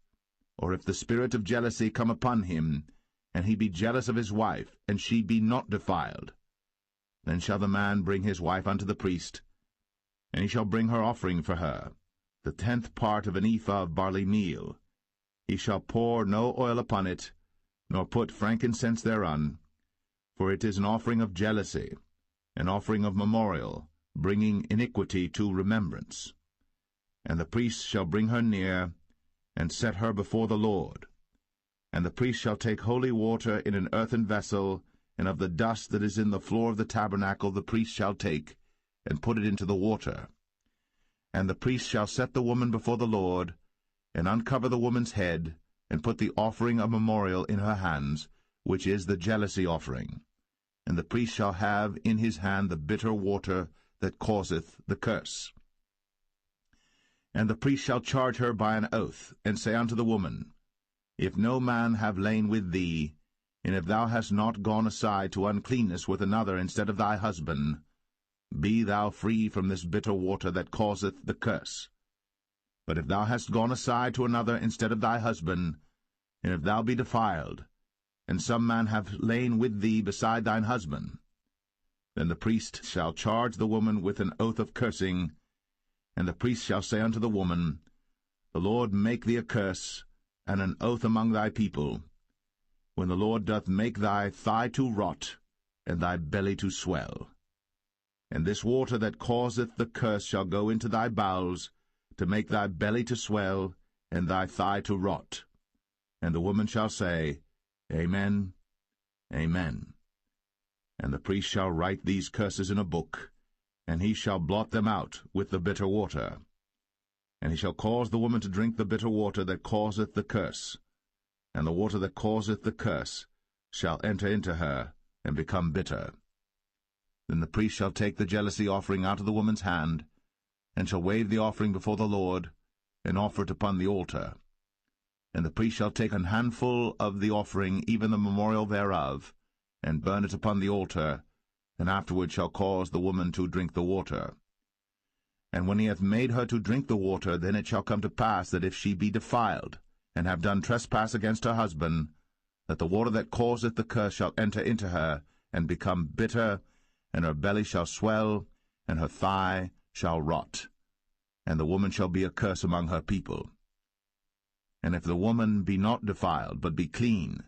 or if the spirit of jealousy come upon him, and he be jealous of his wife, and she be not defiled, then shall the man bring his wife unto the priest, and he shall bring her offering for her, the 10th part of an ephah of barley meal. He shall pour no oil upon it, nor put frankincense thereon, for it is an offering of jealousy, an offering of memorial, bringing iniquity to remembrance. And the priest shall bring her near, and set her before the Lord. And the priest shall take holy water in an earthen vessel, and of the dust that is in the floor of the tabernacle the priest shall take, and put it into the water. And the priest shall set the woman before the Lord, and uncover the woman's head, and put the offering of memorial in her hands, which is the jealousy offering. And the priest shall have in his hand the bitter water that causeth the curse. And the priest shall charge her by an oath, and say unto the woman, If no man have lain with thee, and if thou hast not gone aside to uncleanness with another instead of thy husband, be thou free from this bitter water that causeth the curse. But if thou hast gone aside to another instead of thy husband, and if thou be defiled, and some man have lain with thee beside thine husband, then the priest shall charge the woman with an oath of cursing, and the priest shall say unto the woman, The Lord make thee a curse, and an oath among thy people, when the Lord doth make thy thigh to rot, and thy belly to swell. And this water that causeth the curse shall go into thy bowels, to make thy belly to swell, and thy thigh to rot. And the woman shall say, Amen, Amen. And the priest shall write these curses in a book, and he shall blot them out with the bitter water. And he shall cause the woman to drink the bitter water that causeth the curse, and the water that causeth the curse shall enter into her, and become bitter. Then the priest shall take the jealousy offering out of the woman's hand, and shall wave the offering before the Lord, and offer it upon the altar. And the priest shall take an handful of the offering, even the memorial thereof, and burn it upon the altar, and afterward shall cause the woman to drink the water. And when he hath made her to drink the water, then it shall come to pass that if she be defiled, and have done trespass against her husband, that the water that causeth the curse shall enter into her, and become bitter, and her belly shall swell, and her thigh shall rot, and the woman shall be a curse among her people. And if the woman be not defiled, but be clean,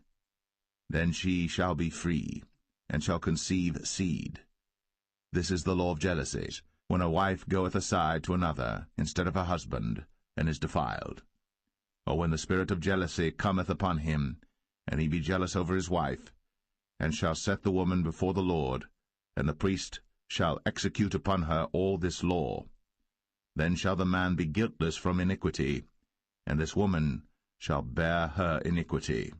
then she shall be free, and shall conceive seed. This is the law of jealousies, when a wife goeth aside to another instead of her husband, and is defiled. Or when the spirit of jealousy cometh upon him, and he be jealous over his wife, and shall set the woman before the Lord, and the priest shall execute upon her all this law. Then shall the man be guiltless from iniquity, and this woman shall bear her iniquity.